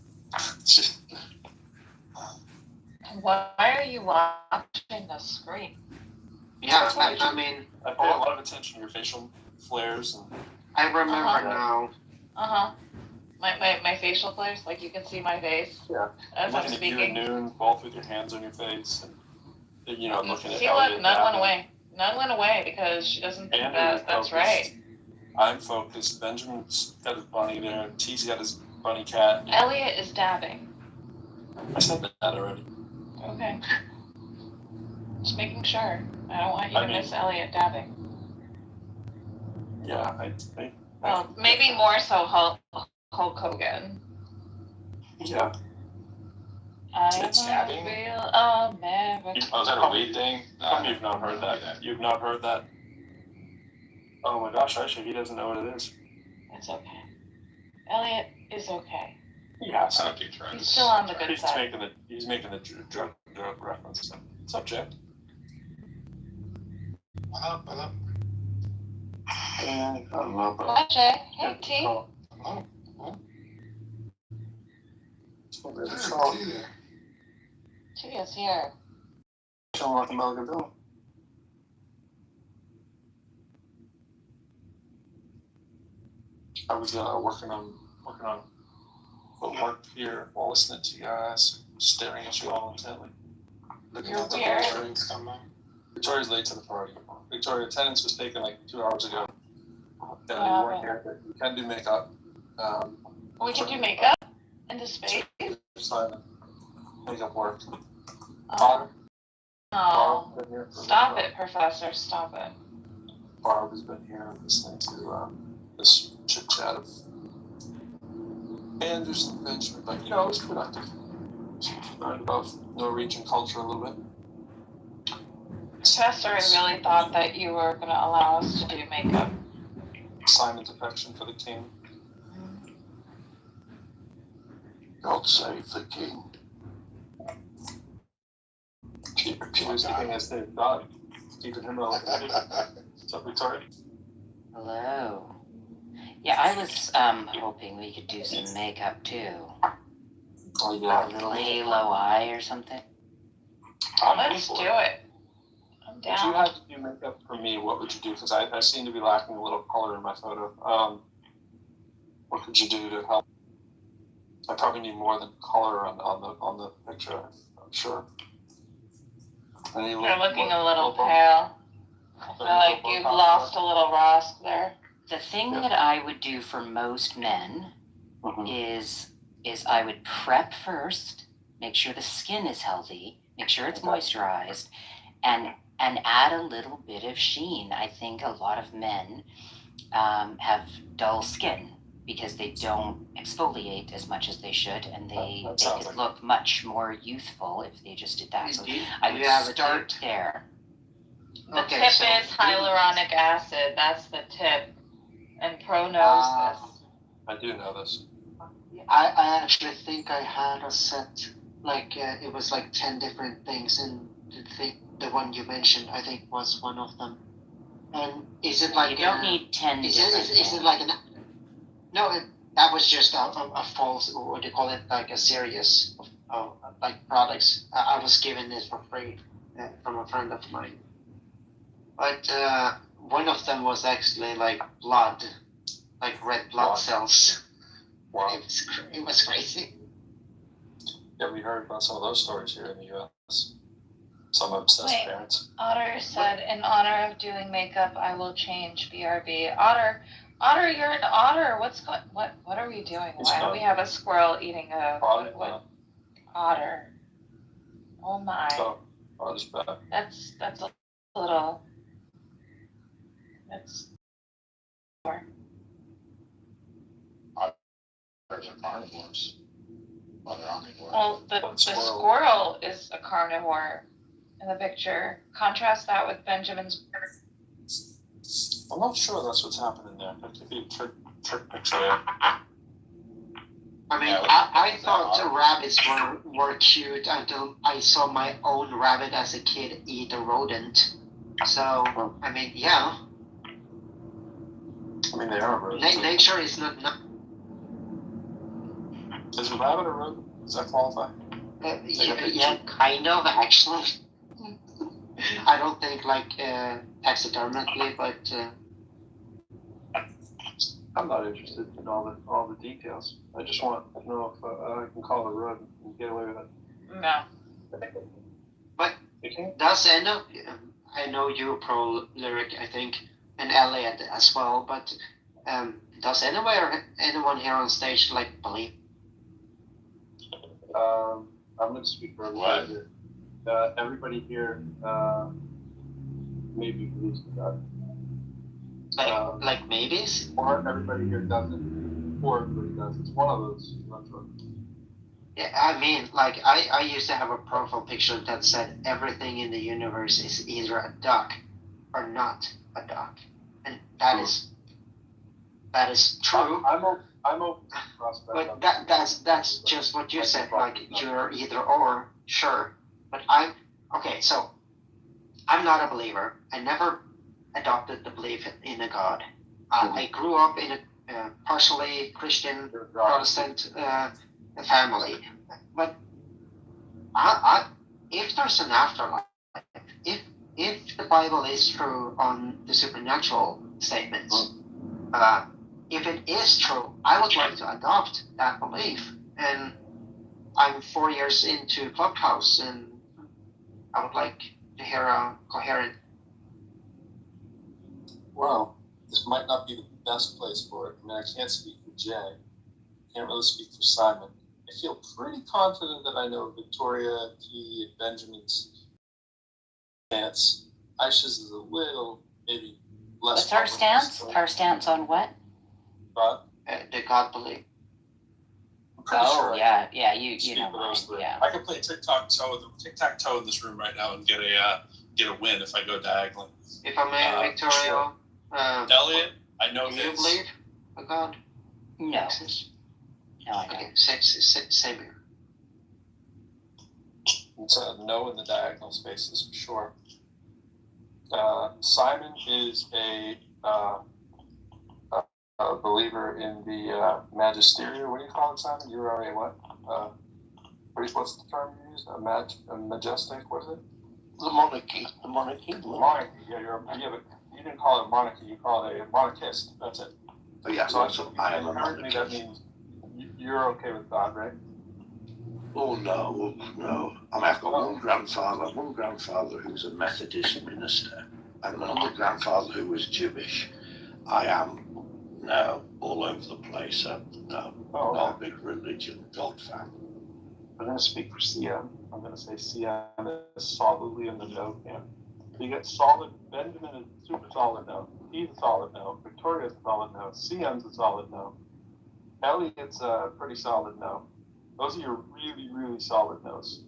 Speaker 22: Why are you watching the screen?
Speaker 21: Yeah, I mean,
Speaker 14: I pay a lot of attention to your facial flares. And
Speaker 21: I remember now.
Speaker 22: My facial flares, like you can see my face.
Speaker 14: Yeah.
Speaker 22: As I'm speaking.
Speaker 14: You at noon, both with your hands on your face, and looking at.
Speaker 22: See, look, none went away. None went away because she doesn't think that's right.
Speaker 14: I'm focused. Benjamin's got his bunny there. T's got his bunny cat.
Speaker 22: Elliot is dabbing.
Speaker 14: I said that already.
Speaker 22: Okay. Just making sure. I don't want you to miss Elliot dabbing.
Speaker 14: Yeah,
Speaker 22: Well, maybe more so Hulk Hogan.
Speaker 14: Yeah.
Speaker 22: It's dabbing. Real American.
Speaker 14: Oh, is that a weed thing? You've not heard that. You've not heard that. Oh my gosh, actually, he doesn't know what it is.
Speaker 22: It's okay. Elliot is okay.
Speaker 14: Yeah,
Speaker 22: he's still on the good side.
Speaker 14: He's making the drug reference subject.
Speaker 22: Hi, Jay. Hey, T. T is here.
Speaker 14: Showing like a Milligan Bill. I was working on footwork here while listening to you guys, staring at you all intently.
Speaker 22: You're weird.
Speaker 14: Victoria's late to the party. Victoria, attendance was taken like 2 hours ago. You weren't here. You can do makeup.
Speaker 22: We can do makeup in the space.
Speaker 14: Makeup work.
Speaker 22: Oh, stop it, Professor. Stop it.
Speaker 14: Barb has been here listening to this chit chat of Anders and Benjamin, but it was productive. Learned about Norwegian culture a little bit.
Speaker 22: Professor, I really thought that you were going to allow us to do makeup.
Speaker 14: Simon's affection for the king.
Speaker 3: God save the king.
Speaker 14: Peter's the king has saved God. Keeping him relative. What's up, Victoria?
Speaker 12: Hello. Yeah, I was hoping we could do some makeup too.
Speaker 14: Oh yeah.
Speaker 12: A little halo eye or something.
Speaker 22: Let's do it. I'm down.
Speaker 14: If you had to do makeup for me, what would you do? Because I seem to be lacking a little color in my photo. What could you do to help I probably need more than color on the picture. I'm sure.
Speaker 22: You're looking a little pale. I feel like you've lost a little rust there.
Speaker 12: The thing that I would do for most men is I would prep first, make sure the skin is healthy, make sure it's moisturized, and add a little bit of sheen. I think a lot of men have dull skin because they don't exfoliate as much as they should, and they could look much more youthful if they just did that. So I would start there.
Speaker 22: The tip is hyaluronic acid. That's the tip. And Pro knows this.
Speaker 14: I do know this.
Speaker 15: I actually think I had a set, like, it was like 10 different things, and the one you mentioned, I think, was one of them. And is it like...
Speaker 12: You don't need 10 different things.
Speaker 15: Is it like an... No, that was just a false, what do you call it, like a series of like products. I was given this for free from a friend of mine. But one of them was actually like blood, like red blood cells.
Speaker 14: Wow.
Speaker 15: It was crazy.
Speaker 14: Yeah, we heard about some of those stories here in the U.S. Some obsessed parents.
Speaker 22: Otter said, in honor of doing makeup, I will change BRB. Otter, you're an otter. What are we doing? Why do we have a squirrel eating a otter? Oh my.
Speaker 14: Oh, otter's bad.
Speaker 22: That's a little. That's.
Speaker 11: Otters are carnivores. Well, they're omnivores.
Speaker 22: Well, the squirrel is a carnivore in the picture. Contrast that with Benjamin's.
Speaker 14: I'm not sure that's what's happening there. That could be a trick picture.
Speaker 15: I mean, I thought rabbits were cute until I saw my own rabbit as a kid eat a rodent. So, I mean, yeah.
Speaker 14: I mean, they are rodents.
Speaker 15: Nature is not...
Speaker 14: Is a rabbit a rodent? Does that qualify?
Speaker 15: Yeah, kind of, actually. I don't think like taxidermically, but
Speaker 14: I'm not interested in all the details. I just want to know if I can call it a rodent and get away with it.
Speaker 22: No.
Speaker 15: But does Eno? I know you're pro lyric, I think, and Elliot as well. But does anyone here on stage like believe?
Speaker 14: I'm going to speak for everybody here. Everybody here maybe believes in God.
Speaker 15: Like maybes?
Speaker 14: Or everybody here doesn't. Or everybody does. It's one of those. I'm not sure.
Speaker 15: Yeah, I mean, like, I used to have a profile picture that said everything in the universe is either a duck or not a duck. And that is true.
Speaker 14: I'm open to prospect.
Speaker 15: But that's just what you said, like, you're either or, sure. But so I'm not a believer. I never adopted the belief in a God. I grew up in a partially Christian Protestant family. But if there's an afterlife, if the Bible is true on the supernatural statements, if it is true, I would like to adopt that belief. And I'm 4 years into Clubhouse, and I would like to hear a coherent.
Speaker 14: Well, this might not be the best place for it. I mean, I can't speak for Jay. Can't really speak for Simon. I feel pretty confident that I know Victoria, T, and Benjamin's stance. Aisha's is a little, maybe less.
Speaker 12: What's our stance? Our stance on what?
Speaker 14: God?
Speaker 15: The God belief.
Speaker 14: Sure
Speaker 12: yeah, you know mine, yeah.
Speaker 14: I could play tic-tac-toe in this room right now and get a win if I go diagonally.
Speaker 15: If I may, Victoria,
Speaker 14: sure. Elliot, I know
Speaker 15: do
Speaker 14: this.
Speaker 15: you believe a God?
Speaker 12: No. No, I don't.
Speaker 15: Okay, same here.
Speaker 14: It's a no in the diagonal spaces for sure. Simon is a believer in the magisterium. What do you call it, Simon? You are a what? What's the term you use? A majestic? What is it?
Speaker 3: The monarchy.
Speaker 14: The monarchy. Yeah, but you didn't call it a monarchy. You call it a monarchist. That's it.
Speaker 3: But yeah,
Speaker 14: so
Speaker 3: I am a
Speaker 14: apparently
Speaker 3: monarchist.
Speaker 14: that means
Speaker 13: you're okay with God, right?
Speaker 3: Oh no. I mean, I've got one grandfather who was a Methodist minister, and another grandfather who was Jewish. I am now all over the place. Not a big religion, God fan.
Speaker 13: I'm going to speak for CM. I'm going to say CM is solidly in the no camp. You get solid. Benjamin is super solid no. He's a solid no. Victoria's a solid no. CM's a solid no. Elliot's a pretty solid no. Those are your really, really solid no's.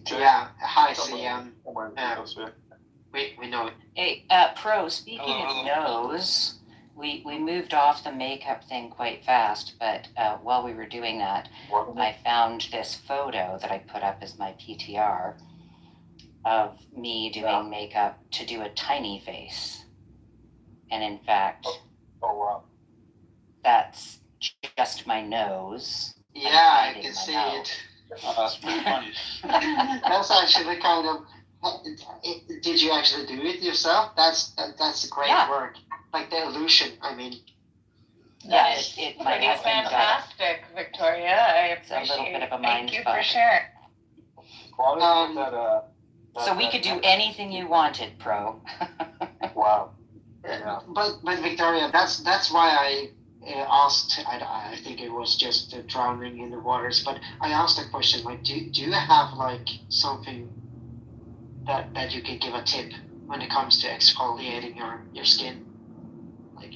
Speaker 21: Yeah. Hi, CM. We know it.
Speaker 12: Hey, Pro, speaking of no's, we moved off the makeup thing quite fast, but while we were doing that, I found this photo that I put up as my PTR of me doing makeup to do a tiny face. And in fact, that's just my nose.
Speaker 21: Yeah, I can see it.
Speaker 13: That's pretty funny.
Speaker 21: That's actually kind of. Did you actually do it yourself? That's great work. Like the illusion. I mean.
Speaker 12: Yeah,
Speaker 22: it's pretty fantastic, Victoria. I appreciate
Speaker 12: it's a little bit of a
Speaker 22: Thank you
Speaker 12: mind
Speaker 22: for sharing.
Speaker 12: So we could do anything you wanted, Pro.
Speaker 13: Wow.
Speaker 21: Yeah. But Victoria, that's why I asked. I think it was just drowning in the waters. But I asked a question like, do you have like something that you can give a tip when it comes to exfoliating your skin? Like,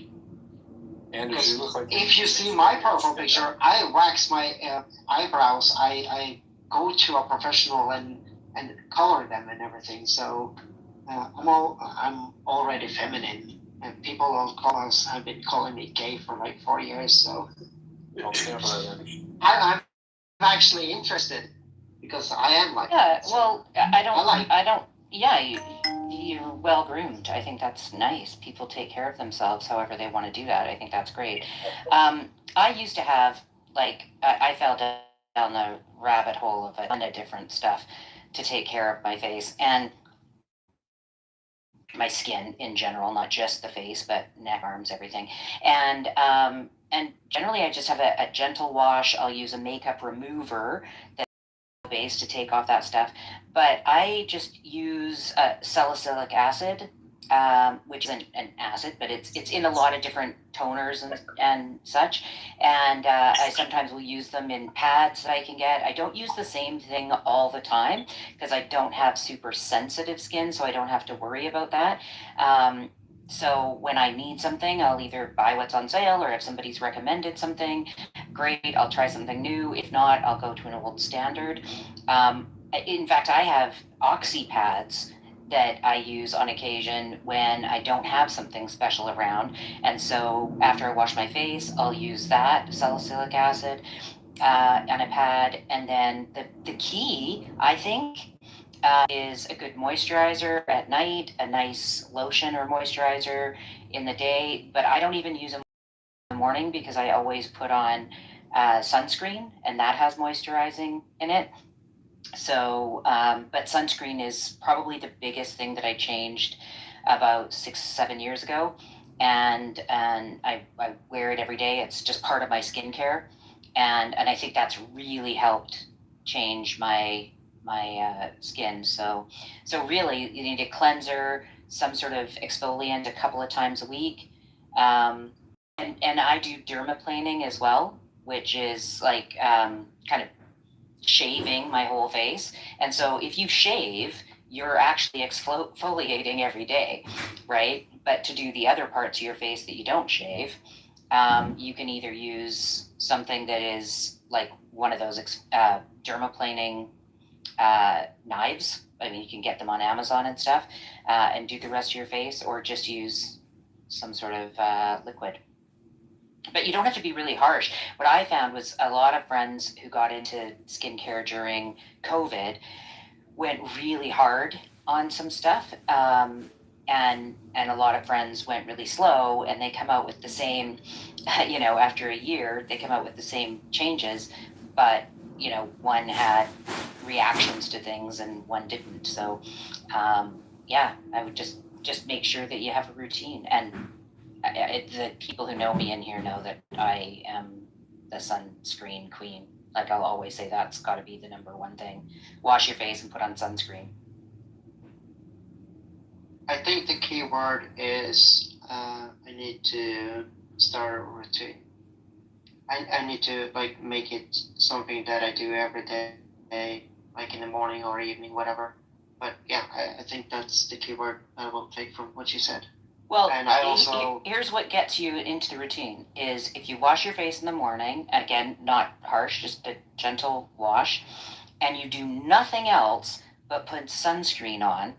Speaker 21: if you see my profile picture, I wax my eyebrows. I go to a professional and color them and everything. So I'm already feminine. And people have been calling me gay for like 4 years. So I'm actually interested because I am like.
Speaker 12: Yeah. Well, I don't. Yeah, you're well groomed. I think that's nice. People take care of themselves however they want to do that. I think that's great. I used to have I fell down the rabbit hole of a ton of different stuff to take care of my face and my skin in general, not just the face, but neck, arms, everything. And generally I just have a gentle wash. I'll use a makeup remover that's base to take off that stuff. But I just use salicylic acid, which is an acid, but it's in a lot of different toners and such. And I sometimes will use them in pads that I can get. I don't use the same thing all the time because I don't have super sensitive skin, so I don't have to worry about that. So when I need something, I'll either buy what's on sale or if somebody's recommended something, great, I'll try something new. If not, I'll go to an old standard. In fact, I have oxy pads that I use on occasion when I don't have something special around. And so after I wash my face, I'll use that salicylic acid on a pad. And then the key, I think, is a good moisturizer at night, a nice lotion or moisturizer in the day. But I don't even use them in the morning because I always put on sunscreen, and that has moisturizing in it. So, but sunscreen is probably the biggest thing that I changed about 6-7 years ago, and I wear it every day. It's just part of my skincare, and I think that's really helped change my skin. So really, you need a cleanser, some sort of exfoliant a couple of times a week, and I do dermaplaning as well, which is like kind of shaving my whole face. And so if you shave, you're actually exfoliating every day, right? But to do the other parts of your face that you don't shave, you can either use something that is like one of those dermaplaning knives. I mean, you can get them on Amazon and stuff, and do the rest of your face, or just use some sort of liquid. But you don't have to be really harsh. What I found was a lot of friends who got into skincare during COVID went really hard on some stuff. And a lot of friends went really slow, and they come out with the same, after a year, they come out with the same changes, but, one had reactions to things and one didn't. So, I would just make sure that you have a routine. And the people who know me in here know that I am the sunscreen queen. Like I'll always say that's got to be the number one thing. Wash your face and put on sunscreen.
Speaker 21: I think the key word is I need to start a routine. I need to like make it something that I do every day, like in the morning or evening, whatever. But yeah, I think that's the key word I will take from what you said.
Speaker 12: Well,
Speaker 21: and I also
Speaker 12: here's what gets you into the routine is if you wash your face in the morning, again, not harsh, just a gentle wash, and you do nothing else but put sunscreen on,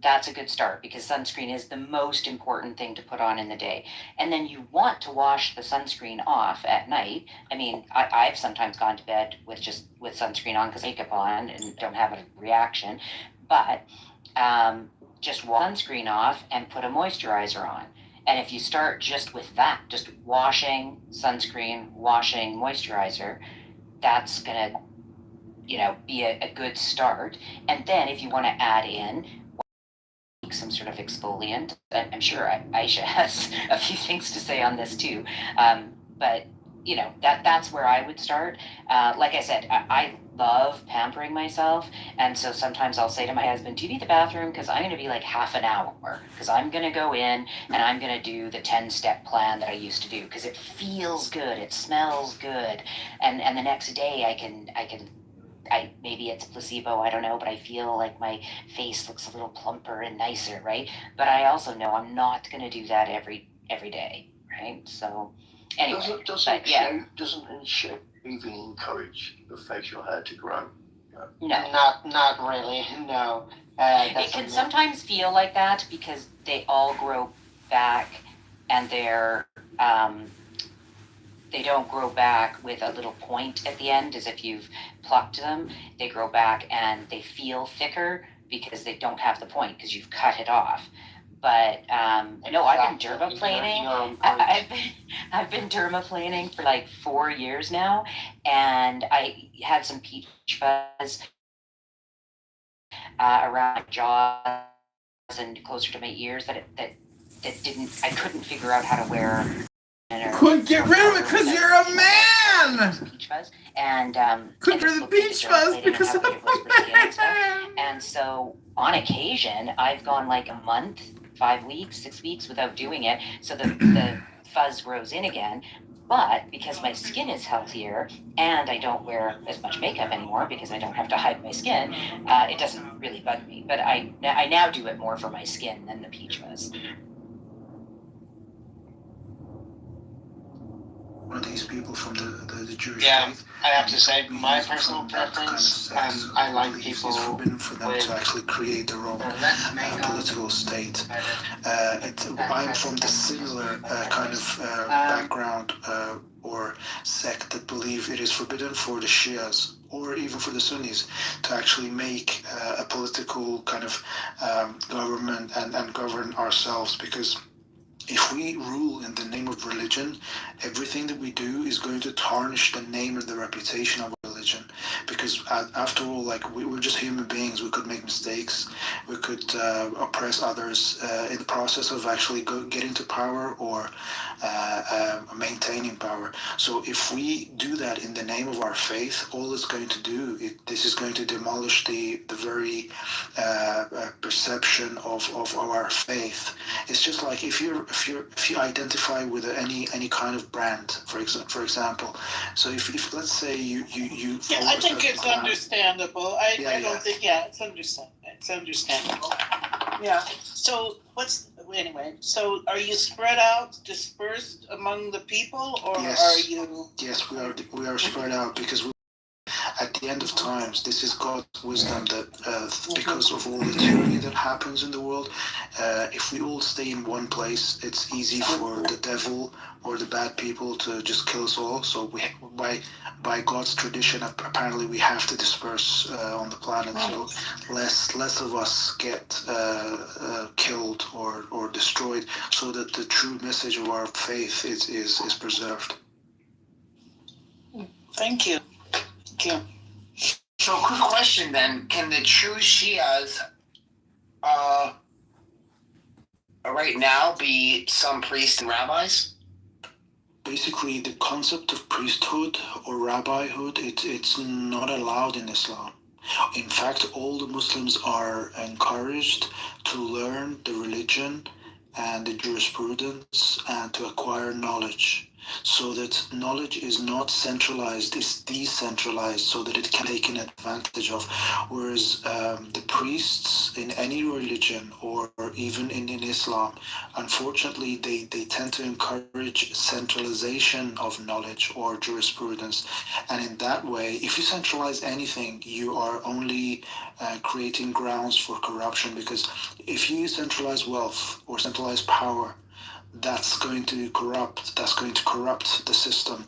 Speaker 12: that's a good start because sunscreen is the most important thing to put on in the day. And then you want to wash the sunscreen off at night. I mean, I've sometimes gone to bed with sunscreen on because makeup on and don't have a reaction. But just wash sunscreen off and put a moisturizer on. And if you start just with that, just washing, sunscreen, washing, moisturizer, that's going to, be a good start. And then if you want to add in some sort of exfoliant, I'm sure Aisha has a few things to say on this too. But that's where I would start. Like I said, I love pampering myself, and so sometimes I'll say to my husband, "Do you need the bathroom? Because I'm going to be like half an hour. Because I'm going to go in and I'm going to do the 10-step plan that I used to do because it feels good, it smells good, and the next day I can." Maybe it's placebo, I don't know, but I feel like my face looks a little plumper and nicer, right? But I also know I'm not going to do that every day, right? So, anyway,
Speaker 3: Doesn't shaving encourage the facial hair to grow?
Speaker 12: No,
Speaker 21: not really. No,
Speaker 12: it can sometimes feel like that because they all grow back, and they don't grow back with a little point at the end as if you've plucked them. They grow back and they feel thicker because they don't have the point because you've cut it off. But no, I've been dermaplaning. I've been dermaplaning for like 4 years now, and I had some peach fuzz around my jaws and closer to my ears that I couldn't figure out how to wear.
Speaker 7: Couldn't get rid of it because you're a man.
Speaker 12: Peach fuzz and
Speaker 7: couldn't get rid of the peach fuzz because I'm a man.
Speaker 12: And so on occasion, I've gone like a month, 5 weeks, 6 weeks without doing it, so the fuzz grows in again. But because my skin is healthier and I don't wear as much makeup anymore because I don't have to hide my skin, it doesn't really bug me. But I now do it more for my skin than the peach fuzz.
Speaker 11: One of these people from the Jewish
Speaker 21: faith. I have to say, my personal preference, I like people
Speaker 11: it's forbidden for them to actually create their own political state. I'm from the similar kind of background or sect that believe it is forbidden for the Shias or even for the Sunnis to actually make a political kind of government and govern ourselves, because if we rule in the name of religion, everything that we do is going to tarnish the name and the reputation of religion. Because after all, we're just human beings. We could make mistakes. We could oppress others in the process of actually getting to power or maintaining power. So if we do that in the name of our faith, all it's going to do, this is going to demolish the very perception of our faith. It's just like if you identify with any kind of brand, for example. So if let's say you
Speaker 6: I think it's understandable. I don't think it's understandable. Yeah. So anyway, so are you spread out, dispersed among the people, or are you?
Speaker 11: Yes, we are spread out because at the end of times, this is God's wisdom that because of all the tyranny that happens in the world, if we all stay in one place, it's easy for the devil or the bad people to just kill us all. So by God's tradition, apparently we have to disperse on the planet, so less of us get killed or destroyed, so that the true message of our faith is preserved.
Speaker 6: Thank you.
Speaker 9: So, quick question then: can the true Shias, right now, be some priests and rabbis?
Speaker 4: basically the concept of priesthood or rabbihood, it's not allowed in Islam. In fact, all the Muslims are encouraged to learn the religion and the jurisprudence and to acquire knowledge, so that knowledge is not centralized, it's decentralized, so that it can be taken advantage of. Whereas the priests in any religion or even in Islam, unfortunately, they tend to encourage centralization of knowledge or jurisprudence. And in that way, if you centralize anything, you are only creating grounds for corruption, because if you centralize wealth or centralize power, that's going to corrupt the system,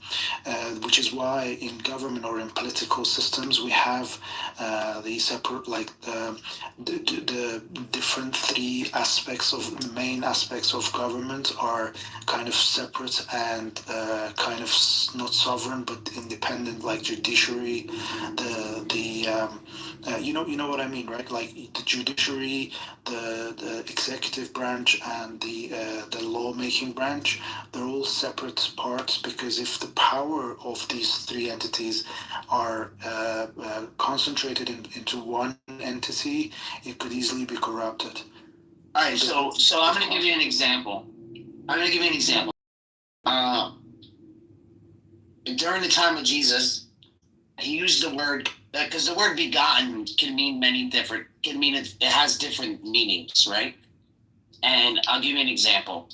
Speaker 4: which is why in government or in political systems we have the separate, like the different three aspects of main aspects of government are kind of separate and kind of not sovereign but independent, like judiciary, you know what I mean, right? Like the judiciary, the executive branch, and the lawmaking branch, they're all separate parts, because if the power of these three entities are concentrated into one entity, it could easily be corrupted.
Speaker 17: All right, so I'm going to give you an example. During the time of Jesus, he used the word, because the word begotten can mean it has different meanings, right? And I'll give you an example.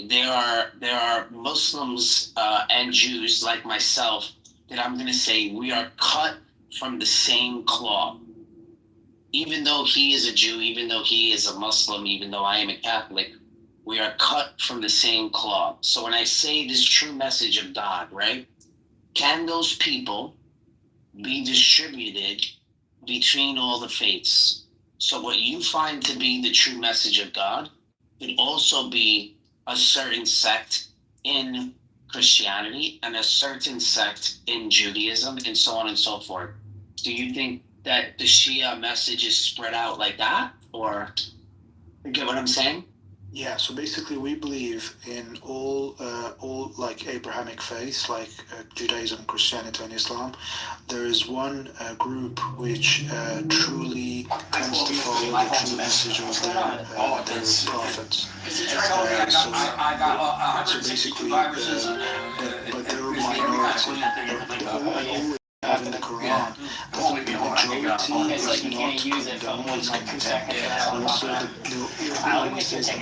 Speaker 17: There are Muslims and Jews like myself that I'm going to say we are cut from the same cloth. Even though he is a Jew, even though he is a Muslim, even though I am a Catholic, we are cut from the same cloth. So when I say this true message of God, right, can those people be distributed between all the faiths? So what you find to be the true message of God could also be a certain sect in Christianity and a certain sect in Judaism and so on and so forth. Do you think that the Shia message is spread out like that? Or you get what I'm saying?
Speaker 4: Yeah, so basically we believe in all like Abrahamic faiths, like Judaism, Christianity, and Islam. There is one group which truly tends to follow the true message of their prophets. So basically, but they're a minority. All have in the Quran, the majority is not condoned, it's condemned. And also the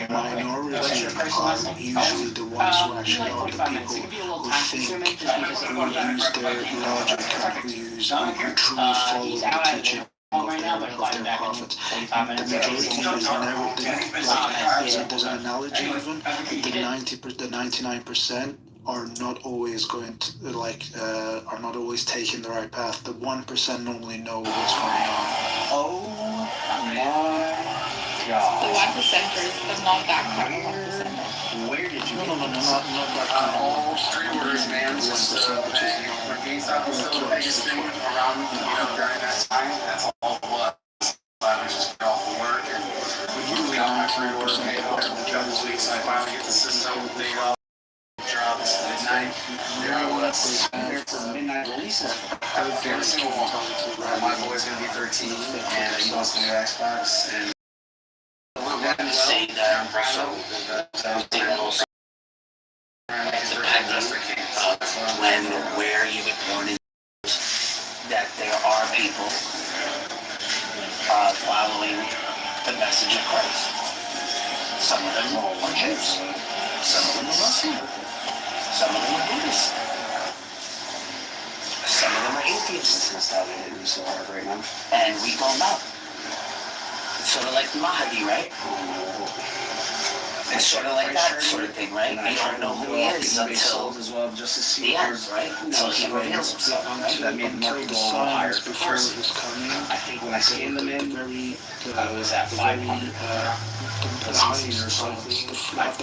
Speaker 4: minority are usually the ones who actually are the people who think, who use their logic, and who truly follow the teaching of their prophets. The majority is never, like, there's an analogy even, the 99% are not always going to, are not always taking the right path. The 1% normally know what's going on.
Speaker 17: Oh my God.
Speaker 22: The 1%ers, the not that kind of 1%ers.
Speaker 17: Where did you
Speaker 4: No, not that kind of
Speaker 17: all 3 words, man. Just when GameStop was still the biggest thing around, during that time, that's all it was. I was just get off of work and we got my 3 orders made up every couple of weeks. I finally get the system laid off. Drops at midnight. There I was. There for midnight releases. Every single one. My boy's gonna be 13, and he wants to get Xbox. And we're gonna say that also. Depending when, where you were born in, that there are people following the message of Christ. Some of them are Jews. Some of them are Muslim. Some of them are Buddhists. Some of them are atheists. And we go about. It's sort of like Mahdi, right? It's sort of like that sort of thing, right? You don't know who he is until the end, right? Until he reveals himself, right?
Speaker 4: Until the signs before his coming,
Speaker 17: I think when I scanned them in, I was at 500.
Speaker 4: The highest signs, the 5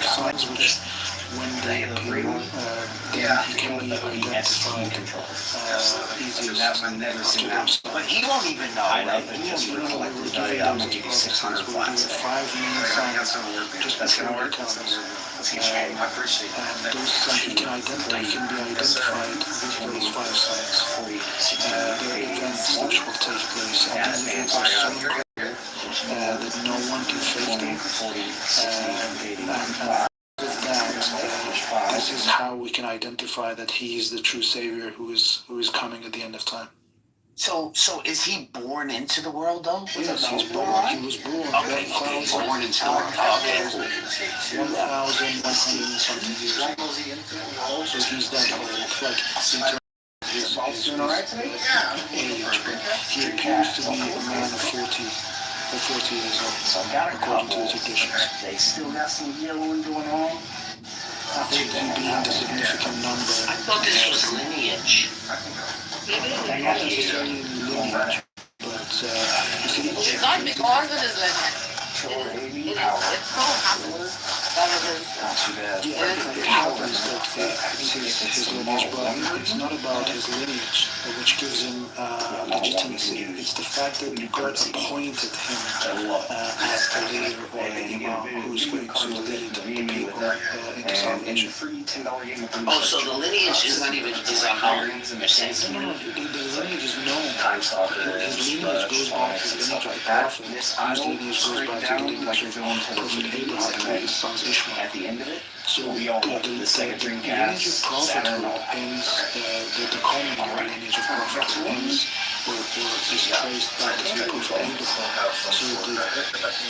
Speaker 4: signs which when they appear, then he can be identified easiest after those.
Speaker 17: But he won't even know, right? He won't even
Speaker 4: No,
Speaker 17: know.
Speaker 4: we were given those as prophecies. We were given 5 main signs just before he comes. And those signs, he can be identified with those 5 signs. The events which will take place. And these events are so incredible that no one can fake them. And with that, this is how we can identify that he is the true Savior who is coming at the end of time.
Speaker 17: So is he born into the world though?
Speaker 4: Yes, he was born.
Speaker 17: Okay, born into the world. Okay, cool.
Speaker 4: 1,100 and something years ago. So he's that old, like in terms of his age, but he appears to be a man of 40 or 40 years old, according to the traditions.
Speaker 11: They still got some yellowing going on.
Speaker 4: Him being the significant number.
Speaker 17: I thought this was lineage.
Speaker 4: Not necessarily lineage, but you see,
Speaker 22: It's not because it is lineage. It so happens that it is.
Speaker 4: it happens that it's his lineage, but it's not about his lineage, which gives him legitimacy. It's the fact that God appointed him as the leader or the imam who's going to lead the people into salvation.
Speaker 17: Oh, so the lineage is not even unknown. You're saying?
Speaker 4: No, the lineage is known. His lineage goes back to the lineage of the prophet. His lineage goes back to the lineage of Prophet Abraham and his sons Ishmael. So the lineage of prophethood ends, the common lineage of prophethood ends or is traced back to Prophet Abraham. So the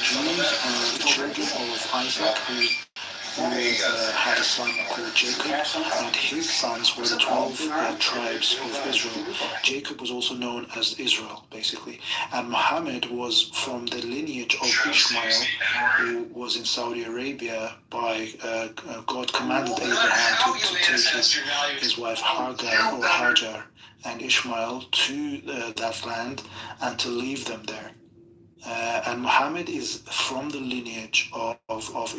Speaker 4: Jews are the children of Isaac who had a son called Jacob, and his sons were the 12 tribes of Israel. Jacob was also known as Israel, basically. And Muhammad was from the lineage of Ishmael, who was in Saudi Arabia by God commanded Abraham to take his wife Hagar and Ishmael to that land and to leave them there. And Muhammad is from the lineage of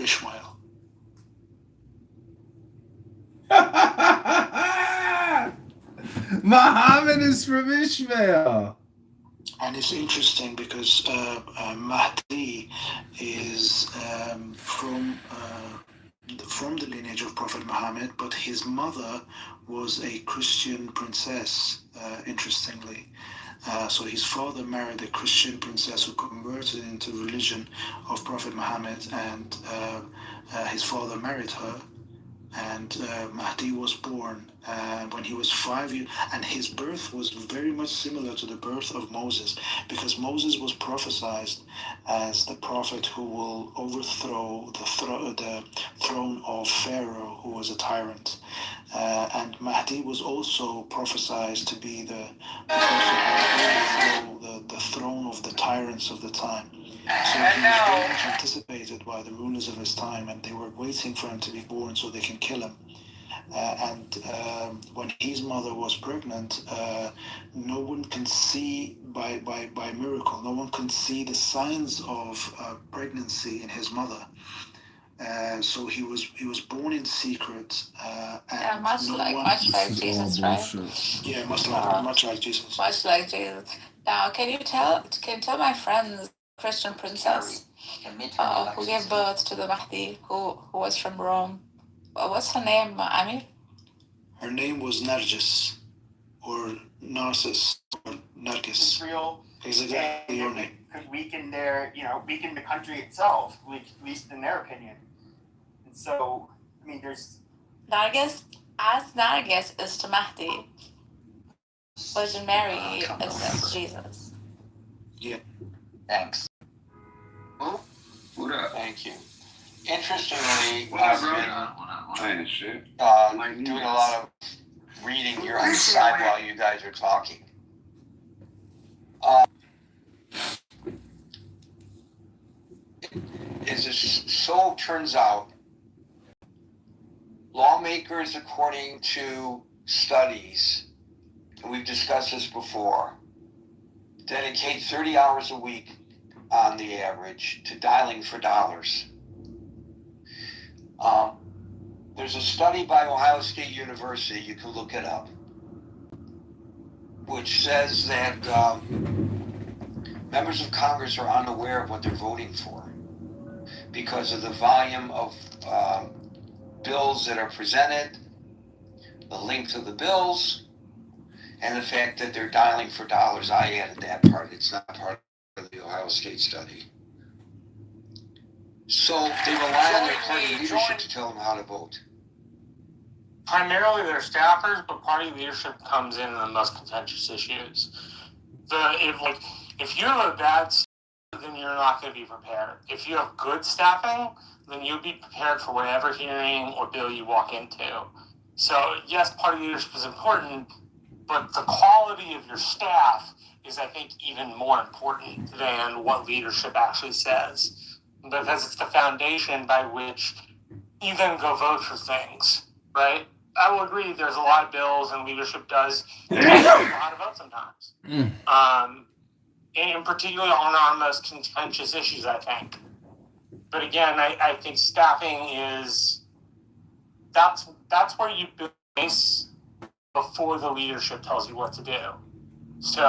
Speaker 4: Ishmael.
Speaker 7: Muhammad is from Ishmael.
Speaker 4: And it's interesting because Mahdi is from the lineage of Prophet Muhammad, but his mother was a Christian princess, interestingly. So his father married a Christian princess who converted into religion of Prophet Muhammad, and his father married her. And Mahdi was born when he was 5 years, and his birth was very much similar to the birth of Moses, because Moses was prophesied as the prophet who will overthrow the throne of Pharaoh, who was a tyrant. And Mahdi was also prophesied to be the person who will overthrow the throne of the tyrants of the time. So he was very much anticipated by the rulers of his time, and they were waiting for him to be born so they can kill him. When his mother was pregnant, no one can see by miracle. No one can see the signs of pregnancy in his mother. So he was born in secret. And
Speaker 22: much like Jesus, right?
Speaker 4: Yeah, much like Jesus.
Speaker 22: Much like Jesus. Now, can you tell my friends, Christian princess, who gave birth to the Mahdi, who was from Rome? What's her name, Amir?
Speaker 4: Her name was Nargis, or Narcissus, or Nargis.
Speaker 11: Israel
Speaker 4: is exactly your name.
Speaker 11: Could weaken weaken the country itself, at least in their opinion. And so, I mean, there's
Speaker 22: Nargis is to Mahdi. Virgin Mary is Jesus.
Speaker 4: Yeah.
Speaker 9: Thanks.
Speaker 20: What up?
Speaker 9: Thank you. Interestingly,
Speaker 20: What up, bro?
Speaker 9: doing a lot of reading here on the side while you guys are talking. So turns out, lawmakers, according to studies, and we've discussed this before, dedicate 30 hours a week on the average to dialing for dollars.
Speaker 2: There's a study by Ohio State University, you can look it up, which says that members of Congress are unaware of what they're voting for because of the volume of bills that are presented, the length of the bills, and the fact that they're dialing for dollars. I added that part. It's not part of the Ohio State study. So they rely on their party leadership to tell them how to vote.
Speaker 5: Primarily they're staffers, but party leadership comes in the most contentious issues. If you have a bad staff, then you're not going to be prepared. If you have good staffing, then you'll be prepared for whatever hearing or bill you walk into. So yes, party leadership is important, but the quality of your staff is, I think, even more important than what leadership actually says, because it's the foundation by which you then go vote for things, right? I will agree there's a lot of bills and leadership does how to vote sometimes. And particularly on our most contentious issues, I think. But again, I think staffing is, that's where you base before the leadership tells you what to do. So